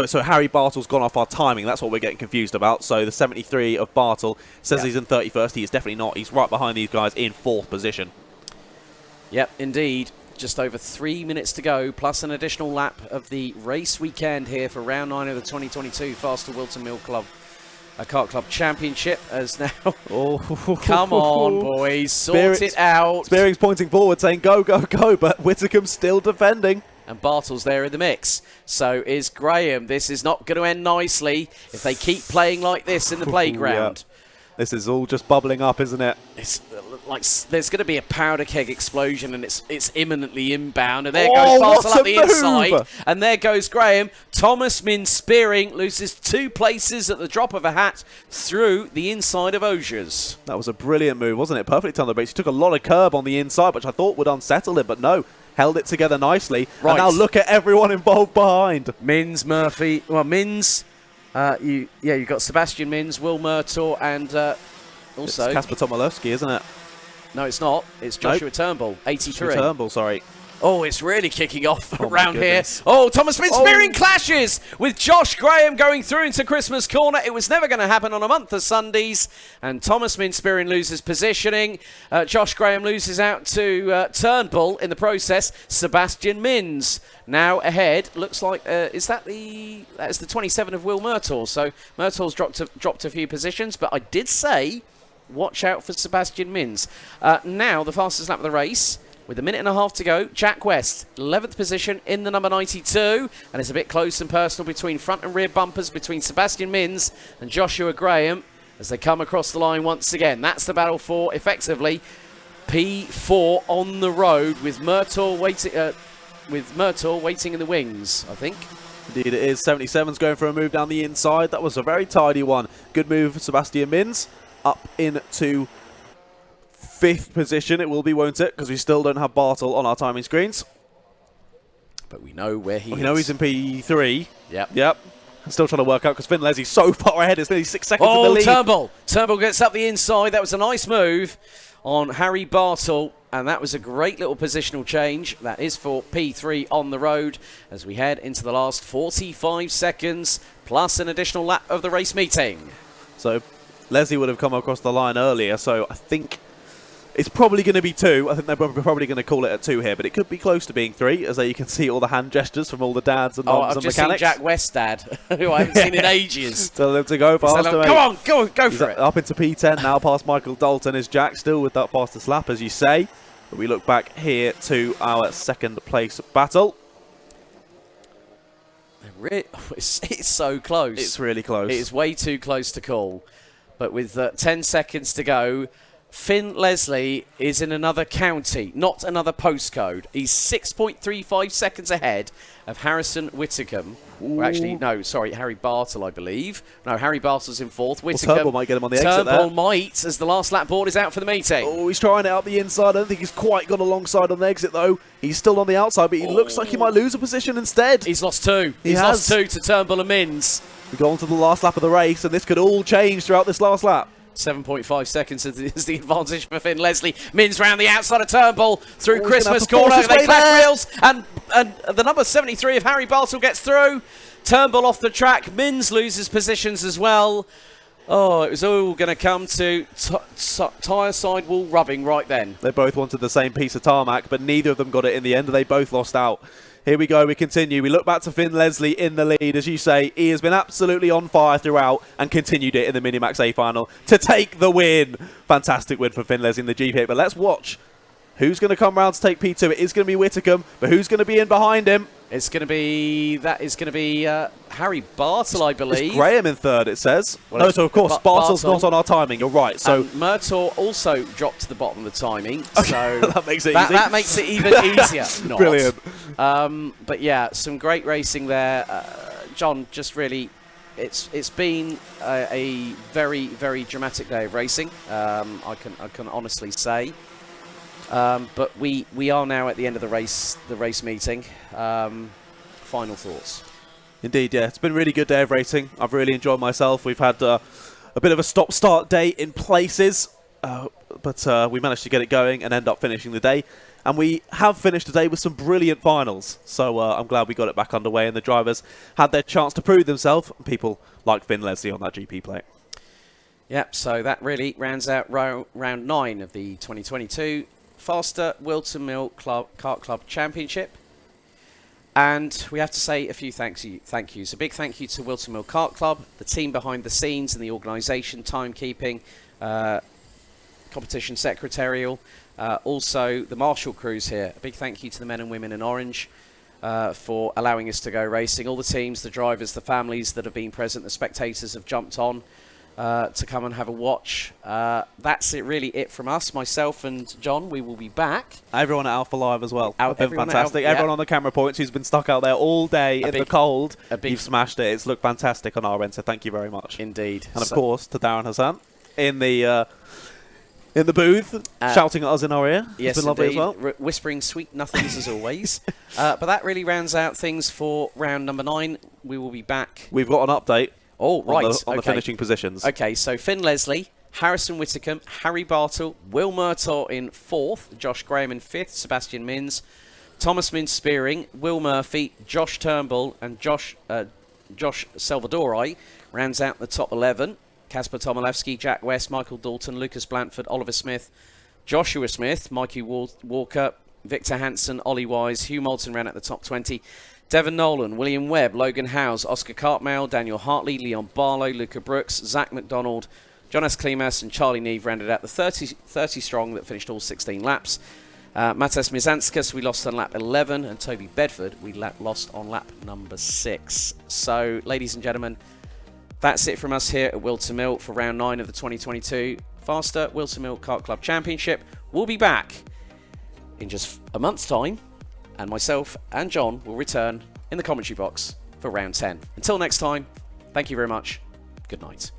so Harry Bartle's gone off our timing. That's what we're getting confused about. So the 73 of Bartle says he's in 31st. He is definitely not. He's right behind these guys in 4th position. Yep, indeed. Just over 3 minutes to go, plus an additional lap of the race weekend here for round 9 of the 2022 FastR Whilton Mill Club Kart Club Championship. As now, come on, boys, sort it out. Spearing's pointing forward, saying go, go, go, but Whittaker's still defending. And Bartle's there in the mix. So is Graham. This is not going to end nicely if they keep playing like this in the playground. Yeah. This is all just bubbling up, isn't it? It's like there's going to be a powder keg explosion, and it's imminently inbound. And there goes Bartle up the inside, and there goes Graham. Thomas Mins Spearing loses 2 places at the drop of a hat through the inside of Osiers. That was a brilliant move, wasn't it? Perfectly timed the brakes. He took a lot of curb on the inside, which I thought would unsettle him, but no. Held it together nicely. Right. And now look at everyone involved behind. Mins, Murphy. Well, Mins... you've got Sebastian Mins, Will Murtaugh, and also... It's Kasper Tomilewski, isn't it? No, it's not. It's Joshua Turnbull, 83. Turnbull, sorry. Oh, it's really kicking off around here. Oh, Thomas Mins Spearing clashes with Josh Graham going through into Christmas Corner. It was never going to happen on a month of Sundays. And Thomas Mins Spearing loses positioning. Josh Graham loses out to Turnbull in the process. Sebastian Mins now ahead. Looks like, that's the 27 of Will Murtaugh. So Murtaugh's dropped a few positions. But I did say, watch out for Sebastian Mins. Now, the fastest lap of the race. With a minute and a half to go, Jack West, 11th position in the number 92. And it's a bit close and personal between front and rear bumpers between Sebastian Mins and Joshua Graham as they come across the line once again. That's the battle for, effectively, P4 on the road with Murtaugh waiting in the wings, I think. Indeed it is. 77's going for a move down the inside. That was a very tidy one. Good move for Sebastian Mins. Up into 5th position. It will be, won't it? Because we still don't have Bartle on our timing screens. But we know where he is. We know he's in P3. Yep. Yep. I'm still trying to work out because Finn Leslie's so far ahead. It's nearly 6 seconds in the lead. Turnbull. Turnbull gets up the inside. That was a nice move on Harry Bartle. And that was a great little positional change. That is for P3 on the road as we head into the last 45 seconds plus an additional lap of the race meeting. So Leslie would have come across the line earlier, so I think it's probably going to be 2. I think they're probably going to call it at 2 here, but it could be close to being 3, as you can see all the hand gestures from all the dads and moms I've and just mechanics. seen Jack West's dad, who I haven't seen in ages. Tell them to go faster. Go He's for it. Up into P10 now, past Michael Dalton. Is Jack still with that fastest lap, as you say? But we look back here to our 2nd place battle. It's so close. It's really close. It is way too close to call. But with 10 seconds to go, Finn Leslie is in another county, not another postcode. He's 6.35 seconds ahead of Harrison Whitcomb. Well, actually, no, sorry, Harry Bartle, I believe. No, Harry Bartle's in 4th. Whitcomb, Turnbull might get him on the exit there. Turnbull might, as the last lap board is out for the meeting. Oh, he's trying it out the inside. I don't think he's quite got alongside on the exit, though. He's still on the outside, but he looks like he might lose a position instead. He's lost 2. He's lost 2 to Turnbull and Mins. We go on to the last lap of the race, and this could all change throughout this last lap. 7.5 seconds is the advantage for Finn Leslie. Mins round the outside of Turnbull through Oh, Christmas corner. They clash wheels, and the number 73 of Harry Bartle gets through. Turnbull off the track. Mins loses positions as well. Oh, it was all going to come to tyre sidewall rubbing right then. They both wanted the same piece of tarmac, but neither of them got it in the end. They both lost out. Here we go, we continue. We look back to Finn Leslie in the lead. As you say, he has been absolutely on fire throughout and continued it in the Minimax A final to take the win. Fantastic win for Finn Leslie in the GP8. But let's watch who's going to come round to take P2. It is going to be Whitcomb, but who's going to be in behind him? It's going to be, Harry Bartle, I believe. It's Graham in 3rd, it says. Well, no, so of course, Bartle's Bartle. not on our timing, you're right. So Murtaugh also dropped to the bottom of the timing. Okay, So that makes it easy. That makes it even easier. Not. Brilliant. But yeah, some great racing there. John, just really, it's been a very, very dramatic day of racing. I can honestly say. But we are now at the end of the race meeting. Final thoughts. Indeed, yeah. It's been a really good day of racing. I've really enjoyed myself. We've had a bit of a stop-start day in places, but we managed to get it going and end up finishing the day. And we have finished today with some brilliant finals. So I'm glad we got it back underway and the drivers had their chance to prove themselves. And people like Finn Leslie on that GP plate. Yep, so that really rounds out round 9 of the 2022 FastR Whilton Mill Kart Club Championship. And we have to say a few thank yous. A big thank you to Whilton Mill Kart Club, the team behind the scenes and the organisation, timekeeping, competition secretarial, also the marshal crews here. A big thank you to the men and women in orange for allowing us to go racing. All the teams, the drivers, the families that have been present, the spectators have jumped on to come and have a watch. That's it from us, myself and John. We will be back. Everyone at Alphalive as well. Everyone fantastic. Everyone on the camera points who's been stuck out there all day in the cold. You've smashed it. It's looked fantastic on our end, so thank you very much. Indeed. And of course to Darren Hassan in the booth, shouting at us in our ear. Yes, it's been lovely as well. Whispering sweet nothings as always. But that really rounds out things for round number 9. We will be back. We've got an update. Oh, right. On the finishing positions. Okay, so Finn Leslie, Harrison Whitcomb, Harry Bartle, Will Murtaugh in 4th, Josh Graham in 5th, Sebastian Mins, Thomas Mins Spearing, Will Murphy, Josh Turnbull, and Josh Salvadori rounds out the top 11. Kasper Tomilewski, Jack West, Michael Dalton, Lucas Blanford, Oliver Smith, Joshua Smith, Mikey Walker, Victor Hansen, Ollie Wise, Hugh Moulton ran at the top 20. Devon Nolan, William Webb, Logan Howes, Oscar Cartmale, Daniel Hartley, Leon Barlow, Luca Brooks, Zach McDonald, John S. Klimas and Charlie Neve rounded out the 30 strong that finished all 16 laps. Matas Mizanskas we lost on lap 11 and Toby Bedford we lost on lap number 6. So, ladies and gentlemen, that's it from us here at Whilton Mill for round 9 of the 2022 FastR Whilton Mill Kart Club Championship. We'll be back in just a month's time, and myself and John will return in the commentary box for round 10. Until next time, thank you very much. Good night.